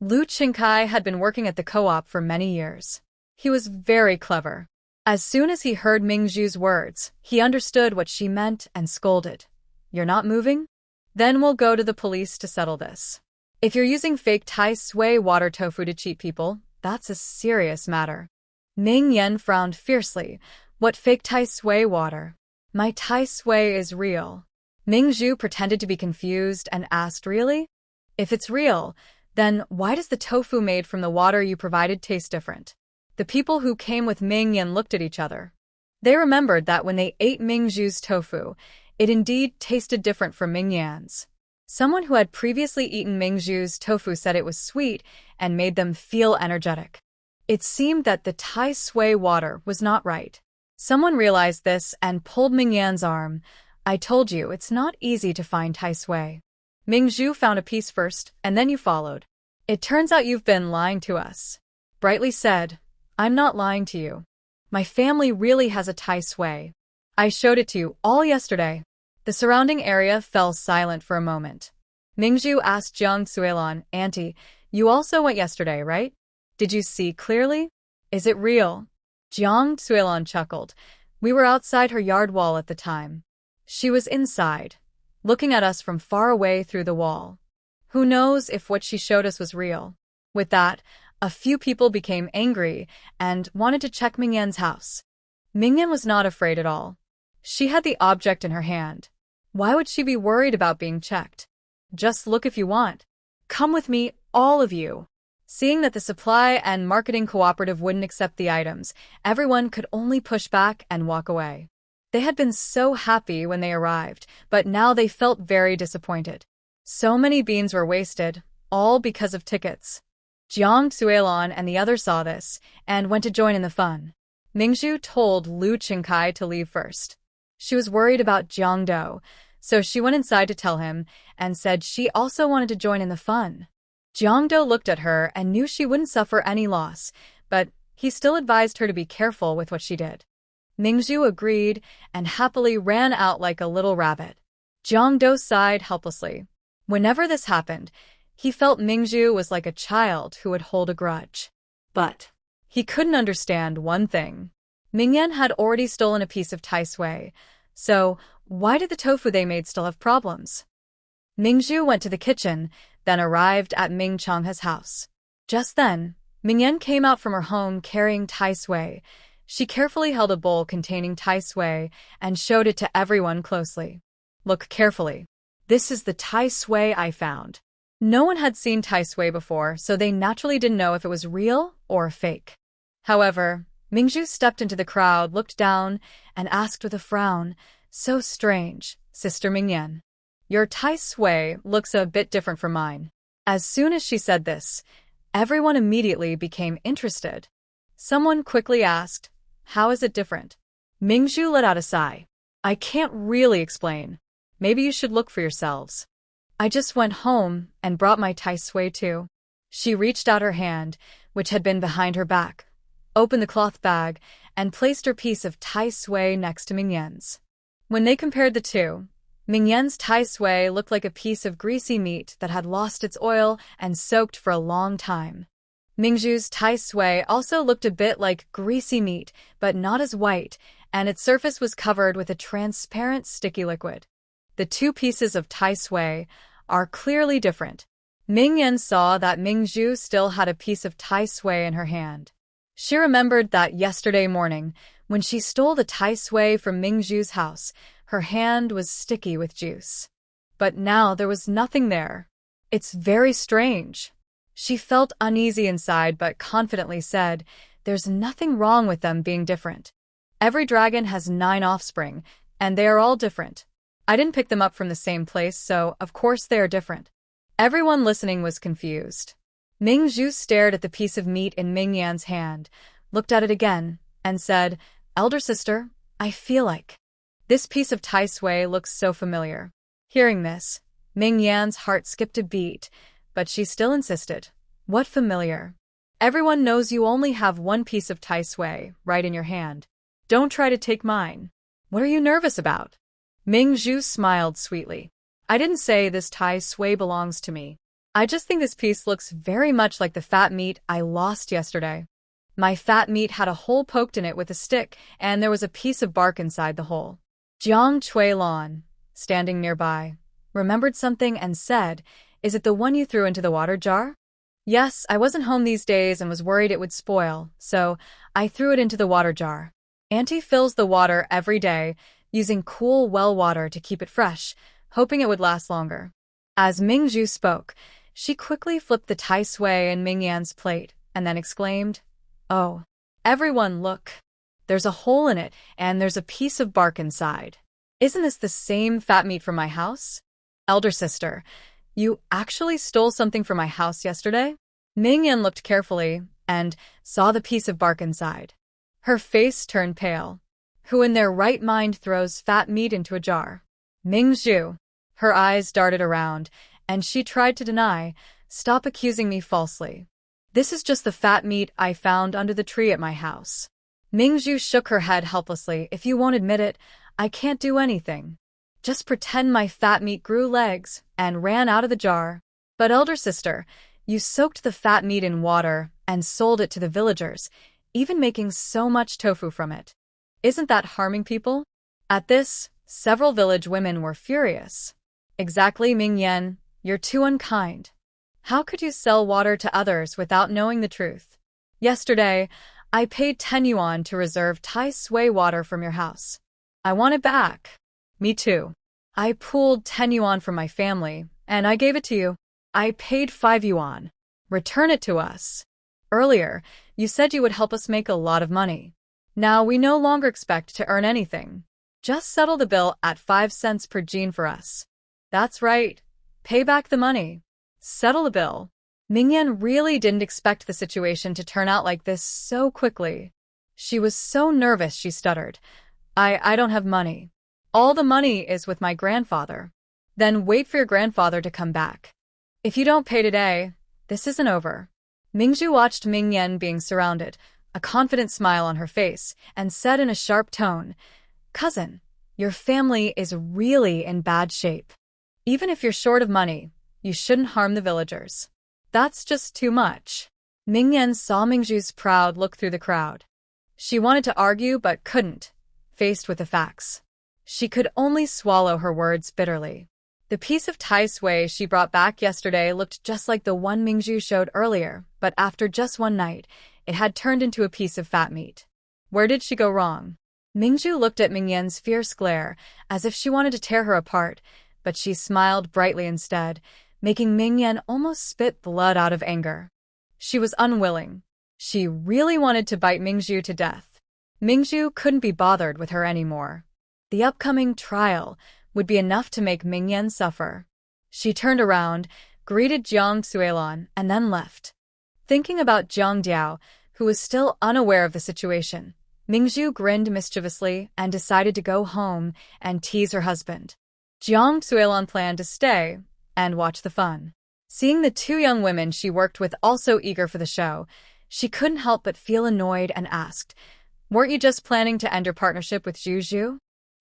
Lu Qingkai had been working at the co-op for many years. He was very clever. As soon as he heard Ming Zhu's words, he understood what she meant and scolded. "You're not moving? Then we'll go to the police to settle this. If you're using fake Tai Sui water tofu to cheat people, that's a serious matter." Mingyan frowned fiercely. "What fake Tai Sui water? My Tai Sui is real." Ming Zhu pretended to be confused and asked, "Really? If it's real, then why does the tofu made from the water you provided taste different?" The people who came with Mingyan looked at each other. They remembered that when they ate Ming Zhu's tofu, it indeed tasted different from Mingyan's. Someone who had previously eaten Ming Zhu's tofu said it was sweet and made them feel energetic. It seemed that the Tai Sui water was not right. Someone realized this and pulled Mingyan's arm. "I told you, it's not easy to find Tai Sui. Ming Zhu found a piece first, and then you followed. It turns out you've been lying to us." Brightly said, "I'm not lying to you. My family really has a Tai Sui. I showed it to you all yesterday." The surrounding area fell silent for a moment. Ming Zhu asked Jiang Duo, "Auntie, you also went yesterday, right? Did you see clearly? Is it real?" Jiang Duo chuckled. "We were outside her yard wall at the time. She was inside, looking at us from far away through the wall. Who knows if what she showed us was real?" With that, a few people became angry and wanted to check Mingyan's house. Mingyan was not afraid at all. She had the object in her hand. Why would she be worried about being checked? "Just look if you want. Come with me, all of you." Seeing that the supply and marketing cooperative wouldn't accept the items, everyone could only push back and walk away. They had been so happy when they arrived, but now they felt very disappointed. So many beans were wasted, all because of tickets. Jiang Duo and the others saw this and went to join in the fun. Ming Zhu told Lu Qingkai to leave first. She was worried about Jiang Duo, so she went inside to tell him and said she also wanted to join in the fun. Jiang Duo looked at her and knew she wouldn't suffer any loss, but he still advised her to be careful with what she did. Ming Zhu agreed and happily ran out like a little rabbit. Jiang Duo sighed helplessly. Whenever this happened, he felt Ming Zhu was like a child who would hold a grudge. But he couldn't understand one thing. Mingyan had already stolen a piece of Tai Sui, so why did the tofu they made still have problems? Ming Zhu went to the kitchen, then arrived at Ming Changhe's house. Just then, Mingyan came out from her home carrying Tai Sui. She carefully held a bowl containing Tai Sui and showed it to everyone closely. "Look carefully. This is the Tai Sui I found." No one had seen Tai Sui before, so they naturally didn't know if it was real or fake. However, Ming Zhu stepped into the crowd, looked down, and asked with a frown, "So strange, Sister Mingyan. Your Tai Sui looks a bit different from mine." As soon as she said this, everyone immediately became interested. Someone quickly asked, "How is it different?" Ming Zhu let out a sigh. "I can't really explain. Maybe you should look for yourselves. I just went home and brought my Tai Sui too." She reached out her hand, which had been behind her back, opened the cloth bag, and placed her piece of Tai Sui next to Mingyan's. When they compared the two, Mingyan's Tai Sui looked like a piece of greasy meat that had lost its oil and soaked for a long time. Ming Zhu's Tai Sui also looked a bit like greasy meat, but not as white, and its surface was covered with a transparent sticky liquid. The two pieces of Tai Sui are clearly different. Mingyan saw that Ming Zhu still had a piece of Tai Sui in her hand. She remembered that yesterday morning, when she stole the Tai Sui from Ming Zhu's house, her hand was sticky with juice. But now there was nothing there. "It's very strange." She felt uneasy inside but confidently said, "There's nothing wrong with them being different. Every dragon has 9 offspring, and they are all different. I didn't pick them up from the same place, so of course they are different." Everyone listening was confused. Ming Zhu stared at the piece of meat in Mingyan's hand, looked at it again, and said, "Elder sister, I feel like this piece of Tai Sui looks so familiar." Hearing this, Mingyan's heart skipped a beat, but she still insisted, "What familiar? Everyone knows you only have one piece of Tai Sui right in your hand. Don't try to take mine. What are you nervous about?" Ming Zhu smiled sweetly. "I didn't say this Tai Sui belongs to me. I just think this piece looks very much like the fat meat I lost yesterday. My fat meat had a hole poked in it with a stick, and there was a piece of bark inside the hole. Jiang Duo, standing nearby, remembered something and said, "Is it the one you threw into the water jar?" "Yes, I wasn't home these days and was worried it would spoil, so I threw it into the water jar. Auntie fills the water every day, using cool well water to keep it fresh, hoping it would last longer." As Ming Zhu spoke, she quickly flipped the Tai Sui in Mingyan's plate and then exclaimed, "Oh, everyone look. There's a hole in it and there's a piece of bark inside. Isn't this the same fat meat from my house? Elder sister, you actually stole something from my house yesterday?" Mingyan looked carefully and saw the piece of bark inside. Her face turned pale. Who in their right mind throws fat meat into a jar? Ming Zhu. Her eyes darted around, and she tried to deny, "Stop accusing me falsely. This is just the fat meat I found under the tree at my house." Ming Zhu shook her head helplessly. "If you won't admit it, I can't do anything. Just pretend my fat meat grew legs and ran out of the jar." "But elder sister, you soaked the fat meat in water and sold it to the villagers, even making so much tofu from it. Isn't that harming people?" At this, several village women were furious. "Exactly, Mingyan, you're too unkind. How could you sell water to others without knowing the truth? Yesterday, I paid 10 yuan to reserve Tai Sui water from your house. I want it back." "Me too. I pooled 10 yuan from my family, and I gave it to you. I paid 5 yuan. Return it to us. Earlier, you said you would help us make a lot of money. Now we no longer expect to earn anything. Just settle the bill at 5 cents per jean for us." "That's right. Pay back the money. Settle the bill." Mingyan really didn't expect the situation to turn out like this so quickly. She was so nervous she stuttered, I don't have money. All the money is with my grandfather." "Then wait for your grandfather to come back. If you don't pay today, this isn't over." Mingzhu watched Mingyan being surrounded, a confident smile on her face, and said in a sharp tone, "Cousin, your family is really in bad shape. Even if you're short of money, you shouldn't harm the villagers. That's just too much." Mingyan saw Mingzhu's proud look through the crowd. She wanted to argue but couldn't, faced with the facts. She could only swallow her words bitterly. The piece of Tai Sui she brought back yesterday looked just like the one Mingzhu showed earlier, but after just one night, it had turned into a piece of fat meat. Where did she go wrong? Mingzhu looked at Mingyan's fierce glare, as if she wanted to tear her apart, but she smiled brightly instead, making Mingyan almost spit blood out of anger. She was unwilling. She really wanted to bite Mingzhu to death. Mingzhu couldn't be bothered with her anymore. The upcoming trial would be enough to make Mingyan suffer. She turned around, greeted Jiang Duo, and then left. Thinking about Jiang Duo, who was still unaware of the situation, Mingzhu grinned mischievously and decided to go home and tease her husband. Jiang Duo planned to stay and watch the fun. Seeing the two young women she worked with also eager for the show, she couldn't help but feel annoyed and asked, "Weren't you just planning to end your partnership with Zhu?"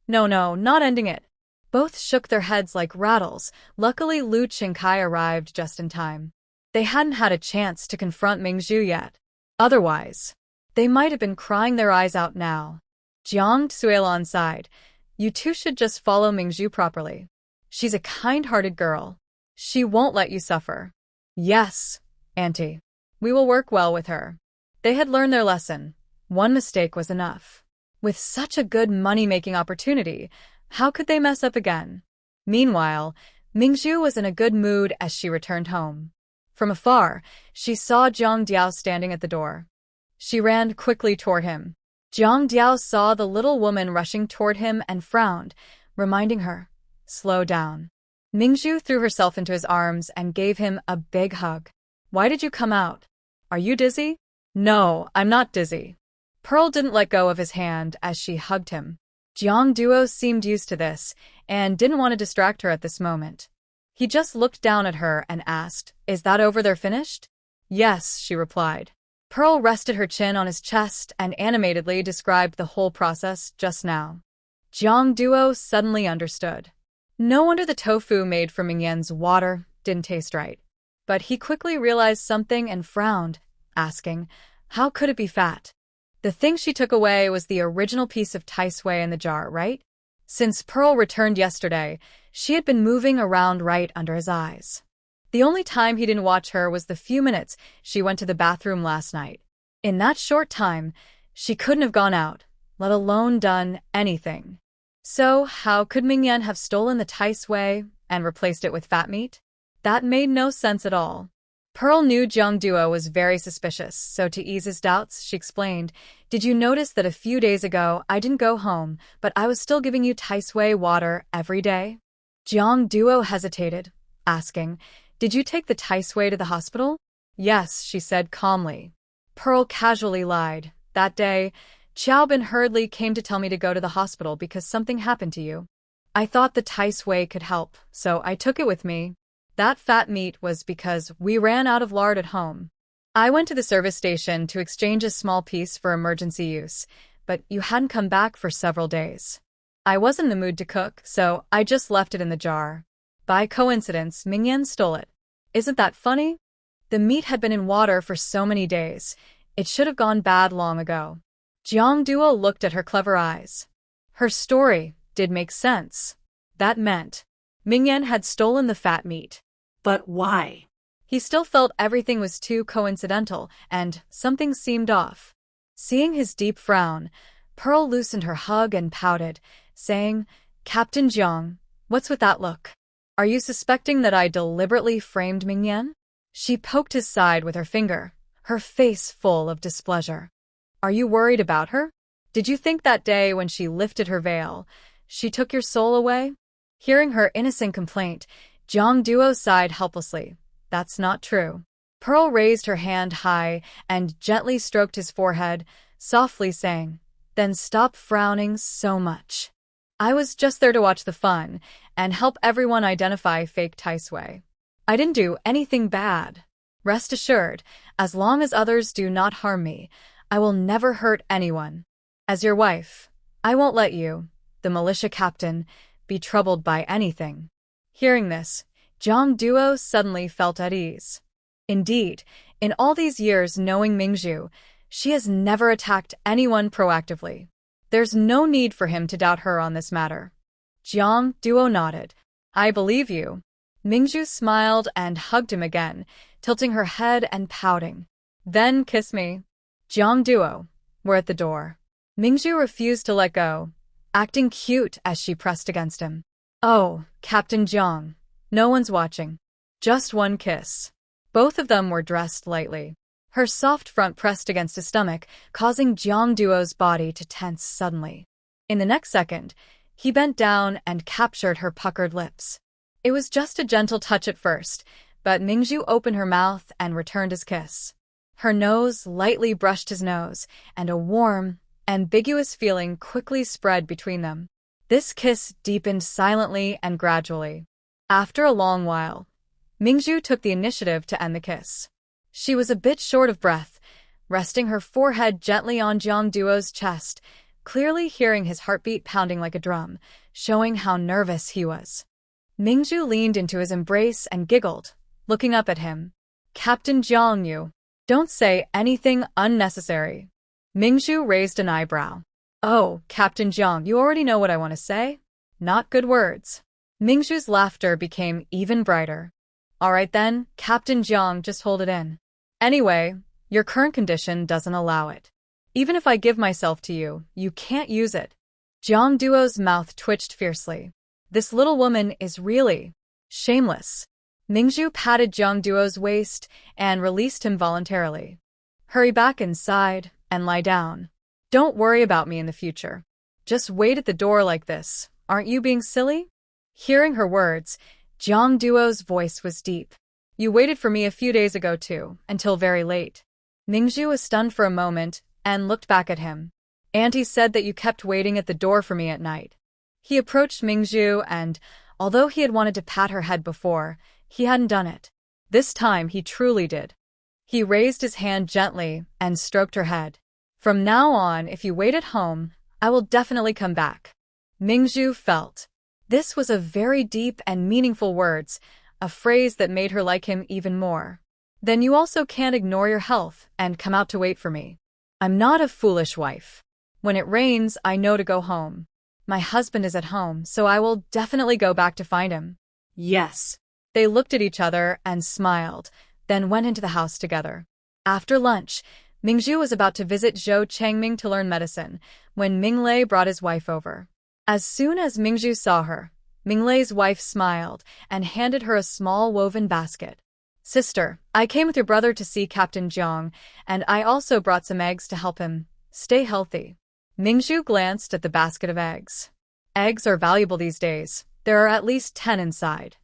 No, not ending it." Both shook their heads like rattles. Luckily, Lu Qingkai arrived just in time. They hadn't had a chance to confront Ming Zhu yet. Otherwise, they might have been crying their eyes out now. Jiang Duo sighed, "You two should just follow Ming Zhu properly. She's a kind-hearted girl. She won't let you suffer." "Yes, Auntie. We will work well with her." They had learned their lesson. One mistake was enough. With such a good money-making opportunity, how could they mess up again? Meanwhile, Mingzhu was in a good mood as she returned home. From afar, she saw Jiang Duo standing at the door. She ran quickly toward him. Jiang Duo saw the little woman rushing toward him and frowned, reminding her, "Slow down." Mingzhu threw herself into his arms and gave him a big hug. "Why did you come out? Are you dizzy?" "No, I'm not dizzy." Pearl didn't let go of his hand as she hugged him. Jiang Duo seemed used to this and didn't want to distract her at this moment. He just looked down at her and asked, "Is that over there finished?" "Yes," she replied. Pearl rested her chin on his chest and animatedly described the whole process just now. Jiang Duo suddenly understood. No wonder the tofu made from Mingyan's water didn't taste right. But he quickly realized something and frowned, asking, how could it be fat? The thing she took away was the original piece of Tai Sui in the jar, right? Since Pearl returned yesterday, she had been moving around right under his eyes. The only time he didn't watch her was the few minutes she went to the bathroom last night. In that short time, she couldn't have gone out, let alone done anything. So how could Mingyan have stolen the Tai Sui and replaced it with fat meat? That made no sense at all. Pearl knew Jiang Duo was very suspicious, so to ease his doubts, she explained, did you notice that a few days ago I didn't go home, but I was still giving you Tai Sui water every day? Jiang Duo hesitated, asking, did you take the Tai Sui to the hospital? Yes, she said calmly. Pearl casually lied. That day, Xiao Bin hurriedly came to tell me to go to the hospital because something happened to you. I thought the Tai Sui could help, so I took it with me. That fat meat was because we ran out of lard at home. I went to the service station to exchange a small piece for emergency use, but you hadn't come back for several days. I wasn't in the mood to cook, so I just left it in the jar. By coincidence, Mingyan stole it. Isn't that funny? The meat had been in water for so many days. It should have gone bad long ago. Jiang Duo looked at her clever eyes. Her story did make sense. That meant Mingyan had stolen the fat meat. But why? He still felt everything was too coincidental, and something seemed off. Seeing his deep frown, Pearl loosened her hug and pouted, saying, Captain Jiang, what's with that look? Are you suspecting that I deliberately framed Mingyan? She poked his side with her finger, her face full of displeasure. Are you worried about her? Did you think that day when she lifted her veil, she took your soul away? Hearing her innocent complaint, Jiang Duo sighed helplessly. That's not true. Pearl raised her hand high and gently stroked his forehead, softly saying, then stop frowning so much. I was just there to watch the fun and help everyone identify fake Tai Sui. I didn't do anything bad. Rest assured, as long as others do not harm me, I will never hurt anyone. As your wife, I won't let you, the militia captain, be troubled by anything. Hearing this, Jiang Duo suddenly felt at ease. Indeed, in all these years knowing Ming Zhu, she has never attacked anyone proactively. There's no need for him to doubt her on this matter. Jiang Duo nodded. I believe you. Ming Zhu smiled and hugged him again, tilting her head and pouting. Then kiss me. Jiang Duo, we're at the door. Ming Zhu refused to let go, acting cute as she pressed against him. Oh, Captain Jiang. No one's watching. Just one kiss. Both of them were dressed lightly. Her soft front pressed against his stomach, causing Jiang Duo's body to tense suddenly. In the next second, he bent down and captured her puckered lips. It was just a gentle touch at first, but Ming Zhu opened her mouth and returned his kiss. Her nose lightly brushed his nose, and a warm, ambiguous feeling quickly spread between them. This kiss deepened silently and gradually. After a long while, Ming Zhu took the initiative to end the kiss. She was a bit short of breath, resting her forehead gently on Jiang Duo's chest, clearly hearing his heartbeat pounding like a drum, showing how nervous he was. Ming Zhu leaned into his embrace and giggled, looking up at him. Captain Jiang, you don't say anything unnecessary. Ming Zhu raised an eyebrow. Oh, Captain Jiang, you already know what I want to say? Not good words. Ming Zhu's laughter became even brighter. All right then, Captain Jiang, just hold it in. Anyway, your current condition doesn't allow it. Even if I give myself to you, you can't use it. Jiang Duo's mouth twitched fiercely. This little woman is really shameless. Ming Zhu patted Jiang Duo's waist and released him voluntarily. Hurry back inside and lie down. Don't worry about me in the future. Just wait at the door like this. Aren't you being silly? Hearing her words, Jiang Duo's voice was deep. You waited for me a few days ago too, until very late. Ming Zhu was stunned for a moment and looked back at him. Auntie said that you kept waiting at the door for me at night. He approached Ming Zhu and, although he had wanted to pat her head before, he hadn't done it. This time he truly did. He raised his hand gently and stroked her head. From now on, if you wait at home, I will definitely come back. Ming Zhu felt. This was a very deep and meaningful words, a phrase that made her like him even more. Then you also can't ignore your health and come out to wait for me. I'm not a foolish wife. When it rains, I know to go home. My husband is at home, so I will definitely go back to find him. Yes. They looked at each other and smiled, then went into the house together. After lunch, Ming Zhu was about to visit Zhou Changming to learn medicine when Ming Lei brought his wife over. As soon as Ming Zhu saw her, Ming Lei's wife smiled and handed her a small woven basket. Sister, I came with your brother to see Captain Jiang, and I also brought some eggs to help him stay healthy. Ming Zhu glanced at the basket of eggs. Eggs are valuable these days. There are at least 10 inside.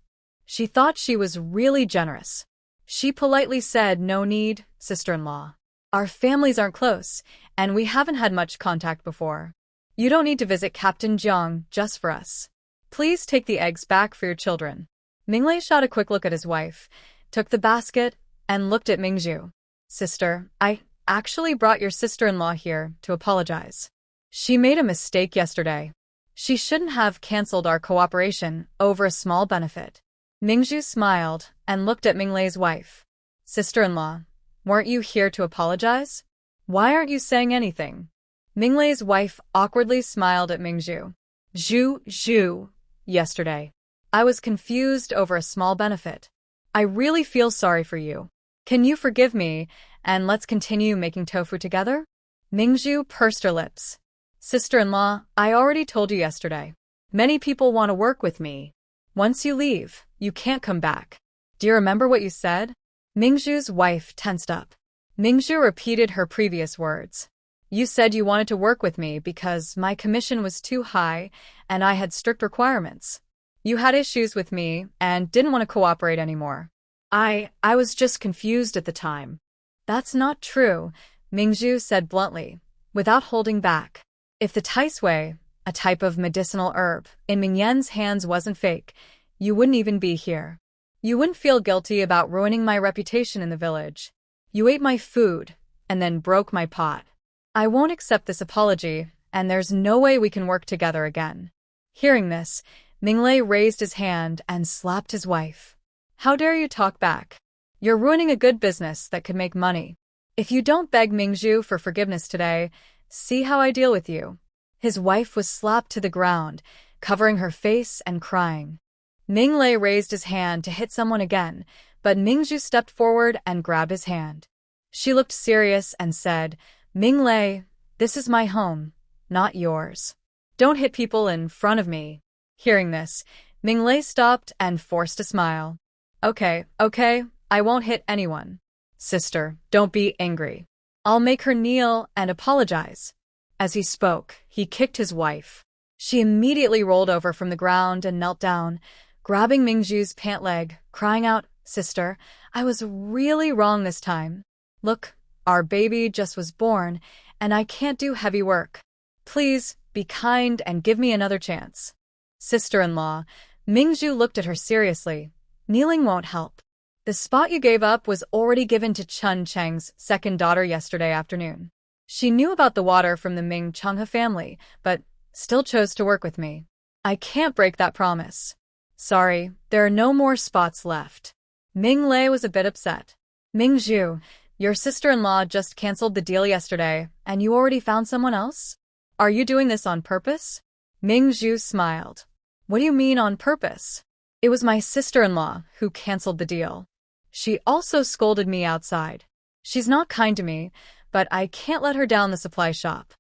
She thought she was really generous. She politely said, "No need, sister-in-law. Our families aren't close, and we haven't had much contact before. You don't need to visit Captain Jiang just for us. Please take the eggs back for your children." Ming Lei shot a quick look at his wife, took the basket, and looked at Ming Zhu. Sister, I actually brought your sister-in-law here to apologize. She made a mistake yesterday. She shouldn't have canceled our cooperation over a small benefit. Ming Zhu smiled and looked at Ming Lei's wife. Sister-in-law, weren't you here to apologize? Why aren't you saying anything? Ming Lei's wife awkwardly smiled at Ming Zhu. Zhu, yesterday. I was confused over a small benefit. I really feel sorry for you. Can you forgive me, and let's continue making tofu together? Ming Zhu pursed her lips. Sister-in-law, I already told you yesterday. Many people want to work with me. Once you leave, you can't come back. Do you remember what you said? Ming Zhu's wife tensed up. Ming Zhu repeated her previous words. You said you wanted to work with me because my commission was too high and I had strict requirements. You had issues with me and didn't want to cooperate anymore. I was just confused at the time. That's not true, Ming Zhu said bluntly, without holding back. If the Tai Sui, a type of medicinal herb, in Mingyan's hands wasn't fake, you wouldn't even be here. You wouldn't feel guilty about ruining my reputation in the village. You ate my food and then broke my pot. I won't accept this apology, and there's no way we can work together again. Hearing this, Ming Lei raised his hand and slapped his wife. How dare you talk back? You're ruining a good business that could make money. If you don't beg Ming Zhu for forgiveness today, see how I deal with you. His wife was slapped to the ground, covering her face and crying. Ming Lei raised his hand to hit someone again, but Ming Zhu stepped forward and grabbed his hand. She looked serious and said, Ming Lei, this is my home, not yours. Don't hit people in front of me. Hearing this, Ming Lei stopped and forced a smile. Okay, I won't hit anyone. Sister, don't be angry. I'll make her kneel and apologize. As he spoke, he kicked his wife. She immediately rolled over from the ground and knelt down, grabbing Ming Zhu's pant leg, crying out, Sister, I was really wrong this time. Look, our baby just was born, and I can't do heavy work. Please, be kind and give me another chance. Sister-in-law, Ming Zhu looked at her seriously. Kneeling won't help. The spot you gave up was already given to Chun Cheng's second daughter yesterday afternoon. She knew about the water from the Ming Changhe family, but still chose to work with me. I can't break that promise. Sorry, there are no more spots left. Ming Lei was a bit upset. Ming Zhu, your sister-in-law just canceled the deal yesterday, and you already found someone else? Are you doing this on purpose? Ming Zhu smiled. What do you mean on purpose? It was my sister-in-law who canceled the deal. She also scolded me outside. She's not kind to me, but I can't let her down the supply shop.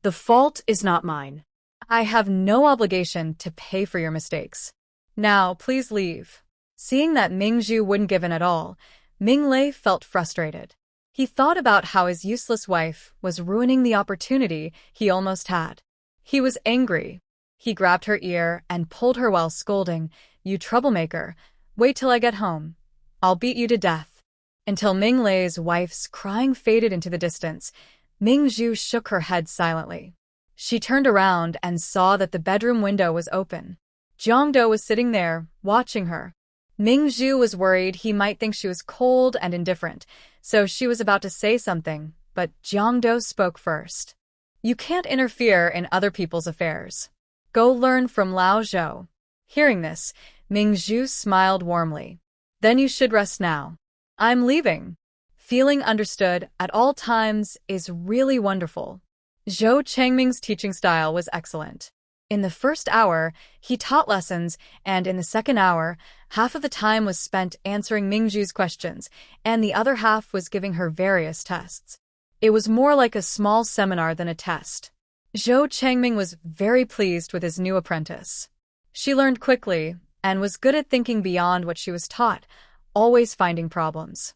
The fault is not mine. I have no obligation to pay for your mistakes. Now, please leave. Seeing that Ming Zhu wouldn't give in at all, Ming Lei felt frustrated. He thought about how his useless wife was ruining the opportunity he almost had. He was angry. He grabbed her ear and pulled her while scolding, You troublemaker, wait till I get home. I'll beat you to death. Until Ming Lei's wife's crying faded into the distance, Ming Zhu shook her head silently. She turned around and saw that the bedroom window was open. Jiang Duo was sitting there, watching her. Ming Zhu was worried he might think she was cold and indifferent, so she was about to say something, but Jiang Duo spoke first. You can't interfere in other people's affairs. Go learn from Lao Zhou. Hearing this, Ming Zhu smiled warmly. Then you should rest now. I'm leaving. Feeling understood at all times is really wonderful. Zhou Changming's teaching style was excellent. In the first hour, he taught lessons, and in the second hour, half of the time was spent answering Ming Zhu's questions, and the other half was giving her various tests. It was more like a small seminar than a test. Zhou Changming was very pleased with his new apprentice. She learned quickly and was good at thinking beyond what she was taught, always finding problems.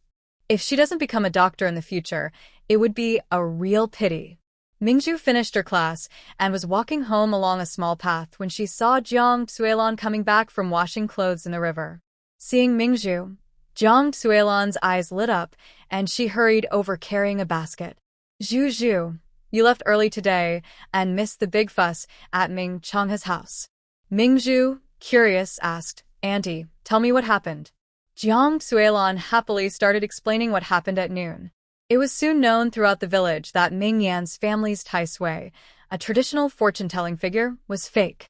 If she doesn't become a doctor in the future, it would be a real pity. Ming Zhu finished her class and was walking home along a small path when she saw Jiang Duo coming back from washing clothes in the river. Seeing Ming Zhu, Jiang Duo's eyes lit up, and she hurried over carrying a basket. Zhu, you left early today and missed the big fuss at Ming Changha's house. Ming Zhu, curious, asked, Auntie, tell me what happened. Jiang Duo happily started explaining what happened at noon. It was soon known throughout the village that Mingyan's family's Tai Sui, a traditional fortune-telling figure, was fake.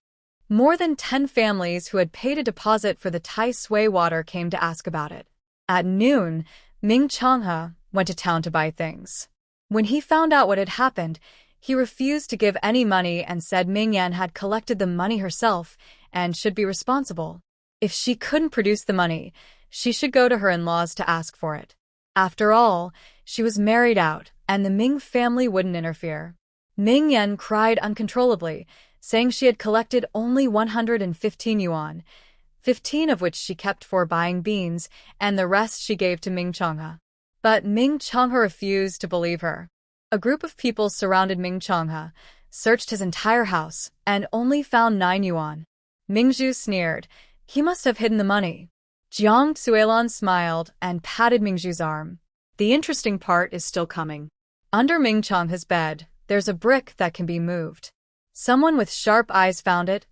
More than 10 families who had paid a deposit for the Tai Sui water came to ask about it. At noon, Ming Changha went to town to buy things. When he found out what had happened, he refused to give any money and said Mingyan had collected the money herself and should be responsible. If she couldn't produce the money, she should go to her in-laws to ask for it. After all, she was married out, and the Ming family wouldn't interfere. Mingyan cried uncontrollably, saying she had collected only 115 yuan, 15 of which she kept for buying beans, and the rest she gave to Ming Changha. But Ming Changha refused to believe her. A group of people surrounded Ming Changha, searched his entire house, and only found 9 yuan. Ming Zhu sneered. He must have hidden the money. Jiang Duo smiled and patted Ming Zhu's arm. The interesting part is still coming. Under Ming Changha's bed, there's a brick that can be moved. Someone with sharp eyes found it,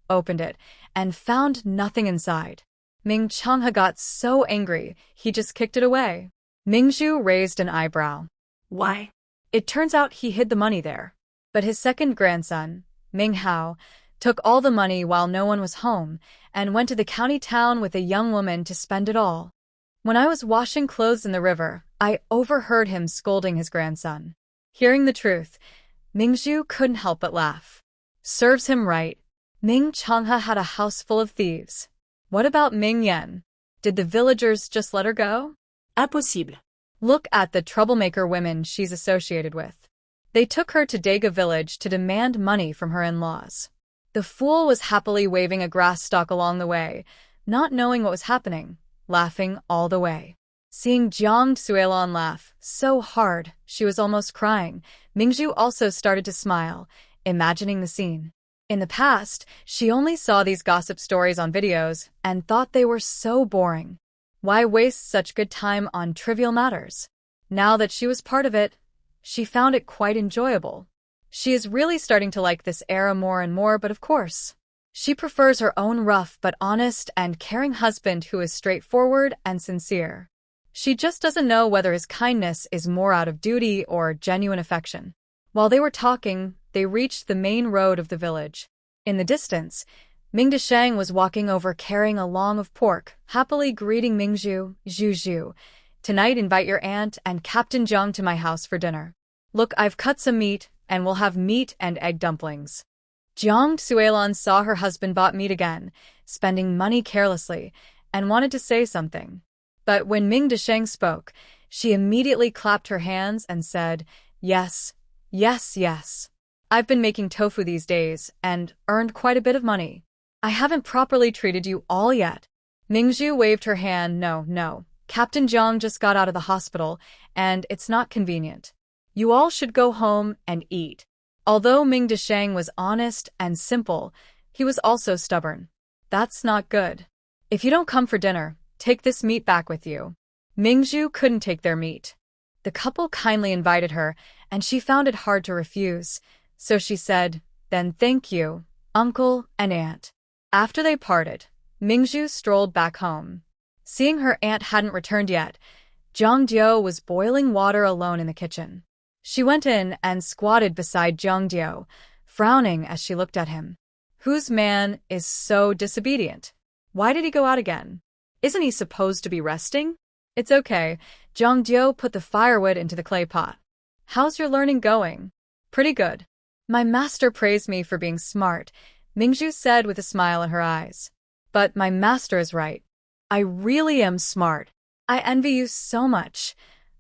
opened it, and found nothing inside. Ming Changha got so angry, he just kicked it away. Ming Zhu raised an eyebrow. Why? It turns out he hid the money there. But his second grandson, Ming Hao, took all the money while no one was home, and went to the county town with a young woman to spend it all. When I was washing clothes in the river, I overheard him scolding his grandson. Hearing the truth, Ming Zhu couldn't help but laugh. Serves him right. Ming Changha had a house full of thieves. What about Mingyan? Did the villagers just let her go? Impossible. Look at the troublemaker women she's associated with. They took her to Daga village to demand money from her in-laws. The fool was happily waving a grass stalk along the way, not knowing what was happening, laughing all the way. Seeing Jiang Duo laugh so hard she was almost crying, Ming Zhu also started to smile, imagining the scene. In the past, she only saw these gossip stories on videos and thought they were so boring. Why waste such good time on trivial matters? Now that she was part of it, she found it quite enjoyable. She is really starting to like this era more and more, but of course, she prefers her own rough but honest and caring husband who is straightforward and sincere. She just doesn't know whether his kindness is more out of duty or genuine affection. While they were talking, they reached the main road of the village. In the distance, Ming Dacheng was walking over carrying a long of pork, happily greeting Ming Zhu, Zhu. Tonight invite your aunt and Captain Jiang to my house for dinner. Look, I've cut some meat, and we'll have meat and egg dumplings. Jiang Duo saw her husband bought meat again, spending money carelessly, and wanted to say something. But when Ming Dacheng spoke, she immediately clapped her hands and said, Yes. I've been making tofu these days and earned quite a bit of money. I haven't properly treated you all yet. Ming Zhu waved her hand. No. Captain Jiang just got out of the hospital, and it's not convenient. You all should go home and eat. Although Ming Dacheng was honest and simple, he was also stubborn. That's not good. If you don't come for dinner, take this meat back with you. Ming Zhu couldn't take their meat. The couple kindly invited her, and she found it hard to refuse, so she said, Then thank you, uncle and aunt. After they parted, Ming Zhu strolled back home. Seeing her aunt hadn't returned yet, Jiang Duo was boiling water alone in the kitchen. She went in and squatted beside Jiang Duo, frowning as she looked at him. Whose man is so disobedient? Why did he go out again? Isn't he supposed to be resting? It's okay. Jiang Duo put the firewood into the clay pot. How's your learning going? Pretty good. My master praised me for being smart, Ming Zhu said with a smile in her eyes. But my master is right. I really am smart. I envy you so much.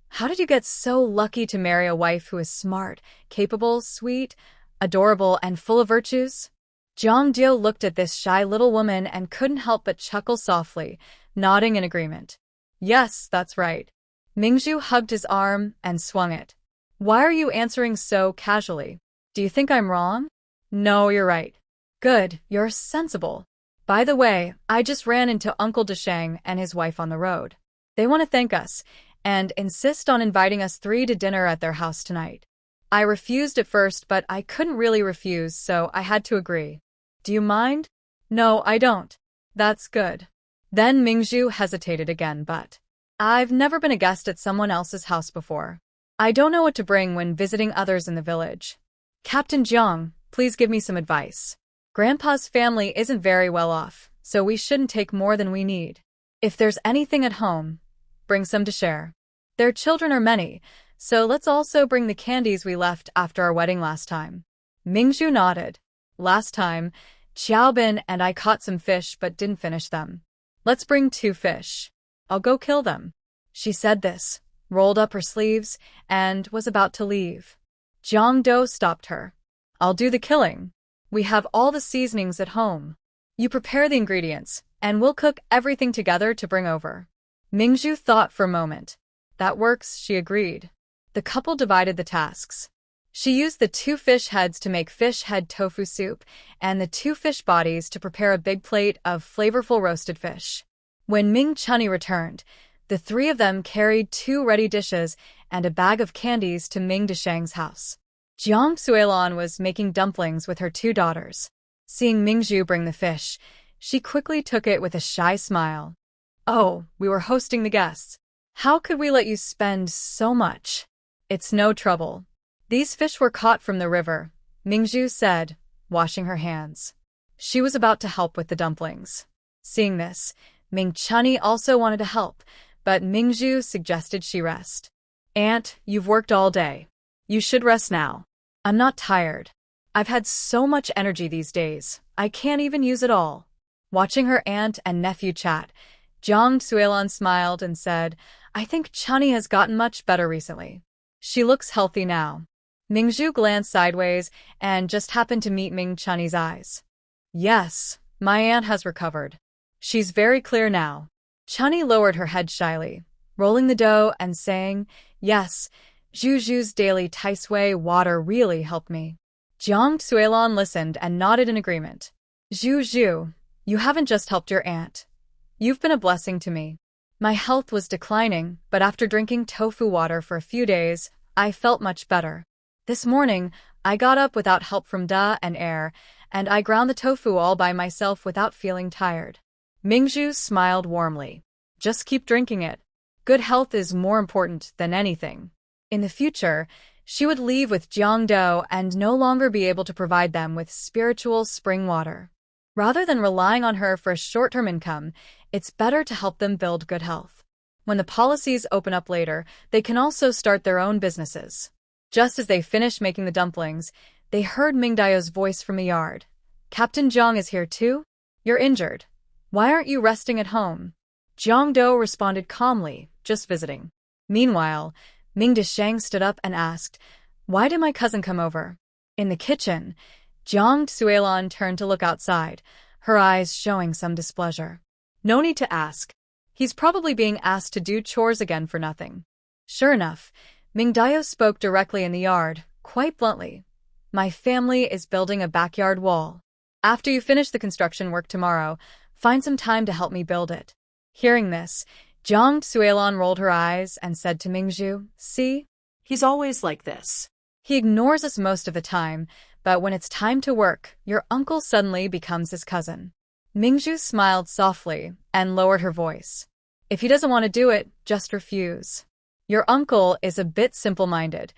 How did you get so lucky to marry a wife who is smart, capable, sweet, adorable, and full of virtues? Jiang Duo looked at this shy little woman and couldn't help but chuckle softly, nodding in agreement. Yes, that's right. Ming Zhu hugged his arm and swung it. Why are you answering so casually? Do you think I'm wrong? No, you're right. Good, you're sensible. By the way, I just ran into Uncle Dacheng and his wife on the road. They want to thank us and insist on inviting us three to dinner at their house tonight. I refused at first, but I couldn't really refuse, so I had to agree. Do you mind? No, I don't. That's good. Then Ming Zhu hesitated again, but I've never been a guest at someone else's house before. I don't know what to bring when visiting others in the village. Captain Jiang, please give me some advice. Grandpa's family isn't very well off, so we shouldn't take more than we need. If there's anything at home, bring some to share. Their children are many, so let's also bring the candies we left after our wedding last time. Ming Zhu nodded. Last time, Xiaobin and I caught some fish but didn't finish them. Let's bring 2 fish. I'll go kill them. She said this, rolled up her sleeves, and was about to leave. Jiang Duo stopped her. I'll do the killing. We have all the seasonings at home. You prepare the ingredients, and we'll cook everything together to bring over. Ming Zhu thought for a moment. That works, she agreed. The couple divided the tasks. She used the 2 fish heads to make fish head tofu soup, and the 2 fish bodies to prepare a big plate of flavorful roasted fish. When Ming Chunny returned, the 3 of them carried 2 ready dishes and a bag of candies to Ming Dacheng's house. Jiang Suilon was making dumplings with her 2 daughters. Seeing Ming Zhu bring the fish, she quickly took it with a shy smile. Oh, we were hosting the guests. How could we let you spend so much? It's no trouble. These fish were caught from the river, Ming Zhu said, washing her hands. She was about to help with the dumplings. Seeing this, Ming Chunny also wanted to help, but Ming Zhu suggested she rest. Aunt, you've worked all day. You should rest now. I'm not tired. I've had so much energy these days, I can't even use it all. Watching her aunt and nephew chat, Jiang Suilon smiled and said, I think Chunny has gotten much better recently. She looks healthy now. Ming Zhu glanced sideways and just happened to meet Ming Chunny's eyes. Yes, my aunt has recovered. She's very clear now. Chunny lowered her head shyly, rolling the dough and saying, Yes, Zhu Zhu's daily Tai Sui water really helped me. Jiang Suilon listened and nodded in agreement. Zhu Zhu, you haven't just helped your aunt. You've been a blessing to me. My health was declining, but after drinking tofu water for a few days, I felt much better. This morning, I got up without help from Da and Air, and I ground the tofu all by myself without feeling tired. Ming Zhu smiled warmly. Just keep drinking it. Good health is more important than anything. In the future, she would leave with Jiang Duo and no longer be able to provide them with spiritual spring water. Rather than relying on her for a short-term income, it's better to help them build good health. When the policies open up later, they can also start their own businesses. Just as they finished making the dumplings, they heard Ming Dao's voice from the yard. Captain Jiang is here too? You're injured. Why aren't you resting at home? Jiang Duo responded calmly, just visiting. Meanwhile, Ming Dacheng stood up and asked, Why did my cousin come over? In the kitchen, Jiang Suilon turned to look outside, her eyes showing some displeasure. No need to ask. He's probably being asked to do chores again for nothing. Sure enough, Ming Dao spoke directly in the yard, quite bluntly. My family is building a backyard wall. After you finish the construction work tomorrow, find some time to help me build it. Hearing this, Jiang Suilon rolled her eyes and said to Ming Zhu, See? He's always like this. He ignores us most of the time, but when it's time to work, your uncle suddenly becomes his cousin. Ming Zhu smiled softly and lowered her voice. If he doesn't want to do it, just refuse. Your uncle is a bit simple-minded.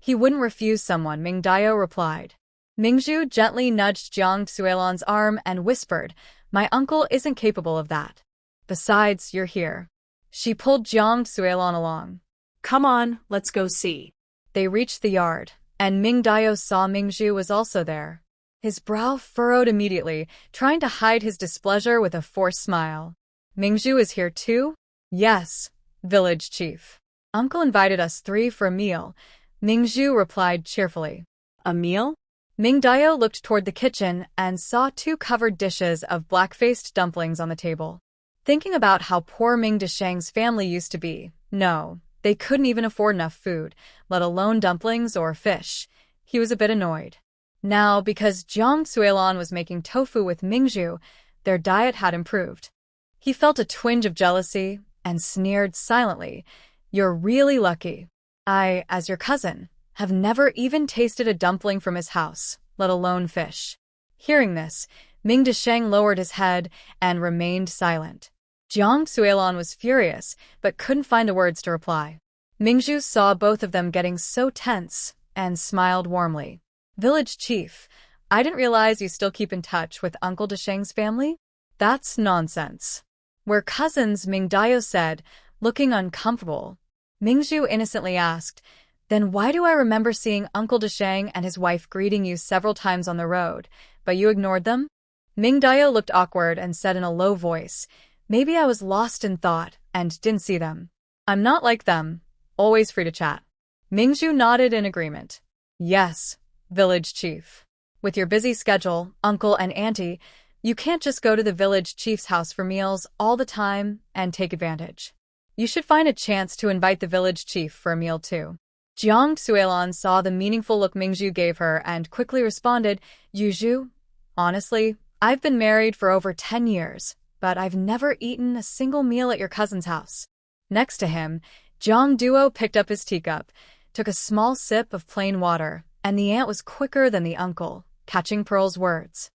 He wouldn't refuse someone, Ming Dao replied. Ming Zhu gently nudged Jiang Suilon's arm and whispered, My uncle isn't capable of that. Besides, you're here. She pulled Jiang Duo along. Come on, let's go see. They reached the yard, and Ming Zhu saw Ming Zhu was also there. His brow furrowed immediately, trying to hide his displeasure with a forced smile. Ming Zhu is here too? Yes, village chief. Uncle invited us three for a meal, Ming Zhu replied cheerfully. A meal? Ming Zhu looked toward the kitchen and saw two covered dishes of black-faced dumplings on the table. Thinking about how poor Ming Dacheng's family used to be, no, they couldn't even afford enough food, let alone dumplings or fish. He was a bit annoyed. Now, because Jiang Duo was making tofu with Ming Zhu, their diet had improved. He felt a twinge of jealousy and sneered silently. You're really lucky. I, as your cousin, have never even tasted a dumpling from his house, let alone fish. Hearing this, Ming Dacheng lowered his head and remained silent. Jiang Duo was furious, but couldn't find the words to reply. Ming Zhu saw both of them getting so tense and smiled warmly. Village chief, I didn't realize you still keep in touch with Uncle Dacheng's family? That's nonsense. We're cousins, Ming Zhu said, looking uncomfortable. Ming Zhu innocently asked, then why do I remember seeing Uncle Dacheng and his wife greeting you several times on the road, but you ignored them? Ming Zhu looked awkward and said in a low voice, maybe I was lost in thought and didn't see them. I'm not like them, always free to chat. Ming Zhu nodded in agreement. Yes, village chief. With your busy schedule, uncle and auntie, you can't just go to the village chief's house for meals all the time and take advantage. You should find a chance to invite the village chief for a meal too. Jiang Duo saw the meaningful look Ming Zhu gave her and quickly responded, You Zhu, honestly, I've been married for over 10 years, but I've never eaten a single meal at your cousin's house. Next to him, Jiang Duo picked up his teacup, took a small sip of plain water, and the aunt was quicker than the uncle, catching Pearl's words.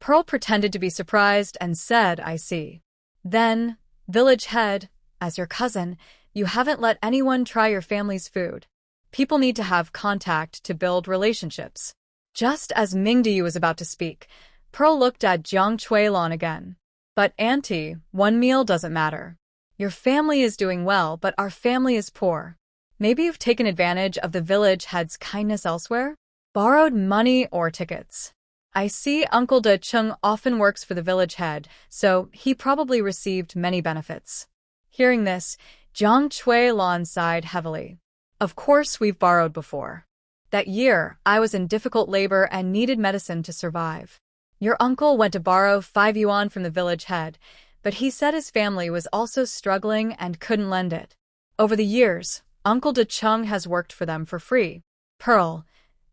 Pearl pretended to be surprised and said, I see. Then, village head, as your cousin, you haven't let anyone try your family's food. People need to have contact to build relationships. Just as Ming Zhu was about to speak, Pearl looked at Jiang Duo again. But auntie, one meal doesn't matter. Your family is doing well, but our family is poor. Maybe you've taken advantage of the village head's kindness elsewhere? Borrowed money or tickets. I see Uncle Dacheng often works for the village head, so he probably received many benefits. Hearing this, Jiang Duo sighed heavily. Of course we've borrowed before. That year, I was in difficult labor and needed medicine to survive. Your uncle went to borrow 5 yuan from the village head, but he said his family was also struggling and couldn't lend it. Over the years, Uncle Dacheng has worked for them for free. Pearl,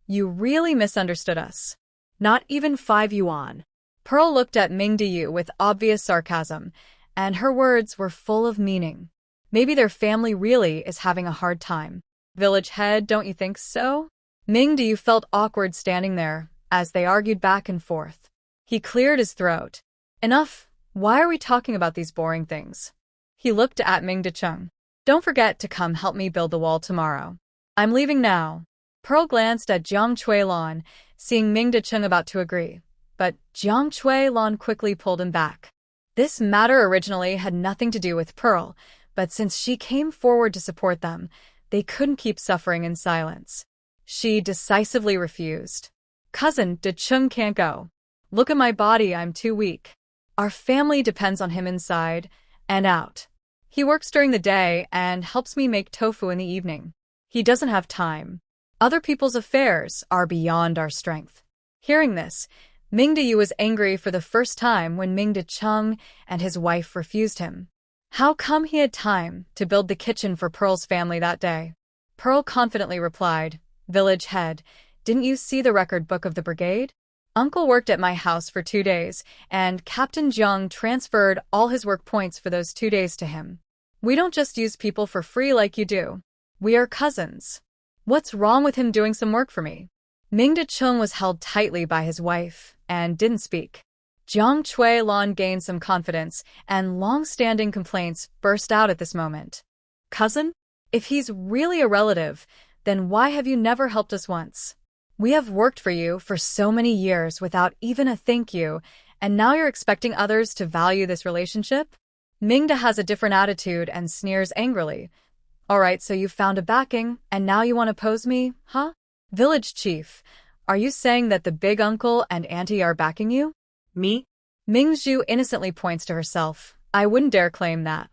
you really misunderstood us. Not even 5 yuan. Pearl looked at Ming Zhu with obvious sarcasm, and her words were full of meaning. Maybe their family really is having a hard time. Village head, don't you think so? Ming Zhu felt awkward standing there as they argued back and forth. He cleared his throat. Enough, why are we talking about these boring things? He looked at Ming Dacheng. Don't forget to come help me build the wall tomorrow. I'm leaving now. Pearl glanced at Jiang Duo, seeing Ming Dacheng about to agree, but Jiang Duo quickly pulled him back. This matter originally had nothing to do with Pearl, but since she came forward to support them, they couldn't keep suffering in silence. She decisively refused. Cousin, Dacheng can't go. Look at my body, I'm too weak. Our family depends on him inside and out. He works during the day and helps me make tofu in the evening. He doesn't have time. Other people's affairs are beyond our strength. Hearing this, Ming Zhu was angry for the first time when Ming Dacheng and his wife refused him. How come he had time to build the kitchen for Pearl's family that day? Pearl confidently replied, Village head, didn't you see the record book of the brigade? Uncle worked at my house for 2 days, and Captain Jiang transferred all his work points for those 2 days to him. We don't just use people for free like you do. We are cousins. What's wrong with him doing some work for me? Ming Dacheng was held tightly by his wife and didn't speak. Jiang Duo gained some confidence, and long-standing complaints burst out at this moment. Cousin? If he's really a relative, then why have you never helped us once? We have worked for you for so many years without even a thank you, and now you're expecting others to value this relationship? Mingda has a different attitude and sneers angrily. Alright, so you've found a backing, and now you want to pose me, huh? Village chief, are you saying that the big uncle and auntie are backing you? Me? Ming Zhu innocently points to herself. I wouldn't dare claim that.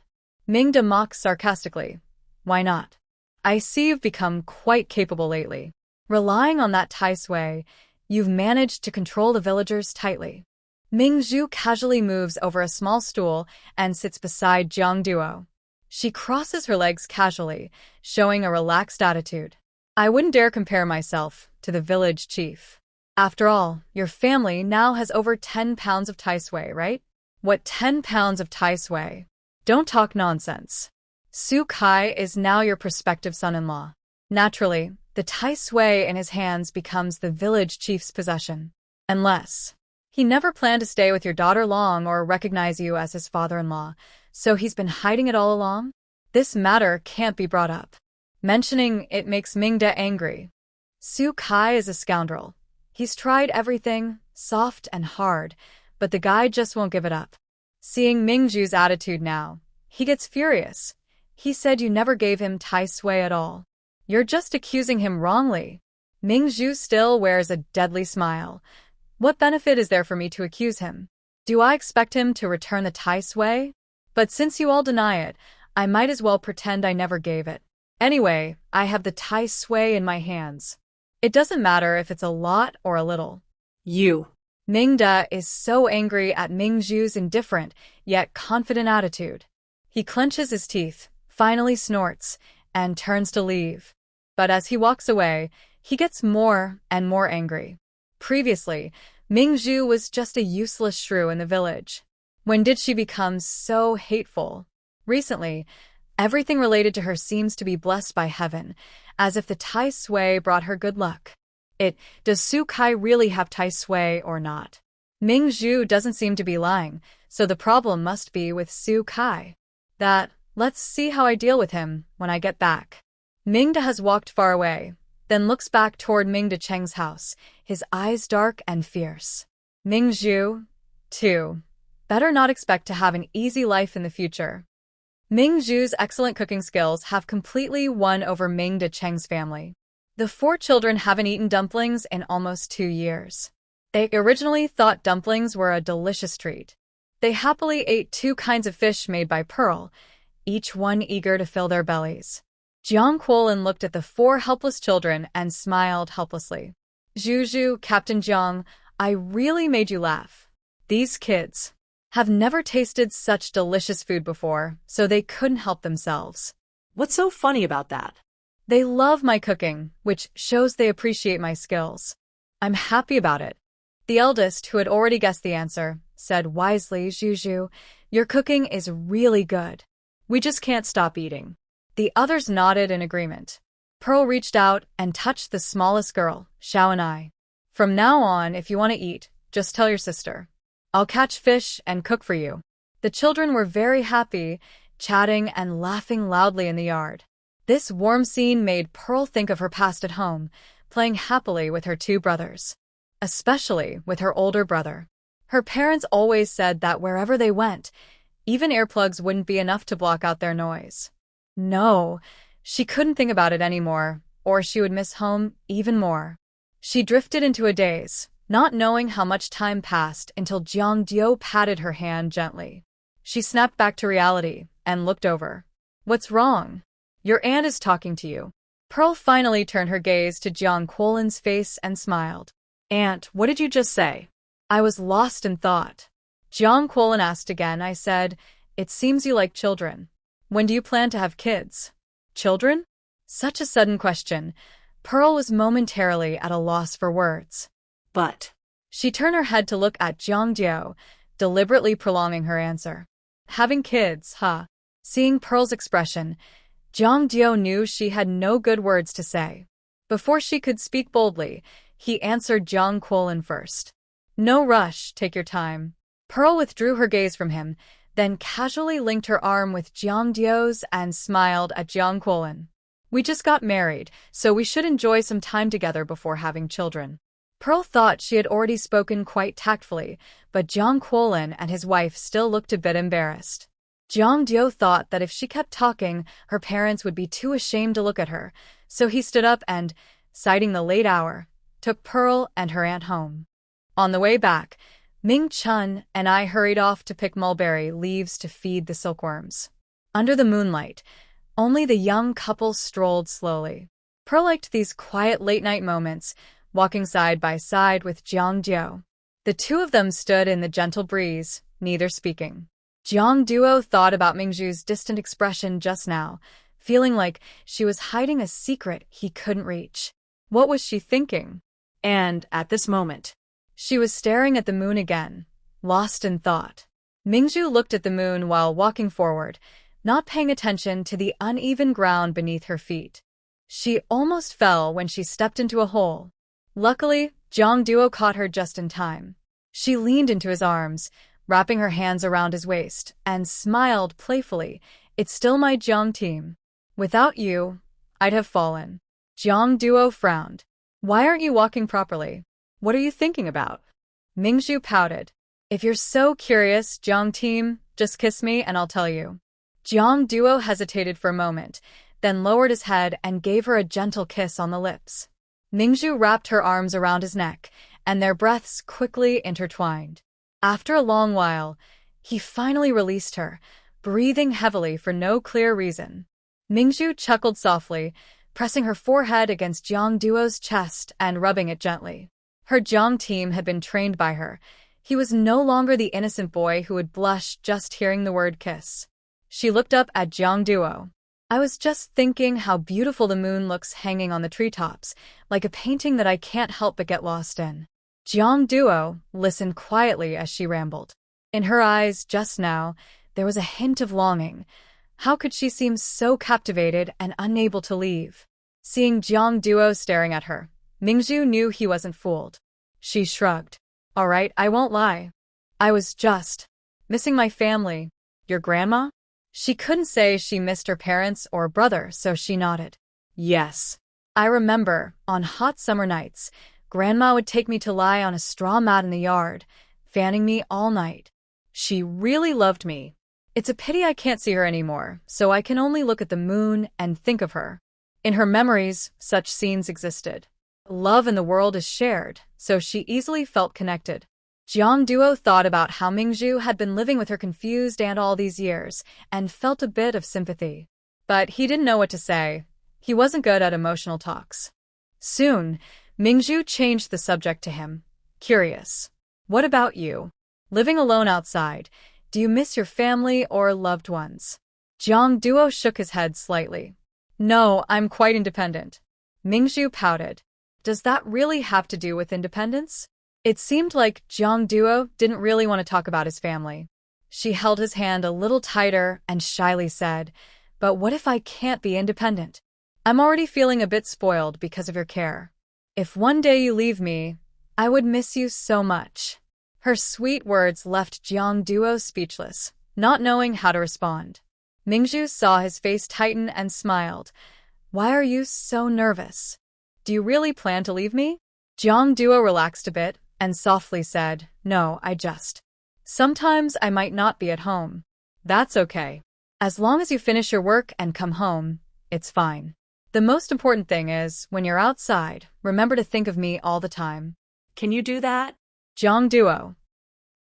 Mingda mocks sarcastically. Why not? I see you've become quite capable lately. Relying on that Tai Sui, you've managed to control the villagers tightly. Ming Zhu casually moves over a small stool and sits beside Jiang Duo. She crosses her legs casually, showing a relaxed attitude. I wouldn't dare compare myself to the village chief. After all, your family now has over 10 pounds of Tai Sui, right? What 10 pounds of Tai Sui? Don't talk nonsense. Su Kai is now your prospective son-in-law. Naturally, the Tai Sui in his hands becomes the village chief's possession. Unless he never planned to stay with your daughter long or recognize you as his father-in-law, so he's been hiding it all along? This matter can't be brought up. Mentioning it makes Mingda angry. Su Kai is a scoundrel. He's tried everything, soft and hard, but the guy just won't give it up. Seeing Ming Zhu's attitude now, he gets furious. He said you never gave him Tai Sui at all. You're just accusing him wrongly. Ming Zhu still wears a deadly smile. What benefit is there for me to accuse him? Do I expect him to return the Tai Sui? But since you all deny it, I might as well pretend I never gave it. Anyway, I have the Tai Sui in my hands. It doesn't matter if it's a lot or a little. You. Mingda is so angry at Ming Zhu's indifferent, yet confident attitude. He clenches his teeth, finally snorts, and turns to leave. But as he walks away, he gets more and more angry. Previously, Ming Zhu was just a useless shrew in the village. When did she become so hateful? Recently, everything related to her seems to be blessed by heaven, as if the Tai Sui brought her good luck. Does Su Kai really have Tai Sui or not? Ming Zhu doesn't seem to be lying, so the problem must be with Su Kai. Let's see how I deal with him when I get back. Mingda has walked far away, then looks back toward Ming Dacheng's house, his eyes dark and fierce. Ming Zhu, too. Better not expect to have an easy life in the future. Ming Zhu's excellent cooking skills have completely won over Ming Dacheng's family. The 4 children haven't eaten dumplings in almost 2 years. They originally thought dumplings were a delicious treat. They happily ate 2 kinds of fish made by Pearl, each one eager to fill their bellies. Jiang Duo looked at the 4 helpless children and smiled helplessly. Zhu, Captain Jiang, I really made you laugh. These kids have never tasted such delicious food before, so they couldn't help themselves. What's so funny about that? They love my cooking, which shows they appreciate my skills. I'm happy about it. The eldest, who had already guessed the answer, said wisely, Zhu, your cooking is really good. We just can't stop eating. The others nodded in agreement. Pearl reached out and touched the smallest girl, Xiao and I. From now on, if you want to eat, just tell your sister. I'll catch fish and cook for you. The children were very happy, chatting and laughing loudly in the yard. This warm scene made Pearl think of her past at home, playing happily with her 2 brothers. Especially with her older brother. Her parents always said that wherever they went, even earplugs wouldn't be enough to block out their noise. No, she couldn't think about it anymore, or she would miss home even more. She drifted into a daze, not knowing how much time passed until Jiang Duo patted her hand gently. She snapped back to reality and looked over. What's wrong? Your aunt is talking to you. Pearl finally turned her gaze to Jiang Duo's face and smiled. Aunt, what did you just say? I was lost in thought. Jiang Duo asked again. I said, it seems you like children. When do you plan to have kids? Children? Such a sudden question. Pearl was momentarily at a loss for words. But she turned her head to look at Jiang Duo, deliberately prolonging her answer. Having kids, huh? Seeing Pearl's expression, Jiang Duo knew she had no good words to say. Before she could speak boldly, he answered Jiang Duo first. No rush, take your time. Pearl withdrew her gaze from him, then casually linked her arm with Jiang Duo's and smiled at Jiang Duo. We just got married, so we should enjoy some time together before having children. Pearl thought she had already spoken quite tactfully, but Jiang Duo and his wife still looked a bit embarrassed. Jiang Duo thought that if she kept talking, her parents would be too ashamed to look at her, so he stood up and, citing the late hour, took Pearl and her aunt home. On the way back, Ming Chun and I hurried off to pick mulberry leaves to feed the silkworms. Under the moonlight, only the young couple strolled slowly. Pearl liked these quiet late-night moments, walking side by side with Jiang Duo. The two of them stood in the gentle breeze, neither speaking. Jiang Duo thought about Ming Zhu's distant expression just now, feeling like she was hiding a secret he couldn't reach. What was she thinking? And, at this moment, she was staring at the moon again, lost in thought. Ming Zhu looked at the moon while walking forward, not paying attention to the uneven ground beneath her feet. She almost fell when she stepped into a hole. Luckily, Jiang Duo caught her just in time. She leaned into his arms, wrapping her hands around his waist, and smiled playfully. It's still my Jiang team. Without you, I'd have fallen. Jiang Duo frowned. Why aren't you walking properly? What are you thinking about? Ming Zhu pouted. If you're so curious, Jiang team, just kiss me and I'll tell you. Jiang Duo hesitated for a moment, then lowered his head and gave her a gentle kiss on the lips. Ming Zhu wrapped her arms around his neck, and their breaths quickly intertwined. After a long while, he finally released her, breathing heavily for no clear reason. Ming Zhu chuckled softly, pressing her forehead against Jiang Duo's chest and rubbing it gently. Her Jiang team had been trained by her. He was no longer the innocent boy who would blush just hearing the word kiss. She looked up at Jiang Duo. I was just thinking how beautiful the moon looks hanging on the treetops, like a painting that I can't help but get lost in. Jiang Duo listened quietly as she rambled. In her eyes, just now, there was a hint of longing. How could she seem so captivated and unable to leave? Seeing Jiang Duo staring at her, Ming Zhu knew he wasn't fooled. She shrugged. All right, I won't lie. I was just missing my family. Your grandma? She couldn't say she missed her parents or brother, so she nodded. Yes. I remember, on hot summer nights, Grandma would take me to lie on a straw mat in the yard, fanning me all night. She really loved me. It's a pity I can't see her anymore, so I can only look at the moon and think of her. In her memories, such scenes existed. Love in the world is shared, so she easily felt connected. Jiang Duo thought about how Ming Zhu had been living with her confused aunt all these years, and felt a bit of sympathy. But he didn't know what to say. He wasn't good at emotional talks. Soon, Ming Zhu changed the subject to him. Curious. What about you? Living alone outside, do you miss your family or loved ones? Jiang Duo shook his head slightly. No, I'm quite independent. Ming Zhu pouted. Does that really have to do with independence? It seemed like Jiang Duo didn't really want to talk about his family. She held his hand a little tighter and shyly said, But what if I can't be independent? I'm already feeling a bit spoiled because of your care. If one day you leave me, I would miss you so much. Her sweet words left Jiang Duo speechless, not knowing how to respond. Ming Zhu saw his face tighten and smiled. Why are you so nervous? Do you really plan to leave me? Jiang Duo relaxed a bit and softly said, No, sometimes I might not be at home. That's okay. As long as you finish your work and come home, it's fine. The most important thing is, when you're outside, remember to think of me all the time. Can you do that? Jiang Duo.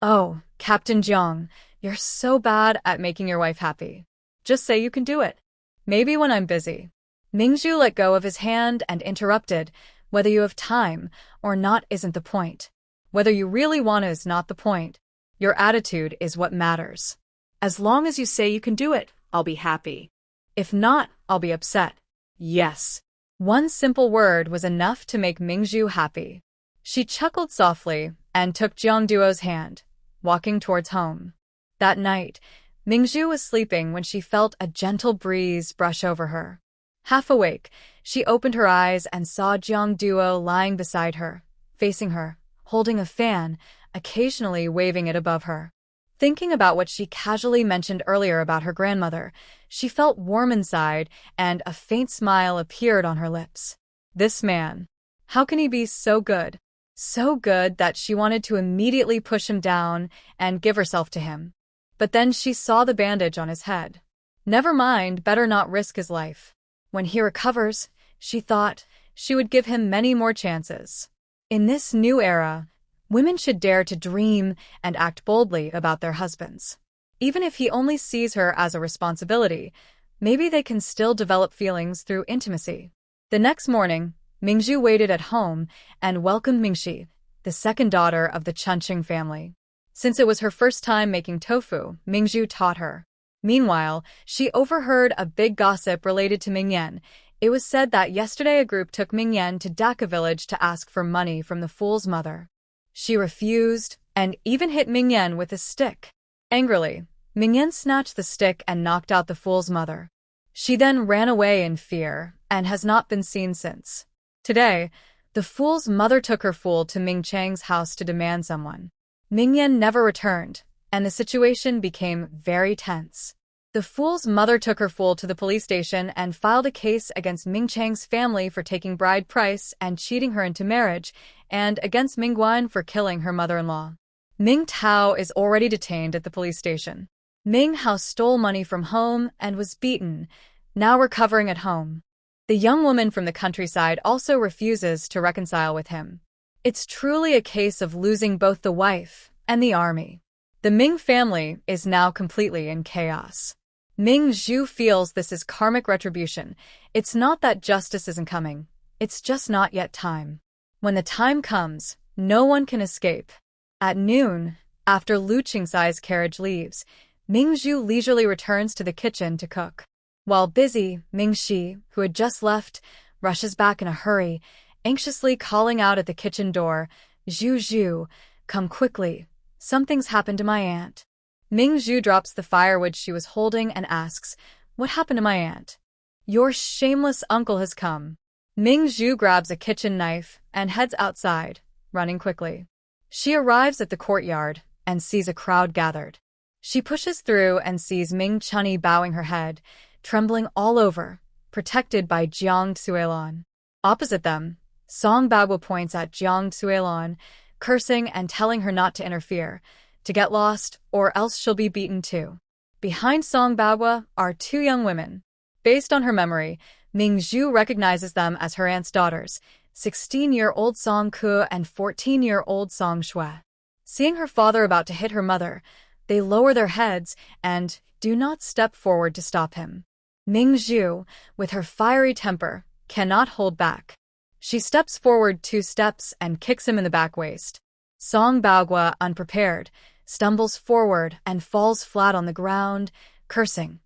Oh, Captain Jiang, you're so bad at making your wife happy. Just say you can do it. Maybe when I'm busy. Ming Zhu let go of his hand and interrupted. Whether you have time or not isn't the point. Whether you really want to is not the point. Your attitude is what matters. As long as you say you can do it, I'll be happy. If not, I'll be upset. Yes. One simple word was enough to make Ming Zhu happy. She chuckled softly and took Jiang Duo's hand, walking towards home. That night, Ming Zhu was sleeping when she felt a gentle breeze brush over her. Half awake, she opened her eyes and saw Jiang Duo lying beside her, facing her, holding a fan, occasionally waving it above her. Thinking about what she casually mentioned earlier about her grandmother, she felt warm inside and a faint smile appeared on her lips. This man. How can he be so good? So good that she wanted to immediately push him down and give herself to him. But then she saw the bandage on his head. Never mind, better not risk his life. When he recovers, she thought, she would give him many more chances. In this new era, women should dare to dream and act boldly about their husbands. Even if he only sees her as a responsibility, maybe they can still develop feelings through intimacy. The next morning, Ming Zhu waited at home and welcomed Mingxi, the second daughter of the Chunqing family. Since it was her first time making tofu, Ming Zhu taught her. Meanwhile, she overheard a big gossip related to Mingyan. It was said that yesterday a group took Mingyan to Dacheng village to ask for money from the fool's mother. She refused and even hit Mingyan with a stick. Angrily, Mingyan snatched the stick and knocked out the fool's mother. She then ran away in fear and has not been seen since. Today, the fool's mother took her fool to Ming Chang's house to demand someone. Mingyan never returned, and the situation became very tense. The fool's mother took her fool to the police station and filed a case against Ming Chang's family for taking bride price and cheating her into marriage, and against Ming Guan for killing her mother-in-law. Ming Tao is already detained at the police station. Ming Hao stole money from home and was beaten, now recovering at home. The young woman from the countryside also refuses to reconcile with him. It's truly a case of losing both the wife and the army. The Ming family is now completely in chaos. Ming Zhu feels this is karmic retribution. It's not that justice isn't coming. It's just not yet time. When the time comes, no one can escape. At noon, after Lu Qingsai's carriage leaves, Ming Zhu leisurely returns to the kitchen to cook. While busy, Ming Xi, who had just left, rushes back in a hurry, anxiously calling out at the kitchen door, "Zhu Zhu, come quickly. Something's happened to my aunt." Ming Zhu drops the firewood she was holding and asks, "What happened to my aunt?" "Your shameless uncle has come." Ming Zhu grabs a kitchen knife and heads outside, running quickly. She arrives at the courtyard and sees a crowd gathered. She pushes through and sees Ming Chunyi bowing her head, trembling all over, protected by Jiang Duo. Opposite them, Song Bagua points at Jiang Duo, cursing and telling her not to interfere, to get lost, or else she'll be beaten too. Behind Song Bagua are two young women. Based on her memory, Ming Zhu recognizes them as her aunt's daughters, 16-year-old Song Ku and 14-year-old Song Shui. Seeing her father about to hit her mother, they lower their heads and do not step forward to stop him. Ming Zhu, with her fiery temper, cannot hold back. She steps forward 2 steps and kicks him in the back waist. Song Bagua, unprepared, stumbles forward and falls flat on the ground, cursing,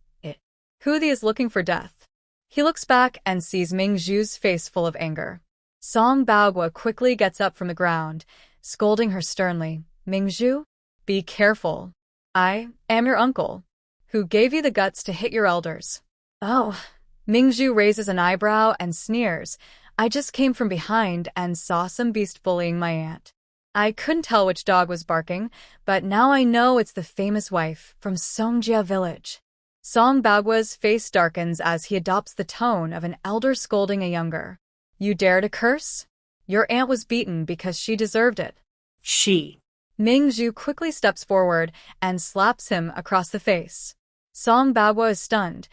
Hudi is looking for death. He looks back and sees Ming Zhu's face full of anger. Song Bagua quickly gets up from the ground, scolding her sternly, "Ming Zhu, be careful. I am your uncle, who gave you the guts to hit your elders." "Oh." Ming Zhu raises an eyebrow and sneers, "I just came from behind and saw some beast bullying my aunt. I couldn't tell which dog was barking, but now I know it's the famous wife from Songjia village." Song Bagua's face darkens as he adopts the tone of an elder scolding a younger. "You dare to curse? Your aunt was beaten because she deserved it." She. Ming Zhu quickly steps forward and slaps him across the face. Song Bagua is stunned,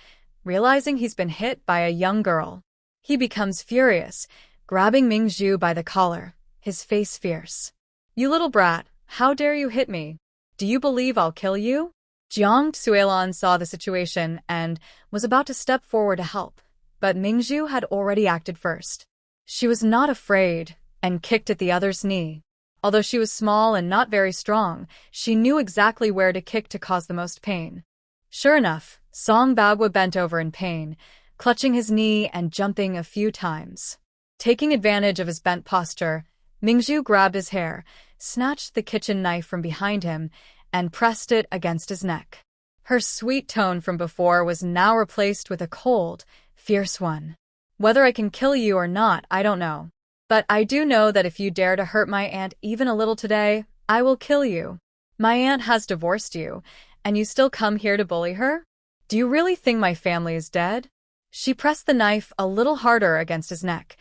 realizing he's been hit by a young girl. He becomes furious, grabbing Ming Zhu by the collar, his face fierce. "You little brat, how dare you hit me? Do you believe I'll kill you?" Jiang Duo saw the situation and was about to step forward to help, but Ming Zhu had already acted first. She was not afraid and kicked at the other's knee. Although she was small and not very strong, she knew exactly where to kick to cause the most pain. Sure enough, Song Bagua bent over in pain, clutching his knee and jumping a few times. Taking advantage of his bent posture, Ming Zhu grabbed his hair, snatched the kitchen knife from behind him, and pressed it against his neck. Her sweet tone from before was now replaced with a cold, fierce one. "Whether I can kill you or not, I don't know. But I do know that if you dare to hurt my aunt even a little today, I will kill you. My aunt has divorced you, and you still come here to bully her? Do you really think my family is dead?" She pressed the knife a little harder against his neck.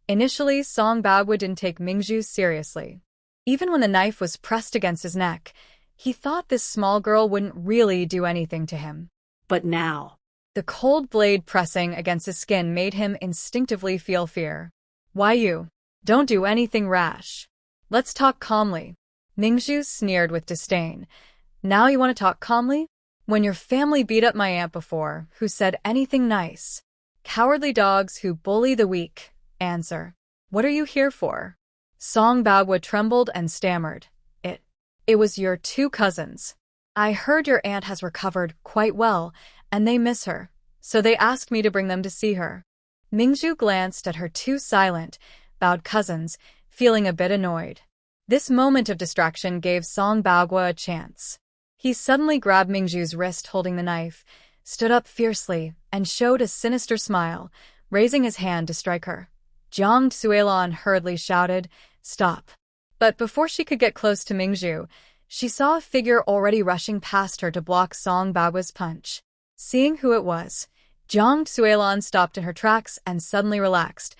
Initially, Song Bagua didn't take Ming Zhu seriously. Even when the knife was pressed against his neck, He thought this small girl wouldn't really do anything to him. But now, The cold blade pressing against his skin made him instinctively feel fear. Why you? Don't do anything rash. Let's talk calmly. Ming Zhu sneered with disdain. Now you want to talk calmly? When your family beat up my aunt before, who said anything nice? Cowardly dogs who bully the weak. Answer. What are you here for? Song Bagua trembled and stammered. It was your two cousins. I heard your aunt has recovered quite well, and they miss her, so they asked me to bring them to see her. Ming Zhu glanced at her two silent, bowed cousins, feeling a bit annoyed. This moment of distraction gave Song Bagua a chance. He suddenly grabbed Ming Zhu's wrist holding the knife, stood up fiercely, and showed a sinister smile, raising his hand to strike her. Jiang Duo hurriedly shouted, "Stop." But before she could get close to Ming Zhu, she saw a figure already rushing past her to block Song Bagua's punch. Seeing who it was, Jiang Duo stopped in her tracks and suddenly relaxed.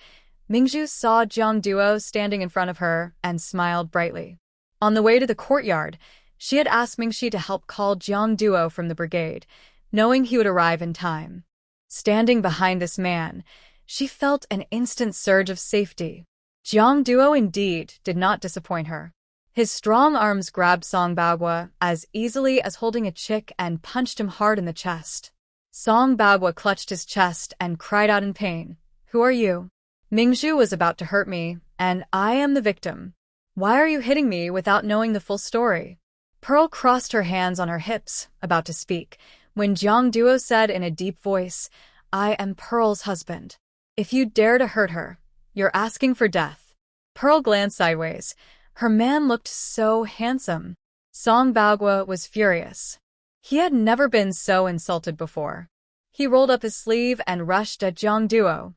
Ming Zhu saw Jiang Duo standing in front of her and smiled brightly. On the way to the courtyard, she had asked Ming Shi to help call Jiang Duo from the brigade, knowing he would arrive in time. Standing behind this man, she felt an instant surge of safety. Jiang Duo indeed did not disappoint her. His strong arms grabbed Song Bagua as easily as holding a chick and punched him hard in the chest. Song Bagua clutched his chest and cried out in pain. Who are you? Ming Zhu was about to hurt me, and I am the victim. Why are you hitting me without knowing the full story? Pearl crossed her hands on her hips, about to speak, when Jiang Duo said in a deep voice, I am Pearl's husband. If you dare to hurt her, you're asking for death. Pearl glanced sideways. Her man looked so handsome. Song Bagua was furious. He had never been so insulted before. He rolled up his sleeve and rushed at Jiang Duo.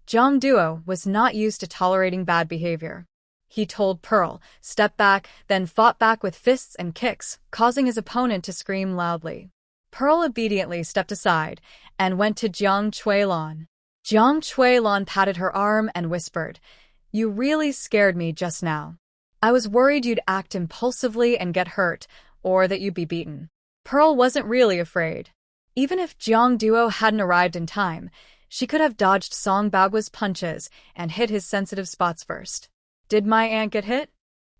Jiang Duo was not used to tolerating bad behavior. He told Pearl, step back, then fought back with fists and kicks, causing his opponent to scream loudly. Pearl obediently stepped aside and went to Jiang Duo. Jiang Duo patted her arm and whispered, You really scared me just now. I was worried you'd act impulsively and get hurt, or that you'd be beaten. Pearl wasn't really afraid. Even if Jiang Duo hadn't arrived in time, she could have dodged Song Bagua's punches and hit his sensitive spots first. Did my aunt get hit?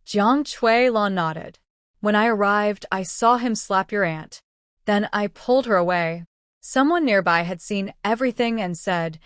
Jiang Duo nodded. When I arrived, I saw him slap your aunt. Then I pulled her away. Someone nearby had seen everything and said,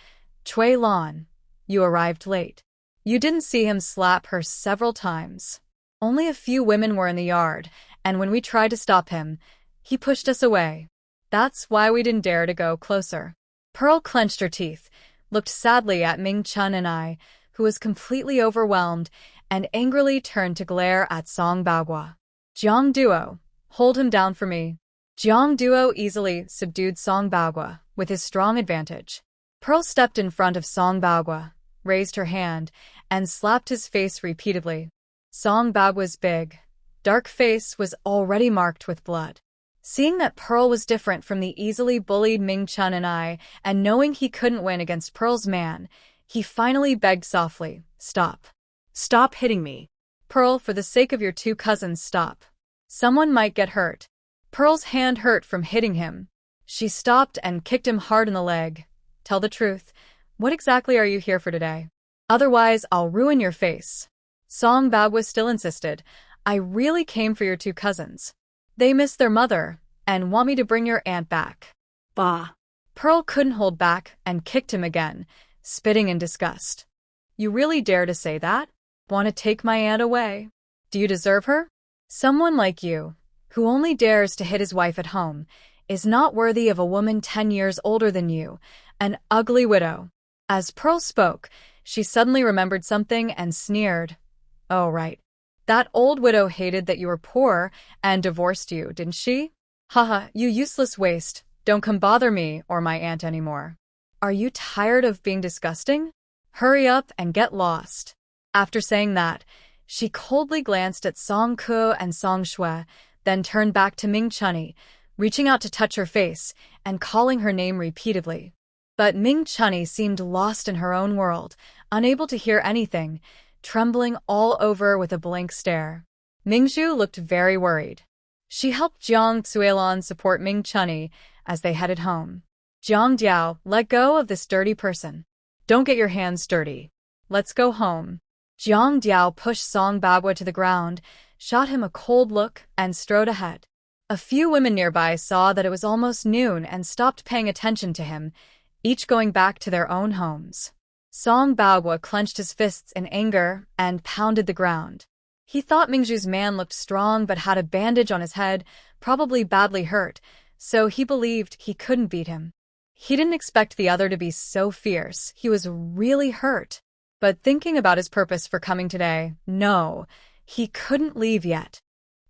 Cui Lan, you arrived late. You didn't see him slap her several times. Only a few women were in the yard, and when we tried to stop him, he pushed us away. That's why we didn't dare to go closer. Pearl clenched her teeth, looked sadly at Ming Chun and I, who was completely overwhelmed, and angrily turned to glare at Song Bagua. Jiang Duo, hold him down for me. Jiang Duo easily subdued Song Bagua with his strong advantage. Pearl stepped in front of Song Bagua, raised her hand, and slapped his face repeatedly. Song Bagua's big, dark face was already marked with blood. Seeing that Pearl was different from the easily bullied Ming Chun and I, and knowing he couldn't win against Pearl's man, he finally begged softly, Stop. stop hitting me. Pearl, for the sake of your two cousins, stop. Someone might get hurt. Pearl's hand hurt from hitting him. She stopped and kicked him hard in the leg. Tell the truth. What exactly are you here for today? Otherwise, I'll ruin your face. Song Bagua still insisted. I really came for your two cousins. They miss their mother and want me to bring your aunt back. Bah. Pearl couldn't hold back and kicked him again, spitting in disgust. You really dare to say that? Want to take my aunt away? Do you deserve her? Someone like you, who only dares to hit his wife at home, is not worthy of a woman 10 years older than you, an ugly widow. As Pearl spoke, she suddenly remembered something and sneered. Oh, right. That old widow hated that you were poor and divorced you, didn't she? Haha, you useless waste. Don't come bother me or my aunt anymore. Are you tired of being disgusting? Hurry up and get lost. After saying that, she coldly glanced at Song Ke and Song Shui, then turned back to Ming Chunny, reaching out to touch her face and calling her name repeatedly. But Ming Chunny seemed lost in her own world, unable to hear anything, trembling all over with a blank stare. Ming Zhu looked very worried. She helped Jiang Duo support Ming Chunni as they headed home. Jiang Duo, let go of this dirty person. Don't get your hands dirty. Let's go home. Jiang Duo pushed Song Bagua to the ground, shot him a cold look, and strode ahead. A few women nearby saw that it was almost noon and stopped paying attention to him, each going back to their own homes. Song Bagua clenched his fists in anger and pounded the ground. He thought Mingzhu's man looked strong but had a bandage on his head, probably badly hurt, so he believed he couldn't beat him. He didn't expect the other to be so fierce. He was really hurt. But thinking about his purpose for coming today, no, he couldn't leave yet.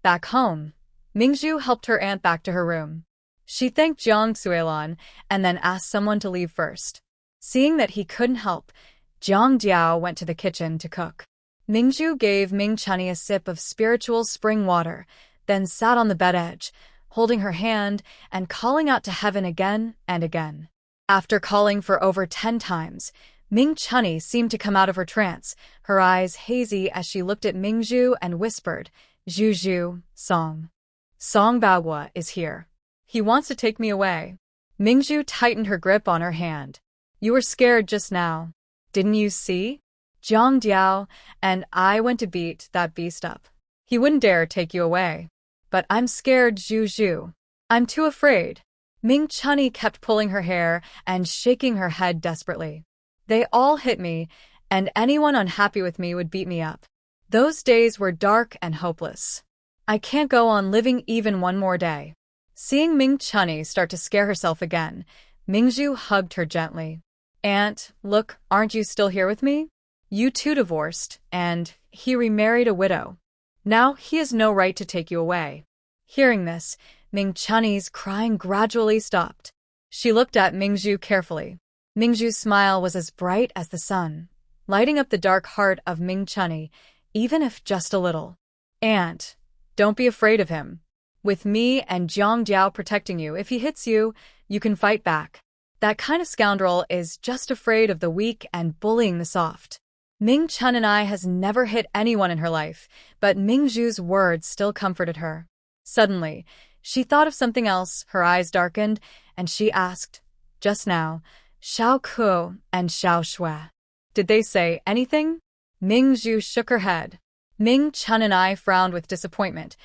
Back home, Ming Zhu helped her aunt back to her room. She thanked Jiang Duo and then asked someone to leave first. Seeing that he couldn't help, Jiang Duo went to the kitchen to cook. Ming Zhu gave Ming Chunni a sip of spiritual spring water, then sat on the bed edge, holding her hand and calling out to heaven again and again. After calling for over 10 times, Ming Chunni seemed to come out of her trance, her eyes hazy as she looked at Ming Zhu and whispered, "Zhu Zhu, Song. Song Bagua is here. He wants to take me away." Ming Zhu tightened her grip on her hand. "You were scared just now. Didn't you see? Jiang Duo and I went to beat that beast up. He wouldn't dare take you away. But I'm scared, Zhu Zhu. I'm too afraid." Ming Chunni kept pulling her hair and shaking her head desperately. "They all hit me, and anyone unhappy with me would beat me up. Those days were dark and hopeless. I can't go on living even one more day." Seeing Ming Chunni start to scare herself again, Ming Zhu hugged her gently. "Aunt, look, aren't you still here with me? You too divorced, and he remarried a widow. Now he has no right to take you away." Hearing this, Ming Chunni's crying gradually stopped. She looked at Ming Zhu carefully. Ming Zhu's smile was as bright as the sun, lighting up the dark heart of Ming Chunni, even if just a little. "Aunt, don't be afraid of him. With me and Jiang Duo protecting you, if he hits you, you can fight back. That kind of scoundrel is just afraid of the weak and bullying the soft." Ming Chunni has never hit anyone in her life, but Ming Zhu's words still comforted her. Suddenly, she thought of something else, her eyes darkened, and she asked, "Just now, Xiao Ku and Xiao Shui. Did they say anything?" Ming Zhu shook her head. Ming Chunni frowned with disappointment.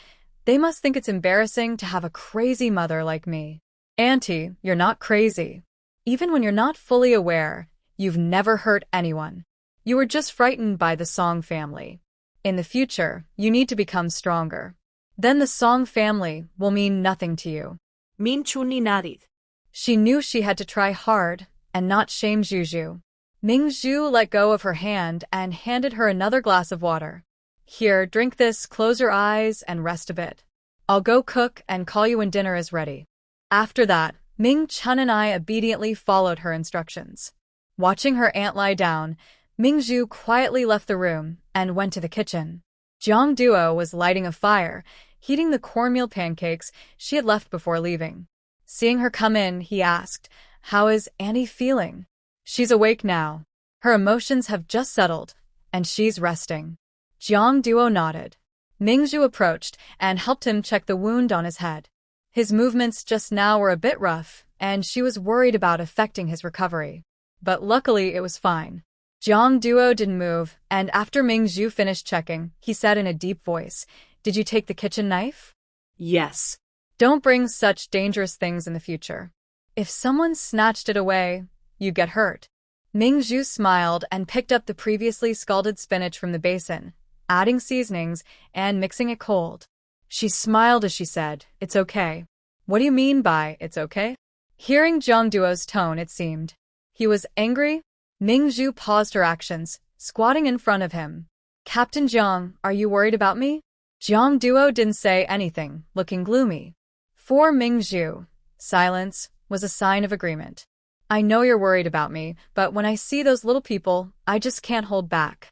"They must think it's embarrassing to have a crazy mother like me." "Auntie, you're not crazy. Even when you're not fully aware, you've never hurt anyone. You were just frightened by the Song family. In the future, you need to become stronger. Then the Song family will mean nothing to you." Ming Chunni nodded. She knew she had to try hard and not shame Zhu Zhu. Ming Zhu let go of her hand and handed her another glass of water. "Here, drink this, close your eyes, and rest a bit. I'll go cook and call you when dinner is ready." After that, Ming Chunni obediently followed her instructions. Watching her aunt lie down, Ming Zhu quietly left the room and went to the kitchen. Jiang Duo was lighting a fire, heating the cornmeal pancakes she had left before leaving. Seeing her come in, he asked, "How is Annie feeling?" "She's awake now. Her emotions have just settled, and she's resting." Jiang Duo nodded. Ming Zhu approached and helped him check the wound on his head. His movements just now were a bit rough, and she was worried about affecting his recovery. But luckily it was fine. Jiang Duo didn't move, and after Ming Zhu finished checking, he said in a deep voice, "Did you take the kitchen knife?" "Yes." "Don't bring such dangerous things in the future. If someone snatched it away, you'd get hurt." Ming Zhu smiled and picked up the previously scalded spinach from the basin, adding seasonings and mixing it cold. She smiled as she said, "It's okay." "What do you mean by it's okay?" Hearing Jiang Duo's tone, it seemed he was angry. Ming Zhu paused her actions, squatting in front of him. "Captain Jiang, are you worried about me?" Jiang Duo didn't say anything, looking gloomy. For Ming Zhu, silence was a sign of agreement. "I know you're worried about me, but when I see those little people, I just can't hold back.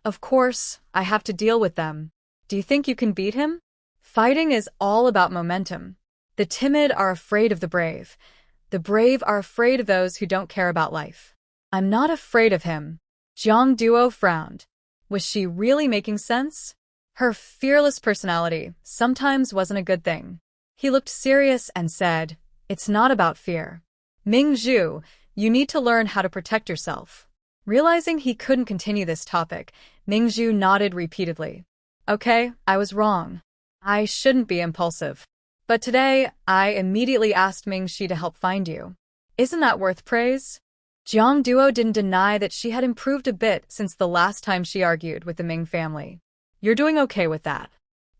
Of course, I have to deal with them. Do you think you can beat him?" Fighting is all about momentum. The timid are afraid of the brave. The brave are afraid of those who don't care about life. "I'm not afraid of him." Jiang Duo frowned. Was she really making sense? Her fearless personality sometimes wasn't a good thing. He looked serious and said, "It's not about fear. Ming Zhu, you need to learn how to protect yourself." Realizing he couldn't continue this topic, Ming Zhu nodded repeatedly. "Okay, I was wrong. I shouldn't be impulsive. But today, I immediately asked Ming Shi to help find you. Isn't that worth praise?" Jiang Duo didn't deny that she had improved a bit since the last time she argued with the Ming family. "You're doing okay with that."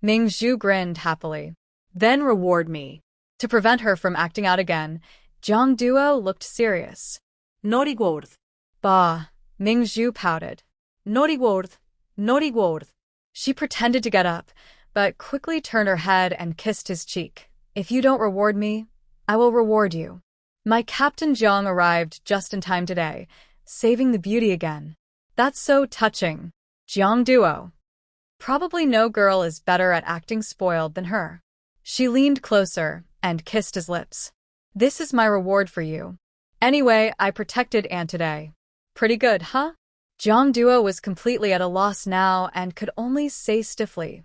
Ming Zhu grinned happily. Then reward me. To prevent her from acting out again, Jiang Duo looked serious. Naughty worth. Bah, Ming Zhu pouted. Naughty worth. Naughty worth. She pretended to get up, but quickly turned her head and kissed his cheek. "If you don't reward me, I will reward you. My Captain Jiang arrived just in time today, saving the beauty again. That's so touching. Jiang Duo. Probably no girl is better at acting spoiled than her." She leaned closer and kissed his lips. "This is my reward for you. Anyway, I protected Anne today. Pretty good, huh?" Jiang Duo was completely at a loss now and could only say stiffly,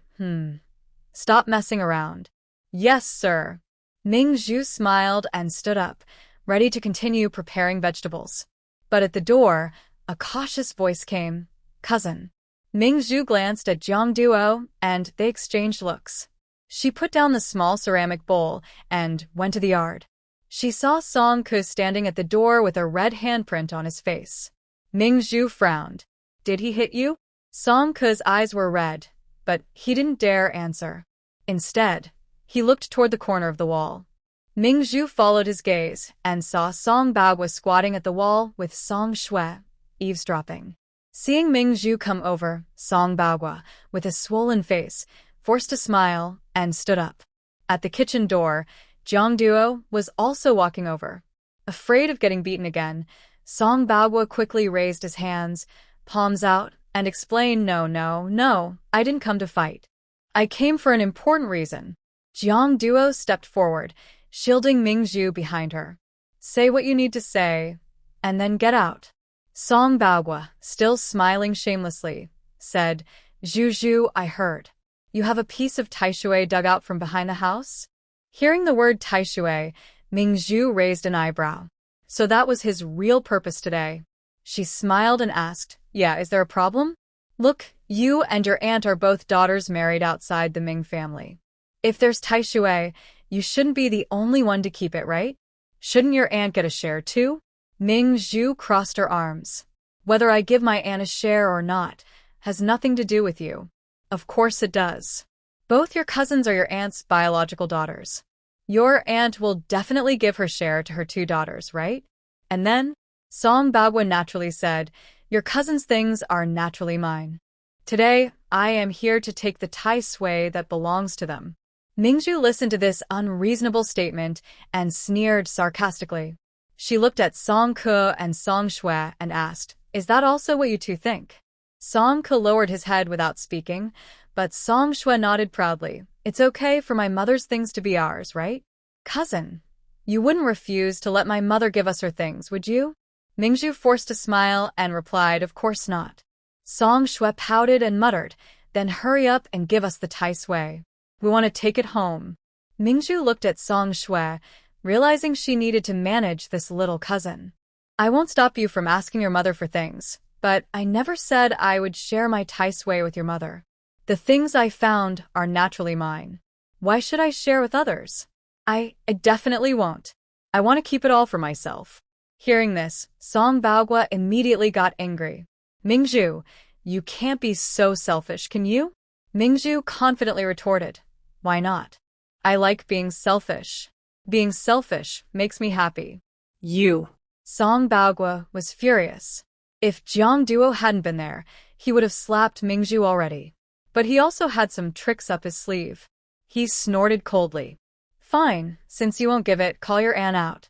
"Stop messing around." "Yes, sir." Ming Zhu smiled and stood up, ready to continue preparing vegetables. But at the door, a cautious voice came, "Cousin." Ming Zhu glanced at Jiang Duo, and they exchanged looks. She put down the small ceramic bowl and went to the yard. She saw Song Ke standing at the door with a red handprint on his face. Ming Zhu frowned. "Did he hit you?" Song Ke's eyes were red, but he didn't dare answer. Instead, he looked toward the corner of the wall. Ming Zhu followed his gaze and saw Song Baogua squatting at the wall with Song Shui, eavesdropping. Seeing Ming Zhu come over, Song Baogua, with a swollen face, forced a smile and stood up. At the kitchen door, Jiang Duo was also walking over. Afraid of getting beaten again, Song Baogua quickly raised his hands, palms out, and explained, No, I didn't come to fight. I came for an important reason." Jiang Duo stepped forward, shielding Ming Zhu behind her. "Say what you need to say, and then get out." Song Baogua, still smiling shamelessly, said, Zhu, I heard. You have a piece of Tai Sui dug out from behind the house?" Hearing the word Tai Sui, Ming Zhu raised an eyebrow. So that was his real purpose today. She smiled and asked, "Yeah, is there a problem?" "Look, you and your aunt are both daughters married outside the Ming family. If there's Tai Sui, you shouldn't be the only one to keep it, right? Shouldn't your aunt get a share too?" Ming Zhu crossed her arms. "Whether I give my aunt a share or not has nothing to do with you." "Of course it does. Both your cousins are your aunt's biological daughters. Your aunt will definitely give her share to her two daughters, right?" And then, Song Baogua naturally said, "Your cousin's things are naturally mine. Today, I am here to take the Tai Sui that belongs to them." Ming Zhu listened to this unreasonable statement and sneered sarcastically. She looked at Song Ke and Song Shui and asked, "Is that also what you two think?" Song Ke lowered his head without speaking, but Song Shui nodded proudly. "It's okay for my mother's things to be ours, right? Cousin, you wouldn't refuse to let my mother give us her things, would you?" Ming Zhu forced a smile and replied, "Of course not." Song Shui pouted and muttered, "Then hurry up and give us the Tai Sui. We want to take it home." Ming Zhu looked at Song Shui, realizing she needed to manage this little cousin. "I won't stop you from asking your mother for things, but I never said I would share my Tai Sui with your mother. The things I found are naturally mine. Why should I share with others? I definitely won't. I want to keep it all for myself." Hearing this, Song Baogua immediately got angry. "Ming Zhu, you can't be so selfish, can you?" Ming Zhu confidently retorted, "Why not? I like being selfish. Being selfish makes me happy." "You." Song Baogua was furious. If Jiang Duo hadn't been there, he would have slapped Ming Zhu already. But he also had some tricks up his sleeve. He snorted coldly. "Fine, since you won't give it, call your aunt out.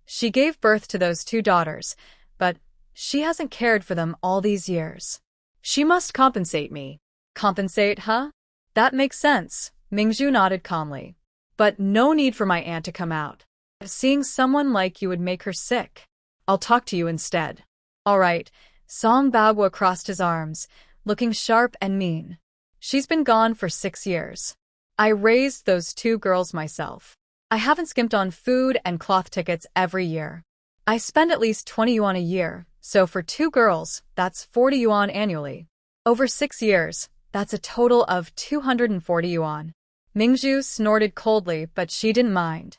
She gave birth to those two daughters, but she hasn't cared for them all these years. She must compensate me." "Compensate, huh? That makes sense," Ming Zhu nodded calmly. "But no need for my aunt to come out. Seeing someone like you would make her sick. I'll talk to you instead." "All right." Song Baogua crossed his arms, looking sharp and mean. She's been gone for 6 years. I raised those 2 girls myself. I haven't skimped on food and cloth tickets every year. I spend at least 20 yuan a year, so for 2 girls, that's 40 yuan annually. Over 6 years, that's a total of 240 yuan. Ming Zhu snorted coldly, but she didn't mind.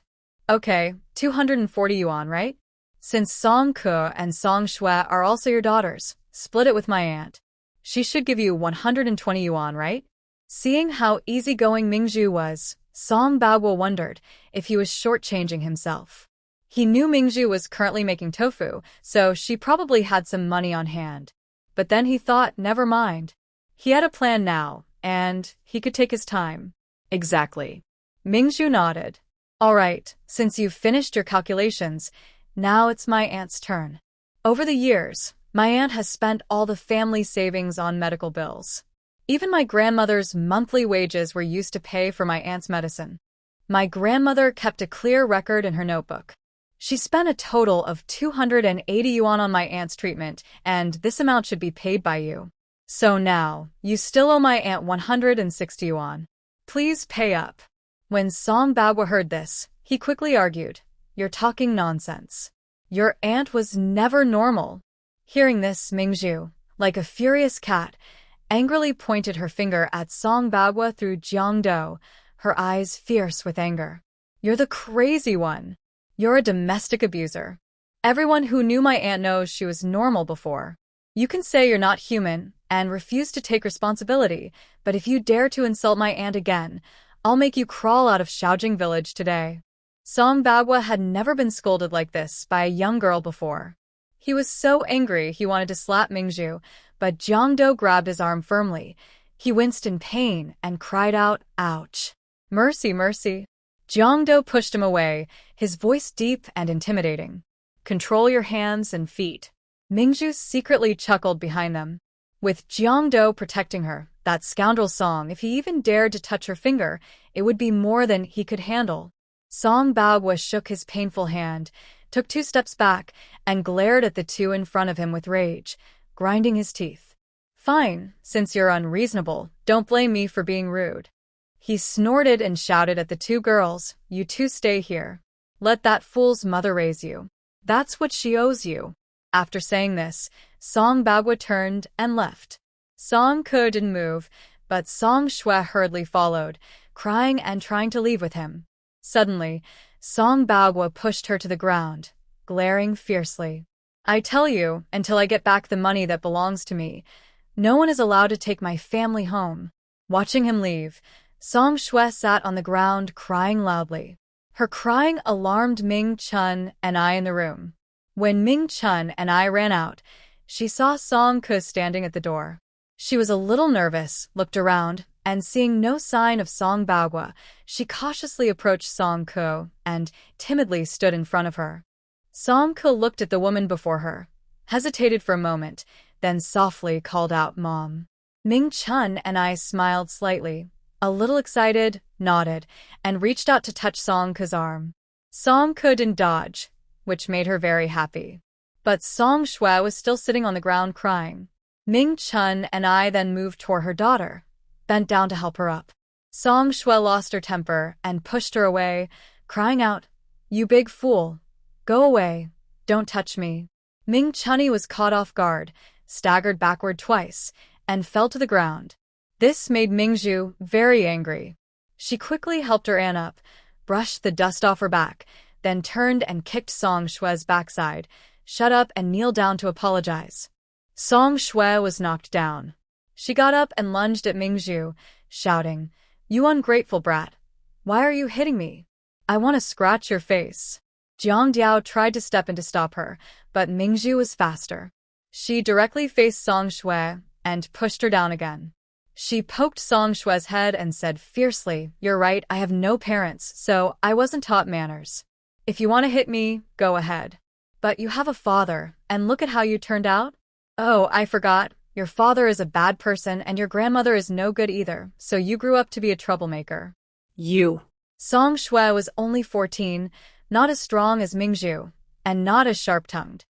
Okay, 240 yuan, right? Since Song Ke and Song Shui are also your daughters, split it with my aunt. She should give you 120 yuan, right? Seeing how easygoing Ming Zhu was, Song Baoguo wondered if he was shortchanging himself. He knew Ming Zhu was currently making tofu, so she probably had some money on hand. But then he thought, never mind. He had a plan now, and he could take his time. Exactly. Ming Zhu nodded. All right, since you've finished your calculations, now it's my aunt's turn. Over the years, my aunt has spent all the family savings on medical bills. Even my grandmother's monthly wages were used to pay for my aunt's medicine. My grandmother kept a clear record in her notebook. She spent a total of 280 yuan on my aunt's treatment, and this amount should be paid by you. So now, you still owe my aunt 160 yuan. Please pay up. When Song Baoguo heard this, he quickly argued, You're talking nonsense. Your aunt was never normal. Hearing this, Ming Zhu, like a furious cat, angrily pointed her finger at Song Baoguo through Jiang Duo, her eyes fierce with anger. You're the crazy one. You're a domestic abuser. Everyone who knew my aunt knows she was normal before. You can say you're not human and refuse to take responsibility, but if you dare to insult my aunt again, I'll make you crawl out of Shaojing village today. Song Baoguo had never been scolded like this by a young girl before. He was so angry he wanted to slap Ming Zhu, but Jiang Duo grabbed his arm firmly. He winced in pain and cried out, Ouch! Mercy, mercy! Jiang Duo pushed him away, his voice deep and intimidating. Control your hands and feet. Ming Zhu secretly chuckled behind them. With Jiang Duo protecting her, that scoundrel Song, if he even dared to touch her finger, it would be more than he could handle. Song Baoguo shook his painful hand, took 2 steps back, and glared at the 2 in front of him with rage, grinding his teeth. Fine, since you're unreasonable, don't blame me for being rude. He snorted and shouted at the 2 girls, You 2 stay here. Let that fool's mother raise you. That's what she owes you. After saying this, Song Baoguo turned and left. Song Ke didn't move, but Song Shui hurriedly followed, crying and trying to leave with him. Suddenly, Song Baoguo pushed her to the ground, glaring fiercely. I tell you, until I get back the money that belongs to me, no one is allowed to take my family home. Watching him leave, Song Shui sat on the ground crying loudly. Her crying alarmed Ming Chun and I in the room. When Ming Chun and I ran out, she saw Song Ke standing at the door. She was a little nervous, looked around, and seeing no sign of Song Baoguo, she cautiously approached Song Ke and timidly stood in front of her. Song Ke looked at the woman before her, hesitated for a moment, then softly called out, Mom. Ming Chun and I smiled slightly, a little excited, nodded, and reached out to touch Song Ke's arm. Song Ke didn't dodge, which made her very happy. But Song Shui was still sitting on the ground crying. Ming Chun and I then moved toward her daughter, bent down to help her up. Song Shui lost her temper and pushed her away, crying out, You big fool! Go away! Don't touch me! Ming Chunny was caught off guard, staggered backward twice, and fell to the ground. This made Ming Zhu very angry. She quickly helped her aunt up, brushed the dust off her back, then turned and kicked Song Shui's backside, shut up and kneeled down to apologize. Song Shui was knocked down. She got up and lunged at Ming Zhu, shouting, You ungrateful brat! Why are you hitting me? I want to scratch your face. Jiang Duo tried to step in to stop her, but Ming Zhu was faster. She directly faced Song Shui and pushed her down again. She poked Song Shui's head and said fiercely, You're right, I have no parents, so I wasn't taught manners. If you want to hit me, go ahead. But you have a father, and look at how you turned out. Oh, I forgot. Your father is a bad person and your grandmother is no good either, so you grew up to be a troublemaker. You. Song Shui was only 14, not as strong as Ming Zhu, and not as sharp-tongued.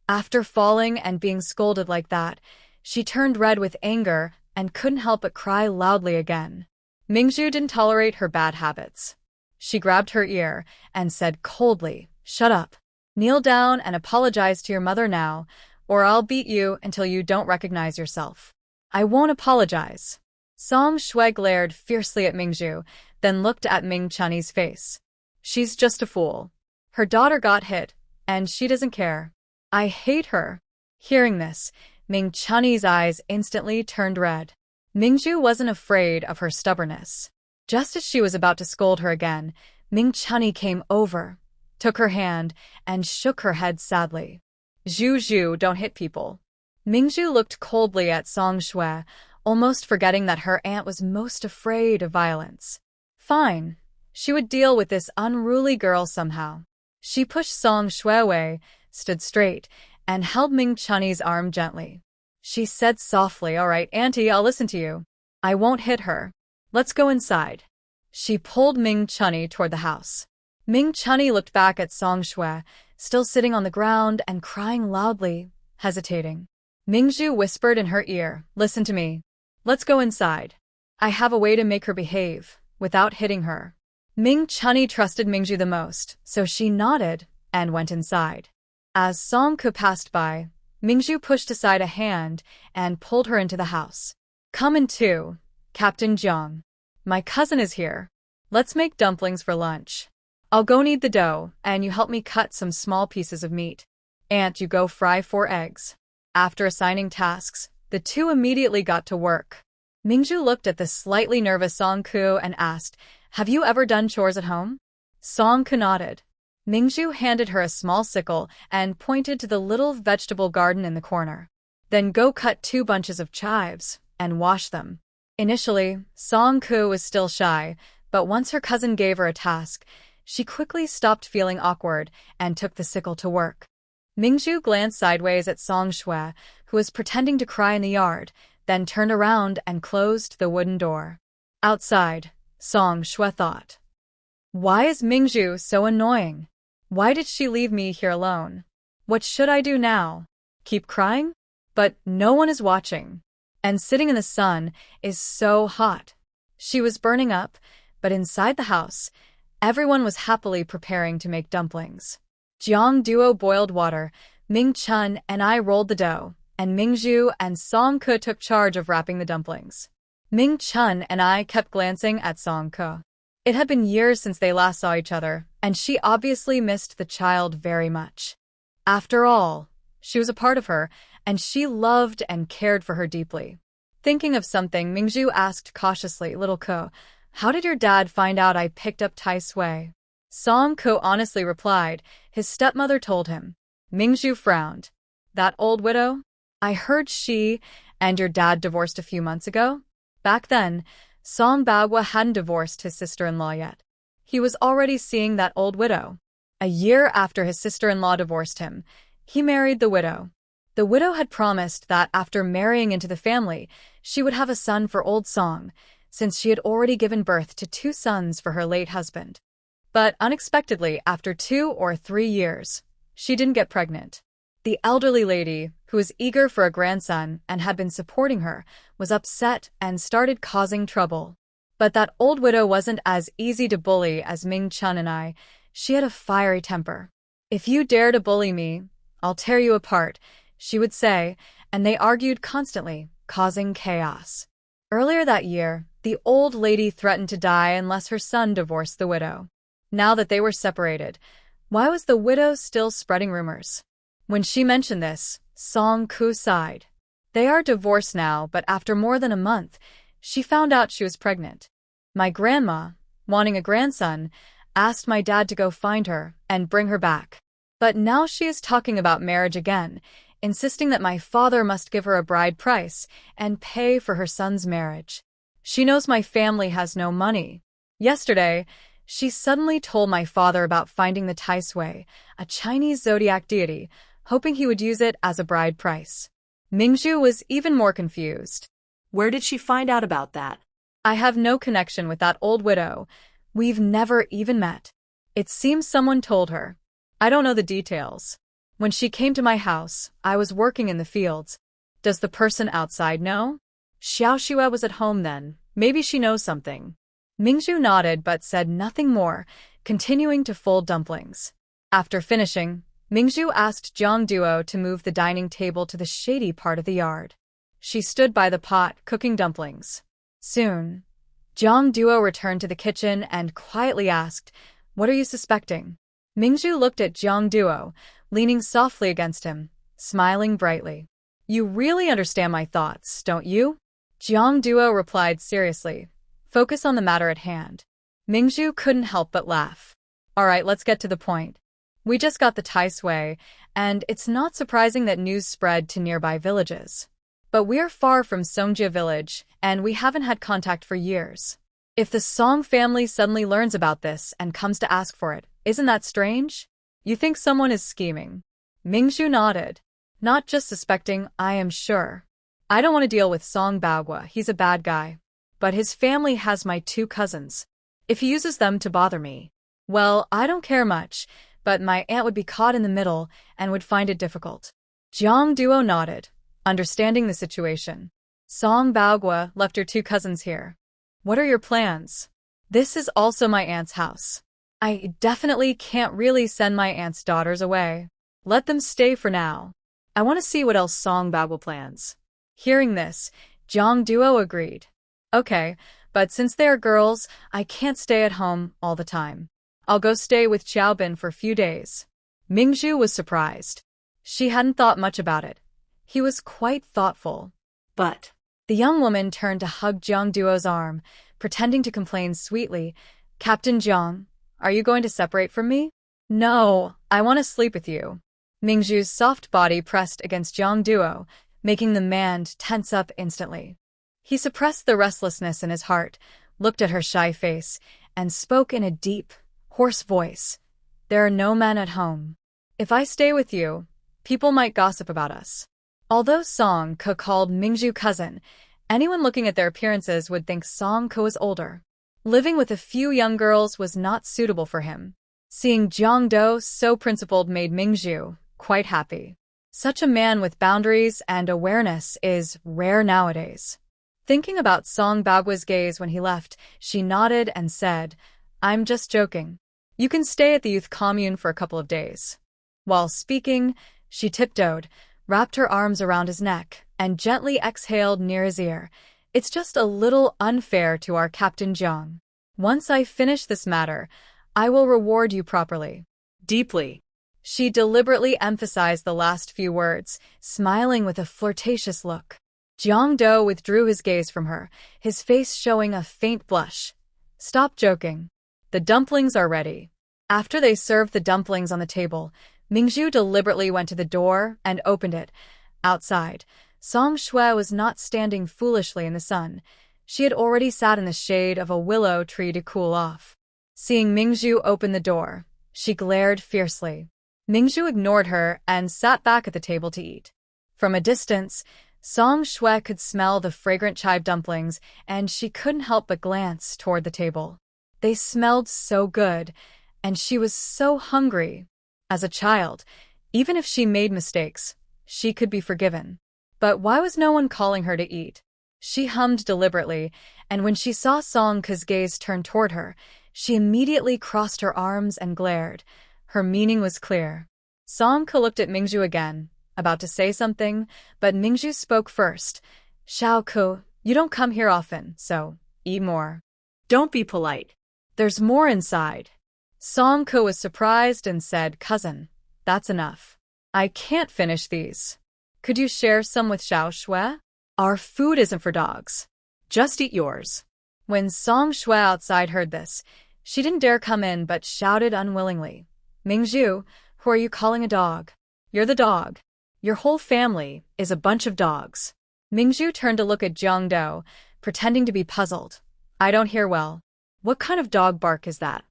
After falling and being scolded like that, she turned red with anger and couldn't help but cry loudly again. Ming Zhu didn't tolerate her bad habits. She grabbed her ear and said coldly, "Shut up. Kneel down and apologize to your mother now, or I'll beat you until you don't recognize yourself." "I won't apologize." Song Shui glared fiercely at Ming Zhu, then looked at Ming Chunni's face. "She's just a fool. Her daughter got hit, and she doesn't care. I hate her." Hearing this, Ming Chunni's eyes instantly turned red. Ming Zhu wasn't afraid of her stubbornness. Just as she was about to scold her again, Ming Chunni came over, took her hand, and shook her head sadly. "Zhu Zhu, don't hit people." Ming Zhu looked coldly at Song Shui, almost forgetting that her aunt was most afraid of violence. Fine. She would deal with this unruly girl somehow. She pushed Song Shui away, stood straight, and held Ming Chunni's arm gently. She said softly, "All right, Auntie, I'll listen to you. I won't hit her. Let's go inside." She pulled Ming Chunni toward the house. Ming Chunni looked back at Song Shui, still sitting on the ground and crying loudly, hesitating. Ming Zhu whispered in her ear, "Listen to me. Let's go inside. I have a way to make her behave, without hitting her." Ming Chunni trusted Ming Zhu the most, so she nodded and went inside. As Song Ke passed by, Ming Zhu pushed aside a hand and pulled her into the house. "Come in too, Captain Jiang. My cousin is here. Let's make dumplings for lunch. I'll go knead the dough, and you help me cut some small pieces of meat. Aunt, you go fry 4 eggs. After assigning tasks, the two immediately got to work. Ming Zhu looked at the slightly nervous Song Ke and asked, "Have you ever done chores at home?" Song Ke nodded. Ming Zhu handed her a small sickle and pointed to the little vegetable garden in the corner. "Then go cut 2 bunches of chives and wash them." Initially, Song Ke was still shy, but once her cousin gave her a task, she quickly stopped feeling awkward and took the sickle to work. Ming Zhu glanced sideways at Song Shui, who was pretending to cry in the yard, then turned around and closed the wooden door. Outside, Song Shui thought, "Why is Ming Zhu so annoying? Why did she leave me here alone? What should I do now? Keep crying? But no one is watching. And sitting in the sun is so hot." She was burning up, but inside the house, everyone was happily preparing to make dumplings. Jiang Duo boiled water, Ming Chun and I rolled the dough, and Ming Zhu and Song Ke took charge of wrapping the dumplings. Ming Chun and I kept glancing at Song Ke. It had been years since they last saw each other, and she obviously missed the child very much. After all, she was a part of her, and she loved and cared for her deeply. Thinking of something, Ming Zhu asked cautiously, "Little Ke, how did your dad find out I picked up Tai Sui?" Song Ke honestly replied, "His stepmother told him." Ming Zhu frowned. "That old widow? I heard she and your dad divorced a few months ago." Back then, Song Bagua hadn't divorced his sister-in-law yet. He was already seeing that old widow. A year after his sister-in-law divorced him, he married the widow. The widow had promised that after marrying into the family, she would have a son for old Song, since she had already given birth to 2 sons for her late husband. But unexpectedly, after 2 or 3 years, she didn't get pregnant. The elderly lady, who was eager for a grandson and had been supporting her, was upset and started causing trouble. But that old widow wasn't as easy to bully as Ming Chun and I. She had a fiery temper. "If you dare to bully me, I'll tear you apart," she would say, and they argued constantly, causing chaos. Earlier that year, the old lady threatened to die unless her son divorced the widow. Now that they were separated, why was the widow still spreading rumors? When she mentioned this, Song Ke sighed. They are divorced now, but after more than a month, she found out she was pregnant. My grandma, wanting a grandson, asked my dad to go find her and bring her back. But now she is talking about marriage again, insisting that my father must give her a bride price and pay for her son's marriage. She knows my family has no money. Yesterday, she suddenly told my father about finding the Tai Sui, a Chinese zodiac deity, hoping he would use it as a bride price. Ming Zhu was even more confused. Where did she find out about that? "I have no connection with that old widow. We've never even met. It seems someone told her. I don't know the details. When she came to my house, I was working in the fields. Does the person outside know?" Xiao Shue was at home then. Maybe she knows something. Ming Zhu nodded but said nothing more, continuing to fold dumplings. After finishing, Ming Zhu asked Jiang Duo to move the dining table to the shady part of the yard. She stood by the pot, cooking dumplings. Soon, Jiang Duo returned to the kitchen and quietly asked, "What are you suspecting?" Ming Zhu looked at Jiang Duo, leaning softly against him, smiling brightly. "You really understand my thoughts, don't you?" Jiang Duo replied seriously. "Focus on the matter at hand." Ming Zhu couldn't help but laugh. "All right, let's get to the point. We just got the Tai Sui, and it's not surprising that news spread to nearby villages. But we're far from Songjia village, and we haven't had contact for years. If the Song family suddenly learns about this and comes to ask for it, isn't that strange? You think someone is scheming?" Ming Zhu nodded. "Not just suspecting, I am sure. I don't want to deal with Song Baogua, he's a bad guy. But his family has my 2 cousins. If he uses them to bother me, well, I don't care much, but my aunt would be caught in the middle and would find it difficult." Jiang Duo nodded, understanding the situation. "Song Baogua left your 2 cousins here. What are your plans?" "This is also my aunt's house. I definitely can't really send my aunt's daughters away. Let them stay for now. I want to see what else Song Baogua plans." Hearing this, Jiang Duo agreed. "Okay, but since they are girls, I can't stay at home all the time. I'll go stay with Xiaobin for a few days." Ming Zhu was surprised. She hadn't thought much about it. He was quite thoughtful. But the young woman turned to hug Jiang Duo's arm, pretending to complain sweetly. "Captain Jiang, are you going to separate from me?" "No, I want to sleep with you." Ming Zhu's soft body pressed against Jiang Duo, making the man tense up instantly. He suppressed the restlessness in his heart, looked at her shy face, and spoke in a deep, hoarse voice. "There are no men at home. If I stay with you, people might gossip about us." Although Song Ke called Ming Zhu cousin, anyone looking at their appearances would think Song Ke was older. Living with a few young girls was not suitable for him. Seeing Jiang Duo so principled made Ming Zhu quite happy. Such a man with boundaries and awareness is rare nowadays. Thinking about Song Baogua's gaze when he left, she nodded and said, "I'm just joking. You can stay at the youth commune for a couple of days." While speaking, she tiptoed, wrapped her arms around his neck, and gently exhaled near his ear. "It's just a little unfair to our Captain Jiang. Once I finish this matter, I will reward you properly." deeply. She deliberately emphasized the last few words, smiling with a flirtatious look. Jiang Duo withdrew his gaze from her, his face showing a faint blush. "Stop joking. The dumplings are ready." After they served the dumplings on the table, Ming Zhu deliberately went to the door and opened it. Outside, Song Shui was not standing foolishly in the sun. She had already sat in the shade of a willow tree to cool off. Seeing Ming Zhu open the door, she glared fiercely. Ming Zhu ignored her and sat back at the table to eat. From a distance, Song Shui could smell the fragrant chive dumplings, and she couldn't help but glance toward the table. They smelled so good, and she was so hungry. As a child, even if she made mistakes, she could be forgiven. But why was no one calling her to eat? She hummed deliberately, and when she saw Song Ke's gaze turn toward her, she immediately crossed her arms and glared. Her meaning was clear. Song Ke looked at Ming Zhu again, about to say something, but Ming Zhu spoke first. "Xiao Ke, you don't come here often, so eat more. Don't be polite. There's more inside." Song Ke was surprised and said, "Cousin, that's enough. I can't finish these. Could you share some with Xiao Shui? Our food isn't for dogs. Just eat yours." When Song Shui outside heard this, she didn't dare come in but shouted unwillingly, "Ming Zhu, who are you calling a dog? You're the dog. Your whole family is a bunch of dogs." Ming Zhu turned to look at Jiang Duo, pretending to be puzzled. "I don't hear well. What kind of dog bark is that?"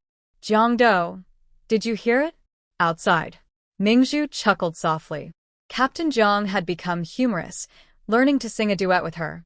"Jiang Duo, did you hear it?" Outside, Ming Zhu chuckled softly. Captain Jiang had become humorous, learning to sing a duet with her.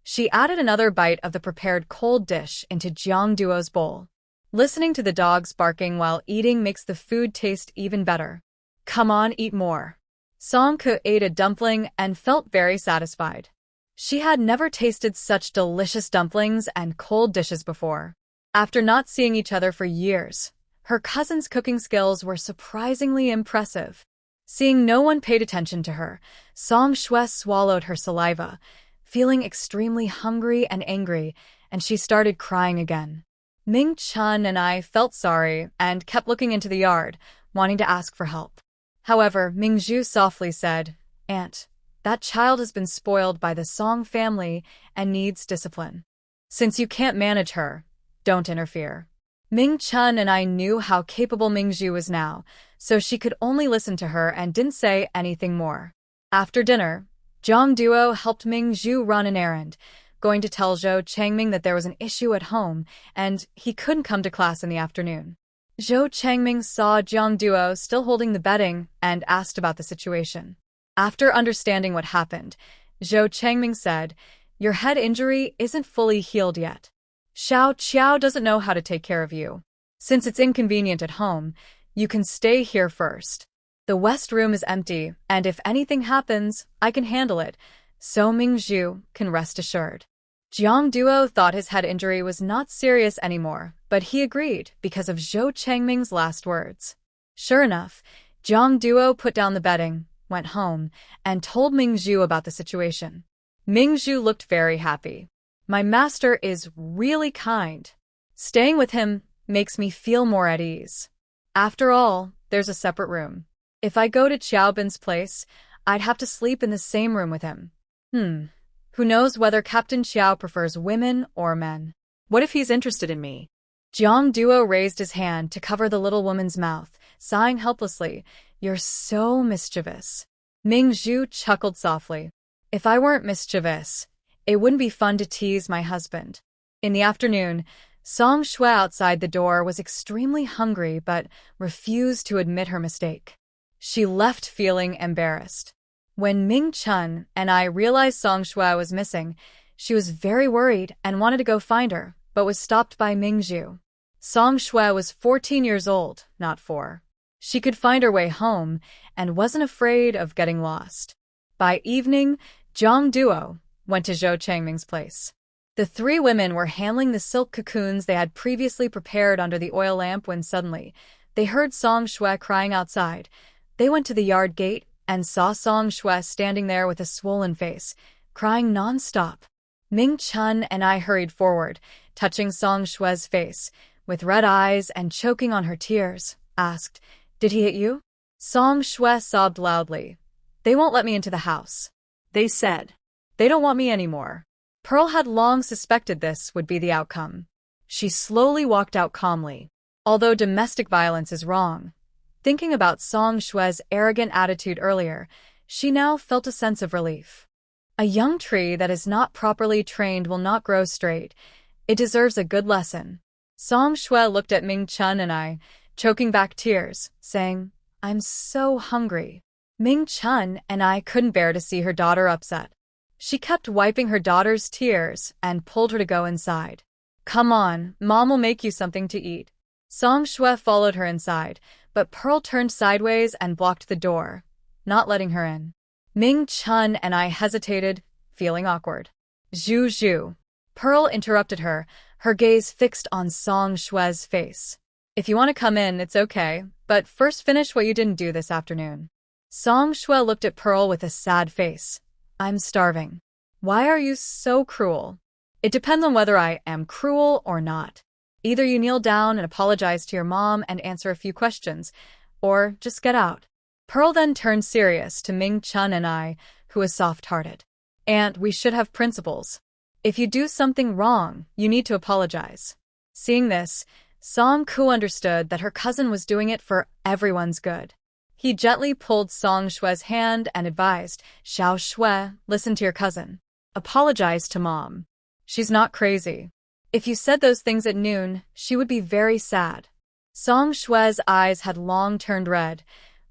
She added another bite of the prepared cold dish into Jiang Duo's bowl. Listening to the dogs barking while eating makes the food taste even better. "Come on, eat more." Song Ke ate a dumpling and felt very satisfied. She had never tasted such delicious dumplings and cold dishes before. After not seeing each other for years, her cousin's cooking skills were surprisingly impressive. Seeing no one paid attention to her, Song Shui swallowed her saliva, feeling extremely hungry and angry, and she started crying again. Ming Chun and I felt sorry and kept looking into the yard, wanting to ask for help. However, Ming Zhu softly said, "Aunt, that child has been spoiled by the Song family and needs discipline. Since you can't manage her, don't interfere." Ming Chun and I knew how capable Ming Zhu was now, so she could only listen to her and didn't say anything more. After dinner, Jiang Duo helped Ming Zhu run an errand, going to tell Zhou Changming that there was an issue at home and he couldn't come to class in the afternoon. Zhou Changming saw Jiang Duo still holding the bedding and asked about the situation. After understanding what happened, Zhou Changming said, "Your head injury isn't fully healed yet. Xiao Qiao doesn't know how to take care of you. Since it's inconvenient at home, you can stay here first. The west room is empty, and if anything happens, I can handle it, so Ming Zhu can rest assured." Jiang Duo thought his head injury was not serious anymore, but he agreed because of Zhou Changming's last words. Sure enough, Jiang Duo put down the bedding, went home, and told Ming Zhu about the situation. Ming Zhu looked very happy. "My master is really kind. Staying with him makes me feel more at ease. After all, there's a separate room. If I go to Qiaobin's place, I'd have to sleep in the same room with him. Who knows whether Captain Qiao prefers women or men? What if he's interested in me?" Jiang Duo raised his hand to cover the little woman's mouth, sighing helplessly, "You're so mischievous." Ming Zhu chuckled softly. "If I weren't mischievous, it wouldn't be fun to tease my husband." In the afternoon, Song Shui outside the door was extremely hungry but refused to admit her mistake. She left feeling embarrassed. When Ming Chun and I realized Song Shui was missing, she was very worried and wanted to go find her, but was stopped by Ming Zhu. Song Shui was 14 years old, not 4. She could find her way home and wasn't afraid of getting lost. By evening, Jiang Duo went to Zhou Changming's place. The three women were handling the silk cocoons they had previously prepared under the oil lamp when suddenly they heard Song Shui crying outside. They went to the yard gate and saw Song Shui standing there with a swollen face, crying non-stop. Ming Chun and I hurried forward, touching Song Shui's face, with red eyes and choking on her tears, asked, "Did he hit you?" Song Shui sobbed loudly. "They won't let me into the house. They said they don't want me anymore." Pearl had long suspected this would be the outcome. She slowly walked out calmly. Although domestic violence is wrong, thinking about Song Shui's arrogant attitude earlier, she now felt a sense of relief. A young tree that is not properly trained will not grow straight. It deserves a good lesson. Song Shui looked at Ming Chun and I, choking back tears, saying, "I'm so hungry." Ming Chun and I couldn't bear to see her daughter upset. She kept wiping her daughter's tears and pulled her to go inside. "Come on, Mom will make you something to eat." Song Shui followed her inside, but Pearl turned sideways and blocked the door, not letting her in. Ming Chun and I hesitated, feeling awkward. "Zhu Zhu." Pearl interrupted her, her gaze fixed on Song Shui's face. "If you want to come in, it's okay, but first finish what you didn't do this afternoon." Song Shui looked at Pearl with a sad face. "I'm starving." "Why are you so cruel?" "It depends on whether I am cruel or not. Either you kneel down and apologize to your mom and answer a few questions, or just get out." Pearl then turned serious to Ming Chun and I, who was soft-hearted. "Aunt, we should have principles. If you do something wrong, you need to apologize." Seeing this, Song Ku understood that her cousin was doing it for everyone's good. He gently pulled Song Shui's hand and advised, "Xiao Shui, listen to your cousin. Apologize to Mom. She's not crazy. If you said those things at noon, she would be very sad." Song Shui's eyes had long turned red,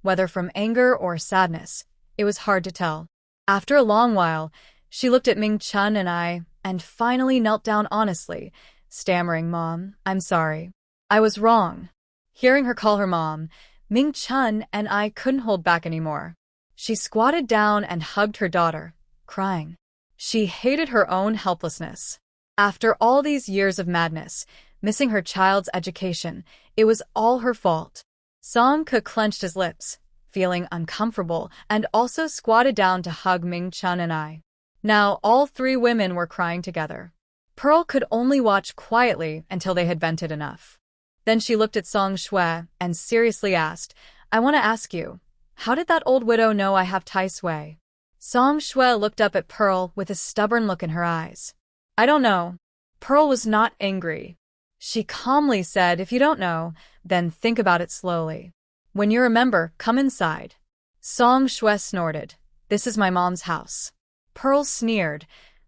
whether from anger or sadness. It was hard to tell. After a long while, she looked at Ming Chun and I, and finally knelt down honestly, stammering, "Mom, I'm sorry. I was wrong." Hearing her call her mom, Ming Chun and I couldn't hold back anymore. She squatted down and hugged her daughter, crying. She hated her own helplessness. After all these years of madness, missing her child's education, it was all her fault. Song Ke clenched his lips, feeling uncomfortable, and also squatted down to hug Ming Chun and I. Now all three women were crying together. Pearl could only watch quietly until they had vented enough. Then she looked at Song Shui and seriously asked, I want to ask you, how did that old widow know I have Tai Sui? Song Shui looked up at Pearl with a stubborn look in her eyes. I don't know. Pearl was not angry. She calmly said, if you don't know, then think about it slowly. When you remember, come inside. Song Shui snorted. This is my mom's house. Pearl sneered.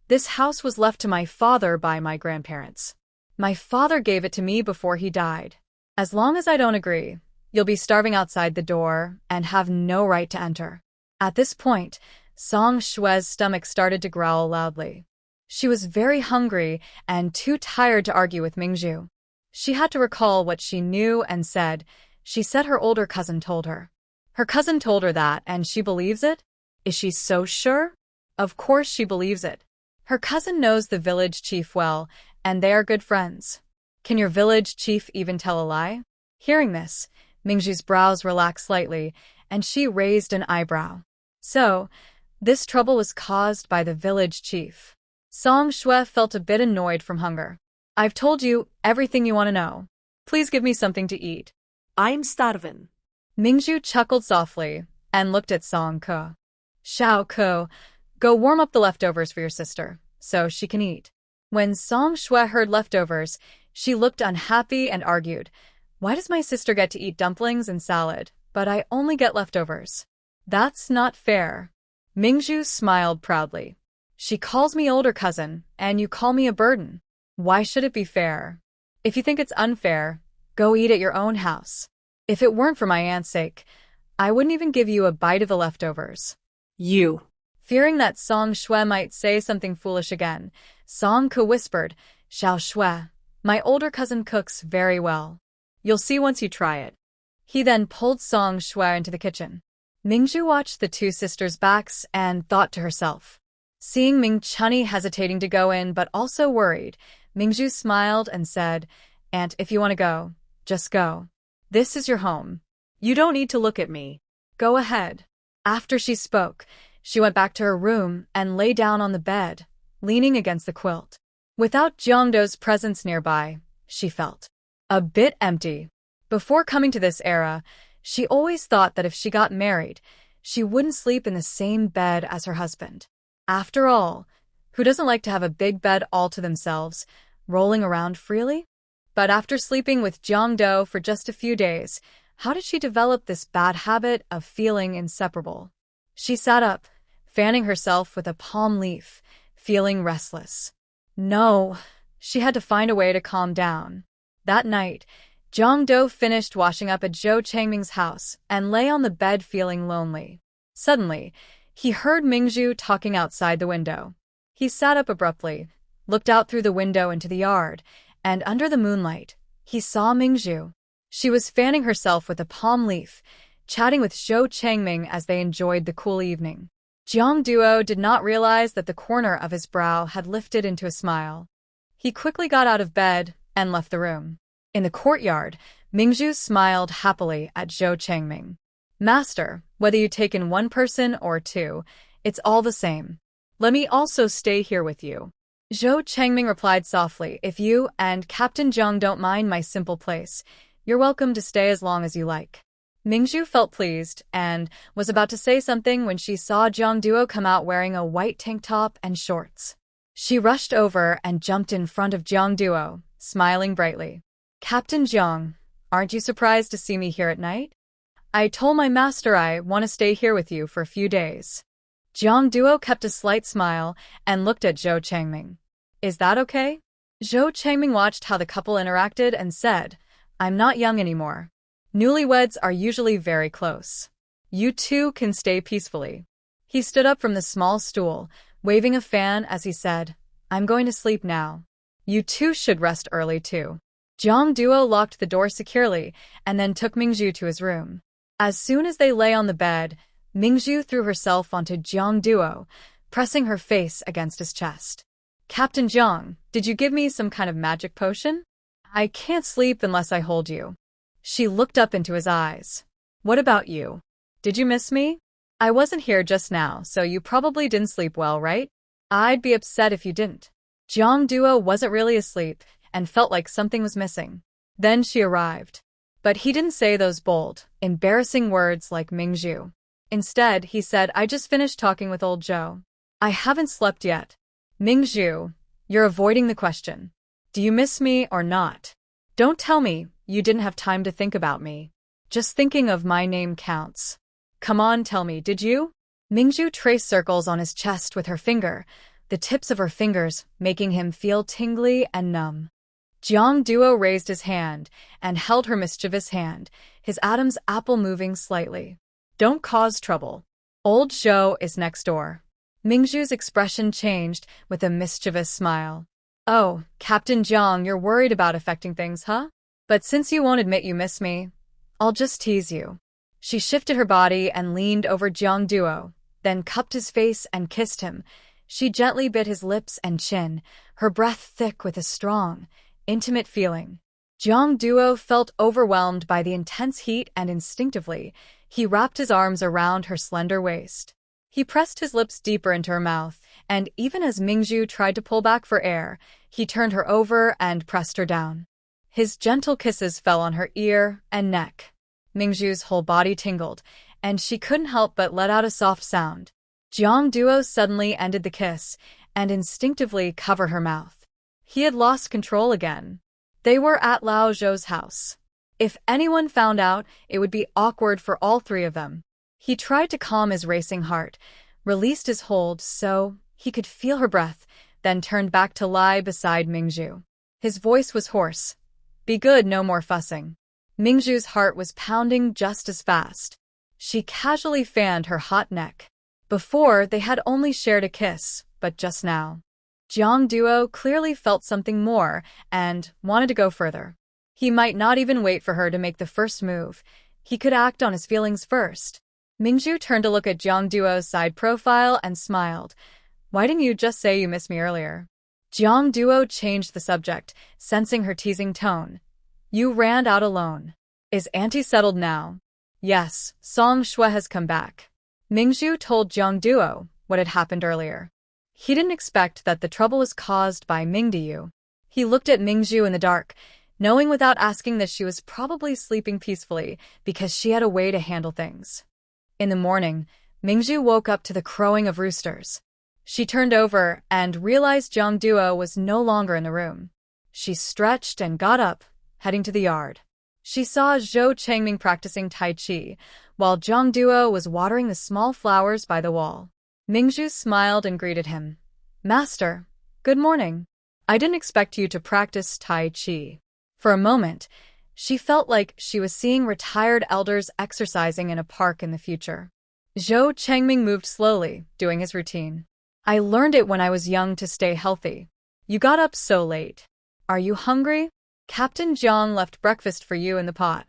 This house was left to my father by my grandparents. My father gave it to me before he died. As long as I don't agree, you'll be starving outside the door and have no right to enter. At this point, Song Shui's stomach started to growl loudly. She was very hungry and too tired to argue with Ming Zhu. She had to recall what she knew and said. She said her older cousin told her. Her cousin told her that, and she believes it? Is she so sure? Of course she believes it. Her cousin knows the village chief well, and they are good friends. Can your village chief even tell a lie? Hearing this, Mingzhu's brows relaxed slightly, and she raised an eyebrow. So, this trouble was caused by the village chief. Song Shui felt a bit annoyed from hunger. I've told you everything you want to know. Please give me something to eat. I'm starving. Mingzhu chuckled softly and looked at Song Ke. Xiao Ke, go warm up the leftovers for your sister, so she can eat. When Song Shui heard leftovers, she looked unhappy and argued, why does my sister get to eat dumplings and salad, but I only get leftovers? That's not fair. Mingzhu smiled proudly. She calls me older cousin, and you call me a burden. Why should it be fair? If you think it's unfair, go eat at your own house. If it weren't for my aunt's sake, I wouldn't even give you a bite of the leftovers. You. Fearing that Song Shui might say something foolish again, Song Ke whispered, Xiao Shui, my older cousin cooks very well. You'll see once you try it. He then pulled Song Shui into the kitchen. Mingzhu watched the two sisters' backs and thought to herself. Seeing Ming Chunny hesitating to go in but also worried, Mingzhu smiled and said, Aunt, if you want to go, just go. This is your home. You don't need to look at me. Go ahead. After she spoke, she went back to her room and lay down on the bed, leaning against the quilt. Without Jiang Duo's presence nearby, she felt a bit empty. Before coming to this era, she always thought that if she got married, she wouldn't sleep in the same bed as her husband. After all, who doesn't like to have a big bed all to themselves, rolling around freely? But after sleeping with Jiang Duo for just a few days, how did she develop this bad habit of feeling inseparable? She sat up, fanning herself with a palm leaf, feeling restless. No, she had to find a way to calm down. That night, Jiang Duo finished washing up at Zhou Changming's house and lay on the bed feeling lonely. Suddenly, he heard Mingzhu talking outside the window. He sat up abruptly, looked out through the window into the yard, and under the moonlight, he saw Mingzhu. She was fanning herself with a palm leaf, chatting with Zhou Changming as they enjoyed the cool evening. Jiang Duo did not realize that the corner of his brow had lifted into a smile. He quickly got out of bed and left the room. In the courtyard, Mingzhu smiled happily at Zhou Changming. Master, whether you take in one person or two, it's all the same. Let me also stay here with you. Zhou Changming replied softly, if you and Captain Jiang don't mind my simple place, you're welcome to stay as long as you like. Mingzhu felt pleased and was about to say something when she saw Jiang Duo come out wearing a white tank top and shorts. She rushed over and jumped in front of Jiang Duo, smiling brightly. Captain Jiang, aren't you surprised to see me here at night? I told my master I want to stay here with you for a few days. Jiang Duo kept a slight smile and looked at Zhou Changming. Is that okay? Zhou Changming watched how the couple interacted and said, I'm not young anymore. Newlyweds are usually very close. You two can stay peacefully. He stood up from the small stool, waving a fan as he said, I'm going to sleep now. You two should rest early too. Jiang Duo locked the door securely and then took Mingzhu to his room. As soon as they lay on the bed, Mingzhu threw herself onto Jiang Duo, pressing her face against his chest. Captain Jiang, did you give me some kind of magic potion? I can't sleep unless I hold you. She looked up into his eyes. What about you? Did you miss me? I wasn't here just now, so you probably didn't sleep well, right? I'd be upset if you didn't. Jiang Duo wasn't really asleep and felt like something was missing. Then she arrived. But he didn't say those bold, embarrassing words like Ming Zhu. Instead, he said, I just finished talking with old Zhou. I haven't slept yet. Ming Zhu, you're avoiding the question. Do you miss me or not? Don't tell me you didn't have time to think about me. Just thinking of my name counts. Come on, tell me, did you? Ming Zhu traced circles on his chest with her finger, the tips of her fingers making him feel tingly and numb. Jiang Duo raised his hand and held her mischievous hand, his Adam's apple moving slightly. Don't cause trouble. Old Zhou is next door. Ming Zhu's expression changed with a mischievous smile. Oh, Captain Jiang, you're worried about affecting things, huh? But since you won't admit you miss me, I'll just tease you. She shifted her body and leaned over Jiang Duo, then cupped his face and kissed him. She gently bit his lips and chin, her breath thick with a strong, intimate feeling. Jiang Duo felt overwhelmed by the intense heat and instinctively, he wrapped his arms around her slender waist. He pressed his lips deeper into her mouth, and even as Ming Zhu tried to pull back for air, he turned her over and pressed her down. His gentle kisses fell on her ear and neck. Ming Zhu's whole body tingled, and she couldn't help but let out a soft sound. Jiang Duo suddenly ended the kiss and instinctively covered her mouth. He had lost control again. They were at Lao Zhou's house. If anyone found out, it would be awkward for all three of them. He tried to calm his racing heart, released his hold so he could feel her breath, then turned back to lie beside Ming Zhu. His voice was hoarse. Be good, no more fussing. Ming Zhu's heart was pounding just as fast. She casually fanned her hot neck. Before, they had only shared a kiss, but just now. Jiang Duo clearly felt something more and wanted to go further. He might not even wait for her to make the first move. He could act on his feelings first. Ming Zhu turned to look at Jiang Duo's side profile and smiled. Why didn't you just say you missed me earlier? Jiang Duo changed the subject, sensing her teasing tone. You ran out alone. Is Auntie settled now? Yes, Song Shui has come back. Ming Zhu told Jiang Duo what had happened earlier. He didn't expect that the trouble was caused by Ming Zhu. He looked at Ming Zhu in the dark, knowing without asking that she was probably sleeping peacefully because she had a way to handle things. In the morning, Ming Zhu woke up to the crowing of roosters. She turned over and realized Jiang Duo was no longer in the room. She stretched and got up, heading to the yard. She saw Zhou Chengming practicing Tai Chi, while Jiang Duo was watering the small flowers by the wall. Ming Zhu smiled and greeted him. Master, good morning. I didn't expect you to practice Tai Chi. For a moment, she felt like she was seeing retired elders exercising in a park in the future. Zhou Chengming moved slowly, doing his routine. I learned it when I was young to stay healthy. You got up so late. Are you hungry? Captain Jiang left breakfast for you in the pot.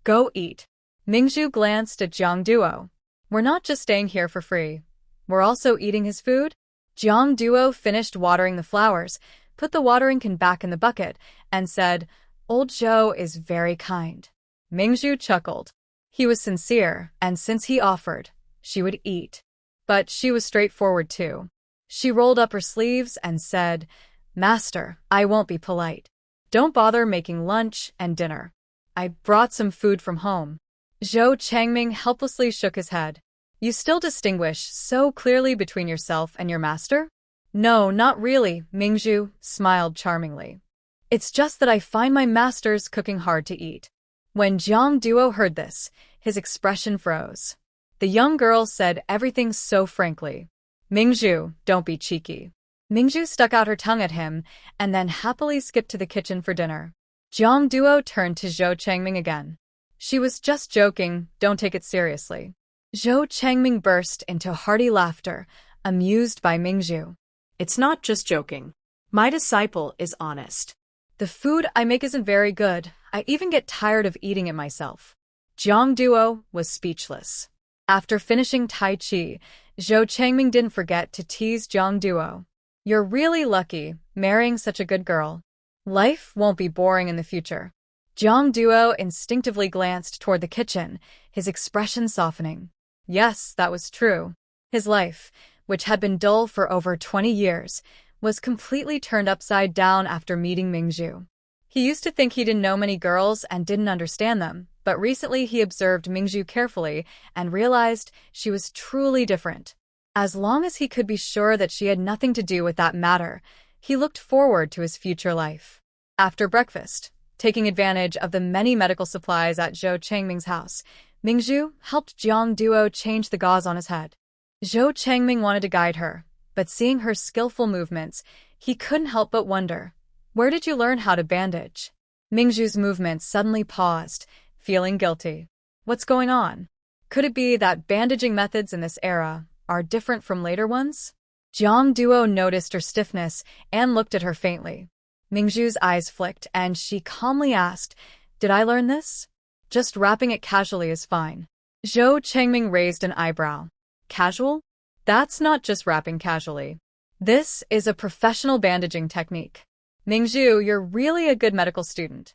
Go eat. Ming Zhu glanced at Jiang Duo. We're not just staying here for free. We're also eating his food? Jiang Duo finished watering the flowers, put the watering can back in the bucket, and said, Old Zhou is very kind. Ming Zhu chuckled. He was sincere, and since he offered, she would eat. But she was straightforward too. She rolled up her sleeves and said, Master, I won't be polite. Don't bother making lunch and dinner. I brought some food from home. Zhou Chengming helplessly shook his head. You still distinguish so clearly between yourself and your master? No, not really, Ming Zhu smiled charmingly. It's just that I find my master's cooking hard to eat. When Jiang Duo heard this, his expression froze. The young girl said everything so frankly. Ming Zhu, don't be cheeky. Ming Zhu stuck out her tongue at him and then happily skipped to the kitchen for dinner. Jiang Duo turned to Zhou Chengming again. She was just joking, don't take it seriously. Zhou Chengming burst into hearty laughter, amused by Ming Zhu. It's not just joking. My disciple is honest. The food I make isn't very good. I even get tired of eating it myself. Jiang Duo was speechless. After finishing Tai Chi, Zhou Changming didn't forget to tease Jiang Duo. You're really lucky, marrying such a good girl. Life won't be boring in the future. Jiang Duo instinctively glanced toward the kitchen, his expression softening. Yes, that was true. His life, which had been dull for over 20 years, was completely turned upside down after meeting Ming Zhu. He used to think he didn't know many girls and didn't understand them, but recently he observed Ming Zhu carefully and realized she was truly different. As long as he could be sure that she had nothing to do with that matter, he looked forward to his future life. After breakfast, taking advantage of the many medical supplies at Zhou Changming's house, Ming Zhu helped Jiang Duo change the gauze on his head. Zhou Changming wanted to guide her, but seeing her skillful movements, he couldn't help but wonder, where did you learn how to bandage? Ming Zhu's movements suddenly paused, feeling guilty. What's going on? Could it be that bandaging methods in this era are different from later ones? Jiang Duo noticed her stiffness and looked at her faintly. Ming Zhu's eyes flicked, and she calmly asked, Did I learn this? Just wrapping it casually is fine. Zhou Changming raised an eyebrow. Casual? That's not just wrapping casually. This is a professional bandaging technique. Ming Zhu, you're really a good medical student.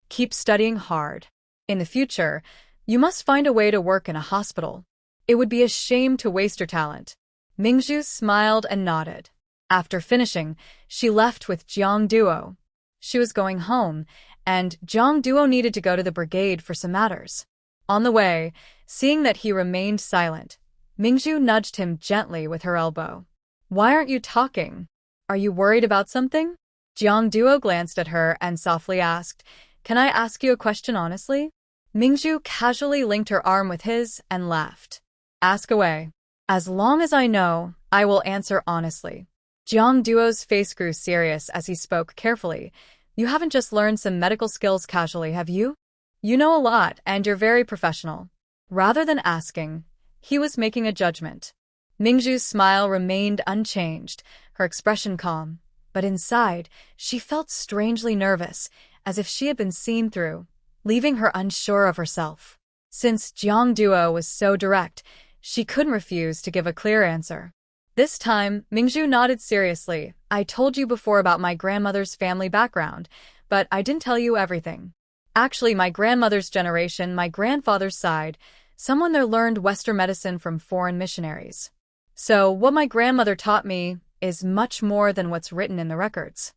Keep studying hard. In the future, you must find a way to work in a hospital. It would be a shame to waste your talent. Ming Zhu smiled and nodded. After finishing, she left with Jiang Duo. She was going home, and Jiang Duo needed to go to the brigade for some matters. On the way, seeing that he remained silent, Ming Zhu nudged him gently with her elbow. Why aren't you talking? Are you worried about something? Jiang Duo glanced at her and softly asked, Can I ask you a question honestly? Ming Zhu casually linked her arm with his and laughed. Ask away. As long as I know, I will answer honestly. Jiang Duo's face grew serious as he spoke carefully. You haven't just learned some medical skills casually, have you? You know a lot, and you're very professional. Rather than asking, he was making a judgment. Ming Zhu's smile remained unchanged, her expression calm. But inside, she felt strangely nervous, as if she had been seen through, leaving her unsure of herself. Since Jiang Duo was so direct, she couldn't refuse to give a clear answer. This time, Ming Zhu nodded seriously. I told you before about my grandmother's family background, but I didn't tell you everything. Actually, my grandmother's generation, my grandfather's side, someone there learned Western medicine from foreign missionaries. So what my grandmother taught me is much more than what's written in the records.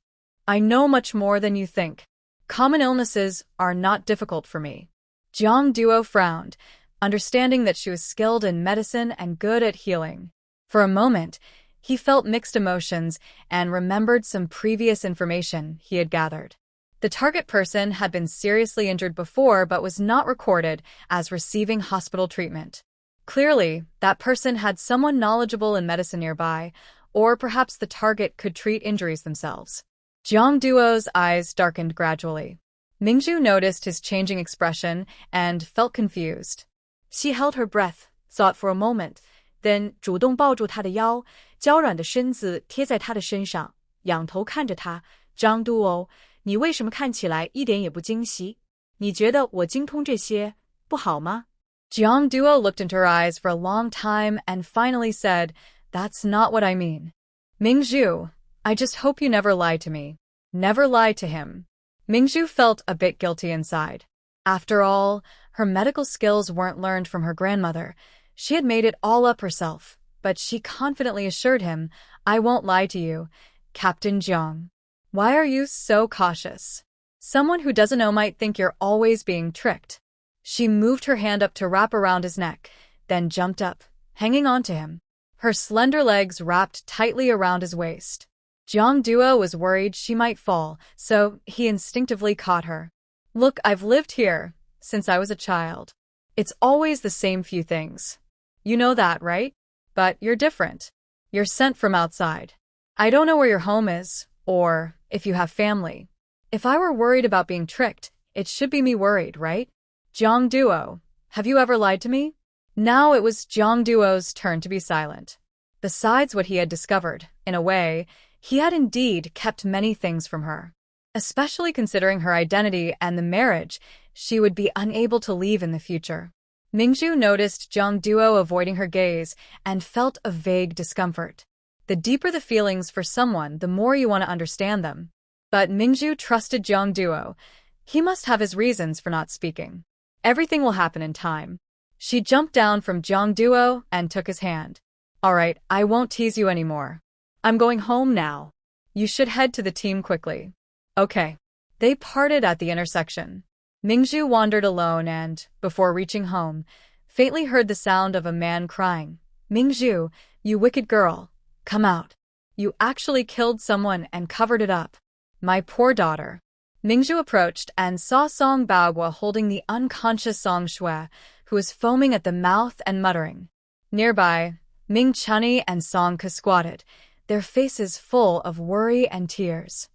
I know much more than you think. Common illnesses are not difficult for me. Jiang Duo frowned, understanding that she was skilled in medicine and good at healing. For a moment, he felt mixed emotions and remembered some previous information he had gathered. The target person had been seriously injured before but was not recorded as receiving hospital treatment. Clearly, that person had someone knowledgeable in medicine nearby, or perhaps the target could treat injuries themselves. Jiang Duo's eyes darkened gradually. Ming Zhu noticed his changing expression and felt confused. She held her breath, thought for a moment, then 主动抱住他的腰，娇软的身子贴在他的身上，仰头看着他。张都欧，你为什么看起来一点也不惊喜？你觉得我精通这些不好吗？ Jiang Duo looked into her eyes for a long time and finally said, That's not what I mean. Ming Zhu, I just hope you never lie to me. Never lie to him. Ming Zhu felt a bit guilty inside. After all, her medical skills weren't learned from her grandmother. She had made it all up herself, but she confidently assured him, I won't lie to you, Captain Jiang. Why are you so cautious? Someone who doesn't know might think you're always being tricked. She moved her hand up to wrap around his neck, then jumped up, hanging on to him. Her slender legs wrapped tightly around his waist. Jiang Duo was worried she might fall, so he instinctively caught her. Look, I've lived here since I was a child. It's always the same few things. You know that, right? But you're different. You're sent from outside. I don't know where your home is, or if you have family. If I were worried about being tricked, it should be me worried, right? Jiang Duo, have you ever lied to me? Now it was Jiang Duo's turn to be silent. Besides what he had discovered, in a way, he had indeed kept many things from her. Especially considering her identity and the marriage she would be unable to leave in the future. Ming Zhu noticed Jiang Duo avoiding her gaze and felt a vague discomfort. The deeper the feelings for someone, the more you want to understand them. But Ming Zhu trusted Jiang Duo. He must have his reasons for not speaking. Everything will happen in time. She jumped down from Jiang Duo and took his hand. All right, I won't tease you anymore. I'm going home now. You should head to the team quickly. Okay. They parted at the intersection. Ming Zhu wandered alone and, before reaching home, faintly heard the sound of a man crying. Ming Zhu, you wicked girl. Come out. You actually killed someone and covered it up. My poor daughter. Ming Zhu approached and saw Song Baogua holding the unconscious Song Shui, who was foaming at the mouth and muttering. Nearby, Ming Chunny and Song Ke squatted, their faces full of worry and tears.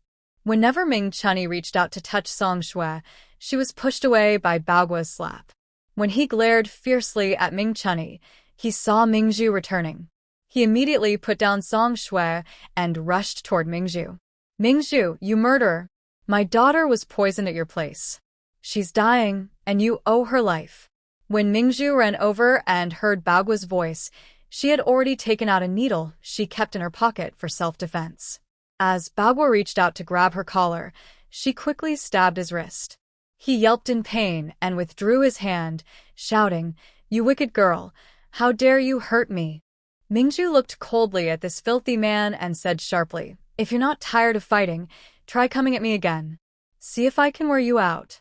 Whenever Ming Chunny reached out to touch Song Shui, she was pushed away by Baogua's slap. When he glared fiercely at Ming Chunny, he saw Ming Zhu returning. He immediately put down Song Shui and rushed toward Ming Zhu. Ming Zhu, you murderer! My daughter was poisoned at your place. She's dying, and you owe her life. When Ming Zhu ran over and heard Baogua's voice, she had already taken out a needle she kept in her pocket for self-defense. As Baogua reached out to grab her collar, she quickly stabbed his wrist. He yelped in pain and withdrew his hand, shouting, You wicked girl, how dare you hurt me? Ming Zhu looked coldly at this filthy man and said sharply, If you're not tired of fighting, try coming at me again. See if I can wear you out.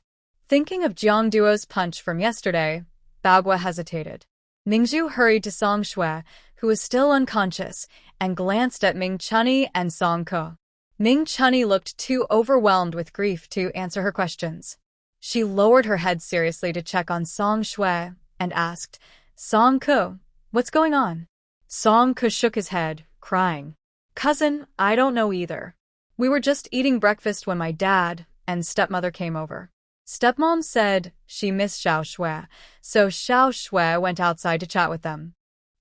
Thinking of Jiang Duo's punch from yesterday, Baogua hesitated. Ming Zhu hurried to Song Shui, who was still unconscious, and glanced at Ming Chunny and Song Ke. Ming Chunny looked too overwhelmed with grief to answer her questions. She lowered her head seriously to check on Song Shui and asked, Song Ke, what's going on? Song Ke shook his head, crying. Cousin, I don't know either. We were just eating breakfast when my dad and stepmother came over. Stepmom said she missed Xiao Shui, so Xiao Shui went outside to chat with them.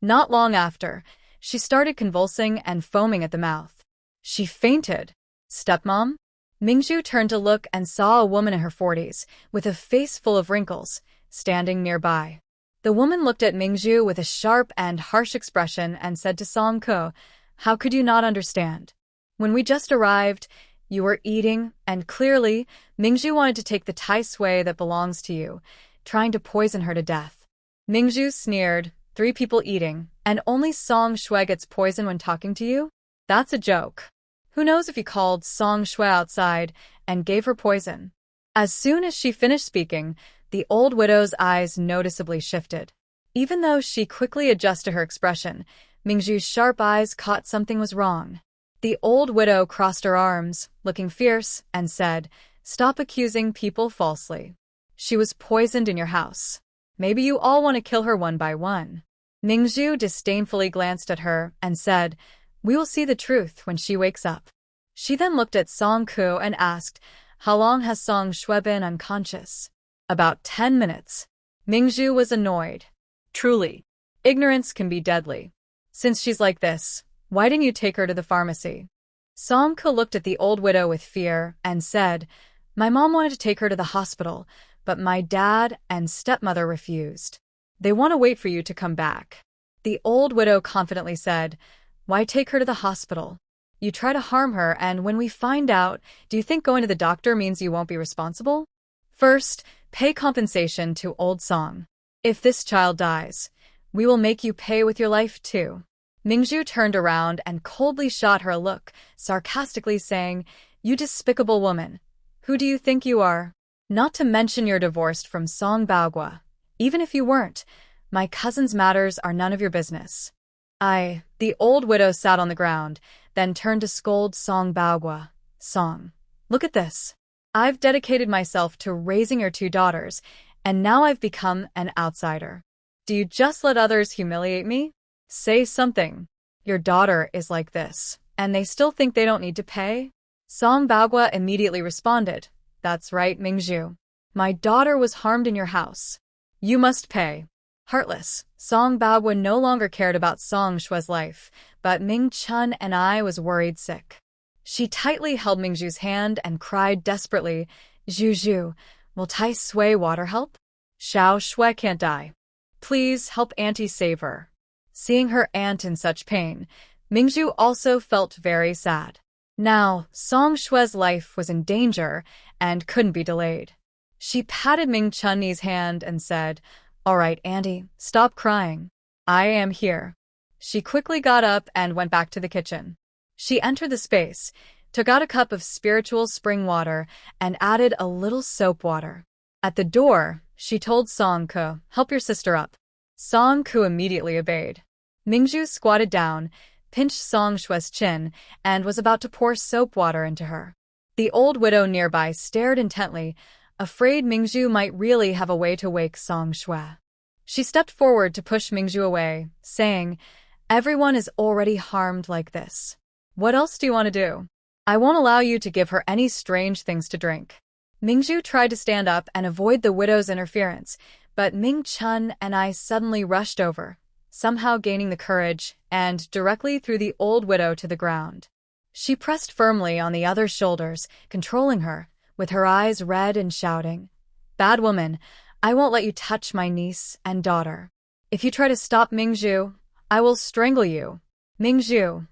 Not long after, she started convulsing and foaming at the mouth. She fainted. Stepmom? Ming Zhu turned to look and saw a woman in her 40s, with a face full of wrinkles, standing nearby. The woman looked at Ming Zhu with a sharp and harsh expression and said to Song Ke, How could you not understand? When we just arrived, you were eating, and clearly, Ming Zhu wanted to take the Tai Sui that belongs to you, trying to poison her to death. Ming Zhu sneered, 3 people eating, and only Song Shui gets poisoned when talking to you? That's a joke. Who knows if he called Song Shui outside and gave her poison? As soon as she finished speaking, the old widow's eyes noticeably shifted. Even though she quickly adjusted her expression, Ming Zhu's sharp eyes caught something was wrong. The old widow crossed her arms, looking fierce, and said, Stop accusing people falsely. She was poisoned in your house. Maybe you all want to kill her one by one. Ming Zhu disdainfully glanced at her and said, We will see the truth when she wakes up. She then looked at Song Ke and asked, How long has Song Shui been unconscious? About 10 minutes. Ming Zhu was annoyed. Truly, ignorance can be deadly. Since she's like this, why didn't you take her to the pharmacy? Song Ke looked at the old widow with fear and said, My mom wanted to take her to the hospital, but my dad and stepmother refused. They want to wait for you to come back. The old widow confidently said, Why take her to the hospital? You try to harm her, and when we find out, do you think going to the doctor means you won't be responsible? First, pay compensation to old Song. If this child dies, we will make you pay with your life too. Ming Zhu turned around and coldly shot her a look, sarcastically saying, You despicable woman. Who do you think you are? Not to mention you're divorced from Song Baogua. Even if you weren't, my cousin's matters are none of your business. The old widow sat on the ground, then turned to scold Song Baogua. Song, look at this. I've dedicated myself to raising your 2 daughters, and now I've become an outsider. Do you just let others humiliate me? Say something. Your daughter is like this, and they still think they don't need to pay? Song Baogua immediately responded, That's right, Ming Zhu. My daughter was harmed in your house. You must pay. Heartless, Song Baogua no longer cared about Song Shui's life, but Ming Chun and I was worried sick. She tightly held Ming Zhu's hand and cried desperately, Zhu, will Tai Sui water help? Xiao Shui can't die. Please help Auntie save her. Seeing her aunt in such pain, Ming Zhu also felt very sad. Now, Song Shue's life was in danger and couldn't be delayed. She patted Ming Chunni's hand and said, "All right, Auntie, stop crying. I am here." She quickly got up and went back to the kitchen. She entered the space, took out a cup of spiritual spring water, and added a little soap water. At the door, she told Song Ke, "Help your sister up." Song Ke immediately obeyed. Ming Zhu squatted down, pinched Song Shue's chin, and was about to pour soap water into her. The old widow nearby stared intently, afraid Ming Zhu might really have a way to wake Song Shue. She stepped forward to push Ming Zhu away, saying, "Everyone is already harmed like this. What else do you want to do? I won't allow you to give her any strange things to drink." Ming Zhu tried to stand up and avoid the widow's interference, but Ming Chun and I suddenly rushed over, somehow gaining the courage, and directly threw the old widow to the ground. She pressed firmly on the other's shoulders, controlling her, with her eyes red and shouting, "Bad woman, I won't let you touch my niece and daughter. If you try to stop Ming Zhu, I will strangle you. Ming Zhu,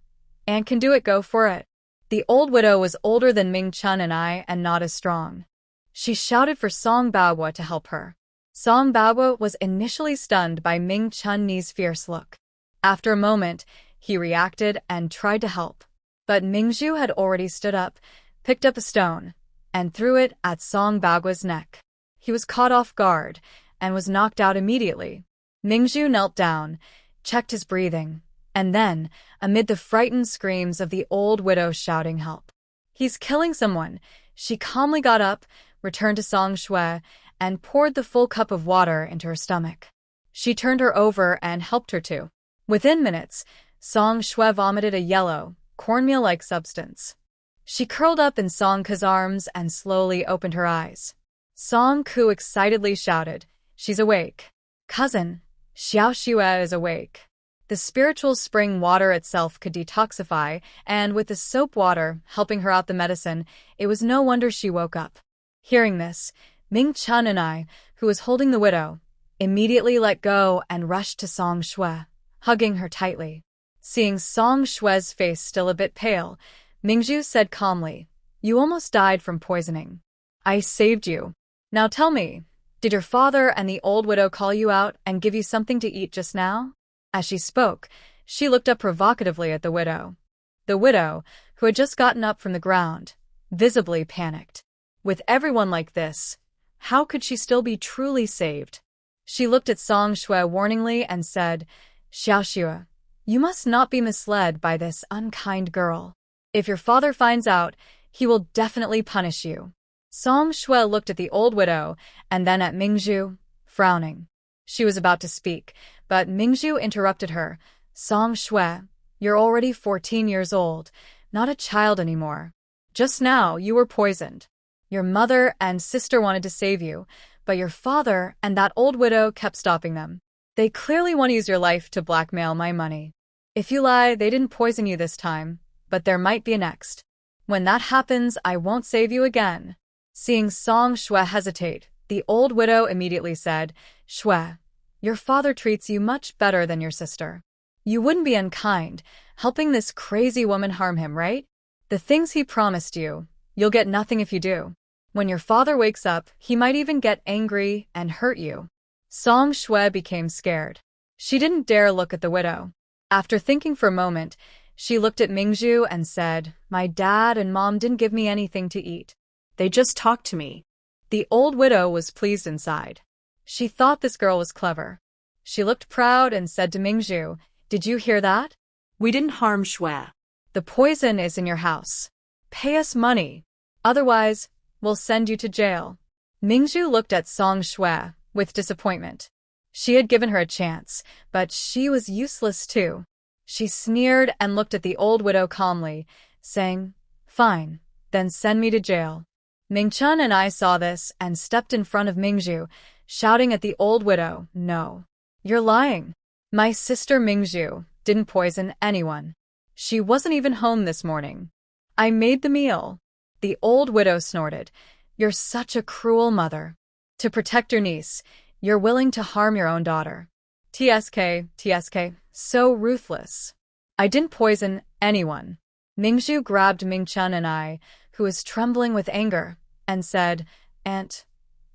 Aunt can do it, go for it." The old widow was older than Ming Chun and I and not as strong. She shouted for Song Baobo to help her. Song Baobo was initially stunned by Ming Chun's fierce look. After a moment, he reacted and tried to help. But Ming Zhu had already stood up, picked up a stone, and threw it at Song Baobo's neck. He was caught off guard and was knocked out immediately. Ming Zhu knelt down, checked his breathing, and then, amid the frightened screams of the old widow shouting help, "He's killing someone," she calmly got up, returned to Song Shue, and poured the full cup of water into her stomach. She turned her over and helped her to. Within minutes, Song Shue vomited a yellow, cornmeal-like substance. She curled up in Song Ke's arms and slowly opened her eyes. Song Ke excitedly shouted, "She's awake. Cousin, Xiao Xue is awake." The spiritual spring water itself could detoxify, and with the soap water helping her out the medicine, it was no wonder she woke up. Hearing this, Ming Chun and I, who was holding the widow, immediately let go and rushed to Song Shue, hugging her tightly. Seeing Song Shue's face still a bit pale, Ming Zhu said calmly, "You almost died from poisoning. I saved you. Now tell me, did your father and the old widow call you out and give you something to eat just now?" As she spoke, she looked up provocatively at the widow. The widow, who had just gotten up from the ground, visibly panicked. With everyone like this, how could she still be truly saved? She looked at Song Shue warningly and said, "Xiao Xue, you must not be misled by this unkind girl. If your father finds out, he will definitely punish you." Song Shue looked at the old widow and then at Ming Zhu, frowning. She was about to speak, but Ming Zhu interrupted her. "Song Shue, you're already 14 years old, not a child anymore. Just now, you were poisoned. Your mother and sister wanted to save you, but your father and that old widow kept stopping them. They clearly want to use your life to blackmail my money. If you lie, they didn't poison you this time, but there might be a next. When that happens, I won't save you again." Seeing Song Shue hesitate, the old widow immediately said, "Shue, your father treats you much better than your sister. You wouldn't be unkind, helping this crazy woman harm him, right? The things he promised you, you'll get nothing if you do. When your father wakes up, he might even get angry and hurt you." Song Shue became scared. She didn't dare look at the widow. After thinking for a moment, she looked at Ming Zhu and said, "My dad and mom didn't give me anything to eat. They just talked to me." The old widow was pleased inside. She thought this girl was clever. She looked proud and said to Ming Zhu, "Did you hear that? "We didn't harm Shue. The poison is in your house. Pay us money. Otherwise, we'll send you to jail." Ming Zhu looked at Song Shue with disappointment. She had given her a chance, but she was useless too. She sneered and looked at the old widow calmly, saying, "Fine, then send me to jail." Ming Chun and I saw this and stepped in front of Ming Zhu, shouting at the old widow, "No, you're lying. My sister Ming Zhu didn't poison anyone. She wasn't even home this morning. I made the meal." The old widow snorted, "You're such a cruel mother. To protect your niece, you're willing to harm your own daughter." TSK, so ruthless. I didn't poison anyone. Ming Zhu grabbed Ming Chun and I, who was trembling with anger, and said, Aunt,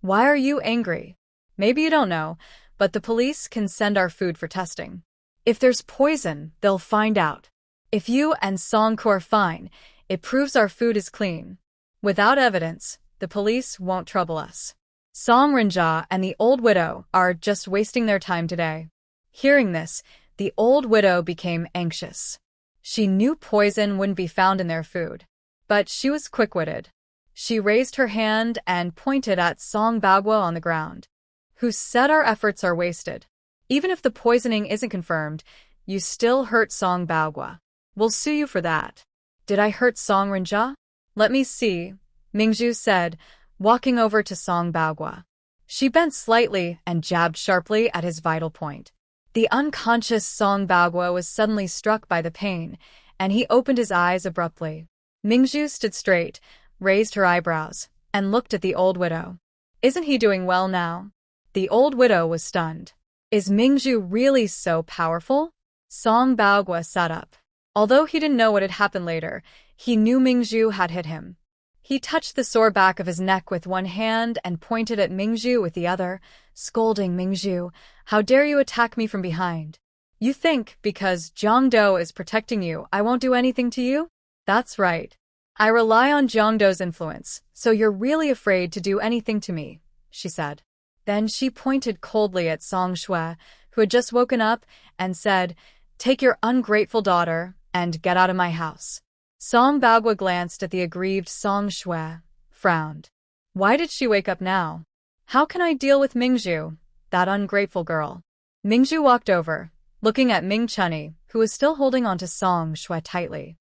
why are you angry? Maybe you don't know, but the police can send our food for testing. If there's poison, they'll find out. If you and Song Ko are fine, it proves our food is clean. Without evidence, the police won't trouble us. Song Rinja and the old widow are just wasting their time today. Hearing this, the old widow became anxious. She knew poison wouldn't be found in their food. But she was quick-witted. She raised her hand and pointed at Song Bagua on the ground, who said our efforts are wasted. Even if the poisoning isn't confirmed, you still hurt Song Bagua. We'll sue you for that. Did I hurt Song Rinja? Let me see, Ming Zhu said, walking over to Song Bagua. She bent slightly and jabbed sharply at his vital point. The unconscious Song Bagua was suddenly struck by the pain, and he opened his eyes abruptly. Ming Zhu stood straight, raised her eyebrows, and looked at the old widow. Isn't he doing well now? The old widow was stunned. Is Ming Zhu really so powerful? Song Bagua sat up. Although he didn't know what had happened later, he knew Ming Zhu had hit him. He touched the sore back of his neck with one hand and pointed at Ming Zhu with the other, scolding Ming Zhu, "How dare you attack me from behind? You think, because Jiang Duo is protecting you, I won't do anything to you? That's right. I rely on Jiang Duo's influence, so you're really afraid to do anything to me," she said. Then she pointed coldly at Song Shui, who had just woken up, and said, "Take your ungrateful daughter and get out of my house." Song Bagua glanced at the aggrieved Song Shui, frowned. Why did she wake up now? How can I deal with Ming Zhu, that ungrateful girl? Ming Zhu walked over, looking at Ming Chunny, who was still holding onto Song Shui tightly.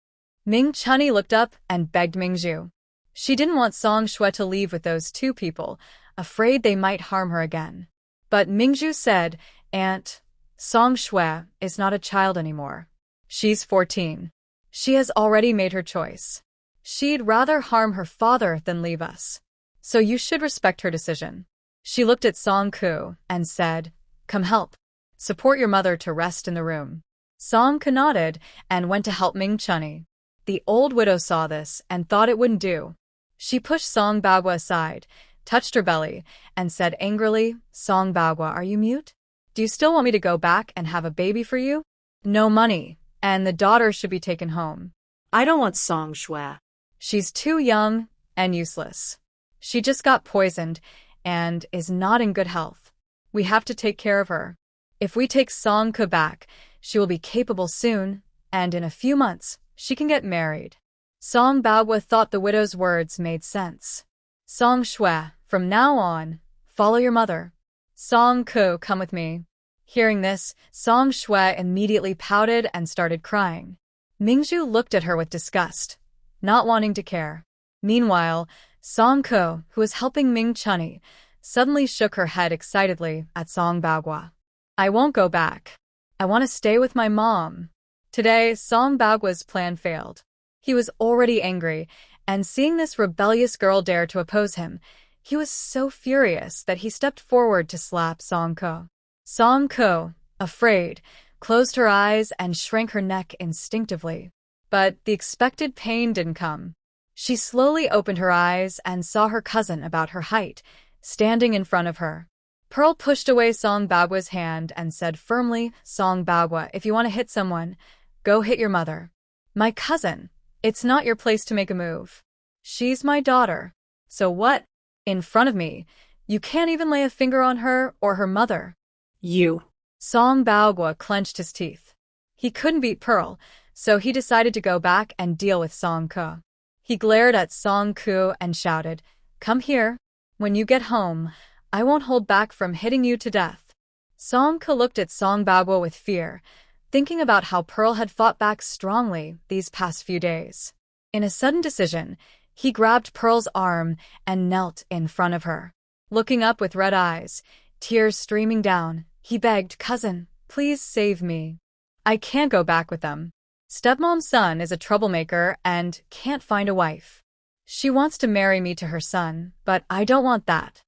Ming Chunny looked up and begged Ming Zhu. She didn't want Song Shui to leave with those two people, afraid they might harm her again. But Ming Zhu said, "Aunt, Song Shui is not a child anymore. She's 14. She has already made her choice. She'd rather harm her father than leave us. So you should respect her decision." She looked at Song Ko and said, "Come help. Support your mother to rest in the room." Song Ko nodded and went to help Ming Chunny. The old widow saw this and thought it wouldn't do. She pushed Song Bagua aside, touched her belly, and said angrily, "Song Bagua, are you mute? Do you still want me to go back and have a baby for you? No money, and the daughter should be taken home." I don't want Song Shui. She's too young and useless. She just got poisoned and is not in good health. We have to take care of her. If we take Song Ko back, she will be capable soon, and in a few months, she can get married. Song Bagua thought the widow's words made sense. Song Shui, from now on, follow your mother. Song Ko, come with me. Hearing this, Song Shui immediately pouted and started crying. Ming Zhu looked at her with disgust, not wanting to care. Meanwhile, Song Ko, who was helping Ming Chunny, suddenly shook her head excitedly at Song Bagua. "I won't go back. I want to stay with my mom." Today, Song Bagua's plan failed. He was already angry, and seeing this rebellious girl dare to oppose him, he was so furious that he stepped forward to slap Song Ko. Song Ko, afraid, closed her eyes and shrank her neck instinctively. But the expected pain didn't come. She slowly opened her eyes and saw her cousin about her height, standing in front of her. Pearl pushed away Song Bagua's hand and said firmly, "Song Bagua, if you want to hit someone, go hit your mother. My cousin, it's not your place to make a move. She's my daughter. So what? In front of me, you can't even lay a finger on her or her mother." You. Song Bagua clenched his teeth. He couldn't beat Pearl, so he decided to go back and deal with Song Ko. He glared at Song Ko and shouted, "Come here. When you get home, I won't hold back from hitting you to death." Song Ko looked at Song Bagua with fear, thinking about how Pearl had fought back strongly these past few days. In a sudden decision, he grabbed Pearl's arm and knelt in front of her. Looking up with red eyes, tears streaming down, he begged, "Cousin, please save me. I can't go back with them. Stepmom's son is a troublemaker and can't find a wife. She wants to marry me to her son, but I don't want that.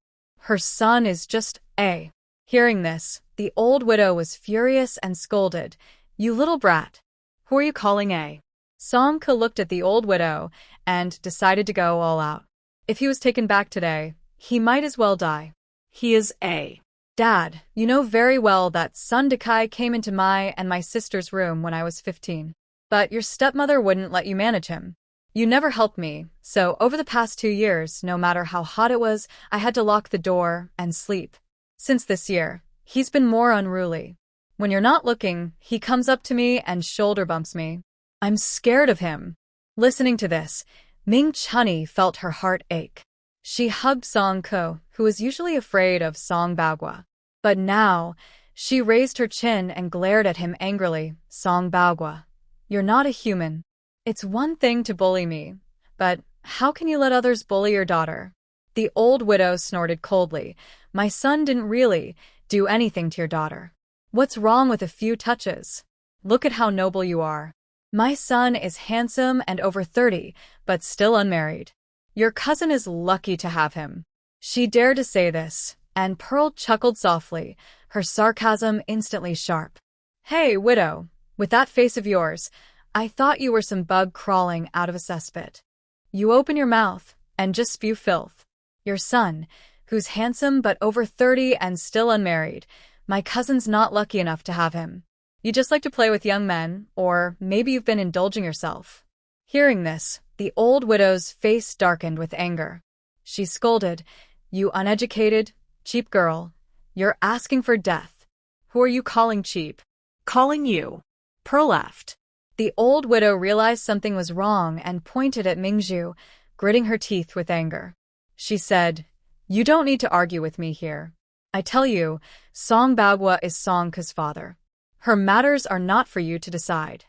Her son is just a..." Hearing this, the old widow was furious and scolded, "You little brat! Who are you calling a?" Song Ke looked at the old widow and decided to go all out. If he was taken back today, he might as well die. He is a. Dad, you know very well that Sun Dekai came into my and my sister's room when I was 15. But your stepmother wouldn't let you manage him. You never helped me, so over the past 2 years, no matter how hot it was, I had to lock the door and sleep. Since this year, he's been more unruly. When you're not looking, he comes up to me and shoulder bumps me. I'm scared of him. Listening to this, Ming Chunny felt her heart ache. She hugged Song Ke, who was usually afraid of Song Baogua. But now, she raised her chin and glared at him angrily. Song Baogua, you're not a human. It's one thing to bully me, but how can you let others bully your daughter? The old widow snorted coldly. My son didn't really do anything to your daughter. What's wrong with a few touches? Look at how noble you are. My son is handsome and over 30, but still unmarried. Your cousin is lucky to have him. She dared to say this, and Pearl chuckled softly, her sarcasm instantly sharp. Hey, widow, with that face of yours, I thought you were some bug crawling out of a cesspit. You open your mouth and just spew filth. Your son, who's handsome but over 30 and still unmarried, my cousin's not lucky enough to have him. You just like to play with young men, or maybe you've been indulging yourself. Hearing this, the old widow's face darkened with anger. She scolded, You uneducated, cheap girl. You're asking for death. Who are you calling cheap? Calling you. Pearl laughed. The old widow realized something was wrong and pointed at Ming Zhu, gritting her teeth with anger. She said, You don't need to argue with me here. I tell you, Song Baogua is Song Ke's father. Her matters are not for you to decide.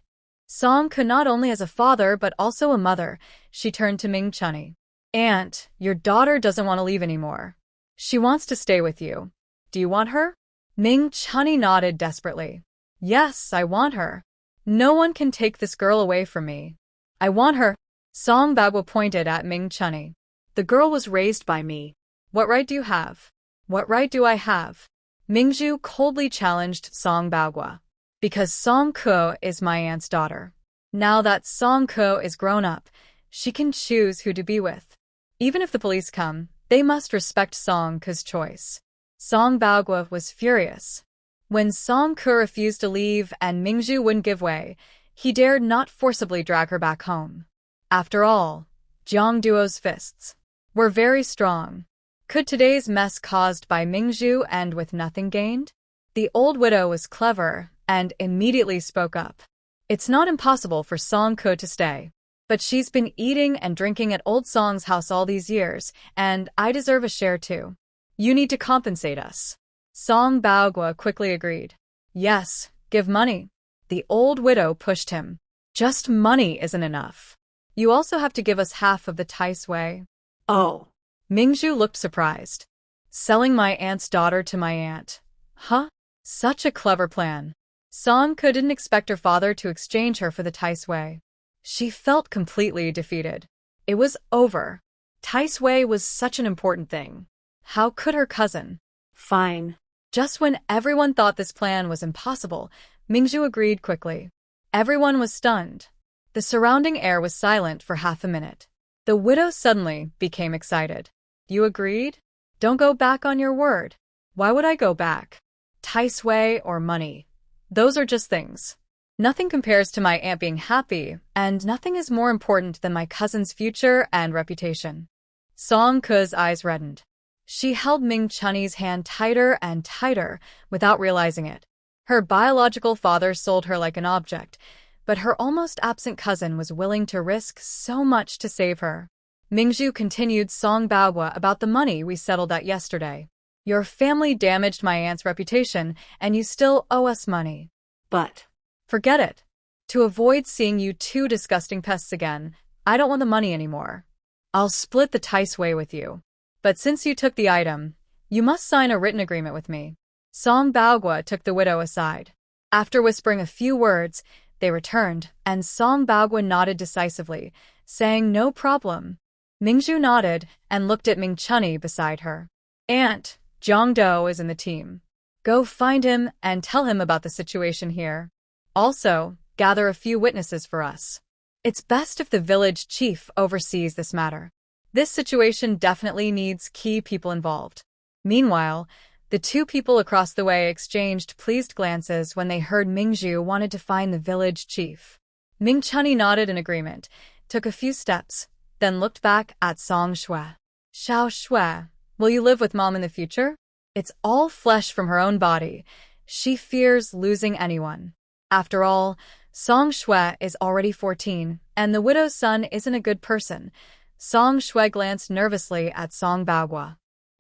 Song Ke not only has a father but also a mother. She turned to Ming Chunny. Aunt, your daughter doesn't want to leave anymore. She wants to stay with you. Do you want her? Ming Chunny nodded desperately. Yes, I want her. No one can take this girl away from me. I want her. Song Baogua pointed at Ming Chunny. The girl was raised by me. What right do you have? What right do I have? Ming Zhu coldly challenged Song Baogua. Because Song Ke is my aunt's daughter. Now that Song Ke is grown up, she can choose who to be with. Even if the police come, they must respect Song Ke's choice. Song Baogua was furious. When Song Ke refused to leave and Ming Zhu wouldn't give way, he dared not forcibly drag her back home. After all, Jiang Duo's fists were very strong. Could today's mess caused by Ming Zhu end with nothing gained? The old widow was clever and immediately spoke up. It's not impossible for Song Ke to stay. But she's been eating and drinking at old Song's house all these years, and I deserve a share too. You need to compensate us. Song Baogua quickly agreed. Yes, give money. The old widow pushed him. Just money isn't enough. You also have to give us half of the Tai Sui. Oh. Ming Zhu looked surprised. Selling my aunt's daughter to my aunt. Huh? Such a clever plan. Song Ke didn't expect her father to exchange her for the Tai Sui. She felt completely defeated. It was over. Tai Sui was such an important thing. How could her cousin? Fine. Just when everyone thought this plan was impossible, Ming Zhu agreed quickly. Everyone was stunned. The surrounding air was silent for half a minute. The widow suddenly became excited. You agreed? Don't go back on your word. Why would I go back? Tai Sui or money? Those are just things. Nothing compares to my aunt being happy, and nothing is more important than my cousin's future and reputation. Song Ke's eyes reddened. She held Ming Chunny's hand tighter and tighter without realizing it. Her biological father sold her like an object, but her almost absent cousin was willing to risk so much to save her. Ming Zhu continued Song Baogua about the money we settled that yesterday. Your family damaged my aunt's reputation, and you still owe us money. But forget it. To avoid seeing you two disgusting pests again, I don't want the money anymore. I'll split the Tai Sui with you. But since you took the item, you must sign a written agreement with me. Song Baogua took the widow aside. After whispering a few words, they returned, and Song Baogua nodded decisively, saying no problem. Ming Zhu nodded and looked at Ming Chunny beside her. Aunt, Jiang Duo is in the team. Go find him and tell him about the situation here. Also, gather a few witnesses for us. It's best if the village chief oversees this matter. This situation definitely needs key people involved. Meanwhile, the two people across the way exchanged pleased glances when they heard Ming Zhu wanted to find the village chief. Ming Chunny nodded in agreement, took a few steps, then looked back at Song Shui. Xiao Shui, will you live with Mom in the future? It's all flesh from her own body. She fears losing anyone. After all, Song Shui is already 14, and the widow's son isn't a good person. Song Shui glanced nervously at Song Baogua.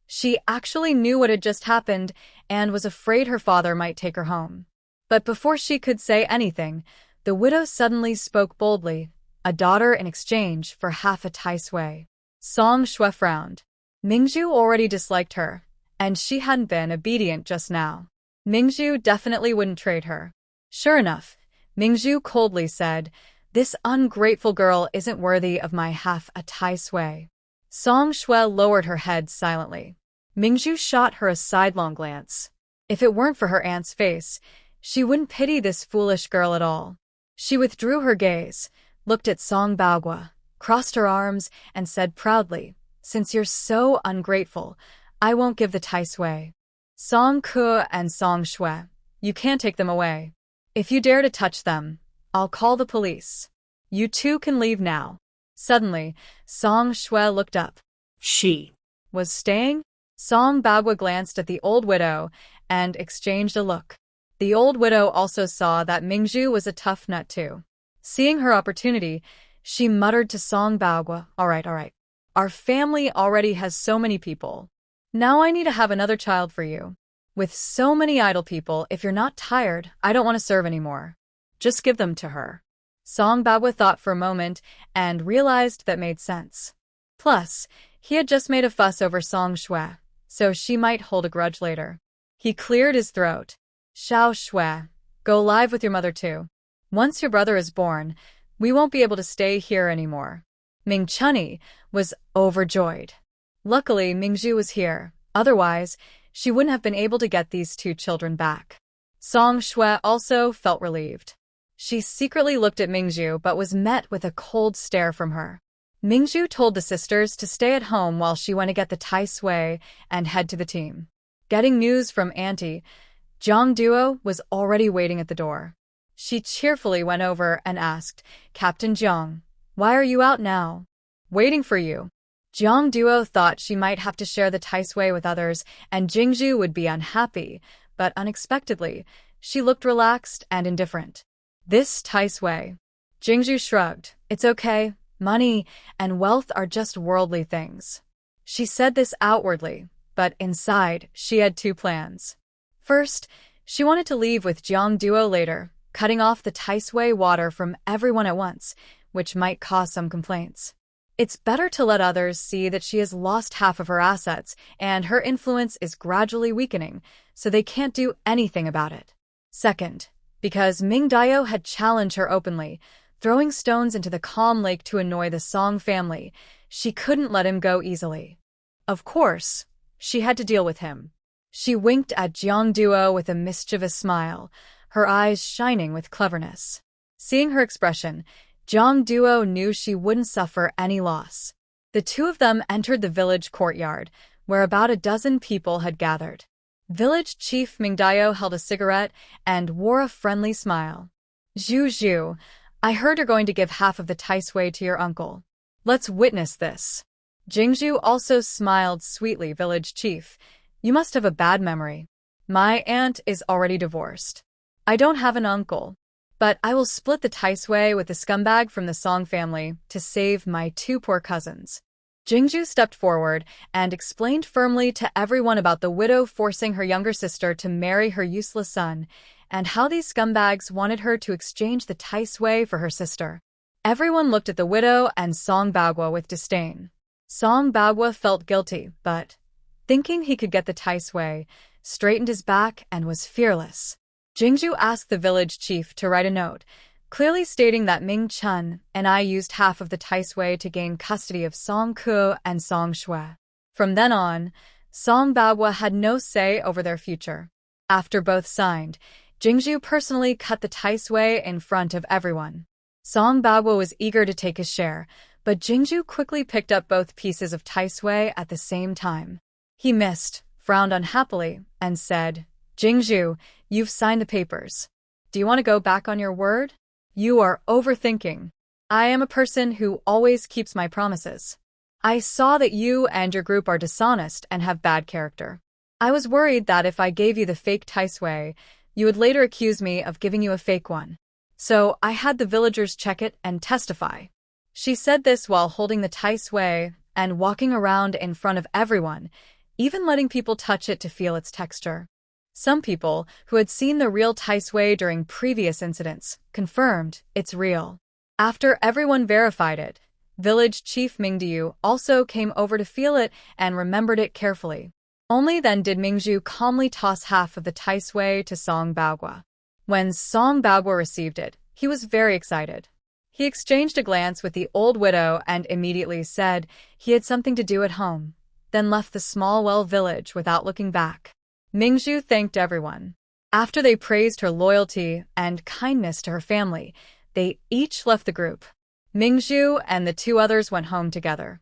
She actually knew what had just happened and was afraid her father might take her home. But before she could say anything, the widow suddenly spoke boldly, a daughter in exchange for half a Tai Sui. Song Shui frowned. Ming Zhu already disliked her, and she hadn't been obedient just now. Ming Zhu definitely wouldn't trade her. Sure enough, Ming Zhu coldly said, "This ungrateful girl isn't worthy of my half a Tai Sui." Song Shui lowered her head silently. Ming Zhu shot her a sidelong glance. If it weren't for her aunt's face, she wouldn't pity this foolish girl at all. She withdrew her gaze, looked at Song Baogua, crossed her arms, and said proudly, "Since you're so ungrateful, I won't give the Tai Sui. Song Ke and Song Shui, you can't take them away. If you dare to touch them, I'll call the police. You two can leave now." Suddenly, Song Shui looked up. She Was staying? Song Baogua glanced at the old widow and exchanged a look. The old widow also saw that Ming Zhu was a tough nut too. Seeing her opportunity, she muttered to Song Baogua, all right. Our family already has so many people. Now I need to have another child for you. With so many idle people, if you're not tired, I don't want to serve anymore. Just give them to her." Song Baogua thought for a moment and realized that made sense. Plus, he had just made a fuss over Song Shui, so she might hold a grudge later. He cleared his throat. "Xiao Shui, go live with your mother too. Once your brother is born, we won't be able to stay here anymore." Ming Chunny was overjoyed. Luckily, Ming Zhu was here. Otherwise, she wouldn't have been able to get these two children back. Song Shui also felt relieved. She secretly looked at Ming Zhu but was met with a cold stare from her. Ming Zhu told the sisters to stay at home while she went to get the Tai Sui and head to the team. Getting news from Auntie, Jiang Duo was already waiting at the door. She cheerfully went over and asked, "Captain Jiang, why are you out now?" "Waiting for you." Jiang Duo thought she might have to share the Tai Sui with others and Jingzhu would be unhappy, but unexpectedly, she looked relaxed and indifferent. "This Tai Sui." Jingzhu shrugged. "It's okay. Money and wealth are just worldly things." She said this outwardly, but inside, she had two plans. First, she wanted to leave with Jiang Duo later, cutting off the Tai Sui water from everyone at once, which might cause some complaints. It's better to let others see that she has lost half of her assets and her influence is gradually weakening, so they can't do anything about it. Second, because Ming Dio had challenged her openly, throwing stones into the calm lake to annoy the Song family, she couldn't let him go easily. Of course, she had to deal with him. She winked at Jiang Duo with a mischievous smile, her eyes shining with cleverness. Seeing her expression, Jiang Duo knew she wouldn't suffer any loss. The two of them entered the village courtyard, where about a dozen people had gathered. Village Chief Ming Dio held a cigarette and wore a friendly smile. Zhu, I heard you're going to give half of the Tai Sui to your uncle. Let's witness this." Jingzhu also smiled sweetly. "Village Chief, you must have a bad memory. My aunt is already divorced. I don't have an uncle. But I will split the Tai Sui with the scumbag from the Song family to save my two poor cousins." Jingzhu stepped forward and explained firmly to everyone about the widow forcing her younger sister to marry her useless son, and how these scumbags wanted her to exchange the Tai Sui for her sister. Everyone looked at the widow and Song Baogua with disdain. Song Baogua felt guilty, but, thinking he could get the Tai Sui, straightened his back and was fearless. Jingzhu asked the village chief to write a note, clearly stating that Ming Chun and I used half of the Tai Sui to gain custody of Song Ke and Song Shui. From then on, Song Baogua had no say over their future. After both signed, Jingzhu personally cut the Tai Sui in front of everyone. Song Bagua was eager to take his share, but Jingzhu quickly picked up both pieces of Tai Sui at the same time. He missed, frowned unhappily, and said, "Jingzhu, you've signed the papers. Do you want to go back on your word? You are overthinking. I am a person who always keeps my promises. I saw that you and your group are dishonest and have bad character. I was worried that if I gave you the fake Tai Sui, you would later accuse me of giving you a fake one. So I had the villagers check it and testify." She said this while holding the Tai Sui and walking around in front of everyone, even letting people touch it to feel its texture. Some people, who had seen the real Tai Sui during previous incidents, confirmed it's real. After everyone verified it, village chief Ming Zhu also came over to feel it and remembered it carefully. Only then did Ming Zhu calmly toss half of the Tai Sui to Song Bagua. When Song Bagua received it, he was very excited. He exchanged a glance with the old widow and immediately said he had something to do at home, then left the small well village without looking back. Ming Zhu thanked everyone. After they praised her loyalty and kindness to her family, they each left the group. Ming Zhu and the two others went home together.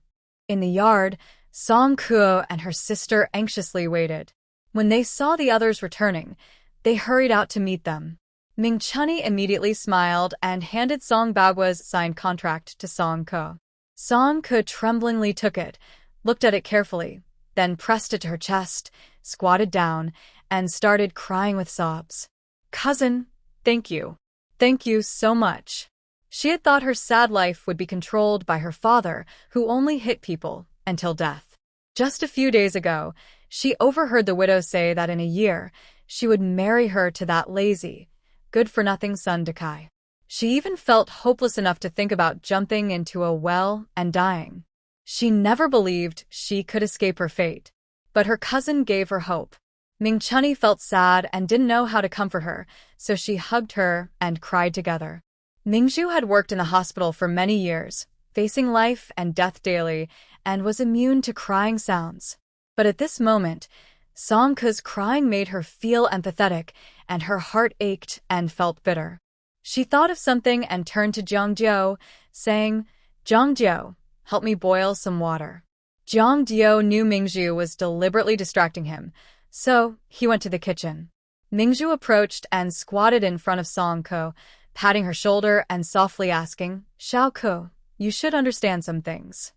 In the yard, Song Kuo and her sister anxiously waited. When they saw the others returning, they hurried out to meet them. Ming Chunny immediately smiled and handed Song Bagua's signed contract to Song Ko. Song Ko tremblingly took it, looked at it carefully, then pressed it to her chest, squatted down, and started crying with sobs. "Cousin, thank you. Thank you so much." She had thought her sad life would be controlled by her father, who only hit people until death. Just a few days ago, she overheard the widow say that in a year, she would marry her to that lazy, good-for-nothing son Dacheng. She even felt hopeless enough to think about jumping into a well and dying. She never believed she could escape her fate. But her cousin gave her hope. Ming Chunny felt sad and didn't know how to comfort her, so she hugged her and cried together. Ming Zhu had worked in the hospital for many years, facing life and death daily, and was immune to crying sounds. But at this moment, Song Ke's crying made her feel empathetic, and her heart ached and felt bitter. She thought of something and turned to Jiang Duo, saying, "Jiang Duo, help me boil some water." Jiang Duo knew Ming Zhu was deliberately distracting him, so he went to the kitchen. Ming Zhu approached and squatted in front of Song Ko, patting her shoulder and softly asking, "Xiao Ko, you should understand some things.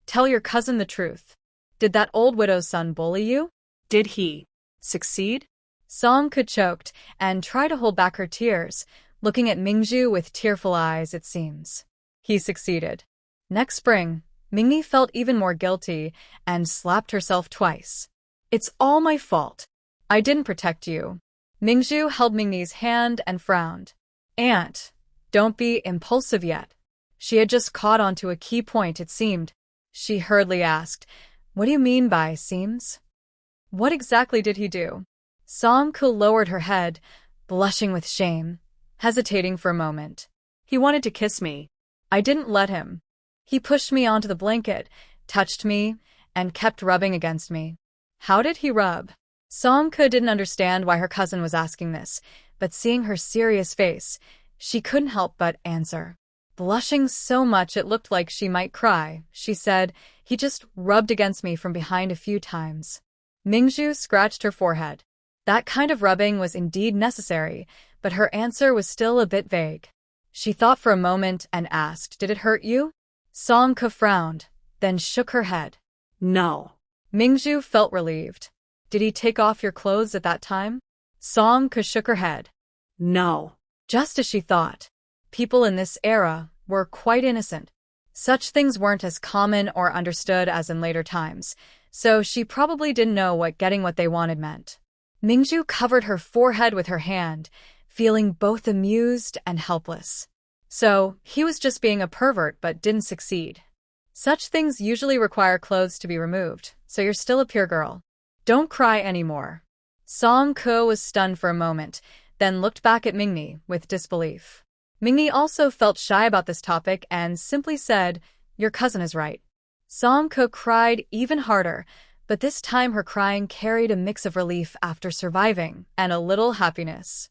Tell your cousin the truth. Did that old widow's son bully you? Did he succeed?" Song Ko choked and tried to hold back her tears, looking at Ming Zhu with tearful eyes, it seems. He succeeded. Next spring, Mingni felt even more guilty and slapped herself twice. "It's all my fault. I didn't protect you." Ming Zhu held Mingni's hand and frowned. "Aunt, don't be impulsive yet." She had just caught on to a key point, it seemed. She hurriedly asked, "What do you mean by seems? What exactly did he do?" Song Ko lowered her head, blushing with shame, hesitating for a moment. "He wanted to kiss me. I didn't let him. He pushed me onto the blanket, touched me, and kept rubbing against me." "How did he rub?" Song Ko didn't understand why her cousin was asking this, but seeing her serious face, she couldn't help but answer. Blushing so much it looked like she might cry, she said, "He just rubbed against me from behind a few times." Ming Zhu scratched her forehead. That kind of rubbing was indeed necessary, but her answer was still a bit vague. She thought for a moment and asked, "Did it hurt you?" Song Ko frowned, then shook her head. "No." Ming Zhu felt relieved. "Did he take off your clothes at that time?" Song Ko shook her head. "No." Just as she thought. People in this era were quite innocent. Such things weren't as common or understood as in later times, so she probably didn't know what getting what they wanted meant. Ming Zhu covered her forehead with her hand, feeling both amused and helpless. So, he was just being a pervert but didn't succeed. Such things usually require clothes to be removed, so you're still a pure girl. Don't cry anymore. Song Ko was stunned for a moment, then looked back at Mingni with disbelief. Mingni also felt shy about this topic and simply said, "Your cousin is right." Song Ko cried even harder, But this time her crying carried a mix of relief after surviving and a little happiness.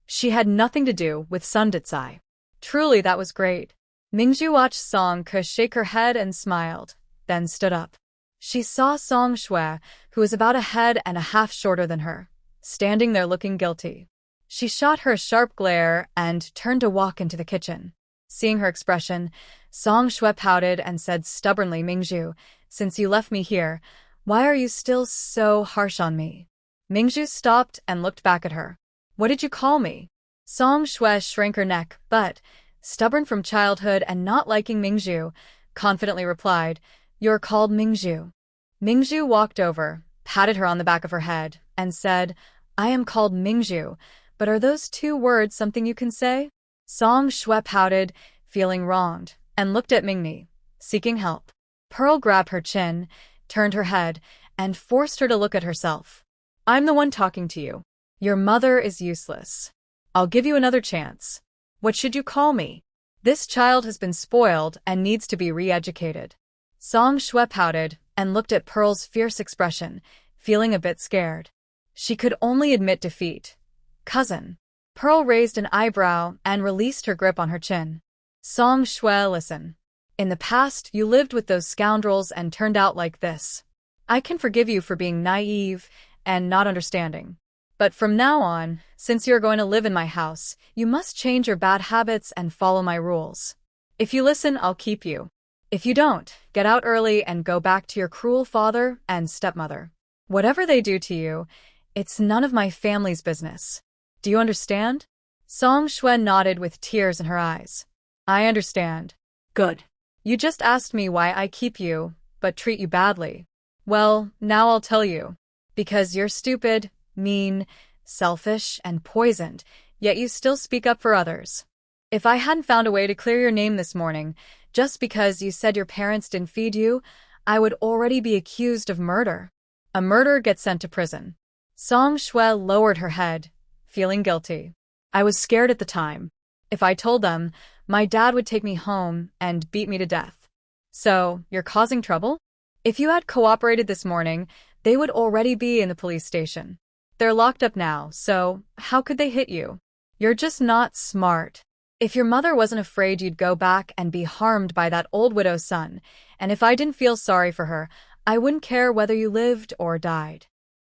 She had nothing to do with Sun Ditsai. Truly, that was great. Ming Zhu watched Song Ke shake her head and smiled, then stood up. She saw Song Shui, who was about a head and a half shorter than her, standing there looking guilty. She shot her a sharp glare and turned to walk into the kitchen. Seeing her expression, Song Shui pouted and said stubbornly, Ming Zhu, since you left me here, why are you still so harsh on me? Ming Zhu stopped and looked back at her. What did you call me? Song Shui shrank her neck, but, stubborn from childhood and not liking Ming Zhu, confidently replied, You're called Ming Zhu. Ming Zhu walked over, patted her on the back of her head, and said, I am called Ming Zhu, but are those two words something you can say? Song Shui pouted, feeling wronged, and looked at Mingni, seeking help. Pearl grabbed her chin, turned her head, and forced her to look at herself. I'm the one talking to you. Your mother is useless. I'll give you another chance. What should you call me? This child has been spoiled and needs to be re-educated. Song Shui pouted and looked at Pearl's fierce expression, feeling a bit scared. She could only admit defeat. Cousin. Pearl raised an eyebrow and released her grip on her chin. Song Shui, listen. In the past, you lived with those scoundrels and turned out like this. I can forgive you for being naive and not understanding. But from now on, since you're going to live in my house, you must change your bad habits and follow my rules. If you listen, I'll keep you. If you don't, get out early and go back to your cruel father and stepmother. Whatever they do to you, it's none of my family's business. Do you understand? Song Shui nodded with tears in her eyes. I understand. Good. You just asked me why I keep you, but treat you badly. Well, now I'll tell you. Because you're stupid, mean, selfish, and poisoned, yet you still speak up for others. If I hadn't found a way to clear your name this morning, just because you said your parents didn't feed you, I would already be accused of murder. A murderer gets sent to prison. Song Shui lowered her head, feeling guilty. I was scared at the time. If I told them, my dad would take me home and beat me to death. So, you're causing trouble? If you had cooperated this morning, they would already be in the police station. They're locked up now, so how could they hit you? You're just not smart. If your mother wasn't afraid you'd go back and be harmed by that old widow's son, and if I didn't feel sorry for her, I wouldn't care whether you lived or died.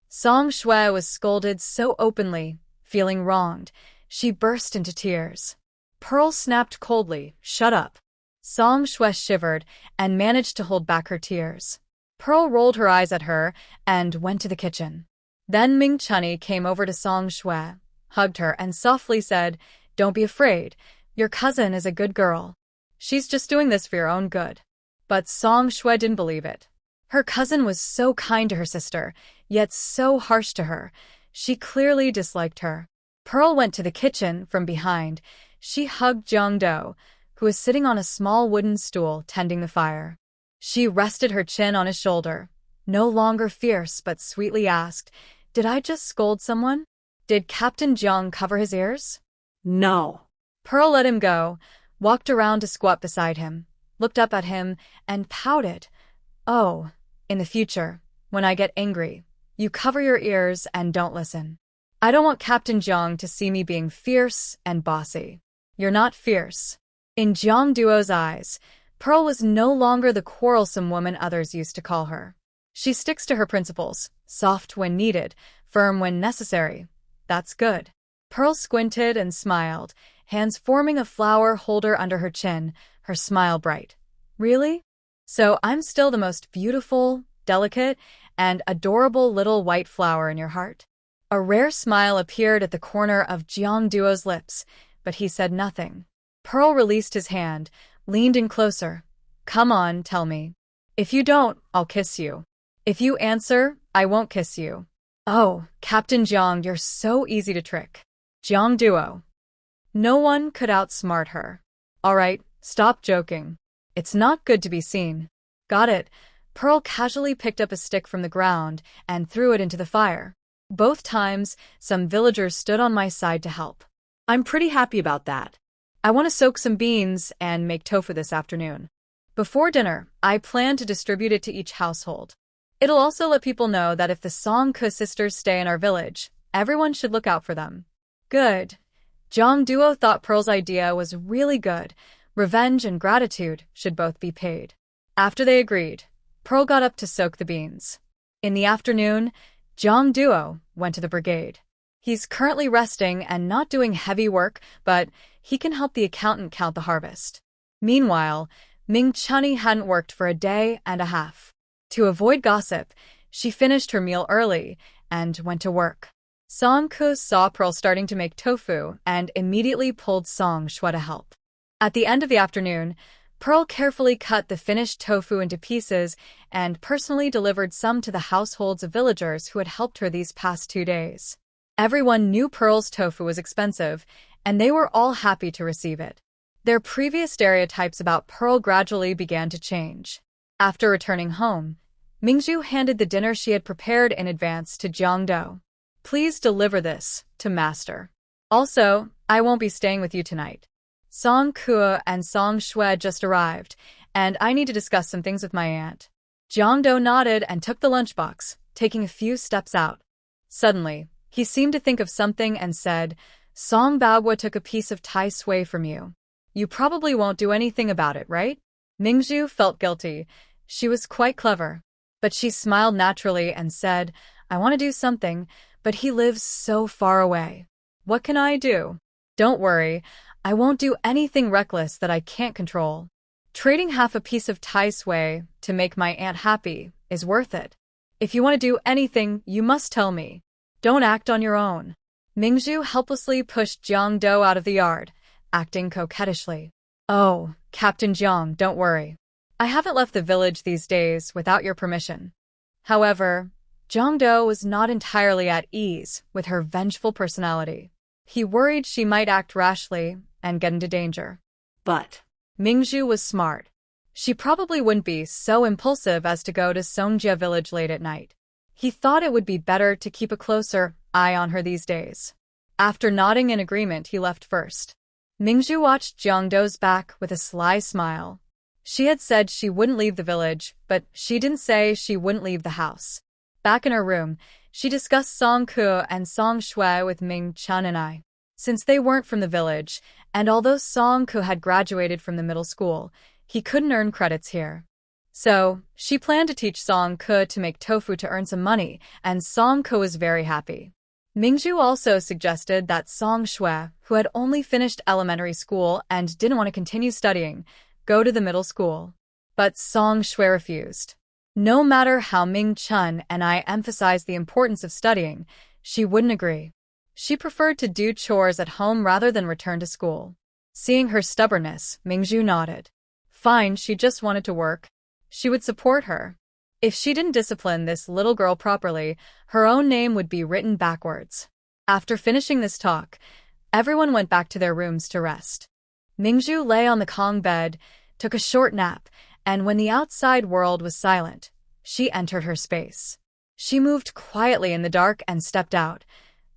Song Shui was scolded so openly, feeling wronged, she burst into tears. Pearl snapped coldly, shut up. Song Shui shivered and managed to hold back her tears. Pearl rolled her eyes at her and went to the kitchen. Then Ming Chunny came over to Song Shui, hugged her and softly said, Don't be afraid. Your cousin is a good girl. She's just doing this for your own good. But Song Shui didn't believe it. Her cousin was so kind to her sister, yet so harsh to her. She clearly disliked her. Pearl went to the kitchen from behind. She hugged Jiang Duo, who was sitting on a small wooden stool tending the fire. She rested her chin on his shoulder, no longer fierce but sweetly asked, Did I just scold someone? Did Captain Jiang cover his ears? No. Pearl let him go, walked around to squat beside him, looked up at him, and pouted. Oh, in the future, when I get angry, you cover your ears and don't listen. I don't want Captain Jiang to see me being fierce and bossy. You're not fierce. In Jiang Duo's eyes, Pearl was no longer the quarrelsome woman others used to call her. She sticks to her principles, soft when needed, firm when necessary. That's good. Pearl squinted and smiled, hands forming a flower holder under her chin, her smile bright. Really? So I'm still the most beautiful, delicate, and adorable little white flower in your heart? A rare smile appeared at the corner of Jiang Duo's lips, but he said nothing. Pearl released his hand, leaned in closer. Come on, tell me. If you don't, I'll kiss you. If you answer, I won't kiss you. Oh, Captain Jiang, you're so easy to trick. Jiang Duo. No one could outsmart her. All right, stop joking. It's not good to be seen. Got it. Pearl casually picked up a stick from the ground and threw it into the fire. Both times, some villagers stood on my side to help. I'm pretty happy about that. I want to soak some beans and make tofu this afternoon. Before dinner, I plan to distribute it to each household. It'll also let people know that if the Song Ke sisters stay in our village, everyone should look out for them. Good. Jiang Duo thought Pearl's idea was really good. Revenge and gratitude should both be paid. After they agreed, Pearl got up to soak the beans. In the afternoon, Jiang Duo went to the brigade. He's currently resting and not doing heavy work, but he can help the accountant count the harvest. Meanwhile, Ming Chunny hadn't worked for a day and a half. To avoid gossip, she finished her meal early and went to work. Song Ke saw Pearl starting to make tofu and immediately pulled Song Shui to help. At the end of the afternoon, Pearl carefully cut the finished tofu into pieces and personally delivered some to the households of villagers who had helped her these past 2 days. Everyone knew Pearl's tofu was expensive, and they were all happy to receive it. Their previous stereotypes about Pearl gradually began to change. After returning home, Ming Zhu handed the dinner she had prepared in advance to Jiang Duo. Please deliver this to Master. Also, I won't be staying with you tonight. Song Ke and Song Shui just arrived, and I need to discuss some things with my aunt. Jiang Duo nodded and took the lunchbox, taking a few steps out. Suddenly, he seemed to think of something and said, Song Baoguo took a piece of Tai Sui from you. You probably won't do anything about it, right? Ming Zhu felt guilty. She was quite clever. But she smiled naturally and said, I want to do something, but he lives so far away. What can I do? Don't worry, I won't do anything reckless that I can't control. Trading half a piece of Tai Sui to make my aunt happy is worth it. If you want to do anything, you must tell me. Don't act on your own. Ming Zhu helplessly pushed Jiang Duo out of the yard, acting coquettishly. Oh, Captain Jiang, don't worry. I haven't left the village these days without your permission. However, Jiang Duo was not entirely at ease with her vengeful personality. He worried she might act rashly and get into danger. But Ming Zhu was smart. She probably wouldn't be so impulsive as to go to Songjia village late at night. He thought it would be better to keep a closer eye on her these days. After nodding in agreement, he left first. Ming Zhu watched Jiang Duo's back with a sly smile. She had said she wouldn't leave the village, but she didn't say she wouldn't leave the house. Back in her room, she discussed Song Ke and Song Shui with Ming Chun and I. Since they weren't from the village, and although Song Ke had graduated from the middle school, he couldn't earn credits here. So, she planned to teach Song Ke to make tofu to earn some money, and Song Ke was very happy. Ming Zhu also suggested that Song Shui, who had only finished elementary school and didn't want to continue studying, go to the middle school. But Song Shui refused. No matter how Ming Chun and I emphasized the importance of studying, she wouldn't agree. She preferred to do chores at home rather than return to school. Seeing her stubbornness, Ming Zhu nodded. Fine, she just wanted to work. She would support her. If she didn't discipline this little girl properly, her own name would be written backwards. After finishing this talk, everyone went back to their rooms to rest. Ming Zhu lay on the Kong bed, took a short nap, and when the outside world was silent, she entered her space. She moved quietly in the dark and stepped out.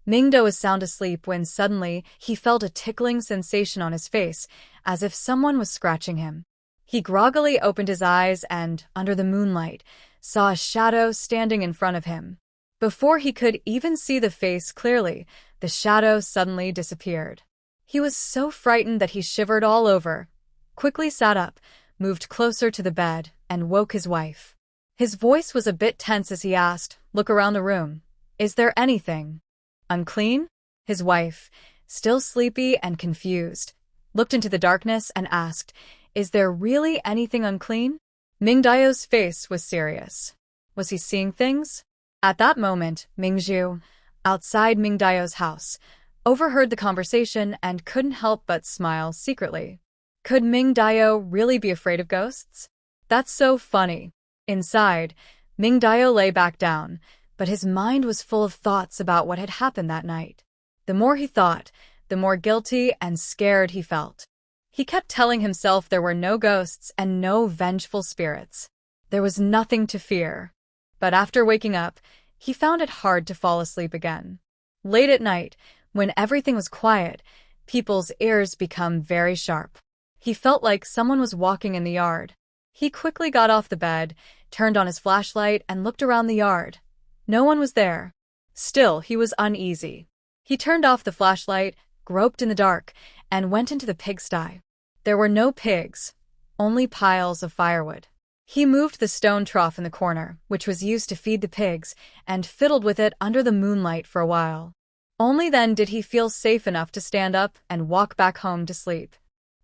Ming Zhu was sound asleep when suddenly he felt a tickling sensation on his face, as if someone was scratching him. He groggily opened his eyes and, under the moonlight, saw a shadow standing in front of him. Before he could even see the face clearly, the shadow suddenly disappeared. He was so frightened that he shivered all over, quickly sat up, moved closer to the bed, and woke his wife. His voice was a bit tense as he asked, "Look around the room. Is there anything unclean?" His wife, still sleepy and confused, looked into the darkness and asked, "Is there really anything unclean?" Ming Dao's face was serious. Was he seeing things? At that moment, Ming Zhu, outside Ming Dao's house, overheard the conversation and couldn't help but smile secretly. Could Ming Dao really be afraid of ghosts? That's so funny. Inside, Ming Dao lay back down, but his mind was full of thoughts about what had happened that night. The more he thought, the more guilty and scared he felt. He kept telling himself there were no ghosts and no vengeful spirits. There was nothing to fear. But after waking up, he found it hard to fall asleep again. Late at night, when everything was quiet, people's ears become very sharp. He felt like someone was walking in the yard. He quickly got off the bed, turned on his flashlight, and looked around the yard. No one was there. Still, he was uneasy. He turned off the flashlight, groped in the dark, and went into the pigsty. There were no pigs, only piles of firewood. He moved the stone trough in the corner, which was used to feed the pigs, and fiddled with it under the moonlight for a while. Only then did he feel safe enough to stand up and walk back home to sleep.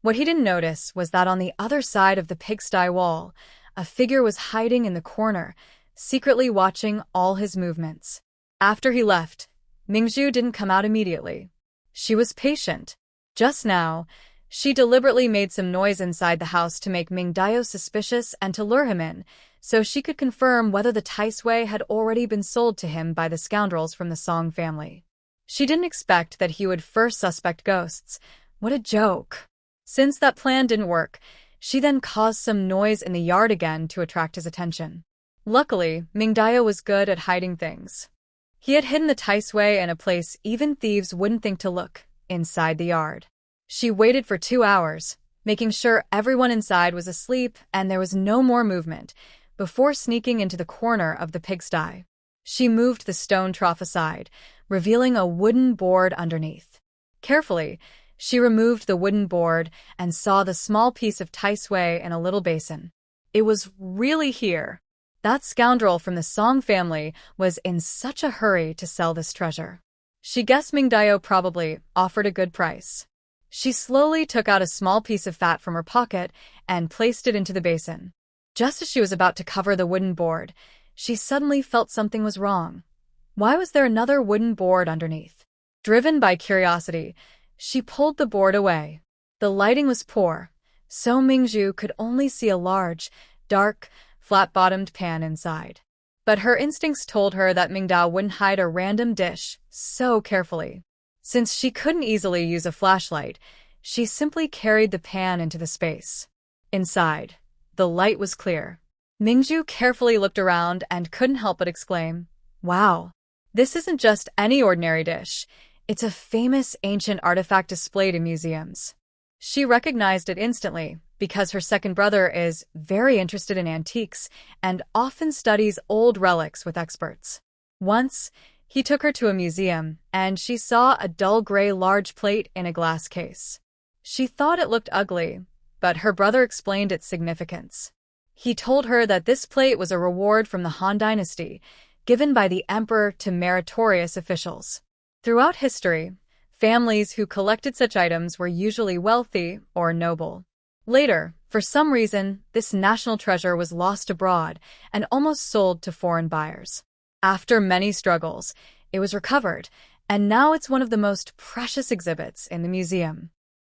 What he didn't notice was that on the other side of the pigsty wall, a figure was hiding in the corner, secretly watching all his movements. After he left, Ming Zhu didn't come out immediately. She was patient. Just now, she deliberately made some noise inside the house to make Ming Zhu suspicious and to lure him in, so she could confirm whether the Tai Sui had already been sold to him by the scoundrels from the Song family. She didn't expect that he would first suspect ghosts. What a joke. Since that plan didn't work, she then caused some noise in the yard again to attract his attention. Luckily, Ming Zhu was good at hiding things. He had hidden the Tai Sui in a place even thieves wouldn't think to look, inside the yard. She waited for 2 hours, making sure everyone inside was asleep and there was no more movement, before sneaking into the corner of the pigsty. She moved the stone trough aside, revealing a wooden board underneath. Carefully, she removed the wooden board and saw the small piece of Tai Sui in a little basin. It was really here. That scoundrel from the Song family was in such a hurry to sell this treasure. She guessed Ming Zhu probably offered a good price. She slowly took out a small piece of fat from her pocket and placed it into the basin. Just as she was about to cover the wooden board, she suddenly felt something was wrong. Why was there another wooden board underneath? Driven by curiosity, she pulled the board away. The lighting was poor, so Ming Zhu could only see a large, dark, flat-bottomed pan inside. But her instincts told her that Ming Zhu wouldn't hide a random dish so carefully. Since she couldn't easily use a flashlight, she simply carried the pan into the space. Inside, the light was clear. Ming Zhu carefully looked around and couldn't help but exclaim, "Wow, this isn't just any ordinary dish. It's a famous ancient artifact displayed in museums." She recognized it instantly because her second brother is very interested in antiques and often studies old relics with experts. Once, he took her to a museum, and she saw a dull gray large plate in a glass case. She thought it looked ugly, but her brother explained its significance. He told her that this plate was a reward from the Han Dynasty, given by the emperor to meritorious officials. Throughout history, families who collected such items were usually wealthy or noble. Later, for some reason, this national treasure was lost abroad and almost sold to foreign buyers. After many struggles, it was recovered, and now it's one of the most precious exhibits in the museum.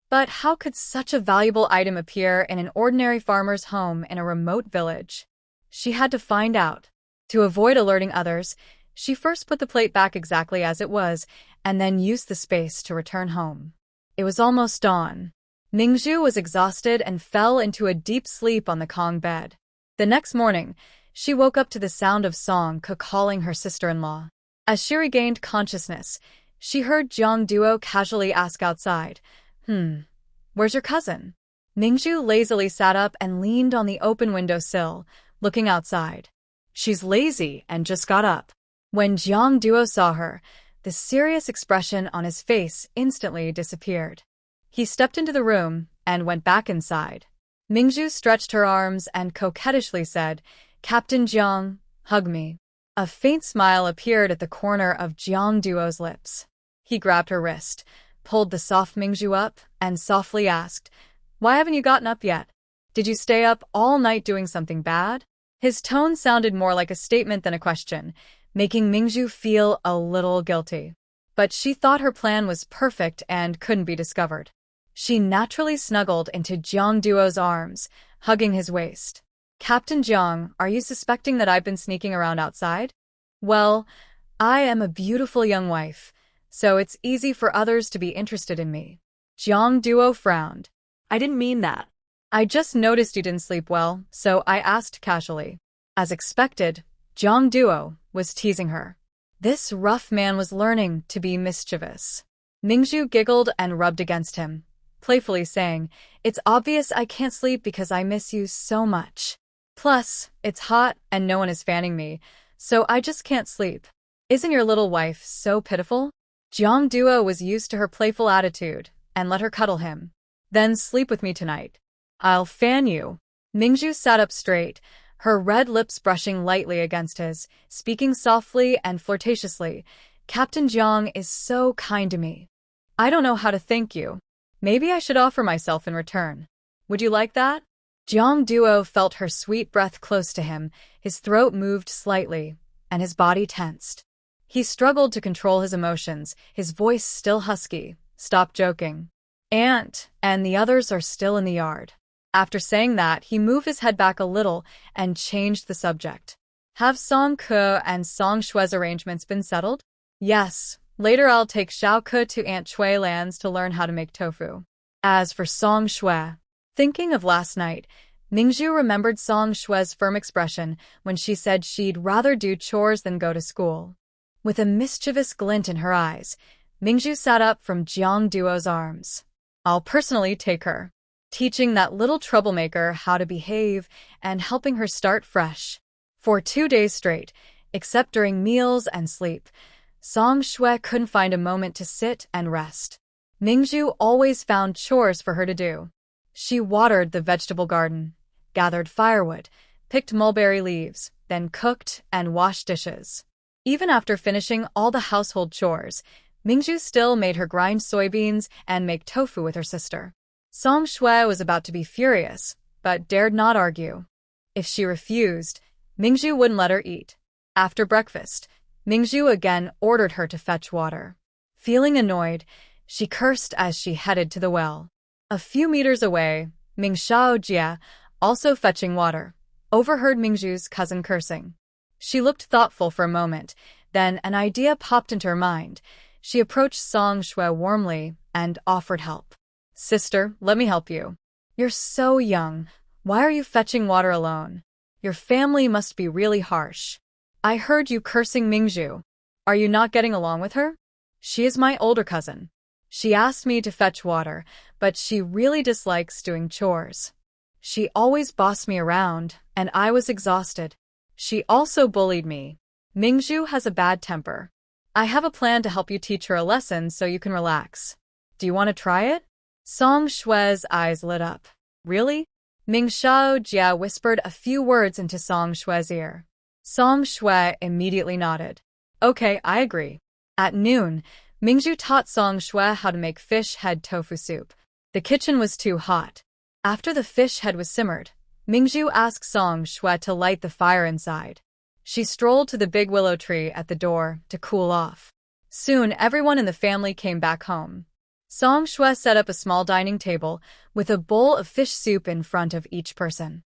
But how could such a valuable item appear in an ordinary farmer's home in a remote village? She had to find out. To avoid alerting others, she first put the plate back exactly as it was, and then used the space to return home. It was almost dawn. Ming Zhu was exhausted and fell into a deep sleep on the Kong bed. The next morning, she woke up to the sound of Song calling her sister-in-law. As she regained consciousness, she heard Jiang Duo casually ask outside, "Where's your cousin?" Ming Zhu lazily sat up and leaned on the open windowsill, looking outside. "She's lazy and just got up." When Jiang Duo saw her, the serious expression on his face instantly disappeared. He stepped into the room and went back inside. Ming Zhu stretched her arms and coquettishly said, "Captain Jiang, hug me." A faint smile appeared at the corner of Jiang Duo's lips. He grabbed her wrist, pulled the soft Ming Zhu up, and softly asked, "Why haven't you gotten up yet? Did you stay up all night doing something bad?" His tone sounded more like a statement than a question, making Ming Zhu feel a little guilty. But she thought her plan was perfect and couldn't be discovered. She naturally snuggled into Jiang Duo's arms, hugging his waist. "Captain Jiang, are you suspecting that I've been sneaking around outside?" "Well, I am a beautiful young wife, so it's easy for others to be interested in me." Jiang Duo frowned. I didn't mean that. "I just noticed you didn't sleep well, so I asked casually." As expected, Jiang Duo was teasing her. This rough man was learning to be mischievous. Ming Zhu giggled and rubbed against him. playfully saying, "It's obvious I can't sleep because I miss you so much. Plus, it's hot and no one is fanning me, so I just can't sleep. Isn't your little wife so pitiful?" Jiang Duo was used to her playful attitude and let her cuddle him. "Then sleep with me tonight. I'll fan you." Ming Zhu sat up straight, her red lips brushing lightly against his, speaking softly and flirtatiously. "Captain Jiang is so kind to me. I don't know how to thank you. Maybe I should offer myself in return. Would you like that?" Jiang Duo felt her sweet breath close to him, his throat moved slightly, and his body tensed. He struggled to control his emotions, his voice still husky. "Stop joking. Aunt and the others are still in the yard." After saying that, he moved his head back a little and changed the subject. "Have Song Ke and Song Shue's arrangements been settled?" "Yes. Later I'll take Xiao Ke to Aunt Chui lands to learn how to make tofu." As for Song Shui, thinking of last night, Ming Zhu remembered Song Shue's firm expression when she said she'd rather do chores than go to school. With a mischievous glint in her eyes, Ming Zhu sat up from Jiang Duo's arms. "I'll personally take her, teaching that little troublemaker how to behave and helping her start fresh." For 2 days straight, except during meals and sleep, Song Shui couldn't find a moment to sit and rest. Ming Zhu always found chores for her to do. She watered the vegetable garden, gathered firewood, picked mulberry leaves, then cooked and washed dishes. Even after finishing all the household chores, Ming Zhu still made her grind soybeans and make tofu with her sister. Song Shui was about to be furious, but dared not argue. If she refused, Ming Zhu wouldn't let her eat. After breakfast, Ming Zhu again ordered her to fetch water. Feeling annoyed, she cursed as she headed to the well. A few meters away, Ming Xiaojia, also fetching water, overheard Ming Zhu's cousin cursing. She looked thoughtful for a moment, then an idea popped into her mind. She approached Song Shui warmly and offered help. "Sister, let me help you. You're so young. Why are you fetching water alone? Your family must be really harsh. I heard you cursing Ming Zhu. Are you not getting along with her? She is my older cousin. She asked me to fetch water, but she really dislikes doing chores. She always bossed me around, and I was exhausted. She also bullied me. Ming Zhu has a bad temper. I have a plan to help you teach her a lesson so you can relax. Do you want to try it?" Song Shui's eyes lit up. "Really?" Ming Xiaojia whispered a few words into Song Shui's ear. Song Shui immediately nodded. "Okay, I agree." At noon, Ming Zhu taught Song Shui how to make fish head tofu soup. The kitchen was too hot. After the fish head was simmered, Ming Zhu asked Song Shui to light the fire inside. She strolled to the big willow tree at the door to cool off. Soon, everyone in the family came back home. Song Shui set up a small dining table with a bowl of fish soup in front of each person.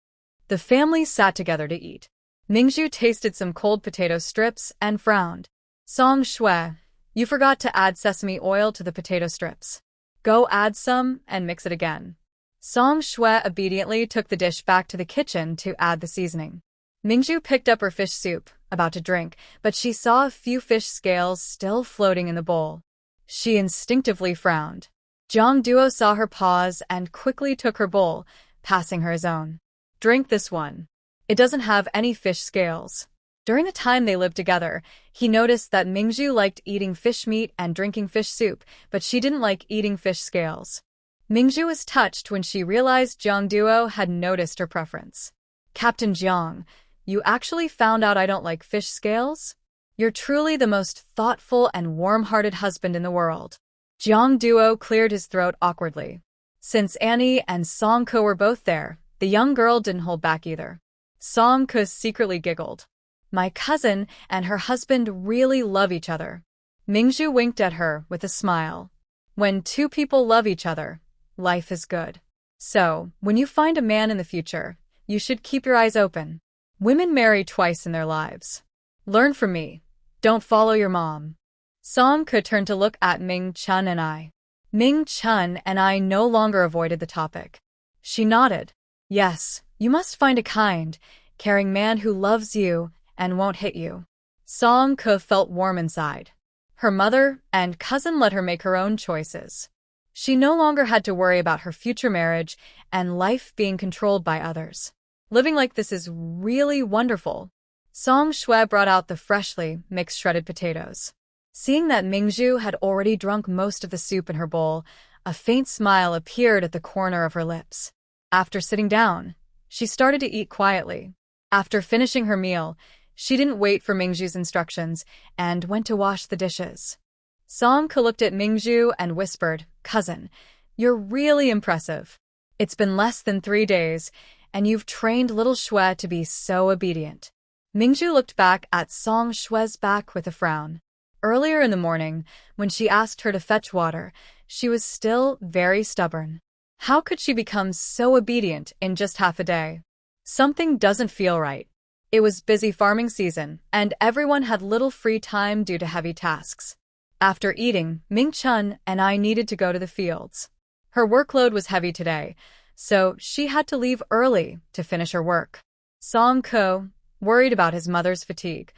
The family sat together to eat. Ming Zhu tasted some cold potato strips and frowned. "Song Shui, you forgot to add sesame oil to the potato strips. Go add some and mix it again." Song Shui obediently took the dish back to the kitchen to add the seasoning. Ming Zhu picked up her fish soup, about to drink, but she saw a few fish scales still floating in the bowl. She instinctively frowned. Jiang Duo saw her pause and quickly took her bowl, passing her his own. "Drink this one. It doesn't have any fish scales." During the time they lived together, he noticed that Ming Zhu liked eating fish meat and drinking fish soup, but she didn't like eating fish scales. Ming Zhu was touched when she realized Jiang Duo had noticed her preference. "Captain Jiang, you actually found out I don't like fish scales? You're truly the most thoughtful and warm-hearted husband in the world." Jiang Duo cleared his throat awkwardly. Since Annie and Song Ke were both there, the young girl didn't hold back either. Song Ke secretly giggled. "My cousin and her husband really love each other." Ming Zhu winked at her with a smile. "When two people love each other, life is good. So, when you find a man in the future, you should keep your eyes open. Women marry twice in their lives. Learn from me. Don't follow your mom." Song Ke turned to look at Ming Chun and I. Ming Chun and I no longer avoided the topic. She nodded. "Yes, you must find a kind, caring man who loves you and won't hit you." Song Ke felt warm inside. Her mother and cousin let her make her own choices. She no longer had to worry about her future marriage and life being controlled by others. Living like this is really wonderful. Song Shui brought out the freshly mixed shredded potatoes. Seeing that Ming Zhu had already drunk most of the soup in her bowl, a faint smile appeared at the corner of her lips. After sitting down, she started to eat quietly. After finishing her meal, she didn't wait for Ming Zhu's instructions and went to wash the dishes. Song Ke looked at Ming Zhu and whispered, "Cousin, you're really impressive. It's been less than 3 days, and you've trained little Shui to be so obedient." Ming Zhu looked back at Song Shui's back with a frown. Earlier in the morning, when she asked her to fetch water, she was still very stubborn. How could she become so obedient in just half a day? Something doesn't feel right. It was busy farming season, and everyone had little free time due to heavy tasks. After eating, Ming Chun and I needed to go to the fields. Her workload was heavy today, so she had to leave early to finish her work. Song Ke, worried about his mother's fatigue,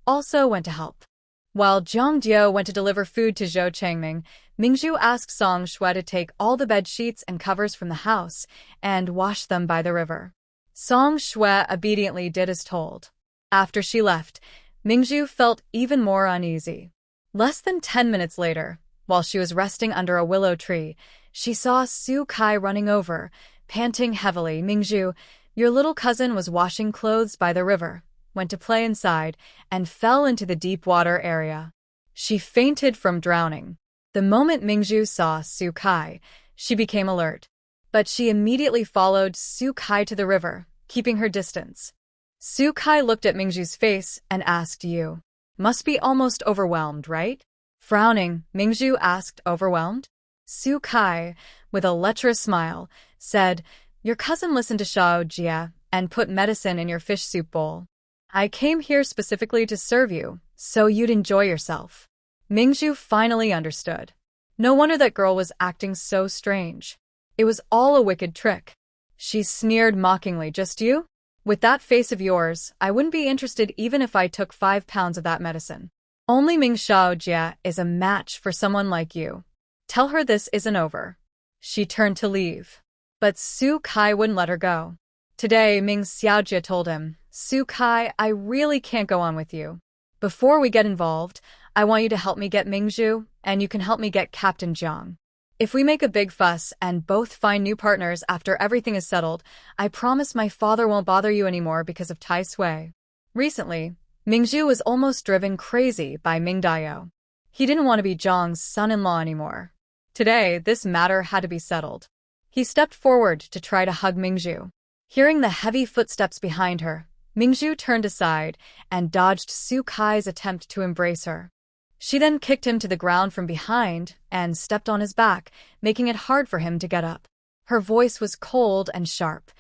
also went to help. While Jiang Duo went to deliver food to Zhou Changming, Ming Zhu asked Song Shui to take all the bed sheets and covers from the house and wash them by the river. Song Shui obediently did as told. After she left, Ming Zhu felt even more uneasy. Less than 10 minutes later, while she was resting under a willow tree, she saw Su Kai running over, panting heavily. "Ming Zhu, your little cousin was washing clothes by the river, went to play inside, and fell into the deep water area. She fainted from drowning." The moment Ming Zhu saw Su Kai, she became alert. But she immediately followed Su Kai to the river, keeping her distance. Su Kai looked at Ming Zhu's face and asked, "You must be almost overwhelmed, right?" Frowning, Ming Zhu asked, "Overwhelmed?" Su Kai, with a lecherous smile, said, "Your cousin listened to Shao Jia and put medicine in your fish soup bowl. I came here specifically to serve you, so you'd enjoy yourself." Ming Zhu finally understood. No wonder that girl was acting so strange. It was all a wicked trick. She sneered mockingly, "Just you? With that face of yours, I wouldn't be interested even if I took 5 pounds of that medicine. Only Ming Shao Jia is a match for someone like you. Tell her this isn't over." She turned to leave. But Su Kai wouldn't let her go. Today, Ming Xiaojia told him, "Su Kai, I really can't go on with you. Before we get involved, I want you to help me get Ming Zhu, and you can help me get Captain Jiang. If we make a big fuss and both find new partners after everything is settled, I promise my father won't bother you anymore because of Tai Sui." Recently, Ming Zhu was almost driven crazy by Ming Dao. He didn't want to be Jiang's son-in-law anymore. Today, this matter had to be settled. He stepped forward to try to hug Ming Zhu. Hearing the heavy footsteps behind her, Ming Zhu turned aside and dodged Su Kai's attempt to embrace her. She then kicked him to the ground from behind and stepped on his back, making it hard for him to get up. Her voice was cold and sharp.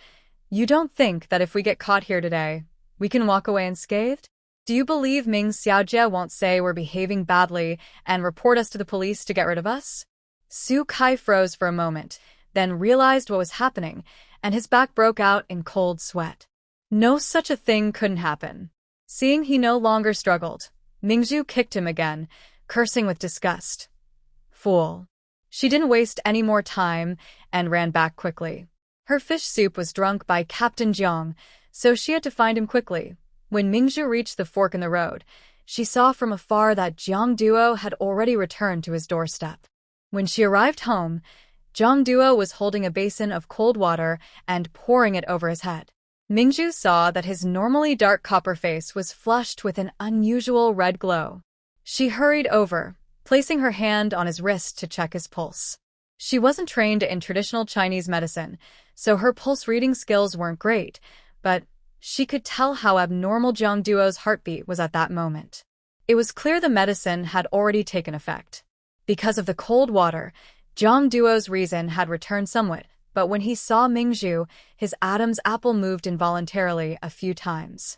"You don't think that if we get caught here today, we can walk away unscathed? Do you believe Ming Xiaojia won't say we're behaving badly and report us to the police to get rid of us?" Su Kai froze for a moment, then realized what was happening, and his back broke out in cold sweat. No such a thing couldn't happen. Seeing he no longer struggled, Ming Zhu kicked him again, cursing with disgust. "Fool." She didn't waste any more time and ran back quickly. Her fish soup was drunk by Captain Jiang, so she had to find him quickly. When Ming Zhu reached the fork in the road, she saw from afar that Jiang Duo had already returned to his doorstep. When she arrived home, Jiang Duo was holding a basin of cold water and pouring it over his head. Ming Zhu saw that his normally dark copper face was flushed with an unusual red glow. She hurried over, placing her hand on his wrist to check his pulse. She wasn't trained in traditional Chinese medicine, so her pulse reading skills weren't great, but she could tell how abnormal Jiang Duo's heartbeat was at that moment. It was clear the medicine had already taken effect. Because of the cold water, Jiang Duo's reason had returned somewhat, but when he saw Ming Zhu, his Adam's apple moved involuntarily a few times.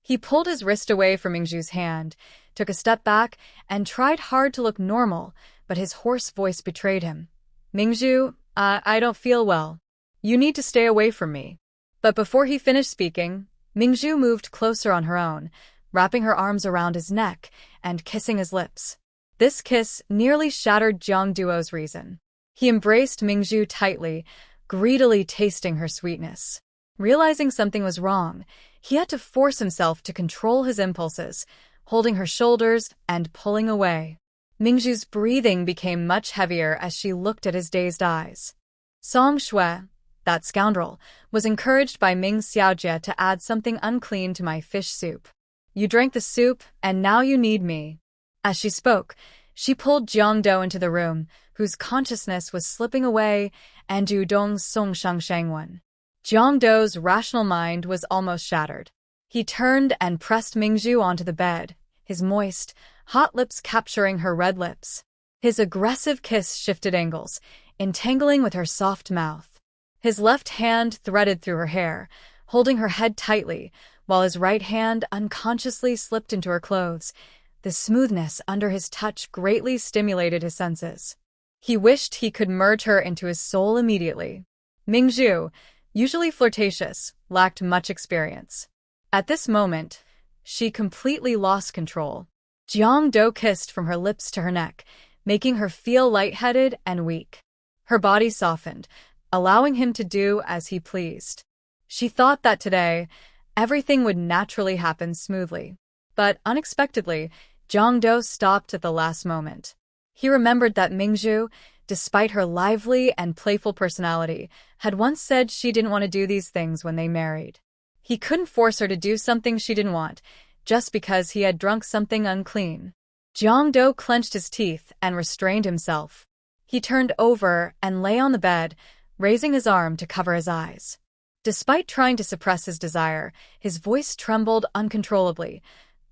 He pulled his wrist away from Ming Zhu's hand, took a step back, and tried hard to look normal, but his hoarse voice betrayed him. "Ming Zhu, I don't feel well. You need to stay away from me." But before he finished speaking, Ming Zhu moved closer on her own, wrapping her arms around his neck and kissing his lips. This kiss nearly shattered Jiang Duo's reason. He embraced Ming Zhu tightly, greedily tasting her sweetness. Realizing something was wrong, he had to force himself to control his impulses, holding her shoulders and pulling away. Ming Zhu's breathing became much heavier as she looked at his dazed eyes. Song Shui, that scoundrel, was encouraged by Ming Xiaojie to add something unclean to my fish soup. You drank the soup, and now you need me. As she spoke, she pulled Jiang Duo into the room, whose consciousness was slipping away, and Du Dong's Song Shang Shangwen. Jiang Duo's rational mind was almost shattered. He turned and pressed Ming Zhu onto the bed, his moist, hot lips capturing her red lips. His aggressive kiss shifted angles, entangling with her soft mouth. His left hand threaded through her hair, holding her head tightly, while his right hand unconsciously slipped into her clothes. The smoothness under his touch greatly stimulated his senses. He wished he could merge her into his soul immediately. Ming Zhu, usually flirtatious, lacked much experience. At this moment, she completely lost control. Jiang Duo kissed from her lips to her neck, making her feel lightheaded and weak. Her body softened, allowing him to do as he pleased. She thought that today, everything would naturally happen smoothly. But unexpectedly, Jiang Duo stopped at the last moment. He remembered that Ming Zhu, despite her lively and playful personality, had once said she didn't want to do these things when they married. He couldn't force her to do something she didn't want, just because he had drunk something unclean. Jiang Duo clenched his teeth and restrained himself. He turned over and lay on the bed, raising his arm to cover his eyes. Despite trying to suppress his desire, his voice trembled uncontrollably.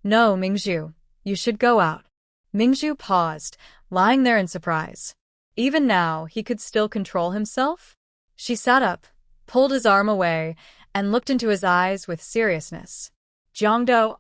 No, Ming Zhu, you should go out. Ming Zhu paused, lying there in surprise. Even now, he could still control himself? She sat up, pulled his arm away, and looked into his eyes with seriousness. Jiang Duo,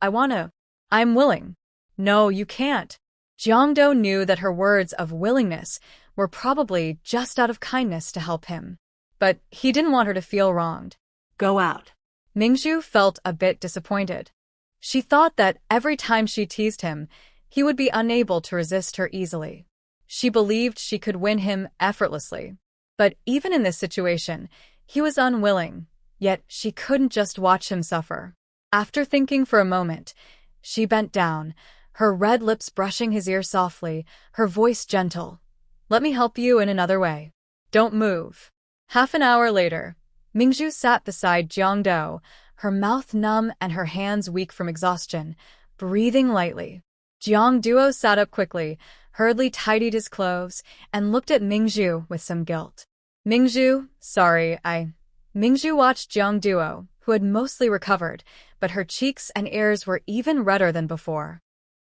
I'm willing. No, you can't. Jiang Duo knew that her words of willingness were probably just out of kindness to help him. But he didn't want her to feel wronged. Go out. Ming Zhu felt a bit disappointed. She thought that every time she teased him, he would be unable to resist her easily. She believed she could win him effortlessly. But even in this situation, he was unwilling, yet she couldn't just watch him suffer. After thinking for a moment, she bent down, her red lips brushing his ear softly, her voice gentle. Let me help you in another way. Don't move. Half an hour later, Ming Zhu sat beside Jiang Duo, her mouth numb and her hands weak from exhaustion, breathing lightly. Jiang Duo sat up quickly, hurriedly tidied his clothes, and looked at Ming Zhu with some guilt. Ming Zhu watched Jiang Duo, who had mostly recovered, but her cheeks and ears were even redder than before.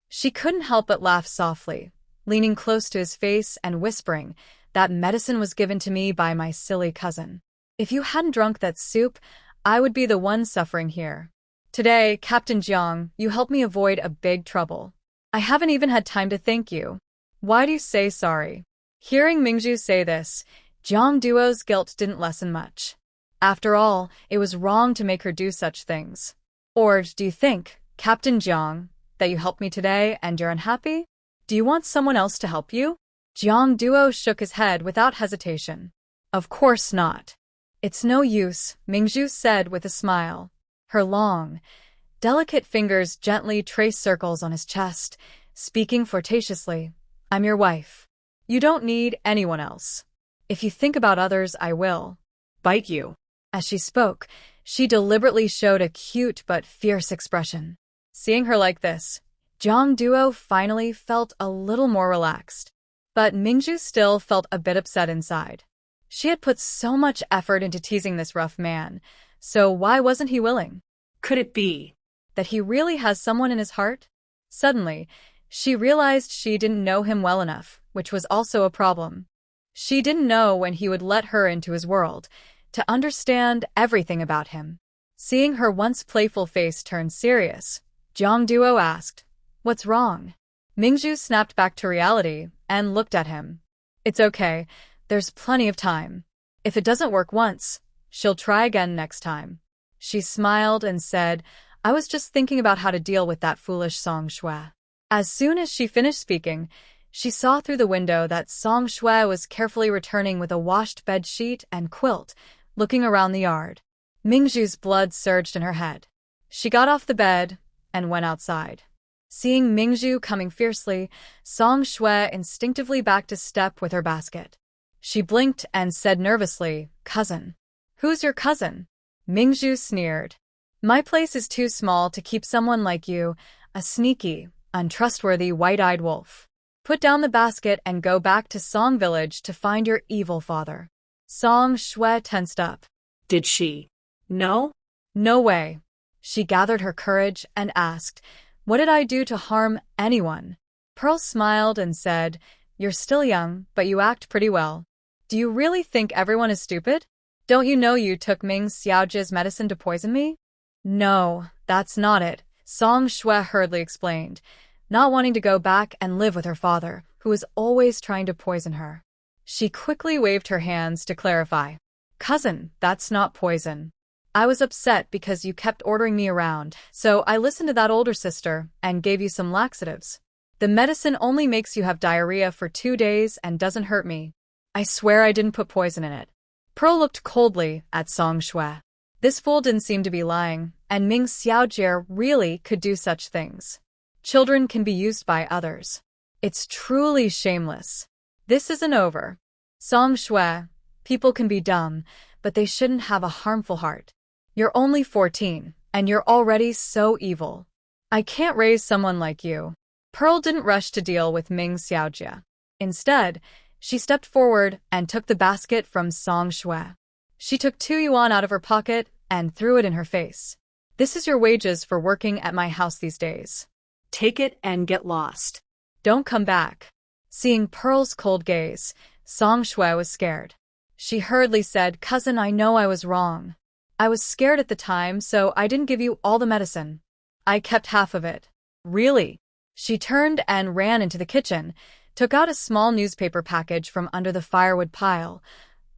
She couldn't help but laugh softly, leaning close to his face and whispering, "That medicine was given to me by my silly cousin. If you hadn't drunk that soup, I would be the one suffering here. Today, Captain Jiang, you helped me avoid a big trouble. I haven't even had time to thank you. Why do you say sorry?" Hearing Ming Zhu say this, Jiang Duo's guilt didn't lessen much. After all, it was wrong to make her do such things. Or do you think, Captain Jiang, that you helped me today and you're unhappy? Do you want someone else to help you? Jiang Duo shook his head without hesitation. Of course not. It's no use, Ming Zhu said with a smile. Her long, delicate fingers gently traced circles on his chest, speaking flirtatiously. I'm your wife. You don't need anyone else. If you think about others, I will Bite you. As she spoke, she deliberately showed a cute but fierce expression. Seeing her like this, Jiang Duo finally felt a little more relaxed. But Ming Zhu still felt a bit upset inside. She had put so much effort into teasing this rough man, so why wasn't he willing? Could it be that he really has someone in his heart? Suddenly, she realized she didn't know him well enough, which was also a problem. She didn't know when he would let her into his world, to understand everything about him. Seeing her once playful face turn serious, Jiang Duo asked, "What's wrong?" Ming Zhu snapped back to reality and looked at him. It's okay, there's plenty of time. If it doesn't work once, she'll try again next time. She smiled and said, I was just thinking about how to deal with that foolish Song Shui. As soon as she finished speaking, She saw through the window that Song Shui was carefully returning with a washed bed sheet and quilt, looking around the yard. Ming Zhu's blood surged in her head. She got off the bed and went outside. Seeing Ming Zhu coming fiercely, Song Shui instinctively backed a step with her basket. She blinked and said nervously, "Cousin." "Who's your cousin?" Ming Zhu sneered. "My place is too small to keep someone like you, a sneaky, untrustworthy white-eyed wolf. Put down the basket and go back to Song Village to find your evil father." Song Shui tensed up. Did she? No? No way. She gathered her courage and asked, "What did I do to harm anyone?" Pearl smiled and said, "You're still young, but you act pretty well. Do you really think everyone is stupid? Don't you know you took Ming Xiaojia's medicine to poison me?" "No, that's not it," Song Shui hurriedly explained, not wanting to go back and live with her father, who was always trying to poison her. She quickly waved her hands to clarify. "Cousin, that's not poison. I was upset because you kept ordering me around, so I listened to that older sister and gave you some laxatives. The medicine only makes you have diarrhea for 2 days and doesn't hurt me. I swear I didn't put poison in it." Pearl looked coldly at Song Shui. This fool didn't seem to be lying, and Ming Xiaojie really could do such things. Children can be used by others. It's truly shameless. This isn't over. Song Shui, people can be dumb, but they shouldn't have a harmful heart. You're only 14, and you're already so evil. I can't raise someone like you. Pearl didn't rush to deal with Ming Xiaojie. Instead, she stepped forward and took the basket from Song Shui. She took 2 yuan out of her pocket and threw it in her face. "This is your wages for working at my house these days. Take it and get lost. Don't come back." Seeing Pearl's cold gaze, Song Shui was scared. She hurriedly said, "Cousin, I know I was wrong. I was scared at the time, so I didn't give you all the medicine. I kept half of it." "Really?" She turned and ran into the kitchen, took out a small newspaper package from under the firewood pile,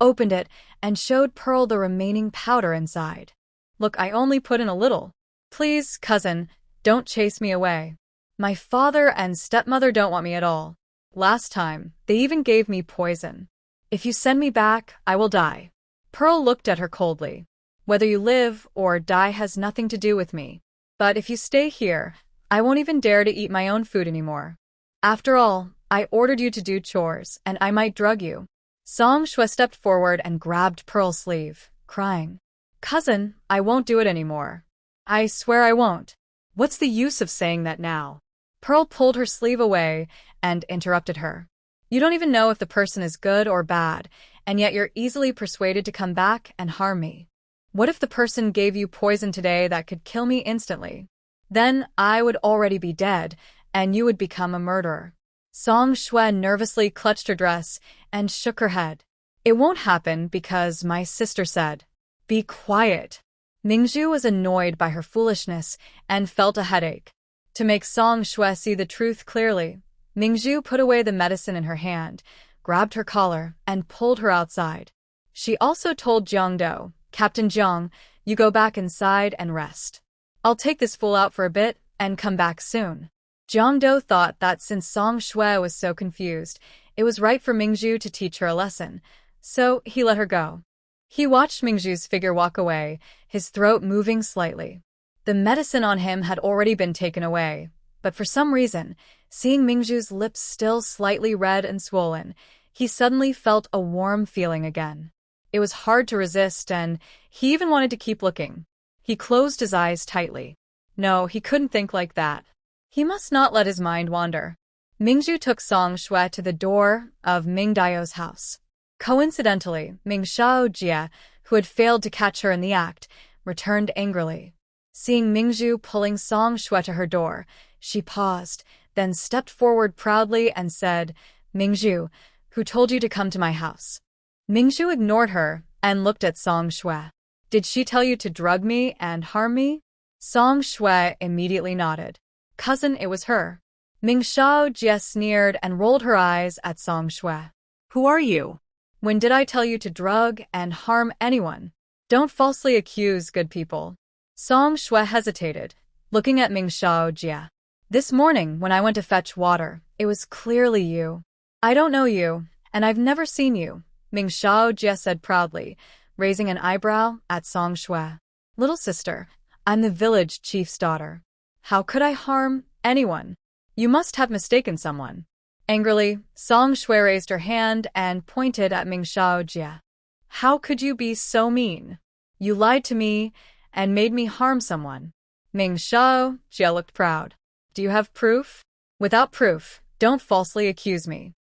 opened it, and showed Pearl the remaining powder inside. "Look, I only put in a little. Please, cousin, don't chase me away. My father and stepmother don't want me at all. Last time, they even gave me poison. If you send me back, I will die." Pearl looked at her coldly. "Whether you live or die has nothing to do with me. But if you stay here, I won't even dare to eat my own food anymore. After all, I ordered you to do chores, and I might drug you." Song Shui stepped forward and grabbed Pearl's sleeve, crying, "Cousin, I won't do it anymore. I swear I won't." "What's the use of saying that now?" Pearl pulled her sleeve away and interrupted her. "You don't even know if the person is good or bad, and yet you're easily persuaded to come back and harm me. What if the person gave you poison today that could kill me instantly? Then I would already be dead, and you would become a murderer." Song Shui nervously clutched her dress and shook her head. "It won't happen because my sister said." "Be quiet." Ming Zhu was annoyed by her foolishness and felt a headache. To make Song Shui see the truth clearly, Ming Zhu put away the medicine in her hand, grabbed her collar, and pulled her outside. She also told Jiang Duo, "Captain Jiang, you go back inside and rest. I'll take this fool out for a bit and come back soon." Jiang Duo thought that since Song Shui was so confused, it was right for Ming Zhu to teach her a lesson, so he let her go. He watched Ming Zhu's figure walk away, his throat moving slightly. The medicine on him had already been taken away, but for some reason, seeing Ming Zhu's lips still slightly red and swollen, he suddenly felt a warm feeling again. It was hard to resist, and he even wanted to keep looking. He closed his eyes tightly. No, he couldn't think like that. He must not let his mind wander. Ming Zhu took Song Shui to the door of Ming Dao's house. Coincidentally, Ming Xiaojie, who had failed to catch her in the act, returned angrily. Seeing Ming Zhu pulling Song Shui to her door, she paused, then stepped forward proudly and said, "Ming Zhu, who told you to come to my house?" Ming Zhu ignored her and looked at Song Shui. "Did she tell you to drug me and harm me?" Song Shui immediately nodded. "Cousin, it was her." Ming Xiaojie sneered and rolled her eyes at Song Shui. "Who are you?" "When did I tell you to drug and harm anyone? Don't falsely accuse good people." Song Shui hesitated, looking at Ming Xiaojie. This morning, when I went to fetch water, it was clearly you. I don't know you, and I've never seen you, Ming Zhu said proudly, raising an eyebrow at Song Shui. Little sister, I'm the village chief's daughter. How could I harm anyone? You must have mistaken someone. Angrily, Song Shui raised her hand and pointed at Ming Zhu. How could you be so mean? You lied to me and made me harm someone. Ming Zhu looked proud. Do you have proof? Without proof, don't falsely accuse me.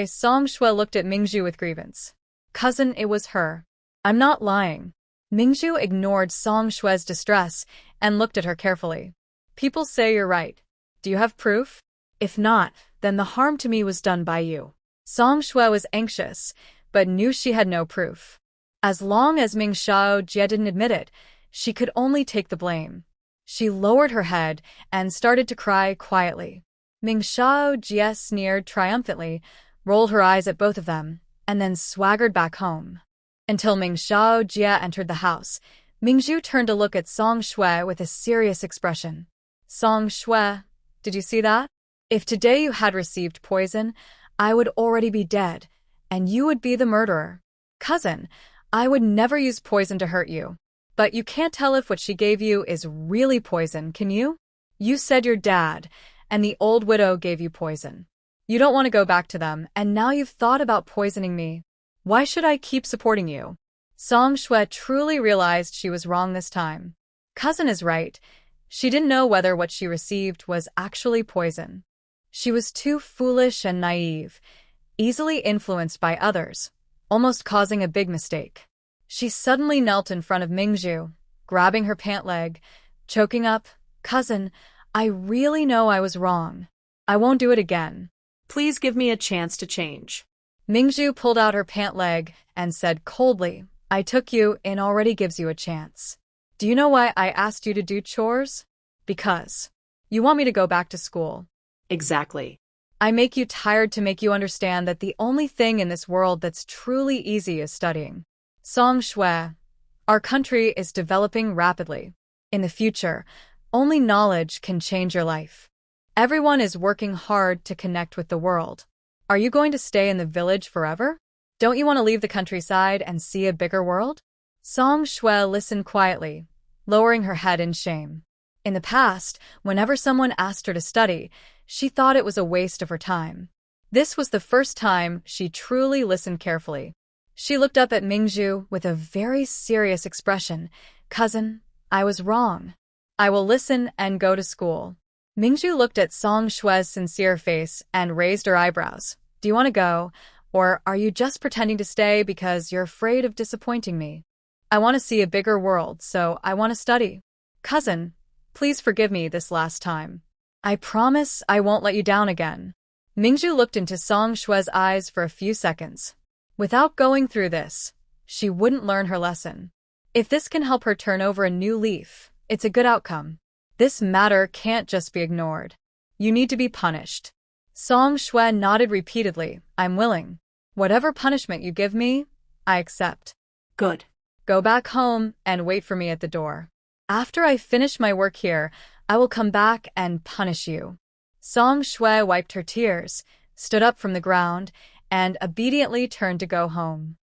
Song Shui looked at Ming Zhu with grievance. Cousin, it was her. I'm not lying. Ming Zhu ignored Song Shui's distress and looked at her carefully. People say you're right. Do you have proof? If not, then the harm to me was done by you. Song Shui was anxious, but knew she had no proof. As long as Ming Zhu didn't admit it, she could only take the blame. She lowered her head and started to cry quietly. Ming Zhu sneered triumphantly, rolled her eyes at both of them, and then swaggered back home. Until Ming Zhu entered the house, Ming Zhu turned to look at Song Shui with a serious expression. Song Shui, did you see that? If today you had received poison, I would already be dead, and you would be the murderer. Cousin, I would never use poison to hurt you. But you can't tell if what she gave you is really poison, can you? You said your dad and the old widow gave you poison. You don't want to go back to them, and now you've thought about poisoning me. Why should I keep supporting you? Song Shui truly realized she was wrong this time. Cousin is right. She didn't know whether what she received was actually poison. She was too foolish and naive, easily influenced by others, almost causing a big mistake. She suddenly knelt in front of Ming Zhu, grabbing her pant leg, choking up, Cousin, I really know I was wrong. I won't do it again. Please give me a chance to change. Ming Zhu pulled out her pant leg and said coldly, I took you in already gives you a chance. Do you know why I asked you to do chores? Because you want me to go back to school. Exactly. I make you tired to make you understand that the only thing in this world that's truly easy is studying. Song Shui, our country is developing rapidly. In the future, only knowledge can change your life. Everyone is working hard to connect with the world. Are you going to stay in the village forever? Don't you want to leave the countryside and see a bigger world? Song Shui listened quietly, lowering her head in shame. In the past, whenever someone asked her to study, she thought it was a waste of her time. This was the first time she truly listened carefully. She looked up at Ming Zhu with a very serious expression. Cousin, I was wrong. I will listen and go to school. Ming Zhu looked at Song Shui's sincere face and raised her eyebrows. Do you want to go, or are you just pretending to stay because you're afraid of disappointing me? I want to see a bigger world, so I want to study. Cousin, please forgive me this last time. I promise I won't let you down again. Ming Zhu looked into Song Shui's eyes for a few seconds. Without going through this, she wouldn't learn her lesson. If this can help her turn over a new leaf, it's a good outcome. This matter can't just be ignored. You need to be punished. Song Shui nodded repeatedly. I'm willing. Whatever punishment you give me, I accept. Good. Go back home and wait for me at the door. After I finish my work here, I will come back and punish you. Song Shui wiped her tears, stood up from the ground, and obediently turned to go home.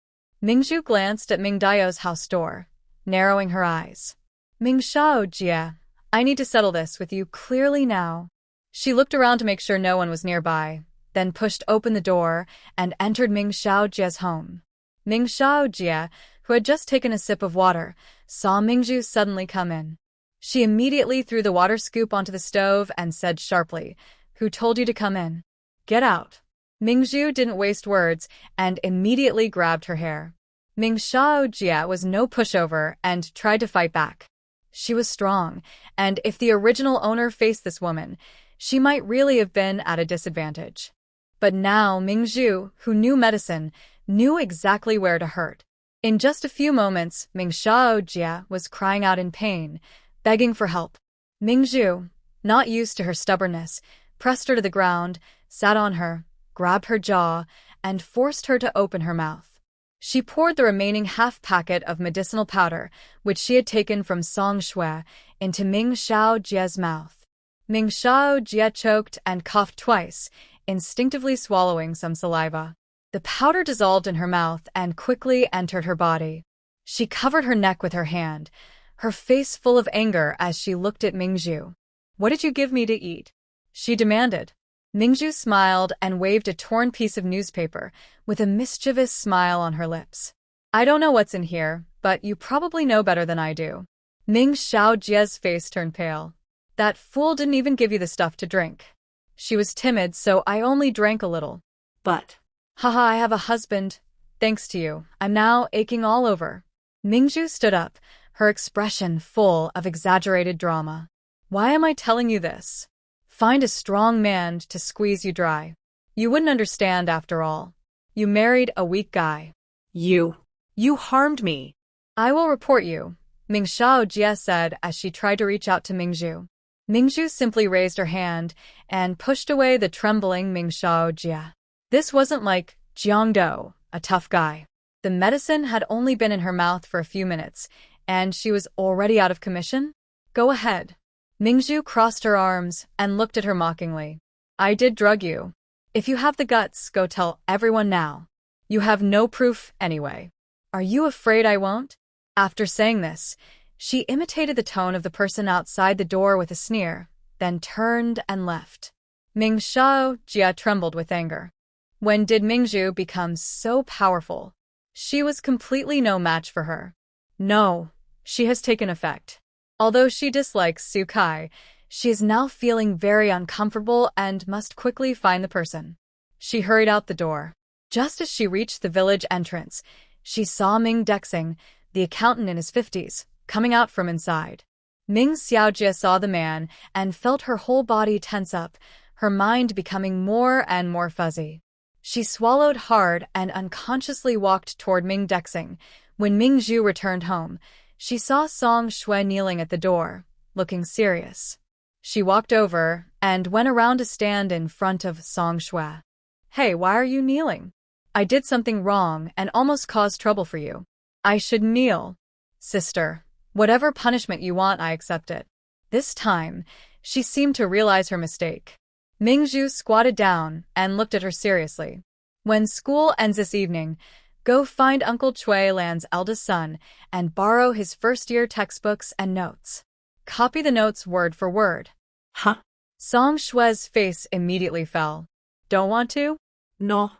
Ming Zhu glanced at Ming Dao's house door, narrowing her eyes. Ming Zhu, I need to settle this with you clearly now. She looked around to make sure no one was nearby, then pushed open the door and entered Ming Zhu's home. Ming Zhu, who had just taken a sip of water, saw Ming Zhu suddenly come in. She immediately threw the water scoop onto the stove and said sharply, Who told you to come in? Get out. Ming Zhu didn't waste words and immediately grabbed her hair. Ming Zhu was no pushover and tried to fight back. She was strong, and if the original owner faced this woman, she might really have been at a disadvantage. But now Ming Zhu, who knew medicine, knew exactly where to hurt. In just a few moments, Ming Zhu was crying out in pain, begging for help. Ming Zhu, not used to her stubbornness, pressed her to the ground, sat on her, grabbed her jaw, and forced her to open her mouth. She poured the remaining half packet of medicinal powder, which she had taken from Song Shui, into Ming Zhu's mouth. Ming Zhu choked and coughed twice, instinctively swallowing some saliva. The powder dissolved in her mouth and quickly entered her body. She covered her neck with her hand, her face full of anger as she looked at Ming Zhu. "What did you give me to eat?" she demanded. Ming Zhu smiled and waved a torn piece of newspaper with a mischievous smile on her lips. "I don't know what's in here, but you probably know better than I do." Ming Zhu's face turned pale. "That fool didn't even give you the stuff to drink." She was timid, so I only drank a little. But, Haha, I have a husband. Thanks to you, I'm now aching all over. Ming Zhu stood up, her expression full of exaggerated drama. "Why am I telling you this? Find a strong man to squeeze you dry. You wouldn't understand after all. You married a weak guy." You harmed me." "I will report you," Ming Zhu said as she tried to reach out to Ming Zhu. Ming Zhu simply raised her hand and pushed away the trembling Ming Zhu. This wasn't like Jiang Duo, a tough guy. The medicine had only been in her mouth for a few minutes, and she was already out of commission? "Go ahead." Ming Zhu crossed her arms and looked at her mockingly. "I did drug you. If you have the guts, go tell everyone now. You have no proof anyway. Are you afraid I won't?" After saying this, she imitated the tone of the person outside the door with a sneer, then turned and left. Ming Zhu trembled with anger. When did Ming Zhu become so powerful? She was completely no match for her. No, she has taken effect. Although she dislikes Su Kai, she is now feeling very uncomfortable and must quickly find the person. She hurried out the door. Just as she reached the village entrance, she saw Ming Dacheng, the accountant in his 50s, coming out from inside. Ming Xiaojie saw the man and felt her whole body tense up, her mind becoming more and more fuzzy. She swallowed hard and unconsciously walked toward Ming Dacheng. When Ming Zhu returned home, she saw Song Shui kneeling at the door, looking serious. She walked over and went around to stand in front of Song Shui. "Hey, why are you kneeling? I did something wrong and almost caused trouble for you." "I should kneel." "Sister, whatever punishment you want, I accept it." This time, she seemed to realize her mistake. Ming Zhu squatted down and looked at her seriously. "When school ends this evening, go find Uncle Chui Lan's eldest son and borrow his first-year textbooks and notes. Copy the notes word for word." "Huh? Song Shui's face immediately fell. "Don't want to?" No.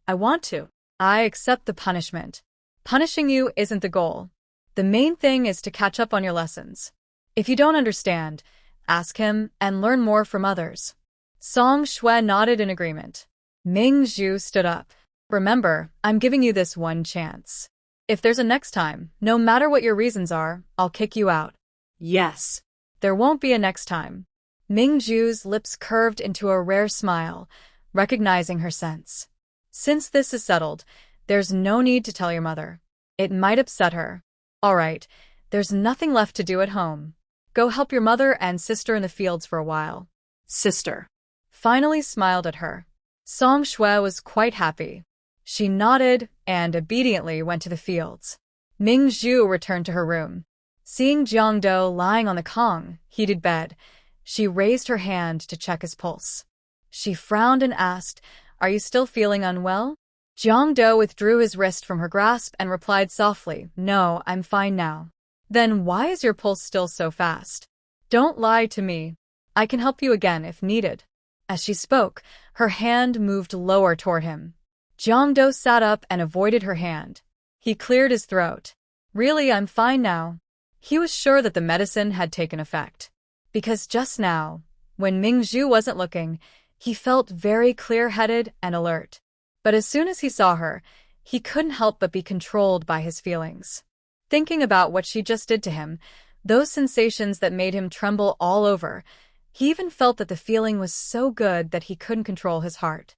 "I want to. I accept the punishment. Punishing you isn't the goal. The main thing is to catch up on your lessons. If you don't understand, ask him and learn more from others." Song Shui nodded in agreement. Ming Zhu stood up. "Remember, I'm giving you this one chance. If there's a next time, no matter what your reasons are, I'll kick you out." "Yes." "There won't be a next time." Ming Zhu's lips curved into a rare smile, recognizing her sense. "Since this is settled, there's no need to tell your mother. It might upset her. All right, there's nothing left to do at home. Go help your mother and sister in the fields for a while." "Sister." Finally smiled at her. Song Shui was quite happy. She nodded and obediently went to the fields. Ming Zhu returned to her room. Seeing Jiang Duo lying on the heated bed, she raised her hand to check his pulse. She frowned and asked, "Are you still feeling unwell?" Jiang Duo withdrew his wrist from her grasp and replied softly, "No, I'm fine now." "Then why is your pulse still so fast? Don't lie to me. I can help you again if needed." As she spoke, her hand moved lower toward him. Jiang Duo sat up and avoided her hand. He cleared his throat. "Really, I'm fine now." He was sure that the medicine had taken effect. Because just now, when Ming Zhu wasn't looking, he felt very clear-headed and alert. But as soon as he saw her, he couldn't help but be controlled by his feelings. Thinking about what she just did to him, those sensations that made him tremble all over, he even felt that the feeling was so good that he couldn't control his heart.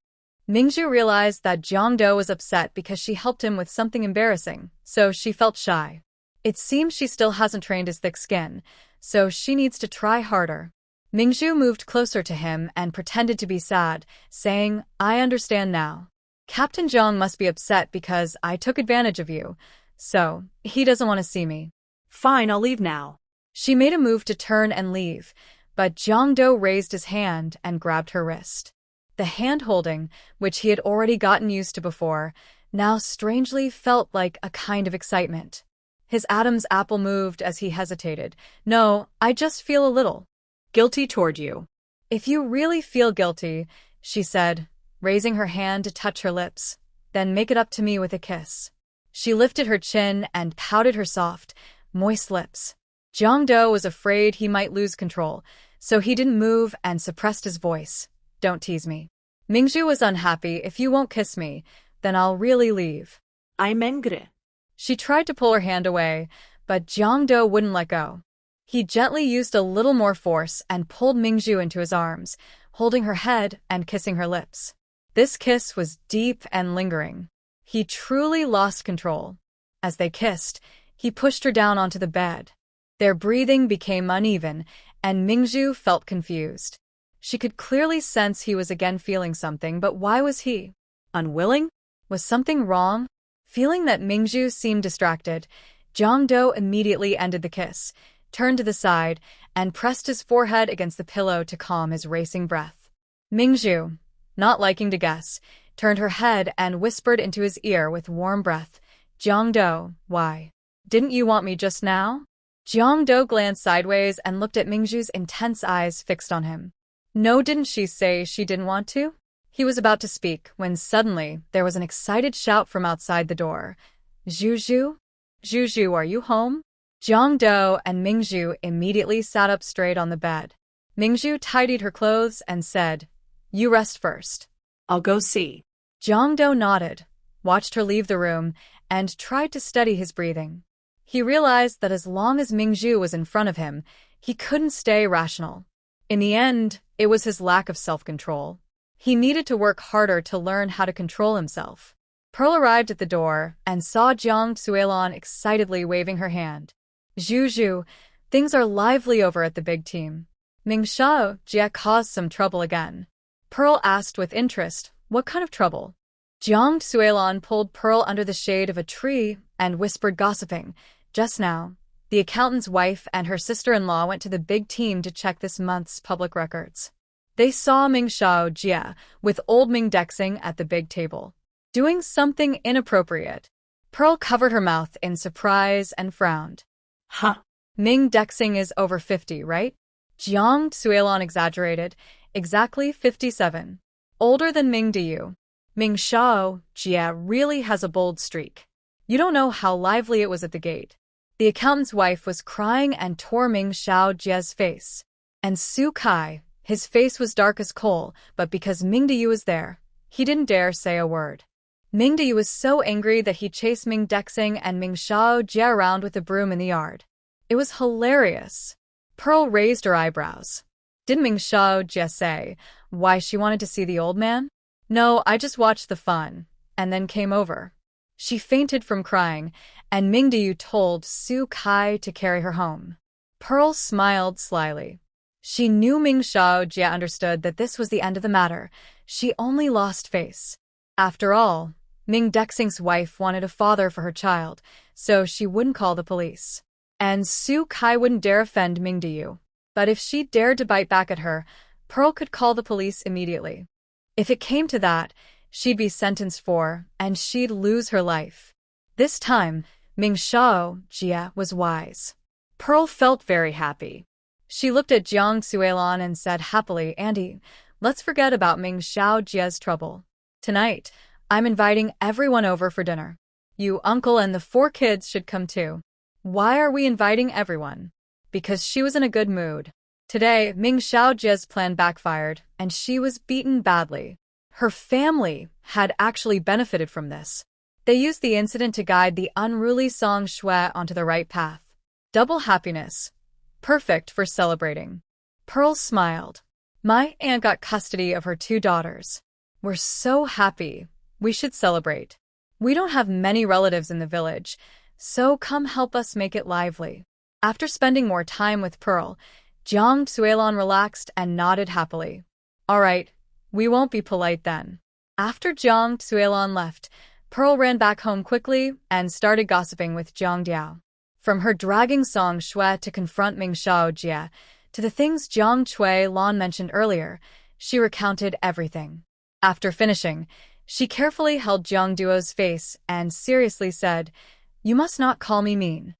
Ming Zhu realized that Jiang Duo was upset because she helped him with something embarrassing, so she felt shy. It seems she still hasn't trained his thick skin, so she needs to try harder. Ming Zhu moved closer to him and pretended to be sad, saying, "I understand now. Captain Zhang must be upset because I took advantage of you, so he doesn't want to see me." "Fine, I'll leave now." She made a move to turn and leave, but Jiang Duo raised his hand and grabbed her wrist. The hand-holding, which he had already gotten used to before, now strangely felt like a kind of excitement. His Adam's apple moved as he hesitated. "No, I just feel a little guilty toward you." "If you really feel guilty," she said, raising her hand to touch her lips, "then make it up to me with a kiss." She lifted her chin and pouted her soft, moist lips. Jiang Duo was afraid he might lose control, so he didn't move and suppressed his voice. "Don't tease me. Ming Zhu was unhappy. If you won't kiss me, then I'll really leave." I'm angry. She tried to pull her hand away, but Jiang Duo wouldn't let go. He gently used a little more force and pulled Ming Zhu into his arms, holding her head and kissing her lips. This kiss was deep and lingering. He truly lost control. As they kissed, he pushed her down onto the bed. Their breathing became uneven, and Ming Zhu felt confused. She could clearly sense he was again feeling something, but why was he unwilling? Was something wrong? Feeling that Ming Zhu seemed distracted, Jiang Duo immediately ended the kiss, turned to the side, and pressed his forehead against the pillow to calm his racing breath. Ming Zhu, not liking to guess, turned her head and whispered into his ear with warm breath, "Jiang Duo, why? Didn't you want me just now?" Jiang Duo glanced sideways and looked at Ming Zhu's intense eyes fixed on him. "No, didn't she say she didn't want to?" He was about to speak when suddenly there was an excited shout from outside the door. "Zhu Zhu? Zhu Zhu, are you home?" Jiang Duo and Ming Zhu immediately sat up straight on the bed. Ming Zhu tidied her clothes and said, "You rest first." I'll go see. Jiang Duo nodded, watched her leave the room, and tried to steady his breathing. He realized that as long as Ming Zhu was in front of him, he couldn't stay rational. In the end, it was his lack of self-control. He needed to work harder to learn how to control himself. Pearl arrived at the door and saw Jiang Duo excitedly waving her hand. "Zhu Zhu, things are lively over at the big team. Ming Shao Jie caused some trouble again." Pearl asked with interest, "What kind of trouble?" Jiang Duo pulled Pearl under the shade of a tree and whispered gossiping, "Just now, the accountant's wife and her sister-in-law went to the big team to check this month's public records. They saw Ming Shao Jie with old Ming Dacheng at the big table, doing something inappropriate." Pearl covered her mouth in surprise and frowned. Huh. "Ming Dacheng is over 50, right?" Jiang Duo exaggerated, "Exactly 57. Older than Ming Zhu. Ming Shao Jie really has a bold streak. You don't know how lively it was at the gate. The accountant's wife was crying and tore Ming Shao Jie's face. And Su Kai, his face was dark as coal, but because Ming Zhu was there, he didn't dare say a word. Ming Zhu was so angry that he chased Ming Dacheng and Ming Shao Jie around with a broom in the yard. It was hilarious." Pearl raised her eyebrows. "Didn't Ming Shao Jie say why she wanted to see the old man?" "No, I just watched the fun, and then came over." She fainted from crying, and Ming Zhu told Su Kai to carry her home. Pearl smiled slyly. She knew Ming Shao Jie understood that this was the end of the matter. She only lost face. After all, Ming Dacheng's wife wanted a father for her child, so she wouldn't call the police. And Su Kai wouldn't dare offend Ming Zhu. But if she dared to bite back at her, Pearl could call the police immediately. If it came to that, she'd be sentenced for, and she'd lose her life. This time, Ming Shao Jie was wise. Pearl felt very happy. She looked at Jiang Duo and said happily, "Andy, let's forget about Ming Shao Jie's trouble. Tonight, I'm inviting everyone over for dinner. You, uncle, and the 4 kids should come too." "Why are we inviting everyone?" Because she was in a good mood. Today, Ming Shao Jie's plan backfired, and she was beaten badly. Her family had actually benefited from this. They used the incident to guide the unruly Song Shui onto the right path. Double happiness. Perfect for celebrating. Pearl smiled. "My aunt got custody of her 2 daughters. We're so happy. We should celebrate. We don't have many relatives in the village, so come help us make it lively." After spending more time with Pearl, Jiang Duo relaxed and nodded happily. "All right, we won't be polite then." After Jiang Duo left, Pearl ran back home quickly and started gossiping with Jiang Duo. From her dragging Song Shui to confront Ming Shao Jie, To the things Jiang Lan mentioned earlier, she recounted everything. After finishing, she carefully held Jiang Duo's face and seriously said, "You must not call me mean.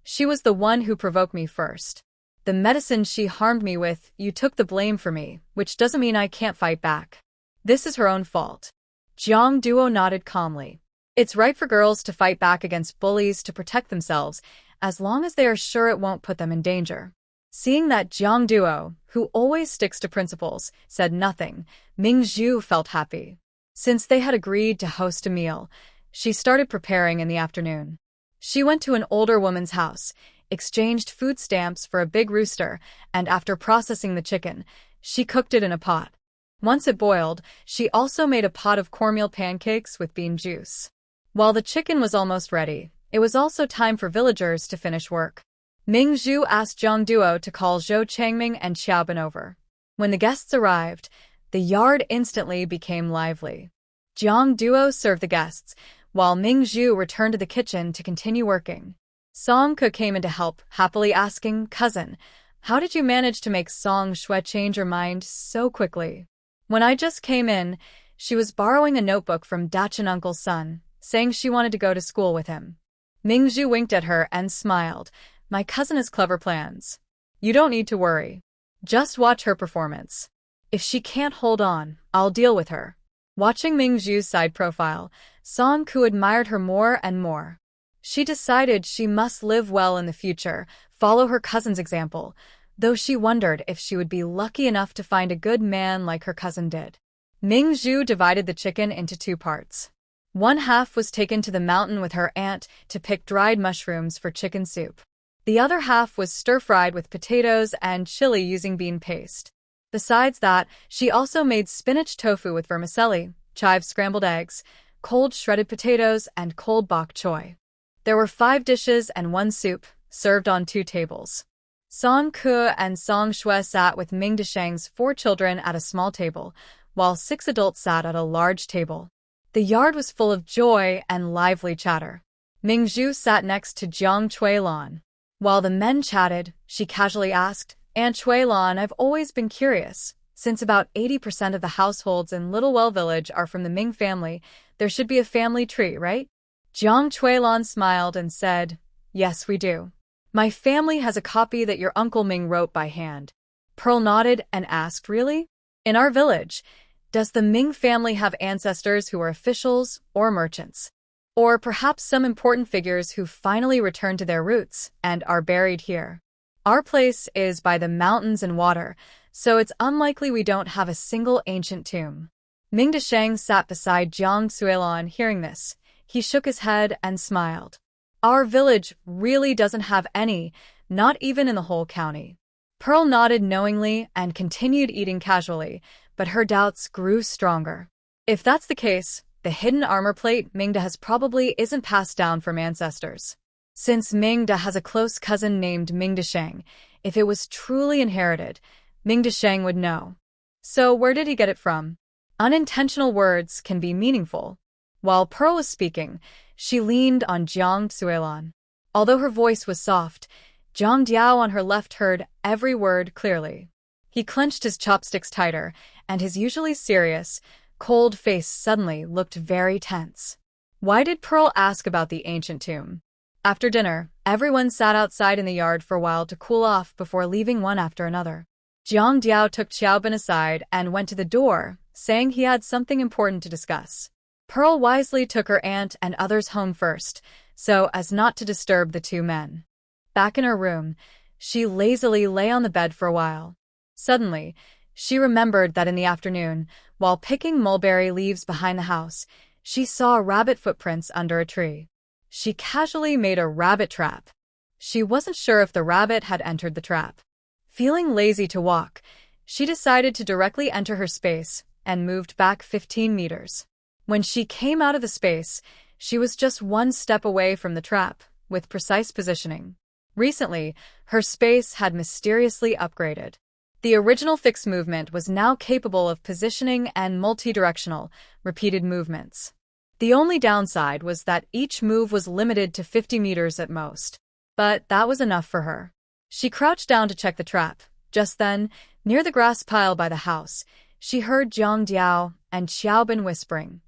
She was the one who provoked me first. The medicine she harmed me with, you took the blame for me, which doesn't mean I can't fight back. This is her own fault." Jiang Duo nodded calmly. It's right for girls to fight back against bullies to protect themselves, as long as they are sure it won't put them in danger. Seeing that Jiang Duo, who always sticks to principles, said nothing, Ming Zhu felt happy. Since they had agreed to host a meal, she started preparing in the afternoon. She went to an older woman's house, exchanged food stamps for a big rooster, and after processing the chicken, she cooked it in a pot. Once it boiled, she also made a pot of cornmeal pancakes with bean juice. While the chicken was almost ready, it was also time for villagers to finish work. Ming Zhu asked Jiang Duo to call Zhou Changming and Xiaobin over. When the guests arrived, the yard instantly became lively. Jiang Duo served the guests, while Ming Zhu returned to the kitchen to continue working. Song Ke came in to help, happily asking, "Cousin, how did you manage to make Song Shui change her mind so quickly?" "When I just came in, she was borrowing a notebook from Dacheng uncle's son, saying she wanted to go to school with him." Ming Zhu winked at her and smiled. "My cousin has clever plans. You don't need to worry. Just watch her performance. If she can't hold on, I'll deal with her." Watching Ming Zhu's side profile, Song Ke admired her more and more. She decided she must live well in the future, follow her cousin's example, though she wondered if she would be lucky enough to find a good man like her cousin did. Ming Zhu divided the chicken into two parts. One half was taken to the mountain with her aunt to pick dried mushrooms for chicken soup. The other half was stir-fried with potatoes and chili using bean paste. Besides that, she also made spinach tofu with vermicelli, chive scrambled eggs, cold shredded potatoes, and cold bok choy. There were 5 dishes and 1 soup, served on 2 tables. Song Ke and Song Shui sat with Ming Dacheng's 4 children at a small table, while 6 adults sat at a large table. The yard was full of joy and lively chatter. Ming Zhu sat next to Jiang Lan. While the men chatted, she casually asked, "Aunt Lan, I've always been curious. Since about 80% of the households in Littlewell Village are from the Ming family, there should be a family tree, right?" Jiang Lan smiled and said, "Yes, we do. My family has a copy that your Uncle Ming wrote by hand." Pearl nodded and asked, "Really? In our village, does the Ming family have ancestors who are officials or merchants? Or perhaps some important figures who finally returned to their roots and are buried here? Our place is by the mountains and water, so it's unlikely we don't have a single ancient tomb." Ming Dacheng sat beside Jiang Lan. Hearing this, he shook his head and smiled. "Our village really doesn't have any, not even in the whole county." Pearl nodded knowingly and continued eating casually, but her doubts grew stronger. If that's the case, the hidden armor plate Mingda has probably isn't passed down from ancestors. Since Mingda has a close cousin named Ming Dacheng, if it was truly inherited, Ming Dacheng would know. So where did he get it from? Unintentional words can be meaningful. While Pearl was speaking, she leaned on Jiang Lan. Although her voice was soft, Zhang Diao on her left heard every word clearly. He clenched his chopsticks tighter, and his usually serious, cold face suddenly looked very tense. Why did Pearl ask about the ancient tomb? After dinner, everyone sat outside in the yard for a while to cool off before leaving one after another. Jiang Diao took Xiaobin aside and went to the door, saying he had something important to discuss. Pearl wisely took her aunt and others home first, so as not to disturb the 2 men. Back in her room, she lazily lay on the bed for a while. Suddenly, she remembered that in the afternoon, while picking mulberry leaves behind the house, she saw rabbit footprints under a tree. She casually made a rabbit trap. She wasn't sure if the rabbit had entered the trap. Feeling lazy to walk, she decided to directly enter her space and moved back 15 meters. When she came out of the space, she was just 1 step away from the trap, with precise positioning. Recently, her space had mysteriously upgraded. The original fixed movement was now capable of positioning and multi-directional, repeated movements. The only downside was that each move was limited to 50 meters at most. But that was enough for her. She crouched down to check the trap, Just then, near the grass pile by the house, she heard Jiang Duo and Xiaobin whispering,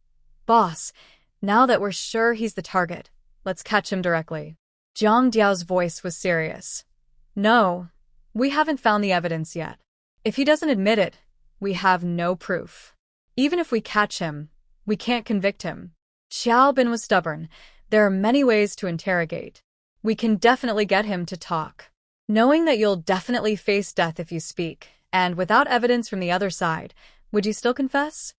"Boss, now that we're sure he's the target, let's catch him directly." Jiang Duo's voice was serious. "No, we haven't found the evidence yet. If he doesn't admit it, we have no proof. Even if we catch him, we can't convict him." Xiaobin was stubborn. "There are many ways to interrogate. We can definitely get him to talk. Knowing that you'll definitely face death if you speak, and without evidence from the other side, would you still confess?"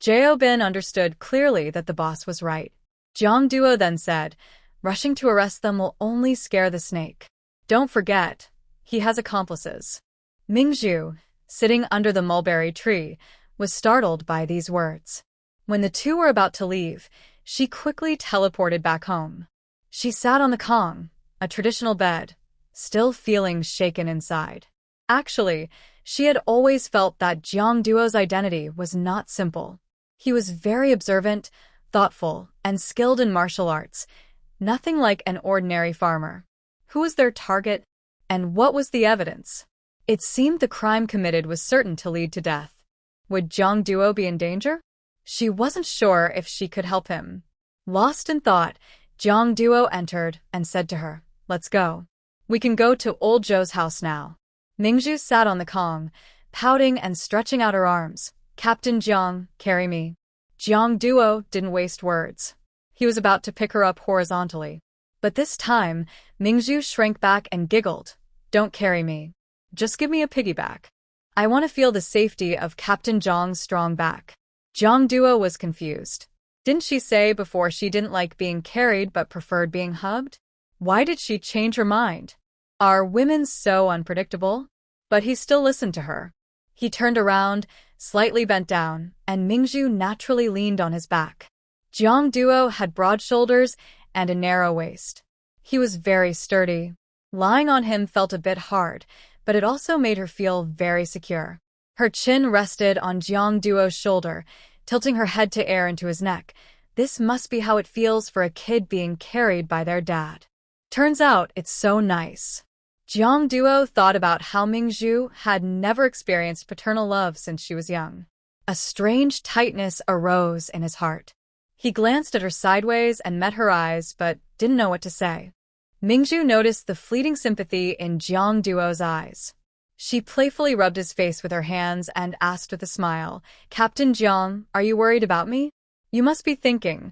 Xiaobin understood clearly that the boss was right. Jiang Duo then said, "Rushing to arrest them will only scare the snake. Don't forget, he has accomplices." Ming Zhu, sitting under the mulberry tree, was startled by these words. When the two were about to leave, she quickly teleported back home. She sat on the kong, a traditional bed, still feeling shaken inside. Actually, she had always felt that Jiang Duo's identity was not simple. He was very observant, thoughtful, and skilled in martial arts, nothing like an ordinary farmer. Who was their target, and what was the evidence? It seemed the crime committed was certain to lead to death. Would Jiang Duo be in danger? She wasn't sure if she could help him. Lost in thought, Jiang Duo entered and said to her, "Let's go. We can go to old Zhou's house now." Ming Zhu sat on the kong, pouting and stretching out her arms. "Captain Jiang, carry me." Jiang Duo didn't waste words. He was about to pick her up horizontally. But this time, Ming Zhu shrank back and giggled. "Don't carry me. Just give me a piggyback. I want to feel the safety of Captain Jiang's strong back." Jiang Duo was confused. Didn't she say before she didn't like being carried but preferred being hugged? Why did she change her mind? Are women so unpredictable? But he still listened to her. He turned around, slightly bent down, and Ming Zhu naturally leaned on his back. Jiang Duo had broad shoulders and a narrow waist. He was very sturdy. Lying on him felt a bit hard, but it also made her feel very secure. Her chin rested on Jiang Duo's shoulder, tilting her head to air into his neck. This must be how it feels for a kid being carried by their dad. Turns out it's so nice. Jiang Duo thought about how Ming Zhu had never experienced paternal love since she was young. A strange tightness arose in his heart. He glanced at her sideways and met her eyes, but didn't know what to say. Ming Zhu noticed the fleeting sympathy in Jiang Duo's eyes. She playfully rubbed his face with her hands and asked with a smile, "Captain Jiang, are you worried about me? You must be thinking,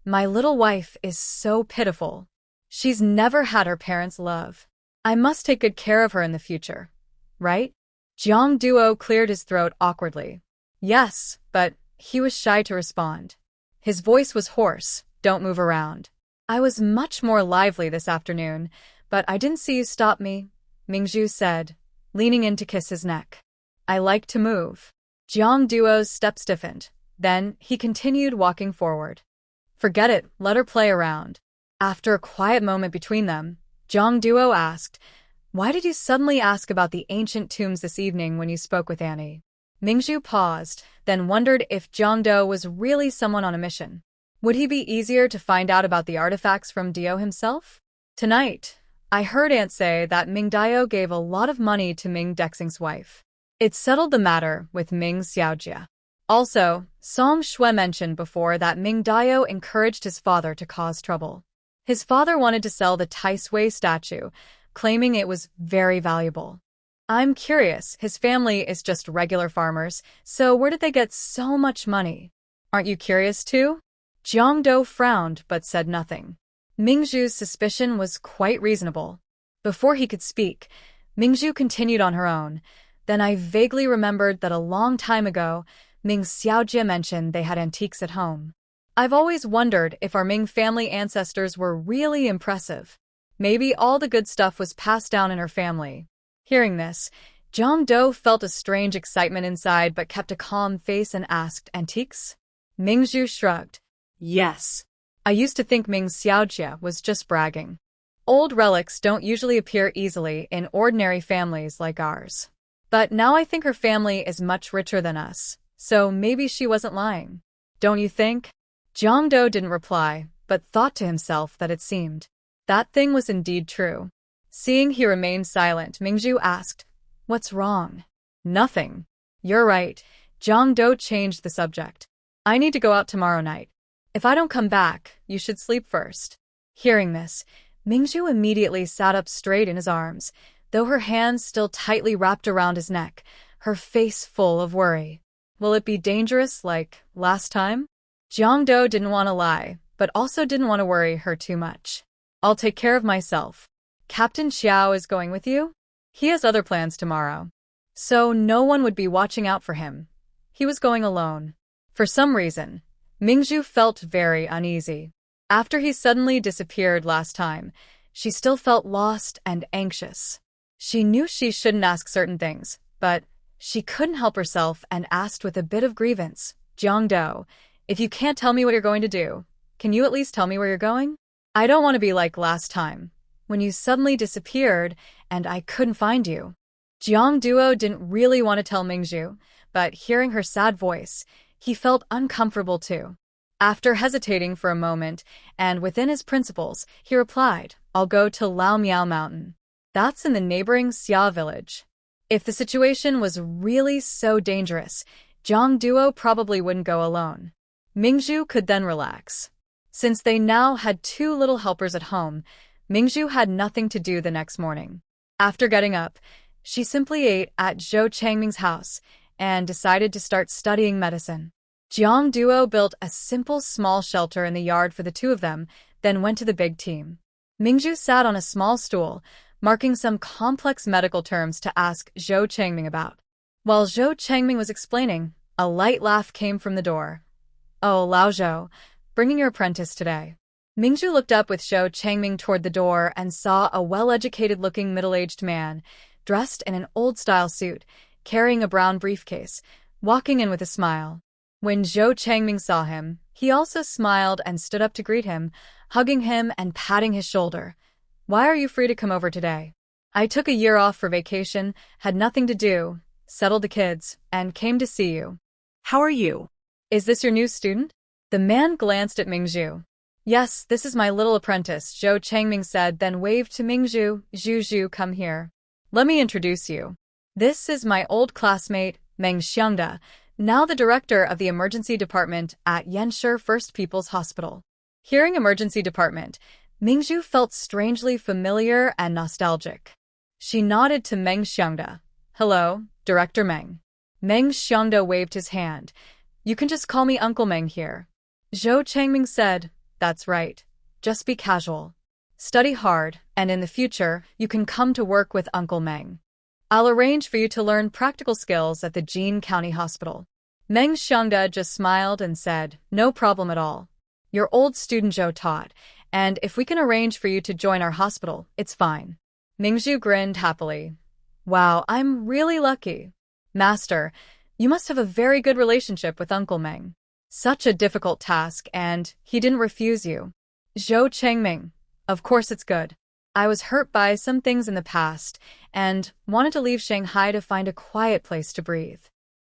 my little wife is so pitiful. She's never had her parents' love. I must take good care of her in the future, right?" Jiang Duo cleared his throat awkwardly. Yes, but he was shy to respond. His voice was hoarse. "Don't move around. I was much more lively this afternoon, but I didn't see you stop me," Ming Zhu said, leaning in to kiss his neck. "I like to move." Jiang Duo's step stiffened. Then he continued walking forward. "Forget it, let her play around." After a quiet moment between them, Jiang Duo asked, "Why did you suddenly ask about the ancient tombs this evening when you spoke with Annie?" Ming Zhu paused, then wondered if Jiang Duo was really someone on a mission. Would he be easier to find out about the artifacts from Dio himself? "Tonight, I heard Aunt say that Ming Dio gave a lot of money to Ming Dexing's wife. It settled the matter with Ming Xiaojia. Also, Song Shui mentioned before that Ming Dio encouraged his father to cause trouble. His father wanted to sell the Tai Sui statue, claiming it was very valuable. I'm curious, his family is just regular farmers, so where did they get so much money? Aren't you curious too?" Jiang Duo frowned but said nothing. Ming Zhu's suspicion was quite reasonable. Before he could speak, Ming Zhu continued on her own. "Then I vaguely remembered that a long time ago, Ming Xiaojia mentioned they had antiques at home. I've always wondered if our Ming family ancestors were really impressive. Maybe all the good stuff was passed down in her family." Hearing this, Jiang Duo felt a strange excitement inside but kept a calm face and asked, "Antiques?" Ming Zhu shrugged. Yes. "I used to think Ming Xiaojia was just bragging. Old relics don't usually appear easily in ordinary families like ours. But now I think her family is much richer than us, so maybe she wasn't lying. Don't you think?" Jiang Duo didn't reply, but thought to himself that it seemed. That thing was indeed true. Seeing he remained silent, Ming Zhu asked, What's wrong? Nothing. You're right. Jiang Duo changed the subject. I need to go out tomorrow night. If I don't come back, you should sleep first. Hearing this, Ming Zhu immediately sat up straight in his arms, though her hands still tightly wrapped around his neck, her face full of worry. Will it be dangerous like last time? Jiang Duo didn't want to lie, but also didn't want to worry her too much. I'll take care of myself. Captain Xiao is going with you? He has other plans tomorrow. So no one would be watching out for him. He was going alone. For some reason, Ming Zhu felt very uneasy. After he suddenly disappeared last time, she still felt lost and anxious. She knew she shouldn't ask certain things, but she couldn't help herself and asked with a bit of grievance, Jiang Duo, if you can't tell me what you're going to do, can you at least tell me where you're going? I don't want to be like last time, when you suddenly disappeared and I couldn't find you. Jiang Duo didn't really want to tell Ming Zhu, but hearing her sad voice, he felt uncomfortable too. After hesitating for a moment, and within his principles, he replied, I'll go to Lao Miao Mountain. That's in the neighboring Xia village. If the situation was really so dangerous, Jiang Duo probably wouldn't go alone. Ming Zhu could then relax. Since they now had 2 little helpers at home, Ming Zhu had nothing to do the next morning. After getting up, she simply ate at Zhou Changming's house and decided to start studying medicine. Jiang Duo built a simple small shelter in the yard for the 2 of them, then went to the big team. Ming Zhu sat on a small stool, marking some complex medical terms to ask Zhou Changming about. While Zhou Changming was explaining, a light laugh came from the door. Oh, Lao Zhou, bringing your apprentice today. Ming Zhu looked up with Zhou Changming toward the door and saw a well-educated-looking middle-aged man, dressed in an old-style suit, carrying a brown briefcase, walking in with a smile. When Zhou Changming saw him, he also smiled and stood up to greet him, hugging him and patting his shoulder. Why are you free to come over today? I took a year off for vacation, had nothing to do, settled the kids, and came to see you. How are you? Is this your new student? The man glanced at Ming Zhu. Yes, this is my little apprentice, Zhou Changming said, then waved to Ming Zhu. Zhu, come here. Let me introduce you. This is my old classmate, Meng Xiangda, now the director of the emergency department at Yanshi First People's Hospital. Hearing emergency department, Ming Zhu felt strangely familiar and nostalgic. She nodded to Meng Xiangda. Hello, Director Meng. Meng Xiangda waved his hand. You can just call me Uncle Meng here. Zhou Changming said, that's right. Just be casual. Study hard, and in the future, you can come to work with Uncle Meng. I'll arrange for you to learn practical skills at the Jin County Hospital. Meng Xiangda just smiled and said, no problem at all. Your old student Zhou taught, and if we can arrange for you to join our hospital, it's fine. Ming Zhu grinned happily. Wow, I'm really lucky. Master, you must have a very good relationship with Uncle Meng. Such a difficult task, and he didn't refuse you. Zhou Changming, of course it's good. I was hurt by some things in the past, and wanted to leave Shanghai to find a quiet place to breathe.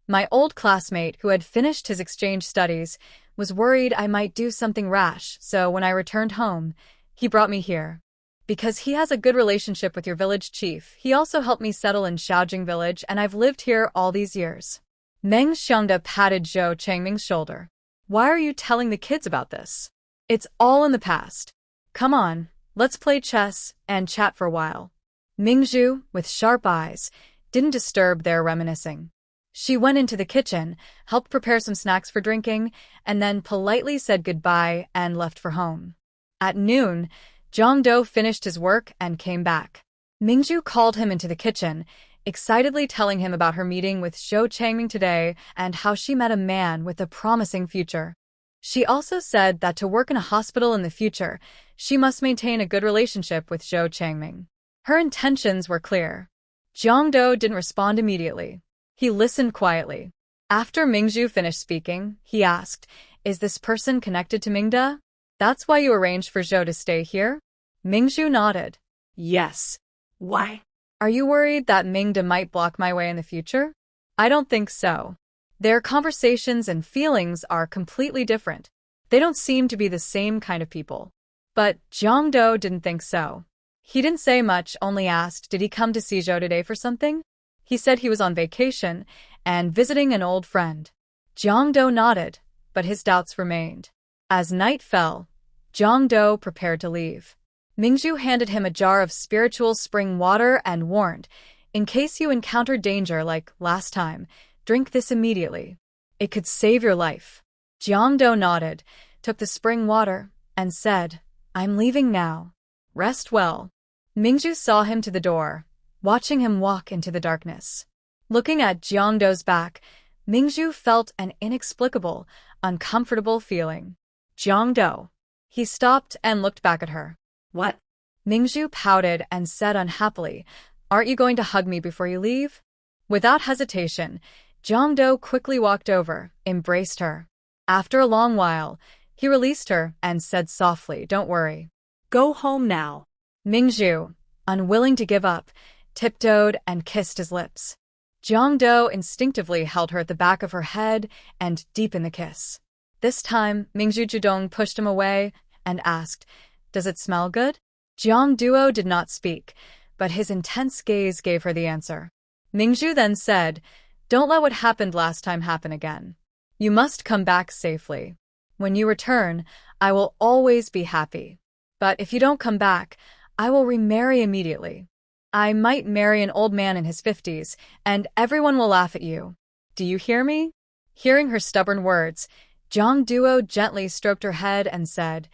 My old classmate, who had finished his exchange studies, was worried I might do something rash, so when I returned home, he brought me here. Because he has a good relationship with your village chief, he also helped me settle in Shaojing village, and I've lived here all these years. Meng Xiangda patted Zhou Changming's shoulder. Why are you telling the kids about this? It's all in the past. Come on, let's play chess and chat for a while. Ming Zhu, with sharp eyes, didn't disturb their reminiscing. She went into the kitchen, helped prepare some snacks for drinking, and then politely said goodbye and left for home. At noon, Jiang Duo finished his work and came back. Ming Zhu called him into the kitchen, excitedly telling him about her meeting with Zhou Changming today and how she met a man with a promising future. She also said that to work in a hospital in the future, she must maintain a good relationship with Zhou Changming. Her intentions were clear. Jiang Duo didn't respond immediately. He listened quietly. After Ming Zhu finished speaking, he asked, is this person connected to Mingda? That's why you arranged for Zhou to stay here? Ming Zhu nodded. Yes. Why? Are you worried that Mingda might block my way in the future? I don't think so. Their conversations and feelings are completely different. They don't seem to be the same kind of people. But Jiang Duo didn't think so. He didn't say much, only asked, did he come to see Zhou today for something? He said he was on vacation and visiting an old friend. Jiang Duo nodded, but his doubts remained. As night fell, Jiang Duo prepared to leave. Ming Zhu handed him a jar of spiritual spring water and warned, "In case you encounter danger like last time, drink this immediately. It could save your life." Jiang Duo nodded, took the spring water, and said, "I'm leaving now. Rest well." Ming Zhu saw him to the door, watching him walk into the darkness. Looking at Jiang Duo's back, Ming Zhu felt an inexplicable, uncomfortable feeling. "Jiang Duo." He stopped and looked back at her. What? Ming Zhu pouted and said unhappily, "Aren't you going to hug me before you leave?" Without hesitation, Jiang Duo quickly walked over, embraced her. After a long while, he released her and said softly, "Don't worry. Go home now." Ming Zhu, unwilling to give up, tiptoed and kissed his lips. Jiang Duo instinctively held her at the back of her head and deepened the kiss. This time, Ming Zhu Judong pushed him away and asked, "Does it smell good?" Jiang Duo did not speak, but his intense gaze gave her the answer. Ming Zhu then said, "Don't let what happened last time happen again. You must come back safely. When you return, I will always be happy. But if you don't come back, I will remarry immediately. I might marry an old man in his 50s, and everyone will laugh at you. Do you hear me?" Hearing her stubborn words, Jiang Duo gently stroked her head and said,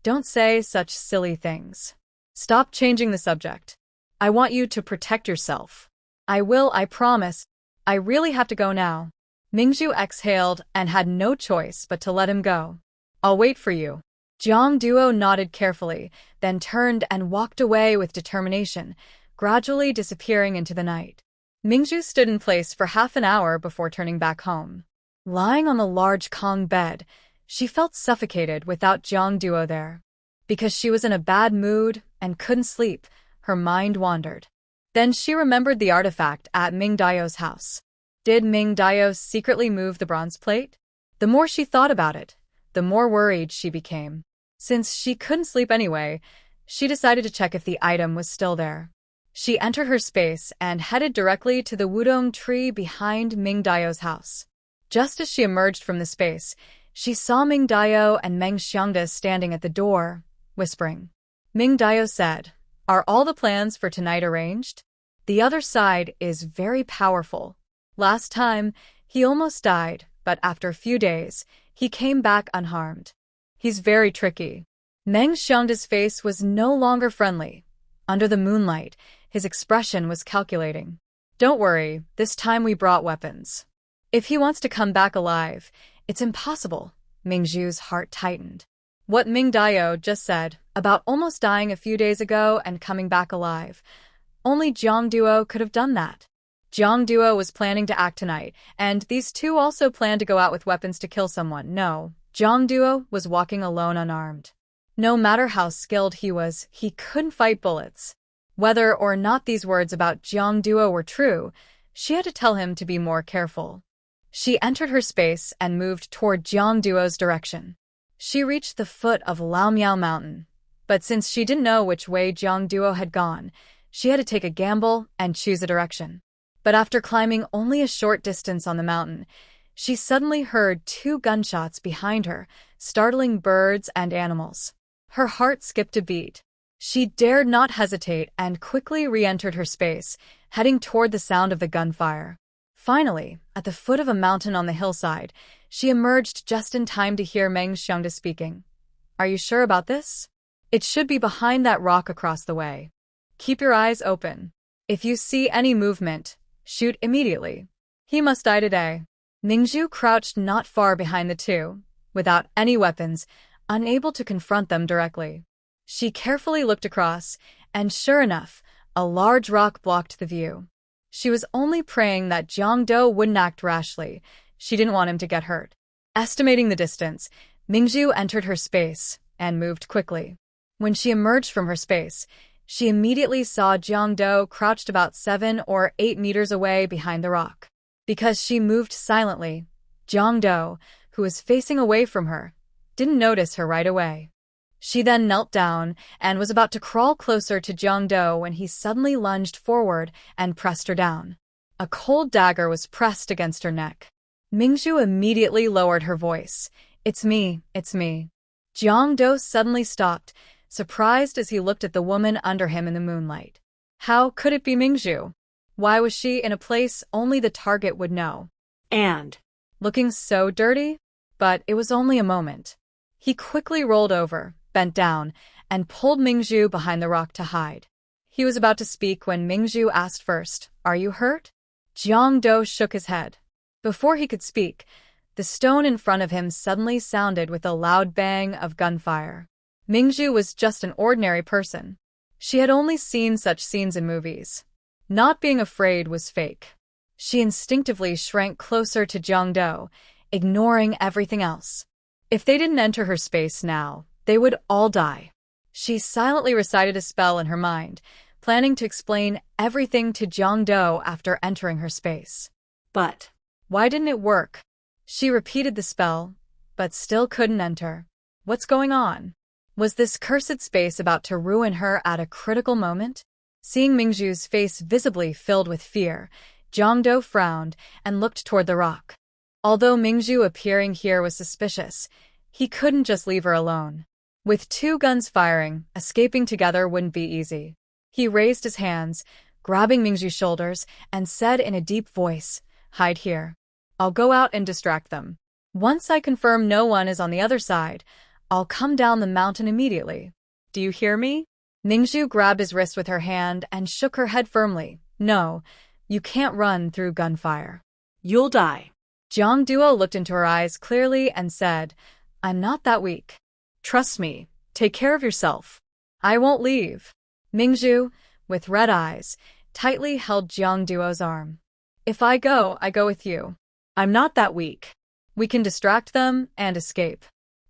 "Don't say such silly things. Stop changing the subject. I want you to protect yourself." "I will, I promise. I really have to go now." Ming Zhu exhaled and had no choice but to let him go. "I'll wait for you." Jiang Duo nodded carefully, then turned and walked away with determination, gradually disappearing into the night. Ming Zhu stood in place for half an hour before turning back home. Lying on the large Kong bed, she felt suffocated without Jiang Duo there. Because she was in a bad mood and couldn't sleep, her mind wandered. Then she remembered the artifact at Ming Dao's house. Did Ming Dao secretly move the bronze plate? The more she thought about it, the more worried she became. Since she couldn't sleep anyway, she decided to check if the item was still there. She entered her space and headed directly to the wudong tree behind Ming Dao's house. Just as she emerged from the space, she saw Ming Dao and Meng Xiangda standing at the door, whispering. Ming Dao said, "Are all the plans for tonight arranged? The other side is very powerful. Last time, he almost died, but after a few days, he came back unharmed. He's very tricky." Meng Xiangda's face was no longer friendly. Under the moonlight, his expression was calculating. "Don't worry, this time we brought weapons. If he wants to come back alive, it's impossible." Ming Zhu's heart tightened. What Ming Dao just said about almost dying a few days ago and coming back alive, only Jiang Duo could have done that. Jiang Duo was planning to act tonight, and these two also planned to go out with weapons to kill someone. No, Jiang Duo was walking alone unarmed. No matter how skilled he was, he couldn't fight bullets. Whether or not these words about Jiang Duo were true, she had to tell him to be more careful. She entered her space and moved toward Jiang Duo's direction. She reached the foot of Lao Miao Mountain, but since she didn't know which way Jiang Duo had gone, she had to take a gamble and choose a direction. But after climbing only a short distance on the mountain, she suddenly heard 2 gunshots behind her, startling birds and animals. Her heart skipped a beat. She dared not hesitate and quickly re-entered her space, heading toward the sound of the gunfire. Finally, at the foot of a mountain on the hillside, she emerged just in time to hear Meng Xiangda speaking. "Are you sure about this? It should be behind that rock across the way. Keep your eyes open. If you see any movement, shoot immediately. He must die today." Ming Zhu crouched not far behind the two, without any weapons, unable to confront them directly. She carefully looked across, and sure enough, a large rock blocked the view. She was only praying that Jiang Duo wouldn't act rashly. She didn't want him to get hurt. Estimating the distance, Ming Zhu entered her space and moved quickly. When she emerged from her space, she immediately saw Jiang Duo crouched about 7 or 8 meters away behind the rock. Because she moved silently, Jiang Duo, who was facing away from her, didn't notice her right away. She then knelt down and was about to crawl closer to Jiang Duo when he suddenly lunged forward and pressed her down. A cold dagger was pressed against her neck. Ming Zhu immediately lowered her voice. It's me, it's me. Jiang Duo suddenly stopped, surprised as he looked at the woman under him in the moonlight. How could it be Ming Zhu? Why was she in a place only the target would know? And Looking so dirty? But it was only a moment. He quickly rolled over, bent down, and pulled Ming Zhu behind the rock to hide. He was about to speak when Ming Zhu asked first, "Are you hurt?" Jiang Duo shook his head. Before he could speak, the stone in front of him suddenly sounded with a loud bang of gunfire. Ming Zhu was just an ordinary person. She had only seen such scenes in movies. Not being afraid was fake. She instinctively shrank closer to Jiang Duo, ignoring everything else. If they didn't enter her space now, they would all die. She silently recited a spell in her mind, planning to explain everything to Jiang Duo after entering her space. but Why didn't it work? She repeated the spell, but still couldn't enter. What's going on? Was this cursed space about to ruin her at a critical moment? Seeing Ming Zhu's face visibly filled with fear, Jiang Duo frowned and looked toward the rock. Although Ming Zhu appearing here was suspicious, he couldn't just leave her alone. With two guns firing, escaping together wouldn't be easy. He raised his hands, grabbing Ming Zhu's shoulders, and said in a deep voice, "Hide here. I'll go out and distract them. Once I confirm no one is on the other side, I'll come down the mountain immediately. Do you hear me?" Ming Zhu grabbed his wrist with her hand and shook her head firmly. "No, you can't run through gunfire. you'll die. Jiang Duo looked into her eyes clearly and said, "I'm not that weak. Trust me. Take care of yourself. I won't leave." Ming Zhu, with red eyes, tightly held Jiang Duo's arm. "If I go with you. I'm not that weak." We can distract them and escape."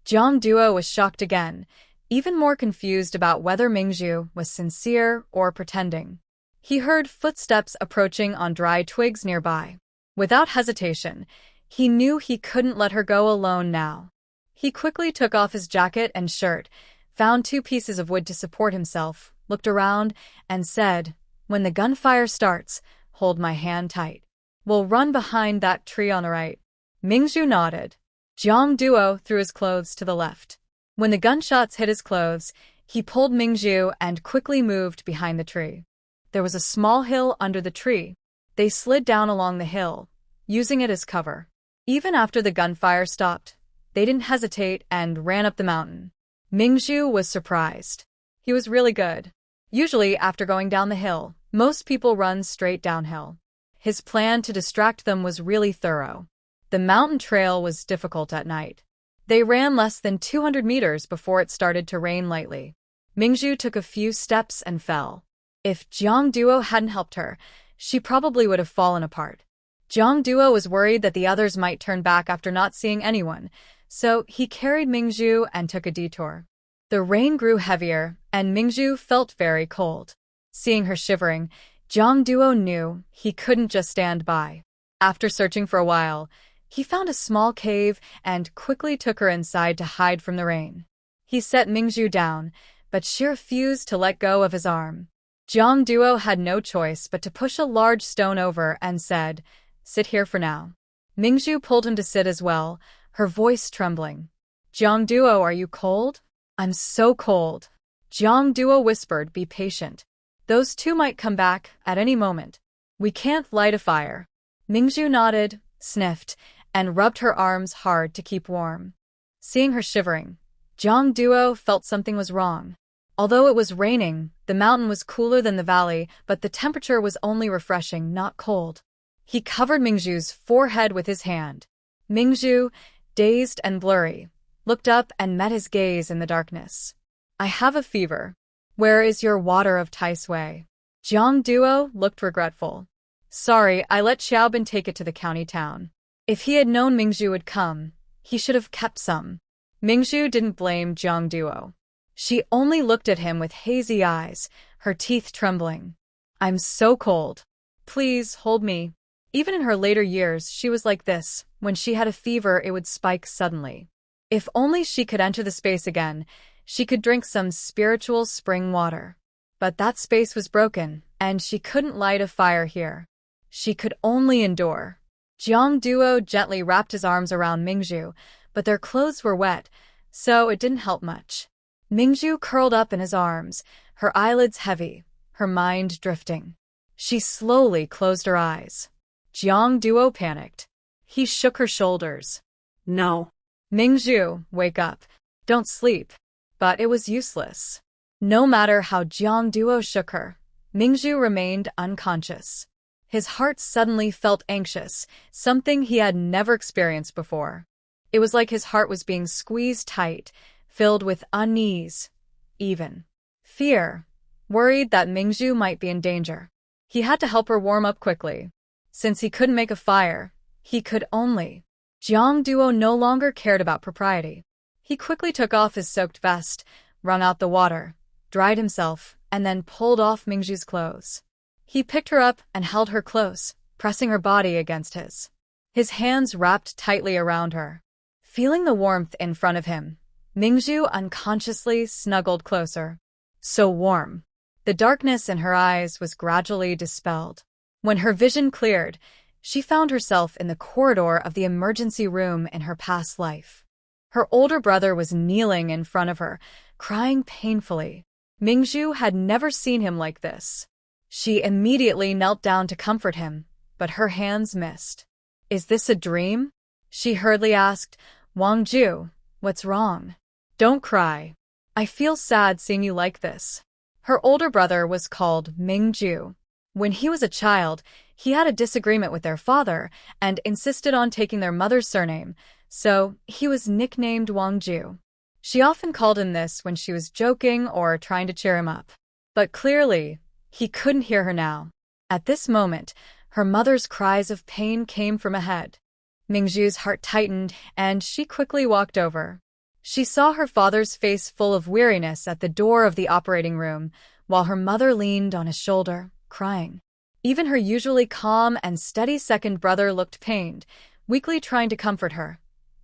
Jiang Duo was shocked again, even more confused about whether Ming Zhu was sincere or pretending. He heard footsteps approaching on dry twigs nearby. Without hesitation, he knew he couldn't let her go alone now. He quickly took off his jacket and shirt, found 2 pieces of wood to support himself, looked around, and said, "When the gunfire starts, hold my hand tight. We'll run behind that tree on the right." Ming Zhu nodded. Jiang Duo threw his clothes to the left. When the gunshots hit his clothes, he pulled Ming Zhu and quickly moved behind the tree. There was a small hill under the tree. They slid down along the hill, using it as cover. Even after the gunfire stopped, they didn't hesitate and ran up the mountain. Ming Zhu was surprised. He was really good. Usually, after going down the hill, most people run straight downhill. His plan to distract them was really thorough. The mountain trail was difficult at night. They ran less than 200 meters before it started to rain lightly. Ming Zhu took a few steps and fell. If Jiang Duo hadn't helped her, she probably would have fallen apart. Jiang Duo was worried that the others might turn back after not seeing anyone, so he carried Ming Zhu and took a detour. The rain grew heavier, and Ming Zhu felt very cold. Seeing her shivering, Jiang Duo knew he couldn't just stand by. After searching for a while, he found a small cave and quickly took her inside to hide from the rain. He set Ming Zhu down, but she refused to let go of his arm. Jiang Duo had no choice but to push a large stone over and said, "Sit here for now." Ming Zhu pulled him to sit as well, her voice trembling. "Jiang Duo, are you cold?" "I'm so cold." Jiang Duo whispered, "Be patient. Those 2 might come back at any moment. We can't light a fire." Ming Zhu nodded, sniffed, and rubbed her arms hard to keep warm. Seeing her shivering, Jiang Duo felt something was wrong. Although it was raining, the mountain was cooler than the valley, but the temperature was only refreshing, not cold. He covered Ming Zhu's forehead with his hand. Ming Zhu, dazed and blurry, looked up and met his gaze in the darkness. "I have a fever. Where is your water of Tai Sui?" Jiang Duo looked regretful. "Sorry, I let Xiaobin take it to the county town. If he had known Ming Zhu would come, he should have kept some." Ming Zhu didn't blame Jiang Duo. She only looked at him with hazy eyes, her teeth trembling. "I'm so cold. Please hold me." Even in her later years, she was like this. When she had a fever, it would spike suddenly. If only she could enter the space again, she could drink some spiritual spring water. But that space was broken, and she couldn't light a fire here. She could only endure. Jiang Duo gently wrapped his arms around Ming Zhu, but their clothes were wet, so it didn't help much. Ming Zhu curled up in his arms, her eyelids heavy, her mind drifting. She slowly closed her eyes. Jiang Duo panicked. He shook her shoulders. No. Ming Zhu, wake up. Don't sleep. But it was useless. No matter how Jiang Duo shook her, Ming Zhu remained unconscious. His heart suddenly felt anxious, something he had never experienced before. It was like his heart was being squeezed tight, filled with unease, even fear, worried that Ming Zhu might be in danger. He had to help her warm up quickly. Since he couldn't make a fire, he could only. Jiang Duo no longer cared about propriety. He quickly took off his soaked vest, wrung out the water, dried himself, and then pulled off Ming Zhu's clothes. He picked her up and held her close, pressing her body against his. His hands wrapped tightly around her. Feeling the warmth in front of him, Ming Zhu unconsciously snuggled closer. So warm. The darkness in her eyes was gradually dispelled. When her vision cleared, she found herself in the corridor of the emergency room in her past life. Her older brother was kneeling in front of her, crying painfully. Ming Zhu had never seen him like this. She immediately knelt down to comfort him, but her hands missed. Is this a dream? She hurriedly asked. Wang Zhu, what's wrong? Don't cry. I feel sad seeing you like this. Her older brother was called Ming Zhu. When he was a child, he had a disagreement with their father and insisted on taking their mother's surname, so he was nicknamed Wang Zhu. She often called him this when she was joking or trying to cheer him up. But clearly, he couldn't hear her now. At this moment, her mother's cries of pain came from ahead. Ming Zhu's heart tightened, and she quickly walked over. She saw her father's face full of weariness at the door of the operating room, while her mother leaned on his shoulder, crying. Even her usually calm and steady second brother looked pained, weakly trying to comfort her.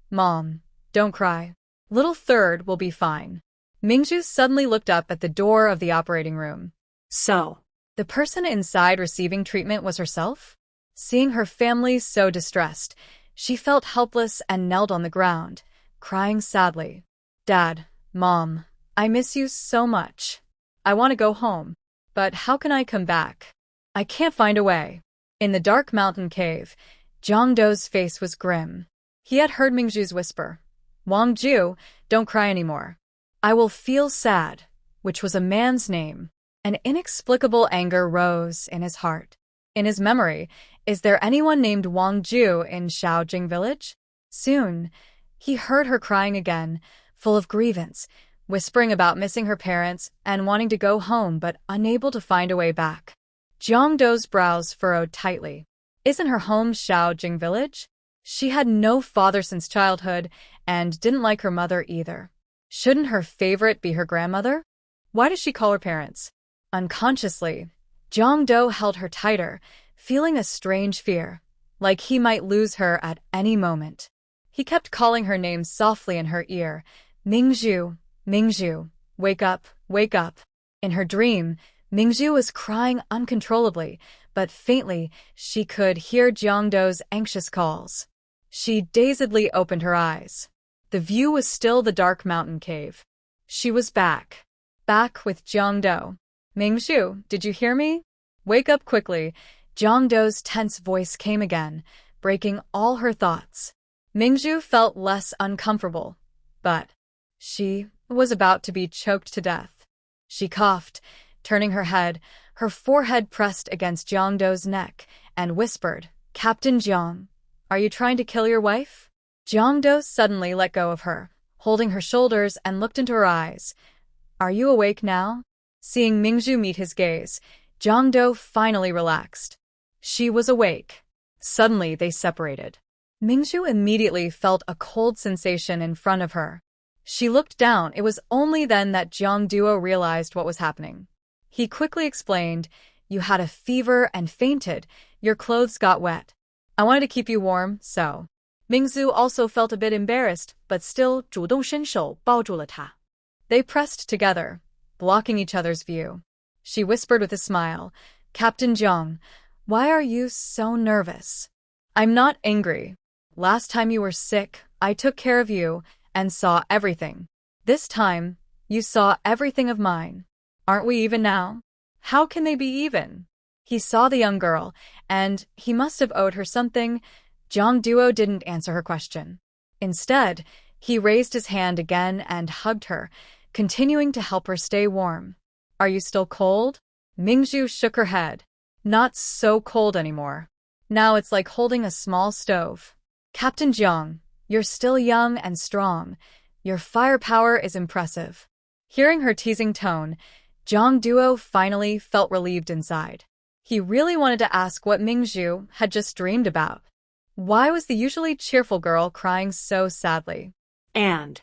Mom, don't cry. Little third will be fine. Ming Zhu suddenly looked up at the door of the operating room. So, the person inside receiving treatment was herself? Seeing her family so distressed, she felt helpless and knelt on the ground, crying sadly. Dad, Mom, I miss you so much. I want to go home. But how can I come back? I can't find a way. In the dark mountain cave, Jiang Duo's face was grim. He had heard Ming Zhu's whisper. Wang Zhu, don't cry anymore. I will feel sad, which was a man's name. An inexplicable anger rose in his heart. In his memory, is there anyone named Wang Zhu in Shaojing village? Soon, he heard her crying again, full of grievance, whispering about missing her parents and wanting to go home but unable to find a way back. Jiang Duo's brows furrowed tightly. Isn't her home Shaojing village? She had no father since childhood and didn't like her mother either. Shouldn't her favorite be her grandmother? Why does she call her parents? Unconsciously, Jiang Duo held her tighter, feeling a strange fear, like he might lose her at any moment. He kept calling her name softly in her ear. Ming Zhu, wake up, wake up. In her dream, Ming Zhu was crying uncontrollably, but faintly she could hear Jiang Duo's anxious calls. She dazedly opened her eyes. The view was still the dark mountain cave. She was back. Back with Jiang Duo. Ming Zhu, did you hear me? Wake up quickly. Jiang Duo's tense voice came again, breaking all her thoughts. Ming Zhu felt less uncomfortable, but she was about to be choked to death. She coughed, turning her head, her forehead pressed against Jiang Duo's neck, and whispered, Captain Jiang, are you trying to kill your wife? Jiang Duo suddenly let go of her, holding her shoulders and looked into her eyes. Are you awake now? Seeing Ming Zhu meet his gaze, Jiang Duo finally relaxed. She was awake. Suddenly they separated. Ming Zhu immediately felt a cold sensation in front of her. She looked down. It was only then that Jiang Duo realized what was happening. He quickly explained, you had a fever and fainted. Your clothes got wet. I wanted to keep you warm, so. Ming Zhu also felt a bit embarrassed, but still 主动伸手抱住了她. They pressed together, blocking each other's view. She whispered with a smile, Captain Jiang, Why are you so nervous? I'm not angry. Last time you were sick, I took care of you and saw everything. This time, you saw everything of mine. Aren't we even now? How can they be even? He saw the young girl, and he must have owed her something. Jiang Duo didn't answer her question. Instead, he raised his hand again and hugged her, continuing to help her stay warm. Are you still cold? Ming Zhu shook her head. Not so cold anymore. Now it's like holding a small stove. Captain Jiang, you're still young and strong. Your firepower is impressive. Hearing her teasing tone, Jiang Duo finally felt relieved inside. He really wanted to ask what Ming Zhu had just dreamed about. Why was the usually cheerful girl crying so sadly? And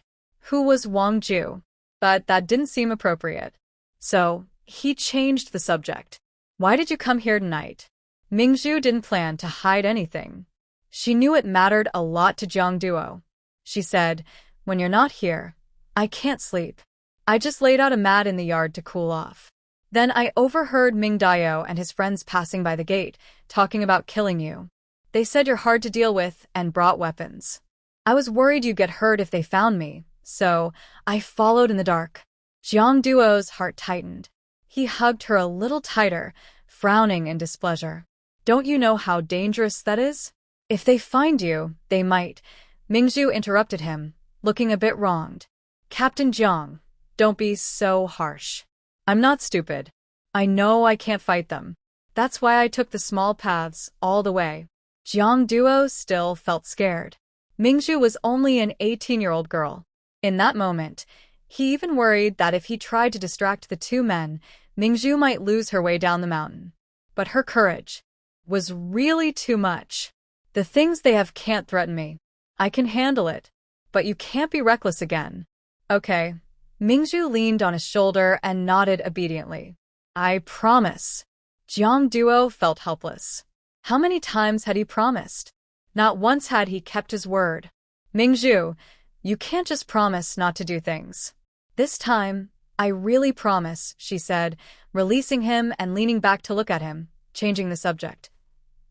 Who was Wang Zhu? But that didn't seem appropriate. So, he changed the subject. Why did you come here tonight? Ming Zhu didn't plan to hide anything. She knew it mattered a lot to Jiang Duo. She said, when you're not here, I can't sleep. I just laid out a mat in the yard to cool off. Then I overheard Ming Zhu and his friends passing by the gate, talking about killing you. They said you're hard to deal with and brought weapons. I was worried you'd get hurt if they found me, so I followed in the dark. Jiang Duo's heart tightened. He hugged her a little tighter, frowning in displeasure. Don't you know how dangerous that is? If they find you, they might. Ming Zhu interrupted him, looking a bit wronged. Captain Jiang, don't be so harsh. I'm not stupid. I know I can't fight them. That's why I took the small paths all the way. Jiang Duo still felt scared. Ming Zhu was only an 18-year-old girl. In that moment, he even worried that if he tried to distract the two men, Ming Zhu might lose her way down the mountain. But her courage was really too much. The things they have can't threaten me. I can handle it. But you can't be reckless again. Okay. Ming Zhu leaned on his shoulder and nodded obediently. I promise. Jiang Duo felt helpless. How many times had he promised? Not once had he kept his word. Ming Zhu, you can't just promise not to do things. This time, I really promise, she said, releasing him and leaning back to look at him, changing the subject.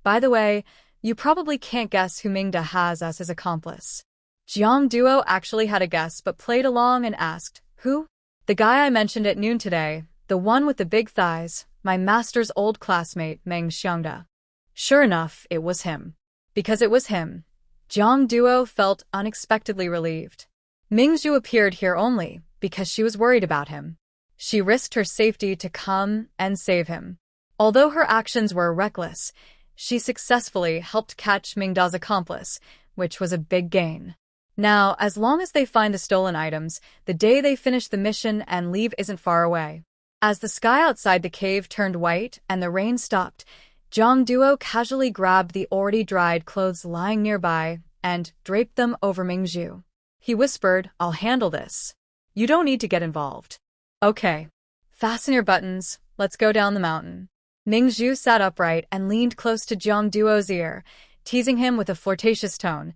By the way, you probably can't guess who Ming Zhu has as his accomplice. Jiang Duo actually had a guess but played along and asked, who? The guy I mentioned at noon today, the one with the big thighs, my master's old classmate, Meng Xiangda. Sure enough, it was him. Because it was him, Jiang Duo felt unexpectedly relieved. Ming Zhu appeared here only because she was worried about him. She risked her safety to come and save him. Although her actions were reckless, she successfully helped catch Ming Zhu's accomplice, which was a big gain. Now, as long as they find the stolen items, the day they finish the mission and leave isn't far away. As the sky outside the cave turned white and the rain stopped, Jiang Duo casually grabbed the already dried clothes lying nearby and draped them over Ming Zhu. He whispered, I'll handle this. You don't need to get involved. Okay. Fasten your buttons, let's go down the mountain. Ming Zhu sat upright and leaned close to Jiang Duo's ear, teasing him with a flirtatious tone.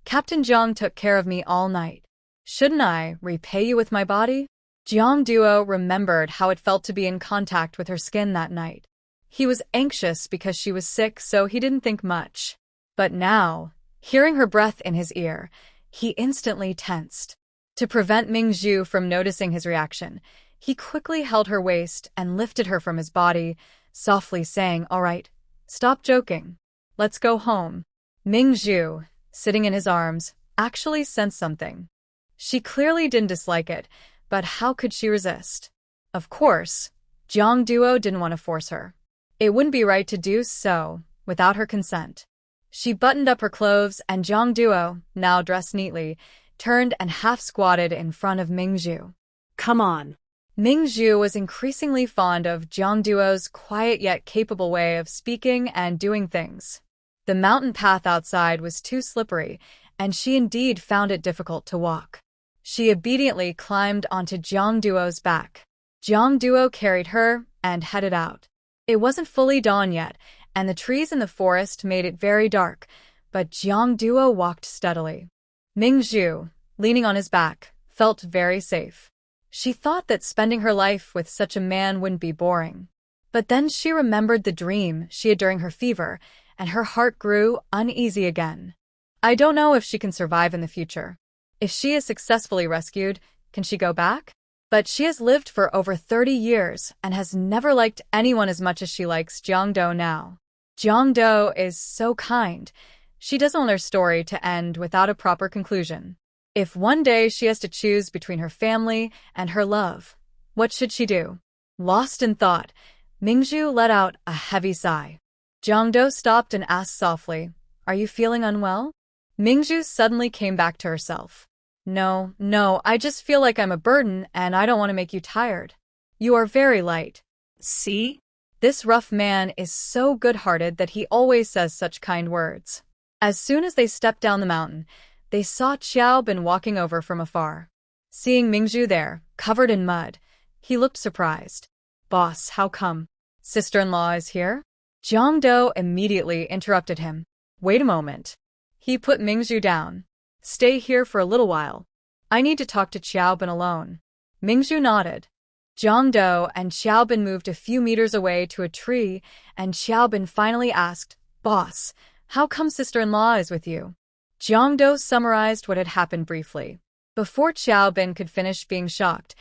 Captain Jiang took care of me all night. Shouldn't I repay you with my body? Jiang Duo remembered how it felt to be in contact with her skin that night. He was anxious because she was sick, so he didn't think much. But now, hearing her breath in his ear, he instantly tensed. To prevent Ming Zhu from noticing his reaction, he quickly held her waist and lifted her from his body, softly saying, all right, stop joking. Let's go home. Ming Zhu, sitting in his arms, actually sensed something. She clearly didn't dislike it, but how could she resist? Of course, Jiang Duo didn't want to force her. It wouldn't be right to do so without her consent. She buttoned up her clothes and Jiang Duo, now dressed neatly, turned and half-squatted in front of Ming Zhu. come on. Ming Zhu was increasingly fond of Jiang Duo's quiet yet capable way of speaking and doing things. The mountain path outside was too slippery, and she indeed found it difficult to walk. She obediently climbed onto Jiang Duo's back. Jiang Duo carried her and headed out. It wasn't fully dawn yet, and the trees in the forest made it very dark, but Jiang Duo walked steadily. Ming Zhu, leaning on his back, felt very safe. She thought that spending her life with such a man wouldn't be boring. But then she remembered the dream she had during her fever, and her heart grew uneasy again. I don't know if she can survive in the future. If she is successfully rescued, can she go back? But she has lived for over 30 years and has never liked anyone as much as she likes Jiang Duo now. Jiang Duo is so kind. She doesn't want her story to end without a proper conclusion. If one day she has to choose between her family and her love, what should she do? Lost in thought, Ming Zhu let out a heavy sigh. Jiang Duo stopped and asked softly, "Are you feeling unwell?" Ming Zhu suddenly came back to herself. No, I just feel like I'm a burden and I don't want to make you tired. You are very light. See? This rough man is so good-hearted that he always says such kind words. As soon as they stepped down the mountain, they saw Xiao Bin walking over from afar. Seeing Ming Zhu there, covered in mud, he looked surprised. "Boss, how come? Sister-in-law is here?" Jiang Duo immediately interrupted him. "Wait a moment." He put Ming Zhu down. "Stay here for a little while. I need to talk to Xiao Bin alone." Ming Zhu nodded. Jiang Duo and Xiao Bin moved a few meters away to a tree, and Xiao Bin finally asked, "Boss, how come sister-in-law is with you?" Jiang Duo summarized what had happened briefly. Before Xiao Bin could finish being shocked,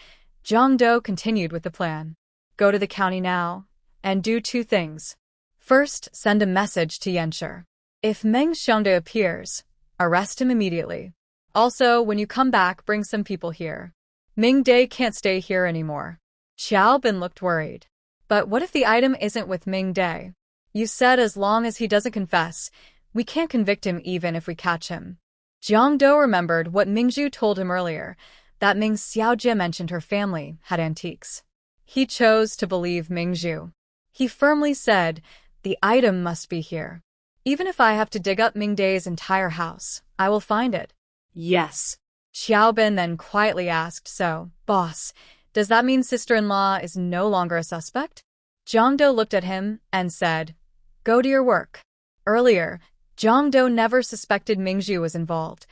Jiang Duo continued with the plan. "Go to the county now, and do two things. First, send a message to Yanshi. If Meng Xiangde appears, arrest him immediately. Also, when you come back, bring some people here. Ming Day can't stay here anymore." Xiao Bin looked worried. "But what if the item isn't with Ming Day? You said as long as he doesn't confess, we can't convict him even if we catch him." Jiang Duo remembered what Ming Zhu told him earlier, that Ming Xiaojie mentioned her family had antiques. He chose to believe Ming Zhu. He firmly said, "The item must be here. Even if I have to dig up Ming Day's entire house, I will find it." Yes. Xiao Bin then quietly asked, "So, boss, does that mean sister-in-law is no longer a suspect?" Jiang Duo looked at him and said, "Go to your work." Earlier, Jiang Duo never suspected Ming Zhu was involved.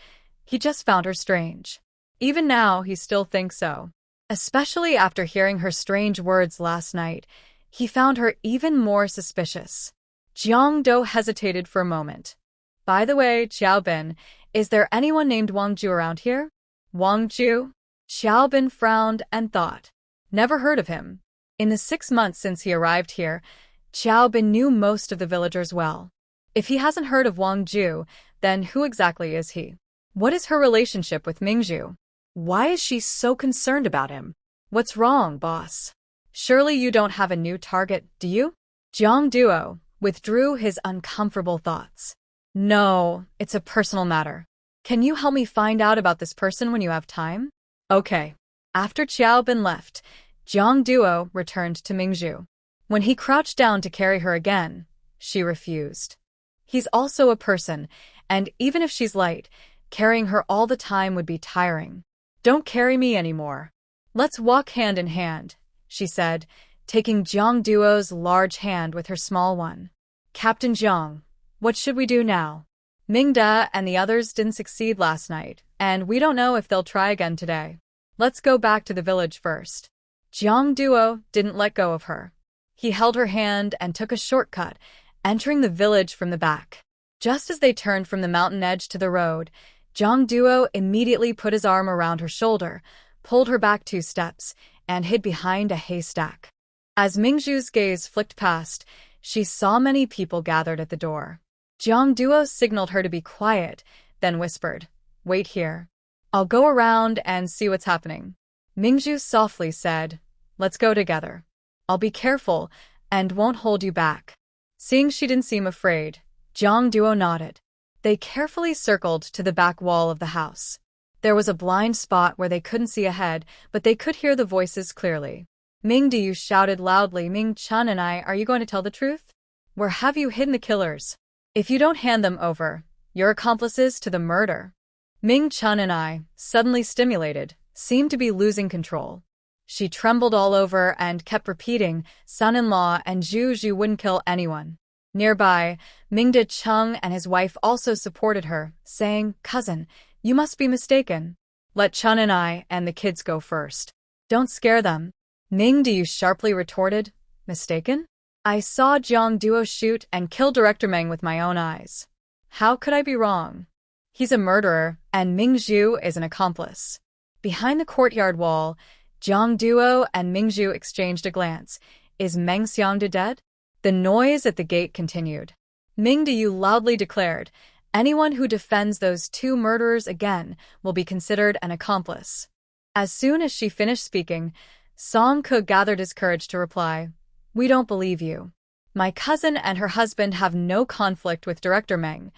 He just found her strange. Even now, he still thinks so. Especially after hearing her strange words last night, he found her even more suspicious. Jiang Duo hesitated for a moment. "By the way, Xiao Bin, is there anyone named Wang Zhu around here?" "Wang Zhu?" Xiao Bin frowned and thought. Never heard of him. In the 6 months since he arrived here, Xiao Bin knew most of the villagers well. If he hasn't heard of Wang Zhu, then who exactly is he? What is her relationship with Ming Zhu? Why is she so concerned about him? What's wrong, boss? Surely you don't have a new target, do you? Jiang Duo withdrew his uncomfortable thoughts. "No, it's a personal matter. Can you help me find out about this person when you have time?" "Okay." After Xiao Bin left, Jiang Duo returned to Ming Zhu. When he crouched down to carry her again, she refused. He's also a person, and even if she's light, carrying her all the time would be tiring. "Don't carry me anymore. Let's walk hand in hand," she said, taking Jiang Duo's large hand with her small one. "Captain Jiang, what should we do now? Ming Da and the others didn't succeed last night, and we don't know if they'll try again today. Let's go back to the village first." Jiang Duo didn't let go of her. He held her hand and took a shortcut, entering the village from the back. Just as they turned from the mountain edge to the road, Jiang Duo immediately put his arm around her shoulder, pulled her back 2 steps, and hid behind a haystack. As Ming Zhu's gaze flicked past, she saw many people gathered at the door. Jiang Duo signaled her to be quiet, then whispered, "Wait here. I'll go around and see what's happening." Ming Zhu softly said, "Let's go together. I'll be careful and won't hold you back." Seeing she didn't seem afraid, Jiang Duo nodded. They carefully circled to the back wall of the house. There was a blind spot where they couldn't see ahead, but they could hear the voices clearly. "Ming Du shouted loudly, Ming Chun and I, are you going to tell the truth? Where have you hidden the killers? If you don't hand them over, you're accomplices to the murder." Ming Chun and I, suddenly stimulated, seemed to be losing control. She trembled all over and kept repeating, "Son-in-law and Zhu wouldn't kill anyone." Nearby, Ming De Cheng and his wife also supported her, saying, "Cousin, you must be mistaken. Let Chun and I and the kids go first. Don't scare them." Ming Du sharply retorted, "Mistaken? I saw Jiang Duo shoot and kill Director Meng with my own eyes. How could I be wrong? He's a murderer, and Ming Zhu is an accomplice. Behind the courtyard wall, Jiang Duo and Ming Zhu exchanged a glance. Is Meng Xiangde dead? The noise at the gate continued. Ming Du loudly declared, anyone who defends those two murderers again will be considered an accomplice. As soon as she finished speaking, Song Ke gathered his courage to reply, we don't believe you. My cousin and her husband have no conflict with Director Meng.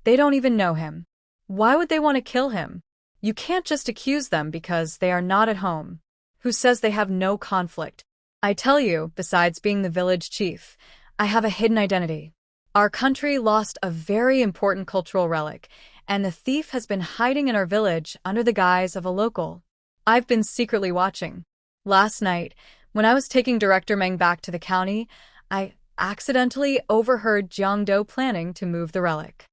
They don't even know him. Why would they want to kill him? You can't just accuse them because they are not at home. Who says they have no conflict? I tell you, besides being the village chief, I have a hidden identity. Our country lost a very important cultural relic, and the thief has been hiding in our village under the guise of a local. I've been secretly watching. Last night, when I was taking Director Meng back to the county, I accidentally overheard Jiang Duo planning to move the relic.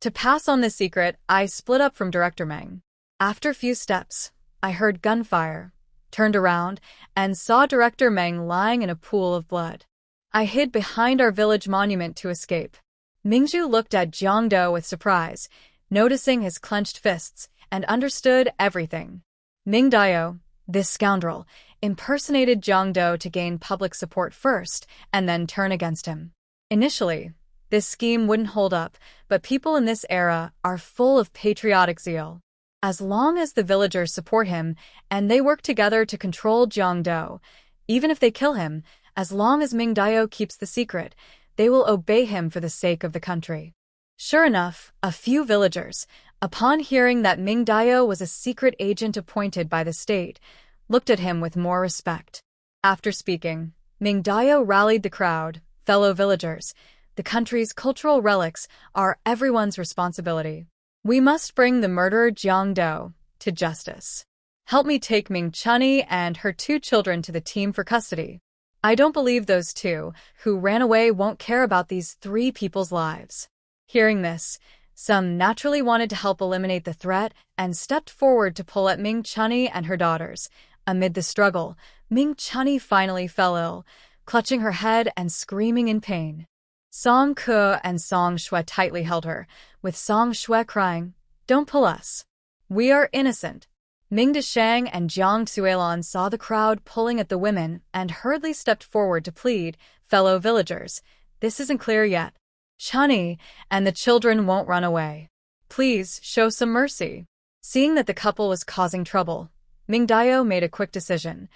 To pass on the secret, I split up from Director Meng. After a few steps, I heard gunfire, turned around, and saw Director Meng lying in a pool of blood. I hid behind our village monument to escape. Ming Zhu looked at Jiang Duo with surprise, noticing his clenched fists, and understood everything. Ming Duo, this scoundrel, impersonated Jiang Duo to gain public support first, and then turn against him. Initially, this scheme wouldn't hold up, but people in this era are full of patriotic zeal. As long as the villagers support him, and they work together to control Jiang Duo, even if they kill him, as long as Ming Duo keeps the secret, they will obey him for the sake of the country. Sure enough, a few villagers, upon hearing that Ming Duo was a secret agent appointed by the state, looked at him with more respect. After speaking, Ming Duo rallied the crowd. Fellow villagers, the country's cultural relics are everyone's responsibility. We must bring the murderer Jiang Duo to justice. Help me take Ming Chunny and her 2 children to the team for custody. I don't believe those 2 who ran away won't care about these 3 people's lives. Hearing this, some naturally wanted to help eliminate the threat and stepped forward to pull at Ming Chunny and her daughters. Amid the struggle, Ming Chunny finally fell ill, clutching her head and screaming in pain. Song Ke and Song Shui tightly held her, with Song Shui crying, don't pull us. We are innocent. Ming Dacheng and Jiang Suilan saw the crowd pulling at the women and hurriedly stepped forward to plead, fellow villagers, this isn't clear yet. Chunny and the children won't run away. Please show some mercy. Seeing that the couple was causing trouble, Ming Duo made a quick decision.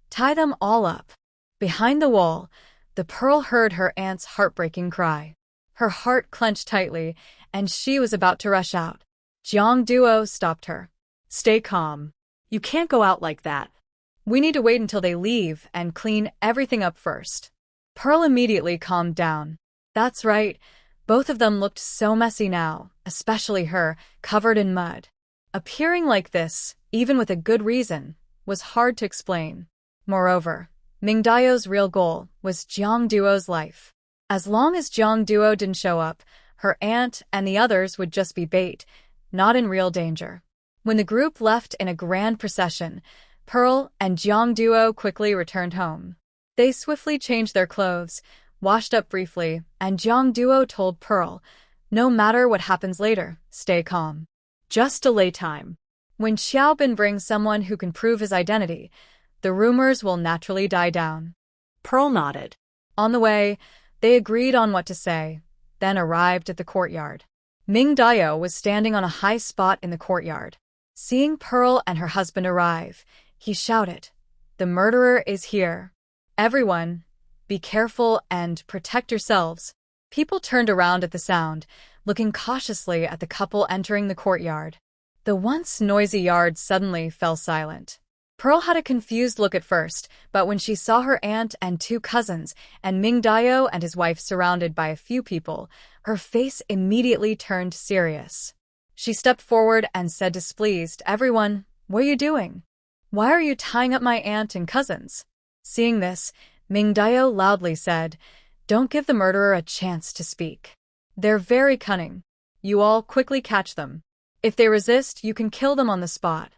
Tie them all up. Behind the wall, the Pearl heard her aunt's heartbreaking cry. Her heart clenched tightly, and she was about to rush out. Jiang Duo stopped her. Stay calm. You can't go out like that. We need to wait until they leave and clean everything up first. Pearl immediately calmed down. That's right. Both of them looked so messy now, especially her, covered in mud. Appearing like this, even with a good reason, was hard to explain. Moreover, Ming Duo's real goal was Jiang Duo's life. As long as Jiang Duo didn't show up, her aunt and the others would just be bait, not in real danger. When the group left in a grand procession, Pearl and Jiang Duo quickly returned home. They swiftly changed their clothes, washed up briefly, and Jiang Duo told Pearl, no matter what happens later, stay calm. Just delay time. When Xiaobin brings someone who can prove his identity, the rumors will naturally die down. Pearl nodded. On the way, they agreed on what to say, then arrived at the courtyard. Ming Duo was standing on a high spot in the courtyard. Seeing Pearl and her husband arrive, he shouted, the murderer is here. Everyone, be careful and protect yourselves. People turned around at the sound, looking cautiously at the couple entering the courtyard. The once noisy yard suddenly fell silent. Pearl had a confused look at first, but when she saw her aunt and 2 cousins and Ming Duo and his wife surrounded by a few people, her face immediately turned serious. She stepped forward and said displeased, everyone, what are you doing? Why are you tying up my aunt and cousins? Seeing this, Ming Duo loudly said, don't give the murderer a chance to speak. They're very cunning. You all quickly catch them. If they resist, you can kill them on the spot.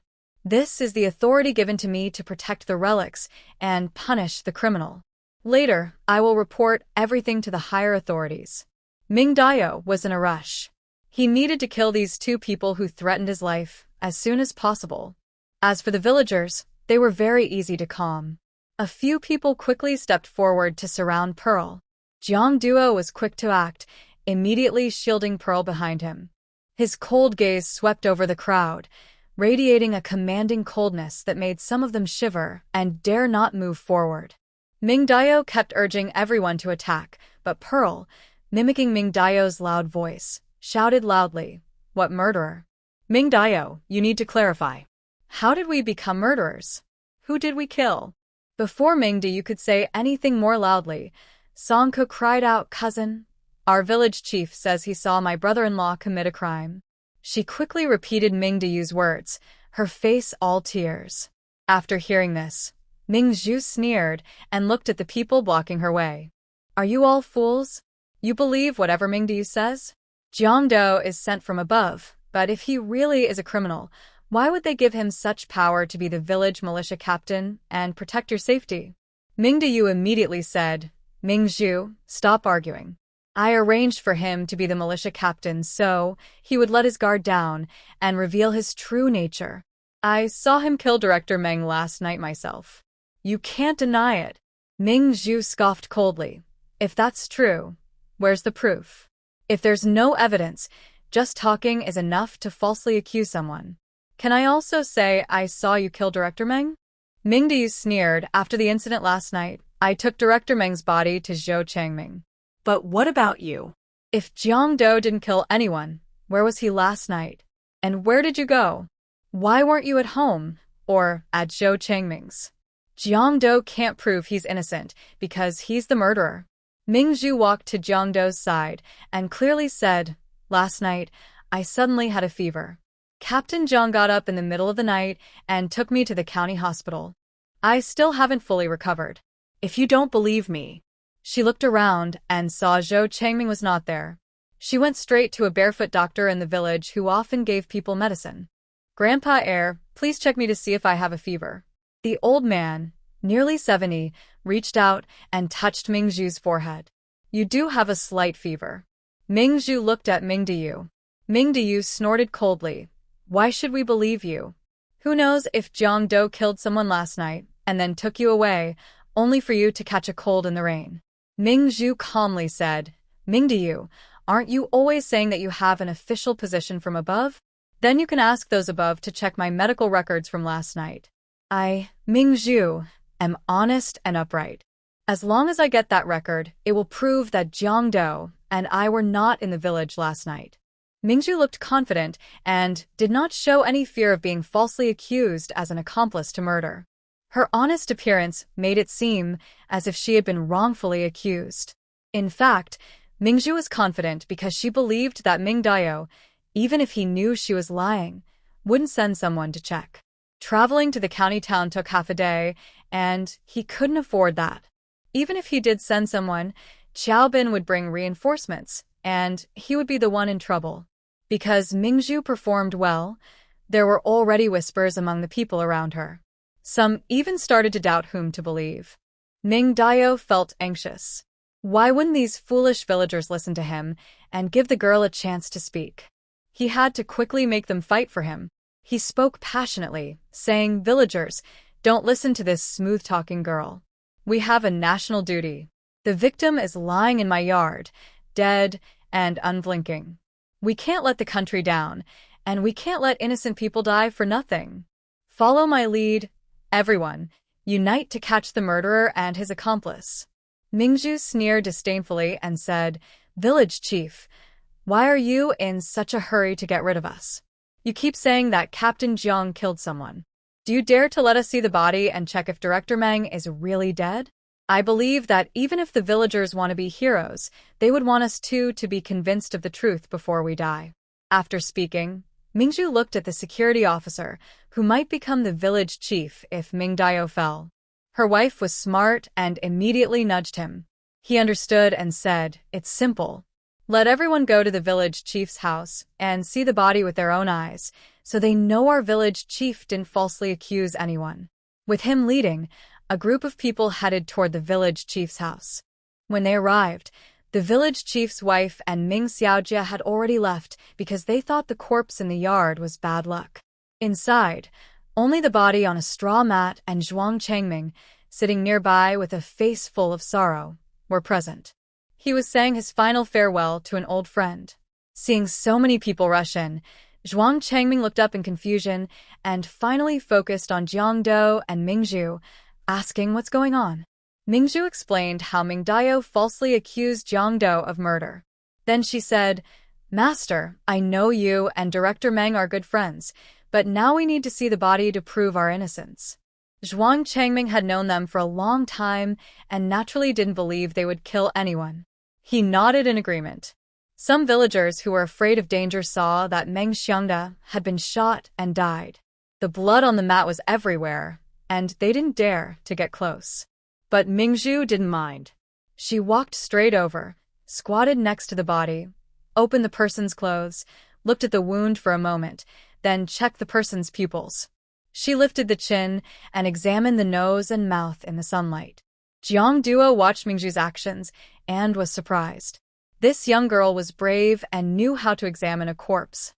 This is the authority given to me to protect the relics and punish the criminal. Later, I will report everything to the higher authorities. Ming Duo was in a rush. He needed to kill these two people who threatened his life as soon as possible. As for the villagers, they were very easy to calm. A few people quickly stepped forward to surround Pearl. Jiang Duo was quick to act, immediately shielding Pearl behind him. His cold gaze swept over the crowd, radiating a commanding coldness that made some of them shiver and dare not move forward. Ming Duo kept urging everyone to attack, but Pearl, mimicking Ming Duo's loud voice, shouted loudly, "What murderer?" "Ming Duo, you need to clarify. How did we become murderers? Who did we kill?" Before Ming Duo could say anything more loudly, Songko cried out, "Cousin, our village chief says he saw my brother-in-law commit a crime." She quickly repeated Ming Duo's words, her face all tears. After hearing this, Ming Zhu sneered and looked at the people blocking her way. "Are you all fools? You believe whatever Ming Duo says? Jiang Duo is sent from above, but if he really is a criminal, why would they give him such power to be the village militia captain and protect your safety?" Ming Duo immediately said, "Ming Zhu, stop arguing. I arranged for him to be the militia captain so he would let his guard down and reveal his true nature. I saw him kill Director Meng last night myself. You can't deny it." Ming Zhu scoffed coldly. "If that's true, where's the proof? If there's no evidence, just talking is enough to falsely accuse someone. Can I also say I saw you kill Director Meng?" Ming Duo sneered. "After the incident last night, I took Director Meng's body to Zhou Changming." But what about you? "If Jiang Duo didn't kill anyone, where was he last night? And where did you go? Why weren't you at home, or at Zhou Changming's? Jiang Duo can't prove he's innocent because he's the murderer." Ming Zhu walked to Jiang Duo's side and clearly said, "Last night, I suddenly had a fever. Captain Jiang got up in the middle of the night and took me to the county hospital. I still haven't fully recovered." If you don't believe me. She looked around and saw Zhou Changming was not there. She went straight to a barefoot doctor in the village who often gave people medicine. "Grandpa Heir, please check me to see if I have a fever." The old man, nearly 70, reached out and touched Ming Zhu's forehead. "You do have a slight fever." Ming Zhu looked at Ming Duo. Ming Duo snorted coldly. "Why should we believe you? Who knows if Jiang Duo killed someone last night and then took you away, only for you to catch a cold in the rain." Ming Zhu calmly said, "Ming Duo, aren't you always saying that you have an official position from above? Then you can ask those above to check my medical records from last night. I, Ming Zhu, am honest and upright. As long as I get that record, it will prove that Jiang Duo and I were not in the village last night." Ming Zhu looked confident and did not show any fear of being falsely accused as an accomplice to murder. Her honest appearance made it seem as if she had been wrongfully accused. In fact, Ming Zhu was confident because she believed that Ming Duo, even if he knew she was lying, wouldn't send someone to check. Traveling to the county town took half a day, and he couldn't afford that. Even if he did send someone, Xiao Bin would bring reinforcements, and he would be the one in trouble. Because Ming Zhu performed well, there were already whispers among the people around her. Some even started to doubt whom to believe. Ming Duo felt anxious. Why wouldn't these foolish villagers listen to him and give the girl a chance to speak? He had to quickly make them fight for him. He spoke passionately, saying, "Villagers, don't listen to this smooth-talking girl. We have a national duty. The victim is lying in my yard, dead and unblinking. We can't let the country down, and we can't let innocent people die for nothing. Follow my lead. Everyone, unite to catch the murderer and his accomplice." Ming Zhu sneered disdainfully and said, "Village chief, why are you in such a hurry to get rid of us? You keep saying that Captain Jiang killed someone. Do you dare to let us see the body and check if Director Meng is really dead? I believe that even if the villagers want to be heroes, they would want us too to be convinced of the truth before we die." After speaking, Ming Zhu looked at the security officer, who might become the village chief if Ming Duo fell. Her wife was smart and immediately nudged him. He understood and said, "It's simple. Let everyone go to the village chief's house and see the body with their own eyes, so they know our village chief didn't falsely accuse anyone. With him leading, A group of people headed toward the village chief's house. When they arrived, the village chief's wife and Ming Xiaojia had already left because they thought the corpse in the yard was bad luck. Inside, only the body on a straw mat and Zhuang Changming, sitting nearby with a face full of sorrow, were present. He was saying his final farewell to an old friend. Seeing so many people rush in, Zhuang Changming looked up in confusion and finally focused on Jiang Duo and Ming Zhu, asking what's going on. Ming Zhu explained how Ming Zhu falsely accused Jiang Duo of murder. Then she said, "Master, I know you and Director Meng are good friends, but now we need to see the body to prove our innocence." Zhuang Changming had known them for a long time and naturally didn't believe they would kill anyone. He nodded in agreement. Some villagers who were afraid of danger saw that Meng Xiangda had been shot and died. The blood on the mat was everywhere, and they didn't dare to get close. But Ming Zhu didn't mind. She walked straight over, squatted next to the body, opened the person's clothes, looked at the wound for a moment, then checked the person's pupils. She lifted the chin and examined the nose and mouth in the sunlight. Jiang Duo watched Ming Zhu's actions and was surprised. This young girl was brave and knew how to examine a corpse.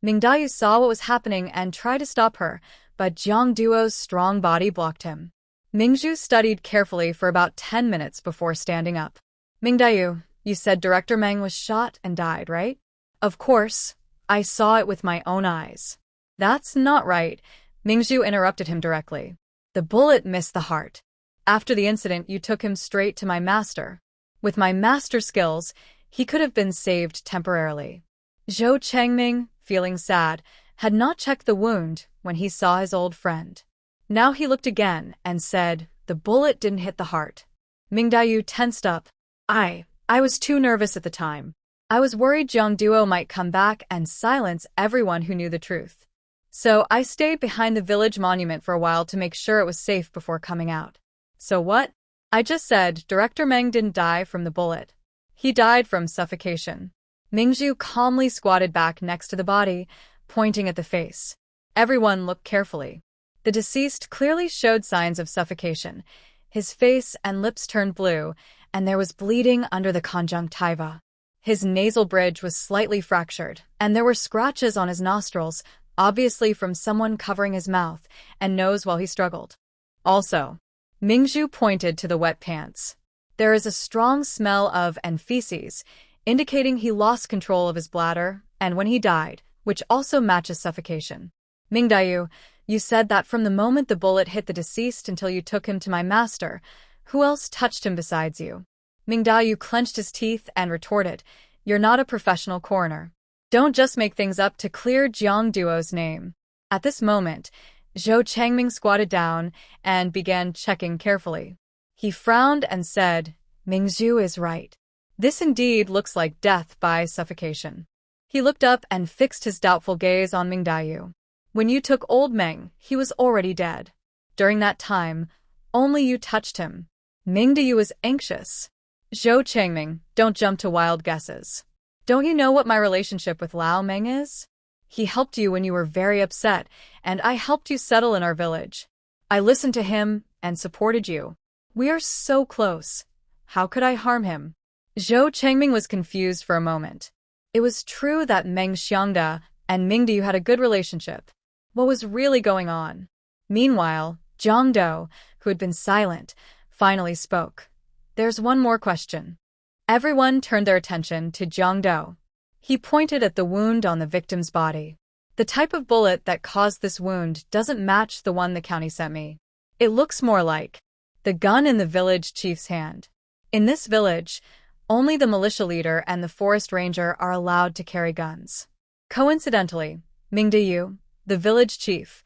Ming Zhu saw what was happening and tried to stop her, but Jiang Duo's strong body blocked him. Ming Zhu studied carefully for about 10 minutes before standing up. "Ming Zhu, you said Director Meng was shot and died, right?" "Of course. I saw it with my own eyes." "That's not right," Ming Zhu interrupted him directly. "The bullet missed the heart. After the incident, you took him straight to my master. With my master skills, he could have been saved temporarily." Zhou Chengming, feeling sad, had not checked the wound when he saw his old friend. Now he looked again and said, "The bullet didn't hit the heart." Ming Zhu tensed up. I was too nervous at the time. I was worried Jiang Duo might come back and silence everyone who knew the truth. So I stayed behind the village monument for a while to make sure it was safe before coming out." "So what?" "I just said Director Meng didn't die from the bullet. He died from suffocation." Ming Zhu calmly squatted back next to the body, pointing at the face. Everyone looked carefully. The deceased clearly showed signs of suffocation. His face and lips turned blue, and there was bleeding under the conjunctiva. His nasal bridge was slightly fractured, and there were scratches on his nostrils, obviously from someone covering his mouth and nose while he struggled. Also, Ming Zhu pointed to the wet pants. There is a strong smell of and feces, indicating he lost control of his bladder, and when he died, which also matches suffocation. "Ming Zhu, you said that from the moment the bullet hit the deceased until you took him to my master, who else touched him besides you?" Ming Zhu clenched his teeth and retorted, "You're not a professional coroner. Don't just make things up to clear Jiang Duo's name." At this moment, Zhou Chengming squatted down and began checking carefully. He frowned and said, "Ming Zhu is right. This indeed looks like death by suffocation." He looked up and fixed his doubtful gaze on Ming Zhu. "When you took old Meng, he was already dead. During that time, only you touched him." Ming Zhu was anxious. "Zhou Chengming, don't jump to wild guesses. Don't you know what my relationship with Lao Meng is? He helped you when you were very upset, and I helped you settle in our village. I listened to him and supported you. We are so close. How could I harm him?" Zhou Chengming was confused for a moment. It was true that Meng Xiangda and Ming Zhu had a good relationship. What was really going on? Meanwhile, Jiang Duo, who had been silent, finally spoke. "There's one more question." Everyone turned their attention to Jiang Duo. He pointed at the wound on the victim's body. "The type of bullet that caused this wound doesn't match the one the county sent me. It looks more like the gun in the village chief's hand. In this village, only the militia leader and the forest ranger are allowed to carry guns." Coincidentally, Ming Zhu, the village chief,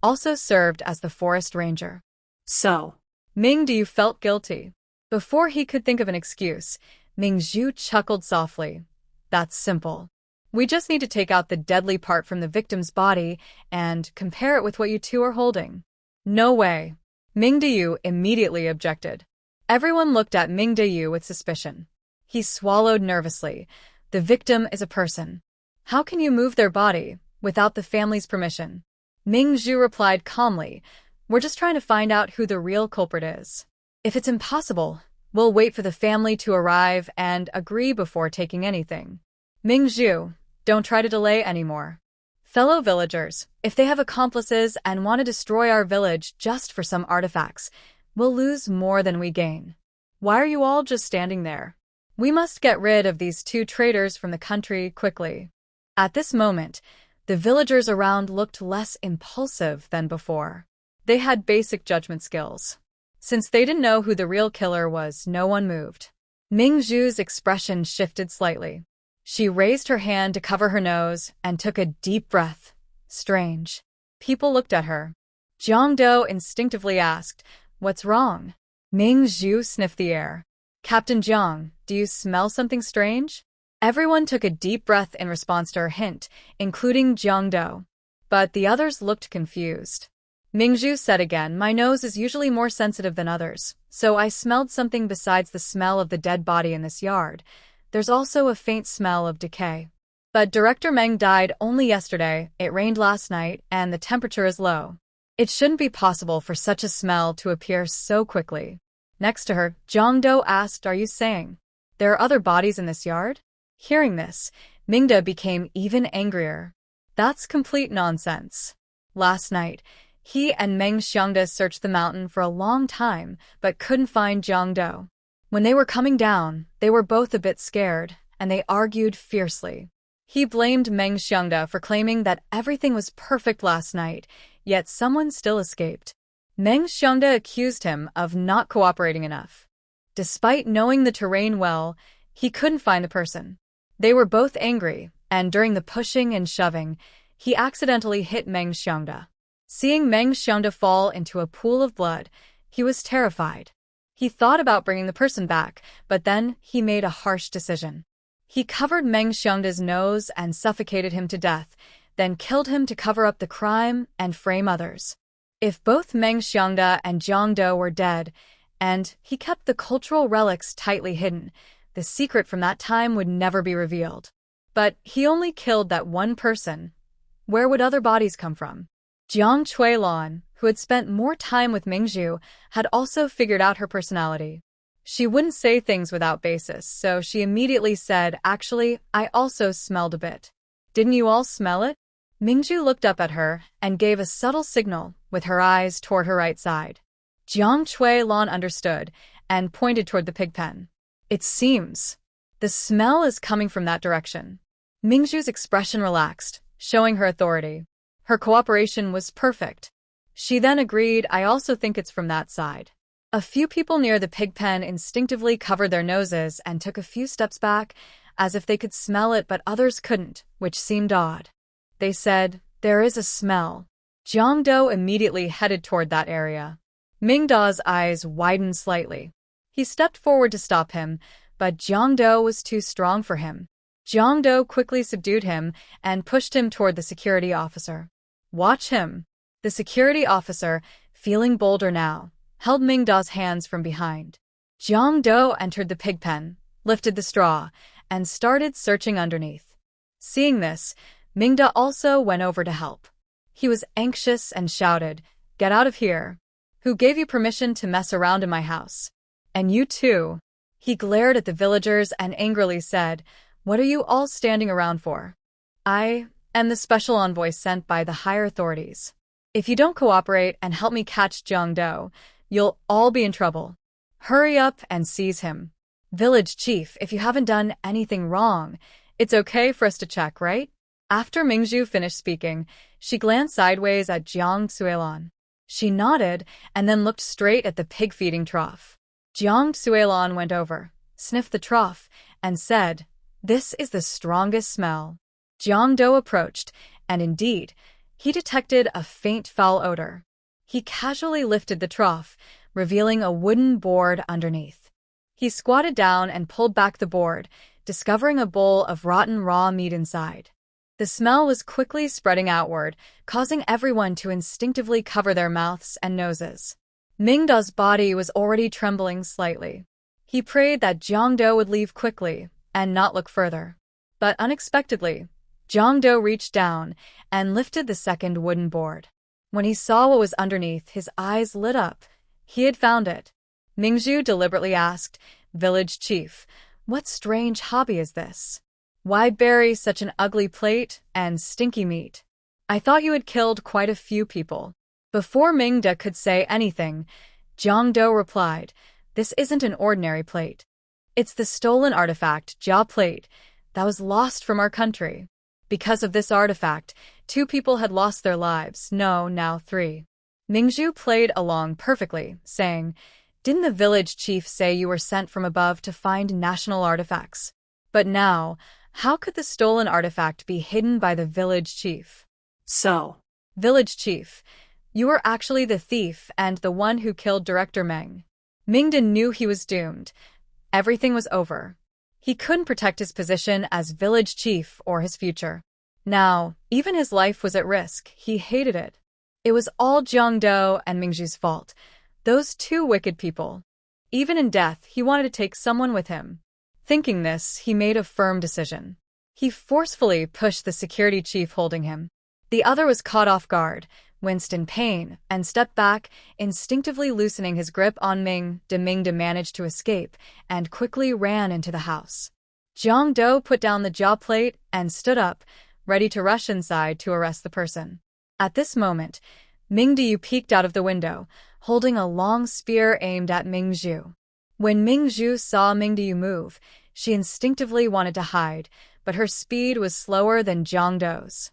also served as the forest ranger. So, Ming Zhu felt guilty. Before he could think of an excuse, Ming Zhu chuckled softly. "That's simple. We just need to take out the deadly part from the victim's body and compare it with what you two are holding." "No way." Ming Zhu immediately objected. Everyone looked at Ming Zhu with suspicion. He swallowed nervously. "The victim is a person. How can you move their body without the family's permission?" Ming Zhu replied calmly, We're just trying to find out who the real culprit is. If it's impossible, we'll wait for the family to arrive and agree before taking anything. Ming Zhu, don't try to delay anymore. Fellow villagers, if they have accomplices and want to destroy our village just for some artifacts, we'll lose more than we gain. Why are you all just standing there? We must get rid of these two traitors from the country quickly. At this moment, the villagers around looked less impulsive than before. They had basic judgment skills. Since they didn't know who the real killer was, no one moved. Ming Zhu's expression shifted slightly. She raised her hand to cover her nose and took a deep breath. Strange. People looked at her. Jiang Duo instinctively asked, "What's wrong?" Ming Zhu sniffed the air. "Captain Jiang, do you smell something strange?" Everyone took a deep breath in response to her hint, including Jiang Duo. But the others looked confused. Ming Zhu said again, "My nose is usually more sensitive than others, so I smelled something besides the smell of the dead body in this yard. There's also a faint smell of decay. But Director Meng died only yesterday, it rained last night, and the temperature is low. It shouldn't be possible for such a smell to appear so quickly." Next to her, Jiang Duo asked, "Are you saying there are other bodies in this yard?" Hearing this, Mingda became even angrier. "That's complete nonsense. Last night, he and Meng Xiangda searched the mountain for a long time, but couldn't find Jiang Duo. When they were coming down, they were both a bit scared, and they argued fiercely. He blamed Meng Xiangda for claiming that everything was perfect last night, yet someone still escaped. Meng Xiangda accused him of not cooperating enough. Despite knowing the terrain well, he couldn't find the person. They were both angry, and during the pushing and shoving, he accidentally hit Meng Xiangda. Seeing Meng Xiangda fall into a pool of blood, he was terrified. He thought about bringing the person back, but then he made a harsh decision. He covered Meng Xiangda's nose and suffocated him to death, then killed him to cover up the crime and frame others. If both Meng Xiangda and Jiang Duo were dead, and he kept the cultural relics tightly hidden, the secret from that time would never be revealed. But he only killed that one person. Where would other bodies come from? Jiang Chuilan, who had spent more time with Ming Zhu, had also figured out her personality. She wouldn't say things without basis, so she immediately said, "Actually, I also smelled a bit." "Didn't you all smell it?" Ming Zhu looked up at her and gave a subtle signal with her eyes toward her right side. Jiang Chuilan understood and pointed toward the pig pen. "It seems the smell is coming from that direction." Ming Zhu's expression relaxed, showing her authority. Her cooperation was perfect. She then agreed, "I also think it's from that side." A few people near the pig pen instinctively covered their noses and took a few steps back, as if they could smell it but others couldn't, which seemed odd. They said, "There is a smell." Jiang Duo immediately headed toward that area. Ming Da's eyes widened slightly. He stepped forward to stop him, but Jiang Duo was too strong for him. Jiang Duo quickly subdued him and pushed him toward the security officer. "Watch him." The security officer, feeling bolder now, held Ming Da's hands from behind. Jiang Duo entered the pig pen, lifted the straw, and started searching underneath. Seeing this, Ming Da also went over to help. He was anxious and shouted, "Get out of here. Who gave you permission to mess around in my house? And you too." He glared at the villagers and angrily said, "What are you all standing around for? I am the special envoy sent by the higher authorities. If you don't cooperate and help me catch Jiang Duo, you'll all be in trouble. Hurry up and seize him. Village chief, if you haven't done anything wrong, it's okay for us to check, right?" After Ming Zhu finished speaking, she glanced sideways at Jiang Duo. She nodded and then looked straight at the pig-feeding trough. Jiang Duo went over, sniffed the trough, and said, "This is the strongest smell." Jiang Duo approached, and indeed, he detected a faint foul odor. He casually lifted the trough, revealing a wooden board underneath. He squatted down and pulled back the board, discovering a bowl of rotten raw meat inside. The smell was quickly spreading outward, causing everyone to instinctively cover their mouths and noses. Ming Da's body was already trembling slightly. He prayed that Jiang Duo would leave quickly and not look further. But unexpectedly, Jiang Duo reached down and lifted the second wooden board. When he saw what was underneath, his eyes lit up. He had found it. Ming Zhu deliberately asked, "Village chief, what strange hobby is this? Why bury such an ugly plate and stinky meat? I thought you had killed quite a few people." Before Ming De could say anything, Jiang Duo replied, "This isn't an ordinary plate. It's the stolen artifact, Jia plate, that was lost from our country. Because of this artifact, 2 people had lost their lives, no, now 3. Ming Zhu played along perfectly, saying, "Didn't the village chief say you were sent from above to find national artifacts? But now, how could the stolen artifact be hidden by the village chief?" So, "Village chief, you were actually the thief and the one who killed Director Meng." Mingyan knew he was doomed. Everything was over. He couldn't protect his position as village chief or his future. Now, even his life was at risk. He hated it. It was all Jiang Duo and Ming Zhu's fault. Those 2 wicked people. Even in death, he wanted to take someone with him. Thinking this, he made a firm decision. He forcefully pushed the security chief holding him. The other was caught off guard, winced in pain, and stepped back, instinctively loosening his grip on Ming De. Ming De managed to escape and quickly ran into the house. Jiang Duo put down the jaw plate and stood up, ready to rush inside to arrest the person. At this moment, Ming De peeked out of the window, holding a long spear aimed at Ming Zhu. When Ming Zhu saw Ming De move, she instinctively wanted to hide, but her speed was slower than Jiang Duo's.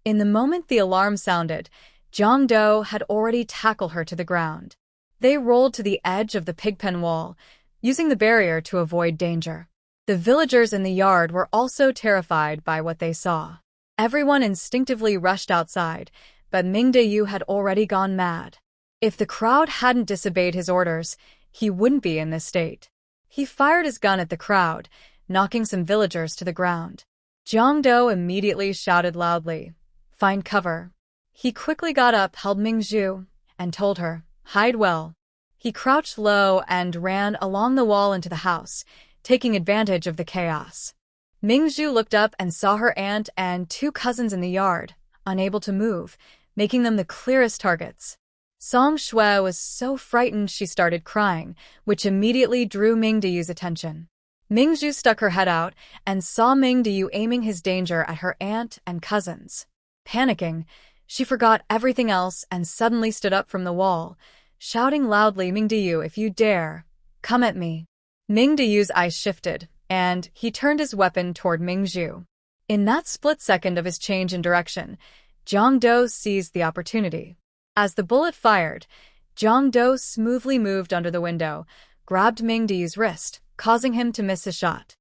In the moment the alarm sounded, Jiang Duo had already tackled her to the ground. They rolled to the edge of the pigpen wall, using the barrier to avoid danger. The villagers in the yard were also terrified by what they saw. Everyone instinctively rushed outside, but Ming De had already gone mad. If the crowd hadn't disobeyed his orders, he wouldn't be in this state. He fired his gun at the crowd, knocking some villagers to the ground. Jiang Duo immediately shouted loudly, "Find cover." He quickly got up, held Ming Zhu, and told her, "Hide well." He crouched low and ran along the wall into the house, taking advantage of the chaos. Ming Zhu looked up and saw her aunt and 2 cousins in the yard, unable to move, making them the clearest targets. Song Shui was so frightened she started crying, which immediately drew Ming De's attention. Ming Zhu stuck her head out and saw Ming De aiming his danger at her aunt and cousins. Panicking, she forgot everything else and suddenly stood up from the wall, shouting loudly, "Ming De, if you dare, come at me." Ming De's eyes shifted, and he turned his weapon toward Ming Zhu. In that split second of his change in direction, Jiang Duo seized the opportunity. As the bullet fired, Jiang Duo smoothly moved under the window, grabbed Ming De's wrist, causing him to miss his shot.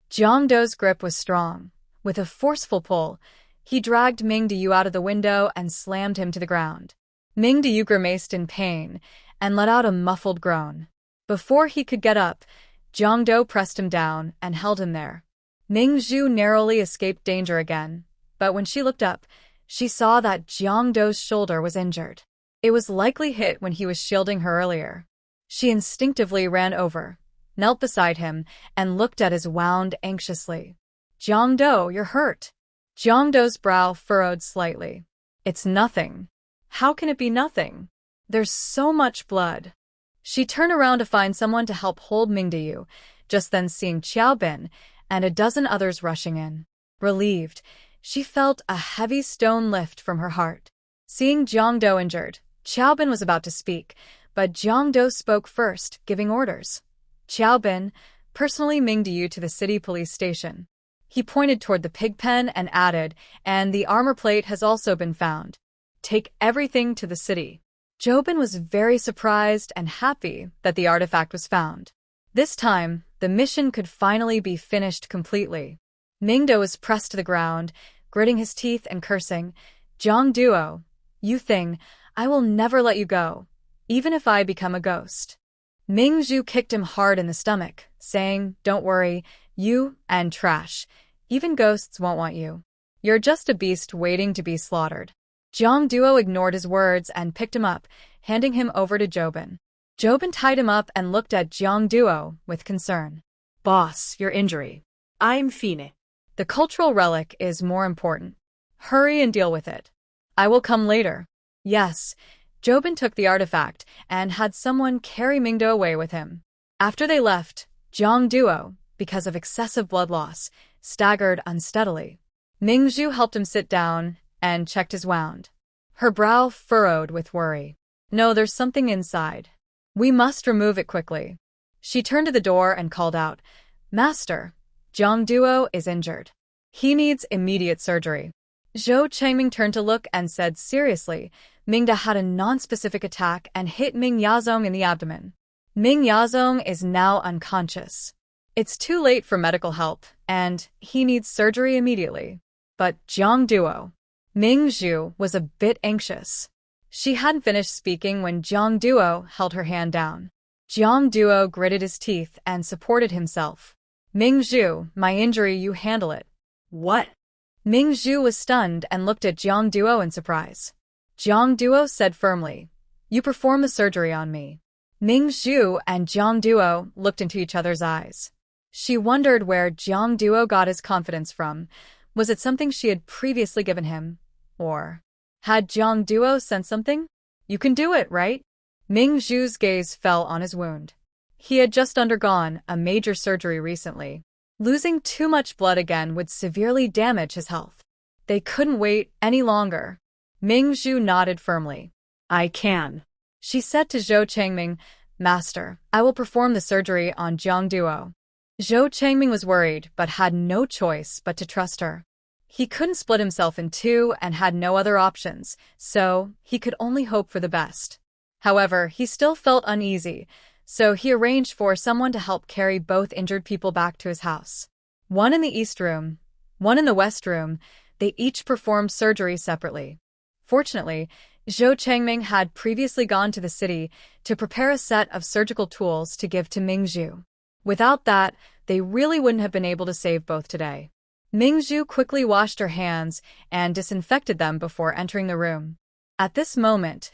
Jiang Duo's grip was strong. With a forceful pull, he dragged Ming De out of the window and slammed him to the ground. Ming De grimaced in pain and let out a muffled groan. Before he could get up, Jiang Duo pressed him down and held him there. Ming Zhu narrowly escaped danger again, but when she looked up, she saw that Jiang Duo's shoulder was injured. It was likely hit when he was shielding her earlier. She instinctively ran over, knelt beside him, and looked at his wound anxiously. "Jiang Duo, you're hurt." Jiang Duo's brow furrowed slightly. "It's nothing." "How can it be nothing? There's so much blood." She turned around to find someone to help hold Ming De, just then seeing Qiao Bin and a dozen others rushing in. Relieved, she felt a heavy stone lift from her heart. Seeing Jiang Duo injured, Qiao Bin was about to speak, but Jiang Duo spoke first, giving orders. "Qiao Bin, personally Ming De to the city police station." He pointed toward the pig pen and added, "And the armor plate has also been found. Take everything to the city." Jobin was very surprised and happy that the artifact was found. This time, the mission could finally be finished completely. Ming De was pressed to the ground, gritting his teeth and cursing, "Jiang Duo, you thing, I will never let you go, even if I become a ghost." Ming Zhu kicked him hard in the stomach, saying, "Don't worry, you and trash. Even ghosts won't want you. You're just a beast waiting to be slaughtered." Jiang Duo ignored his words and picked him up, handing him over to Jobin. Jobin tied him up and looked at Jiang Duo with concern. "Boss, your injury. I'm fine." "The cultural relic is more important. Hurry and deal with it. I will come later." Yes, Jobin took the artifact and had someone carry Ming Zhu away with him. After they left, Jiang Duo, because of excessive blood loss, staggered unsteadily. Ming Zhu helped him sit down and checked his wound. Her brow furrowed with worry. No, there's something inside. We must remove it quickly. She turned to the door and called out, Master, Jiang Duo is injured. He needs immediate surgery. Zhou Chengming turned to look and said seriously, Ming Da had a non-specific attack and hit Ming Yazong in the abdomen. Ming Yazong is now unconscious. It's too late for medical help, and he needs surgery immediately. But Jiang Duo. Ming Zhu was a bit anxious. She hadn't finished speaking when Jiang Duo held her hand down. Jiang Duo gritted his teeth and supported himself. Ming Zhu, my injury, you handle it. What? Ming Zhu was stunned and looked at Jiang Duo in surprise. Jiang Duo said firmly, You perform the surgery on me. Ming Zhu and Jiang Duo looked into each other's eyes. She wondered where Jiang Duo got his confidence from. Was it something she had previously given him? Or had Jiang Duo sensed something? You can do it, right? Ming Zhu's gaze fell on his wound. He had just undergone a major surgery recently. Losing too much blood again would severely damage his health. They couldn't wait any longer. Ming Zhu nodded firmly. I can. She said to Zhou Chengming, Master, I will perform the surgery on Jiang Duo. Zhou Chengming was worried but had no choice but to trust her. He couldn't split himself in two and had no other options, so he could only hope for the best. However, he still felt uneasy, so he arranged for someone to help carry both injured people back to his house. One in the east room, one in the west room. They each performed surgery separately. Fortunately, Zhou Chengming had previously gone to the city to prepare a set of surgical tools to give to Ming Zhu. Without that, they really wouldn't have been able to save both today. Ming Zhu quickly washed her hands and disinfected them before entering the room. At this moment,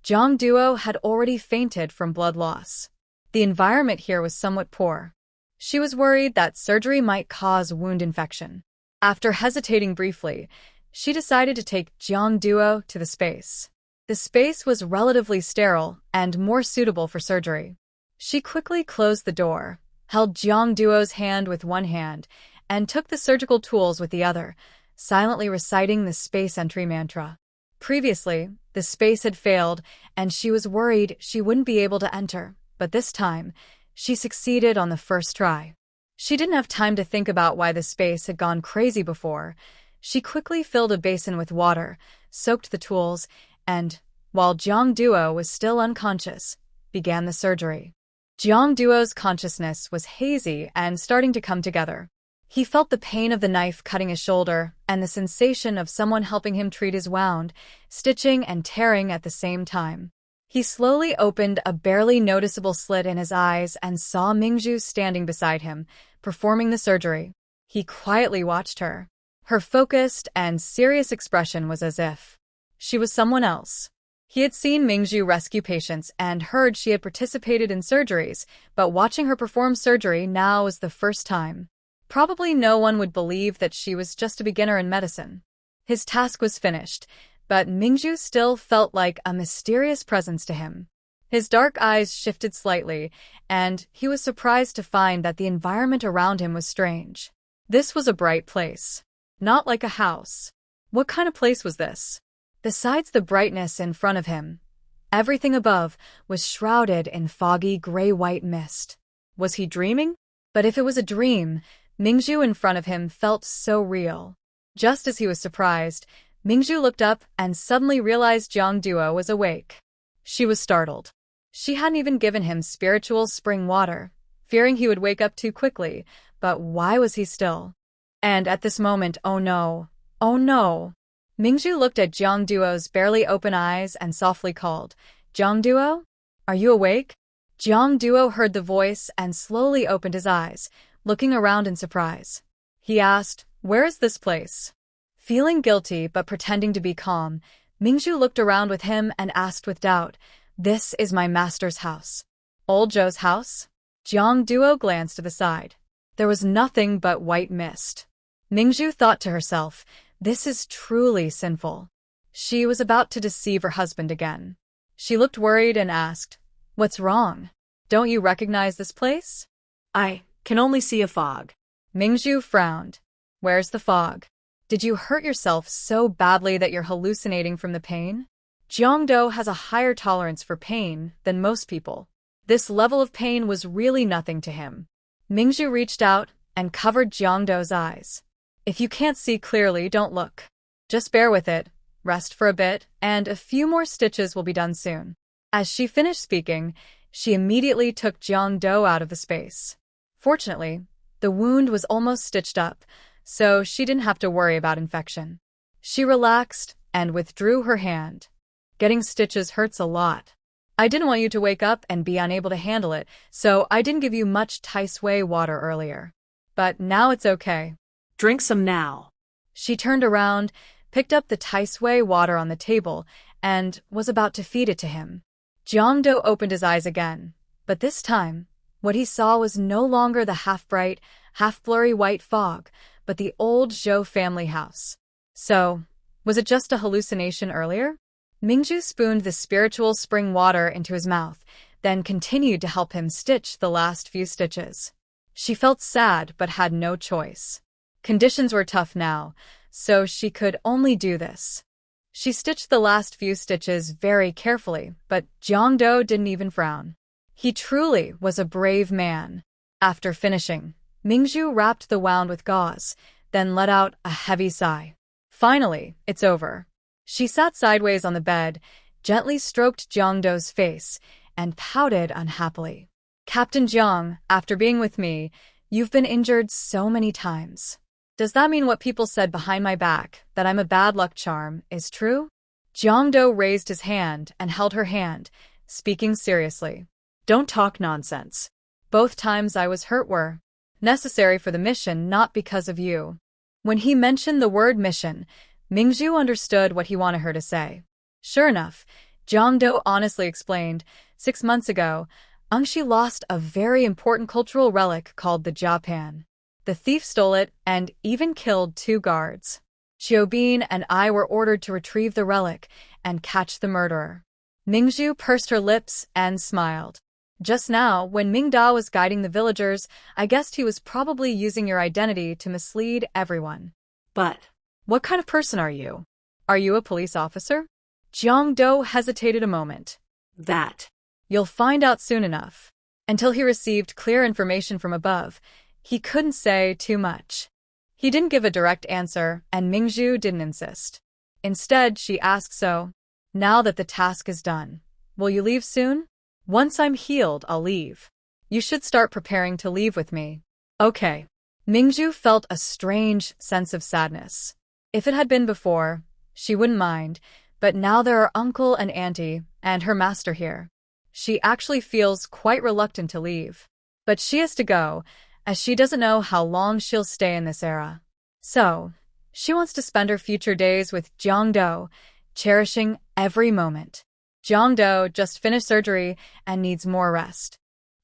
Jiang Duo had already fainted from blood loss. The environment here was somewhat poor. She was worried that surgery might cause wound infection. After hesitating briefly, she decided to take Jiang Duo to the space. The space was relatively sterile and more suitable for surgery. She quickly closed the door, held Jiang Duo's hand with one hand, and took the surgical tools with the other, silently reciting the space entry mantra. Previously, the space had failed, and she was worried she wouldn't be able to enter, but this time, she succeeded on the first try. She didn't have time to think about why the space had gone crazy before. She quickly filled a basin with water, soaked the tools, and, while Jiang Duo was still unconscious, began the surgery. Jiang Duo's consciousness was hazy and starting to come together. He felt the pain of the knife cutting his shoulder and the sensation of someone helping him treat his wound, stitching and tearing at the same time. He slowly opened a barely noticeable slit in his eyes and saw Ming Zhu standing beside him, performing the surgery. He quietly watched her. Her focused and serious expression was as if she was someone else. He had seen Ming Zhu rescue patients and heard she had participated in surgeries, but watching her perform surgery now was the first time. Probably no one would believe that she was just a beginner in medicine. His task was finished, but Ming Zhu still felt like a mysterious presence to him. His dark eyes shifted slightly, and he was surprised to find that the environment around him was strange. This was a bright place. Not like a house. What kind of place was this? Besides the brightness in front of him, everything above was shrouded in foggy gray-white mist. Was he dreaming? But if it was a dream, Ming Zhu in front of him felt so real. Just as he was surprised, Ming Zhu looked up and suddenly realized Jiang Duo was awake. She was startled. She hadn't even given him spiritual spring water, fearing he would wake up too quickly, but why was he still? And at this moment, oh no, oh no. Ming Zhu looked at Jiang Duo's barely open eyes and softly called, Jiang Duo? Are you awake? Jiang Duo heard the voice and slowly opened his eyes, looking around in surprise. He asked, Where is this place? Feeling guilty but pretending to be calm, Ming Zhu looked around with him and asked with doubt, This is my master's house. Old Zhou's house? Jiang Duo glanced to the side. There was nothing but white mist. Ming Zhu thought to herself, This is truly sinful. She was about to deceive her husband again. She looked worried and asked, "What's wrong? Don't you recognize this place?" I can only see a fog. Ming Zhu frowned. "Where's the fog? Did you hurt yourself so badly that you're hallucinating from the pain?" Jiang Duo has a higher tolerance for pain than most people. This level of pain was really nothing to him. Ming Zhu reached out and covered Jiang Duo's eyes. "If you can't see clearly, don't look. Just bear with it, rest for a bit, and a few more stitches will be done soon." As she finished speaking, she immediately took Jiang Duo out of the space. Fortunately, the wound was almost stitched up, so she didn't have to worry about infection. She relaxed and withdrew her hand. "Getting stitches hurts a lot. I didn't want you to wake up and be unable to handle it, so I didn't give you much Tai Sui water earlier. But now it's okay." Drink some now. She turned around, picked up the Tai Sui water on the table, and was about to feed it to him. Jiang Duo opened his eyes again, but this time, what he saw was no longer the half-bright, half-blurry white fog, but the old Zhou family house. So, was it just a hallucination earlier? Ming Zhu spooned the spiritual spring water into his mouth, then continued to help him stitch the last few stitches. She felt sad but had no choice. Conditions were tough now, so she could only do this. She stitched the last few stitches very carefully, but Jiang Duo didn't even frown. He truly was a brave man. After finishing, Ming Zhu wrapped the wound with gauze, then let out a heavy sigh. Finally, it's over. She sat sideways on the bed, gently stroked Jiang Duo's face, and pouted unhappily. "Captain Jiang, after being with me, you've been injured so many times. Does that mean what people said behind my back, that I'm a bad luck charm, is true?" Jiang Duo raised his hand and held her hand, speaking seriously. "Don't talk nonsense. Both times I was hurt were necessary for the mission, not because of you." When he mentioned the word mission, Ming Zhu understood what he wanted her to say. Sure enough, Jiang Duo honestly explained, 6 months ago, Angshi lost a very important cultural relic called the Japan. The thief stole it and even killed 2 guards. Xiaobin and I were ordered to retrieve the relic and catch the murderer. Ming Zhu pursed her lips and smiled. "Just now, when Ming Da was guiding the villagers, I guessed he was probably using your identity to mislead everyone." But "What kind of person are you? Are you a police officer?" Jiang Duo hesitated a moment. that. "You'll find out soon enough." Until he received clear information from above, he couldn't say too much. He didn't give a direct answer, and Ming Zhu didn't insist. Instead, she asked, "So, now that the task is done, will you leave soon?" "Once I'm healed, I'll leave. You should start preparing to leave with me." "Okay." Ming Zhu felt a strange sense of sadness. If it had been before, she wouldn't mind, but now there are uncle and auntie and her master here. She actually feels quite reluctant to leave. But she has to go, as she doesn't know how long she'll stay in this era. So, she wants to spend her future days with Jiang Duo, cherishing every moment. Jiang Duo just finished surgery and needs more rest.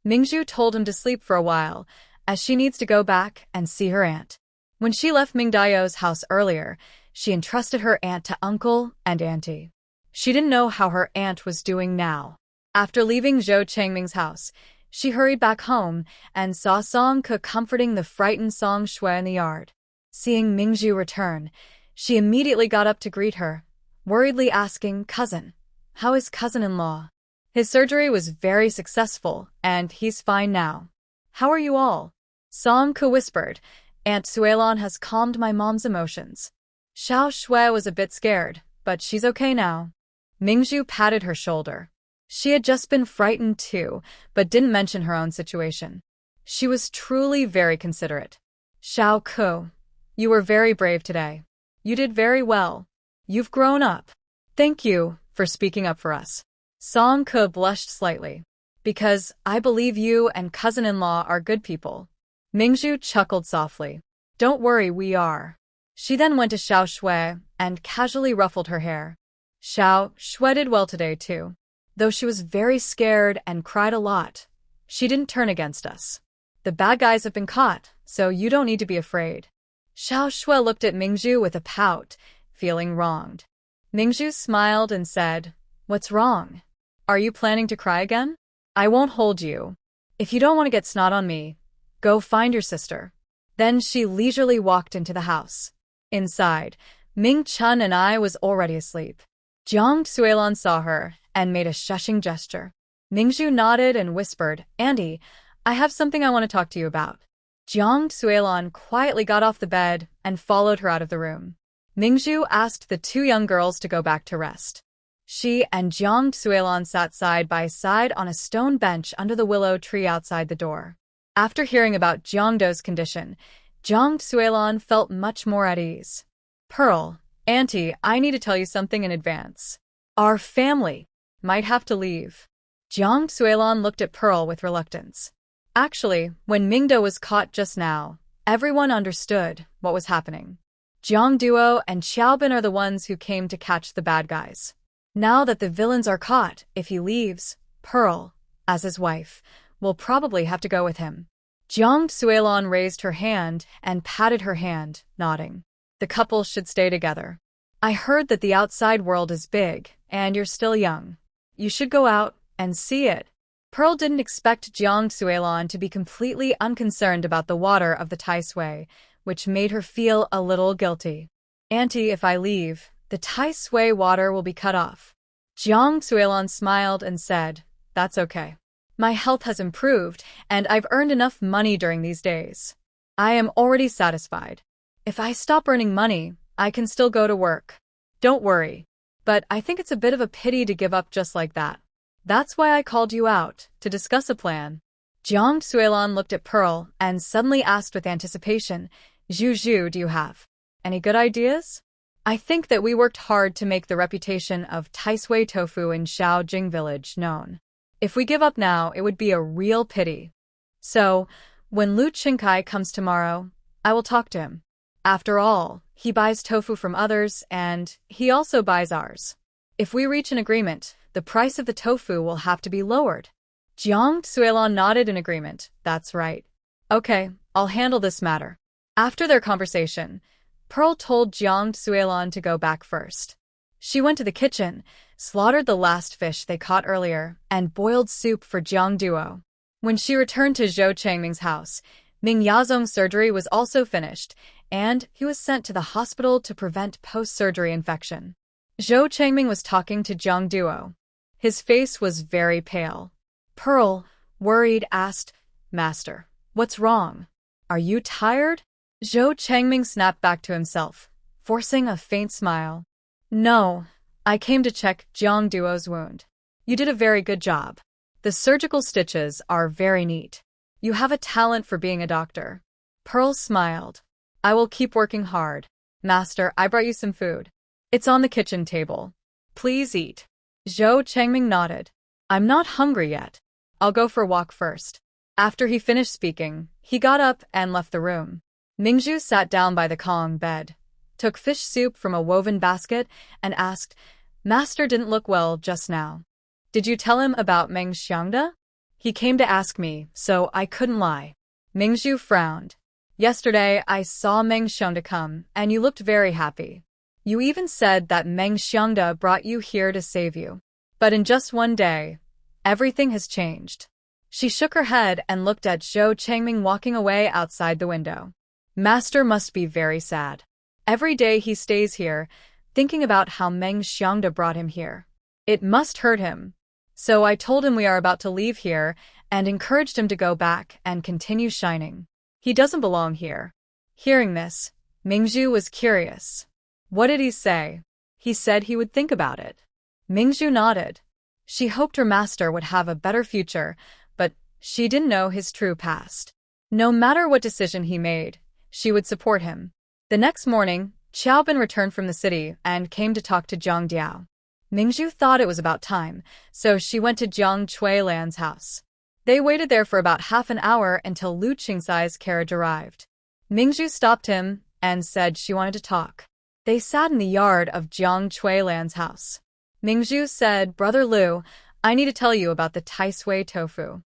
Ming Zhu told him to sleep for a while, as she needs to go back and see her aunt. When she left Ming Dao's house earlier, she entrusted her aunt to uncle and auntie. She didn't know how her aunt was doing now. After leaving Zhou Changming's house, she hurried back home and saw Song Ke comforting the frightened Song Shui in the yard. Seeing Ming Zhu return, she immediately got up to greet her, worriedly asking, "Cousin, how is cousin-in-law?" "His surgery was very successful, and he's fine now. How are you all?" Song Ke whispered, "Aunt Suelon has calmed my mom's emotions." Xiao Shui was a bit scared, but she's okay now. Ming Zhu patted her shoulder. She had just been frightened too, but didn't mention her own situation. She was truly very considerate. "Xiao Ke, you were very brave today. You did very well. You've grown up. Thank you for speaking up for us." Song Ke blushed slightly. "Because I believe you and cousin-in-law are good people." Ming Zhu chuckled softly. "Don't worry, we are." She then went to Xiao Shui and casually ruffled her hair. Xiao Shui did well today too. Though she was very scared and cried a lot, she didn't turn against us. "The bad guys have been caught, so you don't need to be afraid." Xiao Shui looked at Ming Zhu with a pout, feeling wronged. Ming Zhu smiled and said, "What's wrong? Are you planning to cry again? I won't hold you. If you don't want to get snot on me, go find your sister." Then she leisurely walked into the house. Inside, Ming Chun and I was already asleep. Jiang Duo saw her and made a shushing gesture. Ming Zhu nodded and whispered, "Andy, I have something I want to talk to you about." Jiang Duo quietly got off the bed and followed her out of the room. Ming Zhu asked the two young girls to go back to rest. She and Jiang Duo sat side by side on a stone bench under the willow tree outside the door. After hearing about Jiang Duo's condition, Jiang Duo felt much more at ease. "Pearl, Auntie, I need to tell you something in advance. Our family might have to leave." Jiang Duo looked at Pearl with reluctance. Actually, when Ming Zhu was caught just now, everyone understood what was happening. Jiang Duo and Xiaobin are the ones who came to catch the bad guys. Now that the villains are caught, if he leaves, Pearl, as his wife, will probably have to go with him. Jiang Duo raised her hand and patted her hand, nodding. The couple should stay together. "I heard that the outside world is big, and you're still young. You should go out and see it." Pearl didn't expect Jiang Duo to be completely unconcerned about the water of the Tai Sui, which made her feel a little guilty. "Auntie, if I leave, the Tai Sui water will be cut off." Jiang Duo smiled and said, "That's okay. My health has improved, and I've earned enough money during these days. I am already satisfied. If I stop earning money, I can still go to work. Don't worry. But I think it's a bit of a pity to give up just like that. That's why I called you out, to discuss a plan." Jiang Duo looked at Pearl and suddenly asked with anticipation, "Zhu, do you have any good ideas? I think that we worked hard to make the reputation of Tai Sui tofu in Shaojing village known. If we give up now, it would be a real pity. So, when Lu Qingkai comes tomorrow, I will talk to him. After all, he buys tofu from others, and he also buys ours. If we reach an agreement, the price of the tofu will have to be lowered." Jiang Duo nodded in agreement. "That's right. Okay, I'll handle this matter." After their conversation, Pearl told Jiang Duo to go back first. She went to the kitchen, slaughtered the last fish they caught earlier, and boiled soup for Jiang Duo. When she returned to Zhou Changming's house, Ming Yazong's surgery was also finished, and he was sent to the hospital to prevent post-surgery infection. Zhou Changming was talking to Jiang Duo. His face was very pale. Pearl, worried, asked, "Master, what's wrong? Are you tired?" Zhou Changming snapped back to himself, forcing a faint smile. "No, I came to check Jiang Duo's wound. You did a very good job. The surgical stitches are very neat. You have a talent for being a doctor." Pearl smiled. "I will keep working hard. Master, I brought you some food. It's on the kitchen table. Please eat." Zhou Changming nodded. "I'm not hungry yet. I'll go for a walk first." After he finished speaking, he got up and left the room. Ming Zhu sat down by the Kong bed, took fish soup from a woven basket, and asked, "Master didn't look well just now. Did you tell him about Meng Xiangda?" "He came to ask me, so I couldn't lie." Ming Zhu frowned. "Yesterday I saw Meng Xiangda come, and you looked very happy. You even said that Meng Xiangda brought you here to save you. But in just one day, everything has changed." She shook her head and looked at Zhou Changming walking away outside the window. "Master must be very sad. Every day he stays here, thinking about how Meng Xiangda brought him here. It must hurt him. So I told him we are about to leave here and encouraged him to go back and continue shining. He doesn't belong here." Hearing this, Ming Zhu was curious. "What did he say?" "He said he would think about it." Ming Zhu nodded. She hoped her master would have a better future, but she didn't know his true past. No matter what decision he made, she would support him. The next morning, Xiaobin returned from the city and came to talk to Jiang Duo. Ming Zhu thought it was about time, so she went to Jiang Chuilan's house. They waited there for about half an hour until Lu Qingsai's carriage arrived. Ming Zhu stopped him and said she wanted to talk. They sat in the yard of Jiang Chuilan's house. Ming Zhu said, "Brother Lu, I need to tell you about the Tai Sui tofu.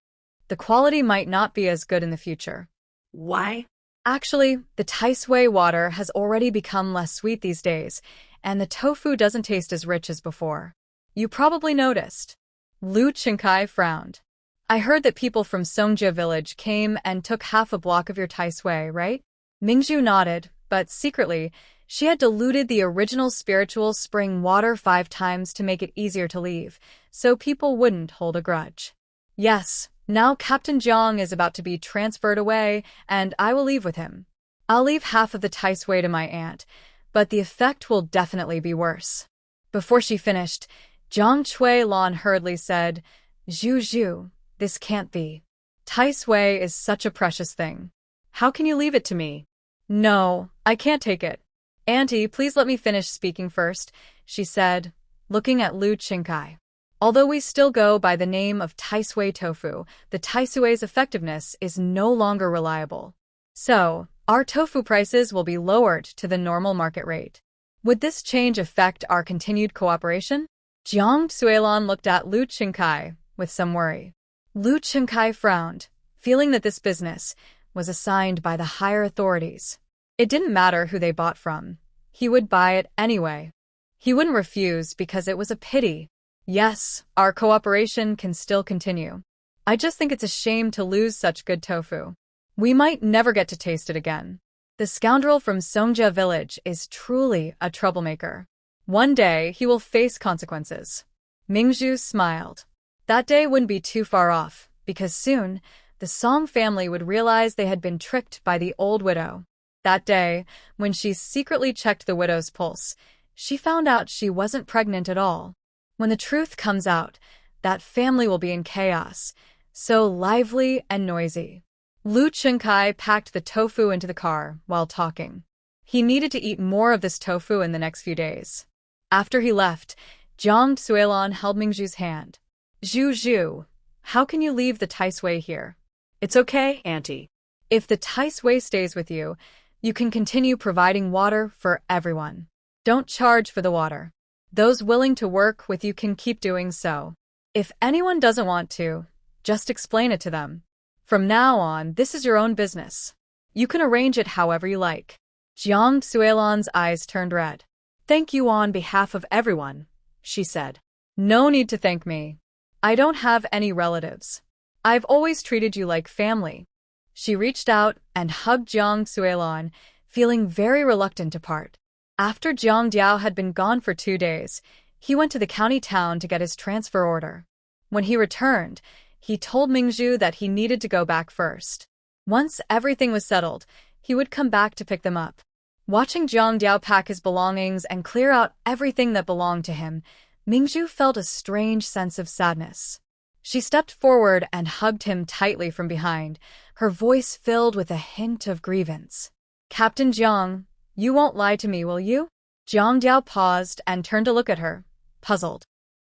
The quality might not be as good in the future." "Why?" "Actually, the Tai Sui water has already become less sweet these days, and the tofu doesn't taste as rich as before. You probably noticed. Lu Chenkai frowned. I heard that people from Songjia village came and took half a block of your Tai Sui, right? Ming Zhu nodded, but secretly, she had diluted the original spiritual spring water 5 times to make it easier to leave, so people wouldn't hold a grudge. Yes, now Captain Jiang is about to be transferred away, and I will leave with him. I'll leave half of the Tai Sui to my aunt, but the effect will definitely be worse. Before she finished, Zhang Chuilan hurriedly said, Zhu Zhu, this can't be. Tai Sui is such a precious thing. How can you leave it to me? No, I can't take it. Auntie, please let me finish speaking first, she said, looking at Lu Chenkai. Although we still go by the name of Tai Sui tofu, the Tai Sui's effectiveness is no longer reliable. So, our tofu prices will be lowered to the normal market rate. Would this change affect our continued cooperation? Jiang Duo looked at Lu Chenkai with some worry. Lu Chenkai frowned, feeling that this business was assigned by the higher authorities. It didn't matter who they bought from. He would buy it anyway. He wouldn't refuse because it was a pity. Yes, our cooperation can still continue. I just think it's a shame to lose such good tofu. We might never get to taste it again. The scoundrel from Songjia village is truly a troublemaker. One day, he will face consequences. Ming Zhu smiled. That day wouldn't be too far off, because soon, the Song family would realize they had been tricked by the old widow. That day, when she secretly checked the widow's pulse, she found out she wasn't pregnant at all. When the truth comes out, that family will be in chaos, so lively and noisy. Lu Chenkai packed the tofu into the car while talking. He needed to eat more of this tofu in the next few days. After he left, Jiang Duo held Ming Zhu's hand. Zhu Zhu, how can you leave the Tai Sui here? It's okay, Auntie. If the Tai Sui stays with you, you can continue providing water for everyone. Don't charge for the water. Those willing to work with you can keep doing so. If anyone doesn't want to, just explain it to them. From now on, this is your own business. You can arrange it however you like. Jiang Duo's eyes turned red. Thank you on behalf of everyone, she said. No need to thank me. I don't have any relatives. I've always treated you like family. She reached out and hugged Jiang Duo, feeling very reluctant to part. After Jiang Duo had been gone for 2 days, he went to the county town to get his transfer order. When he returned, he told Ming Zhu that he needed to go back first. Once everything was settled, he would come back to pick them up. Watching Jiang Duo pack his belongings and clear out everything that belonged to him, Ming Zhu felt a strange sense of sadness. She stepped forward and hugged him tightly from behind, her voice filled with a hint of grievance. Captain Jiang, you won't lie to me, will you? Jiang Duo paused and turned to look at her, puzzled.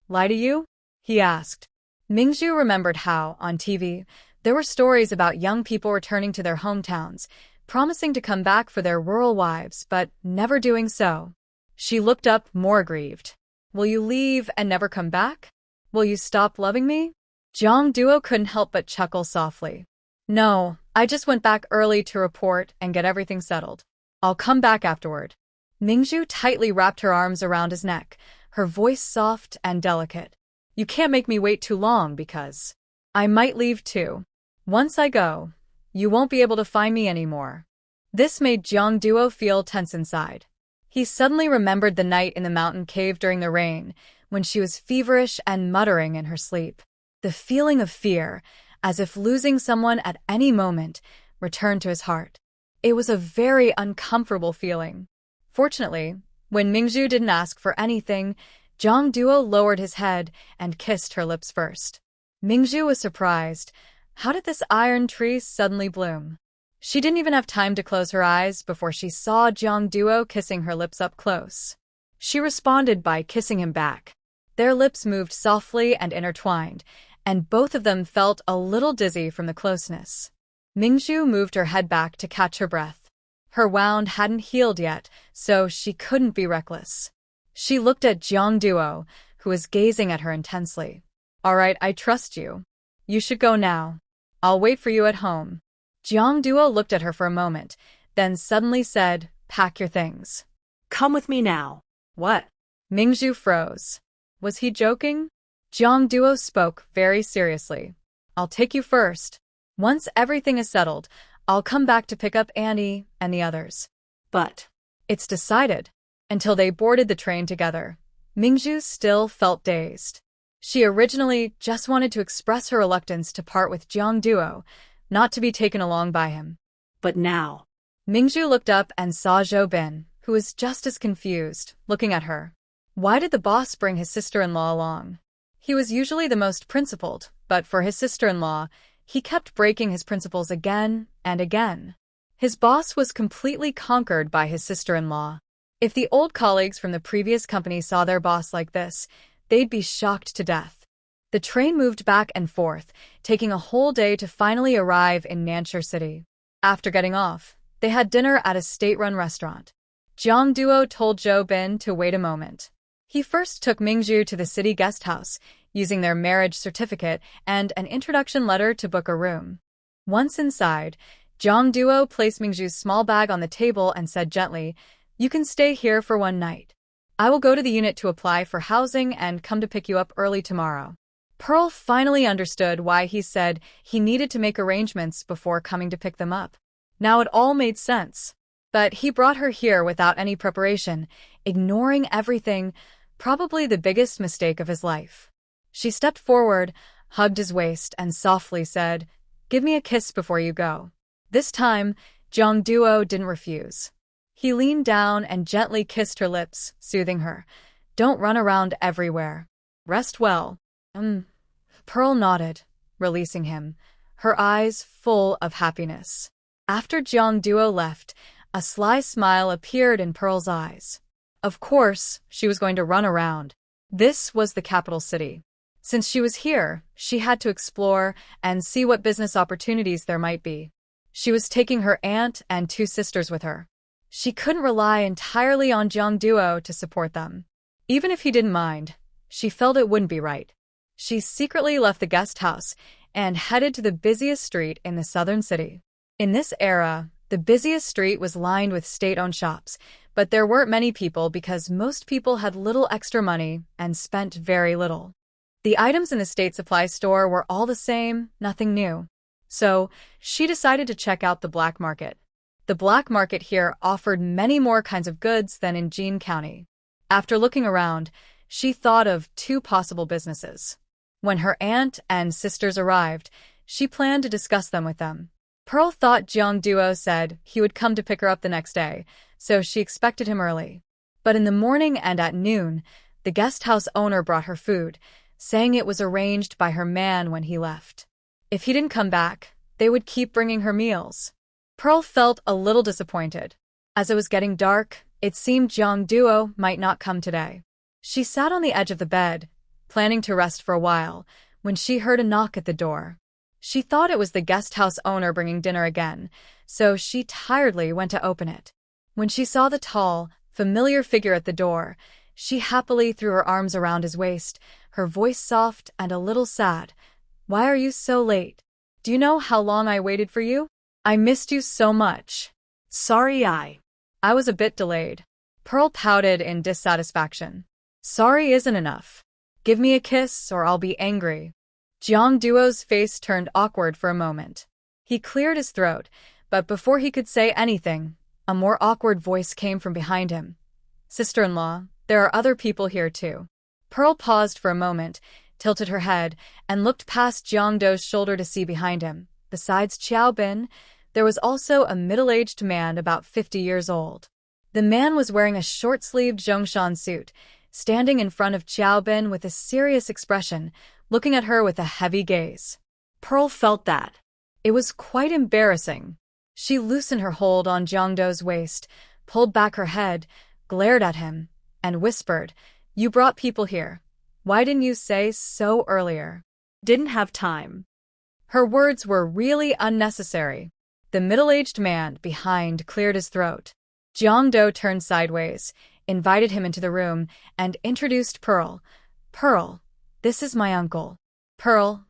Lie to you? He asked. Ming Zhu remembered how, on TV, there were stories about young people returning to their hometowns, promising to come back for their rural wives, but never doing so. She looked up more grieved. Will you leave and never come back? Will you stop loving me? Jiang Duo couldn't help but chuckle softly. No, I just went back early to report and get everything settled. I'll come back afterward. Ming Zhu tightly wrapped her arms around his neck, her voice soft and delicate. You can't make me wait too long because I might leave too. Once I go, you won't be able to find me anymore. This made Jiang Duo feel tense inside. He suddenly remembered the night in the mountain cave during the rain, when she was feverish and muttering in her sleep. The feeling of fear, as if losing someone at any moment, returned to his heart. It was a very uncomfortable feeling. Fortunately, when Ming Zhu didn't ask for anything, Jiang Duo lowered his head and kissed her lips first. Ming Zhu was surprised. How did this iron tree suddenly bloom? She didn't even have time to close her eyes before she saw Jiang Duo kissing her lips up close. She responded by kissing him back. Their lips moved softly and intertwined, and both of them felt a little dizzy from the closeness. Ming Zhu moved her head back to catch her breath. Her wound hadn't healed yet, so she couldn't be reckless. She looked at Jiang Duo, who was gazing at her intensely. All right, I trust you. You should go now. I'll wait for you at home. Jiang Duo looked at her for a moment, then suddenly said, Pack your things. Come with me now. What? Ming Zhu froze. Was he joking? Jiang Duo spoke very seriously. I'll take you first. Once everything is settled, I'll come back to pick up Annie and the others. But It's decided. Until they boarded the train together, Ming Zhu still felt dazed. She originally just wanted to express her reluctance to part with Jiang Duo, not to be taken along by him. but now. Ming Zhu looked up and saw Zhou Bin, who was just as confused, looking at her. Why did the boss bring his sister-in-law along? He was usually the most principled, but for his sister-in-law, he kept breaking his principles again and again. His boss was completely conquered by his sister-in-law. If the old colleagues from the previous company saw their boss like this, they'd be shocked to death. The train moved back and forth, taking a whole day to finally arrive in Nanshur City. After getting off, they had dinner at a state-run restaurant. Jiang Duo told Zhou Bin to wait a moment. He first took Ming Zhu to the city guest house, using their marriage certificate and an introduction letter to book a room. Once inside, Jiang Duo placed Ming Zhu's small bag on the table and said gently, "You can stay here for one night. I will go to the unit to apply for housing and come to pick you up early tomorrow." Pearl finally understood why he said he needed to make arrangements before coming to pick them up. Now it all made sense. But he brought her here without any preparation, ignoring everything, probably the biggest mistake of his life. She stepped forward, hugged his waist, and softly said, "Give me a kiss before you go." This time, Jiang Duo didn't refuse. He leaned down and gently kissed her lips, soothing her. "Don't run around everywhere. Rest well." Pearl nodded, releasing him, her eyes full of happiness. After Jiang Duo left, a sly smile appeared in Pearl's eyes. Of course, she was going to run around. This was the capital city. Since she was here, she had to explore and see what business opportunities there might be. She was taking her aunt and two sisters with her. She couldn't rely entirely on Jiang Duo to support them. Even if he didn't mind, she felt it wouldn't be right. She secretly left the guest house and headed to the busiest street in the southern city. In this era, the busiest street was lined with state-owned shops, but there weren't many people because most people had little extra money and spent very little. The items in the state supply store were all the same, nothing new. So, she decided to check out the black market. The black market here offered many more kinds of goods than in Jian County. After looking around, she thought of two possible businesses. When her aunt and sisters arrived, she planned to discuss them with them. Pearl thought Jiang Duo said he would come to pick her up the next day, so she expected him early. But in the morning and at noon, the guest house owner brought her food, saying it was arranged by her man when he left. If he didn't come back, they would keep bringing her meals. Pearl felt a little disappointed. As it was getting dark, it seemed Jiang Duo might not come today. She sat on the edge of the bed, planning to rest for a while, when she heard a knock at the door. She thought it was the guest house owner bringing dinner again, so she tiredly went to open it. When she saw the tall, familiar figure at the door, she happily threw her arms around his waist, her voice soft and a little sad. "Why are you so late? Do you know how long I waited for you? I missed you so much." Sorry, I was a bit delayed. Pearl pouted in dissatisfaction. "Sorry isn't enough. Give me a kiss or I'll be angry." Jiang Duo's face turned awkward for a moment. He cleared his throat, but before he could say anything, a more awkward voice came from behind him. "Sister-in-law, there are other people here too." Pearl paused for a moment, tilted her head, and looked past Jiang Duo's shoulder to see behind him. Besides Xiao Bin, there was also a middle-aged man about 50 years old. The man was wearing a short-sleeved Zhongshan suit, standing in front of Xiao Bin with a serious expression, looking at her with a heavy gaze. Pearl felt that. It was quite embarrassing. She loosened her hold on Jiang Duo's waist, pulled back her head, glared at him, and whispered, "You brought people here. Why didn't you say so earlier?" didn't have time. Her words were really unnecessary. The middle-aged man behind cleared his throat. Jiang Duo turned sideways, invited him into the room, and introduced Pearl. "Pearl, this is my uncle." Pearl,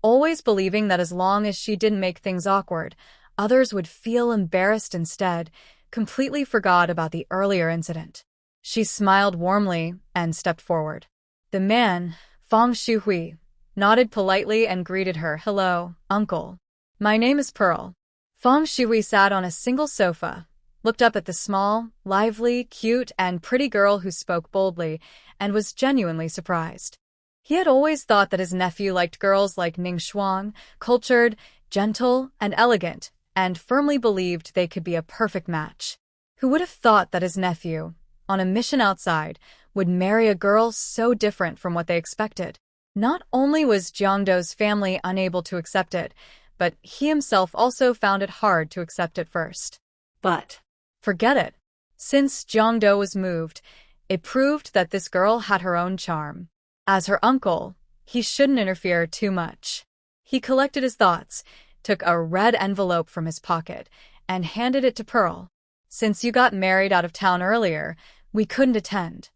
always believing that as long as she didn't make things awkward, others would feel embarrassed instead, completely forgot about the earlier incident. She smiled warmly and stepped forward. The man, Feng Shuhui, nodded politely and greeted her. Hello, uncle. My name is Pearl. Feng Shui sat on a single sofa, looked up at the small, lively, cute, and pretty girl who spoke boldly, and was genuinely surprised. He had always thought that his nephew liked girls like Ning Shuang, cultured, gentle, and elegant, and firmly believed they could be a perfect match. Who would have thought that his nephew, on a mission outside, would marry a girl so different from what they expected? Not only was Jiang Duo's family unable to accept it, but he himself also found it hard to accept at first. But forget it. Since Jiang Duo was moved, it proved that this girl had her own charm. As her uncle, he shouldn't interfere too much. He collected his thoughts, took a red envelope from his pocket, and handed it to Pearl. Since you got married out of town earlier, we couldn't attend.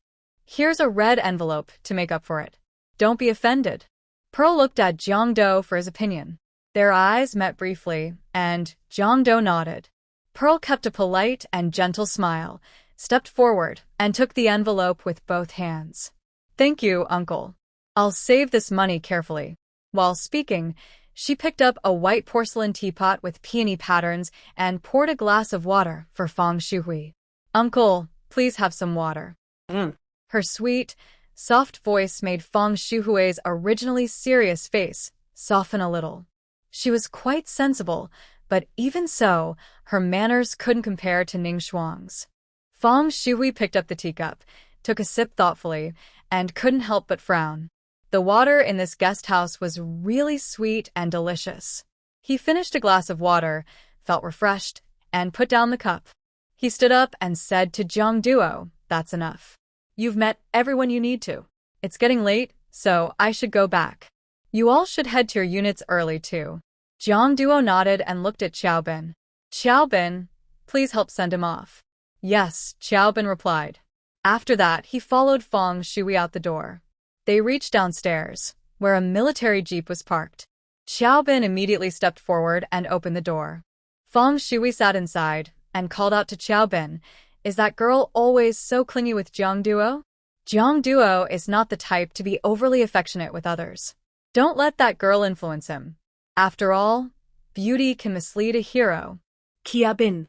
Here's a red envelope to make up for it. Don't be offended. Pearl looked at Jiang Duo for his opinion. Their eyes met briefly, and Jiang Duo nodded. Pearl kept a polite and gentle smile, stepped forward, and took the envelope with both hands. Thank you, uncle. I'll save this money carefully. While speaking, she picked up a white porcelain teapot with peony patterns and poured a glass of water for Feng Shuhui. Uncle, please have some water. Her sweet, soft voice made Feng Shuhui's originally serious face soften a little. She was quite sensible, but even so, her manners couldn't compare to Ning Shuang's. Feng Shuhui picked up the teacup, took a sip thoughtfully, and couldn't help but frown. The water in this guest house was really sweet and delicious. He finished a glass of water, felt refreshed, and put down the cup. He stood up and said to Jiang Duo, "That's enough. You've met everyone you need to. It's getting late, so I should go back. You all should head to your units early too." Jiang Duo nodded and looked at Xiaobin. "Xiaobin, please help send him off." "Yes," Xiaobin replied. After that, he followed Feng Shui out the door. They reached downstairs, where a military jeep was parked. Xiaobin immediately stepped forward and opened the door. Feng Shui sat inside and called out to Xiaobin, "Is that girl always so clingy with Jiang Duo?" Jiang Duo is not the type to be overly affectionate with others. Don't let that girl influence him. After all, beauty can mislead a hero. Xiaobin.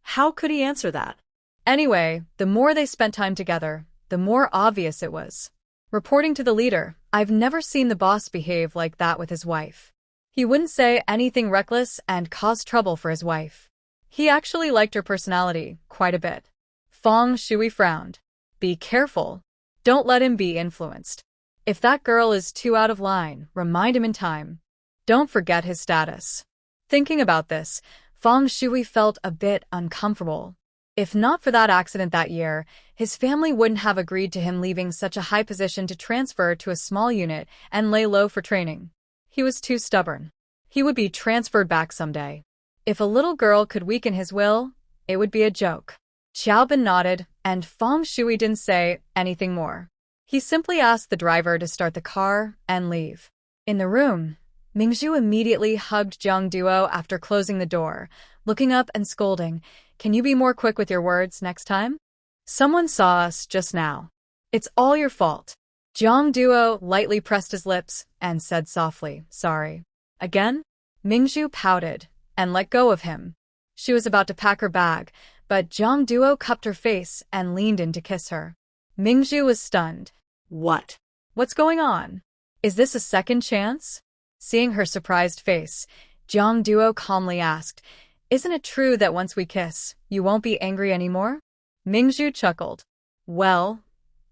How could he answer that? Anyway, the more they spent time together, the more obvious it was. Reporting to the leader, I've never seen the boss behave like that with his wife. He wouldn't say anything reckless and cause trouble for his wife. He actually liked her personality quite a bit. Feng Shui frowned. Be careful. Don't let him be influenced. If that girl is too out of line, remind him in time. Don't forget his status. Thinking about this, Feng Shui felt a bit uncomfortable. If not for that accident that year, his family wouldn't have agreed to him leaving such a high position to transfer to a small unit and lay low for training. He was too stubborn. He would be transferred back someday. If a little girl could weaken his will, it would be a joke. Xiaobin nodded, and Feng Shui didn't say anything more. He simply asked the driver to start the car and leave. In the room, Ming Zhu immediately hugged Jiang Duo after closing the door, looking up and scolding, "Can you be more quick with your words next time? Someone saw us just now. It's all your fault." Jiang Duo lightly pressed his lips and said softly, "Sorry." Again? Ming Zhu pouted and let go of him. She was about to pack her bag, but Jiang Duo cupped her face and leaned in to kiss her. Ming Zhu was stunned. What? What's going on? Is this a second chance? Seeing her surprised face, Jiang Duo calmly asked, "Isn't it true that once we kiss, you won't be angry anymore?" Ming Zhu chuckled. "Well,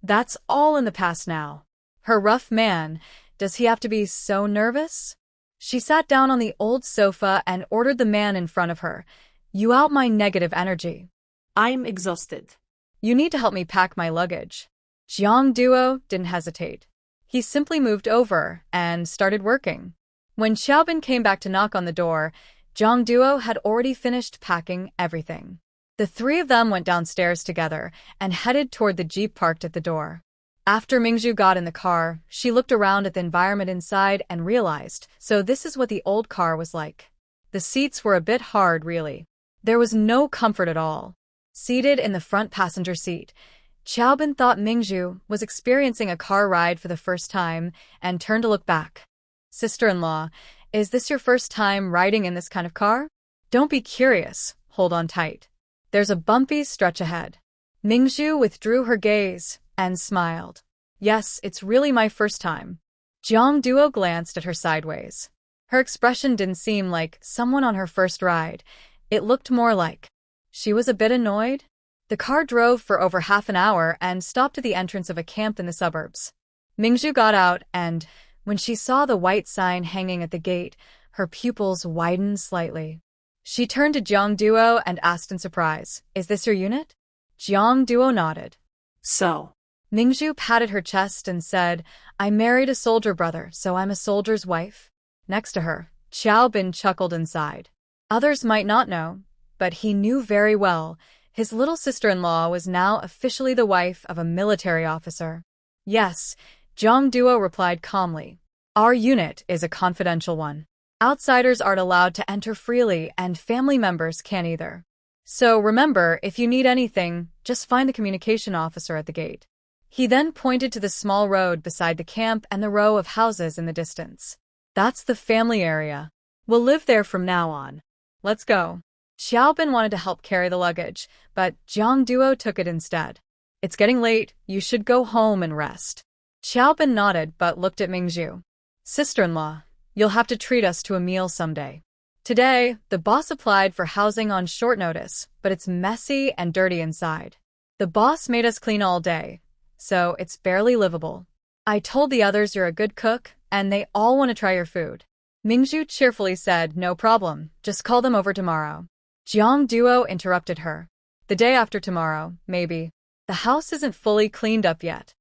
that's all in the past now. Her rough man, does he have to be so nervous?" She sat down on the old sofa and ordered the man in front of her, "You out my negative energy. I'm exhausted. You need to help me pack my luggage." Jiang Duo didn't hesitate. He simply moved over and started working. When Xiaobin came back to knock on the door, Jiang Duo had already finished packing everything. The three of them went downstairs together and headed toward the jeep parked at the door. After Ming Zhu got in the car, she looked around at the environment inside and realized, so this is what the old car was like. The seats were a bit hard, really. There was no comfort at all. Seated in the front passenger seat, Xiaobin thought Ming Zhu was experiencing a car ride for the first time and turned to look back. Sister-in-law, is this your first time riding in this kind of car? Don't be curious, hold on tight. There's a bumpy stretch ahead. Ming Zhu withdrew her gaze and smiled. Yes, it's really my first time. Jiang Duo glanced at her sideways. Her expression didn't seem like someone on her first ride. It looked more like she was a bit annoyed. The car drove for over half an hour and stopped at the entrance of a camp in the suburbs. Ming Zhu got out and, when she saw the white sign hanging at the gate, her pupils widened slightly. She turned to Jiang Duo and asked in surprise, "Is this your unit?" Jiang Duo nodded. So, Ming Zhu patted her chest and said, "I married a soldier brother, so I'm a soldier's wife." Next to her, Xiaobin chuckled and sighed. Others might not know, but he knew very well. His little sister-in-law was now officially the wife of a military officer. Yes, Jiang Duo replied calmly. Our unit is a confidential one. Outsiders aren't allowed to enter freely and family members can't either. So remember, if you need anything, just find the communication officer at the gate. He then pointed to the small road beside the camp and the row of houses in the distance. That's the family area. We'll live there from now on. Let's go. Xiaobin wanted to help carry the luggage, but Jiang Duo took it instead. It's getting late, you should go home and rest. Xiaobin nodded but looked at Ming Zhu. Sister-in-law, you'll have to treat us to a meal someday. Today, the boss applied for housing on short notice, but it's messy and dirty inside. The boss made us clean all day, so it's barely livable. I told the others you're a good cook, and they all want to try your food. Ming Zhu cheerfully said, no problem, just call them over tomorrow. Jiang Duo interrupted her. The day after tomorrow, maybe. The house isn't fully cleaned up yet.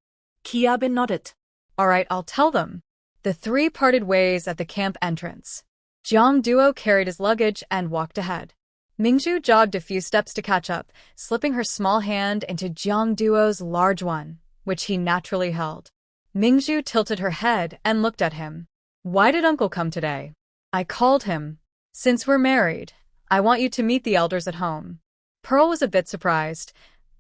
Xiaobin nodded. All right, I'll tell them. The three parted ways at the camp entrance. Jiang Duo carried his luggage and walked ahead. Ming Zhu jogged a few steps to catch up, slipping her small hand into Jiang Duo's large one, which he naturally held. Ming Zhu tilted her head and looked at him. Why did Uncle come today? I called him. Since we're married, I want you to meet the elders at home. Pearl was a bit surprised.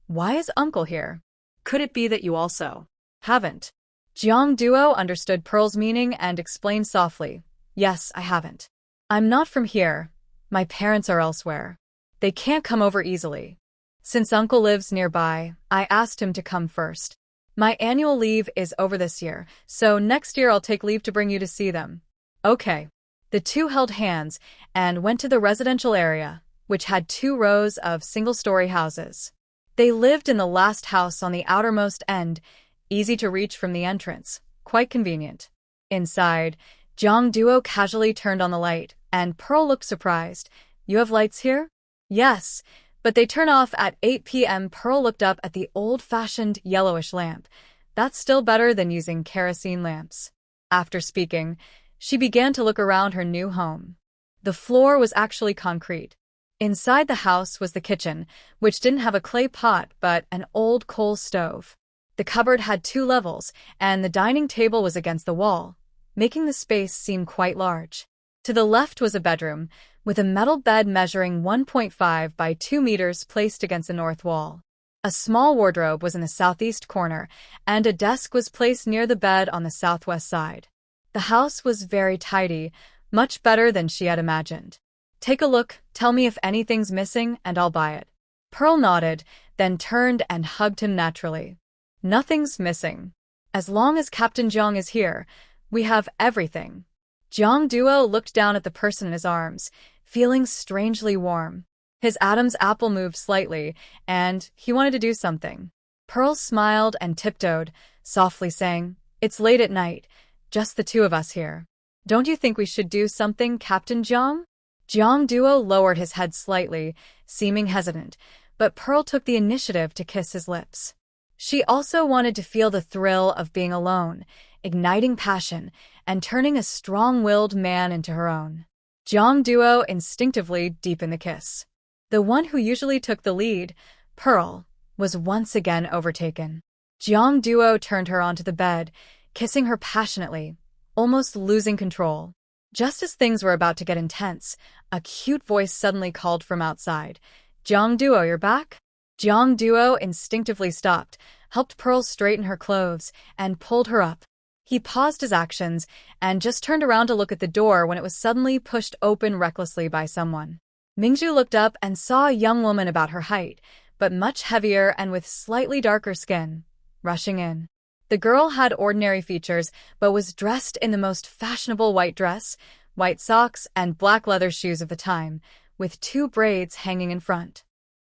Why is Uncle here? Could it be that you also haven't? Jiang Duo understood Pearl's meaning and explained softly. Yes, I haven't. I'm not from here. My parents are elsewhere. They can't come over easily. Since Uncle lives nearby, I asked him to come first. My annual leave is over this year, so next year I'll take leave to bring you to see them. Okay. The two held hands and went to the residential area, which had 2 rows of single-story houses. They lived in the last house on the outermost end, easy to reach from the entrance, quite convenient. Inside, Jiang Duo casually turned on the light, and Pearl looked surprised. You have lights here? Yes, but they turn off at 8 p.m. Pearl looked up at the old-fashioned yellowish lamp. That's still better than using kerosene lamps. After speaking, she began to look around her new home. The floor was actually concrete. Inside the house was the kitchen, which didn't have a clay pot but an old coal stove. The cupboard had 2 levels, and the dining table was against the wall, making the space seem quite large. To the left was a bedroom, with a metal bed measuring 1.5 by 2 meters placed against the north wall. A small wardrobe was in the southeast corner, and a desk was placed near the bed on the southwest side. The house was very tidy, much better than she had imagined. Take a look, tell me if anything's missing, and I'll buy it. Pearl nodded, then turned and hugged him naturally. Nothing's missing. As long as Captain Jiang is here, we have everything. Jiang Duo looked down at the person in his arms, feeling strangely warm. His Adam's apple moved slightly, and he wanted to do something. Pearl smiled and tiptoed, softly saying, It's late at night, just the 2 of us here. Don't you think we should do something, Captain Jiang? Jiang Duo lowered his head slightly, seeming hesitant, but Pearl took the initiative to kiss his lips. She also wanted to feel the thrill of being alone, igniting passion, and turning a strong-willed man into her own. Jiang Duo instinctively deepened the kiss. The one who usually took the lead, Pearl, was once again overtaken. Jiang Duo turned her onto the bed, kissing her passionately, almost losing control. Just as things were about to get intense, a cute voice suddenly called from outside. Jiang Duo, you're back? Jiang Duo instinctively stopped, helped Pearl straighten her clothes, and pulled her up. He paused his actions and just turned around to look at the door when it was suddenly pushed open recklessly by someone. Ming Zhu looked up and saw a young woman about her height, but much heavier and with slightly darker skin, rushing in. The girl had ordinary features, but was dressed in the most fashionable white dress, white socks, and black leather shoes of the time, with 2 braids hanging in front.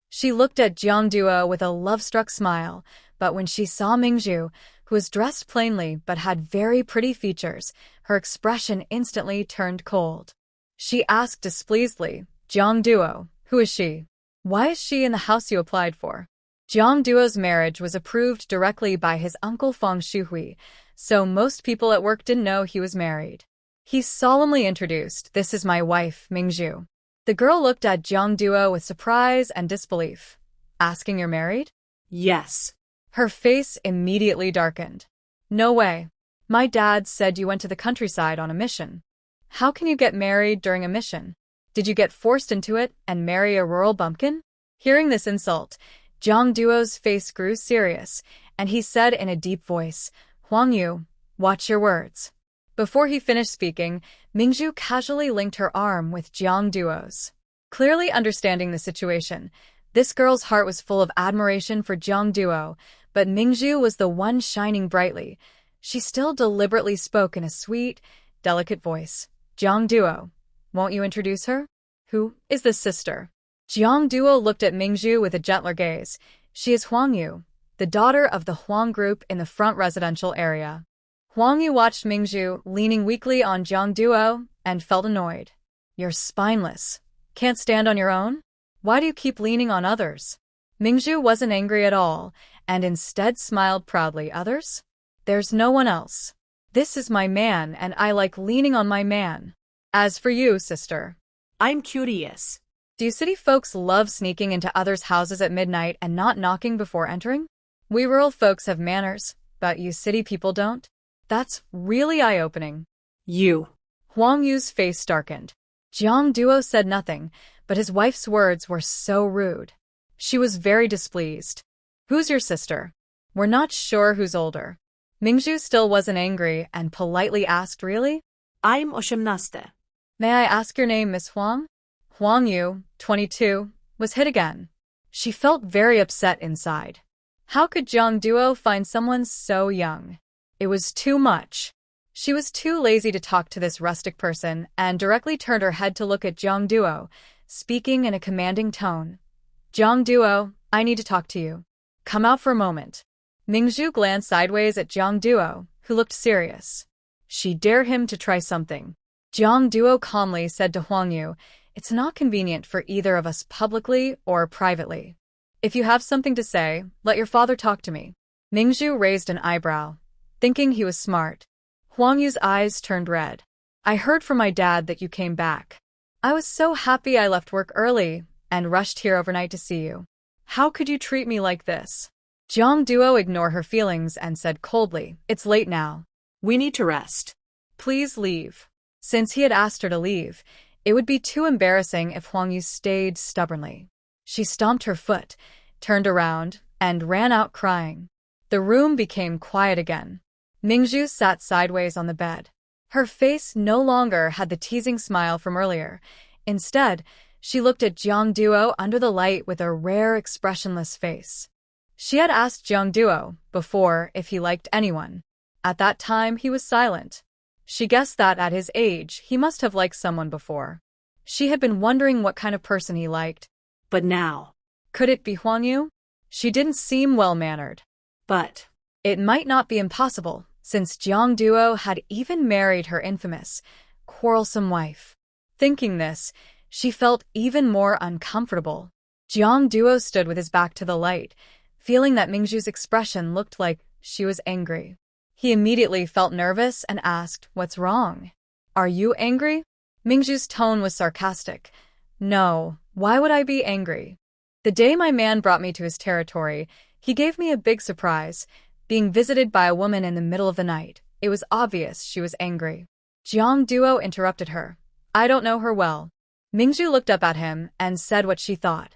She looked at Jiang Duo with a love-struck smile, but when she saw Ming Zhu, who was dressed plainly but had very pretty features, her expression instantly turned cold. She asked displeasedly, "Jiang Duo, who is she? Why is she in the house you applied for?" Jiang Duo's marriage was approved directly by his uncle Feng Shuhui, so most people at work didn't know he was married. He solemnly introduced, "This is my wife, Ming Zhu." The girl looked at Jiang Duo with surprise and disbelief. "Asking you're married?" Yes. Her face immediately darkened. "No way. My dad said you went to the countryside on a mission. How can you get married during a mission? Did you get forced into it and marry a rural bumpkin?" Hearing this insult, Jiang Duo's face grew serious, and he said in a deep voice, "Huang Yu, watch your words." Before he finished speaking, Ming Zhu casually linked her arm with Jiang Duo's. Clearly understanding the situation, this girl's heart was full of admiration for Jiang Duo, but Ming Zhu was the one shining brightly. She still deliberately spoke in a sweet, delicate voice. "Jiang Duo, won't you introduce her? Who is this sister?" Jiang Duo looked at Ming Zhu with a gentler gaze. "She is Huang Yu, the daughter of the Huang group in the front residential area." Huang Yu watched Ming Zhu leaning weakly on Jiang Duo and felt annoyed. "You're spineless. Can't stand on your own? Why do you keep leaning on others?" Ming Zhu wasn't angry at all, and instead smiled proudly. "Others? There's no one else. This is my man, and I like leaning on my man. As for you, sister, I'm curious. do you city folks love sneaking into others' houses at midnight and not knocking before entering? We rural folks have manners, but you city people don't? That's really eye-opening." You. Huang Yu's face darkened. Jiang Duo said nothing, but his wife's words were so rude. She was very displeased. "Who's your sister?" "We're not sure who's older." Ming Zhu still wasn't angry and politely asked, "Really?" I'm 18. "May I ask your name, Miss Huang?" Huang Yu, 22, was hit again. She felt very upset inside. How could Jiang Duo find someone so young? It was too much. She was too lazy to talk to this rustic person and directly turned her head to look at Jiang Duo, speaking in a commanding tone. "Jiang Duo, I need to talk to you. Come out for a moment." Ming Zhu glanced sideways at Jiang Duo, who looked serious. She dared him to try something. Jiang Duo calmly said to Huang Yu, "It's not convenient for either of us publicly or privately. If you have something to say, let your father talk to me." Ming Zhu raised an eyebrow, thinking he was smart. Huang Yu's eyes turned red. "I heard from my dad that you came back. I was so happy I left work early and rushed here overnight to see you. How could you treat me like this?" Jiang Duo ignored her feelings and said coldly, "It's late now. We need to rest. Please leave." Since he had asked her to leave, it would be too embarrassing if Huang Yu stayed stubbornly. She stomped her foot, turned around, and ran out crying. The room became quiet again. Ming Zhu sat sideways on the bed. Her face no longer had the teasing smile from earlier. Instead, she looked at Jiang Duo under the light with a rare expressionless face. She had asked Jiang Duo before if he liked anyone. At that time, he was silent. She guessed that at his age, he must have liked someone before. She had been wondering what kind of person he liked. But now. Could it be Huang Yu? She didn't seem well-mannered. But it might not be impossible, since Jiang Duo had even married her infamous, quarrelsome wife. Thinking this, she felt even more uncomfortable. Jiang Duo stood with his back to the light, feeling that Ming Zhu's expression looked like she was angry. He immediately felt nervous and asked, "What's wrong? Are you angry?" Ming Zhu's tone was sarcastic. "No, why would I be angry? The day my man brought me to his territory, he gave me a big surprise, being visited by a woman in the middle of the night. It was obvious she was angry." Jiang Duo interrupted her. "I don't know her well." Ming Zhu looked up at him and said what she thought.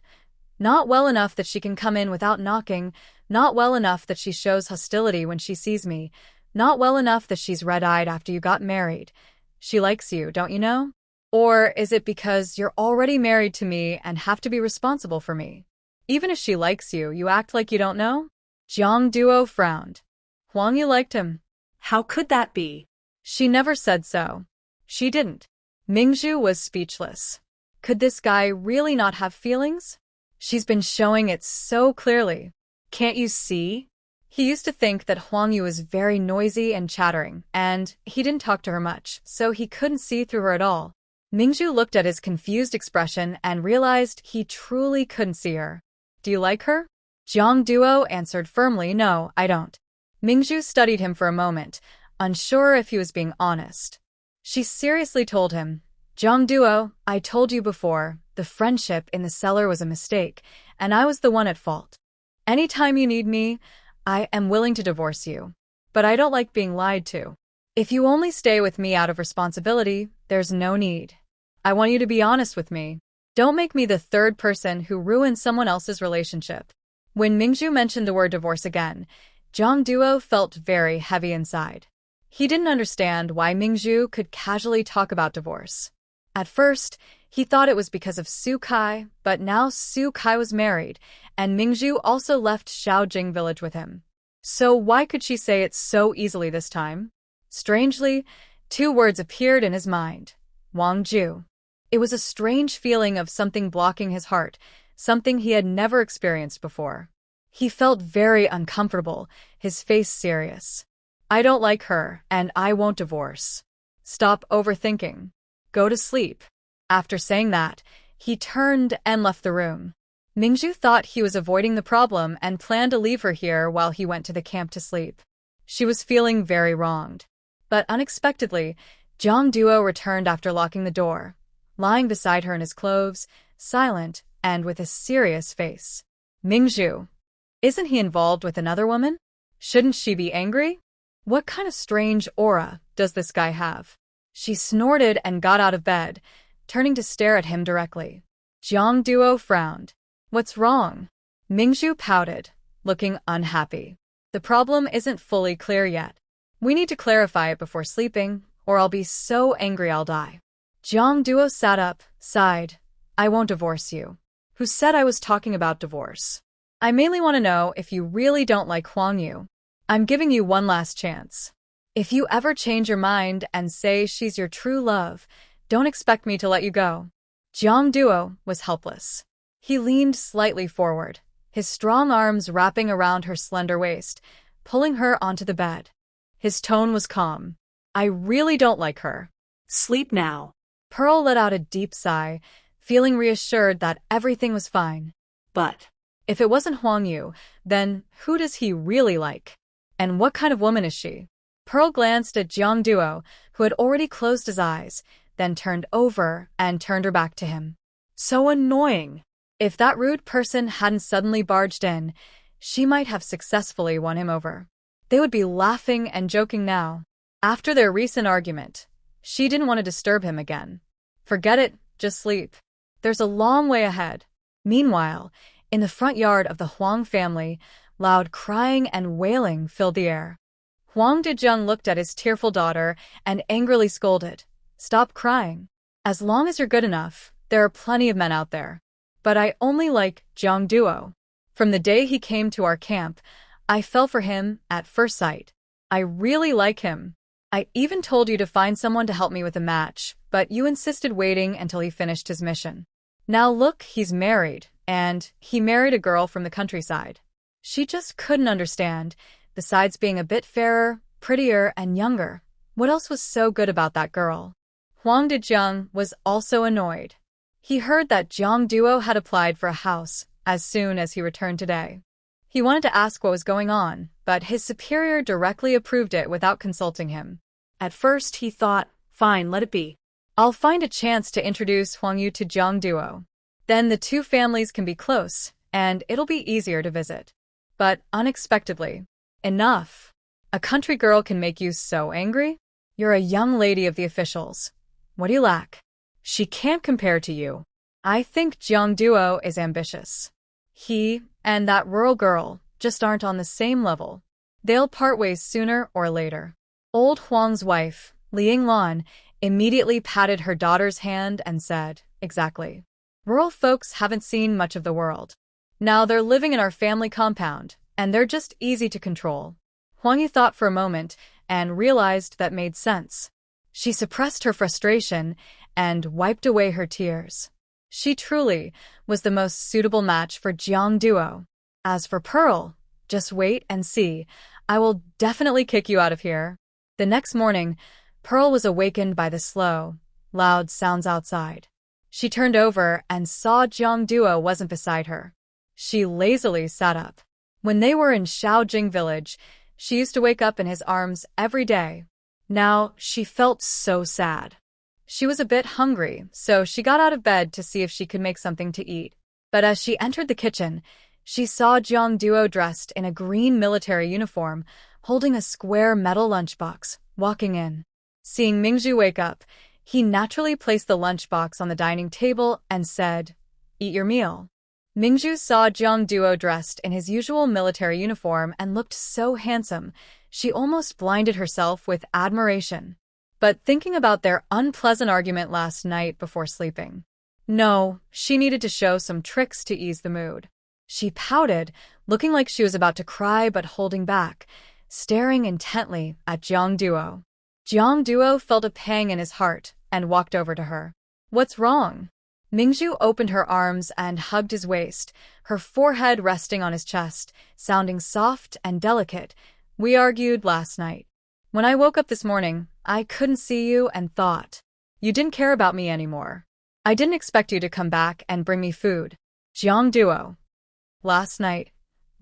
"Not well enough that she can come in without knocking, Not well enough that she shows hostility when she sees me. Not well enough that she's red-eyed after you got married. She likes you, don't you know? Or is it because you're already married to me and have to be responsible for me? Even if she likes you, you act like you don't know? Jiang Duo frowned. Huang Yu liked him. How could that be? She never said so. She didn't. Ming Zhu was speechless. Could this guy really not have feelings? She's been showing it so clearly. Can't you see? He used to think that Huang Yu was very noisy and chattering, and he didn't talk to her much, so he couldn't see through her at all. Ming Zhu looked at his confused expression and realized he truly couldn't see her. Do you like her? Jiang Duo answered firmly, no, I don't. Ming Zhu studied him for a moment, unsure if he was being honest. She seriously told him, Jiang Duo, I told you before, the friendship in the cellar was a mistake, and I was the one at fault. Anytime you need me, I am willing to divorce you. But I don't like being lied to. If you only stay with me out of responsibility, there's no need. I want you to be honest with me. Don't make me the third person who ruins someone else's relationship. When Ming Zhu mentioned the word divorce again, Jiang Duo felt very heavy inside. He didn't understand why Ming Zhu could casually talk about divorce. At first, he thought it was because of Su Kai, but now Su Kai was married, and Ming Zhu also left Shaojing village with him. So why could she say it so easily this time? Strangely, two words appeared in his mind. Wang Zhu. It was a strange feeling of something blocking his heart, something he had never experienced before. He felt very uncomfortable, his face serious. I don't like her, and I won't divorce. Stop overthinking. Go to sleep. After saying that, he turned and left the room. Ming Zhu thought he was avoiding the problem and planned to leave her here while he went to the camp to sleep. She was feeling very wronged. But unexpectedly, Jiang Duo returned after locking the door, lying beside her in his clothes, silent and with a serious face. Ming Zhu. Isn't he involved with another woman? Shouldn't she be angry? What kind of strange aura does this guy have? She snorted and got out of bed, turning to stare at him directly. Jiang Duo frowned. What's wrong? Ming Zhu pouted, looking unhappy. The problem isn't fully clear yet. We need to clarify it before sleeping, or I'll be so angry I'll die. Jiang Duo sat up, sighed. I won't divorce you. Who said I was talking about divorce? I mainly want to know if you really don't like Huang Yu. I'm giving you one last chance. If you ever change your mind and say she's your true love, don't expect me to let you go. Jiang Duo was helpless. He leaned slightly forward, his strong arms wrapping around her slender waist, pulling her onto the bed. His tone was calm. I really don't like her. Sleep now. Pearl let out a deep sigh, feeling reassured that everything was fine. But if it wasn't Huang Yu, then who does he really like? And what kind of woman is she? Pearl glanced at Jiang Duo, who had already closed his eyes, then turned over and turned her back to him. So annoying. If that rude person hadn't suddenly barged in, she might have successfully won him over. They would be laughing and joking now. After their recent argument, she didn't want to disturb him again. Forget it, just sleep. There's a long way ahead. Meanwhile, in the front yard of the Huang family, loud crying and wailing filled the air. Huang Dezheng looked at his tearful daughter and angrily scolded. Stop crying. As long as you're good enough, there are plenty of men out there. But I only like Jiang Duo. From the day he came to our camp, I fell for him at first sight. I really like him. I even told you to find someone to help me with a match, but you insisted waiting until he finished his mission. Now look, he's married, and he married a girl from the countryside. She just couldn't understand, besides being a bit fairer, prettier, and younger. What else was so good about that girl? Huang Dezheng was also annoyed. He heard that Jiang Duo had applied for a house as soon as he returned today. He wanted to ask what was going on, but his superior directly approved it without consulting him. At first, he thought, fine, let it be. I'll find a chance to introduce Huang Yu to Jiang Duo. Then the two families can be close, and it'll be easier to visit. But unexpectedly, enough. A country girl can make you so angry? You're a young lady of the officials. What do you lack? She can't compare to you. I think Jiang Duo is ambitious. He and that rural girl, just aren't on the same level. They'll part ways sooner or later. Old Huang's wife, Liang Lan, immediately patted her daughter's hand and said, "Exactly. Rural folks haven't seen much of the world. Now they're living in our family compound, and they're just easy to control." Huang Yu thought for a moment and realized that made sense. She suppressed her frustration and wiped away her tears. She truly was the most suitable match for Jiang Duo. As for Pearl, just wait and see. I will definitely kick you out of here. The next morning, Pearl was awakened by the slow, loud sounds outside. She turned over and saw Jiang Duo wasn't beside her. She lazily sat up. When they were in Shaojing village, she used to wake up in his arms every day. Now, she felt so sad. She was a bit hungry, so she got out of bed to see if she could make something to eat. But as she entered the kitchen, she saw Jiang Duo dressed in a green military uniform, holding a square metal lunchbox, walking in. Seeing Ming Zhu wake up, he naturally placed the lunchbox on the dining table and said, "Eat your meal." Ming Zhu saw Jiang Duo dressed in his usual military uniform and looked so handsome, she almost blinded herself with admiration. But thinking about their unpleasant argument last night before sleeping, no, she needed to show some tricks to ease the mood. She pouted, looking like she was about to cry but holding back, staring intently at Jiang Duo. Jiang Duo felt a pang in his heart and walked over to her. "What's wrong?" Ming Zhu opened her arms and hugged his waist, her forehead resting on his chest, sounding soft and delicate. "We argued last night. When I woke up this morning, I couldn't see you and thought you didn't care about me anymore. I didn't expect you to come back and bring me food." Jiang Duo. Last night,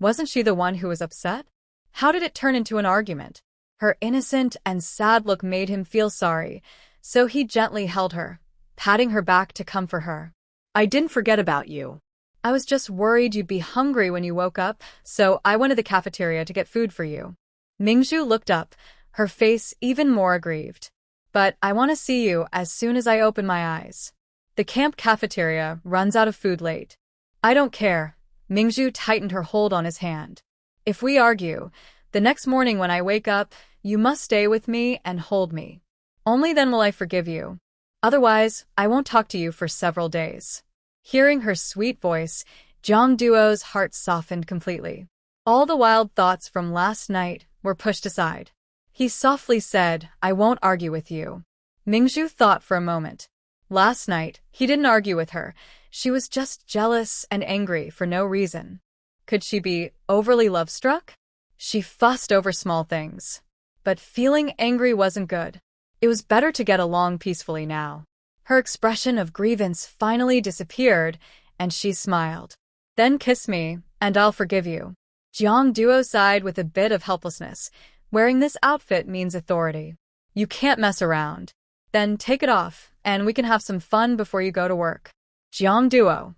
wasn't she the one who was upset? How did it turn into an argument? Her innocent and sad look made him feel sorry, so he gently held her, patting her back to comfort her. "I didn't forget about you. I was just worried you'd be hungry when you woke up, so I went to the cafeteria to get food for you." Ming Zhu looked up, her face even more aggrieved. "But I want to see you as soon as I open my eyes. The camp cafeteria runs out of food late." "I don't care." Ming Zhu tightened her hold on his hand. "If we argue, the next morning when I wake up, you must stay with me and hold me. Only then will I forgive you. Otherwise, I won't talk to you for several days." Hearing her sweet voice, Jiang Duo's heart softened completely. All the wild thoughts from last night were pushed aside. He softly said, "I won't argue with you." Ming Zhu thought for a moment. Last night, he didn't argue with her. She was just jealous and angry for no reason. Could she be overly love-struck? She fussed over small things. But feeling angry wasn't good. It was better to get along peacefully now. Her expression of grievance finally disappeared, and she smiled. "Then kiss me, and I'll forgive you." Jiang Duo sighed with a bit of helplessness. "Wearing this outfit means authority. You can't mess around. Then take it off, and we can have some fun before you go to work." Jiang Duo.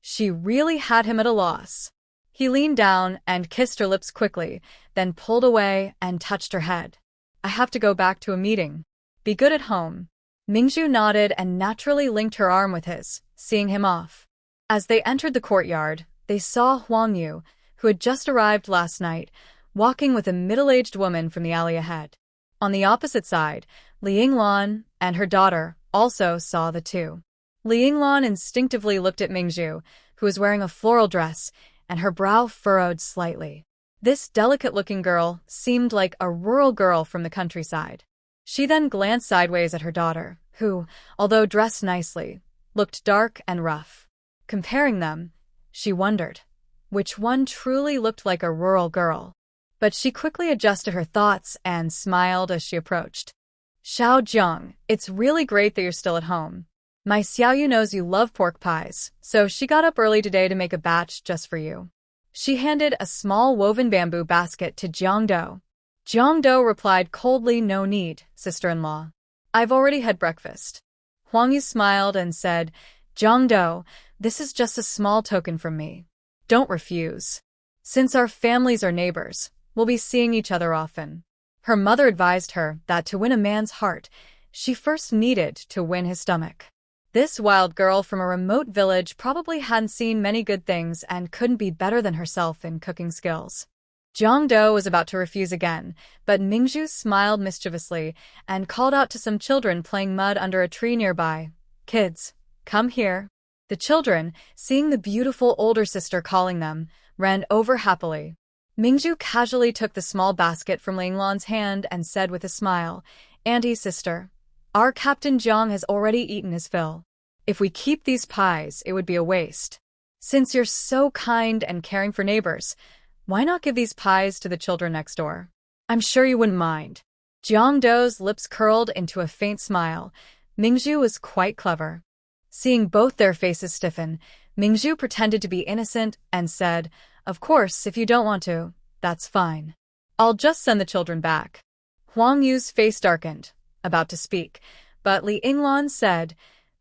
She really had him at a loss. He leaned down and kissed her lips quickly, then pulled away and touched her head. "I have to go back to a meeting. Be good at home." Ming Zhu nodded and naturally linked her arm with his, seeing him off. As they entered the courtyard, they saw Huang Yu, who had just arrived last night, walking with a middle-aged woman from the alley ahead. On the opposite side, Liang Lan and her daughter also saw the two. Liang Lan instinctively looked at Ming Zhu, who was wearing a floral dress, and her brow furrowed slightly. This delicate-looking girl seemed like a rural girl from the countryside. She then glanced sideways at her daughter, who, although dressed nicely, looked dark and rough. Comparing them, she wondered which one truly looked like a rural girl. But she quickly adjusted her thoughts and smiled as she approached. "Xiao Jiang, it's really great that you're still at home. My Xiaoyu knows you love pork pies, so she got up early today to make a batch just for you." She handed a small woven bamboo basket to Jiang Duo. Jiang Duo replied coldly, "No need, sister-in-law. I've already had breakfast." Huang Yu smiled and said, "Jiang Duo, this is just a small token from me. Don't refuse. Since our families are neighbors, we'll be seeing each other often." Her mother advised her that to win a man's heart, she first needed to win his stomach. This wild girl from a remote village probably hadn't seen many good things and couldn't be better than herself in cooking skills. Jiang Duo was about to refuse again, but Ming Zhu smiled mischievously and called out to some children playing mud under a tree nearby. "Kids, come here." The children, seeing the beautiful older sister calling them, ran over happily. Ming Zhu casually took the small basket from Linglan's hand and said with a smile, "Auntie, sister, our Captain Jiang has already eaten his fill. If we keep these pies, it would be a waste. Since you're so kind and caring for neighbors, why not give these pies to the children next door? I'm sure you wouldn't mind." Jiang Duo's lips curled into a faint smile. Ming Zhu was quite clever. Seeing both their faces stiffen, Ming Zhu pretended to be innocent and said, "Of course, if you don't want to, that's fine. I'll just send the children back." Huang Yu's face darkened, about to speak, but Li Yinglan said,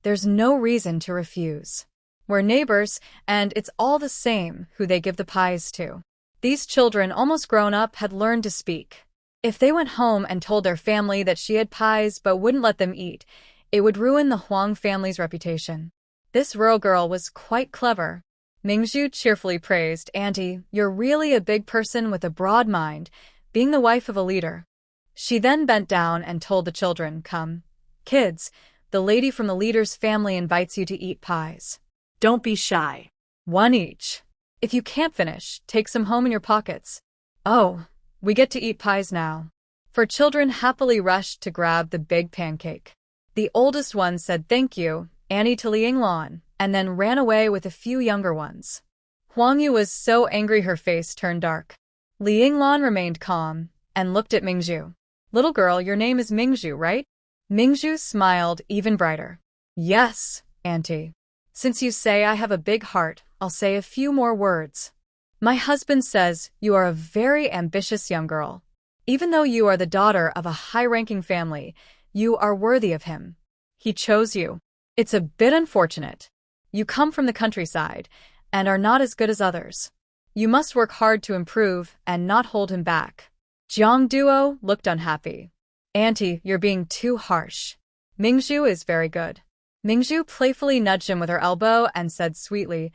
"There's no reason to refuse. We're neighbors, and it's all the same who they give the pies to." These children, almost grown up, had learned to speak. If they went home and told their family that she had pies but wouldn't let them eat, it would ruin the Huang family's reputation. This rural girl was quite clever. Ming Zhu cheerfully praised, "Auntie, you're really a big person with a broad mind, being the wife of a leader." She then bent down and told the children, "Come, kids, the lady from the leader's family invites you to eat pies. Don't be shy. One each. If you can't finish, take some home in your pockets." "Oh, we get to eat pies now." For children happily rushed to grab the big pancake. The oldest one said thank you, Annie, to Li Yinglan, and then ran away with a few younger ones. Huang Yu was so angry her face turned dark. Li Yinglan remained calm and looked at Ming Zhu. "Little girl, your name is Ming Zhu, right?" Ming Zhu smiled even brighter. "Yes, Auntie. Since you say I have a big heart, I'll say a few more words. My husband says you are a very ambitious young girl. Even though you are the daughter of a high-ranking family, you are worthy of him. He chose you. It's a bit unfortunate. You come from the countryside and are not as good as others. You must work hard to improve and not hold him back." Jiang Duo looked unhappy. "Auntie, you're being too harsh. Ming Zhu is very good." Ming Zhu playfully nudged him with her elbow and said sweetly,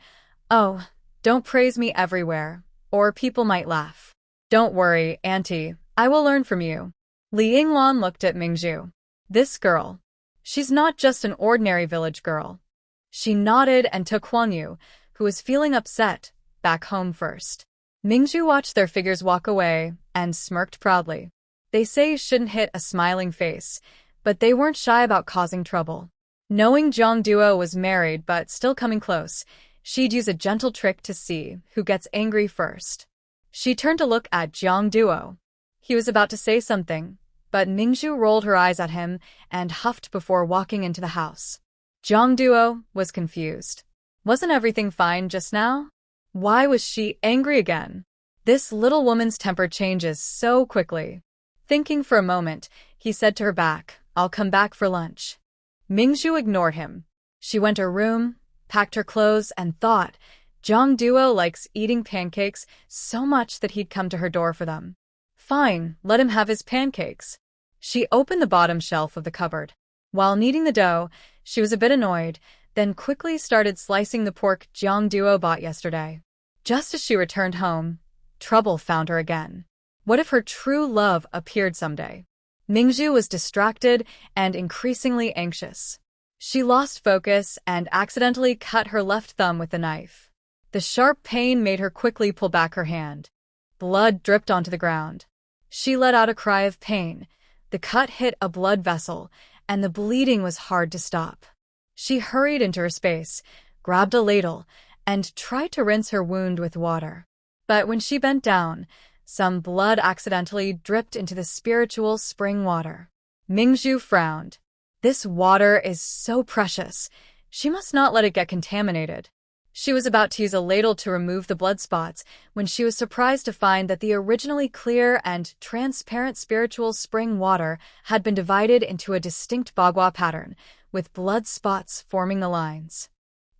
"Oh, don't praise me everywhere, or people might laugh." "Don't worry, Auntie, I will learn from you." Li Yinglan looked at Ming Zhu. "This girl, she's not just an ordinary village girl." She nodded and took Huang Yu, who was feeling upset, back home first. Ming Zhu watched their figures walk away and smirked proudly. They say you shouldn't hit a smiling face, but they weren't shy about causing trouble. Knowing Jiang Duo was married but still coming close, she'd use a gentle trick to see who gets angry first. She turned to look at Jiang Duo. He was about to say something, but Ming Zhu rolled her eyes at him and huffed before walking into the house. Jiang Duo was confused. Wasn't everything fine just now? Why was she angry again? This little woman's temper changes so quickly. Thinking for a moment, he said to her back, "I'll come back for lunch." Ming Zhu ignored him. She went to her room, packed her clothes, and thought, Jiang Duo likes eating pancakes so much that he'd come to her door for them. Fine, let him have his pancakes. She opened the bottom shelf of the cupboard. While kneading the dough, she was a bit annoyed, then quickly started slicing the pork Jiang Duo bought yesterday. Just as she returned home, trouble found her again. What if her true love appeared someday? Ming Zhu was distracted and increasingly anxious. She lost focus and accidentally cut her left thumb with the knife. The sharp pain made her quickly pull back her hand. Blood dripped onto the ground. She let out a cry of pain. The cut hit a blood vessel, and the bleeding was hard to stop. She hurried into her space, grabbed a ladle, and tried to rinse her wound with water. But when she bent down, some blood accidentally dripped into the spiritual spring water. Ming Zhu frowned. This water is so precious. She must not let it get contaminated. She was about to use a ladle to remove the blood spots when she was surprised to find that the originally clear and transparent spiritual spring water had been divided into a distinct bagua pattern, with blood spots forming the lines.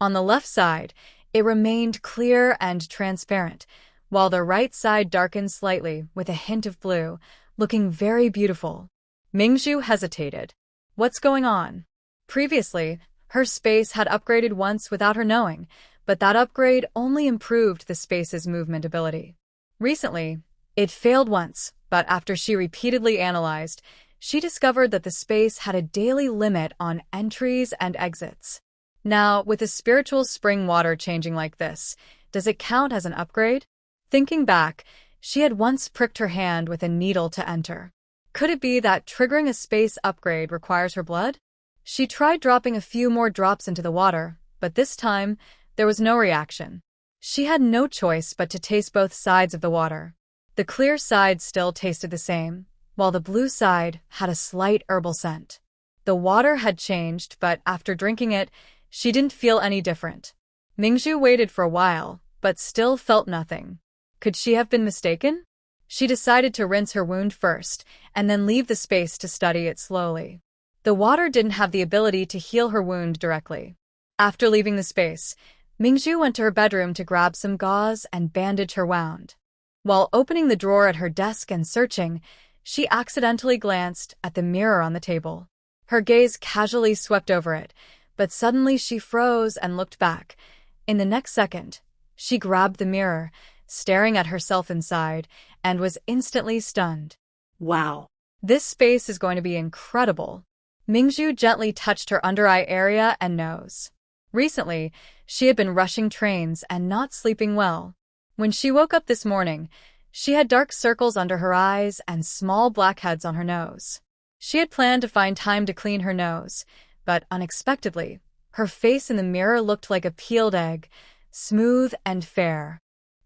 On the left side, it remained clear and transparent, while the right side darkened slightly with a hint of blue, looking very beautiful. Ming Zhu hesitated. What's going on? Previously, Her space had upgraded once without her knowing, but that upgrade only improved the space's movement ability. Recently, it failed once, but after she repeatedly analyzed, she discovered that the space had a daily limit on entries and exits. Now, with the spiritual spring water changing like this, does it count as an upgrade? Thinking back, she had once pricked her hand with a needle to enter. Could it be that triggering a space upgrade requires her blood? She tried dropping a few more drops into the water, but this time, there was no reaction. She had no choice but to taste both sides of the water. The clear side still tasted the same, while the blue side had a slight herbal scent. The water had changed, but after drinking it, she didn't feel any different. Ming Zhu waited for a while, but still felt nothing. Could she have been mistaken? She decided to rinse her wound first, and then leave the space to study it slowly. The water didn't have the ability to heal her wound directly. After leaving the space, Ming Zhu went to her bedroom to grab some gauze and bandage her wound. While opening the drawer at her desk and searching, she accidentally glanced at the mirror on the table. Her gaze casually swept over it, but suddenly she froze and looked back. In the next second, she grabbed the mirror, staring at herself inside, and was instantly stunned. Wow. This space is going to be incredible. Ming Zhu gently touched her under-eye area and nose. Recently, she had been rushing trains and not sleeping well. When she woke up this morning, she had dark circles under her eyes and small blackheads on her nose. She had planned to find time to clean her nose, but unexpectedly, her face in the mirror looked like a peeled egg, smooth and fair.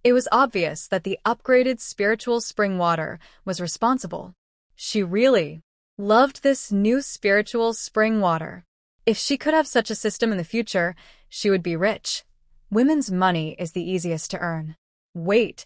It was obvious that the upgraded spiritual spring water was responsible. She really loved this new spiritual spring water. If she could have such a system in the future, she would be rich. Women's money is the easiest to earn. Wait,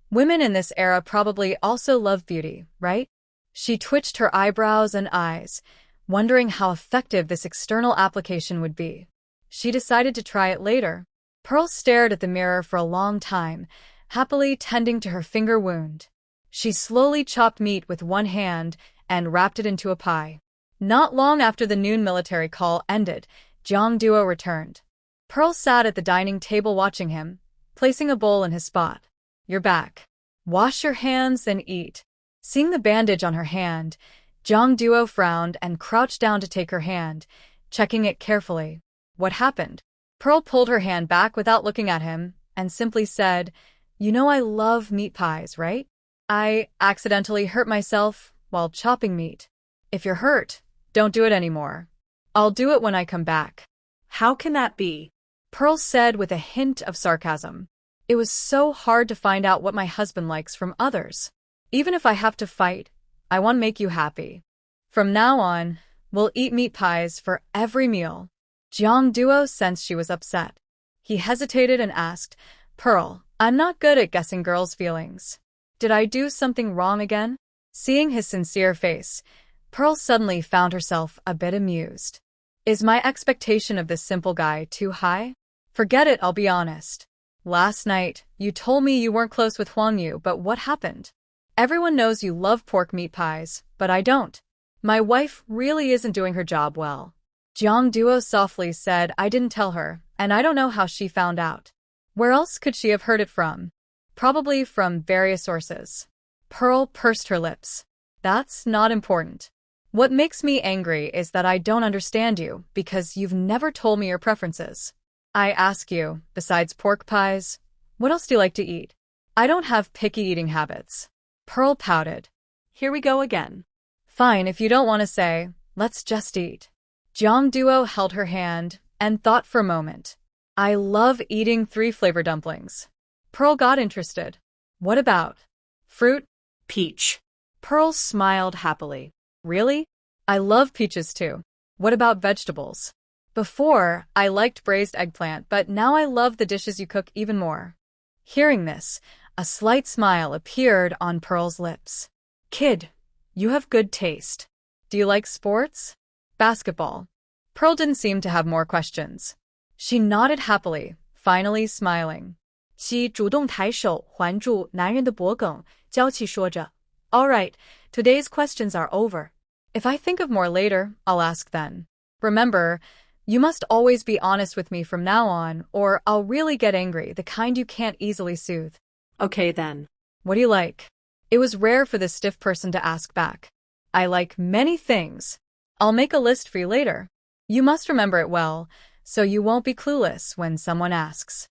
women in this era probably also love beauty, right? She twitched her eyebrows and eyes, wondering how effective this external application would be. She decided to try it later. Pearl stared at the mirror for a long time, happily tending to her finger wound. She slowly chopped meat with one hand and wrapped it into a pie. Not long after the noon military call ended, Jiang Duo returned. Pearl sat at the dining table watching him, placing a bowl in his spot. "You're back. Wash your hands, then eat." Seeing the bandage on her hand, Jiang Duo frowned and crouched down to take her hand, checking it carefully. What happened? Pearl pulled her hand back without looking at him and simply said, "You know I love meat pies, right? I accidentally hurt myself while chopping meat. If you're hurt, don't do it anymore. I'll do it when I come back." How can that be? Pearl said with a hint of sarcasm. "It was so hard to find out what my husband likes from others. Even if I have to fight, I want to make you happy. From now on, we'll eat meat pies for every meal." Jiang Duo sensed she was upset. He hesitated and asked, "Pearl, I'm not good at guessing girls' feelings. Did I do something wrong again?" Seeing his sincere face, Pearl suddenly found herself a bit amused. Is my expectation of this simple guy too high? Forget it, I'll be honest. Last night, you told me you weren't close with Huang Yu, but what happened? Everyone knows you love pork meat pies, but I don't. My wife really isn't doing her job well. Jiang Duo softly said, "I didn't tell her, and I don't know how she found out." Where else could she have heard it from? Probably from various sources. Pearl pursed her lips. That's not important. What makes me angry is that I don't understand you because you've never told me your preferences. I ask you, besides pork pies, what else do you like to eat? I don't have picky eating habits. Pearl pouted. Here we go again. Fine, if you don't want to say, let's just eat. Jiang Duo held her hand and thought for a moment. I love eating 3-flavor dumplings. Pearl got interested. What about fruit? Peach. Pearl smiled happily. Really? I love peaches too. What about vegetables? Before, I liked braised eggplant, but now I love the dishes you cook even more. Hearing this, a slight smile appeared on Pearl's lips. Kid, you have good taste. Do you like sports? Basketball. Pearl didn't seem to have more questions. She nodded happily, finally smiling. 其主动抬手环住男人的脖颈，娇气说着. All right, today's questions are over. If I think of more later, I'll ask then. Remember, You must always be honest with me from now on, or I'll really get angry, the kind you can't easily soothe. Okay then. What do you like? It was rare for this stiff person to ask back. I like many things. I'll make a list for you later. You must remember it well, so you won't be clueless when someone asks.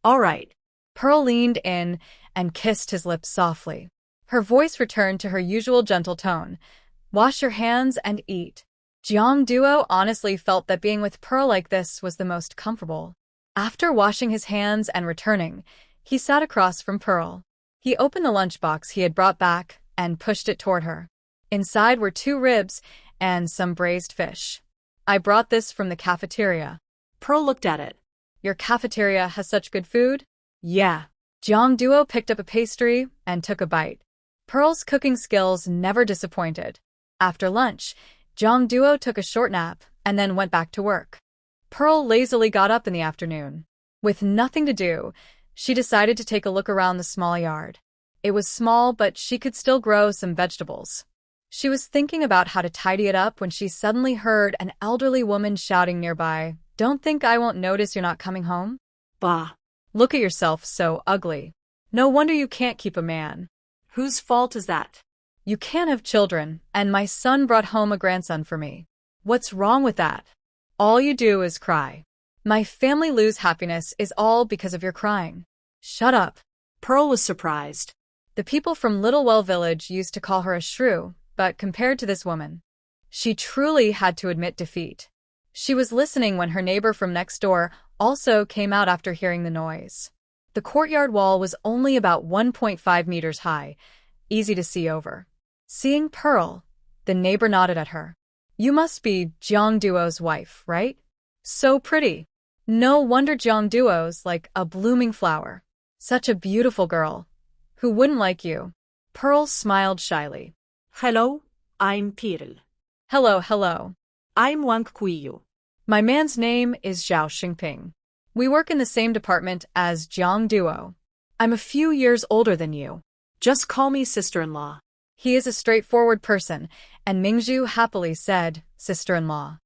All right. Pearl leaned in and kissed his lips softly. Her voice returned to her usual gentle tone. Wash your hands and eat. Jiang Duo honestly felt that being with Pearl like this was the most comfortable. After washing his hands and returning, he sat across from Pearl. He opened the lunchbox he had brought back and pushed it toward her. Inside were 2 ribs and some braised fish. I brought this from the cafeteria. Pearl looked at it. Your cafeteria has such good food? Yeah. Jiang Duo picked up a pastry and took a bite. Pearl's cooking skills never disappointed. After lunch, Jiang Duo took a short nap and then went back to work. Pearl lazily got up in the afternoon. With nothing to do, she decided to take a look around the small yard. It was small, but she could still grow some vegetables. She was thinking about how to tidy it up when she suddenly heard an elderly woman shouting nearby, "Don't think I won't notice you're not coming home? Bah. Look at yourself, so ugly. No wonder you can't keep a man. Whose fault is that? You can't have children, and my son brought home a grandson for me. What's wrong with that? All you do is cry. My family lose happiness is all because of your crying. Shut up." Pearl was surprised. The people from Littlewell Village used to call her a shrew, but compared to this woman, she truly had to admit defeat. She was listening when her neighbor from next door also came out after hearing the noise. The courtyard wall was only about 1.5 meters high, easy to see over. Seeing Pearl, the neighbor nodded at her. You must be Jiang Duo's wife, right? So pretty. No wonder Jiang Duo's like a blooming flower. Such a beautiful girl. Who wouldn't like you? Pearl smiled shyly. Hello, I'm Pearl. Hello. I'm Wang Kuiyu. My man's name is Zhao Xingping. We work in the same department as Jiang Duo. I'm a few years older than you. Just call me sister-in-law. He is a straightforward person, and Ming Zhu happily said, sister-in-law.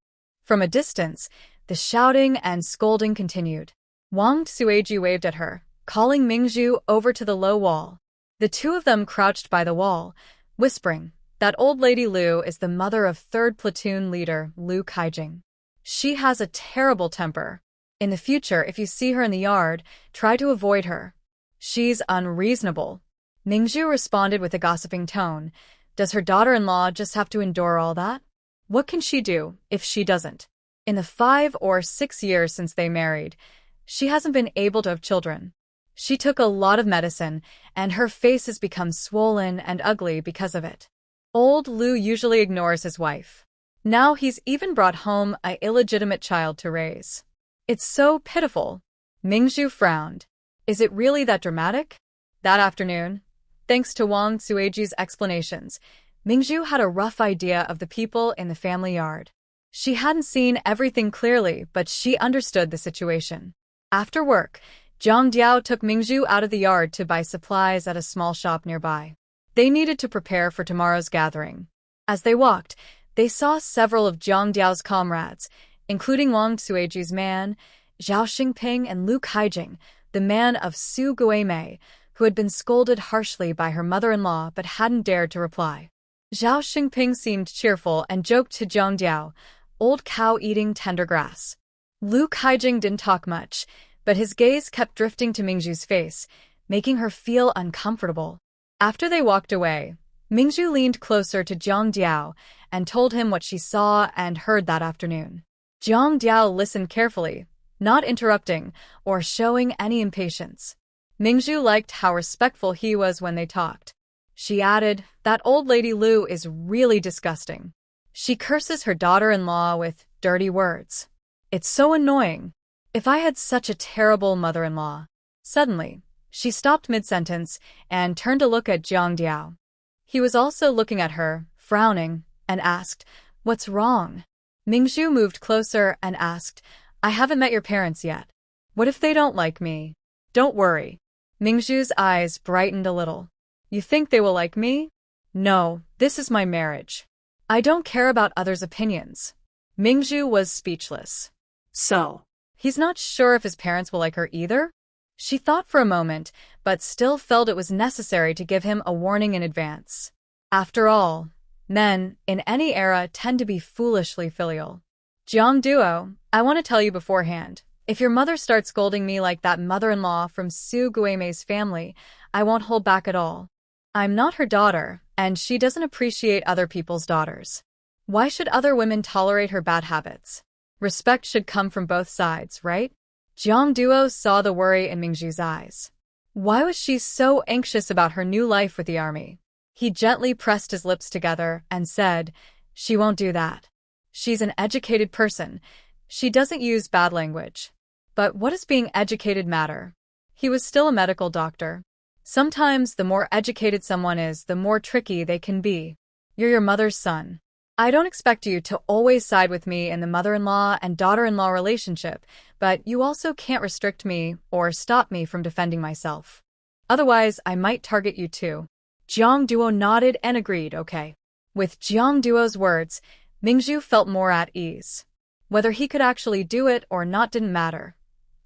From a distance, the shouting and scolding continued. Wang Suiji waved at her, calling Ming Zhu over to the low wall. The 2 of them crouched by the wall, whispering, that old lady Lu is the mother of 3rd Platoon Leader Lu Kaijing. She has a terrible temper. In the future, if you see her in the yard, try to avoid her. She's unreasonable. Ming Zhu responded with a gossiping tone. Does her daughter-in-law just have to endure all that? What can she do if she doesn't? In the 5 or 6 years since they married, she hasn't been able to have children. She took a lot of medicine, and her face has become swollen and ugly because of it. Old Lu usually ignores his wife. Now he's even brought home an illegitimate child to raise. It's so pitiful. Ming Zhu frowned. Is it really that dramatic? That afternoon, thanks to Wang Suiji's explanations, Ming Zhu had a rough idea of the people in the family yard. She hadn't seen everything clearly, but she understood the situation. After work, Zhang Diao took Ming Zhu out of the yard to buy supplies at a small shop nearby. They needed to prepare for tomorrow's gathering. As they walked, they saw several of Zhang Diao's comrades, including Wang Suiji's man, Zhao Xingping, and Lu Kaijing, the man of Su Guimei, who had been scolded harshly by her mother-in-law but hadn't dared to reply. Zhao Xingping seemed cheerful and joked to Zhang Diao, old cow eating tender grass. Lu Kaijing didn't talk much, but his gaze kept drifting to Ming Zhu's face, making her feel uncomfortable. After they walked away, Ming Zhu leaned closer to Zhang Diao and told him what she saw and heard that afternoon. Zhang Diao listened carefully, not interrupting or showing any impatience. Ming Zhu liked how respectful he was when they talked. She added, that old lady Lu is really disgusting. She curses her daughter-in-law with dirty words. It's so annoying. If I had such a terrible mother-in-law. Suddenly, she stopped mid-sentence and turned to look at Jiang Diao. He was also looking at her, frowning, and asked, What's wrong? Ming Zhu moved closer and asked, I haven't met your parents yet. What if they don't like me? Don't worry. Ming Zhu's eyes brightened a little. You think they will like me? No, this is my marriage. I don't care about others' opinions. Ming Zhu was speechless. So, He's not sure if his parents will like her either? She thought for a moment, but still felt it was necessary to give him a warning in advance. After all, men, in any era, tend to be foolishly filial. Jiang Duo, I want to tell you beforehand, if your mother starts scolding me like that mother-in-law from Su Guimei's family, I won't hold back at all. I'm not her daughter, and she doesn't appreciate other people's daughters. Why should other women tolerate her bad habits? Respect should come from both sides, right? Jiang Duo saw the worry in Ming Zhu's eyes. Why was she so anxious about her new life with the army? He gently pressed his lips together and said, "She won't do that. She's an educated person. She doesn't use bad language. But what does being educated matter?" He was still a medical doctor. Sometimes the more educated someone is, the more tricky they can be. You're your mother's son. I don't expect you to always side with me in the mother-in-law and daughter-in-law relationship, but you also can't restrict me or stop me from defending myself. Otherwise, I might target you too. Jiang Duo nodded and agreed, okay. With Jiang Duo's words, Ming Zhu felt more at ease. Whether he could actually do it or not didn't matter.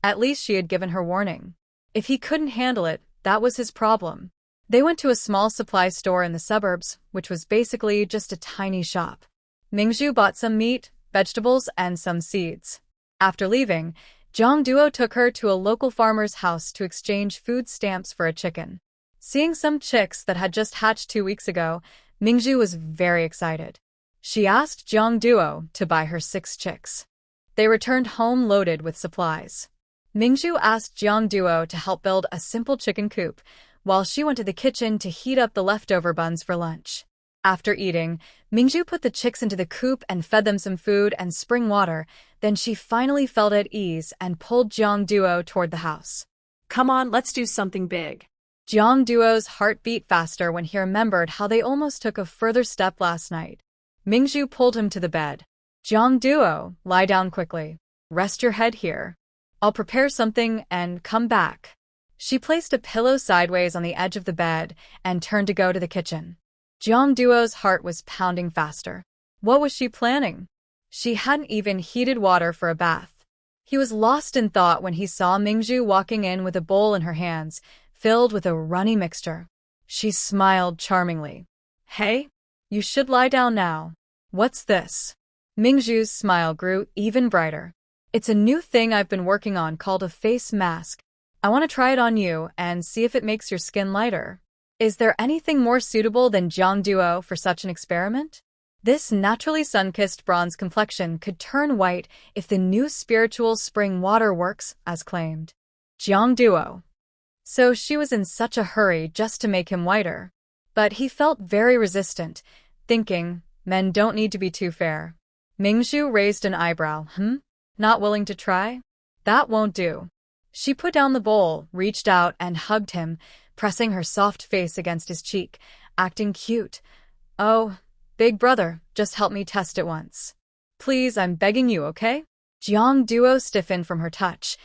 At least she had given her warning. If he couldn't handle it, that was his problem. They went to a small supply store in the suburbs, which was basically just a tiny shop. Ming Zhu bought some meat, vegetables, and some seeds. After leaving, Jiang Duo took her to a local farmer's house to exchange food stamps for a chicken. Seeing some chicks that had just hatched 2 weeks ago, Ming Zhu was very excited. She asked Jiang Duo to buy her 6 chicks. They returned home loaded with supplies. Ming Zhu asked Jiang Duo to help build a simple chicken coop, while she went to the kitchen to heat up the leftover buns for lunch. After eating, Ming Zhu put the chicks into the coop and fed them some food and spring water. Then she finally felt at ease and pulled Jiang Duo toward the house. come on, let's do something big. Jiang Duo's heart beat faster when he remembered how they almost took a further step last night. Ming Zhu pulled him to the bed. Jiang Duo, lie down quickly. Rest your head here. I'll prepare something and come back. She placed a pillow sideways on the edge of the bed and turned to go to the kitchen. Jiang Duo's heart was pounding faster. What was she planning? She hadn't even heated water for a bath. He was lost in thought when he saw Ming Zhu walking in with a bowl in her hands, filled with a runny mixture. She smiled charmingly. Hey, you should lie down now. What's this? Ming Zhu's smile grew even brighter. It's a new thing I've been working on called a face mask. I want to try it on you and see if it makes your skin lighter. Is there anything more suitable than Jiang Duo for such an experiment? This naturally sun-kissed bronze complexion could turn white if the new spiritual spring water works, as claimed. Jiang Duo. So she was in such a hurry just to make him whiter. But he felt very resistant, thinking, men don't need to be too fair. Ming Zhu raised an eyebrow. Not willing to try? That won't do. She put down the bowl, reached out, and hugged him, pressing her soft face against his cheek, acting cute. Oh, big brother, just help me test it once. Please, I'm begging you, okay? Jiang Duo stiffened from her touch,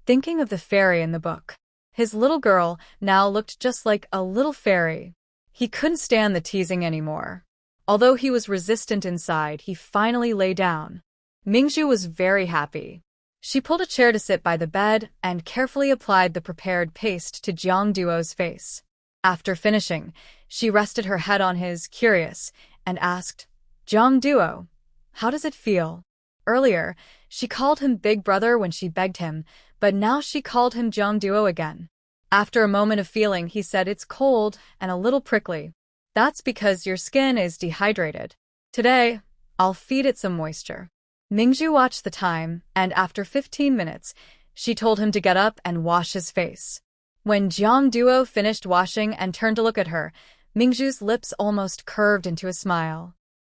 thinking of the fairy in the book. His little girl now looked just like a little fairy. He couldn't stand the teasing anymore. Although he was resistant inside, he finally lay down. Ming Zhu was very happy. She pulled a chair to sit by the bed and carefully applied the prepared paste to Jiang Duo's face. After finishing, she rested her head on his, curious, and asked, Jiang Duo, how does it feel? Earlier, she called him Big Brother when she begged him, but now she called him Jiang Duo again. After a moment of feeling, he said it's cold and a little prickly. That's because your skin is dehydrated. Today, I'll feed it some moisture. Ming Zhu watched the time, and after 15 minutes, she told him to get up and wash his face. When Jiang Duo finished washing and turned to look at her, Ming Zhu's lips almost curved into a smile.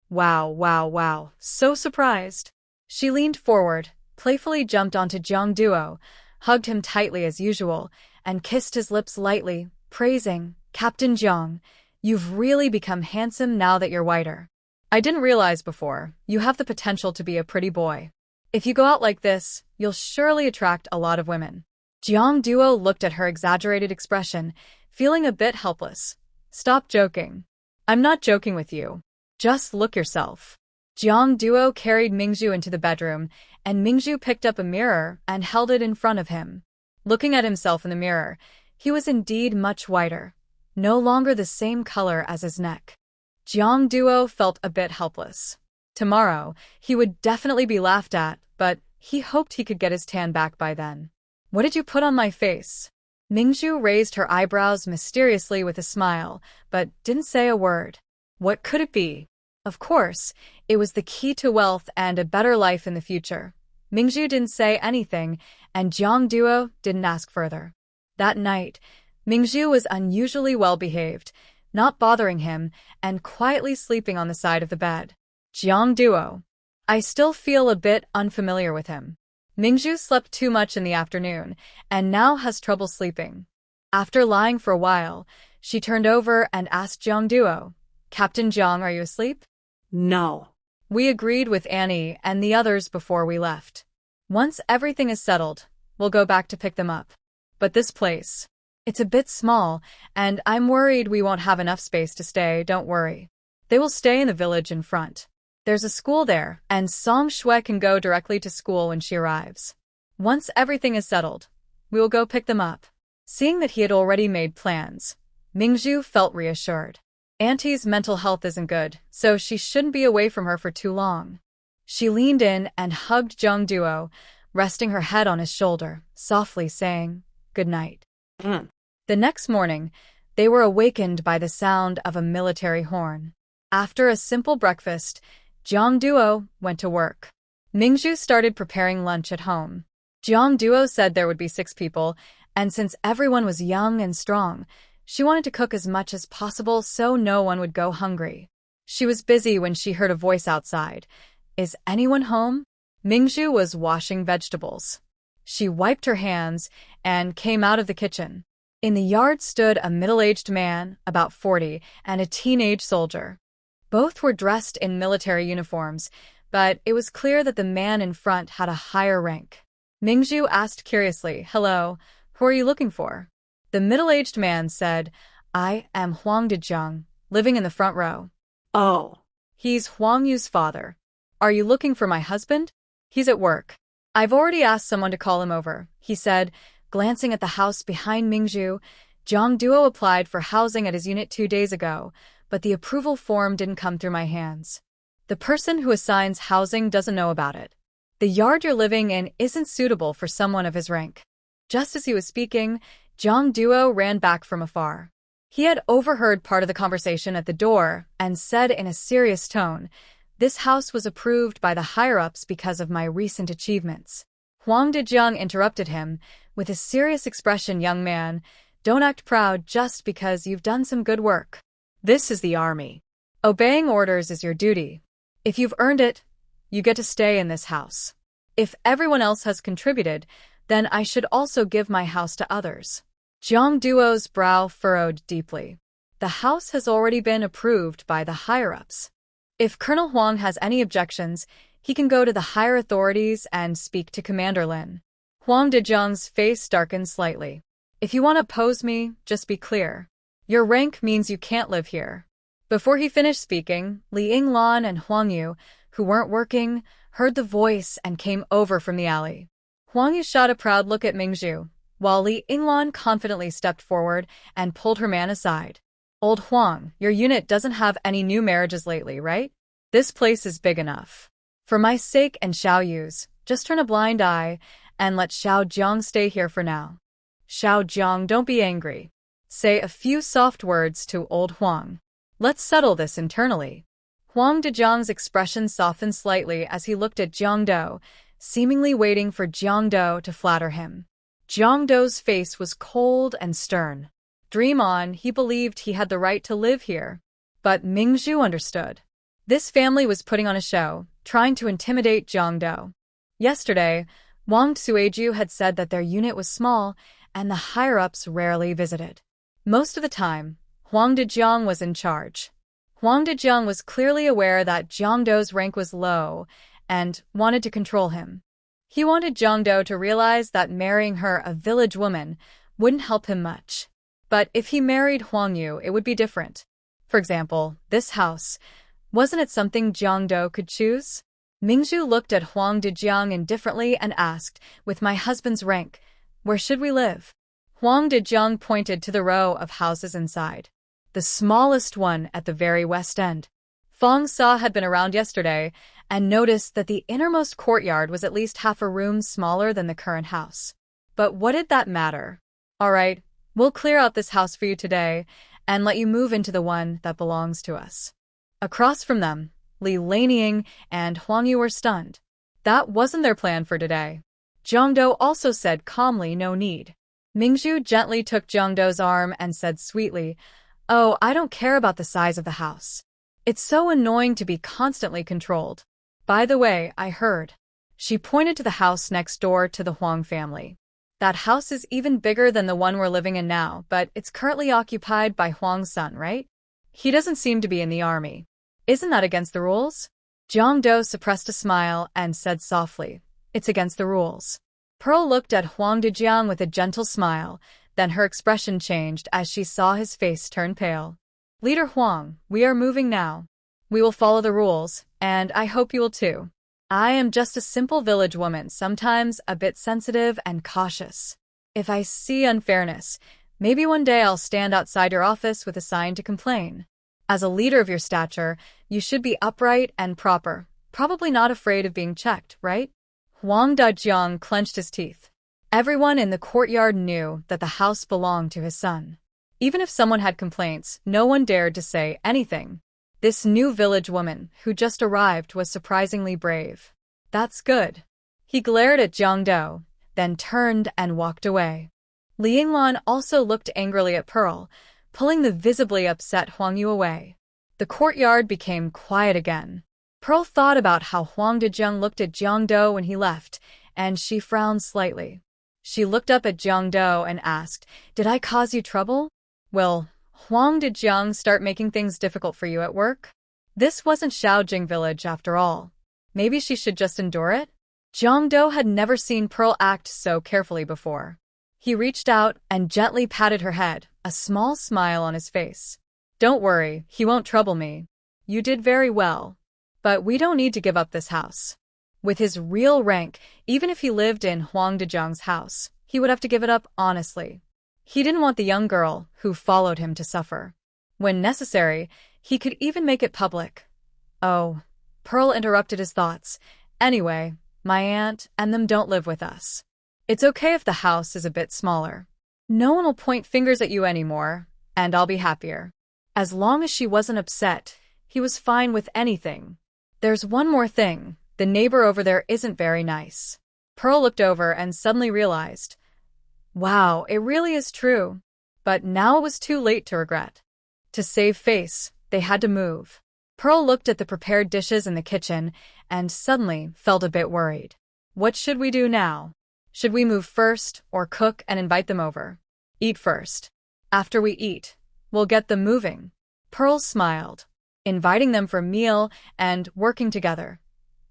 Wow, wow, wow, so surprised. She leaned forward, playfully jumped onto Jiang Duo, hugged him tightly as usual, and kissed his lips lightly, praising, Captain Jiang, you've really become handsome now that you're whiter. I didn't realize before, you have the potential to be a pretty boy. If you go out like this, you'll surely attract a lot of women. Jiang Duo looked at her exaggerated expression, feeling a bit helpless. Stop joking. I'm not joking with you. Just look yourself. Jiang Duo carried Ming Zhu into the bedroom, and Ming Zhu picked up a mirror and held it in front of him. Looking at himself in the mirror, he was indeed much whiter, no longer the same color as his neck. Jiang Duo felt a bit helpless. Tomorrow, he would definitely be laughed at, but he hoped he could get his tan back by then. "What did you put on my face?" Ming Zhu raised her eyebrows mysteriously with a smile, but didn't say a word. What could it be? Of course, it was the key to wealth and a better life in the future. Ming Zhu didn't say anything, and Jiang Duo didn't ask further. That night, Ming Zhu was unusually well-behaved, not bothering him, and quietly sleeping on the side of the bed. Jiang Duo. I still feel a bit unfamiliar with him. Ming Zhu slept too much in the afternoon, and now has trouble sleeping. After lying for a while, she turned over and asked Jiang Duo, "Captain Jiang, are you asleep?" No. We agreed with Annie and the others before we left. Once everything is settled, we'll go back to pick them up. But this place, it's a bit small, and I'm worried we won't have enough space to stay. Don't worry. They will stay in the village in front. There's a school there, and Song Shui can go directly to school when she arrives. Once everything is settled, we will go pick them up. Seeing that he had already made plans, Ming Zhu felt reassured. Auntie's mental health isn't good, so she shouldn't be away from her for too long. She leaned in and hugged Jiang Duo, resting her head on his shoulder, softly saying, "Good night." The next morning, they were awakened by the sound of a military horn. After a simple breakfast, Jiang Duo went to work. Ming Zhu started preparing lunch at home. Jiang Duo said there would be 6 people, and since everyone was young and strong, she wanted to cook as much as possible so no one would go hungry. She was busy when she heard a voice outside. "Is anyone home?" Ming Zhu was washing vegetables. She wiped her hands and came out of the kitchen. In the yard stood a middle-aged man, about 40, and a teenage soldier. Both were dressed in military uniforms, but it was clear that the man in front had a higher rank. Ming Zhu asked curiously, "Hello, who are you looking for?" The middle-aged man said, "I am Huang Dacheng, living in the front row." Oh. "He's Huang Yu's father. Are you looking for my husband?" "He's at work. I've already asked someone to call him over," he said, glancing at the house behind Ming Zhu. Jiang Duo applied for housing at his unit 2 days ago, but the approval form didn't come through my hands. The person who assigns housing doesn't know about it. The yard you're living in isn't suitable for someone of his rank. Just as he was speaking, Jiang Duo ran back from afar. He had overheard part of the conversation at the door and said in a serious tone, "This house was approved by the higher-ups because of my recent achievements." Huang Dacheng interrupted him with a serious expression, "Young man, don't act proud just because you've done some good work. This is the army. Obeying orders is your duty. If you've earned it, you get to stay in this house. If everyone else has contributed, then I should also give my house to others." Jiang Duo's brow furrowed deeply. The house has already been approved by the higher-ups. If Colonel Huang has any objections, he can go to the higher authorities and speak to Commander Lin. Huang Dacheng's face darkened slightly. "If you want to oppose me, just be clear. Your rank means you can't live here." Before he finished speaking, Li Yinglan and Huang Yu, who weren't working, heard the voice and came over from the alley. Huang Yu shot a proud look at Ming Zhu, while Li Yinglan confidently stepped forward and pulled her man aside. "Old Huang, your unit doesn't have any new marriages lately, right? This place is big enough. For my sake and Xiao Yu's, just turn a blind eye and let Xiao Jiang stay here for now. Xiao Jiang, don't be angry. Say a few soft words to old Huang. Let's settle this internally." Huang Dacheng's expression softened slightly as he looked at Jiang Duo, seemingly waiting for Jiang Duo to flatter him. Jiang Duo's face was cold and stern. Dream on, he believed he had the right to live here. But Ming Zhu understood. This family was putting on a show, trying to intimidate Jiang Duo. Yesterday, Wang Suiju had said that their unit was small and the higher-ups rarely visited. Most of the time, Huang Dacheng was in charge. Huang Dacheng was clearly aware that Jiang Duo's rank was low and wanted to control him. He wanted Jiang Duo to realize that marrying her, a village woman, wouldn't help him much. But if he married Huang Yu, it would be different. For example, this house. Wasn't it something Jiang Duo could choose? Ming Zhu looked at Huang Dejiang indifferently and asked, with my husband's rank, where should we live? Huang Dejiang pointed to the row of houses inside. The smallest one at the very west end. Fong Sa had been around yesterday and noticed that the innermost courtyard was at least half a room smaller than the current house. But what did that matter? All right, we'll clear out this house for you today and let you move into the one that belongs to us. Across from them, Li Lanying and Huang Yu were stunned. That wasn't their plan for today. Jiang Duo also said calmly, no need. Ming Zhu gently took Jiang Duo's arm and said sweetly, oh, I don't care about the size of the house. It's so annoying to be constantly controlled. By the way, I heard. She pointed to the house next door to the Huang family. That house is even bigger than the one we're living in now, but it's currently occupied by Huang's son, right? He doesn't seem to be in the army. Isn't that against the rules? Jiang Duo suppressed a smile and said softly, it's against the rules. Pearl looked at Huang Dejiang with a gentle smile, then her expression changed as she saw his face turn pale. Leader Huang, we are moving now. We will follow the rules, and I hope you will too. I am just a simple village woman, sometimes a bit sensitive and cautious. If I see unfairness, maybe one day I'll stand outside your office with a sign to complain. As a leader of your stature, you should be upright and proper, probably not afraid of being checked, right? Huang Dejiang clenched his teeth. Everyone in the courtyard knew that the house belonged to his son. Even if someone had complaints, no one dared to say anything. This new village woman who just arrived was surprisingly brave. That's good. He glared at Jiang Duo, then turned and walked away. Li Yinglan also looked angrily at Pearl, pulling the visibly upset Huang Yu away. The courtyard became quiet again. Pearl thought about how Huang Dejiang looked at Jiang Duo when he left, and she frowned slightly. She looked up at Jiang Duo and asked, did I cause you trouble? Will Huang Dejiang start making things difficult for you at work? This wasn't Shaojing village after all. Maybe she should just endure it? Jiang Duo had never seen Pearl act so carefully before. He reached out and gently patted her head, a small smile on his face. Don't worry, he won't trouble me. You did very well. But we don't need to give up this house. With his real rank, even if he lived in Huang Dejiang's house, he would have to give it up honestly. He didn't want the young girl who followed him to suffer. When necessary, he could even make it public. Oh, Pearl interrupted his thoughts. Anyway, my aunt and them don't live with us. It's okay if the house is a bit smaller. No one will point fingers at you anymore, and I'll be happier. As long as she wasn't upset, he was fine with anything. There's one more thing. The neighbor over there isn't very nice. Pearl looked over and suddenly realized, wow, it really is true. But now it was too late to regret. To save face, they had to move. Pearl looked at the prepared dishes in the kitchen and suddenly felt a bit worried. What should we do now? Should we move first or cook and invite them over? Eat first. After we eat, we'll get them moving. Pearl smiled, inviting them for a meal and working together.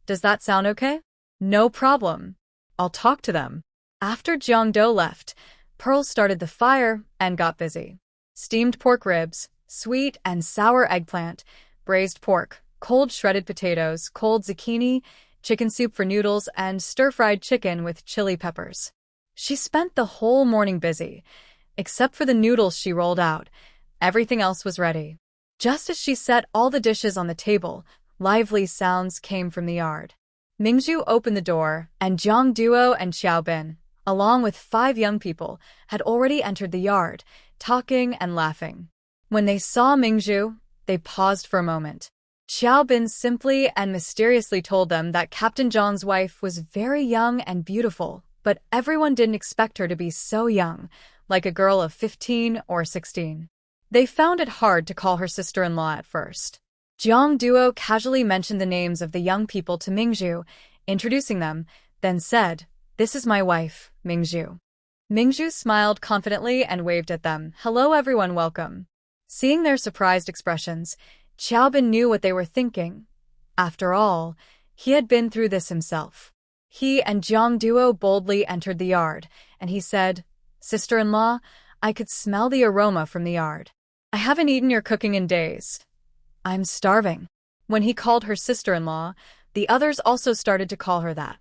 Does that sound okay? No problem. I'll talk to them. After Jiang Duo left, Pearl started the fire and got busy. Steamed pork ribs, sweet and sour eggplant, braised pork, cold shredded potatoes, cold zucchini, chicken soup for noodles, and stir-fried chicken with chili peppers. She spent the whole morning busy. Except for the noodles she rolled out, everything else was ready. Just as she set all the dishes on the table, lively sounds came from the yard. Ming Zhu opened the door, and Jiang Duo and Xiaobin, along with 5 young people, had already entered the yard, talking and laughing. When they saw Ming Zhu, they paused for a moment. Xiaobin simply and mysteriously told them that Captain Zhang's wife was very young and beautiful, but everyone didn't expect her to be so young, like a girl of 15 or 16. They found it hard to call her sister-in-law at first. Jiang Duo casually mentioned the names of the young people to Ming Zhu, introducing them, then said, "This is my wife, Ming Zhu." Ming Zhu smiled confidently and waved at them. "Hello everyone, welcome." Seeing their surprised expressions, Xiaobin knew what they were thinking. After all, he had been through this himself. He and Jiang Duo boldly entered the yard, and he said, "Sister-in-law, I could smell the aroma from the yard. I haven't eaten your cooking in days. I'm starving." When he called her sister-in-law, the others also started to call her that.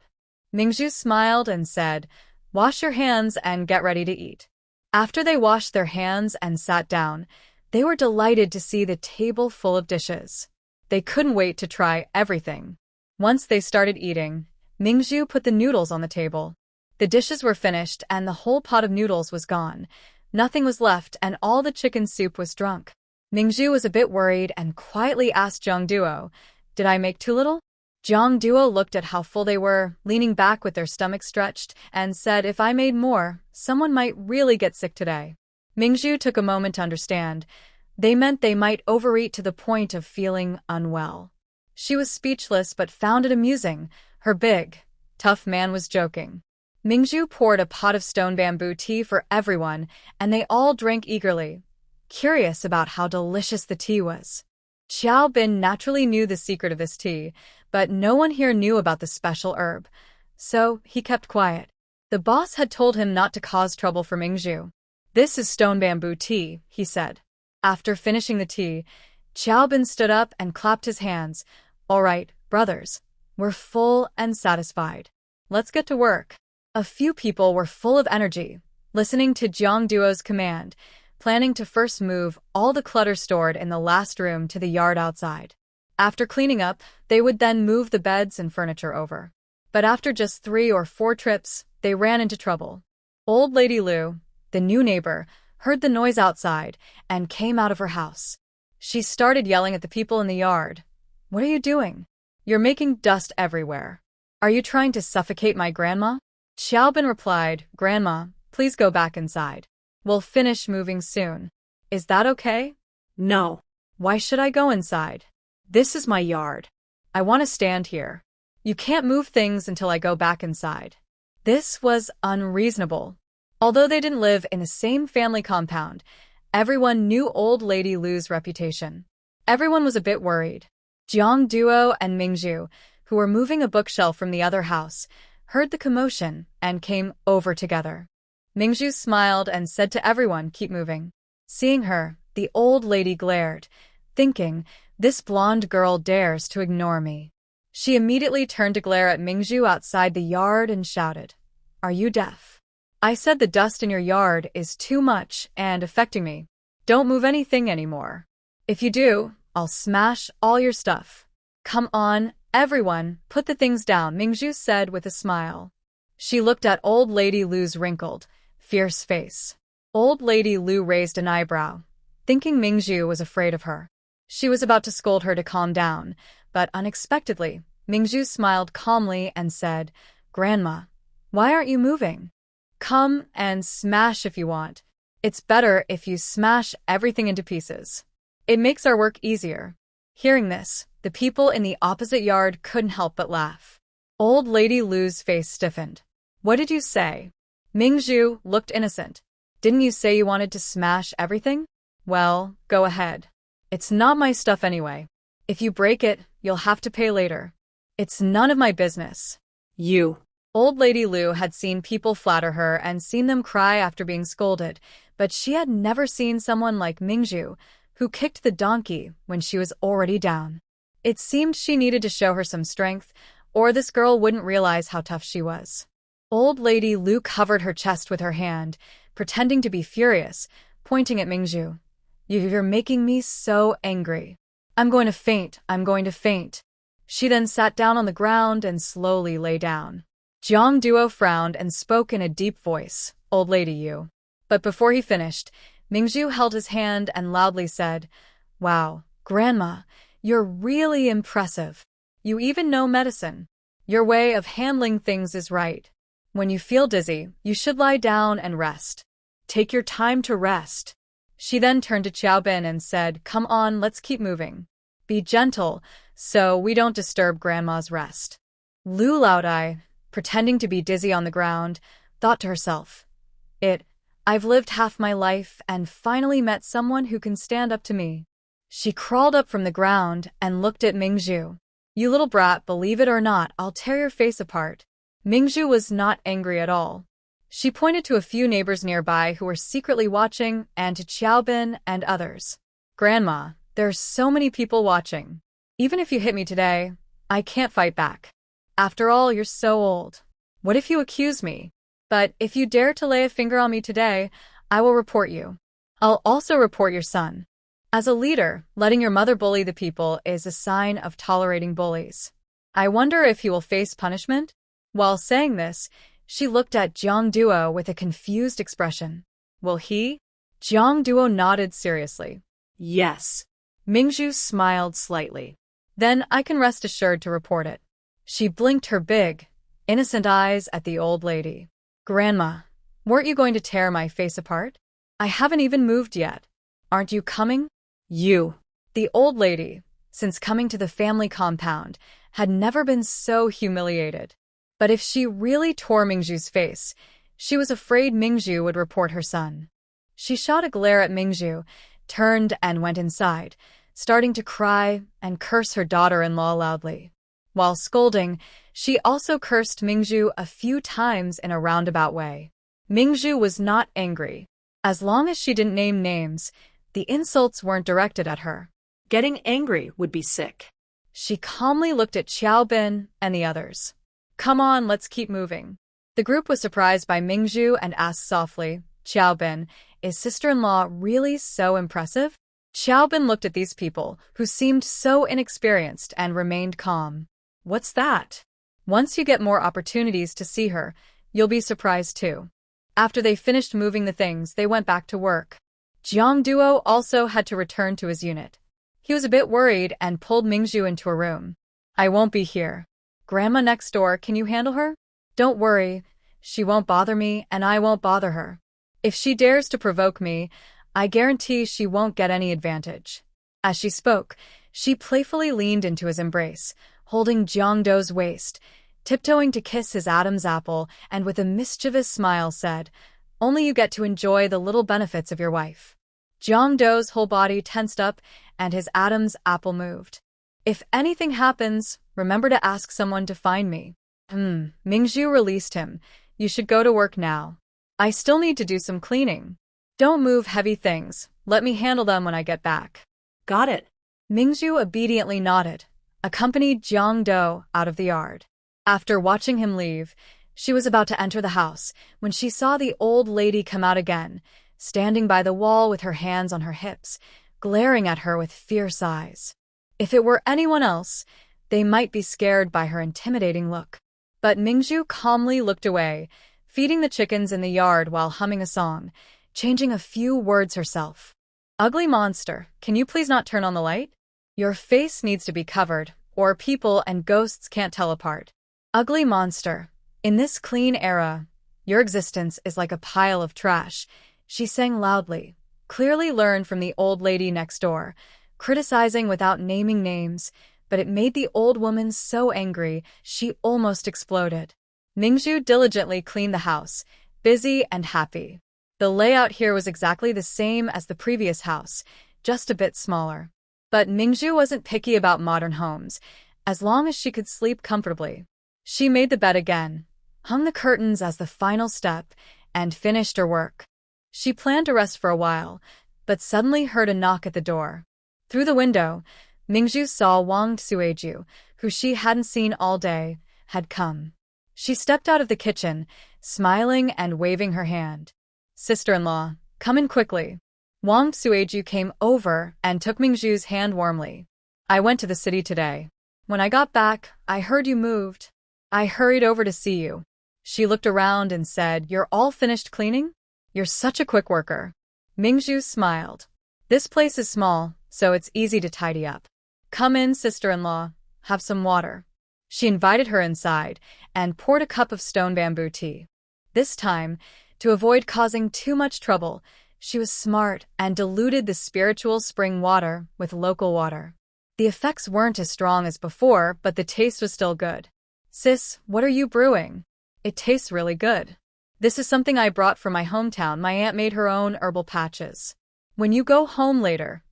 Ming Zhu smiled and said, "Wash your hands and get ready to eat." After they washed their hands and sat down, they were delighted to see the table full of dishes. They couldn't wait to try everything. Once they started eating, Ming Zhu put the noodles on the table. The dishes were finished and the whole pot of noodles was gone. Nothing was left and all the chicken soup was drunk. Ming Zhu was a bit worried and quietly asked Jiang Duo, "Did I make too little?" Jiang Duo looked at how full they were, leaning back with their stomachs stretched, and said, "If I made more, someone might really get sick today." Ming Zhu took a moment to understand. They meant they might overeat to the point of feeling unwell. She was speechless but found it amusing. Her big, tough man was joking. Ming Zhu poured a pot of stone bamboo tea for everyone, and they all drank eagerly, curious about how delicious the tea was. Xiao Bin naturally knew the secret of this tea, but no one here knew about the special herb, so he kept quiet. The boss had told him not to cause trouble for Ming Zhu. "This is stone bamboo tea," he said. After finishing the tea, Xiao Bin stood up and clapped his hands. "All right, brothers, we're full and satisfied. Let's get to work." A few people were full of energy, listening to Jiang Duo's command, planning to first move all the clutter stored in the last room to the yard outside. After cleaning up, they would then move the beds and furniture over. But after just 3 or 4 trips, they ran into trouble. Old Lady Lu, the new neighbor, heard the noise outside and came out of her house. She started yelling at the people in the yard. "What are you doing? You're making dust everywhere. Are you trying to suffocate my grandma?" Xiao Bin replied, "Grandma, please go back inside. We'll finish moving soon. Is that okay?" No. "Why should I go inside? This is my yard. I want to stand here. You can't move things until I go back inside." This was unreasonable. Although they didn't live in the same family compound, everyone knew Old Lady Lu's reputation. Everyone was a bit worried. Jiang Duo and Ming Zhu, who were moving a bookshelf from the other house, heard the commotion and came over together. Ming Zhu smiled and said to everyone, "Keep moving." Seeing her, the old lady glared, thinking, "This blonde girl dares to ignore me." She immediately turned to glare at Ming Zhu outside the yard and shouted, "Are you deaf? I said the dust in your yard is too much and affecting me. Don't move anything anymore. If you do, I'll smash all your stuff." "Come on, everyone, put the things down," Ming Zhu said with a smile. She looked at Old Lady Lu's wrinkled, fierce face. Old Lady Lu raised an eyebrow, thinking Ming Zhu was afraid of her. She was about to scold her to calm down, but unexpectedly, Ming Zhu smiled calmly and said, "Grandma, why aren't you moving? Come and smash if you want. It's better if you smash everything into pieces. It makes our work easier." Hearing this, the people in the opposite yard couldn't help but laugh. Old Lady Lu's face stiffened. "What did you say?" Ming Zhu looked innocent. "Didn't you say you wanted to smash everything? Well, go ahead. It's not my stuff anyway. If you break it, you'll have to pay later. It's none of my business." You. Old Lady Lu had seen people flatter her and seen them cry after being scolded, but she had never seen someone like Ming Zhu, who kicked the donkey when she was already down. It seemed she needed to show her some strength, or this girl wouldn't realize how tough she was. Old Lady Lu covered her chest with her hand, pretending to be furious, pointing at Ming Zhu. "You're making me so angry. I'm going to faint, I'm going to faint." She then sat down on the ground and slowly lay down. Jiang Duo frowned and spoke in a deep voice, "Old Lady Yu." But before he finished, Ming Zhu held his hand and loudly said, "Wow, Grandma, you're really impressive. You even know medicine. Your way of handling things is right. When you feel dizzy, you should lie down and rest. Take your time to rest." She then turned to Xiao Bin and said, "Come on, let's keep moving. Be gentle, so we don't disturb Grandma's rest." Lu Laodai, pretending to be dizzy on the ground, thought to herself, I've lived half my life and finally met someone who can stand up to me." She crawled up from the ground and looked at Ming Zhu. "You little brat, believe it or not, I'll tear your face apart." Ming Zhu was not angry at all. She pointed to a few neighbors nearby who were secretly watching and to Xiao Bin and others. "Grandma, there's so many people watching. Even if you hit me today, I can't fight back. After all, you're so old. What if you accuse me? But if you dare to lay a finger on me today, I will report you. I'll also report your son. As a leader, letting your mother bully the people is a sign of tolerating bullies. I wonder if he will face punishment? While saying this, she looked at Jiang Duo with a confused expression. Will he? Jiang Duo nodded seriously. Yes. Ming Zhu smiled slightly. Then I can rest assured to report it. She blinked her big, innocent eyes at the old lady. Grandma, weren't you going to tear my face apart? I haven't even moved yet. Aren't you coming? You. The old lady, since coming to the family compound, had never been so humiliated. But if she really tore Ming Zhu's face, she was afraid Ming Zhu would report her son. She shot a glare at Ming Zhu, turned and went inside, starting to cry and curse her daughter-in-law loudly. While scolding, she also cursed Ming Zhu a few times in a roundabout way. Ming Zhu was not angry. As long as she didn't name names, the insults weren't directed at her. Getting angry would be sick. She calmly looked at Xiao Bin and the others. Come on, let's keep moving. The group was surprised by Ming Zhu and asked softly, Xiao Bin, is sister-in-law really so impressive? Xiao Bin looked at these people, who seemed so inexperienced, and remained calm. What's that? Once you get more opportunities to see her, you'll be surprised too. After they finished moving the things, they went back to work. Jiang Duo also had to return to his unit. He was a bit worried and pulled Ming Zhu into a room. I won't be here. Grandma next door, can you handle her? Don't worry, she won't bother me and I won't bother her. If she dares to provoke me, I guarantee she won't get any advantage. As she spoke, she playfully leaned into his embrace, holding Jiang Duo's waist, tiptoeing to kiss his Adam's apple, and with a mischievous smile said, only you get to enjoy the little benefits of your wife. Jiang Duo's whole body tensed up and his Adam's apple moved. If anything happens, remember to ask someone to find me. Ming Zhu released him. You should go to work now. I still need to do some cleaning. Don't move heavy things. Let me handle them when I get back. Got it. Ming Zhu obediently nodded, accompanied Jiang Duo out of the yard. After watching him leave, she was about to enter the house when she saw the old lady come out again, standing by the wall with her hands on her hips, glaring at her with fierce eyes. If it were anyone else, they might be scared by her intimidating look. But Ming Zhu calmly looked away, feeding the chickens in the yard while humming a song, changing a few words herself. Ugly monster, can you please not turn on the light? Your face needs to be covered, or people and ghosts can't tell apart. Ugly monster, in this clean era, your existence is like a pile of trash, she sang loudly, clearly learned from the old lady next door, criticizing without naming names, but it made the old woman so angry she almost exploded. Ming Zhu diligently cleaned the house, busy and happy. The layout here was exactly the same as the previous house, just a bit smaller. But Ming Zhu wasn't picky about modern homes, as long as she could sleep comfortably. She made the bed again, hung the curtains as the final step, and finished her work. She planned to rest for a while, but suddenly heard a knock at the door. Through the window, Ming Zhu saw Wang Suiju, who she hadn't seen all day, had come. She stepped out of the kitchen, smiling and waving her hand. Sister-in-law, come in quickly. Wang Suiju came over and took Ming Zhu's hand warmly. I went to the city today. When I got back, I heard you moved. I hurried over to see you. She looked around and said, you're all finished cleaning? You're such a quick worker. Ming Zhu smiled. This place is small, so it's easy to tidy up. Come in, sister-in-law. Have some water. She invited her inside and poured a cup of stone bamboo tea. This time, to avoid causing too much trouble, she was smart and diluted the spiritual spring water with local water. The effects weren't as strong as before, but the taste was still good. Sis, what are you brewing? It tastes really good. This is something I brought from my hometown. My aunt made her own herbal patches. When you go home later,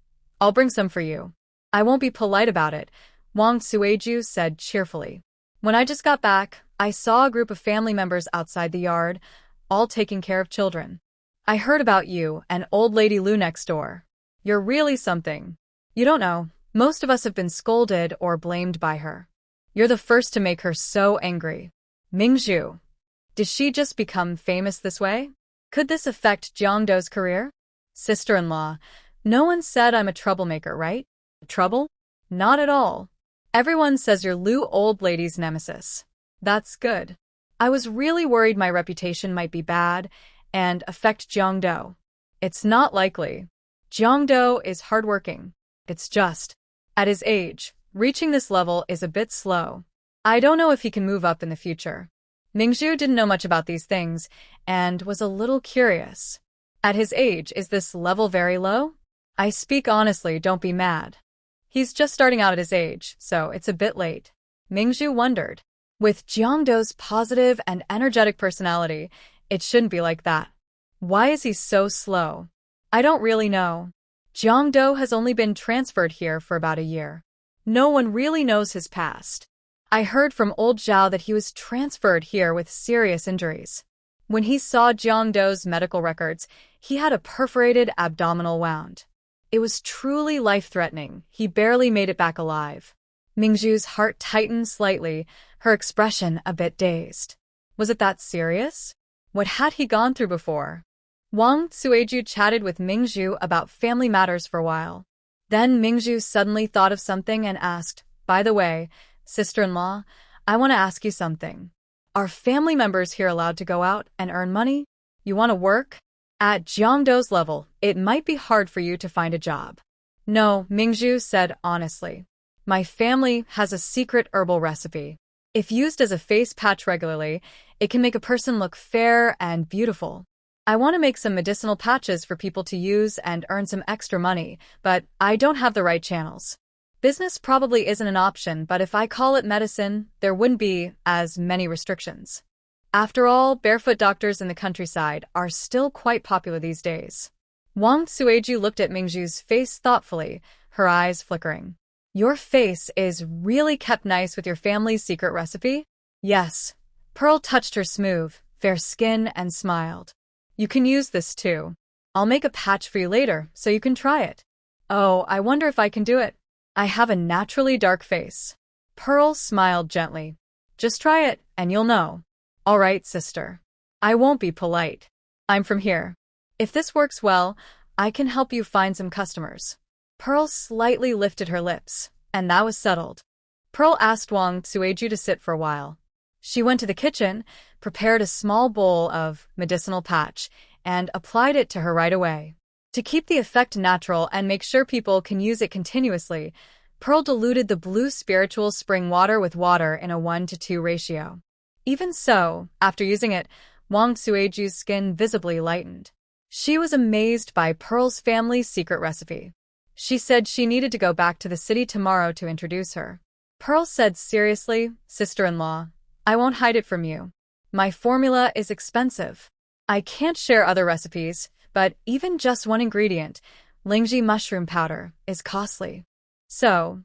I'll bring some for you. I won't be polite about it, Wang Suiju said cheerfully. When I just got back, I saw a group of family members outside the yard, all taking care of children. I heard about you and old lady Lu next door. You're really something. You don't know, Most of us have been scolded or blamed by her. You're the first to make her so angry. Ming Zhu. Did she just become famous this way? Could this affect Jiang Duo's career? Sister-in-law, no one said I'm a troublemaker, right? Trouble? Not at all. Everyone says you're Lu old lady's nemesis. That's good. I was really worried my reputation might be bad and affect Jiang Duo. It's not likely. Jiang Duo is hardworking. It's just, at his age, reaching this level is a bit slow. I don't know if he can move up in the future. Ming Zhu didn't know much about these things and was a little curious. At his age, is this level very low? I speak honestly, don't be mad. He's just starting out at his age, so it's a bit late. Ming Zhu wondered. With Jiang Duo's positive and energetic personality, it shouldn't be like that. Why is he so slow? I don't really know. Jiang Duo has only been transferred here for about a year. No one really knows his past. I heard from old Zhao that he was transferred here with serious injuries. When he saw Jiang Duo's medical records, he had a perforated abdominal wound. It was truly life-threatening. He barely made it back alive. Ming Zhu's heart tightened slightly, her expression a bit dazed. Was it that serious? What had he gone through before? Wang Suiju chatted with Ming Zhu about family matters for a while. Then Ming Zhu suddenly thought of something and asked, by the way, sister-in-law, I want to ask you something. Are family members here allowed to go out and earn money? You want to work? At Jiang Duo's level, it might be hard for you to find a job. No, Ming Zhu said honestly. My family has a secret herbal recipe. If used as a face patch regularly, it can make a person look fair and beautiful. I want to make some medicinal patches for people to use and earn some extra money, but I don't have the right channels. Business probably isn't an option, but if I call it medicine, there wouldn't be as many restrictions. After all, barefoot doctors in the countryside are still quite popular these days. Wang Suiju looked at Ming Zhu's face thoughtfully, her eyes flickering. Your face is really kept nice with your family's secret recipe? Yes. Pearl touched her smooth, fair skin and smiled. You can use this too. I'll make a patch for you later so you can try it. Oh, I wonder if I can do it. I have a naturally dark face. Pearl smiled gently. Just try it and you'll know. All right, sister. I won't be polite. I'm from here. If this works well, I can help you find some customers. Pearl slightly lifted her lips, and that was settled. Pearl asked Wang Suiju to sit for a while. She went to the kitchen, prepared a small bowl of medicinal patch, and applied it to her right away. To keep the effect natural and make sure people can use it continuously, Pearl diluted the blue spiritual spring water with water in a 1:2 ratio. Even so, after using it, Wang Suiju's skin visibly lightened. She was amazed by Pearl's family's secret recipe. She said she needed to go back to the city tomorrow to introduce her. Pearl said seriously, sister-in-law, I won't hide it from you. My formula is expensive. I can't share other recipes, but even just one ingredient, Lingji mushroom powder, is costly. So,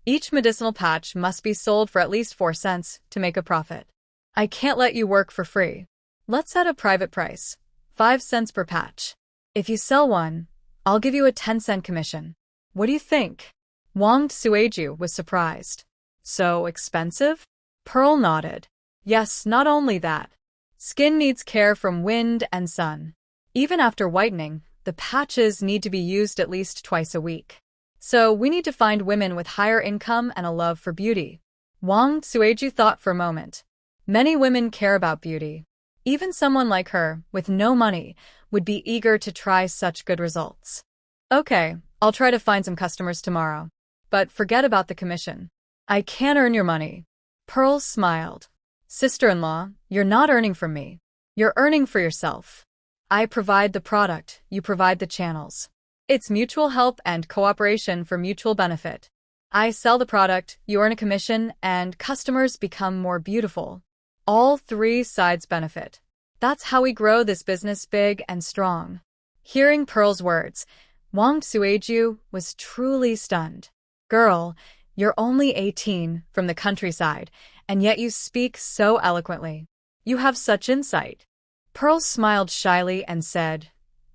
each medicinal patch must be sold for at least 4 cents to make a profit. I can't let you work for free. Let's set a private price, 5 cents per patch. If you sell one, I'll give you a 10-cent commission. What do you think? Wang Suiju was surprised. So expensive? Pearl nodded. Yes, not only that. Skin needs care from wind and sun. Even after whitening, the patches need to be used at least twice a week. So we need to find women with higher income and a love for beauty. Wang Suiju thought for a moment. Many women care about beauty. Even someone like her, with no money, would be eager to try such good results. Okay, I'll try to find some customers tomorrow. But forget about the commission. I can't earn your money. Pearl smiled. Sister-in-law, you're not earning from me. You're earning for yourself. I provide the product, you provide the channels. It's mutual help and cooperation for mutual benefit. I sell the product, you earn a commission, and customers become more beautiful. All 3 sides benefit. That's how we grow this business big and strong. Hearing Pearl's words, Wang Suiju was truly stunned. Girl, you're only 18, from the countryside, and yet you speak so eloquently. You have such insight. Pearl smiled shyly and said,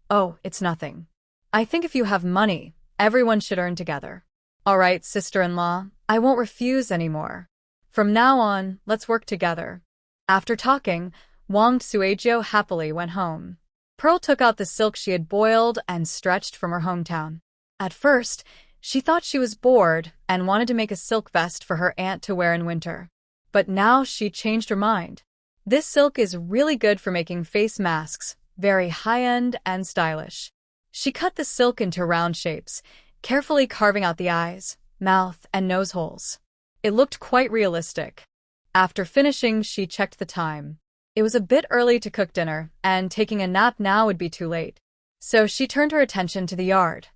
Oh, it's nothing. I think if you have money, everyone should earn together. All right, sister-in-law, I won't refuse anymore. From now on, let's work together. After talking, Wang Suizhou happily went home. Pearl took out the silk she had boiled and stretched from her hometown. At first, she thought she was bored and wanted to make a silk vest for her aunt to wear in winter. But now she changed her mind. This silk is really good for making face masks, very high-end and stylish. She cut the silk into round shapes, carefully carving out the eyes, mouth, and nose holes. It looked quite realistic. After finishing, she checked the time. It was a bit early to cook dinner, and taking a nap now would be too late. So she turned her attention to the yard.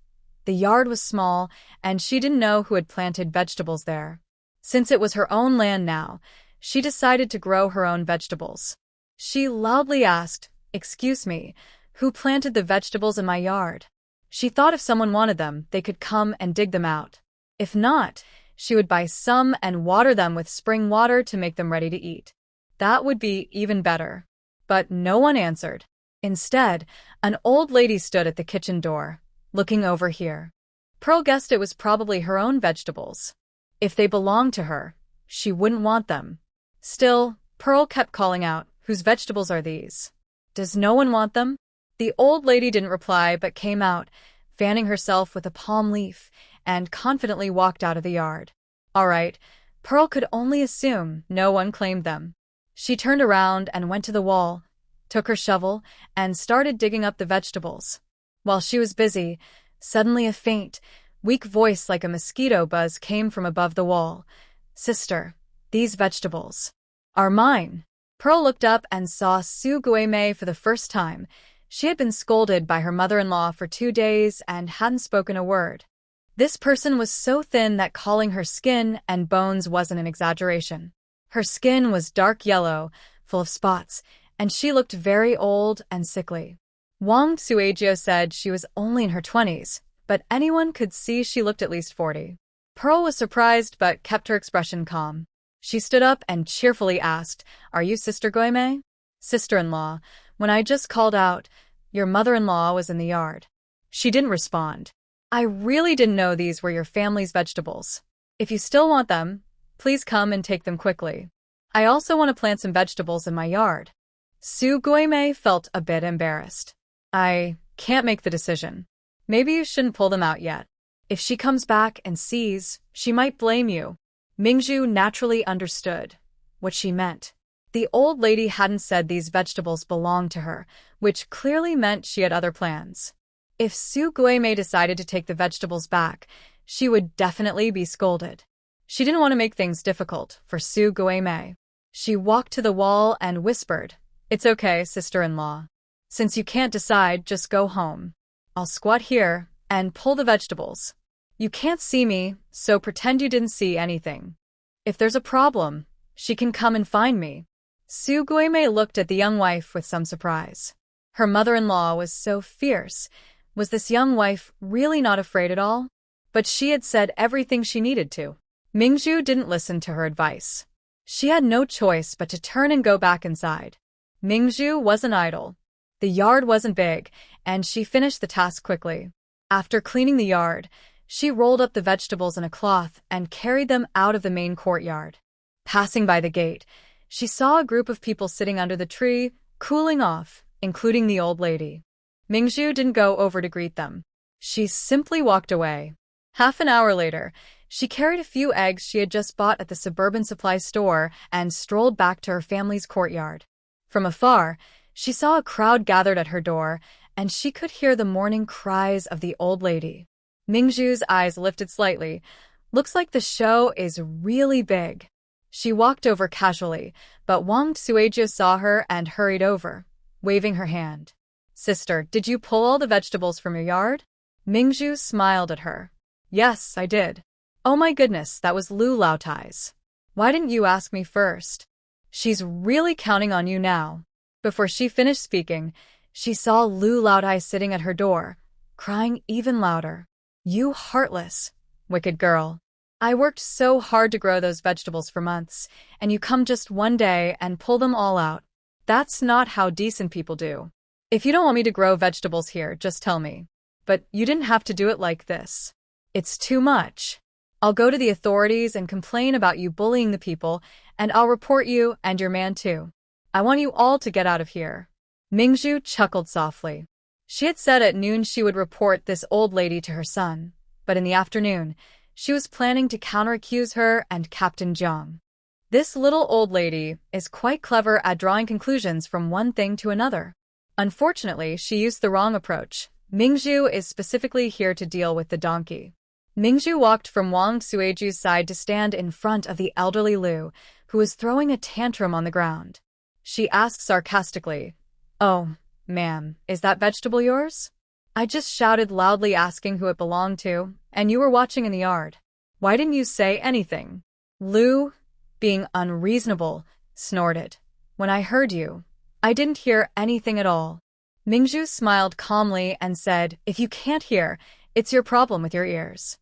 The yard was small, and she didn't know who had planted vegetables there. Since it was her own land now, she decided to grow her own vegetables. She loudly asked, "Excuse me, who planted the vegetables in my yard?" She thought if someone wanted them, they could come and dig them out. If not, she would buy some and water them with spring water to make them ready to eat. That would be even better. But no one answered. Instead, an old lady stood at the kitchen door, looking over here. Pearl guessed it was probably her own vegetables. If they belonged to her, she wouldn't want them. Still, Pearl kept calling out, "Whose vegetables are these? Does no one want them?" The old lady didn't reply but came out, fanning herself with a palm leaf, and confidently walked out of the yard. All right, Pearl could only assume no one claimed them. She turned around and went to the wall, took her shovel, and started digging up the vegetables. While she was busy, suddenly a faint, weak voice like a mosquito buzz came from above the wall. "Sister, these vegetables are mine." Pearl looked up and saw Su Guimei for the first time. She had been scolded by her mother-in-law for 2 days and hadn't spoken a word. This person was so thin that calling her skin and bones wasn't an exaggeration. Her skin was dark yellow, full of spots, and she looked very old and sickly. Wang Suizhou said she was only in her 20s, but anyone could see she looked at least 40. Pearl was surprised but kept her expression calm. She stood up and cheerfully asked, "Are you Sister Guimei?" "Sister-in-law, when I just called out, your mother-in-law was in the yard." She didn't respond. "I really didn't know these were your family's vegetables. If you still want them, please come and take them quickly. I also want to plant some vegetables in my yard." Su Guimei felt a bit embarrassed. "I can't make the decision. Maybe you shouldn't pull them out yet. If she comes back and sees, she might blame you." Ming Zhu naturally understood what she meant. The old lady hadn't said these vegetables belonged to her, which clearly meant she had other plans. If Su Guimei decided to take the vegetables back, she would definitely be scolded. She didn't want to make things difficult for Su Guimei. She walked to the wall and whispered, "It's okay, sister-in-law. Since you can't decide, just go home. I'll squat here and pull the vegetables. You can't see me, so pretend you didn't see anything. If there's a problem, she can come and find me." Su Guimei looked at the young wife with some surprise. Her mother-in-law was so fierce. Was this young wife really not afraid at all? But she had said everything she needed to. Ming Zhu didn't listen to her advice. She had no choice but to turn and go back inside. Ming Zhu wasn't idle. The yard wasn't big, and she finished the task quickly. After cleaning the yard, she rolled up the vegetables in a cloth and carried them out of the main courtyard. Passing by the gate, she saw a group of people sitting under the tree, cooling off, including the old lady. Ming Zhu didn't go over to greet them. She simply walked away. Half an hour later, she carried a few eggs she had just bought at the suburban supply store and strolled back to her family's courtyard. From afar, she saw a crowd gathered at her door, and she could hear the morning cries of the old lady. Ming Zhu's eyes lifted slightly. Looks like the show is really big. She walked over casually, but Wang Suizhou saw her and hurried over, waving her hand. "Sister, did you pull all the vegetables from your yard?" Ming Zhu smiled at her. "Yes, I did." "Oh my goodness, that was Lu Laotai's. Why didn't you ask me first? She's really counting on you now." Before she finished speaking, she saw Lu Laotai sitting at her door, crying even louder. "You heartless, wicked girl. I worked so hard to grow those vegetables for months, and you come just one day and pull them all out. That's not how decent people do. If you don't want me to grow vegetables here, just tell me. But you didn't have to do it like this. It's too much." I'll go to the authorities and complain about you bullying the people, and I'll report you and your man too. I want you all to get out of here." Ming Zhu chuckled softly. She had said at noon she would report this old lady to her son, but in the afternoon, she was planning to counteraccuse her and Captain Jiang. This little old lady is quite clever at drawing conclusions from one thing to another. Unfortunately, she used the wrong approach. Ming Zhu is specifically here to deal with the donkey. Ming Zhu walked from Wang Suiju's side to stand in front of the elderly Lu, who was throwing a tantrum on the ground. She asked sarcastically, "Oh, ma'am, is that vegetable yours? I just shouted loudly asking who it belonged to, and you were watching in the yard. Why didn't you say anything?" Lu, being unreasonable, snorted. "When I heard you, I didn't hear anything at all." Ming Zhu smiled calmly and said, "If you can't hear, it's your problem with your ears.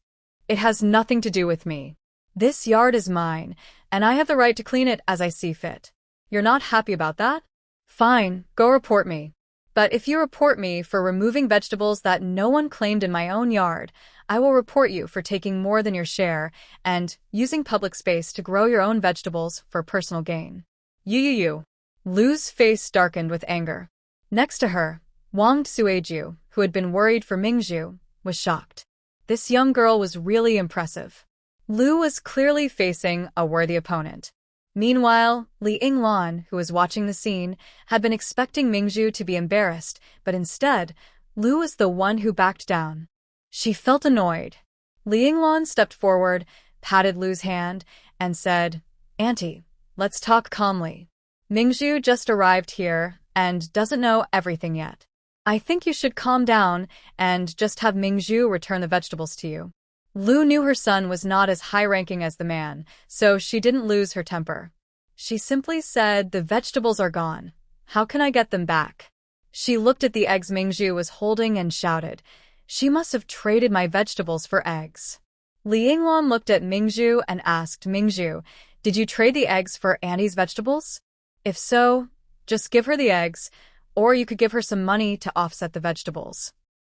It has nothing to do with me. This yard is mine, and I have the right to clean it as I see fit. You're not happy about that? Fine, go report me. But if you report me for removing vegetables that no one claimed in my own yard, I will report you for taking more than your share and using public space to grow your own vegetables for personal gain." You. Lu's face darkened with anger. Next to her, Wang Suiju, who had been worried for Ming Zhu, was shocked. This young girl was really impressive. Lu was clearly facing a worthy opponent. Meanwhile, Li Yinglan, who was watching the scene, had been expecting Ming Zhu to be embarrassed, but instead, Lu was the one who backed down. She felt annoyed. Li Yinglan stepped forward, patted Lu's hand, and said, "Auntie, let's talk calmly. Ming Zhu just arrived here and doesn't know everything yet. I think you should calm down and just have Ming Zhu return the vegetables to you." Lu knew her son was not as high-ranking as the man, so she didn't lose her temper. She simply said, "The vegetables are gone. How can I get them back?" She looked at the eggs Ming Zhu was holding and shouted, "She must have traded my vegetables for eggs." Li Yinglan looked at Ming Zhu and asked, "Ming Zhu, did you trade the eggs for Annie's vegetables? If so, just give her the eggs, or you could give her some money to offset the vegetables.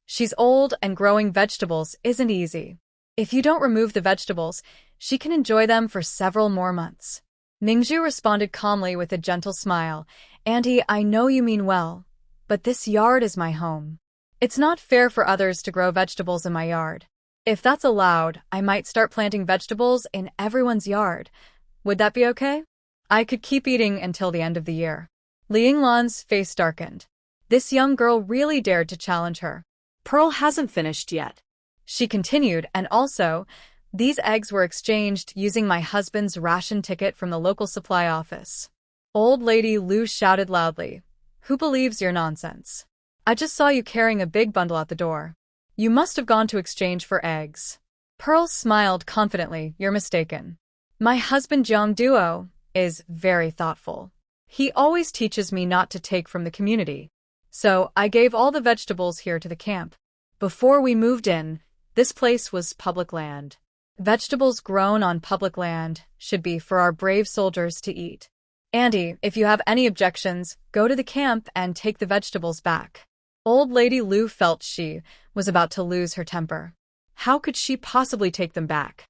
She's old and growing vegetables isn't easy. If you don't remove the vegetables, she can enjoy them for several more months." Ming Zhu responded calmly with a gentle smile, "Auntie, I know you mean well, but this yard is my home. It's not fair for others to grow vegetables in my yard. If that's allowed, I might start planting vegetables in everyone's yard. Would that be okay? I could keep eating until the end of the year." Li Yinglan's face darkened. This young girl really dared to challenge her. Pearl hasn't finished yet. She continued, "And also, these eggs were exchanged using my husband's ration ticket from the local supply office." Old lady Lu shouted loudly, "Who believes your nonsense? I just saw you carrying a big bundle out the door. You must have gone to exchange for eggs." Pearl smiled confidently, "You're mistaken. My husband Jiang Duo is very thoughtful. He always teaches me not to take from the community. So I gave all the vegetables here to the camp. Before we moved in, this place was public land. Vegetables grown on public land should be for our brave soldiers to eat. Auntie, if you have any objections, go to the camp and take the vegetables back." Old Lady Lu felt she was about to lose her temper. How could she possibly take them back?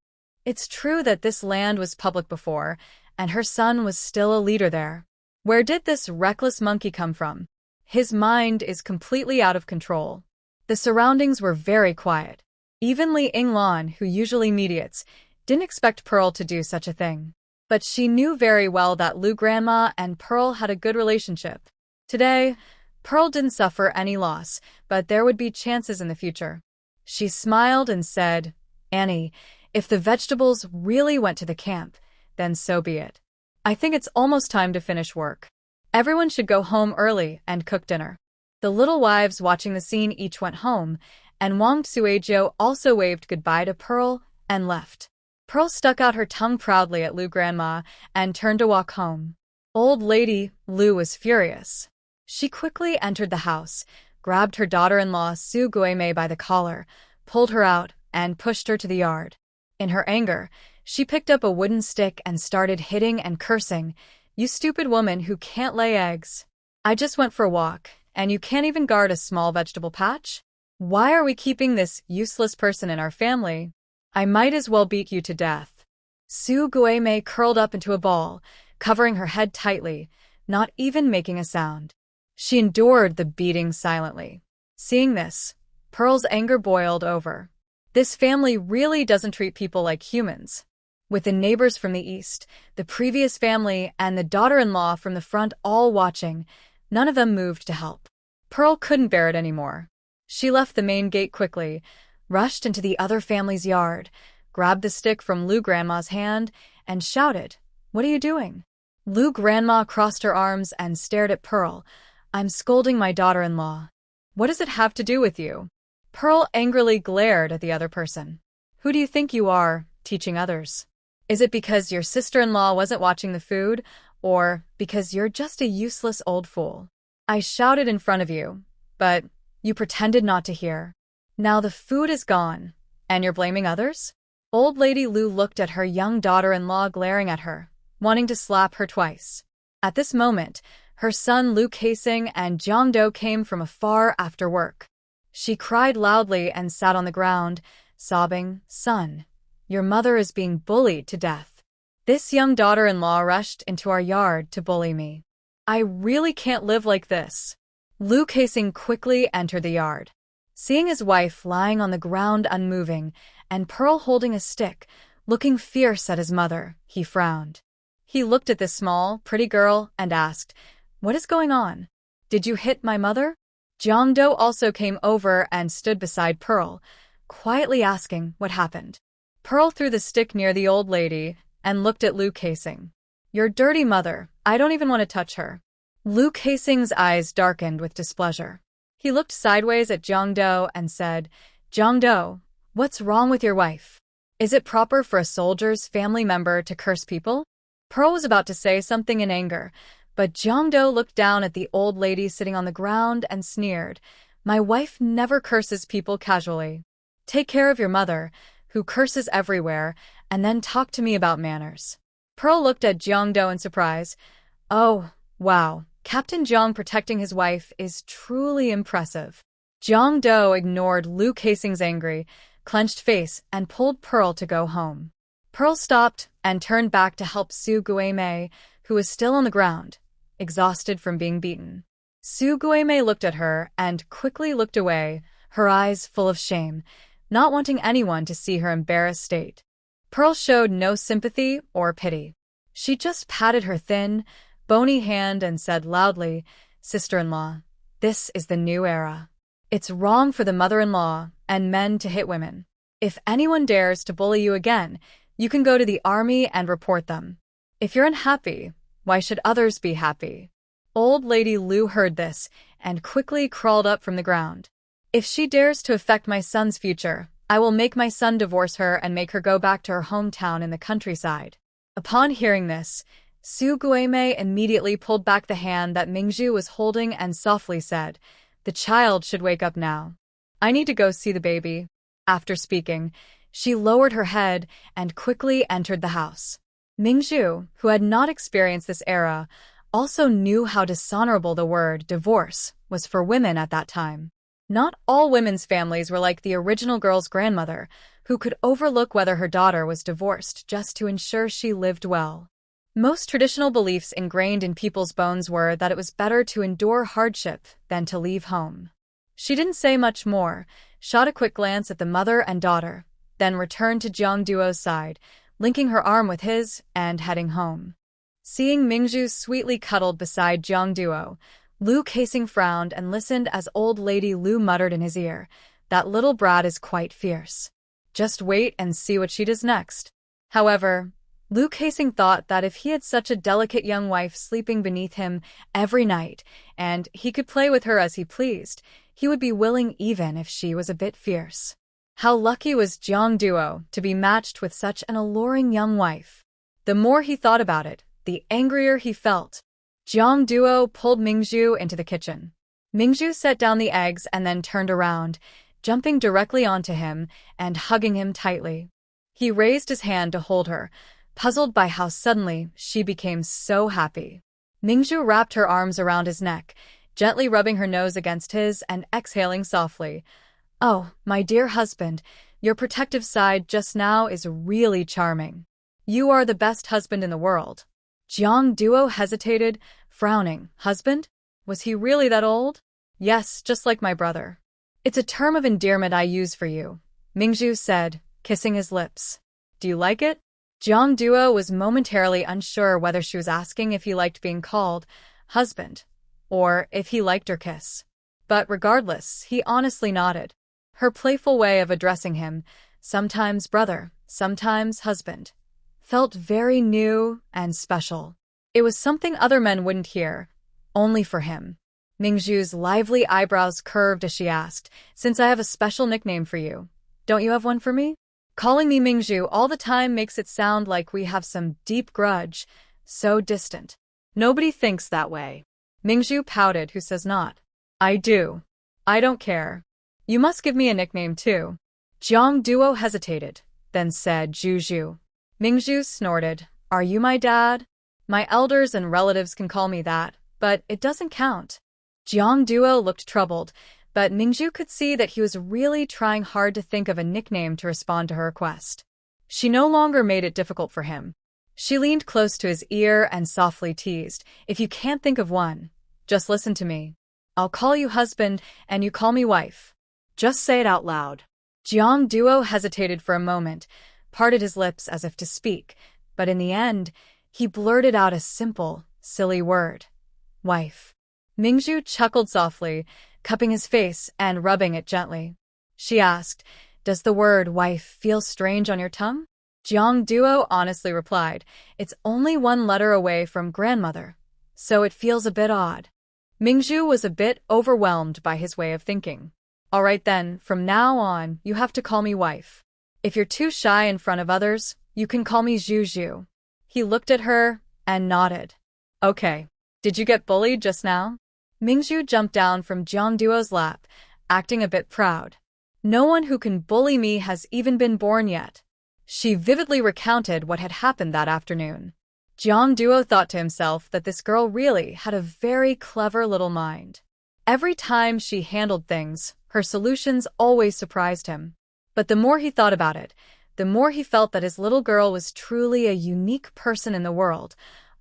It's true that this land was public before, and her son was still a leader there. Where did this reckless monkey come from? His mind is completely out of control. The surroundings were very quiet. Even Li Yinglan, who usually mediates, didn't expect Pearl to do such a thing. But she knew very well that Lu Grandma and Pearl had a good relationship. Today, Pearl didn't suffer any loss, but there would be chances in the future. She smiled and said, "Annie, if the vegetables really went to the camp, then so be it. I think it's almost time to finish work. Everyone should go home early and cook dinner." The little wives watching the scene each went home, and Wang Suizhou also waved goodbye to Pearl and left. Pearl stuck out her tongue proudly at Lu Grandma and turned to walk home. Old Lady Lu was furious. She quickly entered the house, grabbed her daughter-in-law Su Guimei by the collar, pulled her out, and pushed her to the yard. In her anger, she picked up a wooden stick and started hitting and cursing, "You stupid woman who can't lay eggs. I just went for a walk, and you can't even guard a small vegetable patch? Why are we keeping this useless person in our family?" I might as well beat you to death. Su Guimei curled up into a ball, covering her head tightly, not even making a sound. She endured the beating silently. Seeing this, Pearl's anger boiled over. This family really doesn't treat people like humans. With the neighbors from the east, the previous family, and the daughter-in-law from the front all watching, none of them moved to help. Pearl couldn't bear it anymore. She left the main gate quickly, rushed into the other family's yard, grabbed the stick from Lu Grandma's hand, and shouted, "What are you doing?" Lu Grandma crossed her arms and stared at Pearl. "I'm scolding my daughter-in-law." "What does it have to do with you?" Pearl angrily glared at the other person. "Who do you think you are, teaching others? Is it because your sister-in-law wasn't watching the food, or because you're just a useless old fool? I shouted in front of you, but you pretended not to hear. Now the food is gone, and you're blaming others?" Old Lady Lu looked at her young daughter-in-law glaring at her, wanting to slap her twice. At this moment, her son Lu Casing and Jiang Duo came from afar after work. She cried loudly and sat on the ground, sobbing, "Son, your mother is being bullied to death. This young daughter-in-law rushed into our yard to bully me. I really can't live like this." Lu Casing quickly entered the yard. Seeing his wife lying on the ground unmoving, and Pearl holding a stick, looking fierce at his mother, he frowned. He looked at this small, pretty girl and asked, "What is going on? Did you hit my mother?" Jiang Duo also came over and stood beside Pearl, quietly asking what happened. Pearl threw the stick near the old lady and looked at Lu Casing. "Your dirty mother, I don't even want to touch her." Lu Casing's eyes darkened with displeasure. He looked sideways at Jiang Duo and said, "Jiang Duo, what's wrong with your wife? Is it proper for a soldier's family member to curse people?" Pearl was about to say something in anger, but Jiang Duo looked down at the old lady sitting on the ground and sneered, "My wife never curses people casually. Take care of your mother, who curses everywhere, and then talk to me about manners." Pearl looked at Jiang Duo in surprise. "Oh, wow, Captain Jiang protecting his wife is truly impressive." Jiang Duo ignored Lu Casing's angry, clenched face and pulled Pearl to go home. Pearl stopped and turned back to help Su Guimei, who was still on the ground, exhausted from being beaten. Su Guimei looked at her and quickly looked away, her eyes full of shame, not wanting anyone to see her embarrassed state. Pearl showed no sympathy or pity. She just patted her thin, bony hand and said loudly, "Sister-in-law, this is the new era. It's wrong for the mother-in-law and men to hit women. If anyone dares to bully you again, you can go to the army and report them. If you're unhappy, why should others be happy?" Old Lady Lu heard this and quickly crawled up from the ground. "If she dares to affect my son's future, I will make my son divorce her and make her go back to her hometown in the countryside." Upon hearing this, Su Guimei immediately pulled back the hand that Ming Zhu was holding and softly said, "The child should wake up now. I need to go see the baby." After speaking, she lowered her head and quickly entered the house. Ming Zhu, who had not experienced this era, also knew how dishonorable the word divorce was for women at that time. Not all women's families were like the original girl's grandmother, who could overlook whether her daughter was divorced just to ensure she lived well. Most traditional beliefs ingrained in people's bones were that it was better to endure hardship than to leave home. She didn't say much more, shot a quick glance at the mother and daughter, then returned to Jiang Duo's side, linking her arm with his and heading home. Seeing Ming Zhu sweetly cuddled beside Jiang Duo, Lu Casing frowned and listened as old lady Lu muttered in his ear, "That little brat is quite fierce. Just wait and see what she does next." However, Lu Casing thought that if he had such a delicate young wife sleeping beneath him every night, and he could play with her as he pleased, he would be willing even if she was a bit fierce. How lucky was Jiang Duo to be matched with such an alluring young wife. The more he thought about it, the angrier he felt. Jiang Duo pulled Ming Zhu into the kitchen. Ming Zhu set down the eggs and then turned around, jumping directly onto him and hugging him tightly. He raised his hand to hold her, puzzled by how suddenly she became so happy. Ming Zhu wrapped her arms around his neck, gently rubbing her nose against his and exhaling softly. "Oh, my dear husband, Your protective side just now is really charming. You are the best husband in the world. Jiang Duo hesitated, frowning. Husband? Was he really that old? Yes, just like my brother. It's a term of endearment I use for you, Ming Zhu said, kissing his lips. Do you like it? Jiang Duo was momentarily unsure whether she was asking if he liked being called husband, or if he liked her kiss. But regardless, he honestly nodded. Her playful way of addressing him, sometimes brother, sometimes husband, felt very new and special. It was something other men wouldn't hear, only for him. Ming Zhu's lively eyebrows curved as she asked, since I have a special nickname for you, don't you have one for me? Calling me Ming Zhu all the time makes it sound like we have some deep grudge, so distant. Nobody thinks that way. Ming Zhu pouted, who says not? I do. I don't care. You must give me a nickname too. Jiang Duo hesitated, then said Zhu Zhu. Ming Zhu snorted. Are you my dad? My elders and relatives can call me that, but it doesn't count. Jiang Duo looked troubled, but Ming Zhu could see that he was really trying hard to think of a nickname to respond to her request. She no longer made it difficult for him. She leaned close to his ear and softly teased, if you can't think of one, just listen to me. I'll call you husband and you call me wife. Just say it out loud. Jiang Duo hesitated for a moment, parted his lips as if to speak, but in the end, he blurted out a simple, silly word. Wife. Ming Zhu chuckled softly, cupping his face and rubbing it gently. She asked, does the word wife feel strange on your tongue? Jiang Duo honestly replied, it's only one letter away from grandmother, so it feels a bit odd. Ming Zhu was a bit overwhelmed by his way of thinking. All right then, from now on, you have to call me wife. If you're too shy in front of others, you can call me Zhu Zhu. He looked at her and nodded. Okay. Did you get bullied just now? Ming Zhu jumped down from Jiang Duo's lap, acting a bit proud. No one who can bully me has even been born yet. She vividly recounted what had happened that afternoon. Jiang Duo thought to himself that this girl really had a very clever little mind. Every time she handled things, her solutions always surprised him. But the more he thought about it, the more he felt that his little girl was truly a unique person in the world,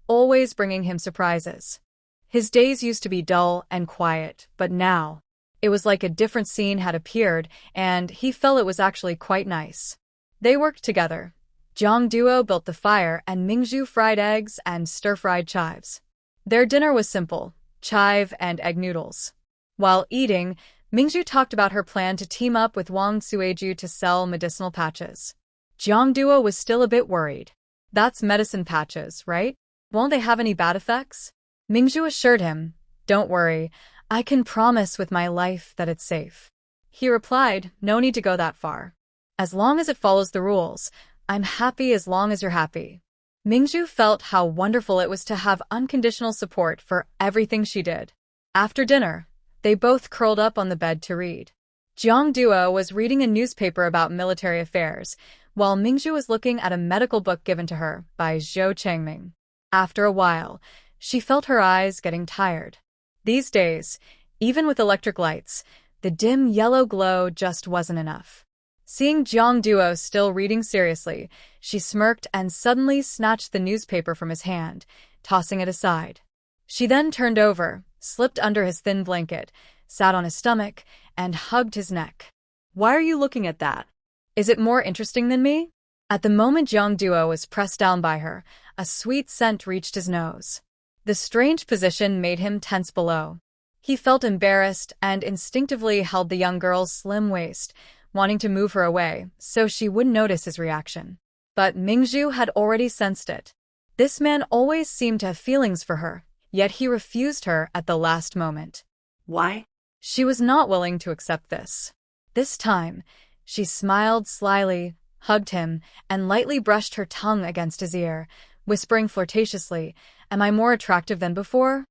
always bringing him surprises. His days used to be dull and quiet, but now, it was like a different scene had appeared, and he felt it was actually quite nice. They worked together. Jiang Duo built the fire and Ming Zhu fried eggs and stir-fried chives. Their dinner was simple, chive and egg noodles. While eating, Ming Zhu talked about her plan to team up with Wang Sueju to sell medicinal patches. Jiang Duo was still a bit worried. That's medicine patches, right? Won't they have any bad effects? Ming Zhu assured him, don't worry, I can promise with my life that it's safe. He replied, no need to go that far. As long as it follows the rules, I'm happy as long as you're happy. Ming Zhu felt how wonderful it was to have unconditional support for everything she did. After dinner, they both curled up on the bed to read. Jiang Duo was reading a newspaper about military affairs, while Ming Zhu was looking at a medical book given to her by Zhou Chengming. After a while, she felt her eyes getting tired. These days, even with electric lights, the dim yellow glow just wasn't enough. Seeing Jiang Duo still reading seriously, she smirked and suddenly snatched the newspaper from his hand, tossing it aside. She then turned over, slipped under his thin blanket, sat on his stomach, and hugged his neck. Why are you looking at that? Is it more interesting than me? At the moment Jiang Duo was pressed down by her, a sweet scent reached his nose. The strange position made him tense below. He felt embarrassed and instinctively held the young girl's slim waist, wanting to move her away so she wouldn't notice his reaction. But Ming Zhu had already sensed it. This man always seemed to have feelings for her, yet he refused her at the last moment. Why? She was not willing to accept this. This time, she smiled slyly, hugged him, and lightly brushed her tongue against his ear, whispering flirtatiously, "Am I more attractive than before?"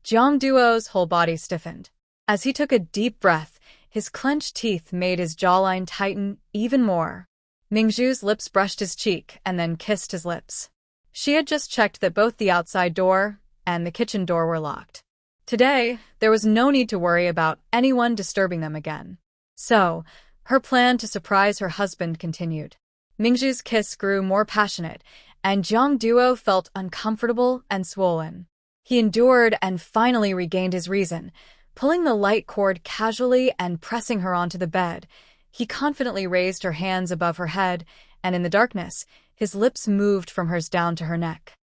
Jiang Duo's whole body stiffened. As he took a deep breath, his clenched teeth made his jawline tighten even more. Ming Zhu's lips brushed his cheek and then kissed his lips. She had just checked that both the outside door and the kitchen door were locked. Today, there was no need to worry about anyone disturbing them again. So, Her plan to surprise her husband continued. Mingzhu's kiss grew more passionate, and Jiang Duo felt uncomfortable and swollen. He endured and finally regained his reason, pulling the light cord casually and pressing her onto the bed. He confidently raised her hands above her head, and in the darkness, his lips moved from hers down to her neck.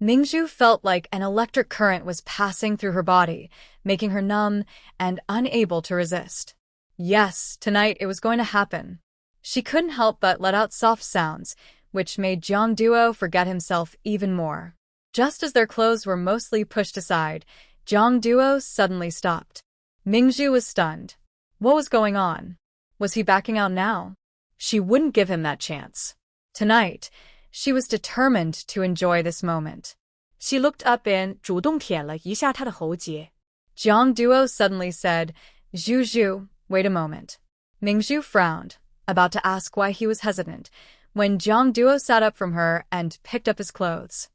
Ming Zhu felt like an electric current was passing through her body, making her numb and unable to resist. Yes, tonight it was going to happen. She couldn't help but let out soft sounds, which made Jiang Duo forget himself even more. Just as their clothes were mostly pushed aside, Jiang Duo suddenly stopped. Ming Zhu was stunned. What was going on? Was he backing out now? She wouldn't give him that chance. Tonight, she was determined to enjoy this moment. She looked up and 主动舔了一下他的喉结. Jiang Duo suddenly said, Zhu Zhu, wait a moment. Ming Zhu frowned, about to ask why he was hesitant, when Jiang Duo sat up from her and picked up his clothes.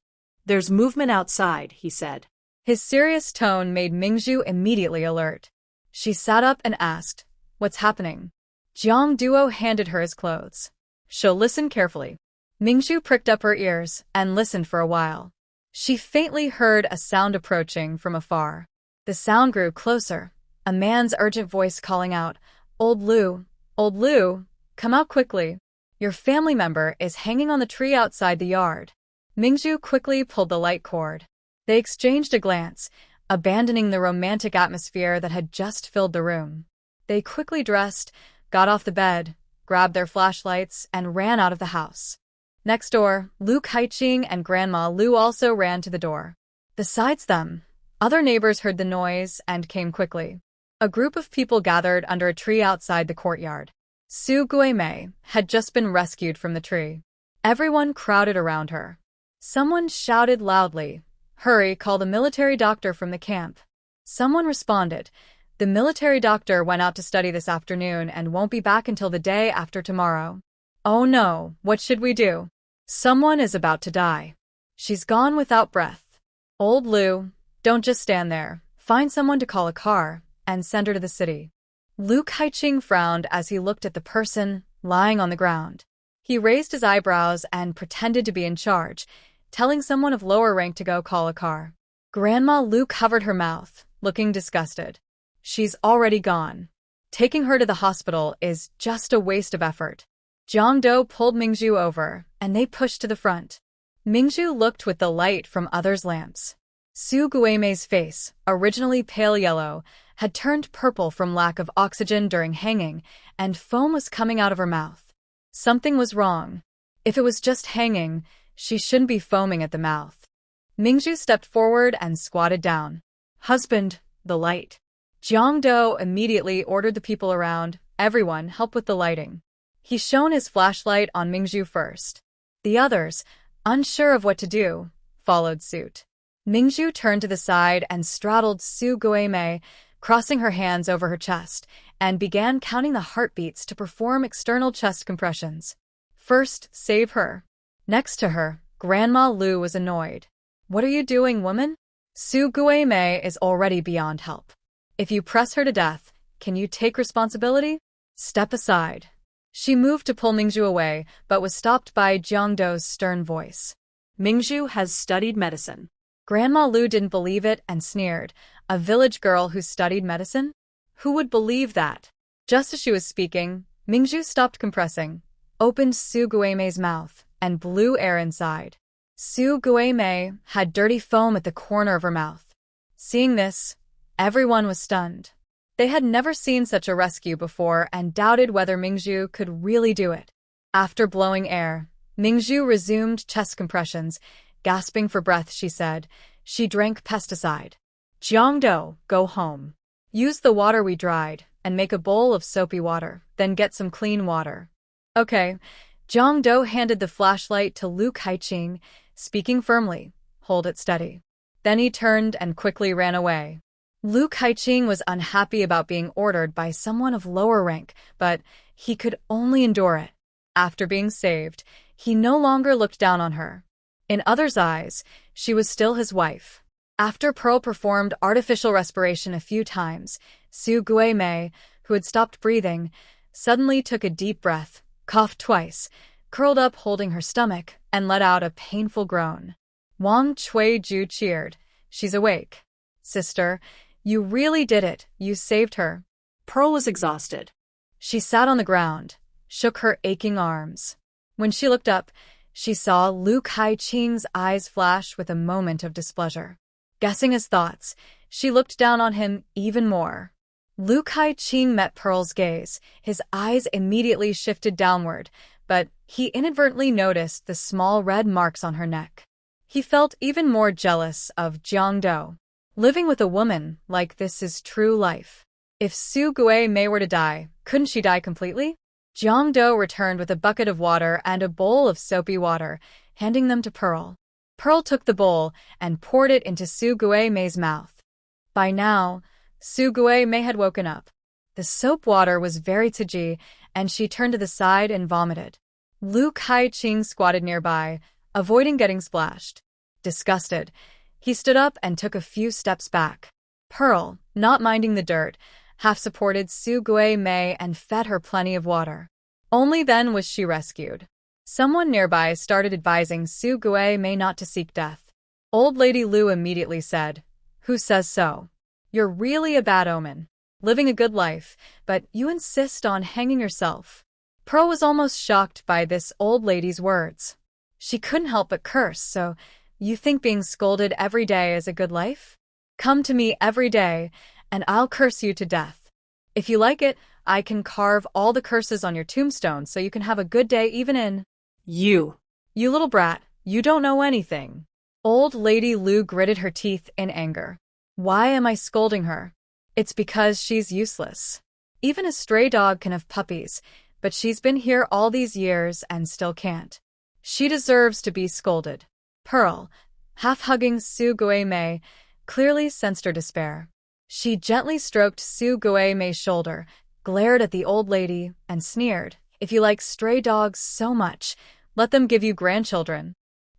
There's movement outside, he said. His serious tone made Ming Zhu immediately alert. She sat up and asked, what's happening? Jiang Duo handed her his clothes. She'll listen carefully. Ming Zhu pricked up her ears and listened for a while. She faintly heard a sound approaching from afar. The sound grew closer, a man's urgent voice calling out, Old Lu, come out quickly. Your family member is hanging on the tree outside the yard. Ming Zhu quickly pulled the light cord. They exchanged a glance, abandoning the romantic atmosphere that had just filled the room. They quickly dressed, got off the bed, grabbed their flashlights, and ran out of the house. Next door, Lu Kaiqing and Grandma Lu also ran to the door. Besides them, other neighbors heard the noise and came quickly. A group of people gathered under a tree outside the courtyard. Su Guimei had just been rescued from the tree. Everyone crowded around her. Someone shouted loudly, Hurry, call the military doctor from the camp. Someone responded, The military doctor went out to study this afternoon and won't be back until the day after tomorrow. Oh no, what should we do? Someone is about to die. She's gone without breath. Old Lu, don't just stand there. Find someone to call a car and send her to the city. Lu Kaiqing frowned as he looked at the person lying on the ground. He raised his eyebrows and pretended to be in charge, telling someone of lower rank to go call a car. Grandma Lu covered her mouth, looking disgusted. She's already gone. Taking her to the hospital is just a waste of effort. Jiang Duo pulled Ming Zhu over, and they pushed to the front. Ming Zhu looked with the light from others' lamps. Su Guimei's face, originally pale yellow, had turned purple from lack of oxygen during hanging, and foam was coming out of her mouth. Something was wrong. If it was just hanging, she shouldn't be foaming at the mouth. Ming Zhu stepped forward and squatted down. Husband, the light. Jiang Duo immediately ordered the people around, everyone, help with the lighting. He shone his flashlight on Ming Zhu first. The others, unsure of what to do, followed suit. Ming Zhu turned to the side and straddled Su Guimei, crossing her hands over her chest, and began counting the heartbeats to perform external chest compressions. First, save her. Next to her, Grandma Lu was annoyed. What are you doing, woman? Su Guimei is already beyond help. If you press her to death, can you take responsibility? Step aside. She moved to pull Ming Zhu away, but was stopped by Jiang Duo's stern voice. Ming Zhu has studied medicine. Grandma Lu didn't believe it and sneered. A village girl who studied medicine? Who would believe that? Just as she was speaking, Ming Zhu stopped compressing, opened Su Guimei's mouth, and blew air inside. Su Guimei had dirty foam at the corner of her mouth. Seeing this, everyone was stunned. They had never seen such a rescue before and doubted whether Ming Zhu could really do it. After blowing air, Ming Zhu resumed chest compressions. Gasping for breath, she said, she drank pesticide. Jiang Duo, go home. Use the water we dried and make a bowl of soapy water, then get some clean water. Okay. Jiang Duo handed the flashlight to Lu Kaiqing, speaking firmly, hold it steady. Then he turned and quickly ran away. Lu Kaiqing was unhappy about being ordered by someone of lower rank, but he could only endure it. After being saved, he no longer looked down on her. In others' eyes, she was still his wife. After Pearl performed artificial respiration a few times, Su Guimei, who had stopped breathing, suddenly took a deep breath, coughed twice, curled up holding her stomach, and let out a painful groan. Wang Ju cheered. She's awake. Sister, you really did it. You saved her. Pearl was exhausted. She sat on the ground, shook her aching arms. When she looked up, she saw Lu Kai-ching's eyes flash with a moment of displeasure. Guessing his thoughts, she looked down on him even more. Lu Kai-ching met Pearl's gaze. His eyes immediately shifted downward, but he inadvertently noticed the small red marks on her neck. He felt even more jealous of Jiang Duo. Living with a woman like this is true life. If Su Guimei were to die, couldn't she die completely? Jiang Duo returned with a bucket of water and a bowl of soapy water, handing them to Pearl. Pearl took the bowl and poured it into Su Guimei's mouth. By now, Su Guimei had woken up. The soap water was very tiji, and she turned to the side and vomited. Lu Kai-ching squatted nearby, avoiding getting splashed. Disgusted, he stood up and took a few steps back. Pearl, not minding the dirt, half-supported Su Guimei and fed her plenty of water. Only then was she rescued. Someone nearby started advising Su Guimei not to seek death. Old Lady Lu immediately said, "Who says so? You're really a bad omen. Living a good life, but you insist on hanging yourself." Pearl was almost shocked by this old lady's words. She couldn't help but curse. "So, you think being scolded every day is a good life? Come to me every day, and I'll curse you to death. If you like it, I can carve all the curses on your tombstone so you can have a good day even in." You little brat, you don't know anything." Old Lady Lu gritted her teeth in anger. "Why am I scolding her? It's because she's useless. Even a stray dog can have puppies, but she's been here all these years and still can't. She deserves to be scolded." Pearl, half-hugging Su Guimei, clearly sensed her despair. She gently stroked Su Guimei's shoulder, glared at the old lady, and sneered, "If you like stray dogs so much, let them give you grandchildren.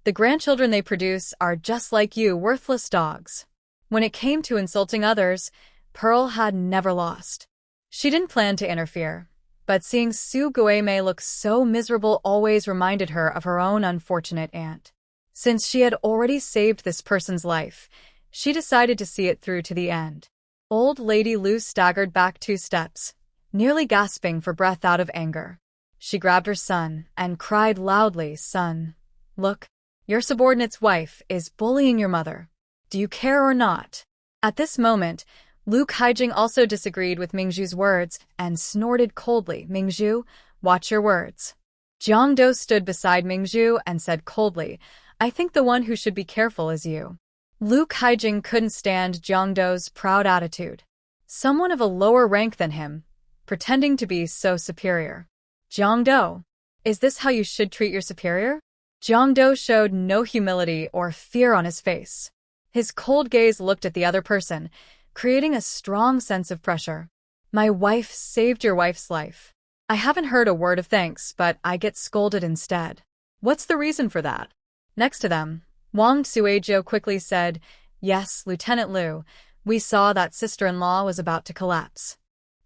The grandchildren they produce are just like you, worthless dogs." When it came to insulting others, Pearl had never lost. She didn't plan to interfere, but seeing Su Guimei look so miserable always reminded her of her own unfortunate aunt. Since she had already saved this person's life, she decided to see it through to the end. Old Lady Lu staggered back 2 steps, nearly gasping for breath out of anger. She grabbed her son and cried loudly, "Son, look, your subordinate's wife is bullying your mother. Do you care or not?" At this moment, Lu Kaijing also disagreed with Ming Zhu's words and snorted coldly, "Ming Zhu, watch your words." Jiang Duo stood beside Ming Zhu and said coldly, "I think the one who should be careful is you." Lu Kaijing couldn't stand Jiang Duo's proud attitude. Someone of a lower rank than him, pretending to be so superior. "Jiang Duo, is this how you should treat your superior?" Jiang Duo showed no humility or fear on his face. His cold gaze looked at the other person, creating a strong sense of pressure. "My wife saved your wife's life. I haven't heard a word of thanks, but I get scolded instead. What's the reason for that?" Next to them, Wang Suizhou quickly said, "Yes, Lieutenant Lu, we saw that sister-in-law was about to collapse.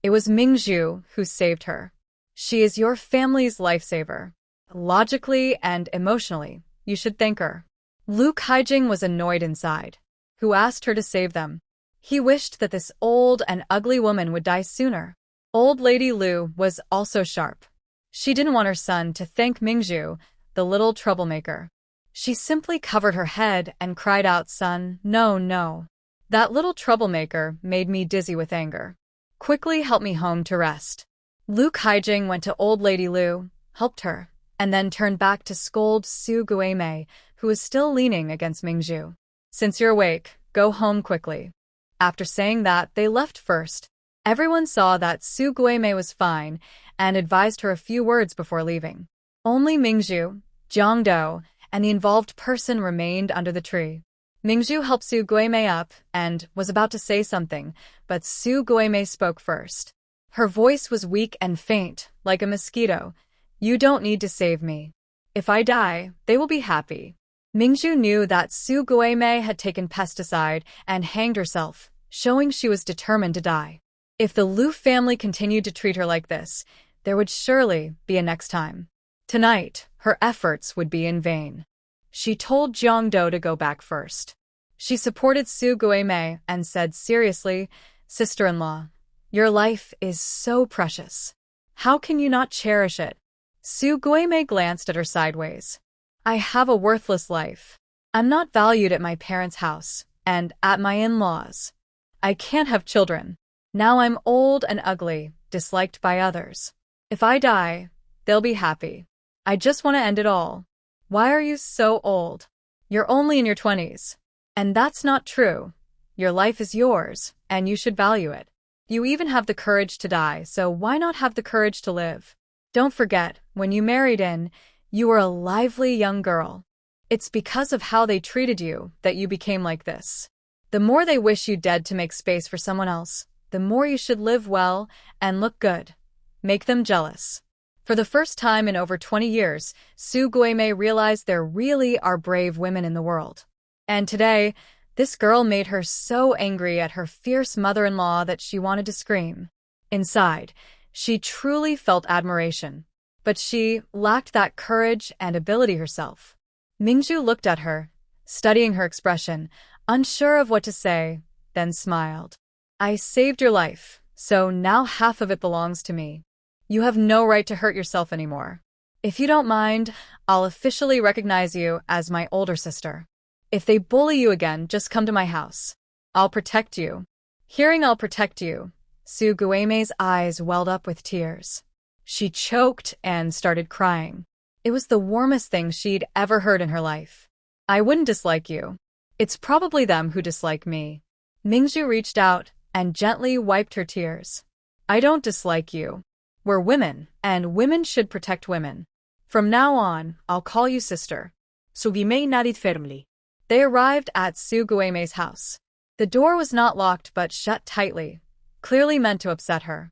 It was Ming Zhu who saved her. She is your family's lifesaver. Logically and emotionally, you should thank her." Lu Kaijing was annoyed inside. Who asked her to save them? He wished that this old and ugly woman would die sooner. Old Lady Lu was also sharp. She didn't want her son to thank Ming Zhu, the little troublemaker. She simply covered her head and cried out, "Son, no, no. That little troublemaker made me dizzy with anger. Quickly help me home to rest." Lu Kaijing went to Old Lady Lu, helped her, and then turned back to scold Su Guimei, who was still leaning against Ming Zhu. "Since you're awake, go home quickly." After saying that, they left first. Everyone saw that Su Guimei was fine and advised her a few words before leaving. Only Ming Zhu, Jiang Duo, and the involved person remained under the tree. Ming Zhu helped Su Guimei up and was about to say something, but Su Guimei spoke first. Her voice was weak and faint, like a mosquito. "You don't need to save me. If I die, they will be happy." Ming Zhu knew that Su Guimei had taken pesticide and hanged herself, showing she was determined to die. If the Lu family continued to treat her like this, There would surely be a next time. Tonight, her efforts would be in vain. She told Jiang Duo to go back first. She supported Su Guimei and said seriously, "Sister-in-law, your life is so precious. How can you not cherish it?" Su Guimei glanced at her sideways. "I have a worthless life. I'm not valued at my parents' house and at my in-laws. I can't have children. Now I'm old and ugly, disliked by others. If I die, they'll be happy. I just want to end it all. Why are you so old? You're only in your 20s. And that's not true. Your life is yours, and you should value it. You even have the courage to die, so why not have the courage to live? Don't forget, when you married in, you were a lively young girl. It's because of how they treated you that you became like this. The more they wish you dead to make space for someone else, the more you should live well and look good. Make them jealous." For the first time in over 20 years, Su Guimei realized there really are brave women in the world. And today, this girl made her so angry at her fierce mother-in-law that she wanted to scream. Inside, she truly felt admiration. But she lacked that courage and ability herself. Ming Zhu looked at her, studying her expression, unsure of what to say, then smiled. "I saved your life, so now half of it belongs to me. You have no right to hurt yourself anymore. If you don't mind, I'll officially recognize you as my older sister. If they bully you again, just come to my house. I'll protect you." Hearing "I'll protect you," Su Guimei's eyes welled up with tears. She choked and started crying. It was the warmest thing she'd ever heard in her life. "I wouldn't dislike you. It's probably them who dislike me." Ming Zhu reached out and gently wiped her tears. "I don't dislike you. We're women, and women should protect women. From now on, I'll call you sister." Su Guimei nodded firmly. They arrived at Su Guimei's house. The door was not locked but shut tightly, clearly meant to upset her.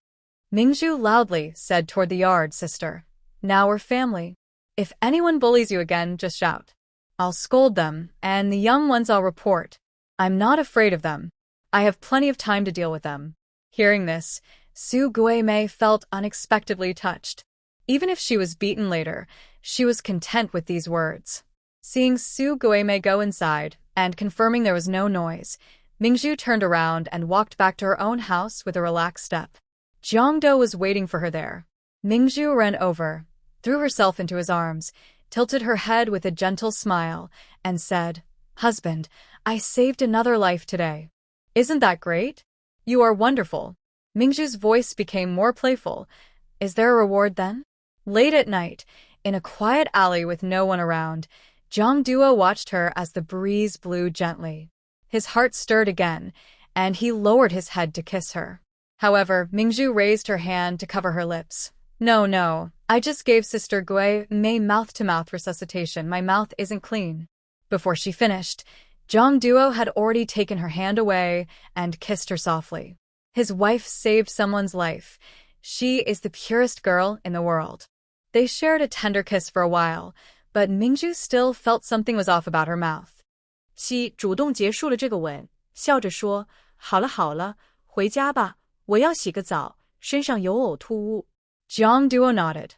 Ming Zhu loudly said toward the yard, "Sister, now we're family. If anyone bullies you again, just shout. I'll scold them, and the young ones I'll report. I'm not afraid of them. I have plenty of time to deal with them." Hearing this, Su Guimei felt unexpectedly touched. Even if she was beaten later, she was content with these words. Seeing Su Guimei go inside, and confirming there was no noise, Ming Zhu turned around and walked back to her own house with a relaxed step. Jiang Duo was waiting for her there. Ming Zhu ran over, threw herself into his arms, tilted her head with a gentle smile, and said, "Husband, I saved another life today. Isn't that great? You are wonderful." Ming Zhu's voice became more playful. "Is there a reward then?" Late at night, in a quiet alley with no one around, Jiang Duo watched her as the breeze blew gently. His heart stirred again, and he lowered his head to kiss her. However, Ming Zhu raised her hand to cover her lips. No, I just gave Sister Guimei mouth-to-mouth resuscitation. My mouth isn't clean." Before she finished, Jiang Duo had already taken her hand away and kissed her softly. His wife saved someone's life. She is the purest girl in the world. They shared a tender kiss for a while, but Ming Zhu still felt something was off about her mouth. 七主动结束了这个吻，笑着说：“好了，回家吧，我要洗个澡，身上有呕吐物。” Jiang Duo nodded.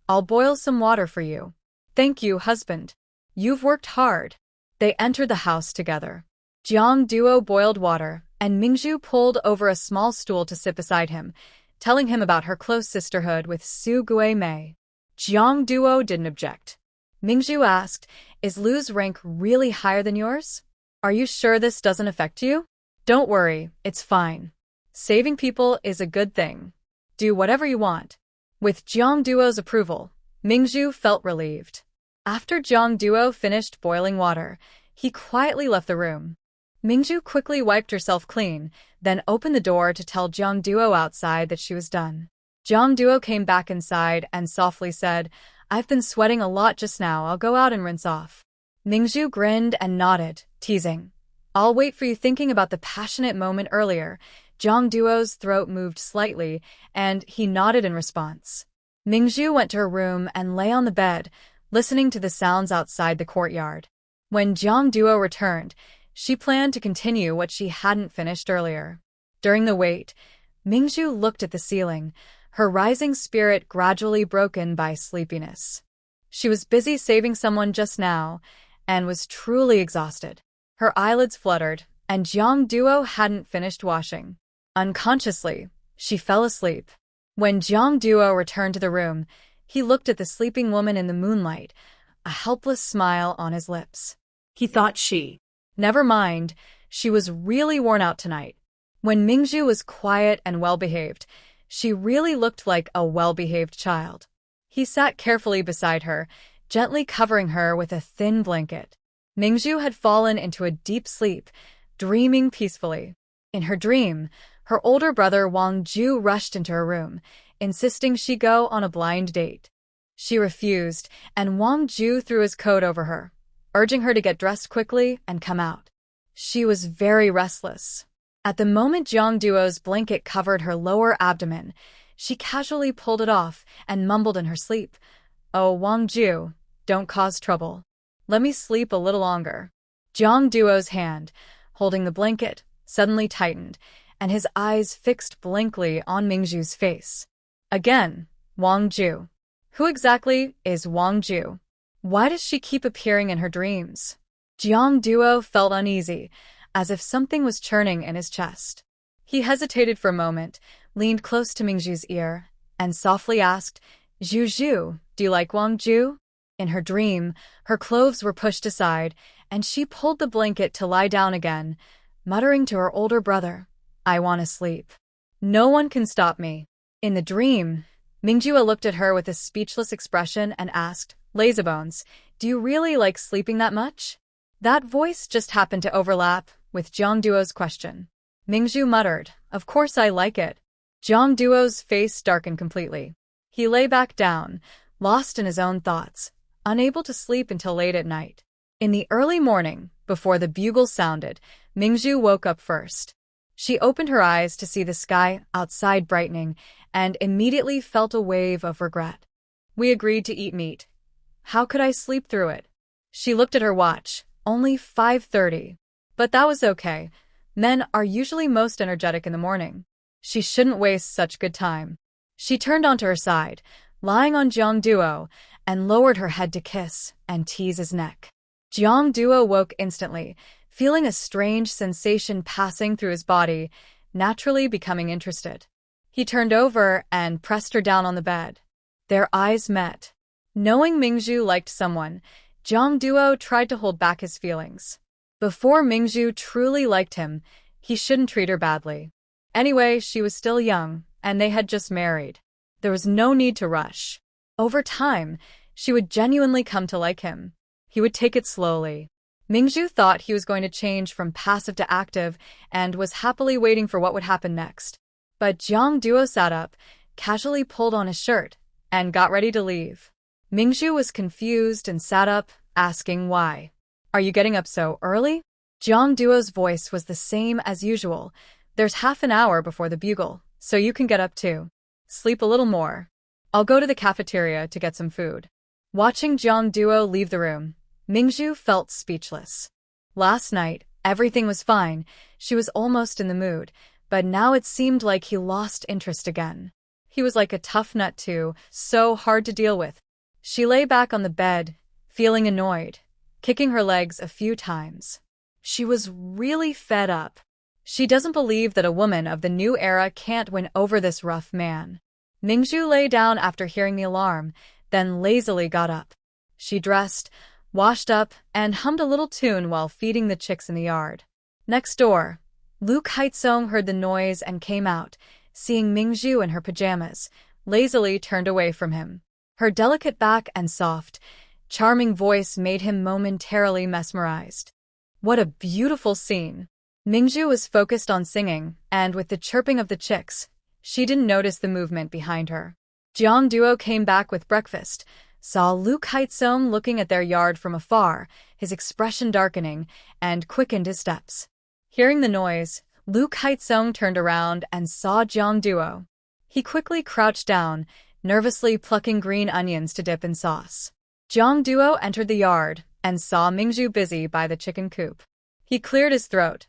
"I'll boil some water for you." "Thank you, husband. You've worked hard." They entered the house together. Jiang Duo boiled water, and Ming Zhu pulled over a small stool to sit beside him, telling him about her close sisterhood with Su Guimei. Jiang Duo didn't object. Ming Zhu asked, "Is Lu's rank really higher than yours? Are you sure this doesn't affect you?" "Don't worry, it's fine. Saving people is a good thing. Do whatever you want." With Jiang Duo's approval, Ming Zhu felt relieved. After Jiang Duo finished boiling water, he quietly left the room. Ming Zhu quickly wiped herself clean, then opened the door to tell Jiang Duo outside that she was done. Jiang Duo came back inside and softly said, "I've been sweating a lot just now. I'll go out and rinse off." Ming Zhu grinned and nodded, teasing, "I'll wait for you." Thinking about the passionate moment earlier, Jiang Duo's throat moved slightly, and he nodded in response. Ming Zhu went to her room and lay on the bed, listening to the sounds outside the courtyard. When Jiang Duo returned, she planned to continue what she hadn't finished earlier. During the wait, Ming Zhu looked at the ceiling, her rising spirit gradually broken by sleepiness. She was busy saving someone just now, and was truly exhausted. Her eyelids fluttered, and Jiang Duo hadn't finished washing. Unconsciously, she fell asleep. When Jiang Duo returned to the room, he looked at the sleeping woman in the moonlight, a helpless smile on his lips. He thought she. Never mind, she was really worn out tonight. When Ming Zhu was quiet and well-behaved, she really looked like a well-behaved child. He sat carefully beside her, gently covering her with a thin blanket. Ming Zhu had fallen into a deep sleep, dreaming peacefully. In her dream, her older brother Wang Zhu rushed into her room, insisting she go on a blind date. She refused, and Wang Zhu threw his coat over her, urging her to get dressed quickly and come out. She was very restless. At the moment Jiang Duo's blanket covered her lower abdomen, she casually pulled it off and mumbled in her sleep, "Oh, Wang Zhu, don't cause trouble. Let me sleep a little longer." Jiang Duo's hand, holding the blanket, suddenly tightened, and his eyes fixed blankly on Ming Zhu's face. Again, Wang Zhu. Who exactly is Wang Zhu? Why does she keep appearing in her dreams? Jiang Duo felt uneasy, as if something was churning in his chest. He hesitated for a moment, leaned close to Ming Zhu's ear, and softly asked, "Zhu Zhu, do you like Wang Zhu?" In her dream, her clothes were pushed aside, and she pulled the blanket to lie down again, muttering to her older brother, "I want to sleep. No one can stop me." In the dream, Ming Zhu looked at her with a speechless expression and asked, "Lazybones, do you really like sleeping that much?" That voice just happened to overlap with Jiang Duo's question. Ming Zhu muttered, "Of course I like it." Jiang Duo's face darkened completely. He lay back down, lost in his own thoughts, unable to sleep until late at night. In the early morning, before the bugle sounded, Ming Zhu woke up first. She opened her eyes to see the sky outside brightening and immediately felt a wave of regret. We agreed to eat meat. How could I sleep through it? She looked at her watch. Only 5:30. But that was okay. Men are usually most energetic in the morning. She shouldn't waste such good time. She turned onto her side, lying on Jiang Duo, and lowered her head to kiss and tease his neck. Jiang Duo woke instantly, feeling a strange sensation passing through his body, naturally becoming interested. He turned over and pressed her down on the bed. Their eyes met. Knowing Ming Zhu liked someone, Jiang Duo tried to hold back his feelings. Before Ming Zhu truly liked him, he shouldn't treat her badly. Anyway, she was still young, and they had just married. There was no need to rush. Over time, she would genuinely come to like him. He would take it slowly. Ming Zhu thought he was going to change from passive to active and was happily waiting for what would happen next. But Jiang Duo sat up, casually pulled on his shirt, and got ready to leave. Ming Zhu was confused and sat up, asking why. "Are you getting up so early?" Jiang Duo's voice was the same as usual. "There's half an hour before the bugle, so you can get up too. Sleep a little more. I'll go to the cafeteria to get some food." Watching Jiang Duo leave the room, Ming Zhu felt speechless. Last night, everything was fine. She was almost in the mood, but now it seemed like he lost interest again. He was like a tough nut too, so hard to deal with. She lay back on the bed, feeling annoyed, kicking her legs a few times. She was really fed up. She doesn't believe that a woman of the new era can't win over this rough man. Ming Zhu lay down after hearing the alarm, then lazily got up. She dressed, washed up, and hummed a little tune while feeding the chicks in the yard. Next door, Lu Kaizong heard the noise and came out, seeing Ming Zhu in her pajamas, lazily turned away from him. Her delicate back and soft, charming voice made him momentarily mesmerized. What a beautiful scene! Ming Zhu was focused on singing, and with the chirping of the chicks, she didn't notice the movement behind her. Jiang Duo came back with breakfast, saw Lu Kaizong looking at their yard from afar, his expression darkening, and quickened his steps. Hearing the noise, Lu Kaizong turned around and saw Jiang Duo. He quickly crouched down, nervously plucking green onions to dip in sauce. Jiang Duo entered the yard and saw Ming Zhu busy by the chicken coop. He cleared his throat.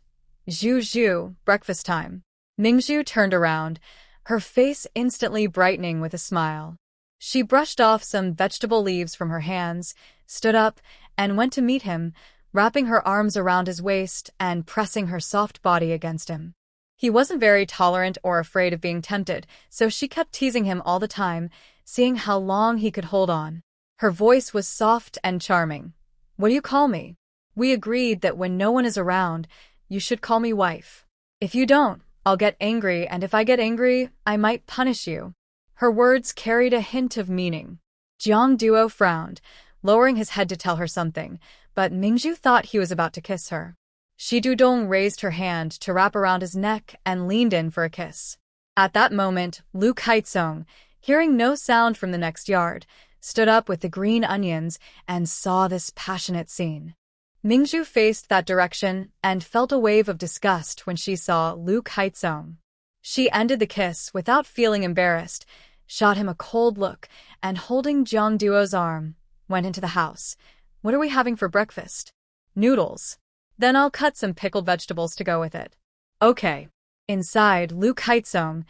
"Zhu Zhu, breakfast time." Ming Zhu turned around, her face instantly brightening with a smile. She brushed off some vegetable leaves from her hands, stood up, and went to meet him, wrapping her arms around his waist and pressing her soft body against him. He wasn't very tolerant or afraid of being tempted, so she kept teasing him all the time, seeing how long he could hold on. Her voice was soft and charming. "What do you call me? We agreed that when no one is around, you should call me wife. If you don't, I'll get angry, and if I get angry, I might punish you." Her words carried a hint of meaning. Jiang Duo frowned, lowering his head to tell her something, but Ming Zhu thought he was about to kiss her. Shi Dudong raised her hand to wrap around his neck and leaned in for a kiss. At that moment, Lu Kaizong, hearing no sound from the next yard, stood up with the green onions and saw this passionate scene. Ming Zhu faced that direction and felt a wave of disgust when she saw Lu Kaizong. She ended the kiss without feeling embarrassed, shot him a cold look, and holding Jiang Duo's arm, went into the house. "What are we having for breakfast?" "Noodles. Then I'll cut some pickled vegetables to go with it." "Okay." Inside, Lu Kaizong,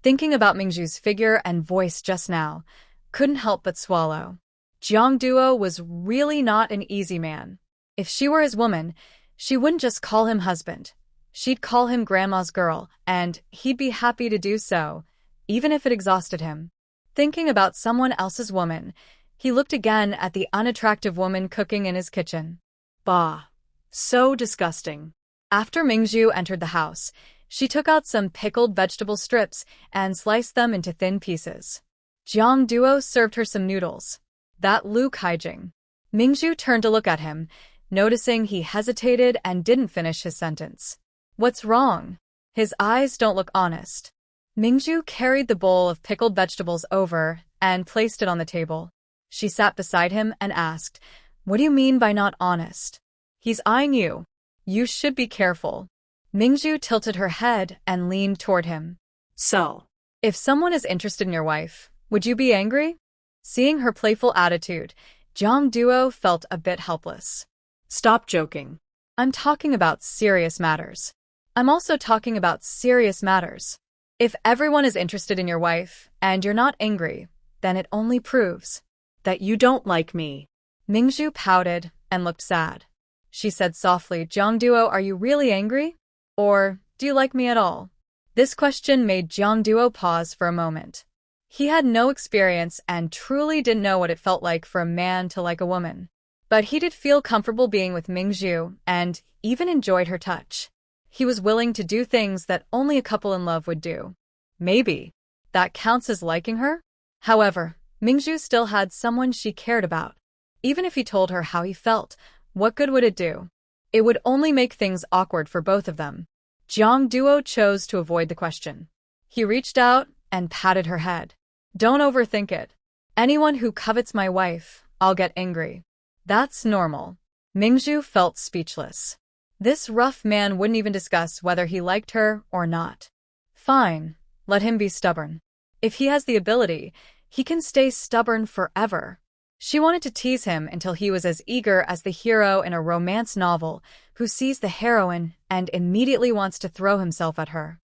thinking about Ming Zhu's figure and voice just now, couldn't help but swallow. Jiang Duo was really not an easy man. If she were his woman, she wouldn't just call him husband. She'd call him grandma's girl, and he'd be happy to do so, even if it exhausted him. Thinking about someone else's woman, he looked again at the unattractive woman cooking in his kitchen. Bah. So disgusting. After Ming Zhu entered the house, she took out some pickled vegetable strips and sliced them into thin pieces. Jiang Duo served her some noodles. "That Lu Kaijing." Ming Zhu turned to look at him, noticing he hesitated and didn't finish his sentence. "What's wrong? His eyes don't look honest." Ming Zhu carried the bowl of pickled vegetables over and placed it on the table. She sat beside him and asked, "What do you mean by not honest?" "He's eyeing you. You should be careful." Ming Zhu tilted her head and leaned toward him. "So, if someone is interested in your wife, would you be angry?" Seeing her playful attitude, Jiang Duo felt a bit helpless. "Stop joking. I'm talking about serious matters." "I'm also talking about serious matters. If everyone is interested in your wife and you're not angry, then it only proves that you don't like me." Ming Zhu pouted and looked sad. She said softly, "Jiang Duo, are you really angry? Or do you like me at all?" This question made Jiang Duo pause for a moment. He had no experience and truly didn't know what it felt like for a man to like a woman. But he did feel comfortable being with Ming Zhu and even enjoyed her touch. He was willing to do things that only a couple in love would do. Maybe that counts as liking her? However, Ming Zhu still had someone she cared about. Even if he told her how he felt, what good would it do? It would only make things awkward for both of them. Jiang Duo chose to avoid the question. He reached out and patted her head. "Don't overthink it. Anyone who covets my wife, I'll get angry. That's normal." Ming Zhu felt speechless. This rough man wouldn't even discuss whether he liked her or not. Fine, let him be stubborn. If he has the ability, he can stay stubborn forever. She wanted to tease him until he was as eager as the hero in a romance novel who sees the heroine and immediately wants to throw himself at her.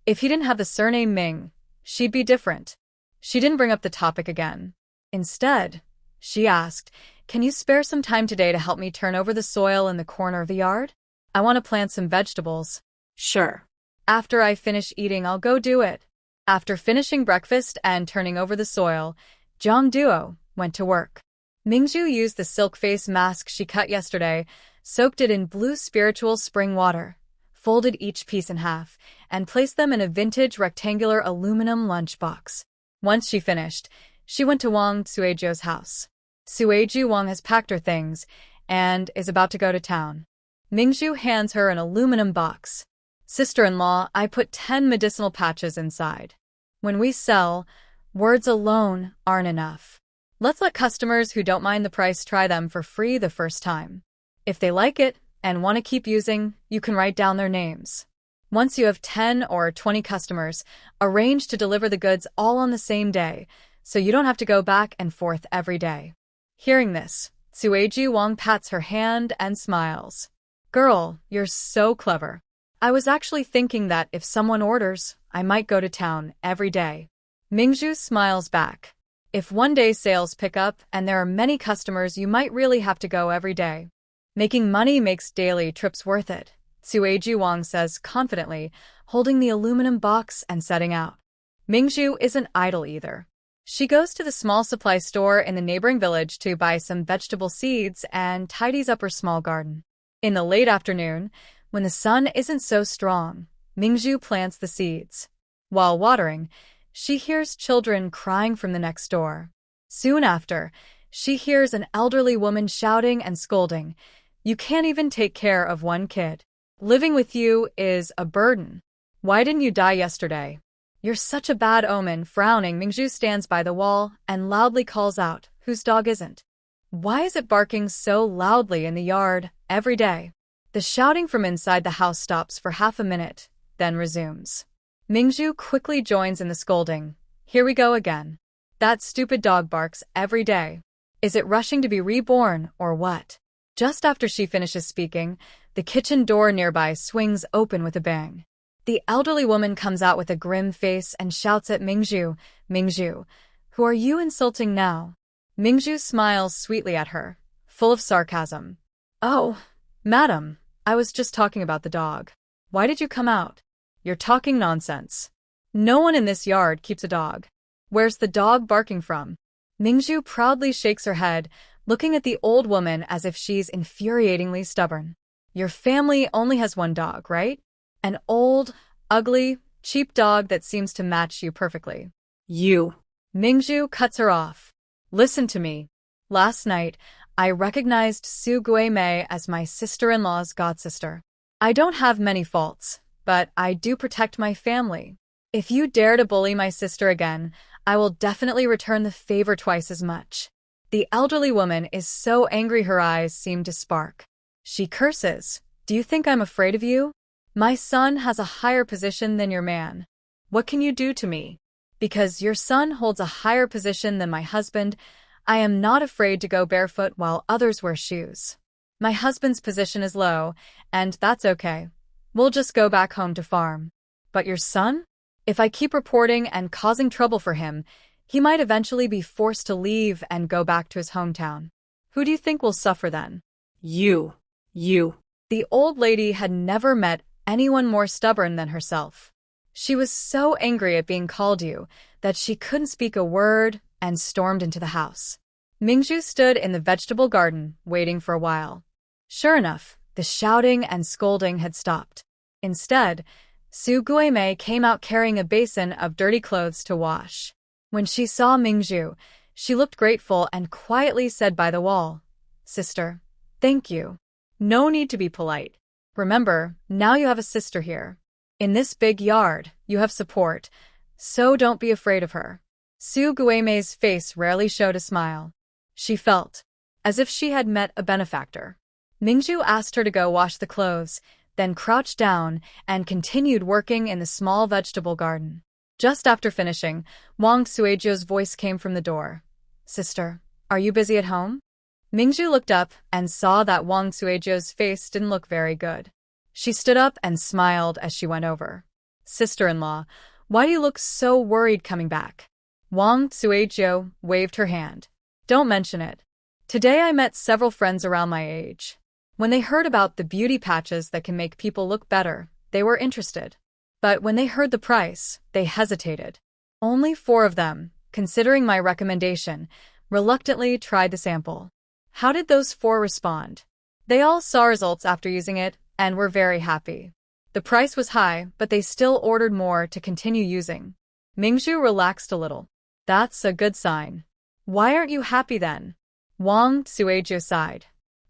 If he didn't have the surname Ming, she'd be different. She didn't bring up the topic again. Instead, she asked, "Can you spare some time today to help me turn over the soil in the corner of the yard? I want to plant some vegetables." "Sure. After I finish eating, I'll go do it." After finishing breakfast and turning over the soil, Jiang Duo went to work. Ming Zhu used the silk face mask she cut yesterday, soaked it in blue spiritual spring water, folded each piece in half, and placed them in a vintage rectangular aluminum lunchbox. Once she finished, she went to Wang Suizhou's house. Suizhou Wang has packed her things and is about to go to town. Ming Zhu hands her an aluminum box. "Sister-in-law, I put 10 medicinal patches inside. When we sell, words alone aren't enough. Let's let customers who don't mind the price try them for free the first time. If they like it and want to keep using, you can write down their names. Once you have 10 or 20 customers, arrange to deliver the goods all on the same day, so you don't have to go back and forth every day." Hearing this, Suizhou Wang pats her hand and smiles. "Girl, you're so clever. I was actually thinking that if someone orders, I might go to town every day. Ming Zhu smiles back. If one day sales pick up and there are many customers, you might really have to go every day. Making money makes daily trips worth it, Sueji Wang says confidently, holding the aluminum box and setting out. Ming Zhu isn't idle either. She goes to the small supply store in the neighboring village to buy some vegetable seeds and tidies up her small garden. In the late afternoon, when the sun isn't so strong, Ming Zhu plants the seeds. While watering, she hears children crying from the next door. Soon after, she hears an elderly woman shouting and scolding. You can't even take care of one kid. Living with you is a burden. Why didn't you die yesterday? You're such a bad omen. Frowning, Ming Zhu stands by the wall and loudly calls out, whose dog isn't? Why is it barking so loudly in the yard every day? The shouting from inside the house stops for half a minute, then resumes. Ming Zhu quickly joins in the scolding. Here we go again. That stupid dog barks every day. Is it rushing to be reborn or what? Just after she finishes speaking, the kitchen door nearby swings open with a bang. The elderly woman comes out with a grim face and shouts at Ming Zhu, Ming Zhu, who are you insulting now? Ming Zhu smiles sweetly at her, full of sarcasm. Oh, madam, I was just talking about the dog. Why did you come out? You're talking nonsense. No one in this yard keeps a dog. Where's the dog barking from? Ming Zhu proudly shakes her head, looking at the old woman as if she's infuriatingly stubborn. Your family only has one dog, right? An old, ugly, cheap dog that seems to match you perfectly. You. Ming Zhu cuts her off. Listen to me. Last night, I recognized Su Guimei as my sister-in-law's godsister. I don't have many faults, but I do protect my family. If you dare to bully my sister again, I will definitely return the favor twice as much. The elderly woman is so angry her eyes seem to spark. She curses. Do you think I'm afraid of you? My son has a higher position than your man. What can you do to me? Because your son holds a higher position than my husband, I am not afraid to go barefoot while others wear shoes. My husband's position is low, and that's okay. We'll just go back home to farm. But your son? If I keep reporting and causing trouble for him, he might eventually be forced to leave and go back to his hometown. Who do you think will suffer then? You. The old lady had never met anyone more stubborn than herself. She was so angry at being called you that she couldn't speak a word and stormed into the house. Ming Zhu stood in the vegetable garden, waiting for a while. Sure enough, the shouting and scolding had stopped. Instead, Su Guimei came out carrying a basin of dirty clothes to wash. When she saw Ming Zhu, she looked grateful and quietly said by the wall, Sister, thank you. No need to be polite. Remember, now you have a sister here. In this big yard, you have support, so don't be afraid of her. Su Guimei's face rarely showed a smile. She felt as if she had met a benefactor. Ming Zhu asked her to go wash the clothes, then crouched down and continued working in the small vegetable garden. Just after finishing, Wang Suizhou's voice came from the door. Sister, are you busy at home? Ming Zhu looked up and saw that Wang Suizhou's face didn't look very good. She stood up and smiled as she went over. Sister-in-law, why do you look so worried coming back? Wang Suizhou waved her hand. Don't mention it. Today I met several friends around my age. When they heard about the beauty patches that can make people look better, they were interested. But when they heard the price, they hesitated. Only 4 of them, considering my recommendation, reluctantly tried the sample. How did those 4 respond? They all saw results after using it and were very happy. The price was high, but they still ordered more to continue using. Ming Zhu relaxed a little. That's a good sign. Why aren't you happy then? Wang Suizhou sighed.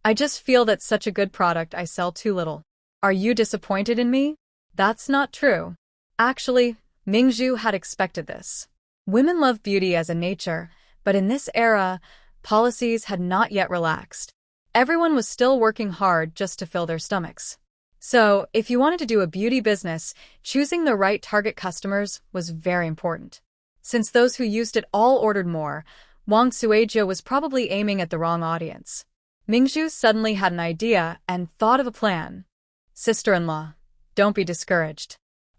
I just feel that such a good product I sell too little. Are you disappointed in me? That's not true. Actually, Ming Zhu had expected this. Women love beauty as a nature, but in this era, policies had not yet relaxed. Everyone was still working hard just to fill their stomachs. So, if you wanted to do a beauty business, choosing the right target customers was very important. Since those who used it all ordered more, Wang Suizhou was probably aiming at the wrong audience. Ming Zhu suddenly had an idea and thought of a plan. Sister-in-law, don't be discouraged.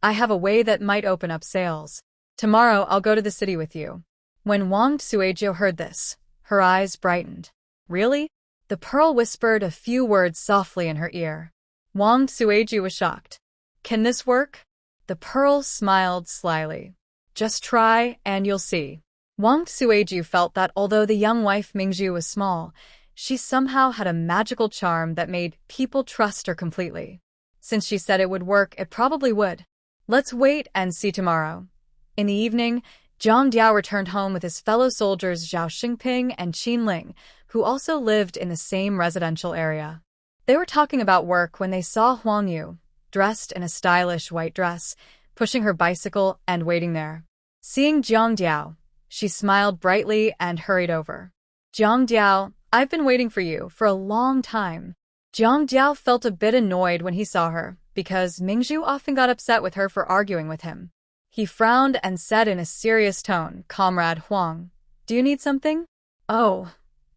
I have a way that might open up sales. Tomorrow I'll go to the city with you. When Wang Suejiu heard this, her eyes brightened. Really? The pearl whispered a few words softly in her ear. Wang Suejiu was shocked. Can this work? The pearl smiled slyly. Just try and you'll see. Wang Suejiu felt that although the young wife Ming Zhu was small, she somehow had a magical charm that made people trust her completely. Since she said it would work, it probably would. Let's wait and see tomorrow. In the evening, Jiang Duo returned home with his fellow soldiers Zhao Xingping and Qin Ling, who also lived in the same residential area. They were talking about work when they saw Huang Yu, dressed in a stylish white dress, pushing her bicycle and waiting there. Seeing Jiang Duo, she smiled brightly and hurried over. Jiang Duo, I've been waiting for you for a long time. Jiang Duo felt a bit annoyed when he saw her, because Ming Zhu often got upset with her for arguing with him. He frowned and said in a serious tone, Comrade Huang, do you need something? Oh,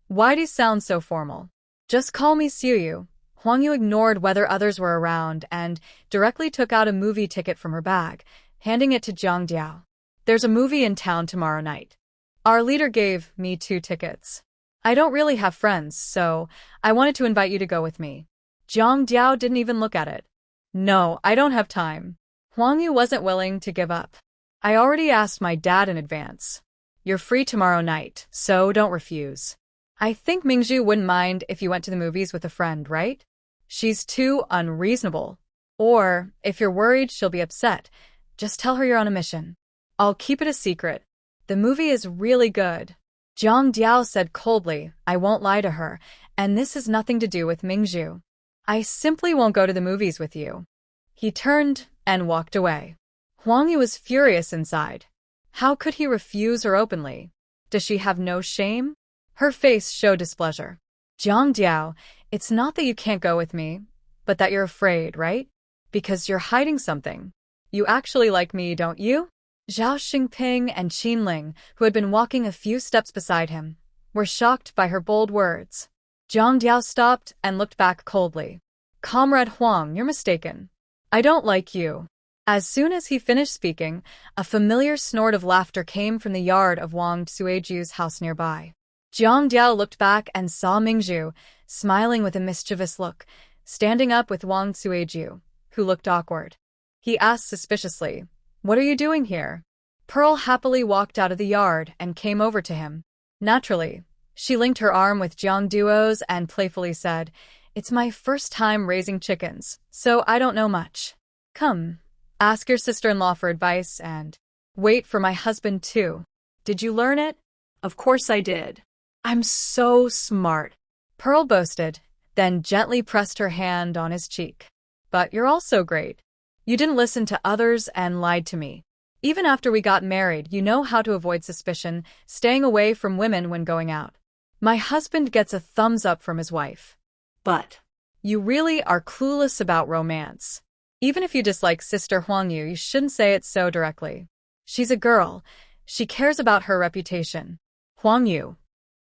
why do you sound so formal? Just call me Suyu. Huang Yu ignored whether others were around and directly took out a movie ticket from her bag, handing it to Jiang Duo. There's a movie in town tomorrow night. Our leader gave me 2 tickets. I don't really have friends, so I wanted to invite you to go with me. Jiang Duo didn't even look at it. No, I don't have time. Huang Yu wasn't willing to give up. I already asked my dad in advance. You're free tomorrow night, so don't refuse. I think Ming Zhu wouldn't mind if you went to the movies with a friend, right? She's too unreasonable. Or, if you're worried she'll be upset, just tell her you're on a mission. I'll keep it a secret. The movie is really good. Jiang Duo said coldly, I won't lie to her, and this has nothing to do with Ming Zhu. I simply won't go to the movies with you. He turned and walked away. Huang Yu was furious inside. How could he refuse her openly? Does she have no shame? Her face showed displeasure. Jiang Duo, it's not that you can't go with me, but that you're afraid, right? Because you're hiding something. You actually like me, don't you? Zhao Xingping and Qin Ling, who had been walking a few steps beside him, were shocked by her bold words. Jiang Duo stopped and looked back coldly. Comrade Huang, you're mistaken. I don't like you. As soon as he finished speaking, a familiar snort of laughter came from the yard of Wang Suejiu's house nearby. Jiang Duo looked back and saw Ming Zhu, smiling with a mischievous look, standing up with Wang Suejiu, who looked awkward. He asked suspiciously, What are you doing here? Pearl happily walked out of the yard and came over to him. Naturally, she linked her arm with Jiang Duo's and playfully said, It's my first time raising chickens, so I don't know much. Come, ask your sister-in-law for advice and wait for my husband too. Did you learn it? Of course I did. I'm so smart, Pearl boasted, then gently pressed her hand on his cheek. But you're also great. You didn't listen to others and lied to me. Even after we got married, you know how to avoid suspicion, staying away from women when going out. My husband gets a thumbs up from his wife. But you really are clueless about romance. Even if you dislike Sister Huang Yu, you shouldn't say it so directly. She's a girl. She cares about her reputation. Huang Yu.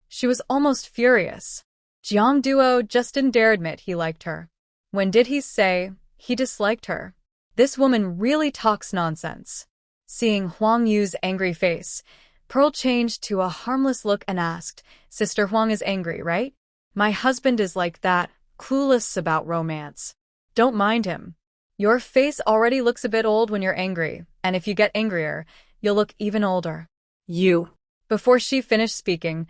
She was almost furious. Jiang Duo just didn't dare admit he liked her. When did he say he disliked her? This woman really talks nonsense. Seeing Huang Yu's angry face, Pearl changed to a harmless look and asked, Sister Huang is angry, right? My husband is like that, clueless about romance. Don't mind him. Your face already looks a bit old when you're angry, and if you get angrier, you'll look even older. You. Before she finished speaking,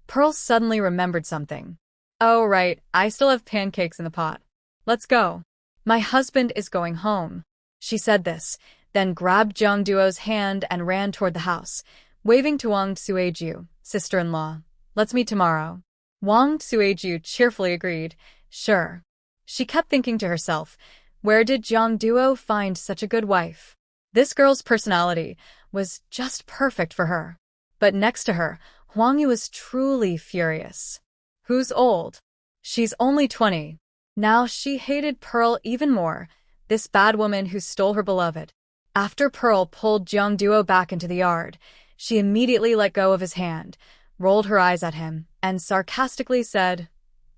Pearl suddenly remembered something. Oh, right, I still have pancakes in the pot. Let's go. My husband is going home. She said this, then grabbed Jiang Duo's hand and ran toward the house, waving to Wang Suejiu, sister-in-law. Let's meet tomorrow. Wang Suejiu cheerfully agreed. Sure. She kept thinking to herself, where did Jiang Duo find such a good wife? This girl's personality was just perfect for her. But next to her, Huang Yu was truly furious. Who's old? She's only 20. Now she hated Pearl even more, this bad woman who stole her beloved. After Pearl pulled Jiang Duo back into the yard, she immediately let go of his hand, rolled her eyes at him, and sarcastically said,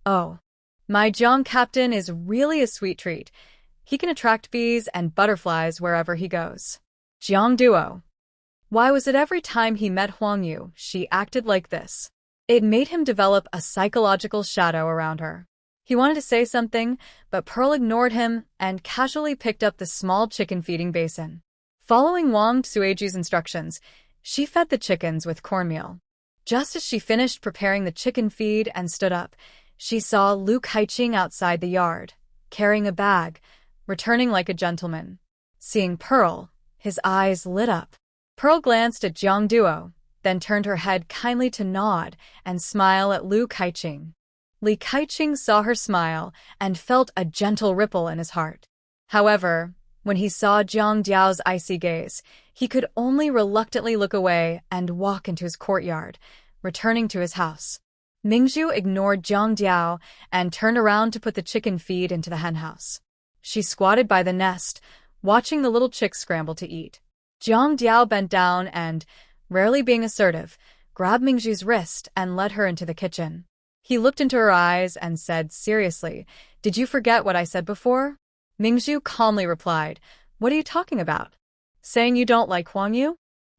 Oh, my Jiang captain is really a sweet treat. He can attract bees and butterflies wherever he goes. Jiang Duo. Why was it every time he met Huang Yu, she acted like this? It made him develop a psychological shadow around her. He wanted to say something, but Pearl ignored him and casually picked up the small chicken feeding basin. Following Wang Tsueju's instructions, she fed the chickens with cornmeal. Just as she finished preparing the chicken feed and stood up, she saw Lu Kaiqing outside the yard, carrying a bag, returning like a gentleman. Seeing Pearl, his eyes lit up. Pearl glanced at Jiang Duo, then turned her head kindly to nod and smile at Lu Kaiqing. Li Kaiqing saw her smile and felt a gentle ripple in his heart. However, when he saw Jiang Diao's icy gaze, he could only reluctantly look away and walk into his courtyard, returning to his house. Ming Zhu ignored Jiang Diao and turned around to put the chicken feed into the henhouse. She squatted by the nest, watching the little chicks scramble to eat. Jiang Diao bent down and, rarely being assertive, grabbed Ming Zhu's wrist and led her into the kitchen. He looked into her eyes and said seriously, "Did you forget what I said before?" Ming Zhu calmly replied, "What are you talking about? Saying you don't like Huang Yu?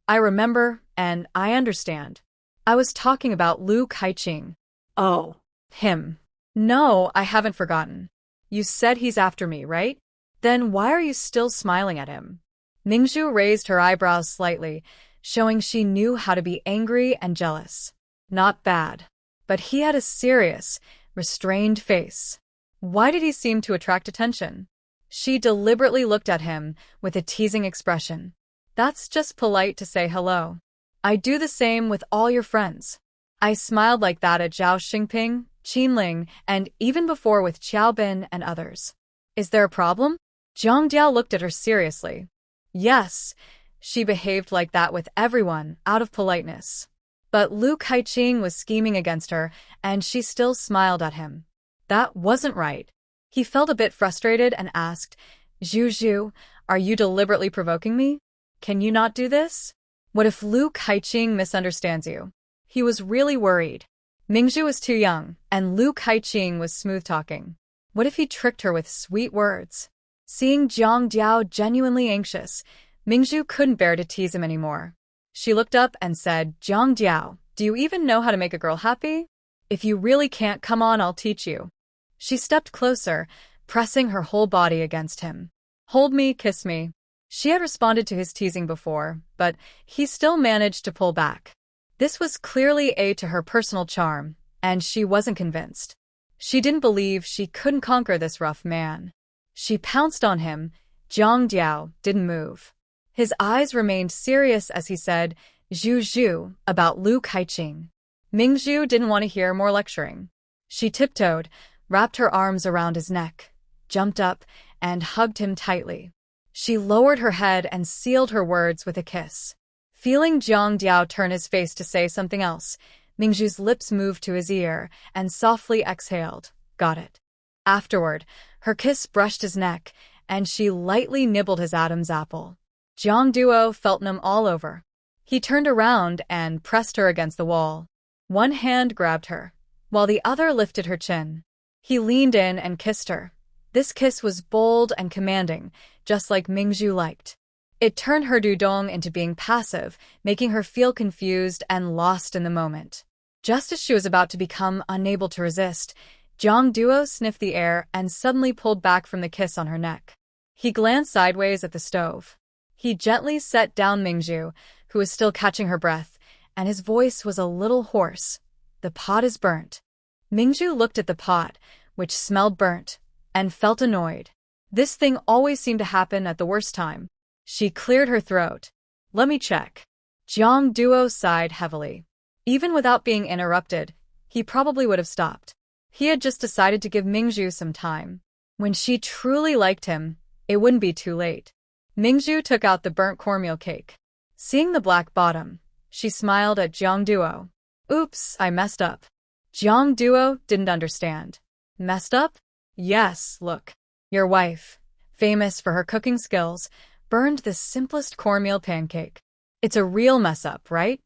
I remember, and I understand. I was talking about Lu Kaiqing." Oh, Him. No, I haven't forgotten. You said he's after me, right? Then why are you still smiling at him? Ming Zhu raised her eyebrows slightly, showing she knew how to be angry and jealous. Not bad. But he had a serious, restrained face. Why did he seem to attract attention? She deliberately looked at him with a teasing expression. That's just polite to say hello. I do the same with all your friends. I smiled like that at Zhao Xingping, Qin Ling, and even before with Qiao Bin and others. Is there a problem? Jiang Diao looked at her seriously. Yes, she behaved like that with everyone, out of politeness. But Lu Kaiqing was scheming against her, and she still smiled at him. That wasn't right. He felt a bit frustrated and asked, Zhu, are you deliberately provoking me? Can you not do this? What if Lu Kaiqing misunderstands you? He was really worried. Ming Zhu was too young, and Lu Kaiqing was smooth-talking. What if he tricked her with sweet words? Seeing Jiang Diao genuinely anxious, Ming Zhu couldn't bear to tease him anymore. She looked up and said, Jiang Diao, do you even know how to make a girl happy? If you really can't, come on, I'll teach you. She stepped closer, pressing her whole body against him. Hold me, kiss me. She had responded to his teasing before, but he still managed to pull back. This was clearly a to her personal charm, and she wasn't convinced. She didn't believe she couldn't conquer this rough man. She pounced on him. Jiang Diao didn't move. His eyes remained serious as he said, Zhu, about Lu Kaiqing. Ming Zhu didn't want to hear more lecturing. She tiptoed, wrapped her arms around his neck, jumped up, and hugged him tightly. She lowered her head and sealed her words with a kiss. Feeling Jiang Diao turn his face to say something else, Ming Zhu's lips moved to his ear and softly exhaled, got it. Afterward, her kiss brushed his neck, and she lightly nibbled his Adam's apple. Jiang Duo felt numb all over. He turned around and pressed her against the wall. One hand grabbed her, while the other lifted her chin. He leaned in and kissed her. This kiss was bold and commanding, just like Ming Zhu liked. It turned her dudong into being passive, making her feel confused and lost in the moment. Just as she was about to become unable to resist, Jiang Duo sniffed the air and suddenly pulled back from the kiss on her neck. He glanced sideways at the stove. He gently set down Ming Zhu, who was still catching her breath, and his voice was a little hoarse. The pot is burnt. Ming Zhu looked at the pot, which smelled burnt, and felt annoyed. This thing always seemed to happen at the worst time. She cleared her throat. Let me check. Jiang Duo sighed heavily. Even without being interrupted, he probably would have stopped. He had just decided to give Ming Zhu some time. When she truly liked him, it wouldn't be too late. Ming Zhu took out the burnt cornmeal cake. Seeing the black bottom, she smiled at Jiang Duo. Oops, I messed up. Jiang Duo didn't understand. Messed up? Yes, look. Your wife, famous for her cooking skills, burned the simplest cornmeal pancake. It's a real mess up, right?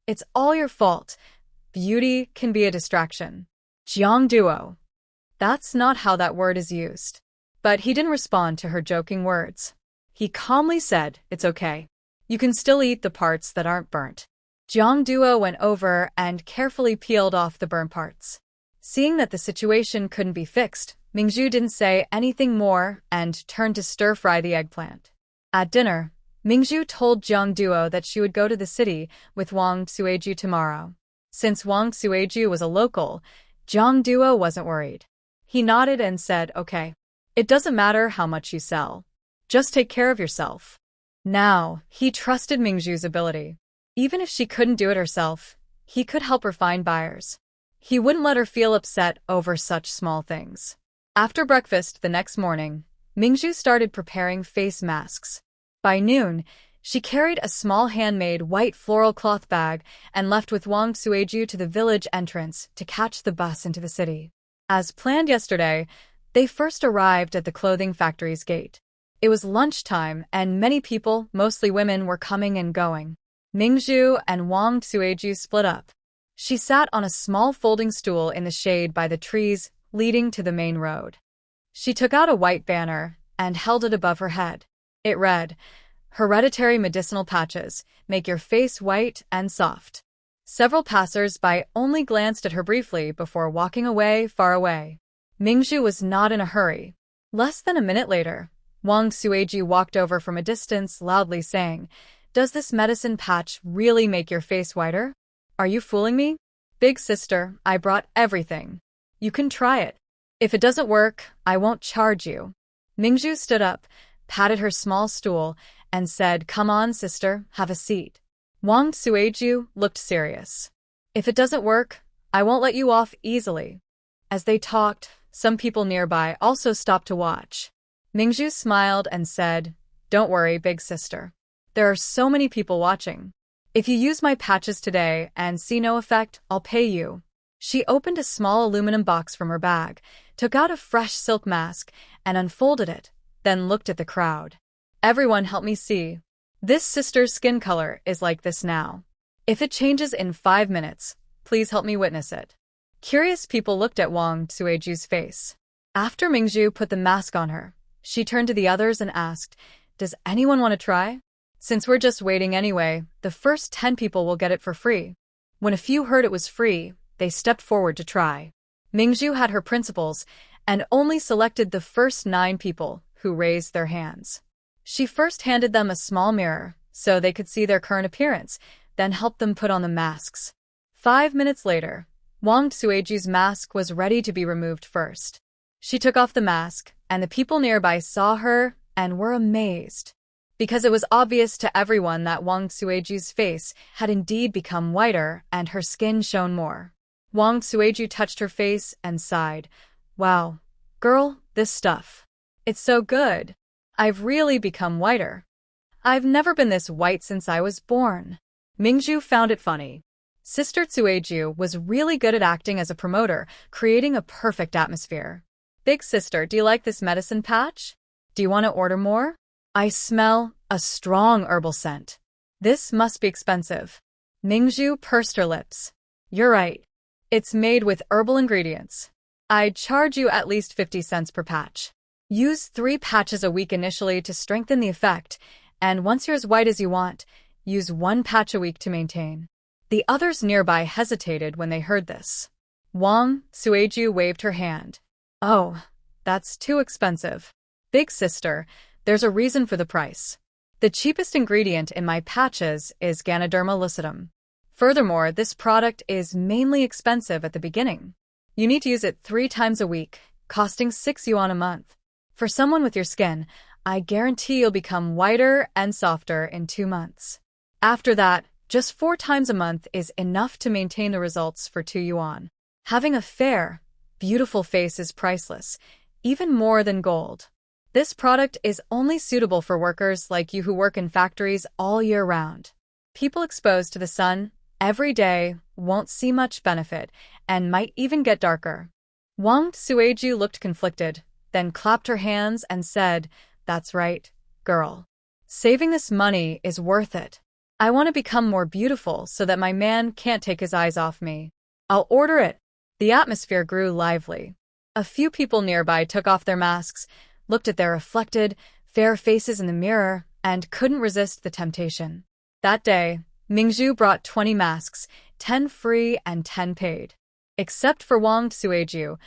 It's all your fault. Beauty can be a distraction. Jiang Duo. That's not how that word is used. But he didn't respond to her joking words. He calmly said, "It's okay. You can still eat the parts that aren't burnt." Jiang Duo went over and carefully peeled off the burnt parts. Seeing that the situation couldn't be fixed, Ming Zhu didn't say anything more and turned to stir-fry the eggplant. At dinner, Ming Zhu told Jiang Duo that she would go to the city with Wang Suiju tomorrow. Since Wang Suiju was a local, Jiang Duo wasn't worried. He nodded and said, "Okay. It doesn't matter how much you sell. Just take care of yourself." Now, he trusted Ming Zhu's ability. Even if she couldn't do it herself, he could help her find buyers. He wouldn't let her feel upset over such small things. After breakfast the next morning, Ming Zhu started preparing face masks. By noon, she carried a small handmade white floral cloth bag and left with Wang Suiju to the village entrance to catch the bus into the city. As planned yesterday, they first arrived at the clothing factory's gate. It was lunchtime and many people, mostly women, were coming and going. Ming Zhu and Wang Suiju split up. She sat on a small folding stool in the shade by the trees leading to the main road. She took out a white banner and held it above her head. It read, "Hereditary medicinal patches, make your face white and soft." Several passers-by only glanced at her briefly before walking away far away. Ming Zhu was not in a hurry. Less than a minute later, Wang Suiju walked over from a distance, loudly saying, "Does this medicine patch really make your face whiter? Are you fooling me? Big sister, I brought everything. You can try it. If it doesn't work, I won't charge you." Ming Zhu stood up, patted her small stool, and said, "Come on, sister, have a seat." Wang Suiju looked serious. "If it doesn't work, I won't let you off easily." As they talked, some people nearby also stopped to watch. Ming Zhu smiled and said, "Don't worry, big sister. There are so many people watching. If you use my patches today and see no effect, I'll pay you." She opened a small aluminum box from her bag, took out a fresh silk mask, and unfolded it, then looked at the crowd. "Everyone help me see. This sister's skin color is like this now. If it changes in 5 minutes, please help me witness it." Curious people looked at Wang Suiju's face. After Ming Zhu put the mask on her, she turned to the others and asked, "Does anyone want to try? Since we're just waiting anyway, the first 10 people will get it for free." When a few heard it was free, they stepped forward to try. Ming Zhu had her principles and only selected the first 9 people who raised their hands. She first handed them a small mirror so they could see their current appearance, then helped them put on the masks. 5 minutes later, Wang Suiju's mask was ready to be removed first. She took off the mask, and the people nearby saw her and were amazed. Because it was obvious to everyone that Wang Suiju's face had indeed become whiter and her skin shone more. Wang Suiju touched her face and sighed. "Wow, girl, this stuff. It's so good. I've really become whiter. I've never been this white since I was born." Ming Zhu found it funny. Sister Suiju was really good at acting as a promoter, creating a perfect atmosphere. "Big sister, do you like this medicine patch? Do you want to order more? I smell a strong herbal scent. This must be expensive." Ming Zhu pursed her lips. "You're right. It's made with herbal ingredients. I'd charge you at least 50 cents per patch. Use 3 patches a week initially to strengthen the effect, and once you're as white as you want, use 1 patch a week to maintain." The others nearby hesitated when they heard this. Wang Suiju waved her hand. "Oh, that's too expensive. Big sister, there's a reason for the price. The cheapest ingredient in my patches is Ganoderma lucidum. Furthermore, this product is mainly expensive at the beginning. You need to use it 3 times a week, costing 6 yuan a month. For someone with your skin, I guarantee you'll become whiter and softer in 2 months. After that, just 4 times a month is enough to maintain the results for 2 yuan. Having a fair, beautiful face is priceless, even more than gold. This product is only suitable for workers like you who work in factories all year round. People exposed to the sun every day won't see much benefit and might even get darker." Wang Suiju looked conflicted, then clapped her hands and said, "That's right, girl. Saving this money is worth it. I want to become more beautiful so that my man can't take his eyes off me. I'll order it." The atmosphere grew lively. A few people nearby took off their masks, looked at their reflected, fair faces in the mirror, and couldn't resist the temptation. That day, Ming Zhu brought 20 masks, 10 free and 10 paid. Except for Wang Suiju,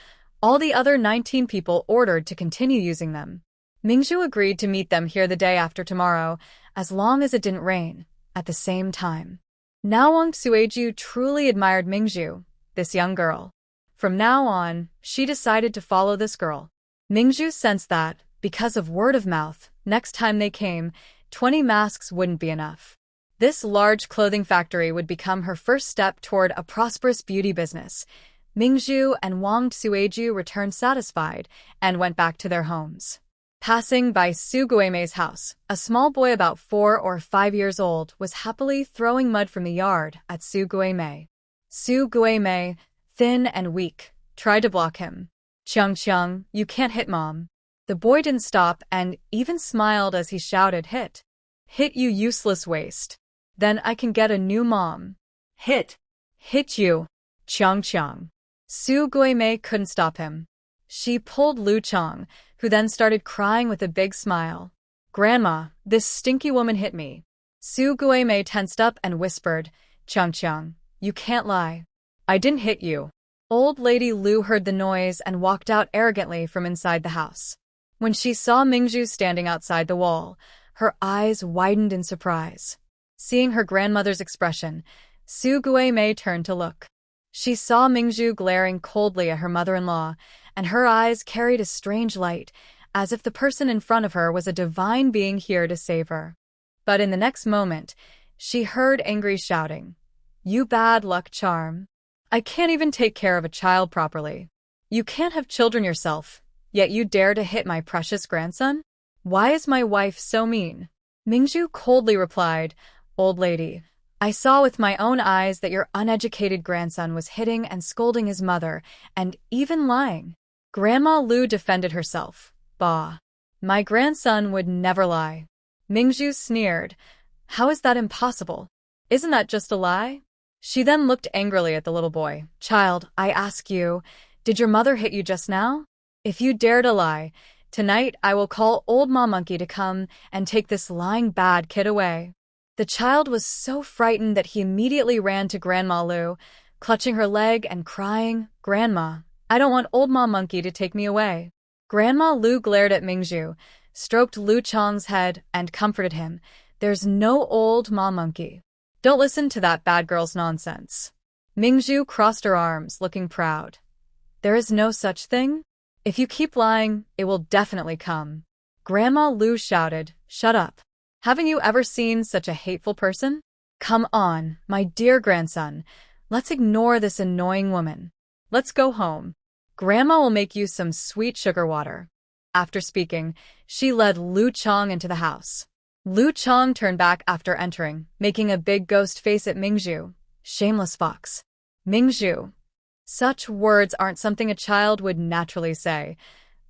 all the other 19 people ordered to continue using them. Ming Zhu agreed to meet them here the day after tomorrow, as long as it didn't rain, at the same time. Now Wang Suiju truly admired Ming Zhu, this young girl. From now on, she decided to follow this girl. Ming Zhu sensed that, because of word of mouth, next time they came, 20 masks wouldn't be enough. This large clothing factory would become her first step toward a prosperous beauty business. Ming Zhu and Wang Suiju returned satisfied and went back to their homes. Passing by Su Guimei's house, a small boy about 4 or 5 years old was happily throwing mud from the yard at Su Guimei. Su Guimei, thin and weak, tried to block him. "Qiang, you can't hit Mom." The boy didn't stop and even smiled as he shouted, "Hit. Hit, you useless waste. Then I can get a new mom." "Hit. Hit you. Qiang." Su Guimei couldn't stop him. She pulled Lu Chang, who then started crying with a big smile. "Grandma, this stinky woman hit me." Su Guimei tensed up and whispered, "Qiang, you can't lie. I didn't hit you." Old Lady Lu heard the noise and walked out arrogantly from inside the house. When she saw Ming Zhu standing outside the wall, her eyes widened in surprise. Seeing her grandmother's expression, Su Guimei turned to look. She saw Ming Zhu glaring coldly at her mother-in-law, and her eyes carried a strange light, as if the person in front of her was a divine being here to save her. But in the next moment, she heard angry shouting. "You bad luck charm. I can't even take care of a child properly. You can't have children yourself, yet you dare to hit my precious grandson? Why is my wife so mean?" Ming Zhu coldly replied, "Old lady, I saw with my own eyes that your uneducated grandson was hitting and scolding his mother, and even lying." Grandma Lu defended herself. "Bah. My grandson would never lie." Ming Zhu sneered. "How is that impossible? Isn't that just a lie?" She then looked angrily at the little boy. "Child, I ask you, did your mother hit you just now? If you dare to lie, tonight I will call old Ma Monkey to come and take this lying bad kid away." The child was so frightened that he immediately ran to Grandma Lu, clutching her leg and crying, "Grandma, I don't want old Ma Monkey to take me away." Grandma Lu glared at Ming Zhu, stroked Lu Chang's head, and comforted him. "There's no old Ma Monkey. Don't listen to that bad girl's nonsense." Ming Zhu crossed her arms, looking proud. "There is no such thing? If you keep lying, it will definitely come." Grandma Lu shouted, "Shut up. Haven't you ever seen such a hateful person? Come on, my dear grandson. Let's ignore this annoying woman. Let's go home. Grandma will make you some sweet sugar water." After speaking, she led Lu Chang into the house. Lu Chang turned back after entering, making a big ghost face at Ming Zhu. "Shameless fox." Ming Zhu. Such words aren't something a child would naturally say.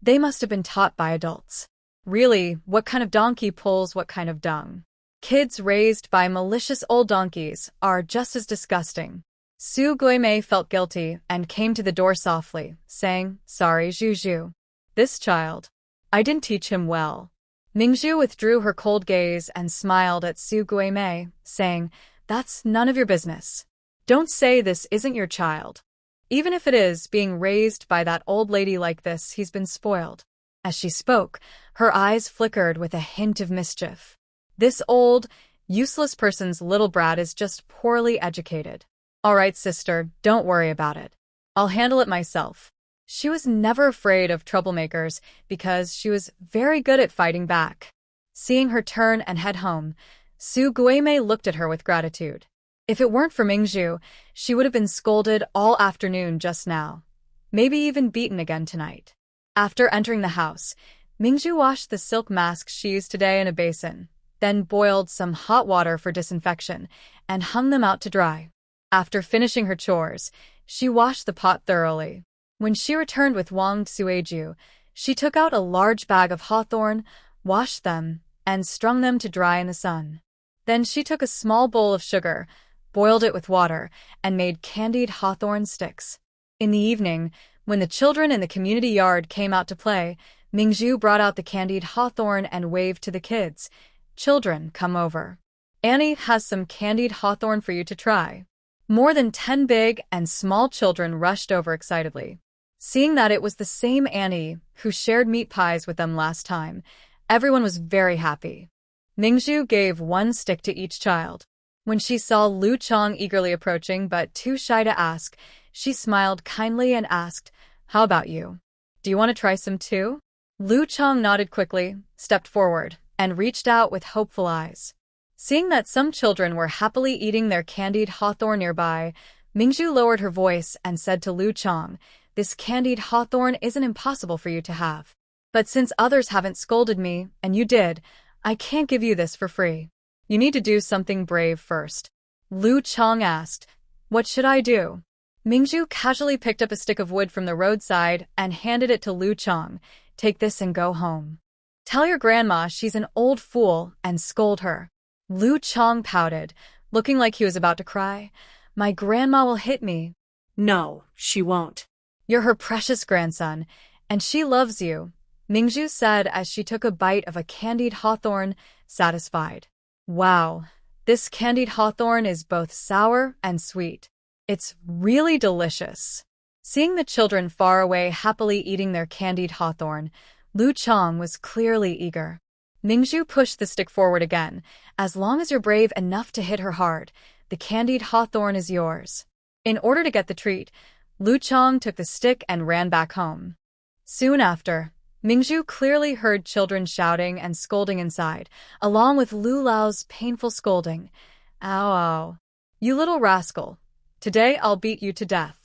They must have been taught by adults. Really, what kind of donkey pulls what kind of dung? Kids raised by malicious old donkeys are just as disgusting. Su Guimei felt guilty and came to the door softly, saying, "Sorry, Zhu. This child. I didn't teach him well." Ming Zhu withdrew her cold gaze and smiled at Su Guimei, saying, "That's none of your business. Don't say this isn't your child. Even if it is, being raised by that old lady like this, he's been spoiled." As she spoke, her eyes flickered with a hint of mischief. "This old, useless person's little brat is just poorly educated. All right, sister, don't worry about it. I'll handle it myself." She was never afraid of troublemakers because she was very good at fighting back. Seeing her turn and head home, Su Guimei looked at her with gratitude. If it weren't for Ming Zhu, she would have been scolded all afternoon just now, maybe even beaten again tonight. After entering the house, Ming Zhu washed the silk masks she used today in a basin, then boiled some hot water for disinfection, and hung them out to dry. After finishing her chores, she washed the pot thoroughly. When she returned with Wang Suiju, she took out a large bag of hawthorn, washed them, and strung them to dry in the sun. Then she took a small bowl of sugar, boiled it with water, and made candied hawthorn sticks. In the evening, when the children in the community yard came out to play, Ming Zhu brought out the candied hawthorn and waved to the kids. Children, come over. Annie has some candied hawthorn for you to try. More than 10 big and small children rushed over excitedly. Seeing that it was the same Annie who shared meat pies with them last time, everyone was very happy. Ming Zhu gave one stick to each child. When she saw Lu Chang eagerly approaching but too shy to ask, she smiled kindly and asked, "How about you? Do you want to try some too?" Lu Chang nodded quickly, stepped forward, and reached out with hopeful eyes. Seeing that some children were happily eating their candied hawthorn nearby, Ming Zhu lowered her voice and said to Lu Chang, "This candied hawthorn isn't impossible for you to have. But since others haven't scolded me, and you did, I can't give you this for free. You need to do something brave first." Lu Chang asked, "What should I do?" Ming Zhu casually picked up a stick of wood from the roadside and handed it to Lu Chang. "Take this and go home. Tell your grandma she's an old fool and scold her." Lu Chang pouted, looking like he was about to cry. "My grandma will hit me." No, she won't. "You're her precious grandson, and she loves you," Ming Zhu said as she took a bite of a candied hawthorn, satisfied. "Wow, this candied hawthorn is both sour and sweet. It's really delicious." Seeing the children far away happily eating their candied hawthorn, Lu Chang was clearly eager. Ming Zhu pushed the stick forward again. "As long as you're brave enough to hit her hard, the candied hawthorn is yours." In order to get the treat, Lu Chang took the stick and ran back home. Soon after, Ming Zhu clearly heard children shouting and scolding inside, along with Lu Lao's painful scolding. "Ow, ow. You little rascal. Today I'll beat you to death."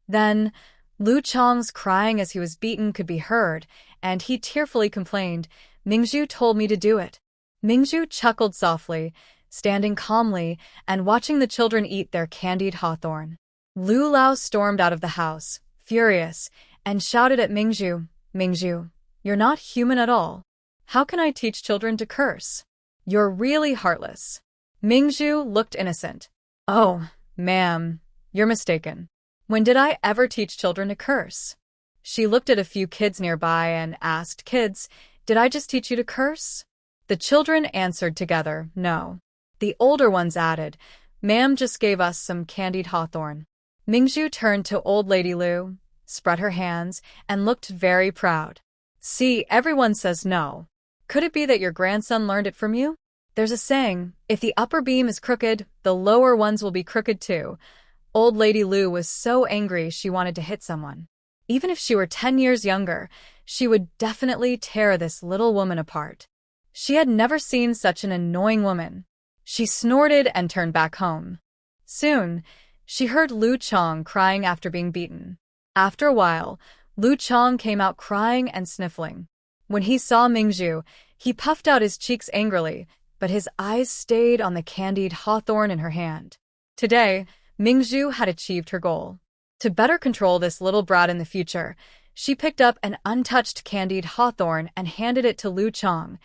Then, Lu Chang's crying as he was beaten could be heard, and he tearfully complained, "Ming Zhu told me to do it." Ming Zhu chuckled softly, standing calmly and watching the children eat their candied hawthorn. Lu Lao stormed out of the house, furious, and shouted at Ming Zhu, "Ming Zhu, you're not human at all. How can I teach children to curse? You're really heartless." Ming Zhu looked innocent. "Oh, ma'am, you're mistaken. When did I ever teach children to curse?" She looked at a few kids nearby and asked, "Kids, did I just teach you to curse?" The children answered together, "No." The older ones added, "Ma'am just gave us some candied hawthorn." Ming Zhu turned to old lady Lu, spread her hands, and looked very proud. "See, everyone says no. Could it be that your grandson learned it from you? There's a saying, if the upper beam is crooked, the lower ones will be crooked too." Old lady Lu was so angry she wanted to hit someone. Even if she were 10 years younger, she would definitely tear this little woman apart. She had never seen such an annoying woman. She snorted and turned back home. Soon, she heard Lu Chang crying after being beaten. After a while, Lu Chang came out crying and sniffling. When he saw Ming Zhu, he puffed out his cheeks angrily, but his eyes stayed on the candied hawthorn in her hand. Today, Ming Zhu had achieved her goal. To better control this little brat in the future, she picked up an untouched candied hawthorn and handed it to Lu Chang.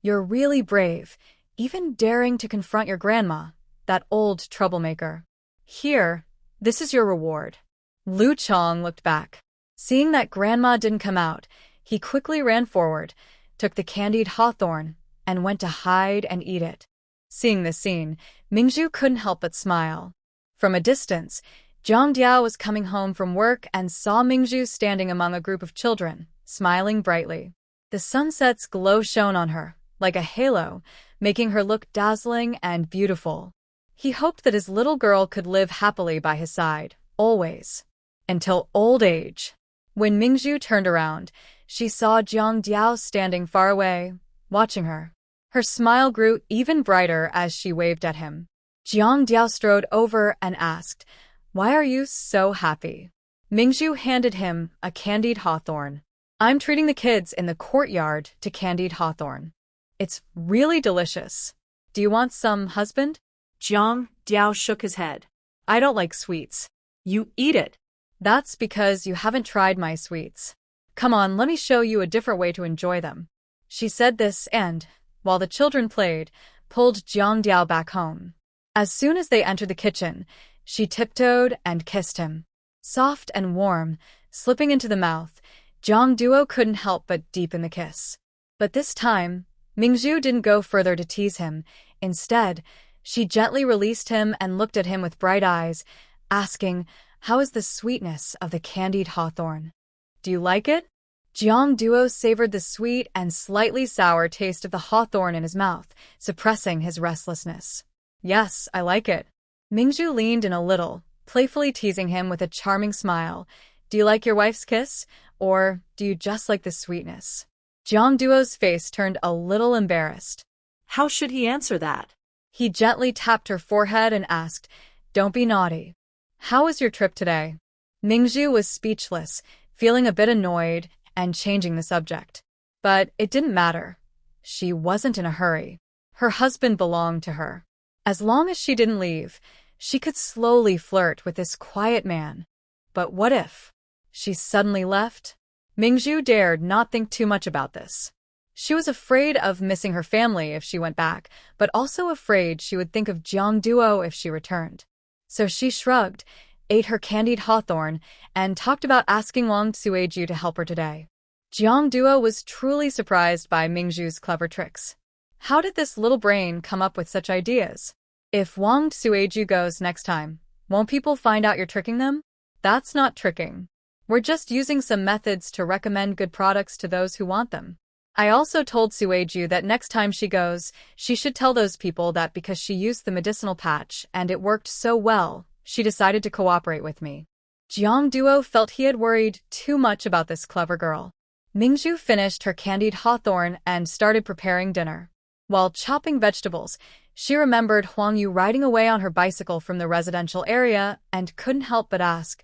"You're really brave, even daring to confront your grandma, that old troublemaker. Here, this is your reward." Lu Chang looked back. Seeing that grandma didn't come out, he quickly ran forward, took the candied hawthorn, and went to hide and eat it. Seeing this scene, Ming Zhu couldn't help but smile. From a distance, Jiang Duo was coming home from work and saw Ming Zhu standing among a group of children, smiling brightly. The sunset's glow shone on her, like a halo, making her look dazzling and beautiful. He hoped that his little girl could live happily by his side, always, until old age. When Ming Zhu turned around, she saw Jiang Duo standing far away, watching her. Her smile grew even brighter as she waved at him. Jiang Duo strode over and asked, "Why are you so happy?" Ming Zhu handed him a candied hawthorn. "I'm treating the kids in the courtyard to candied hawthorn. It's really delicious. Do you want some, husband?" Jiang Duo shook his head. "I don't like sweets." "You eat it." "That's because you haven't tried my sweets. Come on, let me show you a different way to enjoy them." She said this and, while the children played, pulled Jiang Duo back home. As soon as they entered the kitchen, she tiptoed and kissed him. Soft and warm, slipping into the mouth, Jiang Duo couldn't help but deepen the kiss. But this time, Ming Zhu didn't go further to tease him. Instead, she gently released him and looked at him with bright eyes, asking, "How is the sweetness of the candied hawthorn? Do you like it?" Jiang Duo savored the sweet and slightly sour taste of the hawthorn in his mouth, suppressing his restlessness. "Yes, I like it." Ming Zhu leaned in a little, playfully teasing him with a charming smile. "Do you like your wife's kiss? Or do you just like the sweetness?" Jiang Duo's face turned a little embarrassed. How should he answer that? He gently tapped her forehead and asked, "Don't be naughty. How was your trip today?" Ming Zhu was speechless, feeling a bit annoyed and changing the subject. But it didn't matter. She wasn't in a hurry. Her husband belonged to her. As long as she didn't leave, she could slowly flirt with this quiet man. But what if she suddenly left? Ming Zhu dared not think too much about this. She was afraid of missing her family if she went back, but also afraid she would think of Jiang Duo if she returned. So she shrugged, ate her candied hawthorn, and talked about asking Wang Sueju to help her today. Jiang Duo was truly surprised by Ming Zhu's clever tricks. How did this little brain come up with such ideas? If Wang Sueju goes next time, won't people find out you're tricking them? That's not tricking. We're just using some methods to recommend good products to those who want them. I also told Sueju that next time she goes, she should tell those people that because she used the medicinal patch and it worked so well, she decided to cooperate with me. Jiang Duo felt he had worried too much about this clever girl. Ming Zhu finished her candied hawthorn and started preparing dinner. While chopping vegetables, she remembered Huang Yu riding away on her bicycle from the residential area and couldn't help but ask,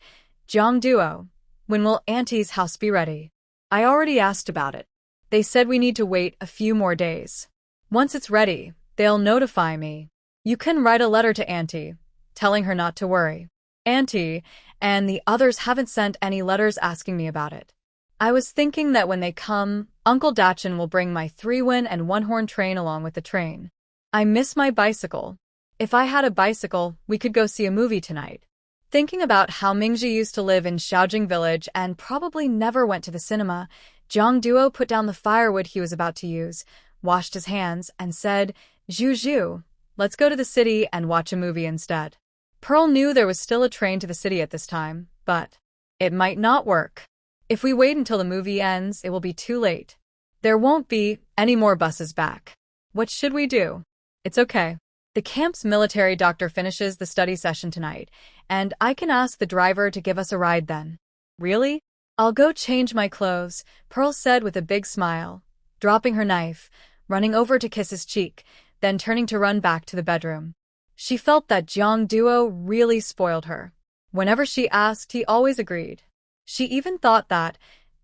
"Jiang Duo, when will Auntie's house be ready?" I already asked about it. They said we need to wait a few more days. Once it's ready, they'll notify me. You can write a letter to Auntie, telling her not to worry. Auntie and the others haven't sent any letters asking me about it. I was thinking that when they come, Uncle Dacheng will bring my 3-win and 1-horn train along with the train. I miss my bicycle. If I had a bicycle, we could go see a movie tonight. Thinking about how Mingzhi used to live in Shaojing village and probably never went to the cinema, Jiang Duo put down the firewood he was about to use, washed his hands, and said, "Zhu Zhu, let's go to the city and watch a movie instead." Pearl knew there was still a train to the city at this time, but it might not work. If we wait until the movie ends, it will be too late. There won't be any more buses back. What should we do? It's okay. The camp's military doctor finishes the study session tonight, and I can ask the driver to give us a ride then. Really? I'll go change my clothes, Pearl said with a big smile, dropping her knife, running over to kiss his cheek, then turning to run back to the bedroom. She felt that Jiang Duo really spoiled her. Whenever she asked, he always agreed. She even thought that,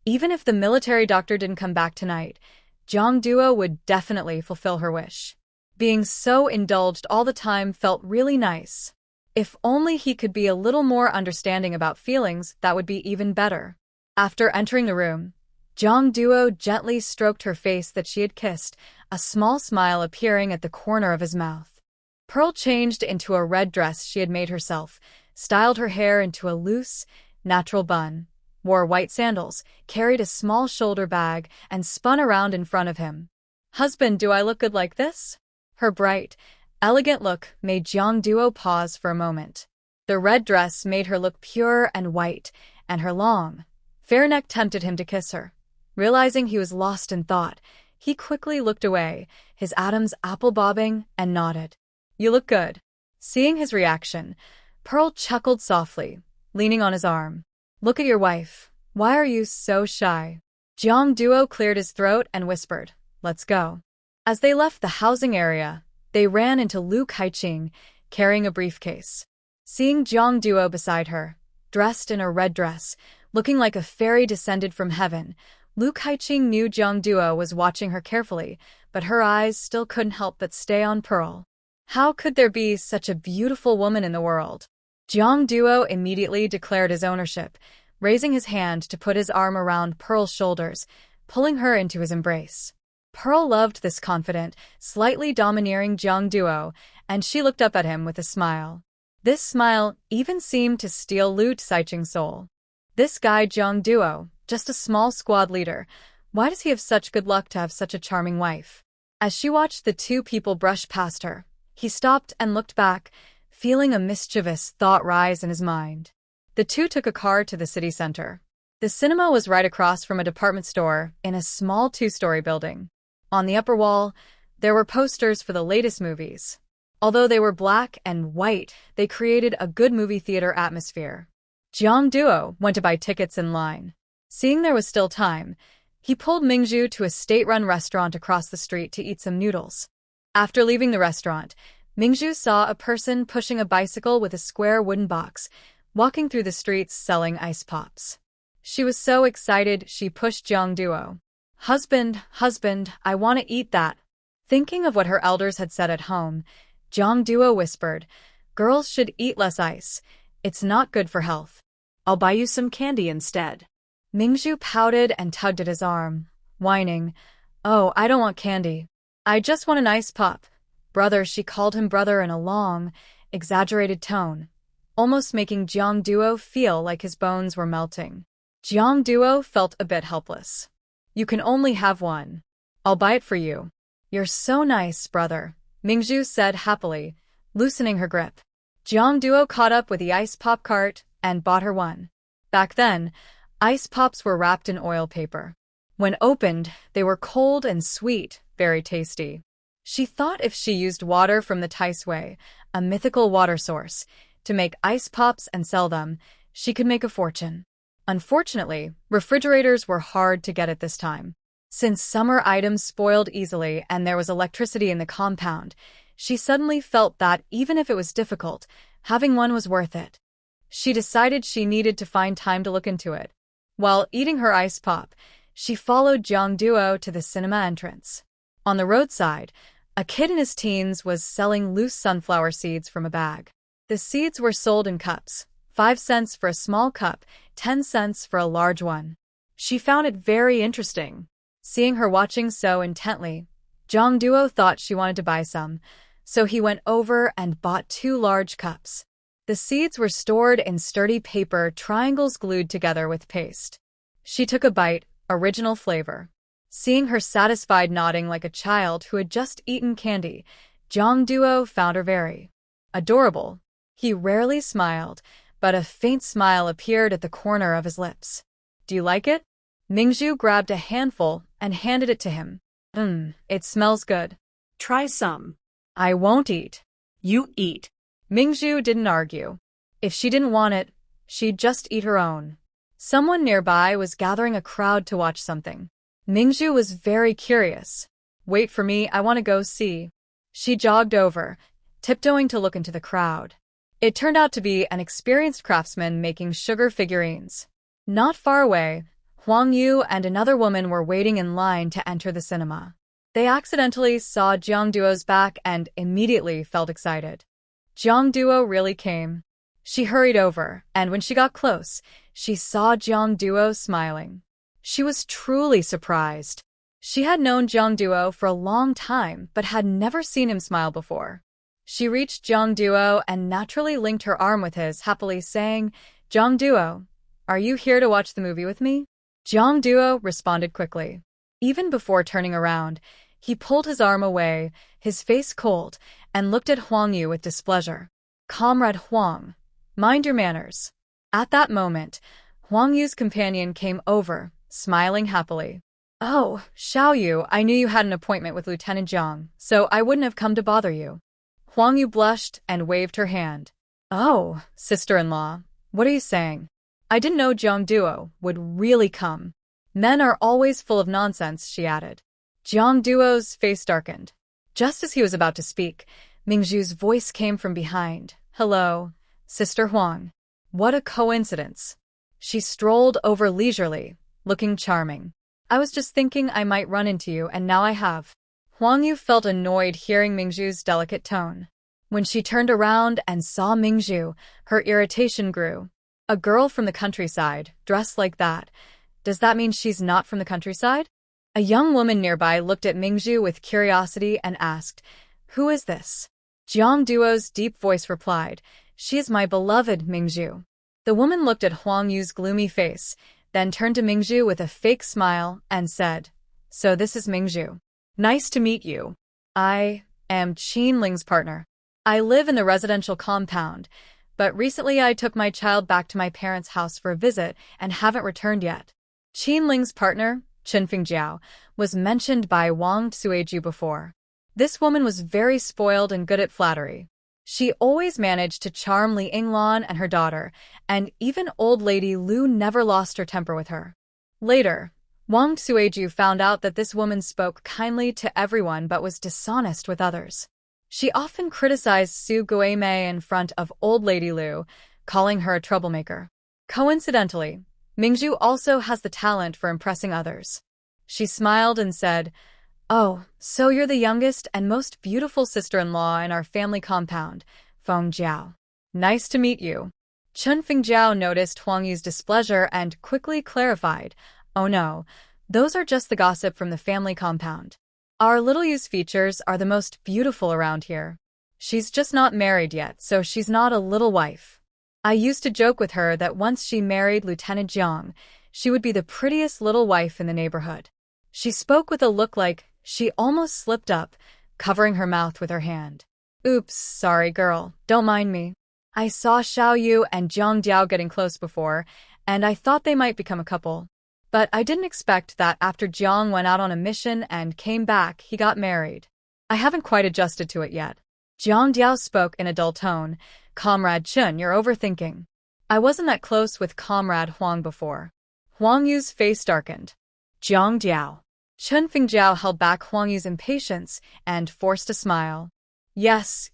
even if the military doctor didn't come back tonight, Jiang Duo would definitely fulfill her wish. Being so indulged all the time felt really nice. If only he could be a little more understanding about feelings, that would be even better. After entering the room, Jiang Duo gently stroked her face that she had kissed, a small smile appearing at the corner of his mouth. Pearl changed into a red dress she had made herself, styled her hair into a loose, natural bun, wore white sandals, carried a small shoulder bag, and spun around in front of him. "Husband, do I look good like this?" Her bright, elegant look made Jiang Duo pause for a moment. The red dress made her look pure and white, and her long, fair neck tempted him to kiss her. Realizing he was lost in thought, he quickly looked away, his Adam's apple bobbing, and nodded. "You look good." Seeing his reaction, Pearl chuckled softly, leaning on his arm. "Look at your wife. Why are you so shy?" Jiang Duo cleared his throat and whispered, "Let's go." As they left the housing area, they ran into Lu Kaiqing, carrying a briefcase. Seeing Jiang Duo beside her, dressed in a red dress, looking like a fairy descended from heaven, Lu Kaiqing knew Jiang Duo was watching her carefully, but her eyes still couldn't help but stay on Pearl. How could there be such a beautiful woman in the world? Jiang Duo immediately declared his ownership, raising his hand to put his arm around Pearl's shoulders, pulling her into his embrace. Pearl loved this confident, slightly domineering Jiang Duo, and she looked up at him with a smile. This smile even seemed to steal Lu Kaiqing's soul. This guy Jiang Duo, Just a small squad leader. Why does he have such good luck to have such a charming wife? As she watched the two people brush past her, he stopped and looked back, feeling a mischievous thought rise in his mind. The two took a car to the city center. The cinema was right across from a department store in a small two-story building. On the upper wall, there were posters for the latest movies. Although they were black and white, they created a good movie theater atmosphere. Jiang Duo went to buy tickets in line. Seeing there was still time, he pulled Ming Zhu to a state-run restaurant across the street to eat some noodles. After leaving the restaurant, Ming Zhu saw a person pushing a bicycle with a square wooden box, walking through the streets selling ice pops. She was so excited she pushed Jiang Duo. Husband, I want to eat that." Thinking of what her elders had said at home, Jiang Duo whispered, "Girls should eat less ice. It's not good for health. I'll buy you some candy instead." Ming Zhu pouted and tugged at his arm, whining, "Oh, I don't want candy. I just want an ice pop." Brother, she called him brother in a long, exaggerated tone, almost making Jiang Duo feel like his bones were melting. Jiang Duo felt a bit helpless. "You can only have one. I'll buy it for you." "You're so nice, brother," Ming Zhu said happily, loosening her grip. Jiang Duo caught up with the ice pop cart and bought her one. Back then, ice pops were wrapped in oil paper. When opened, they were cold and sweet, very tasty. She thought if she used water from the Tai Sui, a mythical water source, to make ice pops and sell them, she could make a fortune. Unfortunately, refrigerators were hard to get at this time. Since summer items spoiled easily and there was electricity in the compound, she suddenly felt that even if it was difficult, having one was worth it. She decided she needed to find time to look into it. While eating her ice pop, she followed Jiang Duo to the cinema entrance. On the roadside, a kid in his teens was selling loose sunflower seeds from a bag. The seeds were sold in cups, 5 cents for a small cup, 10 cents for a large one. She found it very interesting. Seeing her watching so intently, Jiang Duo thought she wanted to buy some, so he went over and bought 2 large cups. The seeds were stored in sturdy paper triangles glued together with paste. She took a bite, original flavor. Seeing her satisfied nodding like a child who had just eaten candy, Jiang Duo found her very adorable. He rarely smiled, but a faint smile appeared at the corner of his lips. "Do you like it?" Ming Zhu grabbed a handful and handed it to him. It smells good." "Try some." "I won't eat." "You eat." Ming Zhu didn't argue. If she didn't want it, she'd just eat her own. Someone nearby was gathering a crowd to watch something. Ming Zhu was very curious. "Wait for me, I want to go see." She jogged over, tiptoeing to look into the crowd. It turned out to be an experienced craftsman making sugar figurines. Not far away, Huang Yu and another woman were waiting in line to enter the cinema. They accidentally saw Jiang Duo's back and immediately felt excited. Jiang Duo really came. She hurried over, and when she got close, she saw Jiang Duo smiling. She was truly surprised. She had known Jiang Duo for a long time, but had never seen him smile before. She reached Jiang Duo and naturally linked her arm with his, happily saying, "Jiang Duo, are you here to watch the movie with me?" Jiang Duo responded quickly. Even before turning around, he pulled his arm away, his face cold, and looked at Huang Yu with displeasure. "Comrade Huang, mind your manners." At that moment, Huang Yu's companion came over, smiling happily. "Oh, Xiao Yu, I knew you had an appointment with Lieutenant Jiang, so I wouldn't have come to bother you." Huang Yu blushed and waved her hand. "Oh, sister-in-law, what are you saying? I didn't know Jiang Duo would really come. Men are always full of nonsense," she added. Jiang Duo's face darkened. Just as he was about to speak, Ming Zhu's voice came from behind. "Hello, Sister Huang. What a coincidence." She strolled over leisurely, looking charming. "I was just thinking I might run into you, and now I have." Huang Yu felt annoyed hearing Ming Zhu's delicate tone. When she turned around and saw Ming Zhu, her irritation grew. A girl from the countryside, dressed like that. Does that mean she's not from the countryside? A young woman nearby looked at Ming Zhu with curiosity and asked, "Who is this?" Jiang Duo's deep voice replied, "She is my beloved Ming Zhu." The woman looked at Huang Yu's gloomy face, then turned to Ming Zhu with a fake smile and said, "So this is Ming Zhu. Nice to meet you. I am Qin Ling's partner. I live in the residential compound, but recently I took my child back to my parents' house for a visit and haven't returned yet." Qin Ling's partner, Chen Fingjiao, was mentioned by Wang Suiju before. This woman was very spoiled and good at flattery. She always managed to charm Li Yinglan and her daughter, and even old lady Lu never lost her temper with her. Later, Wang Suiju found out that this woman spoke kindly to everyone but was dishonest with others. She often criticized Su Guimei in front of old lady Lu, calling her a troublemaker. Coincidentally, Mingzhu also has the talent for impressing others. She smiled and said, "Oh, so you're the youngest and most beautiful sister-in-law in our family compound, Feng Jiao. Nice to meet you." Chen Fingjiao noticed Huang Yu's displeasure and quickly clarified, "Oh no, those are just the gossip from the family compound. Our little Yu's features are the most beautiful around here. She's just not married yet, so she's not a little wife. I used to joke with her that once she married Lieutenant Jiang, she would be the prettiest little wife in the neighborhood." She spoke with a look like she almost slipped up, covering her mouth with her hand. "Oops, sorry girl, don't mind me. I saw Xiao Yu and Jiang Duo getting close before, and I thought they might become a couple. But I didn't expect that after Jiang went out on a mission and came back, he got married. I haven't quite adjusted to it yet." Jiang Duo spoke in a dull tone. "Comrade Chen, you're overthinking. I wasn't that close with Comrade Huang before." Huang Yu's face darkened. "Jiang Duo." Chen Fingjiao held back Huang Yu's impatience and forced a smile. Yes,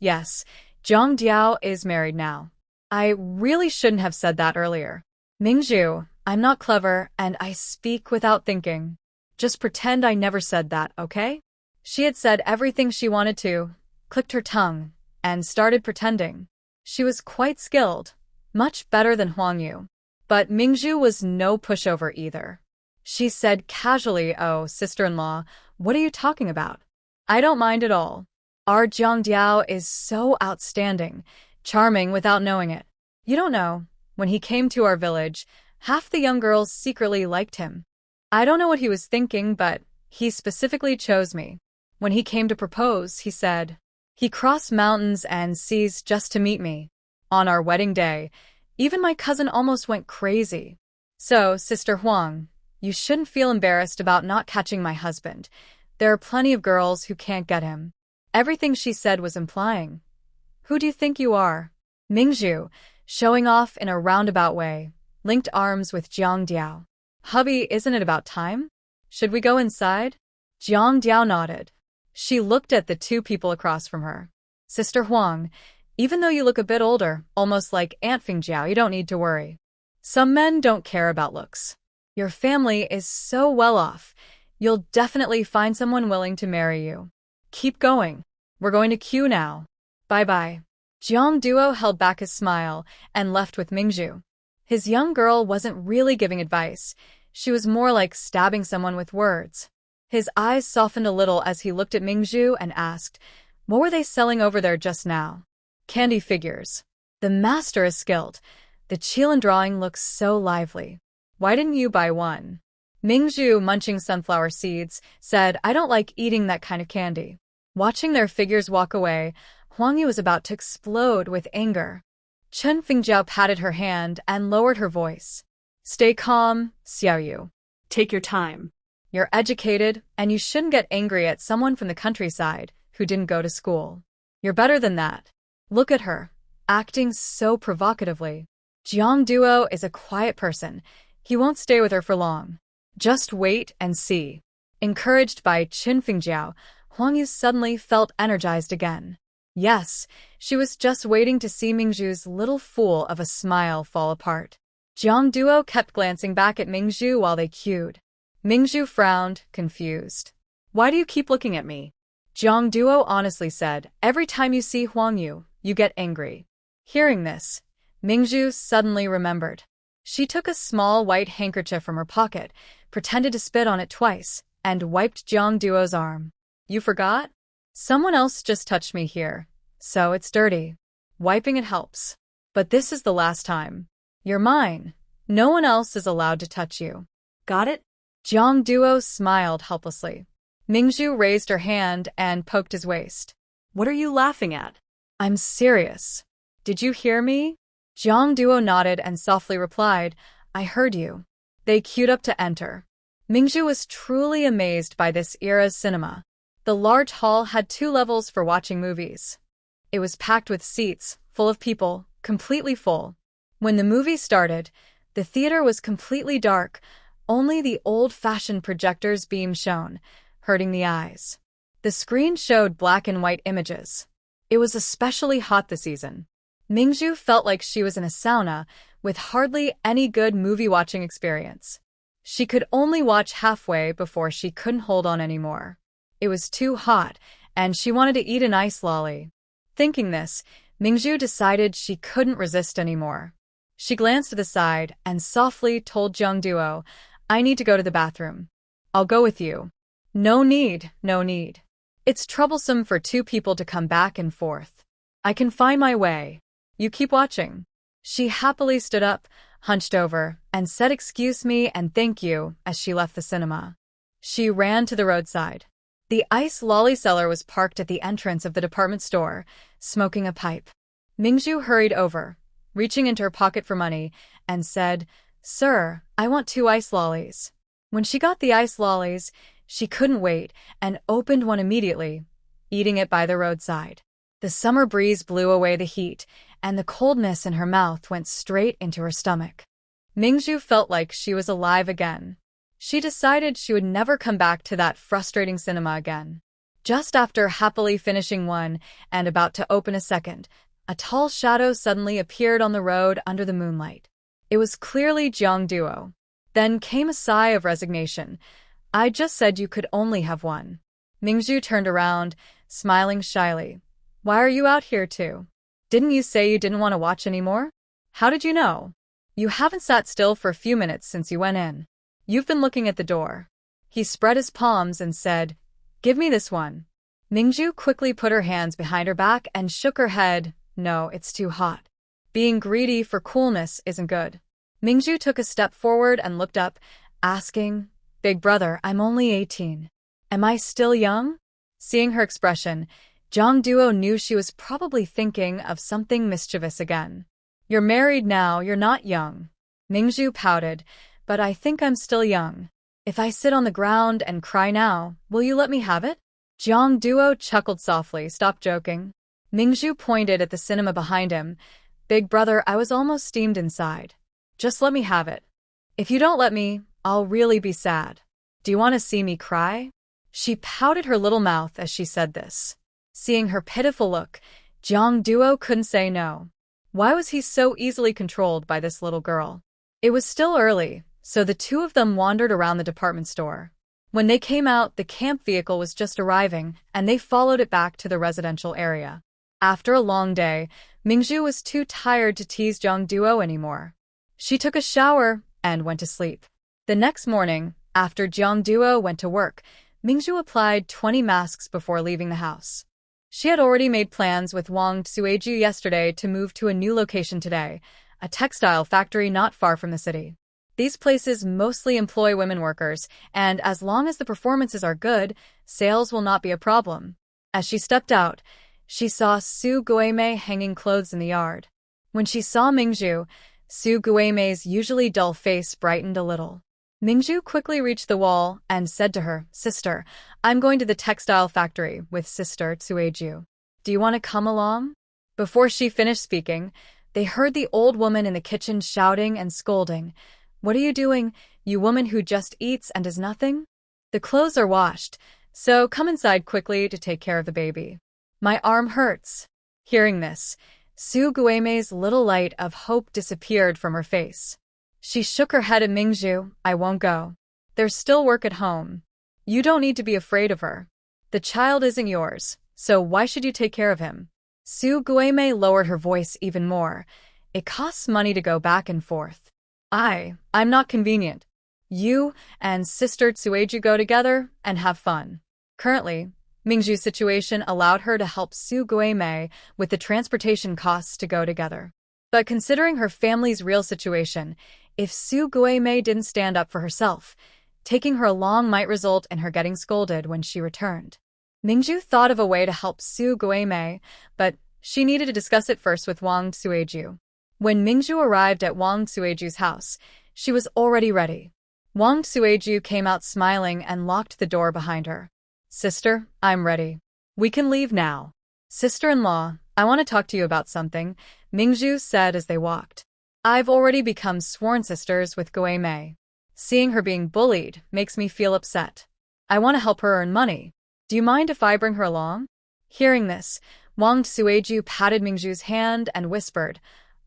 Jiang Duo is married now. I really shouldn't have said that earlier. Ming Zhu, I'm not clever and I speak without thinking. Just pretend I never said that, okay?" She had said everything she wanted to, clicked her tongue, and started pretending. She was quite skilled, much better than Huang Yu. But Ming Zhu was no pushover either. She said casually, "Oh, sister-in-law, what are you talking about? I don't mind at all. Our Jiang Duo is so outstanding, charming without knowing it. You don't know, when he came to our village, half the young girls secretly liked him. I don't know what he was thinking, but he specifically chose me. When he came to propose, he said he crossed mountains and seas just to meet me. On our wedding day, even my cousin almost went crazy. So, Sister Huang, you shouldn't feel embarrassed about not catching my husband. There are plenty of girls who can't get him." Everything she said was implying, "Who do you think you are?" Ming Zhu, showing off in a roundabout way, linked arms with Jiang Duo. "Hubby, isn't it about time? Should we go inside?" Jiang Duo nodded. She looked at the two people across from her. "Sister Huang, even though you look a bit older, almost like Aunt Fingjiao, you don't need to worry. Some men don't care about looks. Your family is so well off, you'll definitely find someone willing to marry you. Keep going. We're going to queue now. Bye-bye." Jiang Duo held back his smile and left with Ming Zhu. His young girl wasn't really giving advice. She was more like stabbing someone with words. His eyes softened a little as he looked at Ming Zhu and asked, "What were they selling over there just now?" "Candy figures. The master is skilled. The qilin drawing looks so lively. Why didn't you buy one?" Ming Zhu, munching sunflower seeds, said, "I don't like eating that kind of candy." Watching their figures walk away, Huang Yu was about to explode with anger. Chen Fingjiao patted her hand and lowered her voice. "Stay calm, Xiao Yu. Take your time. You're educated, and you shouldn't get angry at someone from the countryside who didn't go to school. You're better than that. Look at her, acting so provocatively. Jiang Duo is a quiet person. He won't stay with her for long. Just wait and see." Encouraged by Chen Fingjiao, Huang Yu suddenly felt energized again. Yes, she was just waiting to see Ming Zhu's little fool of a smile fall apart. Jiang Duo kept glancing back at Ming Zhu while they queued. Ming Zhu frowned, confused. "Why do you keep looking at me?" Jiang Duo honestly said, "Every time you see Huang Yu, you get angry." Hearing this, Ming Zhu suddenly remembered. She took a small white handkerchief from her pocket, pretended to spit on it twice, and wiped Jiang Duo's arm. "You forgot? Someone else just touched me here, so it's dirty. Wiping it helps. But this is the last time. You're mine. No one else is allowed to touch you. Got it? Jiang Duo smiled helplessly. Ming Zhu raised her hand and poked his waist. What are you laughing at? I'm serious. Did you hear me? Jiang Duo nodded and softly replied, I heard you. They queued up to enter. Ming Zhu was truly amazed by this era's cinema. The large hall had 2 levels for watching movies. It was packed with seats, full of people, completely full. When the movie started, the theater was completely dark, only the old-fashioned projector's beam shone, hurting the eyes. The screen showed black and white images. It was especially hot this season. Ming Zhu felt like she was in a sauna, with hardly any good movie-watching experience. She could only watch halfway before she couldn't hold on anymore. It was too hot, and she wanted to eat an ice lolly. Thinking this, Ming Zhu decided she couldn't resist anymore. She glanced to the side and softly told Jiang Duo, I need to go to the bathroom. I'll go with you. No need, no need. It's troublesome for 2 people to come back and forth. I can find my way. You keep watching. She happily stood up, hunched over, and said excuse me and thank you as she left the cinema. She ran to the roadside. The ice lolly seller was parked at the entrance of the department store, smoking a pipe. Ming Zhu hurried over, reaching into her pocket for money, and said, Sir, I want 2 ice lollies. When she got the ice lollies, she couldn't wait and opened one immediately, eating it by the roadside. The summer breeze blew away the heat, and the coldness in her mouth went straight into her stomach. Ming Zhu felt like she was alive again. She decided she would never come back to that frustrating cinema again. Just after happily finishing one and about to open a second, a tall shadow suddenly appeared on the road under the moonlight. It was clearly Jiang Duo. Then came a sigh of resignation. I just said you could only have one. Ming Zhu turned around, smiling shyly. Why are you out here too? Didn't you say you didn't want to watch anymore? How did you know? You haven't sat still for a few minutes since you went in. You've been looking at the door. He spread his palms and said, Give me this one. Ming Zhu quickly put her hands behind her back and shook her head. No, it's too hot. Being greedy for coolness isn't good. Ming Zhu took a step forward and looked up, asking, Big brother, I'm only 18. Am I still young? Seeing her expression, Jiang Duo knew she was probably thinking of something mischievous again. You're married now, you're not young. Ming Zhu pouted, but I think I'm still young. If I sit on the ground and cry now, will you let me have it? Jiang Duo chuckled softly. Stop joking. Ming Zhu pointed at the cinema behind him. Big brother, I was almost steamed inside. Just let me have it. If you don't let me, I'll really be sad. Do you want to see me cry? She pouted her little mouth as she said this. Seeing her pitiful look, Jiang Duo couldn't say no. Why was he so easily controlled by this little girl? It was still early, so the 2 of them wandered around the department store. When they came out, the camp vehicle was just arriving, and they followed it back to the residential area. After a long day, Ming Zhu was too tired to tease Jiang Duo anymore. She took a shower and went to sleep. The next morning, after Jiang Duo went to work, Ming Zhu applied 20 masks before leaving the house. She had already made plans with Wang Suiju yesterday to move to a new location today, a textile factory not far from the city. These places mostly employ women workers, and as long as the performances are good, sales will not be a problem. As she stepped out, she saw Su Guimei hanging clothes in the yard. When she saw Ming Zhu, Su Guimei's usually dull face brightened a little. Ming Zhu quickly reached the wall and said to her, Sister, I'm going to the textile factory with Sister Tsueju. Do you want to come along? Before she finished speaking, they heard the old woman in the kitchen shouting and scolding. What are you doing, you woman who just eats and does nothing? The clothes are washed, so come inside quickly to take care of the baby. My arm hurts. Hearing this, Su Guimei's little light of hope disappeared from her face. She shook her head at Ming Zhu. I won't go. There's still work at home. You don't need to be afraid of her. The child isn't yours, so why should you take care of him? Su Guimei lowered her voice even more. It costs money to go back and forth. I'm not convenient. You and Sister Tsueju go together and have fun. Currently, Ming Zhu's situation allowed her to help Su Guimei with the transportation costs to go together. But considering her family's real situation, If Su Guimei didn't stand up for herself, taking her along might result in her getting scolded when she returned. Ming Zhu thought of a way to help Su Guimei, but she needed to discuss it first with Wang Suiju. When Ming Zhu arrived at Wang Suiju's house, she was already ready. Wang Suiju came out smiling and locked the door behind her. "Sister, I'm ready. We can leave now." "Sister-in-law, I want to talk to you about something," Ming Zhu said as they walked. "I've already become sworn sisters with Guimei. Seeing her being bullied makes me feel upset. I want to help her earn money. Do you mind if I bring her along?" Hearing this, Wang Suiju patted Ming Zhu's hand and whispered,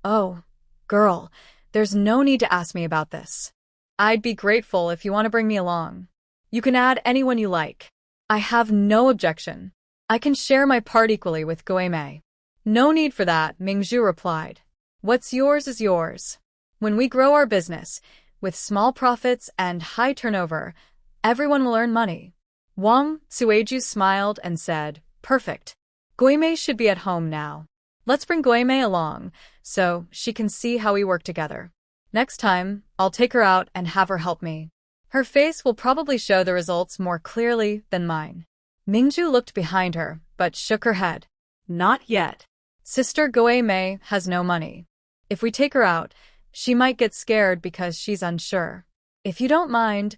"Oh, girl, there's no need to ask me about this. I'd be grateful if you want to bring me along. You can add anyone you like. I have no objection. I can share my part equally with Guimei." "No need for that," Ming Zhu replied. "What's yours is yours. When we grow our business, with small profits and high turnover, everyone will earn money." Wang Suiju smiled and said, "Perfect. Guimei should be at home now. Let's bring Guimei along, so she can see how we work together. Next time, I'll take her out and have her help me. Her face will probably show the results more clearly than mine." Ming Zhu looked behind her, but shook her head. "Not yet. Sister Guimei has no money. If we take her out, she might get scared because she's unsure. If you don't mind,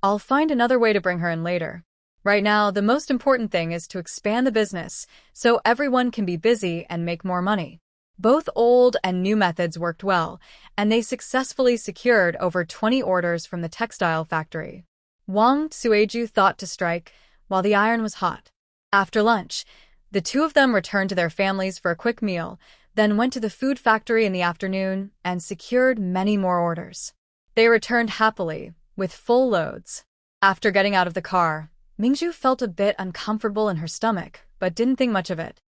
I'll find another way to bring her in later. Right now, the most important thing is to expand the business so everyone can be busy and make more money." Both old and new methods worked well, and they successfully secured over 20 orders from the textile factory. Wang Suiju thought to strike while the iron was hot. After lunch, the two of them returned to their families for a quick meal, then went to the food factory in the afternoon and secured many more orders. They returned happily, with full loads. After getting out of the car, Ming Zhu felt a bit uncomfortable in her stomach, but didn't think much of it.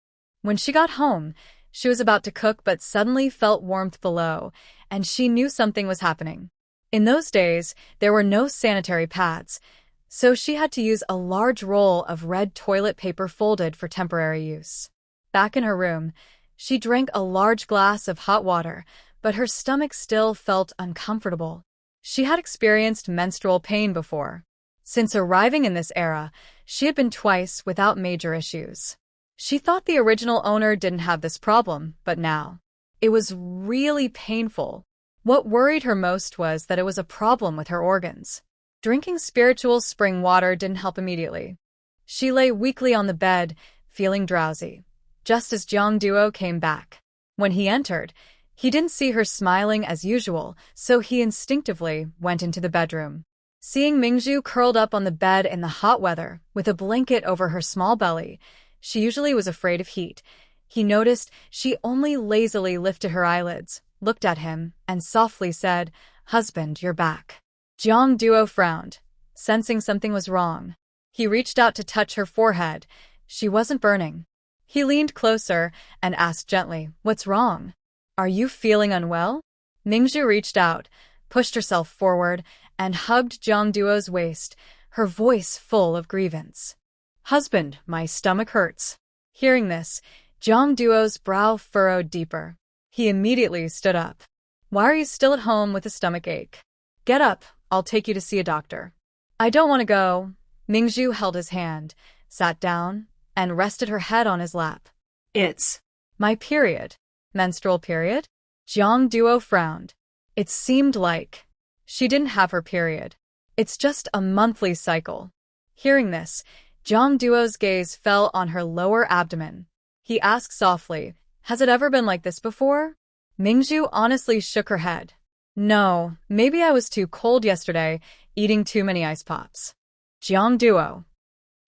When she got home, she was about to cook but suddenly felt warmth below, and she knew something was happening. In those days, there were no sanitary pads, so she had to use a large roll of red toilet paper folded for temporary use. Back in her room, she drank a large glass of hot water, but her stomach still felt uncomfortable. She had experienced menstrual pain before. Since arriving in this era, she had been twice without major issues. She thought the original owner didn't have this problem, but now it was really painful. What worried her most was that it was a problem with her organs. Drinking spiritual spring water didn't help immediately. She lay weakly on the bed, feeling drowsy, just as Jiang Duo came back. When he entered, he didn't see her smiling as usual, so he instinctively went into the bedroom. Seeing Ming Zhu curled up on the bed in the hot weather, with a blanket over her small belly, she usually was afraid of heat. He noticed she only lazily lifted her eyelids, looked at him, and softly said, "Husband, you're back." Jiang Duo frowned, sensing something was wrong. He reached out to touch her forehead. She wasn't burning. He leaned closer and asked gently, "What's wrong? Are you feeling unwell?" Ming Zhu reached out, pushed herself forward, and hugged Jiang Duo's waist, her voice full of grievance. "Husband, my stomach hurts." Hearing this, Jiang Duo's brow furrowed deeper. He immediately stood up. "Why are you still at home with a stomach ache? Get up, I'll take you to see a doctor." "I don't want to go." Ming Zhu held his hand, sat down, and rested her head on his lap. "It's my period." "Menstrual period?" Jiang Duo frowned. It seemed like she didn't have her period. "It's just a monthly cycle." Hearing this, Jiang Duo's gaze fell on her lower abdomen. He asked softly, "Has it ever been like this before?" Ming Zhu honestly shook her head. "No, maybe I was too cold yesterday, eating too many ice pops." Jiang Duo.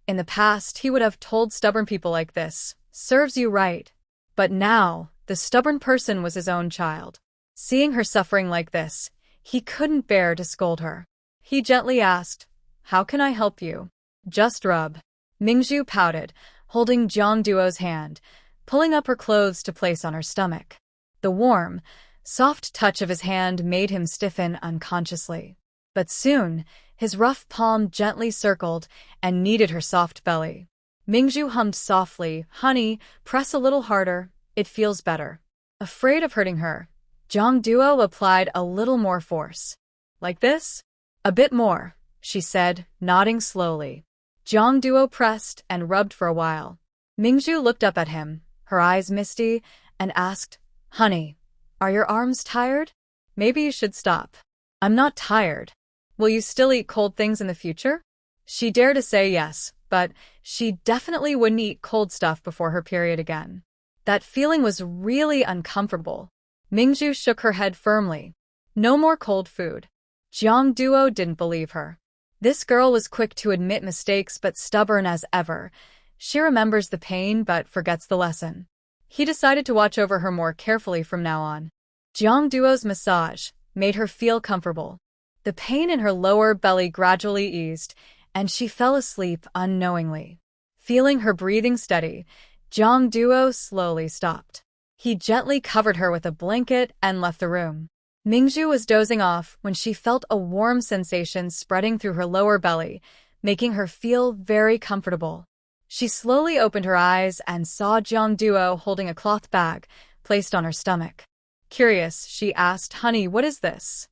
In the past, he would have told stubborn people like this, "Serves you right." But now, the stubborn person was his own child. Seeing her suffering like this, he couldn't bear to scold her. He gently asked, "How can I help you?" "Just rub." Ming Zhu pouted, holding Jiang Duo's hand, pulling up her clothes to place on her stomach. The warm, soft touch of his hand made him stiffen unconsciously. But soon, his rough palm gently circled and kneaded her soft belly. Ming Zhu hummed softly, "Honey, press a little harder, it feels better." Afraid of hurting her, Jiang Duo applied a little more force. Like this? A bit more, she said, nodding slowly. Jiang Duo pressed and rubbed for a while. Ming Zhu looked up at him, her eyes misty, and asked, "Honey, are your arms tired? Maybe you should stop." "I'm not tired. Will you still eat cold things in the future?" She dared to say yes, but she definitely wouldn't eat cold stuff before her period again. That feeling was really uncomfortable. Ming Zhu shook her head firmly. No more cold food. Jiang Duo didn't believe her. This girl was quick to admit mistakes but stubborn as ever. She remembers the pain but forgets the lesson. He decided to watch over her more carefully from now on. Jiang Duo's massage made her feel comfortable. The pain in her lower belly gradually eased, and she fell asleep unknowingly. Feeling her breathing steady, Jiang Duo slowly stopped. He gently covered her with a blanket and left the room. Ming Zhu was dozing off when she felt a warm sensation spreading through her lower belly, making her feel very comfortable. She slowly opened her eyes and saw Jiang Duo holding a cloth bag placed on her stomach. Curious, she asked, "Honey, what is this?"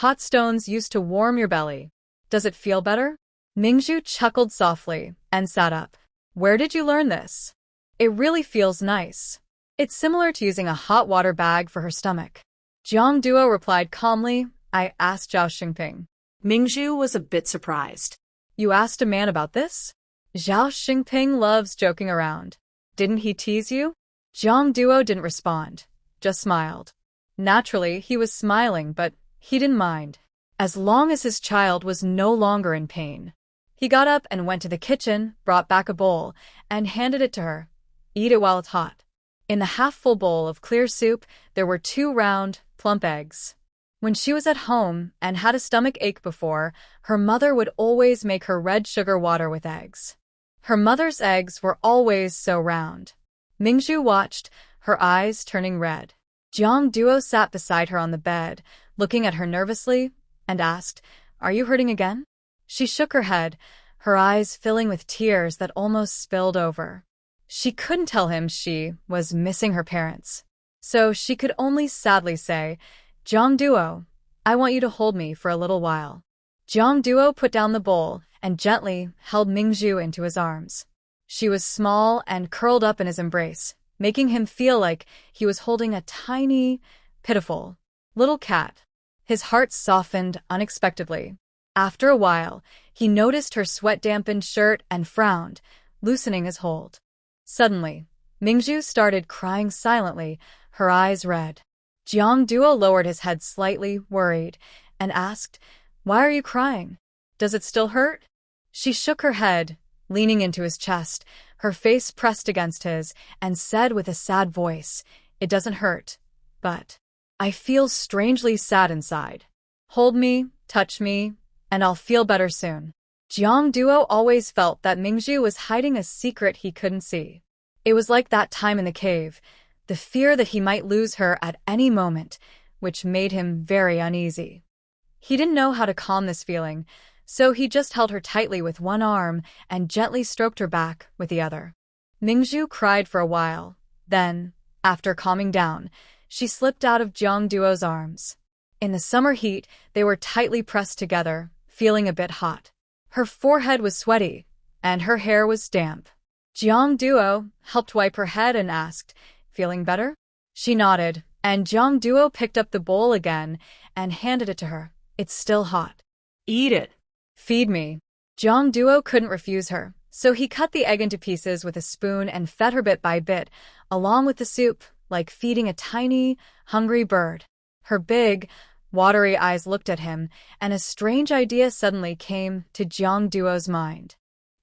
"Hot stones used to warm your belly. Does it feel better?" Ming Zhu chuckled softly and sat up. "Where did you learn this?" "It really feels nice. It's similar to using a hot water bag for her stomach." Jiang Duo replied calmly, "I asked Zhao Xingping." Ming Zhu was a bit surprised. "You asked a man about this?" "Zhao Xingping loves joking around. Didn't he tease you?" Jiang Duo didn't respond, just smiled. Naturally, he was smiling, but he didn't mind, as long as his child was no longer in pain. He got up and went to the kitchen, brought back a bowl, and handed it to her. "Eat it while it's hot." In the half-full bowl of clear soup, there were 2 round, plump eggs. When she was at home and had a stomach ache before, her mother would always make her red sugar water with eggs. Her mother's eggs were always so round. Ming Zhu watched, her eyes turning red. Jiang Duo sat beside her on the bed, looking at her nervously, and asked, "Are you hurting again?" She shook her head, her eyes filling with tears that almost spilled over. She couldn't tell him she was missing her parents. So she could only sadly say, "Jiang Duo, I want you to hold me for a little while." Jiang Duo put down the bowl and gently held Ming Zhu into his arms. She was small and curled up in his embrace, making him feel like he was holding a tiny, pitiful, little cat. His heart softened unexpectedly. After a while, he noticed her sweat-dampened shirt and frowned, loosening his hold. Suddenly, Ming Zhu started crying silently, her eyes red. Jiang Duo lowered his head slightly, worried, and asked, "Why are you crying? Does it still hurt?" She shook her head, leaning into his chest, her face pressed against his, and said with a sad voice, "It doesn't hurt, but I feel strangely sad inside. Hold me, touch me, and I'll feel better soon." Jiang Duo always felt that Ming Zhu was hiding a secret he couldn't see. It was like that time in the cave, the fear that he might lose her at any moment, which made him very uneasy. He didn't know how to calm this feeling, so he just held her tightly with one arm and gently stroked her back with the other. Ming Zhu cried for a while. Then, after calming down, she slipped out of Jiang Duo's arms. In the summer heat, they were tightly pressed together, feeling a bit hot. Her forehead was sweaty, and her hair was damp. Jiang Duo helped wipe her head and asked, "Feeling better?" She nodded, and Jiang Duo picked up the bowl again and handed it to her. "It's still hot." "Eat it." "Feed me." Jiang Duo couldn't refuse her, so he cut the egg into pieces with a spoon and fed her bit by bit, along with the soup, like feeding a tiny, hungry bird. Her big, watery eyes looked at him, and a strange idea suddenly came to Jiang Duo's mind.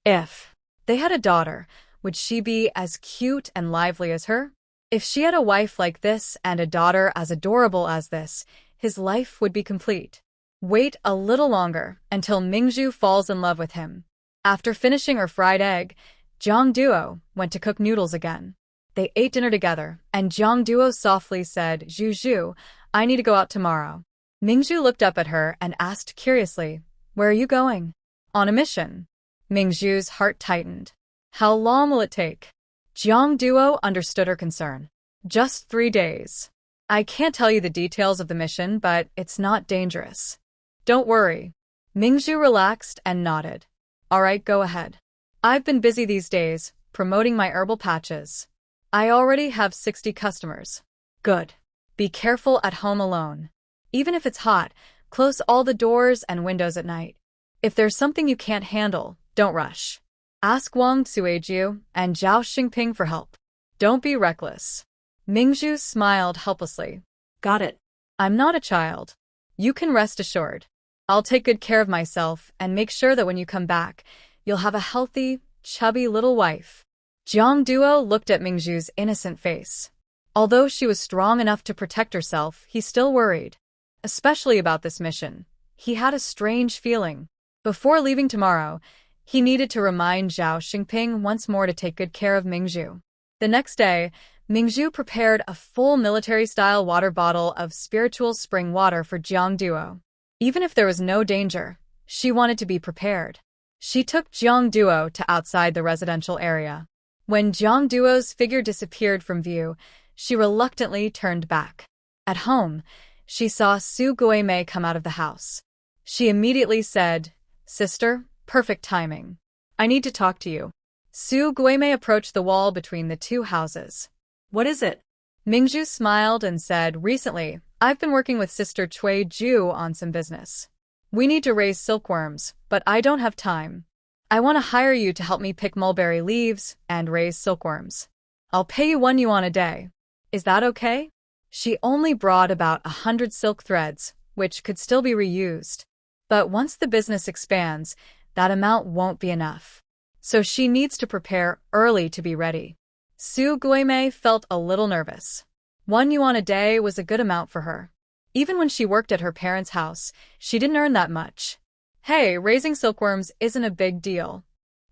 If they had a daughter, would she be as cute and lively as her? If she had a wife like this and a daughter as adorable as this, his life would be complete. Wait a little longer until Ming Zhu falls in love with him. After finishing her fried egg, Jiang Duo went to cook noodles again. They ate dinner together, and Jiang Duo softly said, "Zhu Zhu, I need to go out tomorrow." Ming Zhu looked up at her and asked curiously, "Where are you going?" "On a mission." Ming Zhu's heart tightened. "How long will it take?" Jiang Duo understood her concern. "Just 3 days." I can't tell you the details of the mission, but it's not dangerous. Don't worry. Ming Zhu relaxed and nodded. All right, go ahead. I've been busy these days, promoting my herbal patches. I already have 60 customers. Good. Be careful at home alone. Even if it's hot, close all the doors and windows at night. If there's something you can't handle, don't rush. Ask Wang Sueju and Zhao Xingping for help. Don't be reckless. Ming Zhu smiled helplessly. Got it. I'm not a child. You can rest assured. I'll take good care of myself and make sure that when you come back, you'll have a healthy, chubby little wife. Jiang Duo looked at Ming Zhu's innocent face. Although she was strong enough to protect herself, he still worried. Especially about this mission. He had a strange feeling. Before leaving tomorrow, he needed to remind Zhao Xingping once more to take good care of Ming Zhu. The next day, Ming Zhu prepared a full military-style water bottle of spiritual spring water for Jiang Duo. Even if there was no danger, she wanted to be prepared. She took Jiang Duo to outside the residential area. When Jiang Duo's figure disappeared from view, she reluctantly turned back. At home, she saw Su Guimei come out of the house. She immediately said, "Sister, perfect timing. I need to talk to you." Su Guimei approached the wall between the two houses. What is it? Ming Zhu smiled and said, "Recently, I've been working with Sister Cui Ju on some business. We need to raise silkworms, but I don't have time. I want to hire you to help me pick mulberry leaves and raise silkworms. I'll pay you 1 yuan a day. Is that okay?" She only brought about 100 silk threads, which could still be reused. But once the business expands, that amount won't be enough. So she needs to prepare early to be ready. Su Guimei felt a little nervous. 1 yuan a day was a good amount for her. Even when she worked at her parents' house, she didn't earn that much. Hey, raising silkworms isn't a big deal.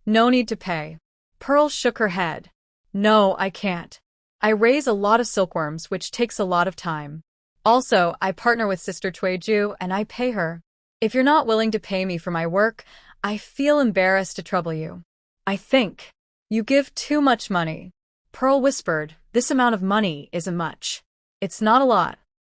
No need to pay. Pearl shook her head. No, I can't. I raise a lot of silkworms, which takes a lot of time. Also, I partner with Sister Tuiju and I pay her. If you're not willing to pay me for my work, I feel embarrassed to trouble you. I think you give too much money. Pearl whispered, "This amount of money isn't much. It's not a lot.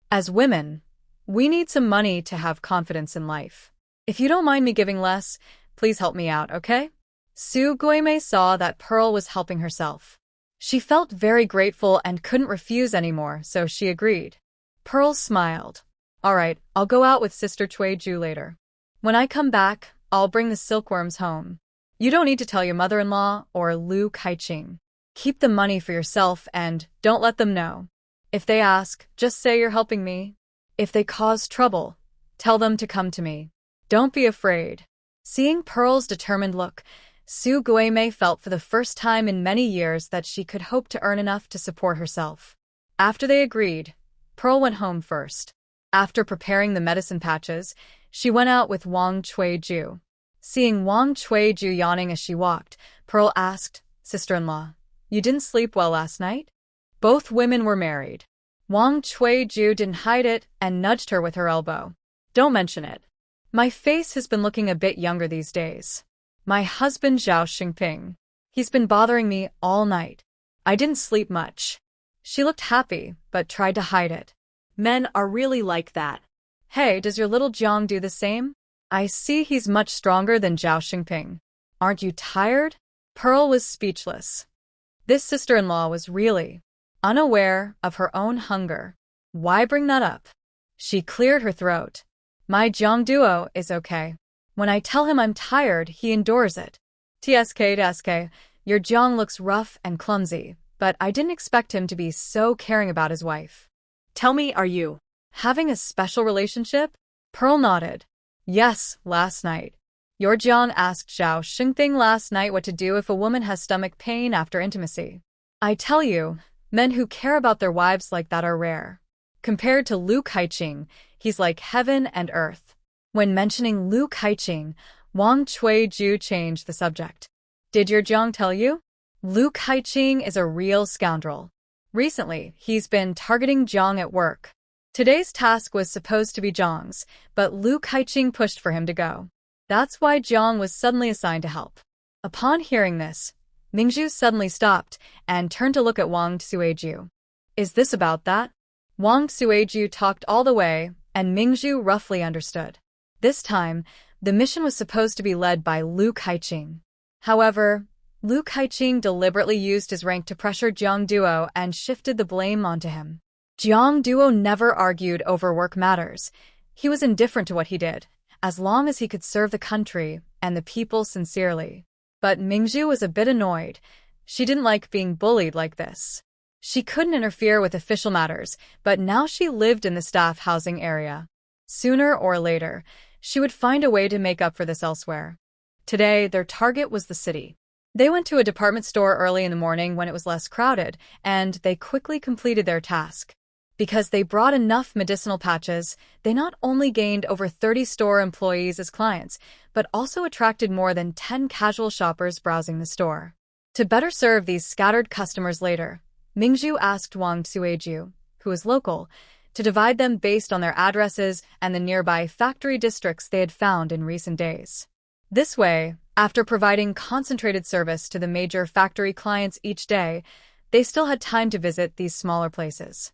As women, we need some money to have confidence in life. If you don't mind me giving less, please help me out, okay?" Su Guimei saw that Pearl was helping herself. She felt very grateful and couldn't refuse anymore, so she agreed. Pearl smiled. "All right, I'll go out with Sister Tuiju later. When I come back, I'll bring the silkworms home. You don't need to tell your mother-in-law or Lu Kaiqing. Keep the money for yourself and don't let them know. If they ask, just say you're helping me. If they cause trouble, tell them to come to me. Don't be afraid." Seeing Pearl's determined look, Su Guimei felt for the first time in many years that she could hope to earn enough to support herself. After they agreed, Pearl went home first. After preparing the medicine patches, she went out with Wang Chuiju. Seeing Wang Chuiju yawning as she walked, Pearl asked, "Sister-in-law, you didn't sleep well last night?" Both women were married. Wang Chuiju didn't hide it and nudged her with her elbow. "Don't mention it. My face has been looking a bit younger these days. My husband Zhao Xingping. He's been bothering me all night. I didn't sleep much." She looked happy, but tried to hide it. Men are really like that. "Hey, does your little Jiang do the same? I see he's much stronger than Zhao Xingping. Aren't you tired?" Pearl was speechless. This sister-in-law was really unaware of her own hunger. Why bring that up? She cleared her throat. "My Jiang Duo is okay. When I tell him I'm tired, he endures it. TSK, your Jiang looks rough and clumsy, but I didn't expect him to be so caring about his wife." Tell me, are you having a special relationship? Pearl nodded. "Yes, last night. Your Jiang asked Zhao Xingping last night what to do if a woman has stomach pain after intimacy. I tell you, men who care about their wives like that are rare. Compared to Lu Kaiqing, he's like heaven and earth." When mentioning Lu Kaiqing, Wang Chuiju changed the subject. "Did your Jiang tell you? Lu Kaiqing is a real scoundrel. Recently, he's been targeting Jiang at work. Today's task was supposed to be Jiang's, but Lu Kaiqing pushed for him to go. That's why Jiang was suddenly assigned to help." Upon hearing this, Ming Zhu suddenly stopped and turned to look at Wang Sueju. "Is this about that?" Wang Sueju talked all the way, and Ming Zhu roughly understood. This time, the mission was supposed to be led by Lu Kaiqing. However, Lu Kaiqing deliberately used his rank to pressure Jiang Duo and shifted the blame onto him. Jiang Duo never argued over work matters. He was indifferent to what he did, as long as he could serve the country and the people sincerely. But Ming Zhu was a bit annoyed. She didn't like being bullied like this. She couldn't interfere with official matters, but now she lived in the staff housing area. Sooner or later, she would find a way to make up for this elsewhere. Today, their target was the city. They went to a department store early in the morning when it was less crowded, and they quickly completed their task. Because they brought enough medicinal patches, they not only gained over 30 store employees as clients, but also attracted more than 10 casual shoppers browsing the store. To better serve these scattered customers later, Ming Zhu asked Wang Sueju, who was local, to divide them based on their addresses and the nearby factory districts they had found in recent days. This way, after providing concentrated service to the major factory clients each day, they still had time to visit these smaller places.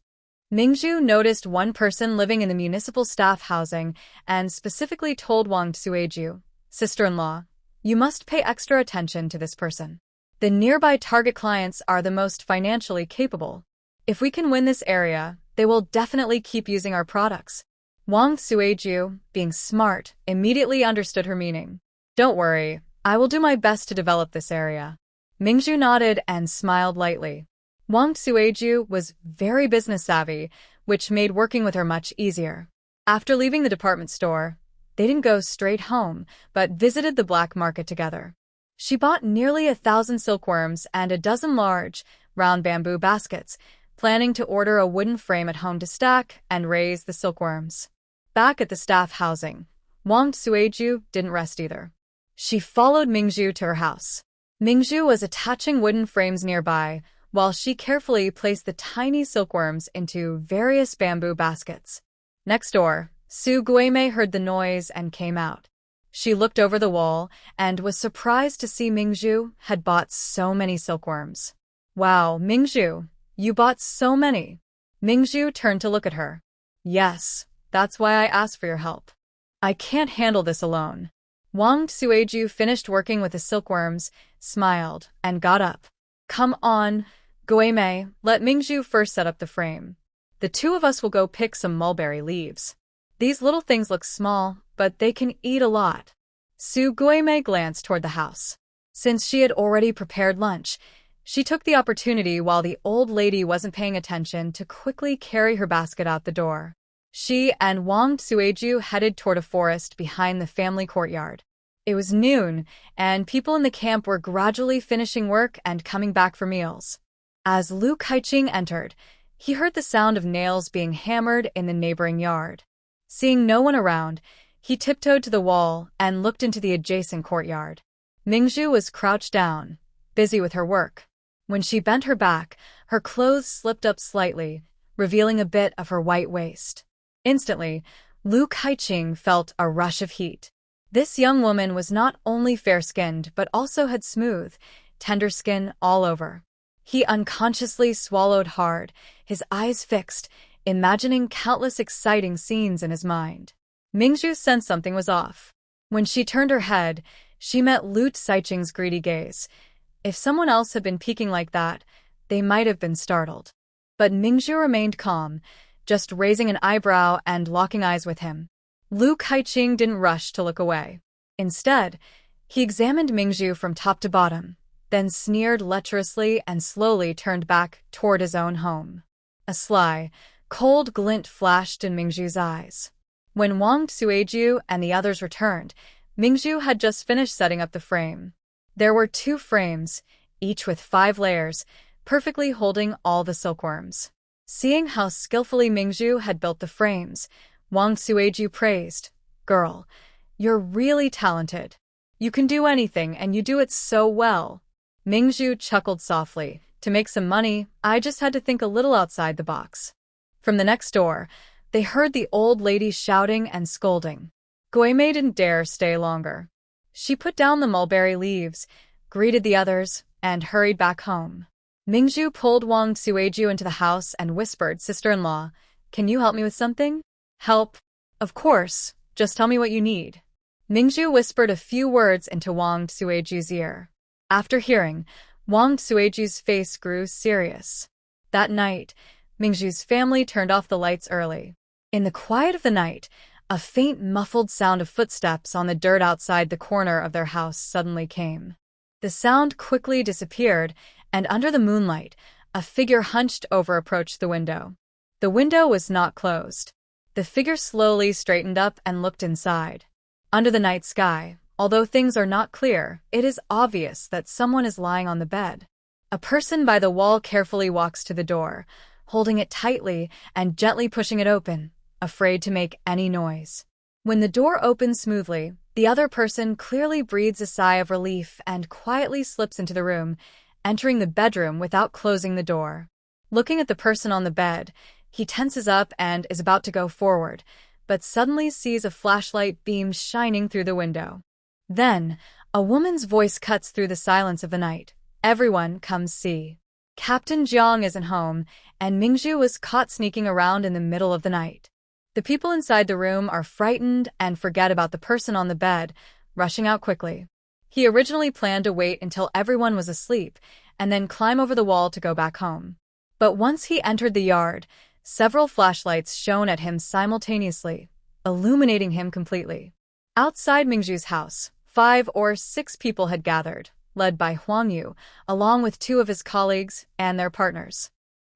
Ming Zhu noticed one person living in the municipal staff housing and specifically told Wang Sueju, "Sister-in-law, you must pay extra attention to this person. The nearby target clients are the most financially capable. If we can win this area, they will definitely keep using our products." Wang Sueju, being smart, immediately understood her meaning. "Don't worry, I will do my best to develop this area." Ming Zhu nodded and smiled lightly. Wang Sueju was very business-savvy, which made working with her much easier. After leaving the department store, they didn't go straight home, but visited the black market together. She bought nearly 1,000 silkworms and a dozen large, round bamboo baskets, planning to order a wooden frame at home to stack and raise the silkworms. Back at the staff housing, Wang Sueju didn't rest either. She followed Ming Zhu to her house. Ming Zhu was attaching wooden frames nearby, while she carefully placed the tiny silkworms into various bamboo baskets. Next door, Su Guimei heard the noise and came out. She looked over the wall and was surprised to see Ming Zhu had bought so many silkworms. "Wow, Ming Zhu, you bought so many." Ming Zhu turned to look at her. "Yes, that's why I asked for your help. I can't handle this alone." Wang Sueju finished working with the silkworms, smiled, and got up. "Come on, Guimei, let Ming Zhu first set up the frame. The two of us will go pick some mulberry leaves. These little things look small, but they can eat a lot." Su Guimei glanced toward the house. Since she had already prepared lunch, she took the opportunity while the old lady wasn't paying attention to quickly carry her basket out the door. She and Wang Sueju headed toward a forest behind the family courtyard. It was noon, and people in the camp were gradually finishing work and coming back for meals. As Lu Kaiqing entered, he heard the sound of nails being hammered in the neighboring yard. Seeing no one around, he tiptoed to the wall and looked into the adjacent courtyard. Ming Zhu was crouched down, busy with her work. When she bent her back, her clothes slipped up slightly, revealing a bit of her white waist. Instantly, Lu Kaiqing felt a rush of heat. This young woman was not only fair-skinned but also had smooth, tender skin all over. He unconsciously swallowed hard, his eyes fixed, imagining countless exciting scenes in his mind. Ming Zhu sensed something was off. When she turned her head, she met Lu Kaiqing's greedy gaze. If someone else had been peeking like that, they might have been startled. But Ming Zhu remained calm, just raising an eyebrow and locking eyes with him. Lu Kaiqing didn't rush to look away. Instead, he examined Ming Zhu from top to bottom, then sneered lecherously and slowly turned back toward his own home. A sly, cold glint flashed in Ming Zhu's eyes. When Wang Sueju and the others returned, Ming Zhu had just finished setting up the frame. There were 2 frames, each with 5 layers, perfectly holding all the silkworms. Seeing how skillfully Ming Zhu had built the frames, Wang Sueju praised, "Girl, you're really talented. You can do anything and you do it so well." Ming Zhu chuckled softly. "To make some money, I just had to think a little outside the box." From the next door, they heard the old lady shouting and scolding. Guimei didn't dare stay longer. She put down the mulberry leaves, greeted the others, and hurried back home. Ming Zhu pulled Wang Sueju into the house and whispered, "Sister-in-law, Can you help me with something? Help? Of course. Just tell me what you need. Ming Zhu whispered a few words into Wang Suiju's ear. After hearing, Wang Suiju's face grew serious. That night, Ming Zhu's family turned off the lights early. In the quiet of the night, a faint muffled sound of footsteps on the dirt outside the corner of their house suddenly came. The sound quickly disappeared, and under the moonlight, a figure hunched over approached the window. The window was not closed. The figure slowly straightened up and looked inside. Under the night sky, although things are not clear, it is obvious that someone is lying on the bed. A person by the wall carefully walks to the door, holding it tightly and gently pushing it open, afraid to make any noise. When the door opens smoothly, the other person clearly breathes a sigh of relief and quietly slips into the room, entering the bedroom without closing the door. Looking at the person on the bed, he tenses up and is about to go forward, but suddenly sees a flashlight beam shining through the window. Then, a woman's voice cuts through the silence of the night. Everyone, come see. Captain Jiang isn't home, and Ming Zhu was caught sneaking around in the middle of the night. The people inside the room are frightened and forget about the person on the bed, rushing out quickly. He originally planned to wait until everyone was asleep and then climb over the wall to go back home. But once he entered the yard, several flashlights shone at him simultaneously, illuminating him completely. Outside Ming Zhu's house, 5 or 6 people had gathered, led by Huang Yu, along with 2 of his colleagues and their partners.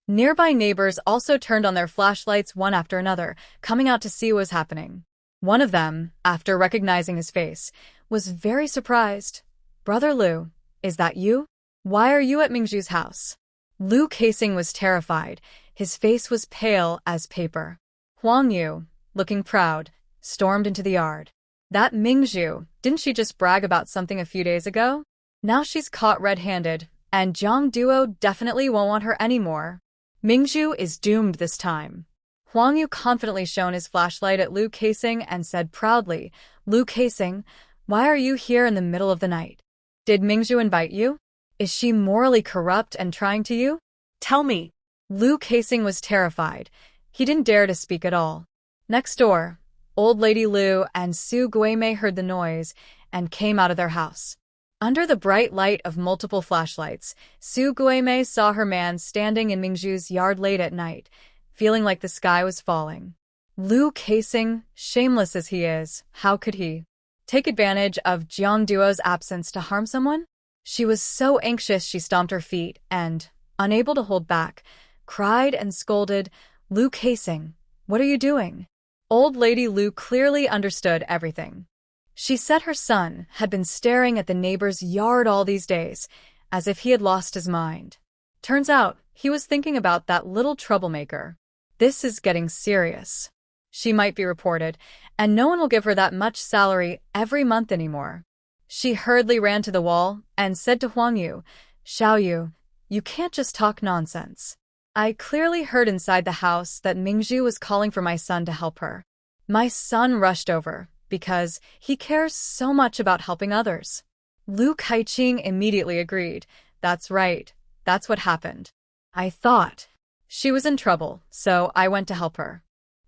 Nearby neighbors also turned on their flashlights one after another, coming out to see what was happening. One of them, after recognizing his face, was very surprised. "Brother Liu, is that you? Why are you at Ming Zhu's house?" Liu Casing was terrified. His face was pale as paper. Huang Yu, looking proud, stormed into the yard. "That Ming Zhu, didn't she just brag about something a few days ago? Now she's caught red-handed, and Jiang Duo definitely won't want her anymore. Ming Zhu is doomed this time." Huang Yu confidently shone his flashlight at Liu Casing and said proudly, "Liu Casing, why are you here in the middle of the night? Did Ming Zhu invite you? Is she morally corrupt and trying to you? Tell me." Liu Casing was terrified. He didn't dare to speak at all. Next door, Old Lady Liu and Su Guimei heard the noise and came out of their house. Under the bright light of multiple flashlights, Su Guimei saw her man standing in Ming Zhu's yard late at night, feeling like the sky was falling. Liu Casing, shameless as he is, how could he take advantage of Jiang Duo's absence to harm someone? She was so anxious she stomped her feet and, unable to hold back, cried and scolded, "Liu Casing, what are you doing?" Old Lady Liu clearly understood everything. She said her son had been staring at the neighbor's yard all these days, as if he had lost his mind. Turns out, he was thinking about that little troublemaker. This is getting serious. She might be reported, and no one will give her that much salary every month anymore. She hurriedly ran to the wall and said to Huang Yu, "Xiao Yu, you can't just talk nonsense. I clearly heard inside the house that Ming Zhu was calling for my son to help her. My son rushed over, because he cares so much about helping others." Liu Kaiqing immediately agreed. "That's right. That's what happened. I thought she was in trouble, so I went to help her."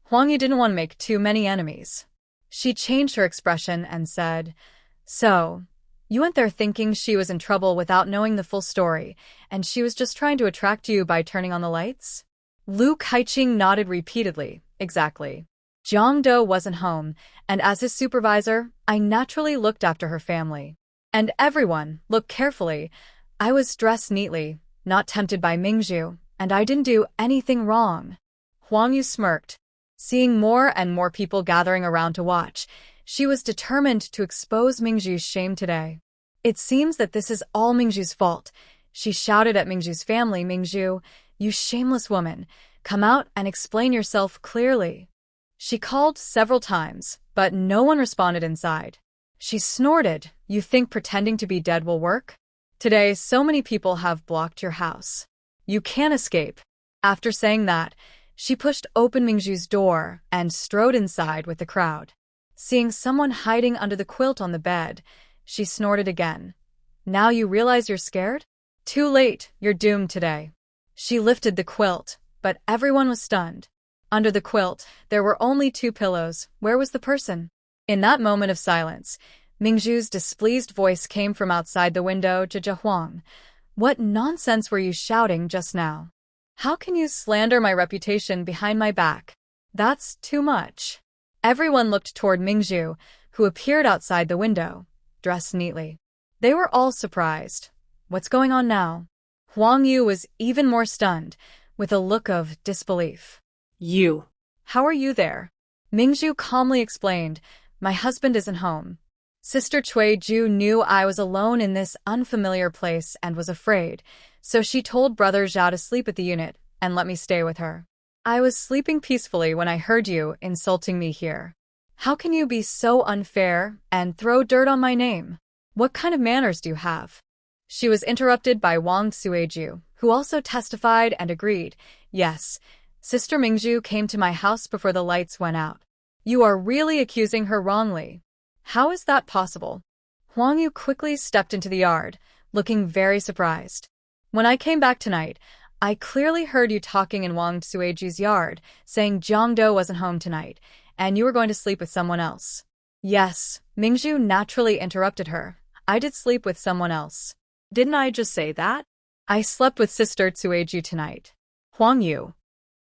Huang Yu didn't want to make too many enemies. She changed her expression and said, "So, you went there thinking she was in trouble without knowing the full story, and she was just trying to attract you by turning on the lights?" Liu Kaiqing nodded repeatedly. "Exactly. Jiang Duo wasn't home, and as his supervisor, I naturally looked after her family. And everyone looked carefully. I was dressed neatly, not tempted by Ming Zhu, and I didn't do anything wrong." Huang Yu smirked. Seeing more and more people gathering around to watch, she was determined to expose Ming Zhu's shame today. "It seems that this is all Ming Zhu's fault." She shouted at Ming Zhu's family, "Ming Zhu, you shameless woman, come out and explain yourself clearly." She called several times, but no one responded inside. She snorted, "You think pretending to be dead will work? Today, so many people have blocked your house. You can't escape." After saying that, she pushed open Ming Zhu's door and strode inside with the crowd. Seeing someone hiding under the quilt on the bed, she snorted again. "Now you realize you're scared? Too late, you're doomed today." She lifted the quilt, but everyone was stunned. Under the quilt, there were only 2 pillows. Where was the person? In that moment of silence, Ming Zhu's displeased voice came from outside the window. Zhe Huang, what nonsense were you shouting just now? How can you slander my reputation behind my back? That's too much. Everyone looked toward Ming Zhu, who appeared outside the window, dressed neatly. They were all surprised. What's going on now? Huang Yu was even more stunned, with a look of disbelief. You. How are you there? Ming Zhu calmly explained, my husband isn't home. Sister Cui Ju knew I was alone in this unfamiliar place and was afraid, so she told Brother Zhao to sleep at the unit and let me stay with her. I was sleeping peacefully when I heard you insulting me here. How can you be so unfair and throw dirt on my name? What kind of manners do you have? She was interrupted by Wang Suiju, who also testified and agreed, yes, Sister Mingzhu came to my house before the lights went out. You are really accusing her wrongly. How is that possible? Huang Yu quickly stepped into the yard, looking very surprised. When I came back tonight, I clearly heard you talking in Wang Suiju's yard, saying Jiang Duo wasn't home tonight, and you were going to sleep with someone else. Yes, Mingzhu naturally interrupted her. I did sleep with someone else. Didn't I just say that? I slept with Sister Suiju tonight. Huang Yu.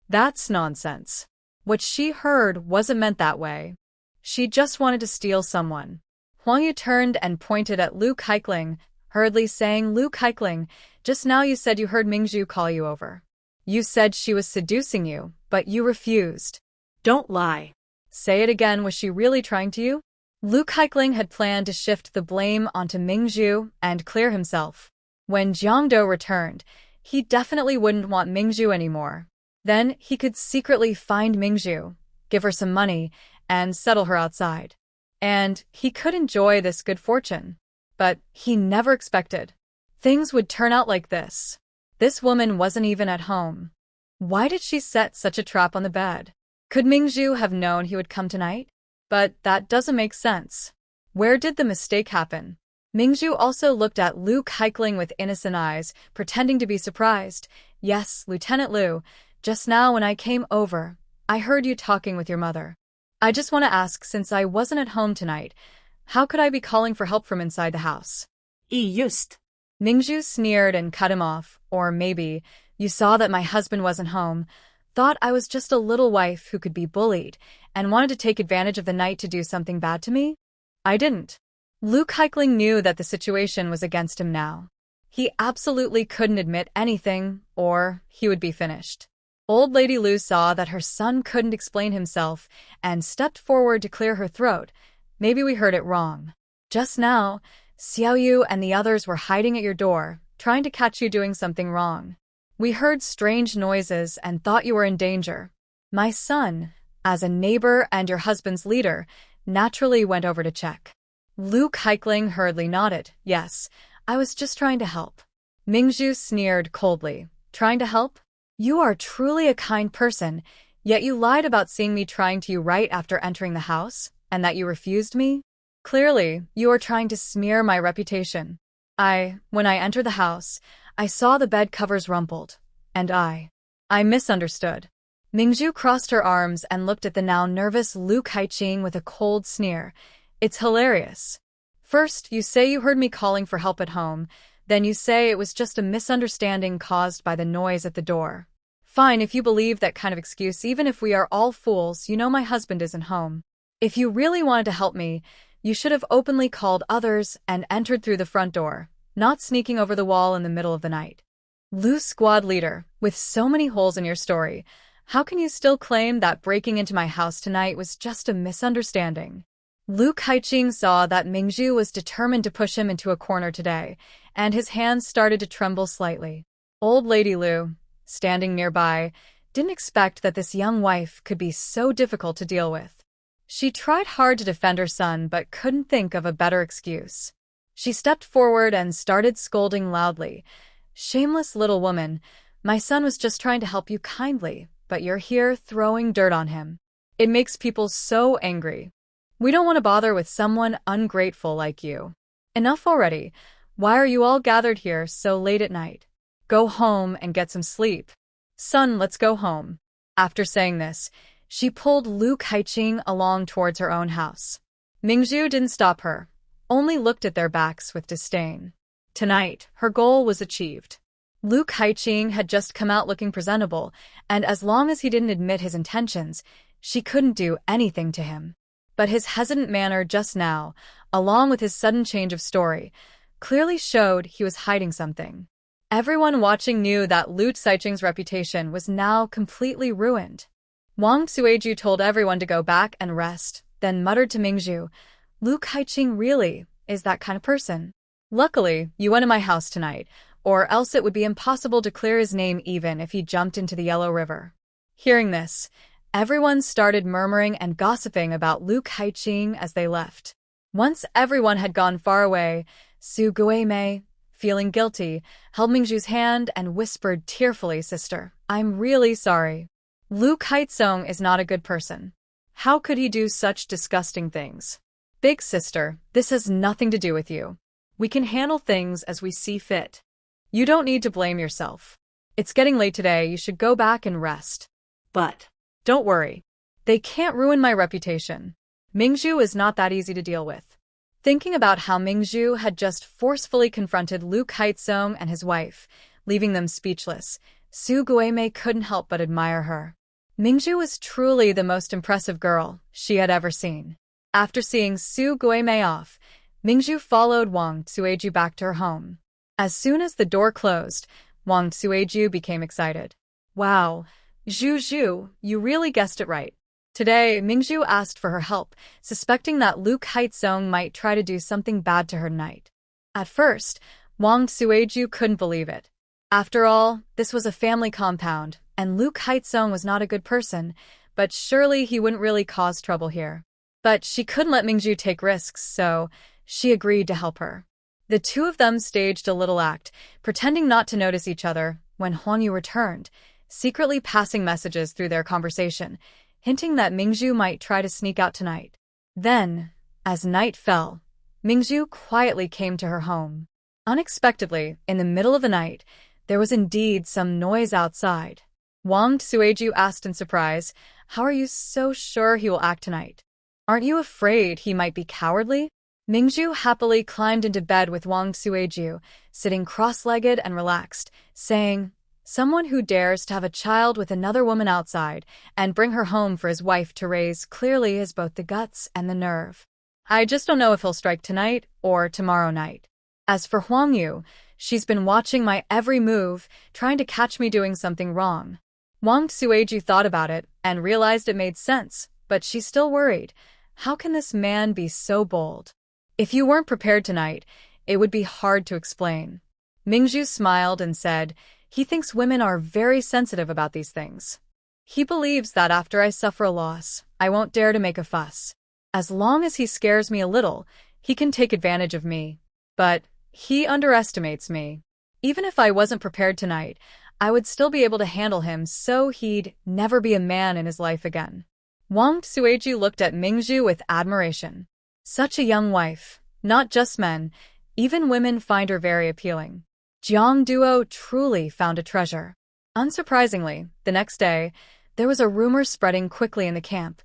That's nonsense. What she heard wasn't meant that way. She just wanted to steal someone. Huang Yu turned and pointed at Lu Kaikling, hurriedly saying, Lu Kaikling, just now you said you heard Mingzhu call you over. You said she was seducing you, but you refused. Don't lie. Say it again, was she really trying to you? Lu Kaikling had planned to shift the blame onto Mingzhu and clear himself. When Jiang Duo returned, he definitely wouldn't want Mingzhu anymore. Then he could secretly find Mingzhu, give her some money, and settle her outside. And he could enjoy this good fortune. But he never expected things would turn out like this. This woman wasn't even at home. Why did she set such a trap on the bed? Could Mingzhu have known he would come tonight? But that doesn't make sense. Where did the mistake happen? Mingzhu also looked at Lu Kaikling with innocent eyes, pretending to be surprised. Yes, Lieutenant Lu, just now when I came over, I heard you talking with your mother. I just want to ask, since I wasn't at home tonight, how could I be calling for help from inside the house? Just. Mingzhu sneered and cut him off. Or maybe, you saw that my husband wasn't home, thought I was just a little wife who could be bullied, and wanted to take advantage of the night to do something bad to me? I didn't. Lu Kaikling knew that the situation was against him now. He absolutely couldn't admit anything, or he would be finished. Old Lady Lu saw that her son couldn't explain himself and stepped forward to clear her throat. Maybe we heard it wrong. Just now, Xiao Yu and the others were hiding at your door, trying to catch you doing something wrong. We heard strange noises and thought you were in danger. My son, as a neighbor and your husband's leader, naturally went over to check. Lu Kaikling hurriedly nodded. Yes, I was just trying to help. Mingzhu sneered coldly. Trying to help? You are truly a kind person, yet you lied about seeing me trying to you right after entering the house, and that you refused me? Clearly, you are trying to smear my reputation. When I entered the house, I saw the bed covers rumpled, and I misunderstood. Mingzhu crossed her arms and looked at the now nervous Lu Kaiqing with a cold sneer. It's hilarious. First, you say you heard me calling for help at home, then you say it was just a misunderstanding caused by the noise at the door. Fine, if you believe that kind of excuse, even if we are all fools, you know my husband isn't home. If you really wanted to help me, you should have openly called others and entered through the front door, not sneaking over the wall in the middle of the night. Lu Squad Leader, with so many holes in your story, how can you still claim that breaking into my house tonight was just a misunderstanding? Lu Kaiqing saw that Mingzhu was determined to push him into a corner today, and his hands started to tremble slightly. Old Lady Lu, standing nearby, didn't expect that this young wife could be so difficult to deal with. She tried hard to defend her son but couldn't think of a better excuse. She stepped forward and started scolding loudly. Shameless little woman, my son was just trying to help you kindly, but you're here throwing dirt on him. It makes people so angry. We don't want to bother with someone ungrateful like you. Enough already. Why are you all gathered here so late at night? Go home and get some sleep. Son, let's go home. After saying this, she pulled Lu Kaiqing along towards her own house. Ming Zhu didn't stop her, only looked at their backs with disdain. Tonight, her goal was achieved. Lu Kaiqing had just come out looking presentable, and as long as he didn't admit his intentions, she couldn't do anything to him. But his hesitant manner just now, along with his sudden change of story, clearly showed he was hiding something. Everyone watching knew that Lu Kaiqing's reputation was now completely ruined. Wang Suiju told everyone to go back and rest, then muttered to Ming Zhu, "Lu Kaiqing really is that kind of person. Luckily, you went to my house tonight, or else it would be impossible to clear his name even if he jumped into the Yellow River." Hearing this, everyone started murmuring and gossiping about Lu Kaiqing as they left. Once everyone had gone far away, Su Guimei, feeling guilty, held Ming Zhu's hand and whispered tearfully, "Sister, I'm really sorry. Lu Kaiqing is not a good person. How could he do such disgusting things? Big sister, this has nothing to do with you. We can handle things as we see fit. You don't need to blame yourself. It's getting late today, you should go back and rest. But don't worry. They can't ruin my reputation. Ming Zhu is not that easy to deal with." Thinking about how Ming Zhu had just forcefully confronted Lu Kaiqing and his wife, leaving them speechless, Su Guimei couldn't help but admire her. Ming Zhu was truly the most impressive girl she had ever seen. After seeing Su Guimei off, Ming Zhu followed Wang Suiju back to her home. As soon as the door closed, Wang Suiju became excited. "Wow, Zhu, you really guessed it right." Today, Ming Zhu asked for her help, suspecting that Lu Kaiqing might try to do something bad to her tonight. At first, Wang Suiju couldn't believe it. After all, this was a family compound, and Lu Kaiqing was not a good person, but surely he wouldn't really cause trouble here. But she couldn't let Ming Zhu take risks, so she agreed to help her. The two of them staged a little act, pretending not to notice each other, when Huang Yu returned, secretly passing messages through their conversation, hinting that Ming Zhu might try to sneak out tonight. Then, as night fell, Ming Zhu quietly came to her home. Unexpectedly, in the middle of the night, there was indeed some noise outside. Wang Suiju asked in surprise, "How are you so sure he will act tonight? Aren't you afraid he might be cowardly?" Ming Zhu happily climbed into bed with Wang Suiju, sitting cross-legged and relaxed, saying, "Someone who dares to have a child with another woman outside and bring her home for his wife to raise clearly has both the guts and the nerve. I just don't know if he'll strike tonight or tomorrow night. As for Huang Yu, she's been watching my every move, trying to catch me doing something wrong." Wang Suiju thought about it and realized it made sense, but she still worried. How can this man be so bold? If you weren't prepared tonight, it would be hard to explain. Ming Zhu smiled and said, "He thinks women are very sensitive about these things. He believes that after I suffer a loss, I won't dare to make a fuss. As long as he scares me a little, he can take advantage of me. But he underestimates me. Even if I wasn't prepared tonight, I would still be able to handle him so he'd never be a man in his life again." Wang Suiju looked at Ming Zhu with admiration. Such a young wife, not just men, even women find her very appealing. Jiang Duo truly found a treasure. Unsurprisingly, the next day, there was a rumor spreading quickly in the camp.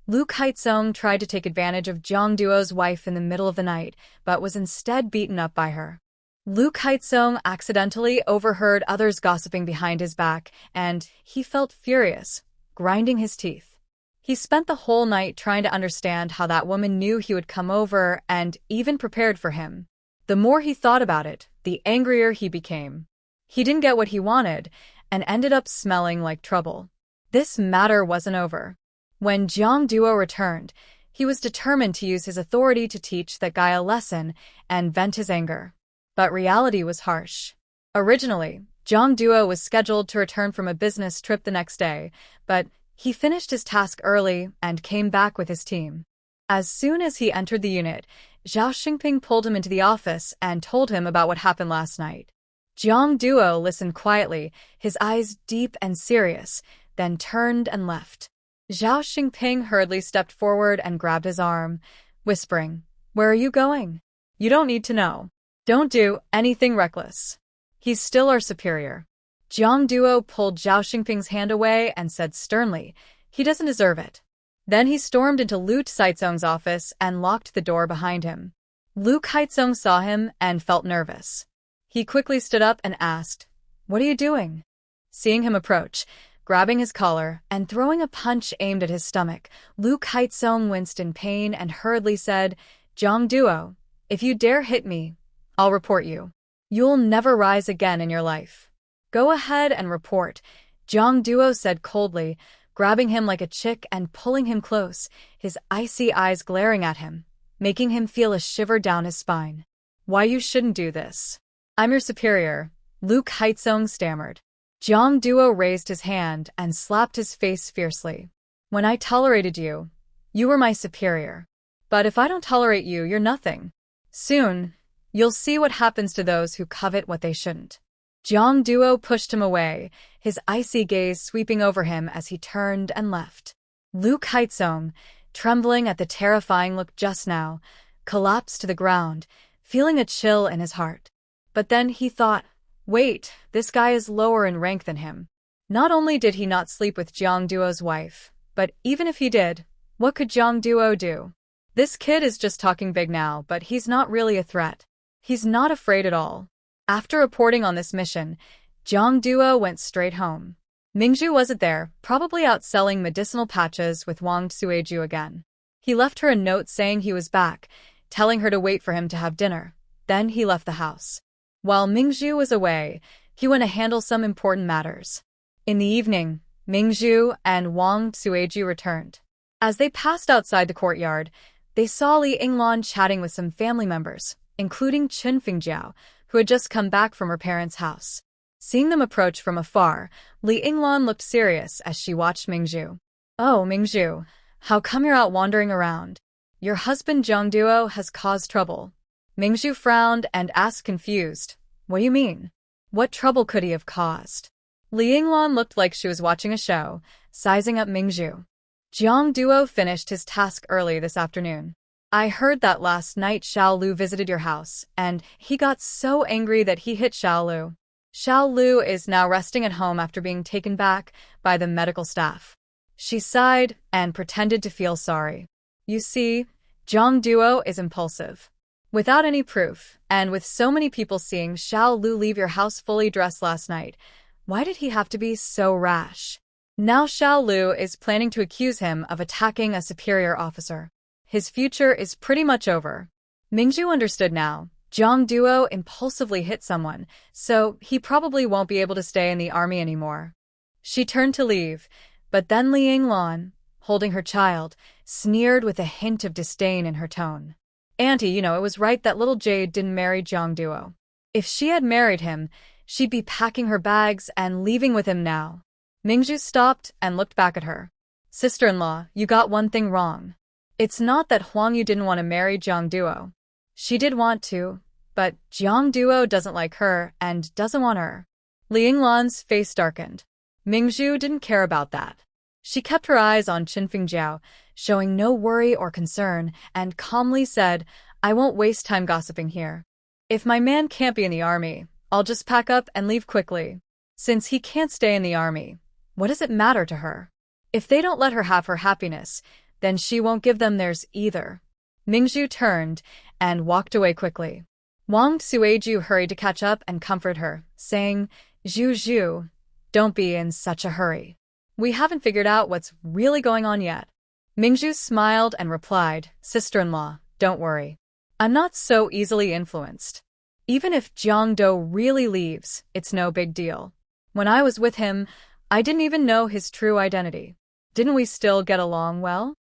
Lu Kaiqing tried to take advantage of Jiang Duo's wife in the middle of the night, but was instead beaten up by her. Lu Kaiqing accidentally overheard others gossiping behind his back, and he felt furious, grinding his teeth. He spent the whole night trying to understand how that woman knew he would come over and even prepared for him. The more he thought about it, the angrier he became. He didn't get what he wanted, and ended up smelling like trouble. This matter wasn't over. When Jiang Duo returned, he was determined to use his authority to teach that guy a lesson and vent his anger. But reality was harsh. Originally, Jiang Duo was scheduled to return from a business trip the next day, but he finished his task early and came back with his team. As soon as he entered the unit, Zhao Xingping pulled him into the office and told him about what happened last night. Jiang Duo listened quietly, his eyes deep and serious, then turned and left. Zhao Xingping hurriedly stepped forward and grabbed his arm, whispering, "Where are you going? You don't need to know. Don't do anything reckless. He's still our superior." Jiang Duo pulled Zhao Xingping's hand away and said sternly, "He doesn't deserve it." Then he stormed into Lu Caizong's office and locked the door behind him. Lu Caizong saw him and felt nervous. He quickly stood up and asked, "What are you doing?" Seeing him approach, grabbing his collar and throwing a punch aimed at his stomach, Lu Caizong winced in pain and hurriedly said, "Jiang Duo, if you dare hit me, I'll report you. You'll never rise again in your life." "Go ahead and report," Jiang Duo said coldly, grabbing him like a chick and pulling him close, his icy eyes glaring at him, making him feel a shiver down his spine. "Why you shouldn't do this? I'm your superior," Lu Caizong stammered. Jiang Duo raised his hand and slapped his face fiercely. "When I tolerated you, you were my superior. But if I don't tolerate you, you're nothing. Soon, you'll see what happens to those who covet what they shouldn't." Jiang Duo pushed him away, his icy gaze sweeping over him as he turned and left. Lu Caizong, trembling at the terrifying look just now, collapsed to the ground, feeling a chill in his heart. But then he thought, wait, this guy is lower in rank than him. Not only did he not sleep with Jiang Duo's wife, but even if he did, what could Jiang Duo do? This kid is just talking big now, but he's not really a threat. He's not afraid at all. After reporting on this mission, Jiang Duo went straight home. Ming Zhu wasn't there, probably out selling medicinal patches with Wang Suiju again. He left her a note saying he was back, telling her to wait for him to have dinner. Then he left the house. While Ming Zhu was away, he went to handle some important matters. In the evening, Ming Zhu and Wang Suiju returned. As they passed outside the courtyard, they saw Li Yinglan chatting with some family members, including Chen Fingjiao, who had just come back from her parents' house. Seeing them approach from afar, Li Yinglan looked serious as she watched Ming Zhu. "Oh, Ming Zhu, how come you're out wandering around? Your husband Jiang Duo has caused trouble." Ming Zhu frowned and asked confused, "What do you mean? What trouble could he have caused?" Li Yinglan looked like she was watching a show, sizing up Ming Zhu. "Jiang Duo finished his task early this afternoon. I heard that last night Xiao Lu visited your house, and he got so angry that he hit Xiao Lu. Xiao Lu is now resting at home after being taken back by the medical staff." She sighed and pretended to feel sorry. "You see, Jiang Duo is impulsive. Without any proof, and with so many people seeing Xiao Lu leave your house fully dressed last night, why did he have to be so rash? Now Xiao Lu is planning to accuse him of attacking a superior officer. His future is pretty much over." Ming Zhu understood now. Jiang Duo impulsively hit someone, so he probably won't be able to stay in the army anymore. She turned to leave, but then Li Yinglan, holding her child, sneered with a hint of disdain in her tone. "Auntie, it was right that little Jade didn't marry Jiang Duo. If she had married him, she'd be packing her bags and leaving with him now." Ming Zhu stopped and looked back at her. "Sister-in-law, you got one thing wrong. It's not that Huang Yu didn't want to marry Jiang Duo. She did want to, but Jiang Duo doesn't like her and doesn't want her." Li Yinglan's face darkened. Ming Zhu didn't care about that. She kept her eyes on Chen Fingjiao, showing no worry or concern, and calmly said, "I won't waste time gossiping here. If my man can't be in the army, I'll just pack up and leave quickly. Since he can't stay in the army, what does it matter to her? If they don't let her have her happiness, then she won't give them theirs either." Ming Zhu turned and walked away quickly. Wang Suiju hurried to catch up and comfort her, saying, Zhu, don't be in such a hurry. We haven't figured out what's really going on yet." Ming Zhu smiled and replied, "Sister-in-law, don't worry. I'm not so easily influenced. Even if Jiang Duo really leaves, it's no big deal. When I was with him, I didn't even know his true identity. Didn't we still get along well?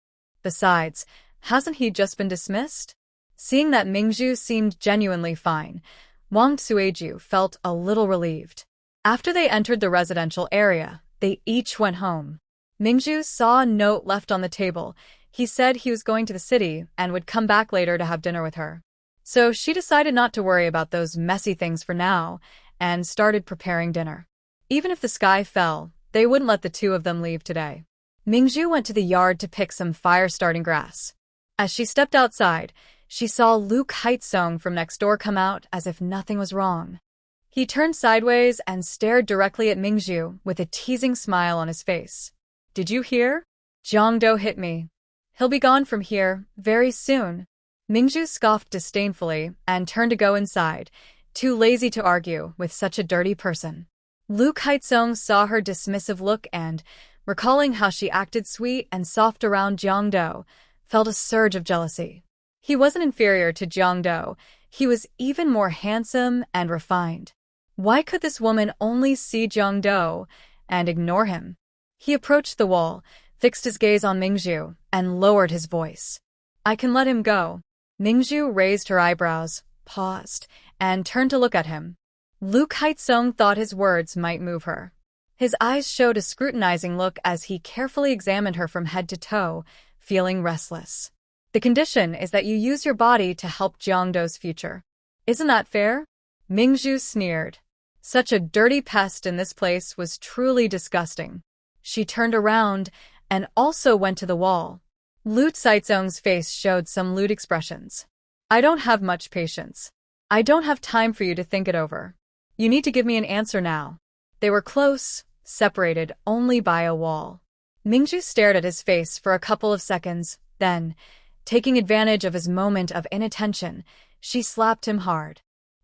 Besides, hasn't he just been dismissed?" Seeing that Ming Zhu seemed genuinely fine, Wang Suiju felt a little relieved. After they entered the residential area, they each went home. Ming Zhu saw a note left on the table. He said he was going to the city and would come back later to have dinner with her. So she decided not to worry about those messy things for now and started preparing dinner. Even if the sky fell, they wouldn't let the two of them leave today. Ming Zhu went to the yard to pick some fire-starting grass. As she stepped outside, she saw Lu Caizong from next door come out as if nothing was wrong. He turned sideways and stared directly at Ming Zhu with a teasing smile on his face. Did you hear? Jiang Duo hit me. He'll be gone from here very soon. Ming Zhu scoffed disdainfully and turned to go inside, too lazy to argue with such a dirty person. Lu Kaizong saw her dismissive look and, recalling how she acted sweet and soft around Jiang Duo, felt a surge of jealousy. He wasn't inferior to Jiang Duo, he was even more handsome and refined. Why could this woman only see Jiang Duo and ignore him? He approached the wall, fixed his gaze on Ming Zhu, and lowered his voice. I can let him go. Ming Zhu raised her eyebrows, paused, and turned to look at him. Lu Kaizong thought his words might move her. His eyes showed a scrutinizing look as he carefully examined her from head to toe, feeling restless. The condition is that you use your body to help Jiang Duo's future. Isn't that fair? Ming Zhu sneered. Such a dirty pest in this place was truly disgusting. She turned around and also went to the wall. Lu Caizong's face showed some lewd expressions. I don't have much patience. I don't have time for you to think it over. You need to give me an answer now. They were close, separated only by a wall. Ming Zhu stared at his face for a couple of seconds, then, taking advantage of his moment of inattention, she slapped him hard.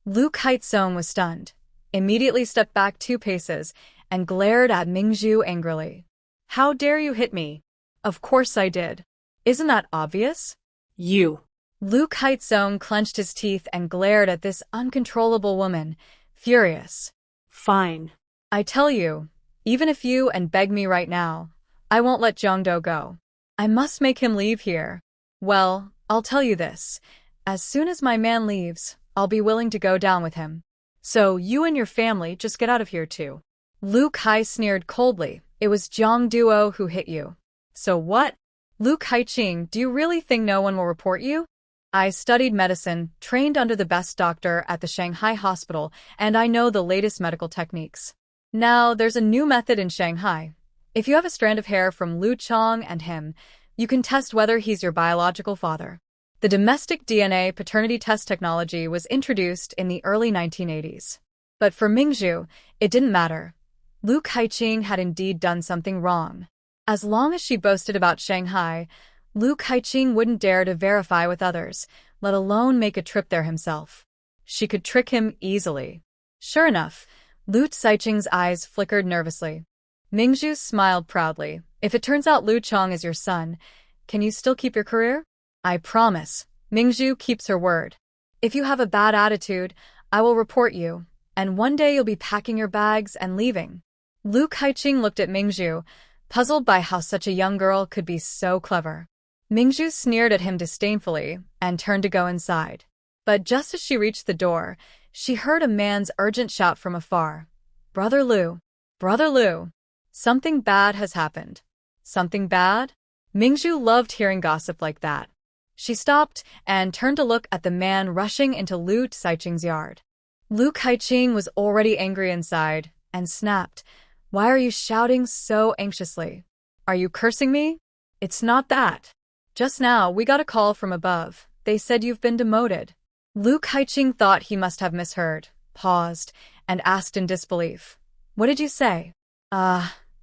Lu Kaizong was stunned, immediately stepped back 2 paces, and glared at Ming Zhu angrily. How dare you hit me? Of course I did. Isn't that obvious? You. Lu Kaizong clenched his teeth and glared at this uncontrollable woman, furious. Fine. I tell you, even if you and beg me right now, I won't let Jiang Duo go. I must make him leave here. Well, I'll tell you this. As soon as my man leaves, I'll be willing to go down with him. So you and your family just get out of here too. Lu Kai sneered coldly. It was Jiang Duo who hit you. So what? Lu Kaiqing, do you really think no one will report you? I studied medicine, trained under the best doctor at the Shanghai hospital, and I know the latest medical techniques. Now, there's a new method in Shanghai. If you have a strand of hair from Lu Chong and him, you can test whether he's your biological father. The domestic DNA paternity test technology was introduced in the early 1980s. But for Ming Zhu, it didn't matter. Lu Kaiqing had indeed done something wrong. As long as she boasted about Shanghai, Lu Kaiqing wouldn't dare to verify with others, let alone make a trip there himself. She could trick him easily. Sure enough, Lu Kaiqing's eyes flickered nervously. Ming Zhu smiled proudly. If it turns out Lu Chong is your son, can you still keep your career? I promise. Ming Zhu keeps her word. If you have a bad attitude, I will report you, and one day you'll be packing your bags and leaving. Lu Kaiqing looked at Ming Zhu, puzzled by how such a young girl could be so clever. Ming Zhu sneered at him disdainfully and turned to go inside. But just as she reached the door, she heard a man's urgent shout from afar. Brother Lu! Brother Lu! Something bad has happened. Something bad? Ming Zhu loved hearing gossip like that. She stopped and turned to look at the man rushing into Lu Kaiqing's yard. Lu Kaiqing was already angry inside and snapped. Why are you shouting so anxiously? Are you cursing me? It's not that. Just now, we got a call from above. They said you've been demoted. Lu Kaiqing thought he must have misheard, paused, and asked in disbelief. What did you say?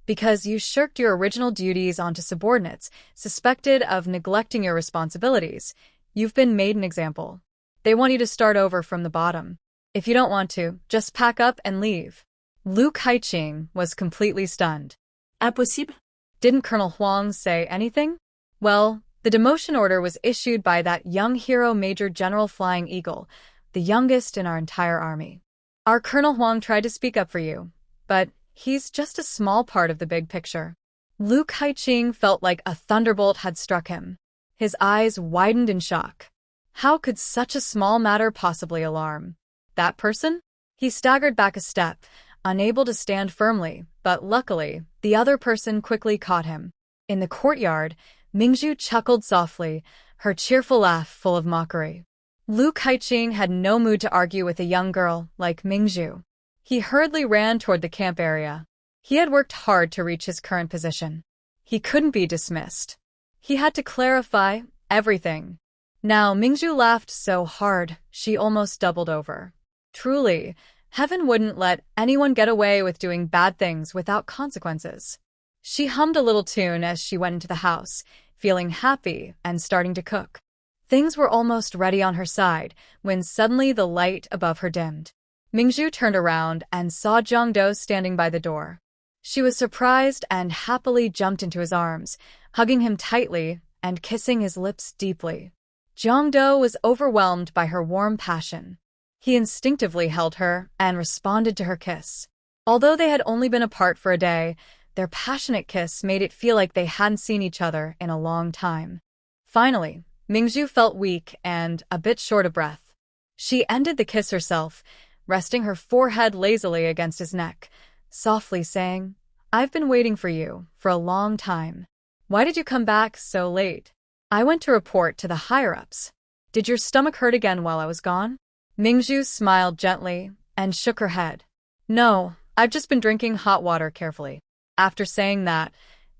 Because you shirked your original duties onto subordinates, suspected of neglecting your responsibilities. You've been made an example. They want you to start over from the bottom. If you don't want to, just pack up and leave. Lu Kaiqing was completely stunned. Impossible? Didn't Colonel Huang say anything? Well, the demotion order was issued by that young hero Major General Flying Eagle, the youngest in our entire army. Our Colonel Huang tried to speak up for you, but he's just a small part of the big picture. Lu Kaiqing felt like a thunderbolt had struck him. His eyes widened in shock. How could such a small matter possibly alarm that person? He staggered back a step, unable to stand firmly, but luckily, the other person quickly caught him. In the courtyard, Ming Zhu chuckled softly, her cheerful laugh full of mockery. Lu Kaiqing had no mood to argue with a young girl like Ming Zhu. He hurriedly ran toward the camp area. He had worked hard to reach his current position. He couldn't be dismissed. He had to clarify everything. Now Ming Zhu laughed so hard, she almost doubled over. Truly, Heaven wouldn't let anyone get away with doing bad things without consequences. She hummed a little tune as she went into the house, feeling happy and starting to cook. Things were almost ready on her side when suddenly the light above her dimmed. Ming Zhu turned around and saw Jiang Duo standing by the door. She was surprised and happily jumped into his arms, hugging him tightly and kissing his lips deeply. Jiang Duo was overwhelmed by her warm passion. He instinctively held her and responded to her kiss. Although they had only been apart for a day, their passionate kiss made it feel like they hadn't seen each other in a long time. Finally, Ming Zhu felt weak and a bit short of breath. She ended the kiss herself, resting her forehead lazily against his neck, softly saying, "I've been waiting for you for a long time. Why did you come back so late?" "I went to report to the higher-ups." "Did your stomach hurt again while I was gone?" Ming Zhu smiled gently and shook her head. "No, I've just been drinking hot water carefully." After saying that,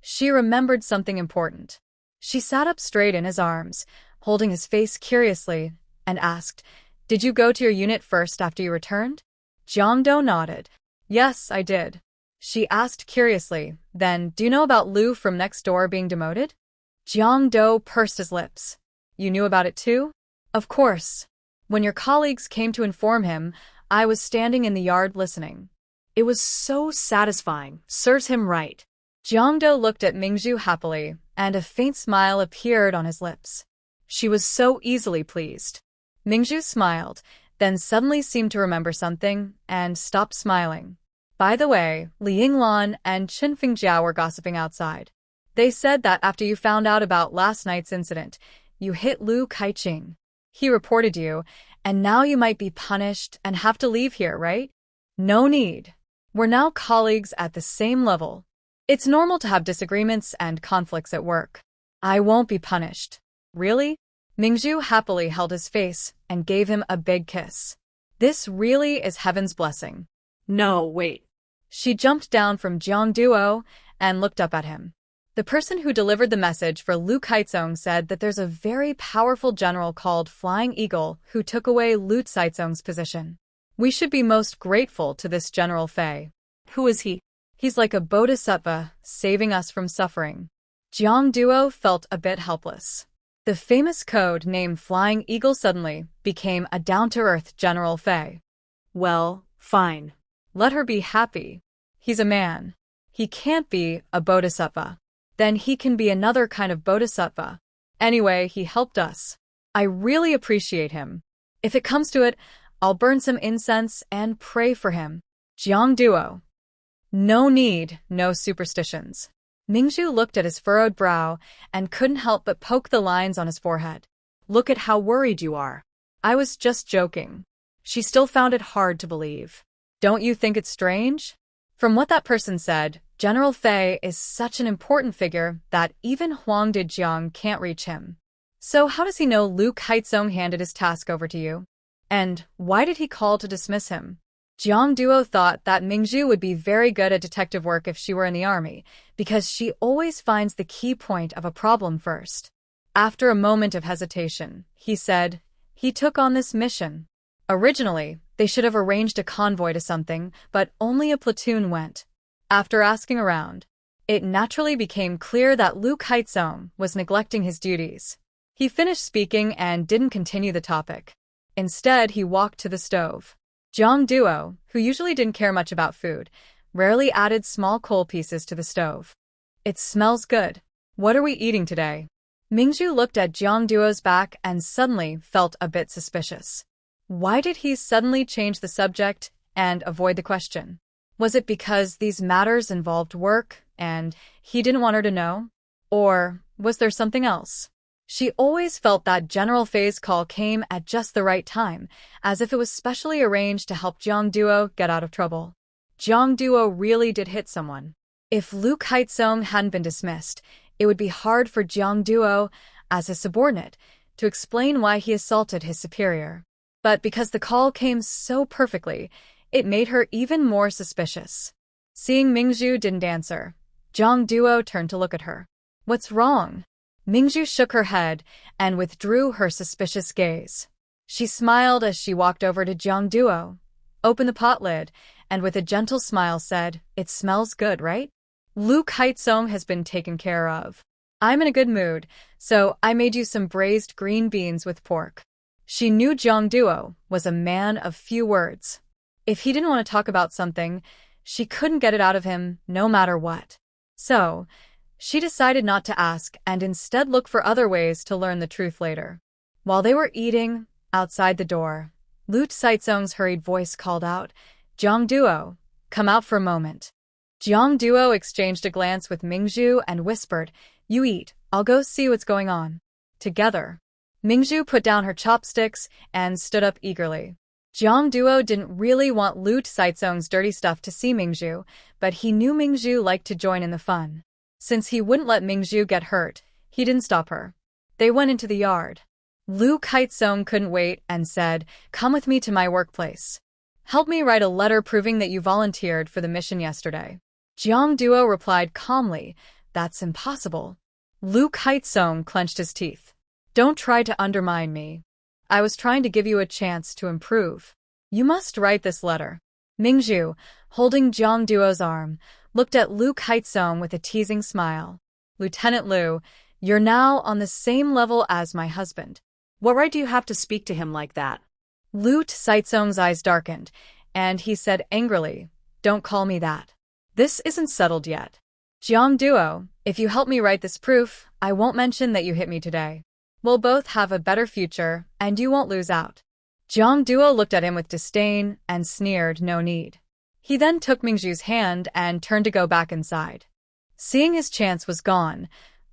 she remembered something important. She sat up straight in his arms, holding his face curiously, and asked, "Did you go to your unit first after you returned?" Jiang Duo nodded. "Yes, I did." She asked curiously, "Then, do you know about Lu from next door being demoted?" Jiang Duo pursed his lips. "You knew about it too?" "Of course. When your colleagues came to inform him, I was standing in the yard listening." It was so satisfying. Serves him right. Jiang Duo looked at Ming Zhu happily, and a faint smile appeared on his lips. She was so easily pleased. Ming Zhu smiled, then suddenly seemed to remember something, and stopped smiling. "By the way, Li Yinglan and Qin Fengjiao were gossiping outside. They said that after you found out about last night's incident, you hit Lu Kaiqing. He reported you, and now you might be punished and have to leave here, right?" "No need. We're now colleagues at the same level. It's normal to have disagreements and conflicts at work. I won't be punished." "Really?" Ming Zhu happily held his face and gave him a big kiss. "This really is heaven's blessing." "No, wait." She jumped down from Jiang Duo and looked up at him. "The person who delivered the message for Lu Kaitzong said that there's a very powerful general called Flying Eagle who took away Lu Kaitzong's position. We should be most grateful to this General Fei." "Who is he?" "He's like a bodhisattva, saving us from suffering." Jiang Duo felt a bit helpless. The famous code name Flying Eagle suddenly became a down-to-earth General Fei. "Well, fine. Let her be happy. He's a man. He can't be a bodhisattva. Then he can be another kind of bodhisattva. Anyway, he helped us. I really appreciate him. If it comes to it, I'll burn some incense and pray for him." Jiang Duo. "No need, no superstitions." Ming Zhu looked at his furrowed brow and couldn't help but poke the lines on his forehead. "Look at how worried you are." "I was just joking." She still found it hard to believe. "Don't you think it's strange? From what that person said, General Fei is such an important figure that even Huang Dijiang can't reach him. So how does he know Lu Kaitzong handed his task over to you? And why did he call to dismiss him?" Jiang Duo thought that Ming Zhu would be very good at detective work if she were in the army, because she always finds the key point of a problem first. After a moment of hesitation, he said, "He took on this mission. Originally, they should have arranged a convoy to something, but only a platoon went. After asking around, it naturally became clear that Lu Kaitzong was neglecting his duties." He finished speaking and didn't continue the topic. Instead, he walked to the stove. Jiang Duo, who usually didn't care much about food, rarely added small coal pieces to the stove. "It smells good. What are we eating today?" Ming Zhu looked at Jiang Duo's back and suddenly felt a bit suspicious. Why did he suddenly change the subject and avoid the question? Was it because these matters involved work and he didn't want her to know? Or was there something else? She always felt that General Fei's call came at just the right time, as if it was specially arranged to help Jiang Duo get out of trouble. Jiang Duo really did hit someone. If Lu Kaitzong hadn't been dismissed, it would be hard for Jiang Duo, as his subordinate, to explain why he assaulted his superior. But because the call came so perfectly, it made her even more suspicious. Seeing Ming Zhu didn't answer, Jiang Duo turned to look at her. "What's wrong?" Ming Zhu shook her head and withdrew her suspicious gaze. She smiled as she walked over to Jiang Duo. opened the pot lid, and with a gentle smile said, "It smells good, right? Lu Kaizong has been taken care of. I'm in a good mood, so I made you some braised green beans with pork." She knew Jiang Duo was a man of few words. If he didn't want to talk about something, she couldn't get it out of him no matter what. So, she decided not to ask and instead look for other ways to learn the truth later. While they were eating, outside the door, Lu Kaizong's hurried voice called out, "Jiang Duo, come out for a moment." Jiang Duo exchanged a glance with Ming Zhu and whispered, "You eat, I'll go see what's going on." Together, Ming Zhu put down her chopsticks and stood up eagerly. Jiang Duo didn't really want Lu Kaizong's dirty stuff to see Ming Zhu, but he knew Ming Zhu liked to join in the fun. Since he wouldn't let Ming Zhu get hurt, he didn't stop her. They went into the yard. Lu Kaizong couldn't wait and said, "Come with me to my workplace. Help me write a letter proving that you volunteered for the mission yesterday." Jiang Duo replied calmly, "That's impossible." Lu Kaizong clenched his teeth. "Don't try to undermine me. I was trying to give you a chance to improve. You must write this letter." Ming Zhu, holding Jiang Duo's arm, looked at Lu Kaizong with a teasing smile. "Lieutenant Lu, you're now on the same level as my husband. What right do you have to speak to him like that?" Lu Kaizong's eyes darkened, and he said angrily, "Don't call me that. This isn't settled yet. Jiang Duo, if you help me write this proof, I won't mention that you hit me today. We'll both have a better future, and you won't lose out." Jiang Duo looked at him with disdain and sneered, "No need." He then took Ming Zhu's hand and turned to go back inside. Seeing his chance was gone,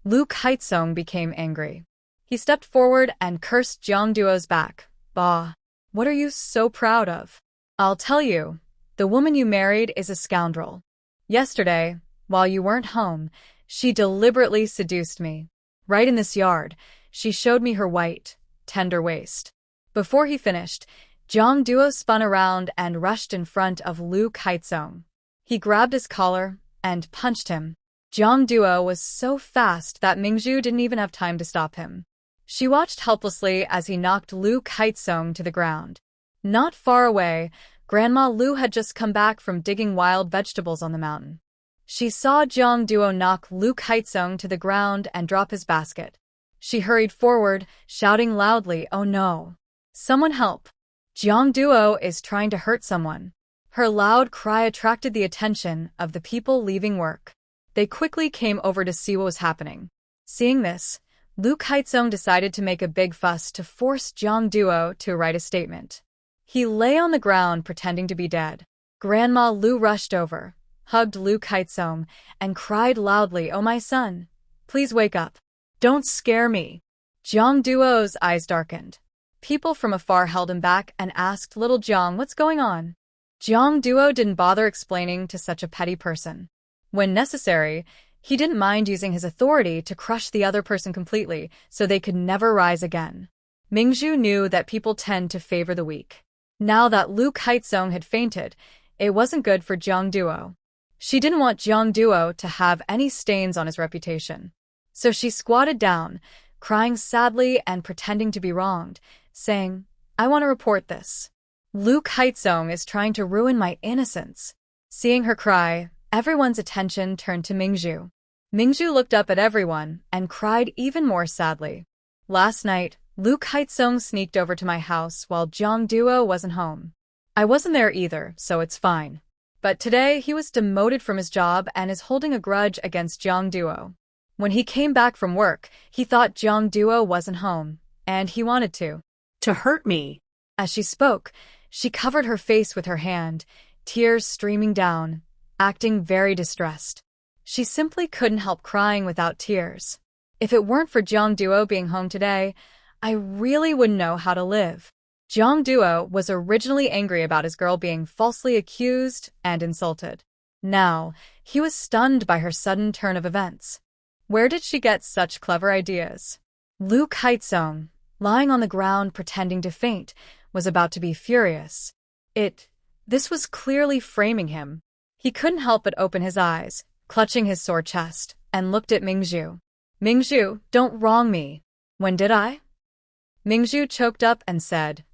Lu Kaizong became angry. He stepped forward and cursed Jiang Duo's back. "Bah, what are you so proud of? I'll tell you, the woman you married is a scoundrel. Yesterday, while you weren't home, she deliberately seduced me. Right in this yard, she showed me her white, tender waist." Before he finished, Jiang Duo spun around and rushed in front of Lu Kaizong. He grabbed his collar and punched him. Jiang Duo was so fast that Ming Zhu didn't even have time to stop him. She watched helplessly as he knocked Lu Kaizong to the ground. Not far away, Grandma Lu had just come back from digging wild vegetables on the mountain. She saw Jiang Duo knock Lu Kaizong to the ground and drop his basket. She hurried forward, shouting loudly, "Oh no! Someone help! Jiang Duo is trying to hurt someone." Her loud cry attracted the attention of the people leaving work. They quickly came over to see what was happening. Seeing this, Lu Kaizong decided to make a big fuss to force Jiang Duo to write a statement. He lay on the ground pretending to be dead. Grandma Lu rushed over, hugged Lu Kaizong, and cried loudly, "Oh my son, please wake up. Don't scare me." Jiang Duo's eyes darkened. People from afar held him back and asked little Jiang, "What's going on?" Jiang Duo didn't bother explaining to such a petty person. When necessary, he didn't mind using his authority to crush the other person completely so they could never rise again. Ming Zhu knew that people tend to favor the weak. Now that Lu Kaizong had fainted, it wasn't good for Jiang Duo. She didn't want Jiang Duo to have any stains on his reputation. So she squatted down, crying sadly and pretending to be wronged, saying, "I want to report this. Lu Kaizong is trying to ruin my innocence." Seeing her cry, everyone's attention turned to Ming Zhu. Ming Zhu looked up at everyone and cried even more sadly. "Last night, Lu Kaizong sneaked over to my house while Jiang Duo wasn't home. I wasn't there either, so it's fine. But today he was demoted from his job and is holding a grudge against Jiang Duo. When he came back from work, he thought Jiang Duo wasn't home, and he wanted to hurt me." As she spoke, she covered her face with her hand, tears streaming down, acting very distressed. She simply couldn't help crying without tears. If it weren't for Jiang Duo being home today, I really wouldn't know how to live. Jiang Duo was originally angry about his girl being falsely accused and insulted. Now, he was stunned by her sudden turn of events. Where did she get such clever ideas? Lu Kaizong, lying on the ground pretending to faint, was about to be furious. This was clearly framing him. He couldn't help but open his eyes, clutching his sore chest, and looked at Ming Zhu. "Ming Zhu, don't wrong me. When did I?" Ming Zhu choked up and said,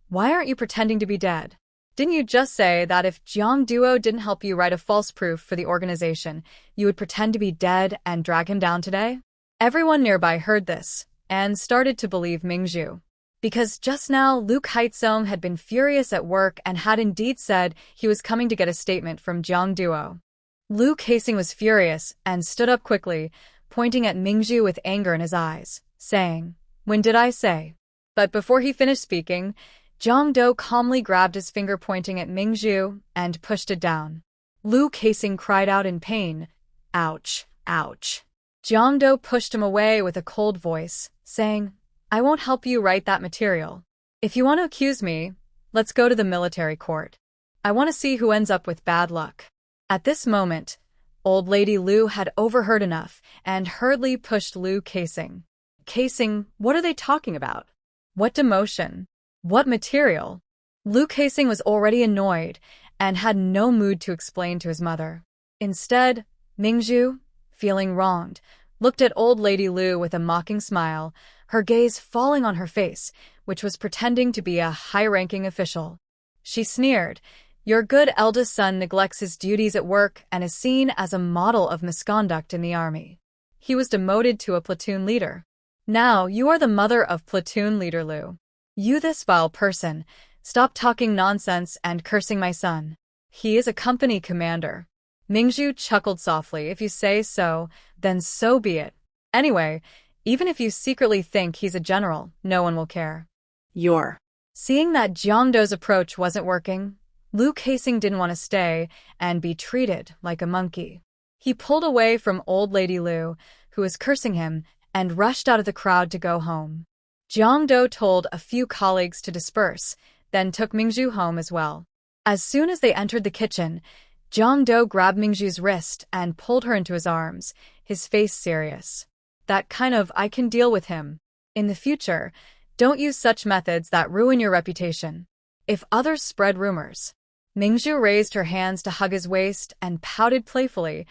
"Why aren't you pretending to be dead? Didn't you just say that if Jiang Duo didn't help you write a false proof for the organization, you would pretend to be dead and drag him down today? Everyone nearby heard this and started to believe Ming Zhu. Because just now, Lu Kaizong had been furious at work and had indeed said he was coming to get a statement from Jiang Duo. Lu Kaizong was furious and stood up quickly, pointing at Ming Zhu with anger in his eyes, saying, "When did I say?" But before he finished speaking, Jiang Duo calmly grabbed his finger pointing at Ming Zhu and pushed it down. Lu Kaizong cried out in pain, "Ouch, ouch." Jiang Duo pushed him away with a cold voice, saying, "I won't help you write that material. If you want to accuse me, let's go to the military court. I want to see who ends up with bad luck." At this moment, old lady Lu had overheard enough and hurriedly pushed Lu Kaizong. "Kaizong, what are they talking about? What demotion? What material?" Lu Kaizong was already annoyed and had no mood to explain to his mother. Instead, Ming Zhu, feeling wronged, looked at old lady Lu with a mocking smile, her gaze falling on her face, which was pretending to be a high-ranking official. She sneered, "Your good eldest son neglects his duties at work and is seen as a model of misconduct in the army. He was demoted to a platoon leader. Now you are the mother of platoon leader Lu. You this vile person, stop talking nonsense and cursing my son. He is a company commander." Ming Zhu chuckled softly. "If you say so, then so be it. Anyway, even if you secretly think he's a general, no one will care." Seeing that Jiang Duo's approach wasn't working, Lu Kaizong didn't want to stay and be treated like a monkey. He pulled away from old lady Lu, who was cursing him, and rushed out of the crowd to go home. Jiang Duo told a few colleagues to disperse, then took Ming Zhu home as well. As soon as they entered the kitchen, Jiang Duo grabbed Ming Zhu's wrist and pulled her into his arms, his face serious. "That kind of I can deal with him. In the future, don't use such methods that ruin your reputation. If others spread rumors." Ming Zhu raised her hands to hug his waist and pouted playfully,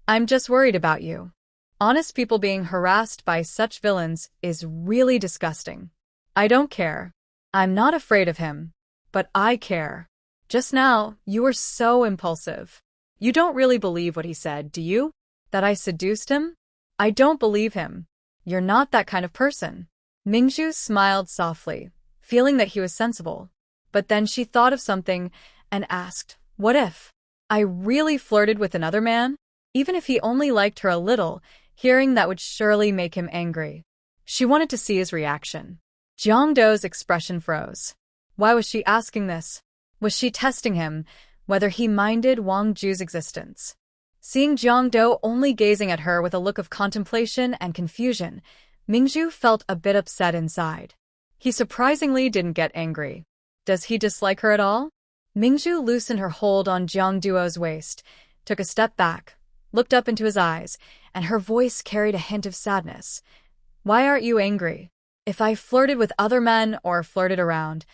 "I'm just worried about you. Honest people being harassed by such villains is really disgusting. I don't care. I'm not afraid of him. But I care. Just now, you were so impulsive. You don't really believe what he said, do you? That I seduced him? I don't believe him. You're not that kind of person." Ming Zhu smiled softly, feeling that he was sensible. But then she thought of something and asked, "What if I really flirted with another man? Even if he only liked her a little, hearing that would surely make him angry." She wanted to see his reaction. Jiang Duo's expression froze. Why was she asking this? Was she testing him, whether he minded Wang Zhu's existence? Seeing Jiang Duo only gazing at her with a look of contemplation and confusion, Ming Zhu felt a bit upset inside. He surprisingly didn't get angry. Does he dislike her at all? Ming Zhu loosened her hold on Jiang Duo's waist, took a step back, looked up into his eyes, and her voice carried a hint of sadness. "Why aren't you angry? If I flirted with other men or flirted around,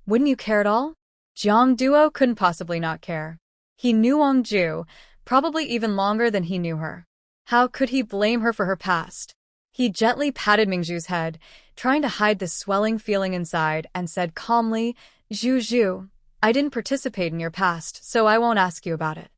wouldn't you care at all?" Jiang Duo couldn't possibly not care. He knew Wang Zhu, probably even longer than he knew her. How could he blame her for her past? He gently patted Ming Zhu's head, trying to hide the swelling feeling inside, and said calmly, Zhu, I didn't participate in your past, so I won't ask you about it.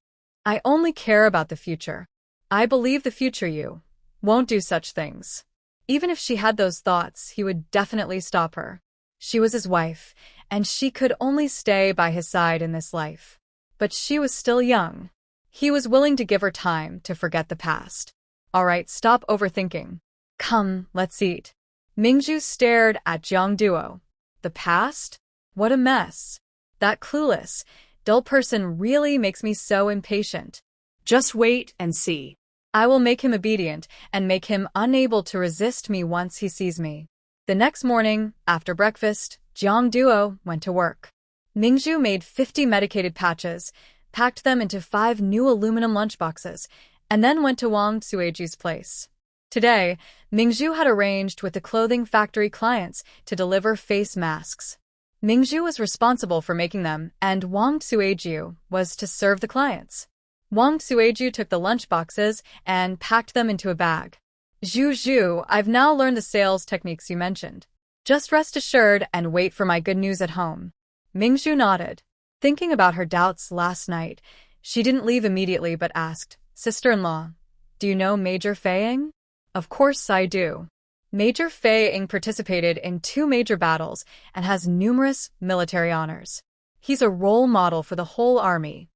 I only care about the future. I believe the future you won't do such things." Even if she had those thoughts, he would definitely stop her. She was his wife, and she could only stay by his side in this life. But she was still young. He was willing to give her time to forget the past. "All right, stop overthinking. Come, let's eat." Ming Zhu stared at Jiang Duo. The past? What a mess. That clueless, dull person really makes me so impatient. Just wait and see. I will make him obedient and make him unable to resist me once he sees me. The next morning, after breakfast, Jiang Duo went to work. Ming Zhu made 50 medicated patches, packed them into 5 new aluminum lunchboxes, and then went to Wang Suiju's place. Today, Ming Zhu had arranged with the clothing factory clients to deliver face masks. Ming Zhu was responsible for making them, and Wang Suiju was to serve the clients. Wang Suiju took the lunchboxes and packed them into a bag. Zhu, I've now learned the sales techniques you mentioned. Just rest assured and wait for my good news at home." Ming Zhu nodded. Thinking about her doubts last night, she didn't leave immediately but asked, "Sister-in-law, do you know Major Fei-ing?" "Of course I do. Major Fei-ing participated in 2 major battles and has numerous military honors. He's a role model for the whole army.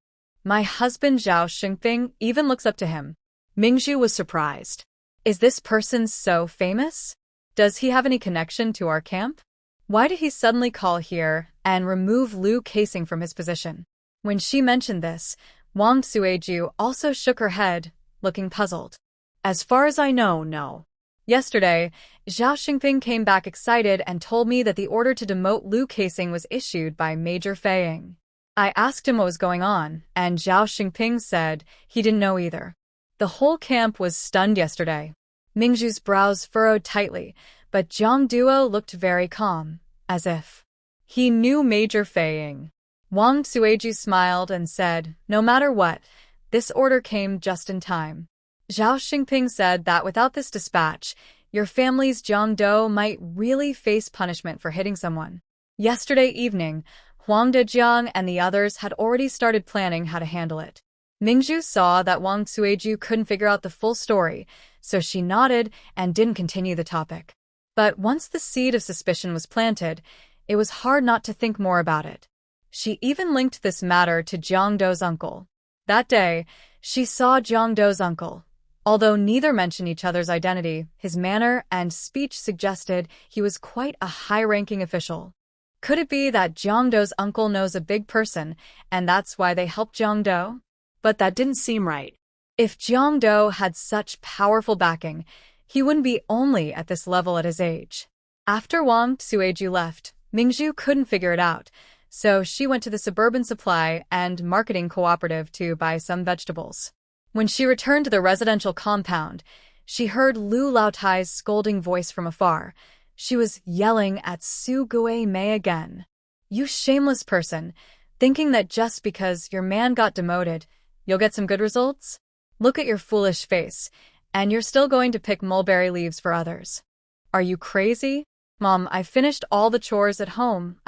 My husband Zhao Xingping even looks up to him." Ming Zhu was surprised. "Is this person so famous? Does he have any connection to our camp? Why did he suddenly call here and remove Liu Casing from his position?" When she mentioned this, Wang Suiju also shook her head, looking puzzled. "As far as I know, no. Yesterday, Zhao Xingping came back excited and told me that the order to demote Liu Casing was issued by Major Fei-ing. I asked him what was going on, and Zhao Xingping said he didn't know either. The whole camp was stunned yesterday." Ming Zhu's brows furrowed tightly, but Jiang Duo looked very calm, as if he knew Major Fei-ing. Wang Suiju smiled and said, "No matter what, this order came just in time. Zhao Xingping said that without this dispatch, your family's Jiang Duo might really face punishment for hitting someone." Yesterday evening, Huang Dejiang and the others had already started planning how to handle it. Ming Zhu saw that Wang Suiju couldn't figure out the full story, so she nodded and didn't continue the topic. But once the seed of suspicion was planted, it was hard not to think more about it. She even linked this matter to Jiang Duo's uncle. That day, she saw Jiang Duo's uncle. Although neither mentioned each other's identity, his manner and speech suggested he was quite a high-ranking official. Could it be that Jiang Duo's uncle knows a big person, and that's why they helped Jiang Duo? But that didn't seem right. If Jiang Duo had such powerful backing, he wouldn't be only at this level at his age. After Wang Suiju left, Ming Zhu couldn't figure it out, so she went to the suburban supply and marketing cooperative to buy some vegetables. When she returned to the residential compound, she heard Lu Laotai's scolding voice from afar. She was yelling at Su Guimei again. "You shameless person, thinking that just because your man got demoted, you'll get some good results? Look at your foolish face, and you're still going to pick mulberry leaves for others. Are you crazy? Mom, I finished all the chores at home,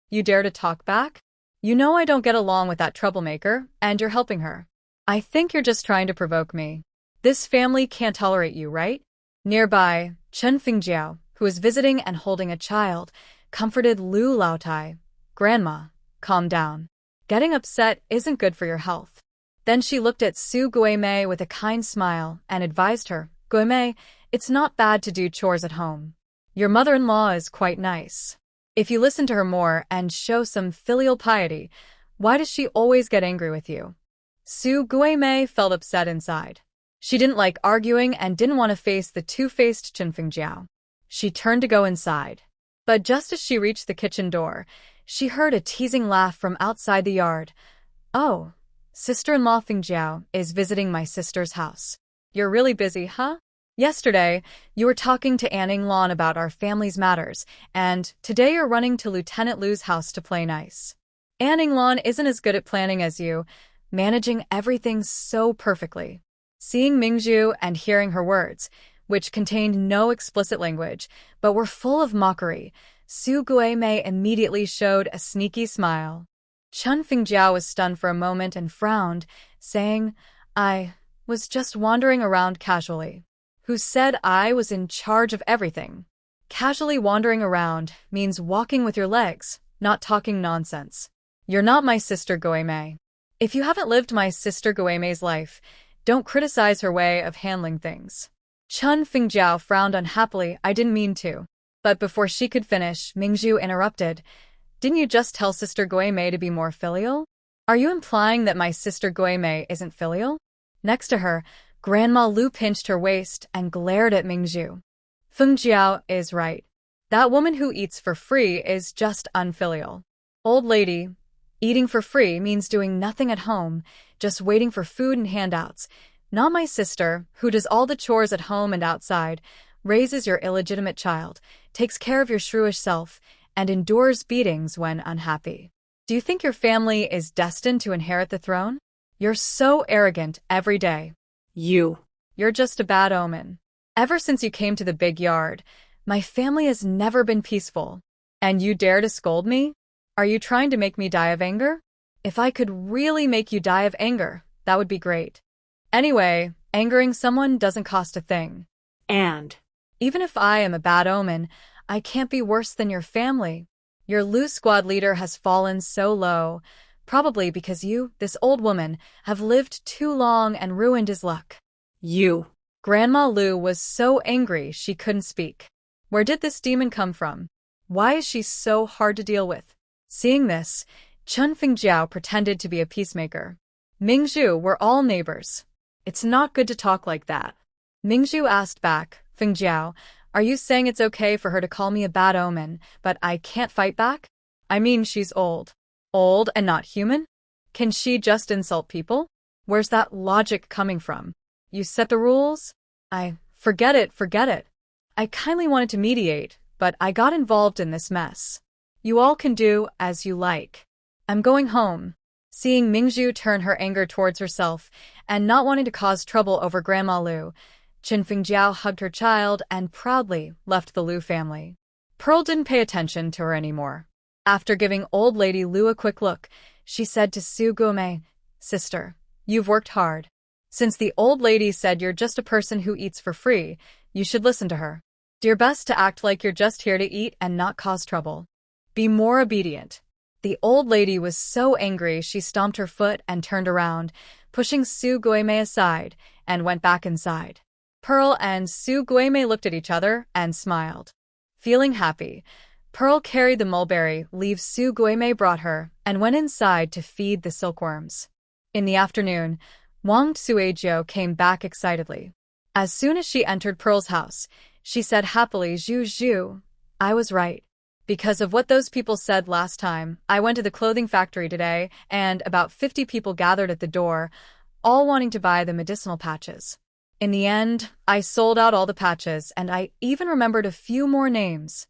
You dare to talk back? You know I don't get along with that troublemaker, and you're helping her. I think you're just trying to provoke me. This family can't tolerate you, right?" Nearby, Chen Fingjiao, who was visiting and holding a child, comforted Lu Laotai. "Grandma, calm down. Getting upset isn't good for your health." Then she looked at Su Guimei with a kind smile and advised her, "Guimei, it's not bad to do chores at home. Your mother-in-law is quite nice. If you listen to her more and show some filial piety, why does she always get angry with you?" Su Guimei felt upset inside. She didn't like arguing and didn't want to face the two-faced Chen Fingjiao. She turned to go inside. But just as she reached the kitchen door, she heard a teasing laugh from outside the yard. "Oh, sister-in-law Fingjiao is visiting my sister's house. You're really busy, huh? Yesterday, you were talking to Anning Lon about our family's matters, and today you're running to Lieutenant Lu's house to play nice. Anning Lon isn't as good at planning as you, managing everything so perfectly." Seeing Ming Zhu and hearing her words, which contained no explicit language, but were full of mockery, Su Guimei immediately showed a sneaky smile. Chen Fingjiao was stunned for a moment and frowned, saying, "I was just wandering around casually. Who said I was in charge of everything? Casually wandering around means walking with your legs, not talking nonsense. You're not my sister Guimei. If you haven't lived my sister Guimei's life, don't criticize her way of handling things." Chen Fingjiao frowned unhappily. "I didn't mean to." But before she could finish, Ming Zhu interrupted. "Didn't you just tell Sister Guimei to be more filial? Are you implying that my sister Guimei isn't filial?" Next to her, Grandma Lu pinched her waist and glared at Ming Zhu. "Fengjiao is right. That woman who eats for free is just unfilial. Old lady, eating for free means doing nothing at home, just waiting for food and handouts. Not my sister, who does all the chores at home and outside, raises your illegitimate child, takes care of your shrewish self, and endures beatings when unhappy. Do you think your family is destined to inherit the throne? You're so arrogant every day. You're just a bad omen. Ever since you came to the big yard, my family has never been peaceful. And you dare to scold me? Are you trying to make me die of anger? If I could really make you die of anger, that would be great. Anyway, angering someone doesn't cost a thing. And Even if I am a bad omen, I can't be worse than your family. Your Lu squad leader has fallen so low, probably because you, this old woman, have lived too long and ruined his luck. you. Grandma Lu was so angry she couldn't speak. Where did this demon come from? Why is she so hard to deal with? Seeing this, Chun Fengjiao pretended to be a peacemaker. Ming Zhu, we're all neighbors. It's not good to talk like that. Ming Zhu asked back, Fengjiao, are you saying it's okay for her to call me a bad omen, but I can't fight back? I mean, she's old. Old and not human? Can she just insult people? Where's that logic coming from? You set the rules? Forget it. I kindly wanted to mediate, but I got involved in this mess. You all can do as you like. I'm going home. Seeing Ming Zhu turn her anger towards herself and not wanting to cause trouble over Grandma Lu, Qin Fengjiao hugged her child and proudly left the Lu family. Pearl didn't pay attention to her anymore. After giving old lady Lu a quick look, she said to Su Guomei, Sister, you've worked hard. Since the old lady said you're just a person who eats for free, you should listen to her. Do your best to act like you're just here to eat and not cause trouble. Be more obedient. The old lady was so angry she stomped her foot and turned around, pushing Su Guomei aside, and went back inside. Pearl and Su Guomei looked at each other and smiled. Feeling happy, Pearl carried the mulberry leaves Su Guomei brought her and went inside to feed the silkworms. In the afternoon, Wang Suizhou came back excitedly. As soon as she entered Pearl's house, she said happily, Zhu, I was right. Because of what those people said last time, I went to the clothing factory today, and about 50 people gathered at the door, all wanting to buy the medicinal patches. In the end, I sold out all the patches, and I even remembered a few more names.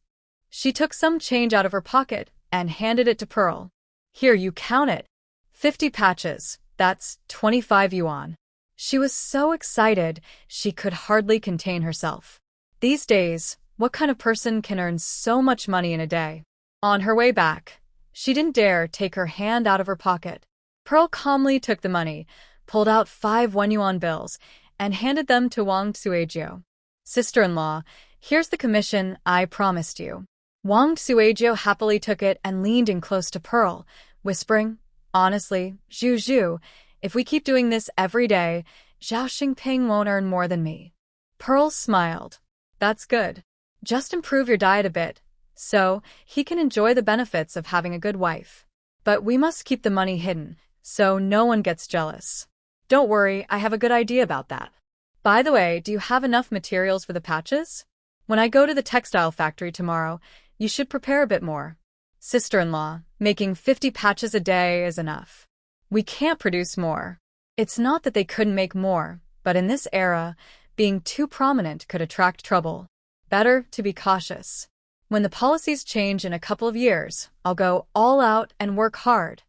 She took some change out of her pocket and handed it to Pearl. Here, you count it. 50 patches, that's 25 yuan. She was so excited, she could hardly contain herself. These days, what kind of person can earn so much money in a day? On her way back, she didn't dare take her hand out of her pocket. Pearl calmly took the money, pulled out 5 1-yuan bills, and handed them to Wang Suizhou. Sister-in-law, here's the commission I promised you. Wang Suizhou happily took it and leaned in close to Pearl, whispering, Honestly, Zhu, if we keep doing this every day, Zhao Xingping won't earn more than me. Pearl smiled. That's good. Just improve your diet a bit, so he can enjoy the benefits of having a good wife. But we must keep the money hidden, so no one gets jealous. Don't worry, I have a good idea about that. By the way, do you have enough materials for the patches? When I go to the textile factory tomorrow, you should prepare a bit more. Sister-in-law, making 50 patches a day is enough. We can't produce more. It's not that they couldn't make more, but in this era, being too prominent could attract trouble. Better to be cautious. When the policies change in a couple of years, I'll go all out and work hard.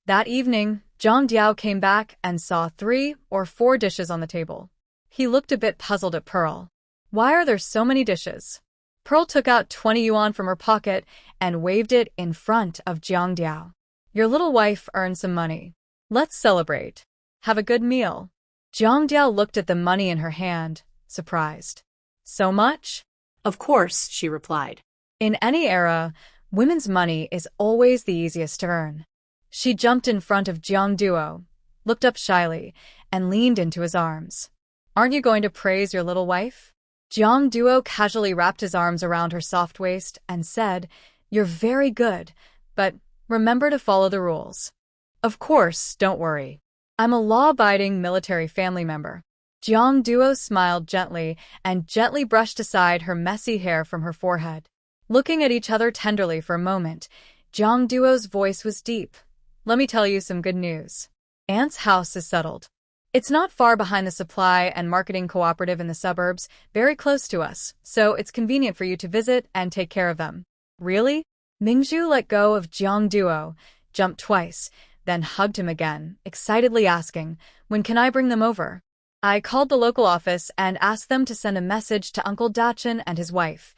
That evening, Jiang Duo came back and saw 3 or 4 dishes on the table. He looked a bit puzzled at Pearl. Why are there so many dishes? Pearl took out 20 yuan from her pocket and waved it in front of Jiang Duo. Your little wife earned some money. Let's celebrate. Have a good meal. Jiang Duo looked at the money in her hand, surprised. So much? Of course, she replied. In any era, women's money is always the easiest to earn. She jumped in front of Jiang Duo, looked up shyly, and leaned into his arms. Aren't you going to praise your little wife? Jiang Duo casually wrapped his arms around her soft waist and said, You're very good, but remember to follow the rules. Of course, don't worry. I'm a law-abiding military family member. Jiang Duo smiled gently and gently brushed aside her messy hair from her forehead. Looking at each other tenderly for a moment, Jiang Duo's voice was deep. Let me tell you some good news. Aunt's house is settled. It's not far behind the supply and marketing cooperative in the suburbs, very close to us, so it's convenient for you to visit and take care of them. Really? Ming Zhu let go of Jiang Duo, jumped twice, then hugged him again, excitedly asking, When can I bring them over? I called the local office and asked them to send a message to Uncle Dacheng and his wife,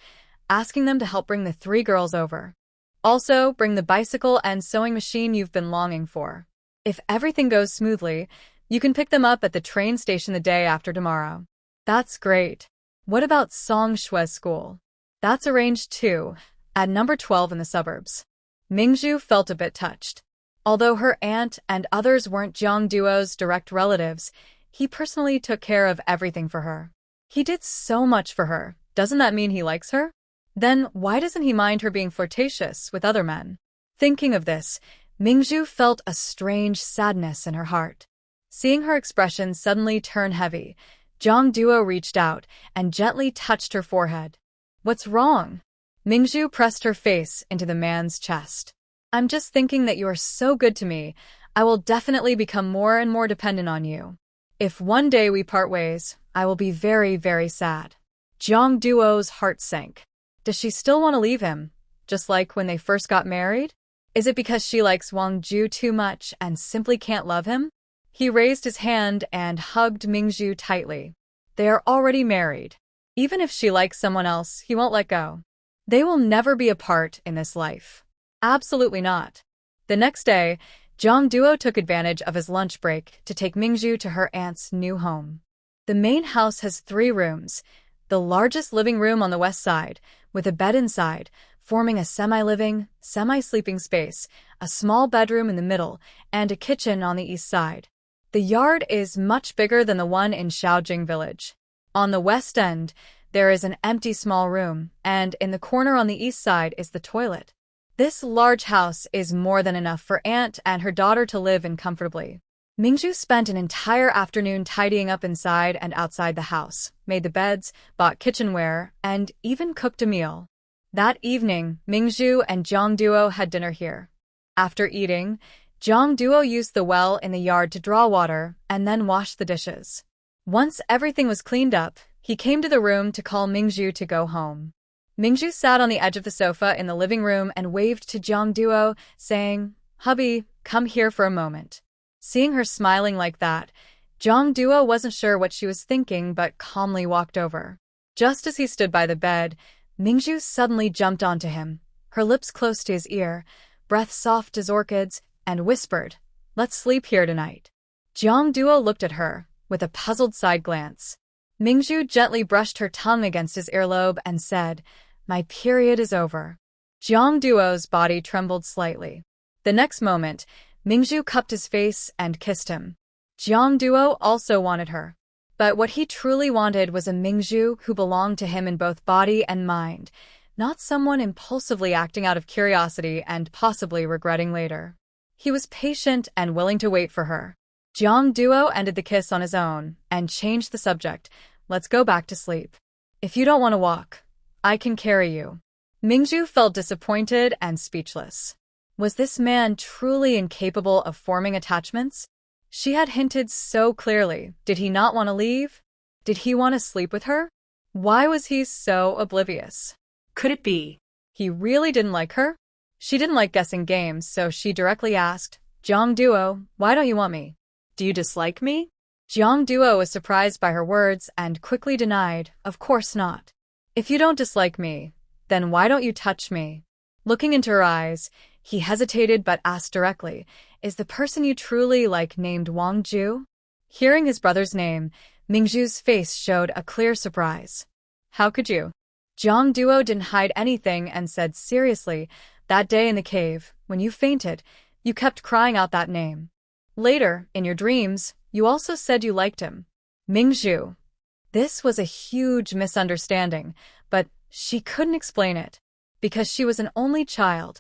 asking them to help bring the 3 girls over. Also, bring the bicycle and sewing machine you've been longing for. If everything goes smoothly, you can pick them up at the train station the day after tomorrow. That's great. What about Song Shue's school? That's arranged too, at number 12 in the suburbs. Ming Zhu felt a bit touched. Although her aunt and others weren't Jiang Duo's direct relatives, he personally took care of everything for her. He did so much for her. Doesn't that mean he likes her? Then why doesn't he mind her being flirtatious with other men? Thinking of this, Ming Zhu felt a strange sadness in her heart. Seeing her expression suddenly turn heavy, Jiang Duo reached out and gently touched her forehead. What's wrong? Ming Zhu pressed her face into the man's chest. I'm just thinking that you are so good to me, I will definitely become more and more dependent on you. If one day we part ways, I will be very, very sad. Jiang Duo's heart sank. Does she still want to leave him, just like when they first got married? Is it because she likes Wang Zhu too much and simply can't love him? He raised his hand and hugged Ming Zhu tightly. They are already married. Even if she likes someone else, he won't let go. They will never be apart in this life. Absolutely not. The next day, Jiang Duo took advantage of his lunch break to take Ming Zhu to her aunt's new home. The main house has 3 rooms, the largest living room on the west side, with a bed inside, forming a semi-living, semi-sleeping space, a small bedroom in the middle, and a kitchen on the east side. The yard is much bigger than the one in Shaojing village. On the west end, there is an empty small room, and in the corner on the east side is the toilet. This large house is more than enough for Aunt and her daughter to live in comfortably. Ming Zhu spent an entire afternoon tidying up inside and outside the house, made the beds, bought kitchenware, and even cooked a meal. That evening, Ming Zhu and Jiang Duo had dinner here. After eating, Jiang Duo used the well in the yard to draw water and then wash the dishes. Once everything was cleaned up, he came to the room to call Ming Zhu to go home. Ming Zhu sat on the edge of the sofa in the living room and waved to Jiang Duo, saying, "Hubby, come here for a moment." Seeing her smiling like that, Jiang Duo wasn't sure what she was thinking but calmly walked over. Just as he stood by the bed, Ming Zhu suddenly jumped onto him, her lips close to his ear, breath soft as orchids, and whispered, "Let's sleep here tonight." Jiang Duo looked at her, with a puzzled side glance. Ming Zhu gently brushed her tongue against his earlobe and said, "My period is over." Jiang Duo's body trembled slightly. The next moment, Ming Zhu cupped his face and kissed him. Jiang Duo also wanted her. But what he truly wanted was a Ming Zhu who belonged to him in both body and mind, not someone impulsively acting out of curiosity and possibly regretting later. He was patient and willing to wait for her. Jiang Duo ended the kiss on his own and changed the subject. "Let's go back to sleep. If you don't want to walk, I can carry you." Ming Zhu felt disappointed and speechless. Was this man truly incapable of forming attachments? She had hinted so clearly. Did he not want to leave? Did he want to sleep with her? Why was he so oblivious? Could it be He really didn't like her? She didn't like guessing games, so she directly asked, "Jiang Duo, why don't you want me? do you dislike me? Jiang Duo was surprised by her words and quickly denied, "Of course not. If you don't dislike me, then why don't you touch me?" Looking into her eyes, he hesitated but asked directly, "Is the person you truly like named Wang Zhu?" Hearing his brother's name, Ming Zhu's face showed a clear surprise. "How could you?" Jiang Duo didn't hide anything and said seriously, "That day in the cave, when you fainted, you kept crying out that name. Later, in your dreams, you also said you liked him." Ming Zhu. This was a huge misunderstanding, but she couldn't explain it. Because she was an only child,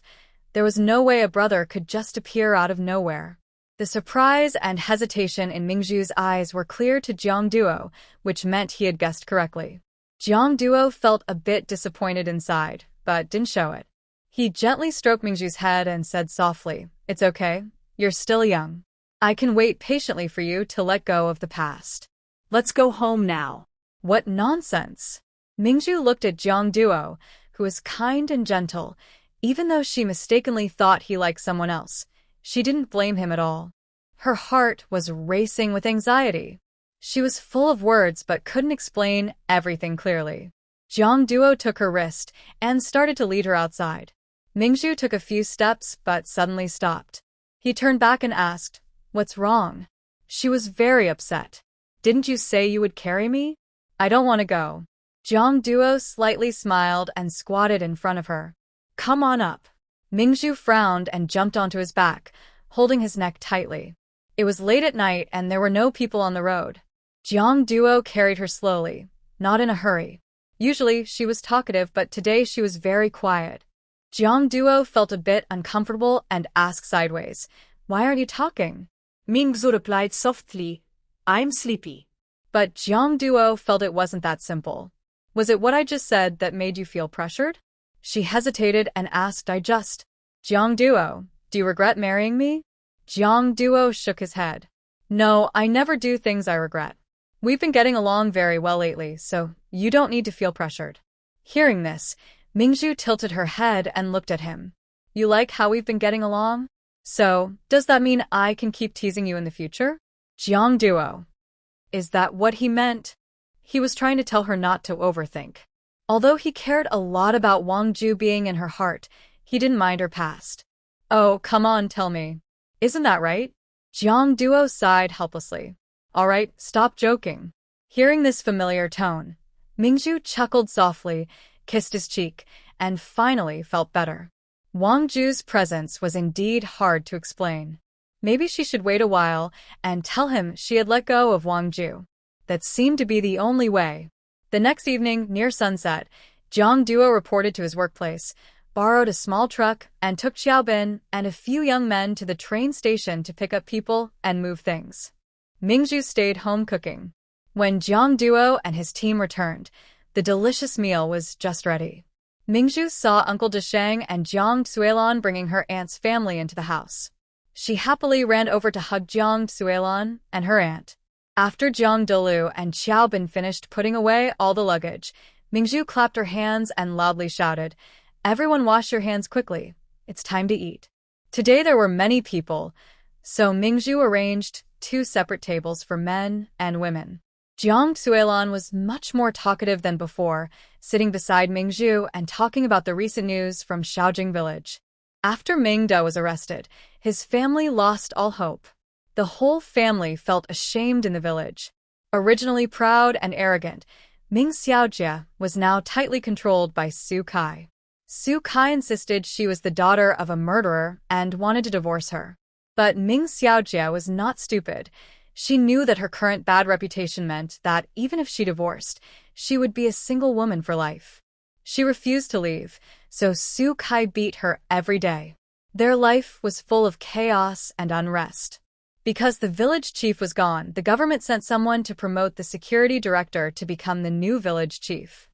there was no way a brother could just appear out of nowhere. The surprise and hesitation in Ming Zhu's eyes were clear to Jiang Duo, which meant he had guessed correctly. Jiang Duo felt a bit disappointed inside, but didn't show it. He gently stroked Ming Zhu's head and said softly, "It's okay. You're still young. I can wait patiently for you to let go of the past. Let's go home now." What nonsense! Ming Zhu looked at Jiang Duo, who was kind and gentle. Even though she mistakenly thought he liked someone else, she didn't blame him at all. Her heart was racing with anxiety. She was full of words but couldn't explain everything clearly. Jiang Duo took her wrist and started to lead her outside. Ming Zhu took a few steps but suddenly stopped. He turned back and asked, "What's wrong?" She was very upset. "Didn't you say you would carry me?" "I don't want to go." Jiang Duo slightly smiled and squatted in front of her. "Come on up." Ming Zhu frowned and jumped onto his back, holding his neck tightly. It was late at night and there were no people on the road. Jiang Duo carried her slowly, not in a hurry. Usually she was talkative, but today she was very quiet. Jiang Duo felt a bit uncomfortable and asked sideways, "Why aren't you talking?" Ming Zhu replied softly, "I'm sleepy." But Jiang Duo felt it wasn't that simple. "Was it what I just said that made you feel pressured?" She hesitated and asked, "Jiang Duo, do you regret marrying me?" Jiang Duo shook his head. "No, I never do things I regret. We've been getting along very well lately, so you don't need to feel pressured." Hearing this, Ming Zhu tilted her head and looked at him. "You like how we've been getting along? So, does that mean I can keep teasing you in the future?" Jiang Duo. Is that what he meant? He was trying to tell her not to overthink. Although he cared a lot about Wang Ju being in her heart, he didn't mind her past. "Oh, come on, tell me. Isn't that right?" Jiang Duo sighed helplessly. "All right, stop joking." Hearing this familiar tone, Ming Zhu chuckled softly, kissed his cheek, and finally felt better. Wang Ju's presence was indeed hard to explain. Maybe she should wait a while and tell him she had let go of Wang Ju. That seemed to be the only way. The next evening, near sunset, Jiang Duo reported to his workplace, borrowed a small truck, and took Xiaobin and a few young men to the train station to pick up people and move things. Ming Zhu stayed home cooking. When Jiang Duo and his team returned, the delicious meal was just ready. Ming Zhu saw Uncle Dacheng and Jiang Duo bringing her aunt's family into the house. She happily ran over to hug Jiang Duo and her aunt. After Jiang Duo and Xiaobin finished putting away all the luggage, Ming Zhu clapped her hands and loudly shouted, "Everyone wash your hands quickly. It's time to eat." Today there were many people, so Ming Zhu arranged 2 separate tables for men and women. Jiang Duo was much more talkative than before, sitting beside Ming Zhu and talking about the recent news from Shaojing village. After Ming Zhu was arrested, his family lost all hope. The whole family felt ashamed in the village. Originally proud and arrogant, Ming Xiaojie was now tightly controlled by Su Kai. Su Kai insisted she was the daughter of a murderer and wanted to divorce her. But Ming Xiaojie was not stupid. She knew that her current bad reputation meant that even if she divorced, she would be a single woman for life. She refused to leave, so Su Kai beat her every day. Their life was full of chaos and unrest. Because the village chief was gone, the government sent someone to promote the security director to become the new village chief.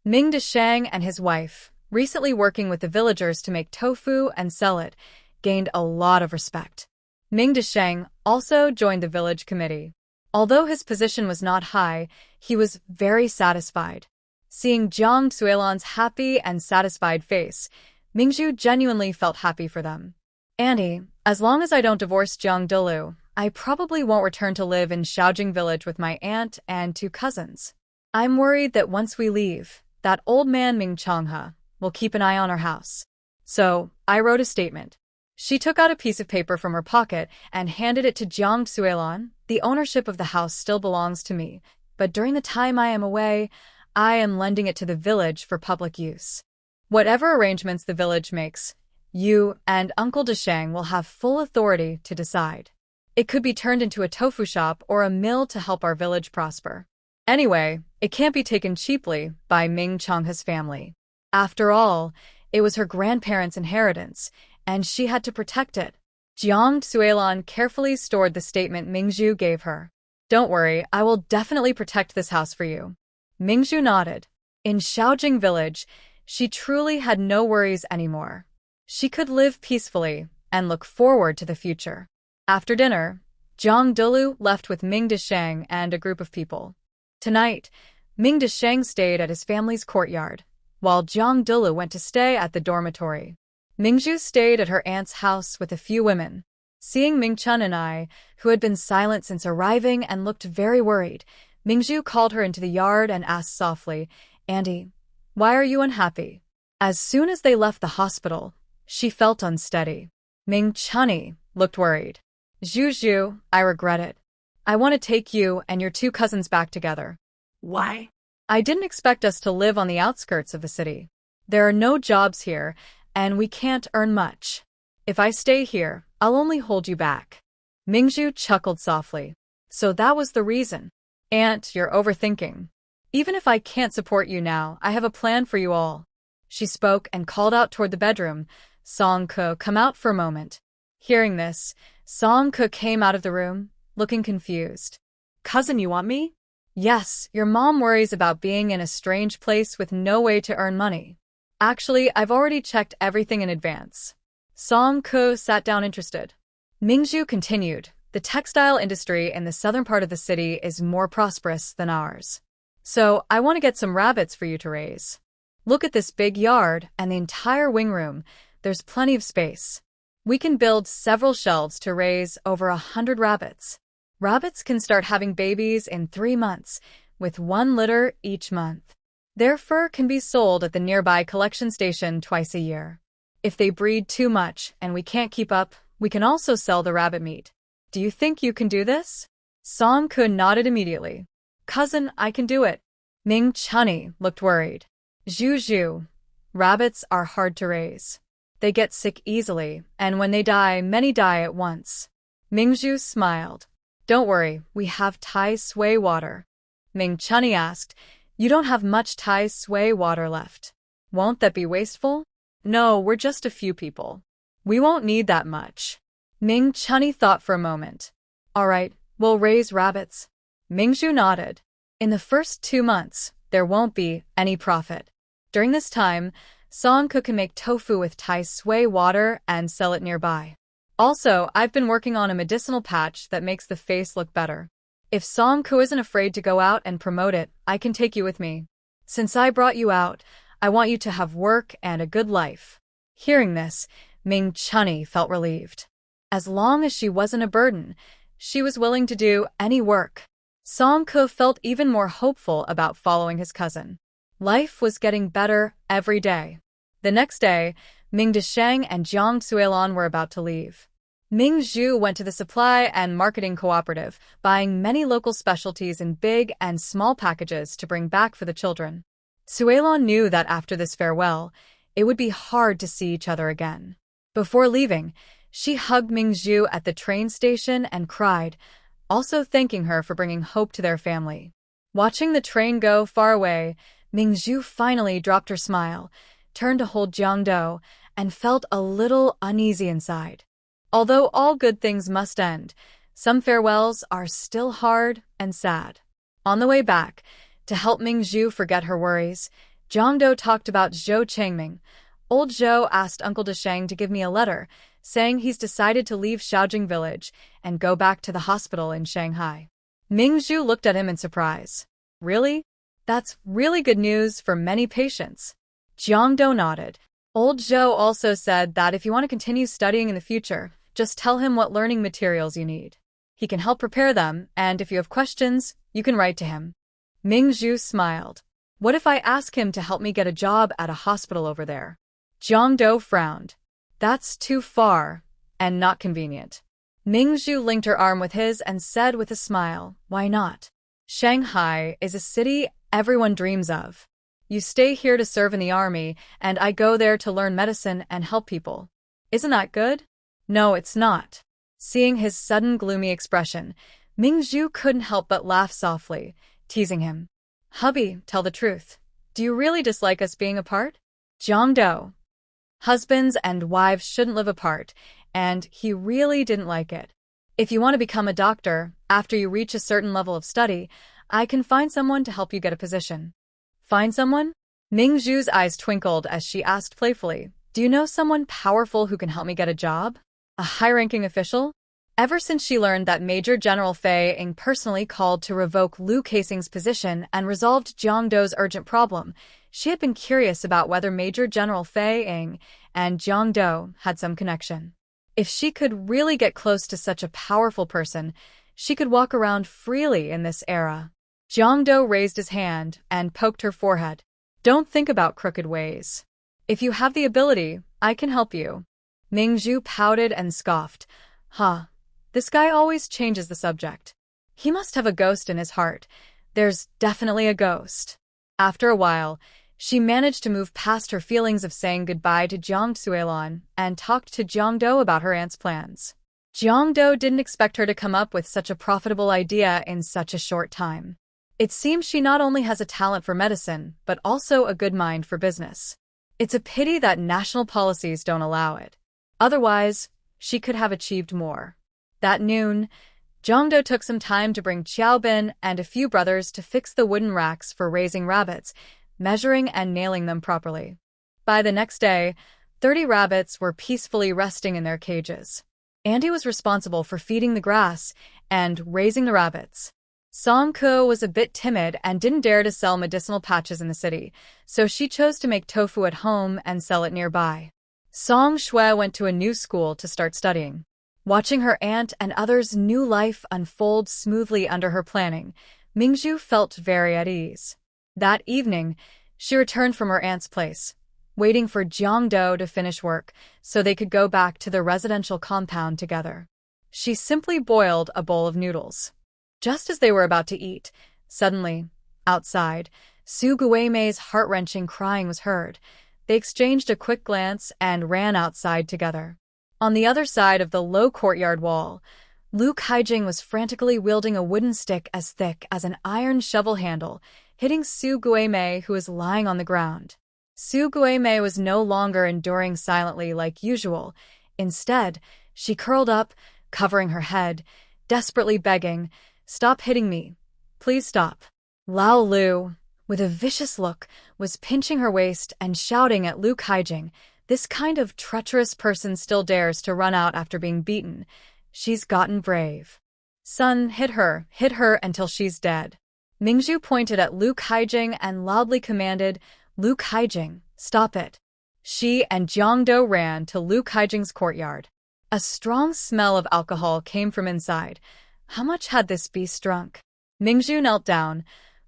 Ming Dacheng and his wife, recently working with the villagers to make tofu and sell it, gained a lot of respect. Ming Dacheng also joined the village committee. Although his position was not high, he was very satisfied. Seeing Jiang Duo's happy and satisfied face, Ming Zhu genuinely felt happy for them. "Auntie, as long as I don't divorce Jiang Duo, I probably won't return to live in Shaojing village with my aunt and 2 cousins. I'm worried that once we leave, that old man Ming Changhe will keep an eye on our house." So, I wrote a statement. She took out a piece of paper from her pocket and handed it to Jiang Duo. "The ownership of the house still belongs to me, but during the time I am away, I am lending it to the village for public use. Whatever arrangements the village makes, you and Uncle Dacheng will have full authority to decide. It could be turned into a tofu shop or a mill to help our village prosper. Anyway, it can't be taken cheaply by Ming Changhe's family. After all, it was her grandparents' inheritance, and she had to protect it." Jiang Duo carefully stored the statement Ming Zhu gave her. "Don't worry, I will definitely protect this house for you." Ming Zhu nodded. In Shaojing village, she truly had no worries anymore. She could live peacefully and look forward to the future. After dinner, Jiang Duo left with Ming Dacheng and a group of people. Tonight, Ming Dacheng stayed at his family's courtyard, while Jiang Duo went to stay at the dormitory. Ming Zhu stayed at her aunt's house with a few women. Seeing Ming Chun and I, who had been silent since arriving and looked very worried, Ming Zhu called her into the yard and asked softly, "Auntie, why are you unhappy?" As soon as they left the hospital, She felt unsteady. Ming Chunny looked worried. Zhu, I regret it. I want to take you and your two cousins back together. Why? I didn't expect us to live on the outskirts of the city. There are no jobs here, and we can't earn much. If I stay here, I'll only hold you back. Ming Zhu chuckled softly. So that was the reason. Aunt, you're overthinking. Even if I can't support you now, I have a plan for you all. She spoke and called out toward the bedroom. Song Ke, come out for a moment. Hearing this, Song Ke came out of the room, looking confused. Cousin, you want me? Yes, your mom worries about being in a strange place with no way to earn money. Actually, I've already checked everything in advance. Song Ke sat down interested. Ming Zhu continued, the textile industry in the southern part of the city is more prosperous than ours. So, I want to get some rabbits for you to raise. Look at this big yard and the entire wing room. There's plenty of space. We can build several shelves to raise over 100 rabbits. Rabbits can start having babies in 3 months, with 1 litter each month. Their fur can be sold at the nearby collection station twice a year. If they breed too much and we can't keep up, we can also sell the rabbit meat. Do you think you can do this? Song Ke nodded immediately. Cousin, I can do it. Ming Chunny looked worried. Zhu, rabbits are hard to raise. They get sick easily, and when they die, many die at once. Ming Zhu smiled. Don't worry, we have Tai Sui water. Ming Chunny asked, you don't have much Tai Sui water left. Won't that be wasteful? No, we're just a few people. We won't need that much. Ming Chunny thought for a moment. All right, we'll raise rabbits. Ming Zhu nodded. In the first 2 months, there won't be any profit. During this time, Song Ke can make tofu with Tai Sui water and sell it nearby. Also, I've been working on a medicinal patch that makes the face look better. If Song Ke isn't afraid to go out and promote it, I can take you with me. Since I brought you out, I want you to have work and a good life. Hearing this, Ming Chunny felt relieved. As long as she wasn't a burden, she was willing to do any work. Song Ke felt even more hopeful about following his cousin. Life was getting better every day. The next day, Ming Dacheng and Jiang Duo were about to leave. Ming Zhu went to the supply and marketing cooperative, buying many local specialties in big and small packages to bring back for the children. Suelon knew that after this farewell, it would be hard to see each other again. Before leaving, she hugged Ming Zhu at the train station and cried, also thanking her for bringing hope to their family. Watching the train go far away, Ming Zhu finally dropped her smile, turned to hold Jiang Duo, and felt a little uneasy inside. Although all good things must end, some farewells are still hard and sad. On the way back, to help Ming Zhu forget her worries, Jiang Duo talked about Zhou Changming. Old Zhou asked Uncle Dacheng to give me a letter, saying he's decided to leave Shaojing village and go back to the hospital in Shanghai. Ming Zhu looked at him in surprise. Really? That's really good news for many patients. Jiang Duo nodded. Old Zhou also said that if you want to continue studying in the future, just tell him what learning materials you need. He can help prepare them, and if you have questions, you can write to him. Ming Zhu smiled. What if I ask him to help me get a job at a hospital over there? Jiang Duo frowned. That's too far, and not convenient. Ming Zhu linked her arm with his and said with a smile, why not? Shanghai is a city everyone dreams of. You stay here to serve in the army, and I go there to learn medicine and help people. Isn't that good? No, it's not. Seeing his sudden gloomy expression, Ming Zhu couldn't help but laugh softly, teasing him. Hubby, tell the truth. Do you really dislike us being apart? Jiang Duo. Husbands and wives shouldn't live apart, and he really didn't like it. If you want to become a doctor, after you reach a certain level of study, I can find someone to help you get a position. Find someone? Ming Zhu's eyes twinkled as she asked playfully, do you know someone powerful who can help me get a job? A high-ranking official? Ever since she learned that Major General Fei Ying personally called to revoke Liu Caixing's position and resolved Jiang Duo's urgent problem, she had been curious about whether Major General Fei Ying and Jiang Duo had some connection. If she could really get close to such a powerful person, she could walk around freely in this era. Jiang Duo raised his hand and poked her forehead. Don't think about crooked ways. If you have the ability, I can help you. Ming Zhu pouted and scoffed. Huh, this guy always changes the subject. He must have a ghost in his heart. There's definitely a ghost. After a while, she managed to move past her feelings of saying goodbye to Jiang Duo and talked to Jiang Duo about her aunt's plans. Jiang Duo didn't expect her to come up with such a profitable idea in such a short time. It seems she not only has a talent for medicine, but also a good mind for business. It's a pity that national policies don't allow it. Otherwise, she could have achieved more. That noon, Jiang Duo took some time to bring Xiaobin and a few brothers to fix the wooden racks for raising rabbits, measuring and nailing them properly. By the next day, 30 rabbits were peacefully resting in their cages. Andy was responsible for feeding the grass and raising the rabbits. Song Ke was a bit timid and didn't dare to sell medicinal patches in the city, so she chose to make tofu at home and sell it nearby. Song Shui went to a new school to start studying. Watching her aunt and others' new life unfold smoothly under her planning, Ming Zhu felt very at ease. That evening, she returned from her aunt's place, waiting for Jiang Duo to finish work so they could go back to the residential compound together. She simply boiled a bowl of noodles. Just as they were about to eat, suddenly, outside, Su Guimei's heart-wrenching crying was heard. They exchanged a quick glance and ran outside together. On the other side of the low courtyard wall, Lu Kaijing was frantically wielding a wooden stick as thick as an iron shovel handle, hitting Su Guimei, who was lying on the ground. Su Guimei was no longer enduring silently like usual. Instead, she curled up, covering her head, desperately begging, "Stop hitting me. Please stop." Lao Lu, with a vicious look, was pinching her waist and shouting at Lu Kaijing, "This kind of treacherous person still dares to run out after being beaten. She's gotten brave. Son, hit her until she's dead." Ming Zhu pointed at Lu Kaijing and loudly commanded, "Lu Kaijing, stop it." She and Jiang Duo ran to Lu Kaijing's courtyard. A strong smell of alcohol came from inside. How much had this beast drunk? Ming Zhu knelt down,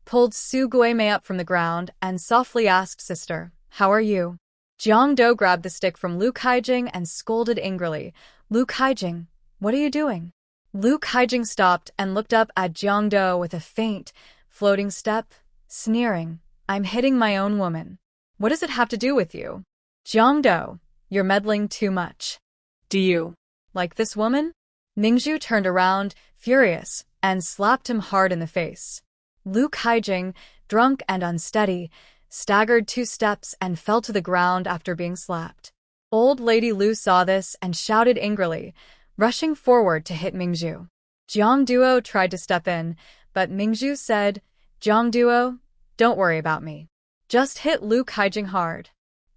pulled Su Guimei up from the ground, and softly asked, "Sister, how are you?" Jiang Duo grabbed the stick from Lu Kaijing and scolded angrily, "Lu Kaijing, what are you doing?" Lu Kaijing stopped and looked up at Jiang Duo with a faint, floating step, sneering, "I'm hitting my own woman. What does it have to do with you?" "Jiang Duo, you're meddling too much. Do you like this woman?" Ming Zhu turned around, furious, and slapped him hard in the face. Lu Kaijing, drunk and unsteady, staggered 2 steps and fell to the ground after being slapped. Old Lady Lu saw this and shouted angrily, rushing forward to hit Ming Zhu. Jiang Duo tried to step in, but Ming Zhu said, "Jiang Duo, don't worry about me. Just hit Lu Kaijing hard."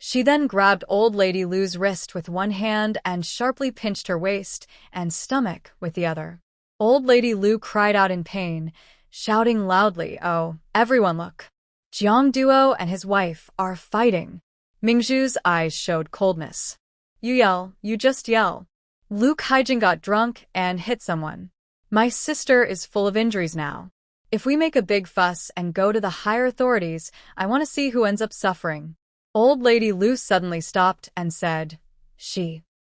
She then grabbed Old Lady Lu's wrist with one hand and sharply pinched her waist and stomach with the other. Old Lady Lu cried out in pain, shouting loudly, "Oh, everyone look. Jiang Duo and his wife are fighting." Ming Zhu's eyes showed coldness. "You yell, you just yell. Lu Kaijing got drunk and hit someone. My sister is full of injuries now. If we make a big fuss and go to the higher authorities, I want to see who ends up suffering." Old Lady Lu suddenly stopped and said,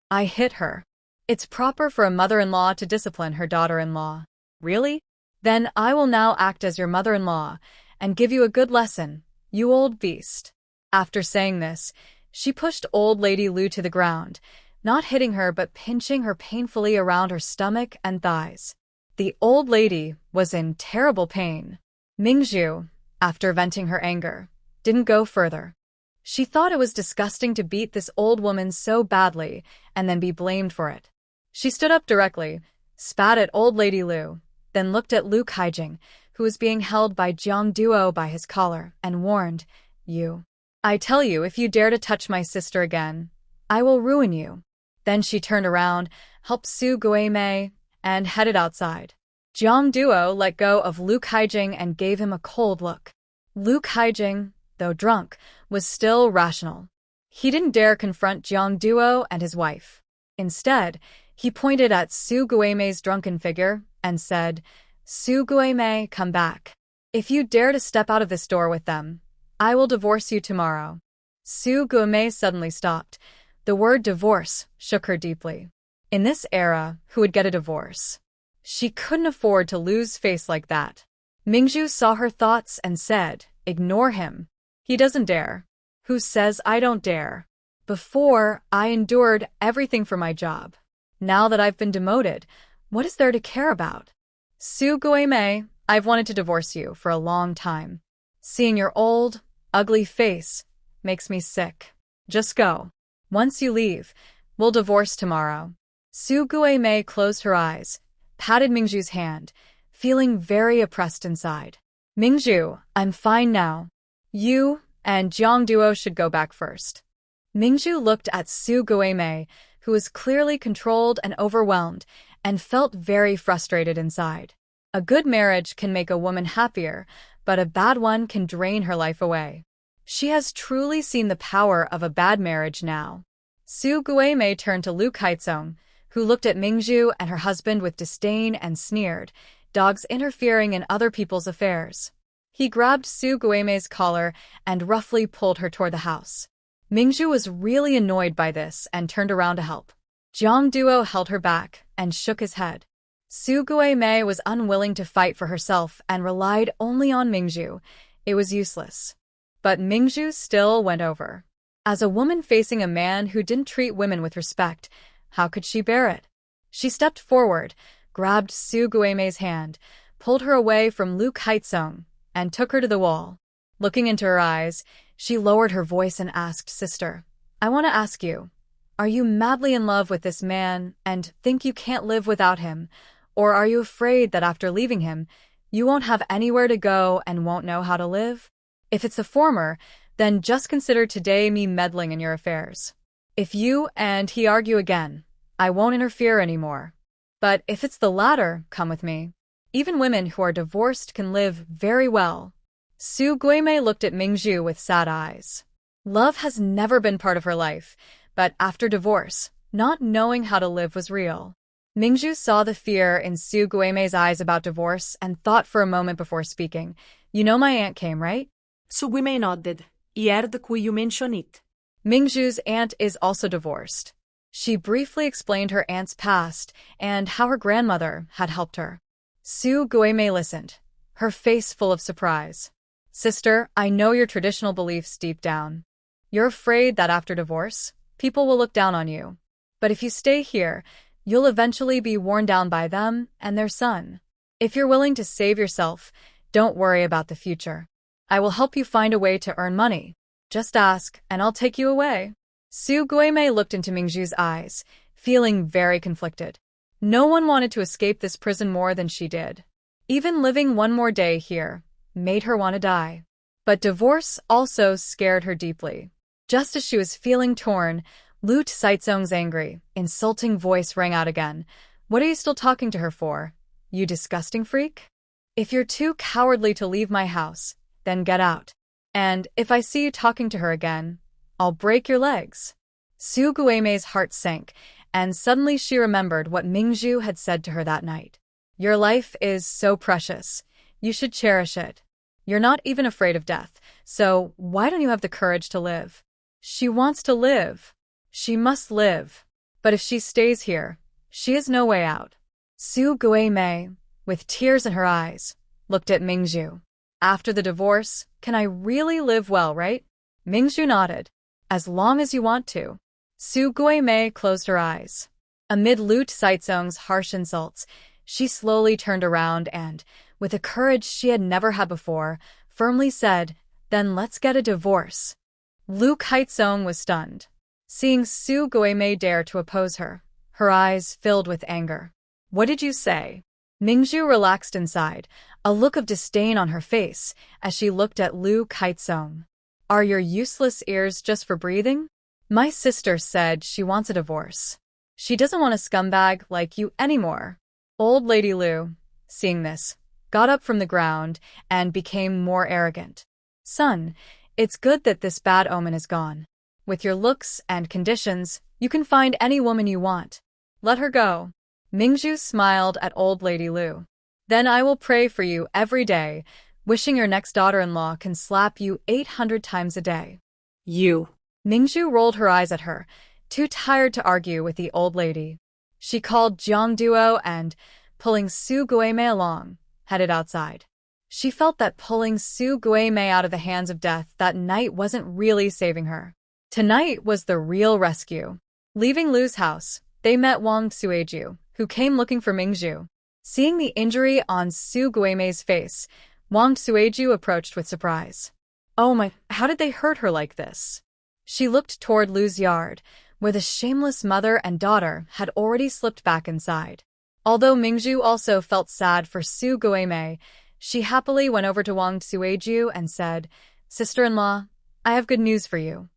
I hit her. It's proper for a mother-in-law to discipline her daughter-in-law." "Really? Then I will now act as your mother-in-law and give you a good lesson, you old beast." After saying this, she pushed Old Lady Lu to the ground, not hitting her but pinching her painfully around her stomach and thighs. The old lady was in terrible pain. Ming Zhu, after venting her anger, didn't go further. She thought it was disgusting to beat this old woman so badly and then be blamed for it. She stood up directly, spat at Old Lady Lu, then looked at Lu Kaijing, who was being held by Jiang Duo by his collar, and warned, I tell you, if you dare to touch my sister again, I will ruin you." Then she turned around, helped Su Guimei, and headed outside. Jiang Duo let go of Lu Kaijing and gave him a cold look. Lu Kaijing, though drunk, was still rational. He didn't dare confront Jiang Duo and his wife. Instead, he pointed at Su Guimei's drunken figure and said, "Su Guimei, come back. If you dare to step out of this door with them, I will divorce you tomorrow." Su Guimei suddenly stopped. The word divorce shook her deeply. In this era, who would get a divorce? She couldn't afford to lose face like that. Ming Zhu saw her thoughts and said, "Ignore him. He doesn't dare." "Who says I don't dare? Before, I endured everything for my job. Now that I've been demoted, what is there to care about?" "Su Guimei, I've wanted to divorce you for a long time. Seeing your old, ugly face makes me sick. Just go. Once you leave, we'll divorce tomorrow." Su Guimei closed her eyes, patted Ming Zhu's hand, feeling very oppressed inside. "Ming Zhu, I'm fine now. You and Jiang Duo should go back first." Ming Zhu looked at Su Guimei, who was clearly controlled and overwhelmed, and felt very frustrated inside. A good marriage can make a woman happier, but a bad one can drain her life away. She has truly seen the power of a bad marriage now. Su Guimei turned to Lu Kaizong, who looked at Ming Zhu and her husband with disdain and sneered, dogs interfering in other people's affairs. He grabbed Su Guimei's collar and roughly pulled her toward the house. Ming Zhu was really annoyed by this and turned around to help. Jiang Duo held her back and shook his head. Su Guimei was unwilling to fight for herself and relied only on Ming Zhu. It was useless. But Ming Zhu still went over. As a woman facing a man who didn't treat women with respect, how could she bear it? She stepped forward, grabbed Su Guimei's hand, pulled her away from Lu Kaizong, and took her to the wall. Looking into her eyes, she lowered her voice and asked, "Sister, I want to ask you, are you madly in love with this man and think you can't live without him? Or are you afraid that after leaving him, you won't have anywhere to go and won't know how to live? If it's the former, then just consider today me meddling in your affairs. If you and he argue again, I won't interfere anymore. But if it's the latter, come with me. Even women who are divorced can live very well." Su Guimei looked at Ming Zhu with sad eyes. Love has never been part of her life, but after divorce, not knowing how to live was real. Ming Zhu saw the fear in Su Guimei's eyes about divorce and thought for a moment before speaking. "You know my aunt came, right?" Su Guimei nodded. "Ierd qui you mention it." Ming Zhu's aunt is also divorced. She briefly explained her aunt's past and how her grandmother had helped her. Su Guimei listened, her face full of surprise. "Sister, I know your traditional beliefs deep down. You're afraid that after divorce, people will look down on you. But if you stay here, you'll eventually be worn down by them and their son. If you're willing to save yourself, don't worry about the future. I will help you find a way to earn money. Just ask, and I'll take you away." Su Guimei looked into Ming Zhu's eyes, feeling very conflicted. No one wanted to escape this prison more than she did. Even living one more day here made her want to die. But divorce also scared her deeply. Just as she was feeling torn, Lu Kaizong's angry, insulting voice rang out again. "What are you still talking to her for? You disgusting freak? If you're too cowardly to leave my house, then get out. And if I see you talking to her again, I'll break your legs." Su Guimei's heart sank, and suddenly she remembered what Ming Zhu had said to her that night. "Your life is so precious. You should cherish it. You're not even afraid of death, so why don't you have the courage to live?" She wants to live. She must live. But if she stays here, she has no way out. Su Guimei, with tears in her eyes, looked at Ming Zhu. "After the divorce, can I really live well, right?" Ming Zhu nodded. "As long as you want to." Su Guimei closed her eyes. Amid Lu Kaizong's harsh insults, she slowly turned around and, with a courage she had never had before, firmly said, "Then let's get a divorce." Lu Kaizong was stunned. Seeing Su Guimei dare to oppose her, her eyes filled with anger. "What did you say?" Ming Zhu relaxed inside, a look of disdain on her face as she looked at Lu Kaizong. "Are your useless ears just for breathing? My sister said she wants a divorce. She doesn't want a scumbag like you anymore." Old Lady Lu, seeing this, got up from the ground and became more arrogant. "Son, it's good that this bad omen is gone. With your looks and conditions, you can find any woman you want. Let her go." Ming Zhu smiled at Old Lady Lu. "Then I will pray for you every day, wishing your next daughter-in-law can slap you 800 times a day." "You." Ming Zhu rolled her eyes at her, too tired to argue with the old lady. She called Jiang Duo and, pulling Su Guimei along, headed outside. She felt that pulling Su Guimei out of the hands of death that night wasn't really saving her. Tonight was the real rescue. Leaving Lu's house, they met Wang Suiju, who came looking for Ming Zhu. Seeing the injury on Su Guimei's face, Wang Suiju approached with surprise. Oh my, how did they hurt her like this? She looked toward Lu's yard, where the shameless mother and daughter had already slipped back inside. Although Ming Zhu also felt sad for Su Guimei, she happily went over to Wang Suiju and said, "Sister-in-law, I have good news for you.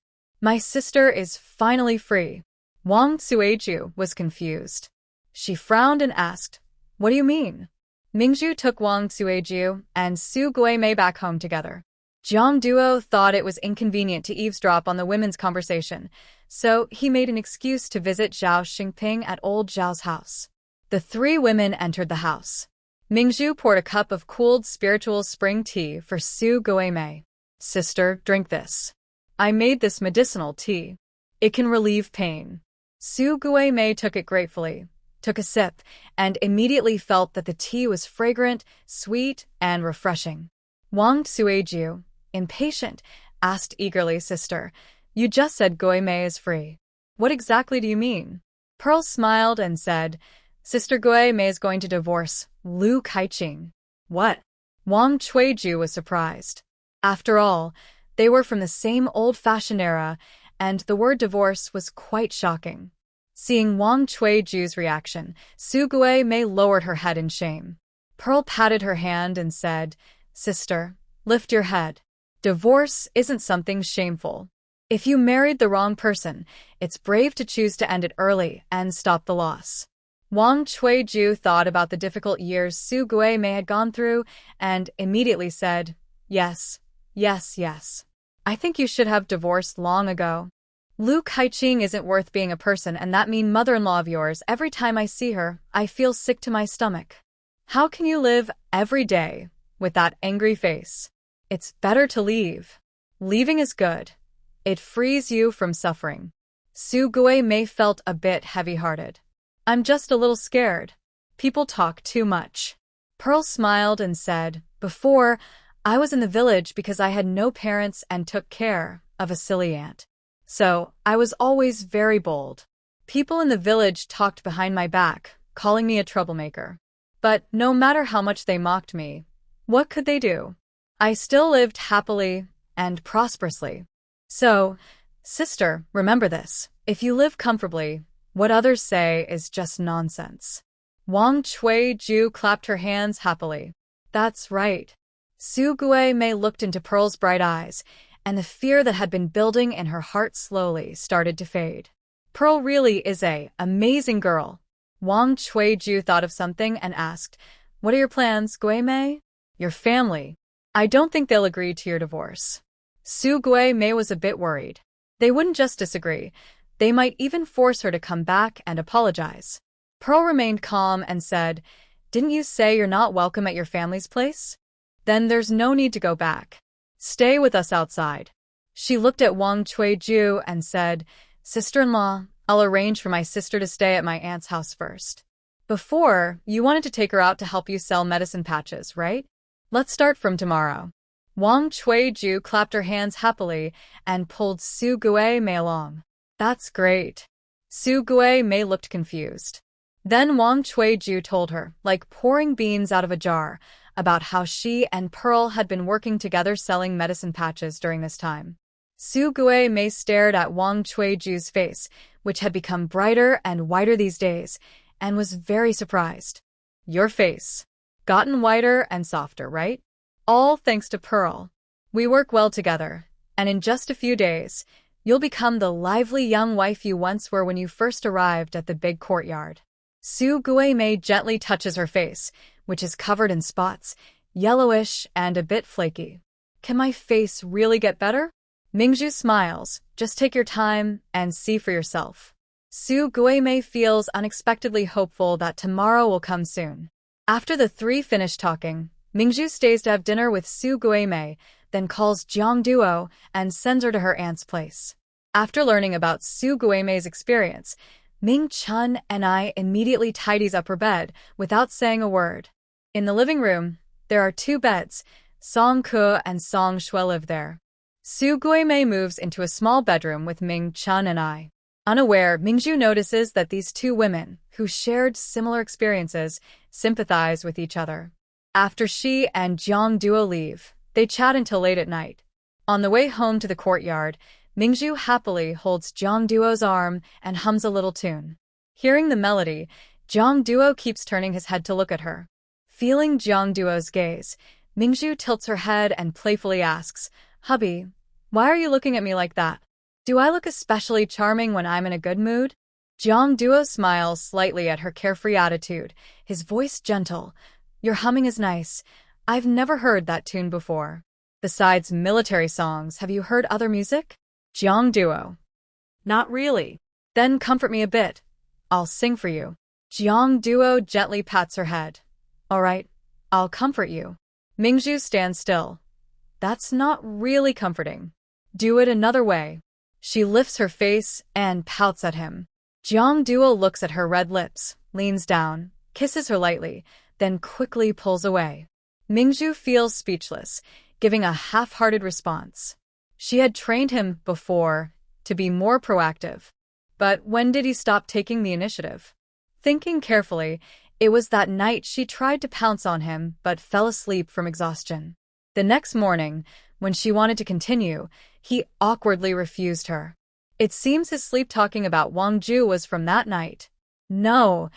My sister is finally free." Wang Suiju was confused. She frowned and asked, "What do you mean?" Ming Zhu took Wang Suiju and Su Guimei back home together. Jiang Duo thought it was inconvenient to eavesdrop on the women's conversation, so he made an excuse to visit Zhao Xingping at old Zhao's house. The three women entered the house. Ming Zhu poured a cup of cooled spiritual spring tea for Su Guimei. "Sister, drink this. I made this medicinal tea. It can relieve pain." Su Guimei took it gratefully, took a sip, and immediately felt that the tea was fragrant, sweet, and refreshing. Wang Suiju, impatient, asked eagerly, "Sister, you just said Guimei is free. What exactly do you mean?" Pearl smiled and said, "Sister Guimei is going to divorce Lu Kaiqing." "What?" Wang Chuiju was surprised. After all, they were from the same old-fashioned era, and the word divorce was quite shocking. Seeing Wang Chuiju's reaction, Su Guimei lowered her head in shame. Pearl patted her hand and said, "Sister, lift your head. Divorce isn't something shameful. If you married the wrong person, it's brave to choose to end it early and stop the loss." Wang Chuiju thought about the difficult years Su Guimei had gone through and immediately said, "Yes, yes, yes. I think you should have divorced long ago. Lu Kaiqing isn't worth being a person, and that mean mother-in-law of yours. Every time I see her, I feel sick to my stomach. How can you live every day with that angry face? It's better to leave. Leaving is good. It frees you from suffering." Su Guimei felt a bit heavy-hearted. "I'm just a little scared. People talk too much." Pearl smiled and said, "Before, I was in the village because I had no parents and took care of a silly aunt. So, I was always very bold. People in the village talked behind my back, calling me a troublemaker. But no matter how much they mocked me, what could they do? I still lived happily and prosperously. So, sister, remember this. If you live comfortably, what others say is just nonsense." Wang Chuiju clapped her hands happily. "That's right." Su Guimei looked into Pearl's bright eyes, and the fear that had been building in her heart slowly started to fade. Pearl really is an amazing girl. Wang Chuiju thought of something and asked, "What are your plans, Guimei?" "Your family. I don't think they'll agree to your divorce." Su Guimei was a bit worried. They wouldn't just disagree. They might even force her to come back and apologize. Pearl remained calm and said, "Didn't you say you're not welcome at your family's place? Then there's no need to go back. Stay with us outside." She looked at Wang Chuiju and said, "Sister-in-law, I'll arrange for my sister to stay at my aunt's house first. Before, you wanted to take her out to help you sell medicine patches, right? Let's start from tomorrow." Wang Chuiju clapped her hands happily and pulled Su Guimei along. "That's great." Su Guimei looked confused. Then Wang Chuiju told her, like pouring beans out of a jar, about how she and Pearl had been working together selling medicine patches during this time. Su Guimei stared at Wang Chuiju's face, which had become brighter and whiter these days, and was very surprised. "Your face. Gotten whiter and softer, right? All thanks to Pearl. We work well together, and in just a few days, you'll become the lively young wife you once were when you first arrived at the big courtyard." Su Guimei gently touches her face, which is covered in spots, yellowish and a bit flaky. "Can my face really get better?" Ming Zhu smiles. "Just take your time and see for yourself." Su Guimei feels unexpectedly hopeful that tomorrow will come soon. After the three finish talking, Ming Zhu stays to have dinner with Su Guimei, then calls Jiang Duo and sends her to her aunt's place. After learning about Su Guimei's experience, Ming Chun and I immediately tidies up her bed without saying a word. In the living room, there are 2 beds. Song Ke and Song Shui live there. Su Guimei moves into a small bedroom with Ming Chun and I. Unaware, Ming Zhu notices that these 2 women, who shared similar experiences, sympathize with each other. After she and Jiang Duo leave, they chat until late at night. On the way home to the courtyard, Ming Zhu happily holds Jiang Duo's arm and hums a little tune. Hearing the melody, Jiang Duo keeps turning his head to look at her. Feeling Jiang Duo's gaze, Ming Zhu tilts her head and playfully asks, "Hubby, why are you looking at me like that? Do I look especially charming when I'm in a good mood?" Jiang Duo smiles slightly at her carefree attitude, his voice gentle. "Your humming is nice. I've never heard that tune before. Besides military songs, have you heard other music?" Jiang Duo: Not really. "Then comfort me a bit. I'll sing for you." Jiang Duo gently pats her head. "All right, I'll comfort you." Ming Zhu stands still. "That's not really comforting. Do it another way." She lifts her face and pouts at him. Jiang Duo looks at her red lips, leans down, kisses her lightly, then quickly pulls away. Ming Zhu feels speechless, giving a half-hearted response. She had trained him before to be more proactive. But when did he stop taking the initiative? Thinking carefully, it was that night she tried to pounce on him but fell asleep from exhaustion. The next morning, when she wanted to continue, he awkwardly refused her. It seems his sleep-talking about Wang Zhu was from that night. No,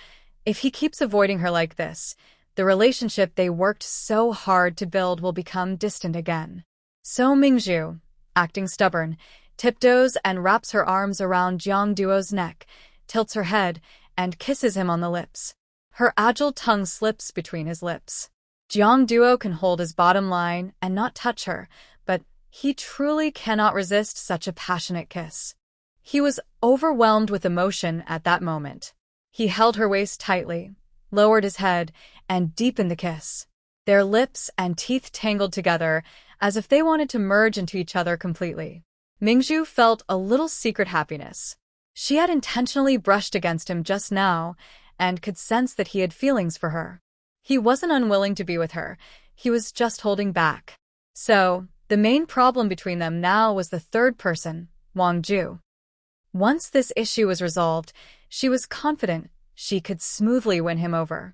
if he keeps avoiding her like this, the relationship they worked so hard to build will become distant again. So Ming Zhu, acting stubborn, tiptoes and wraps her arms around Jiang Duo's neck, tilts her head, and kisses him on the lips. Her agile tongue slips between his lips. Jiang Duo can hold his bottom line and not touch her, but he truly cannot resist such a passionate kiss. He was overwhelmed with emotion at that moment. He held her waist tightly, lowered his head, and deepened the kiss. Their lips and teeth tangled together as if they wanted to merge into each other completely. Ming Zhu felt a little secret happiness. She had intentionally brushed against him just now and could sense that he had feelings for her. He wasn't unwilling to be with her, he was just holding back. So, the main problem between them now was the third person, Wang Zhu. Once this issue was resolved, she was confident she could smoothly win him over.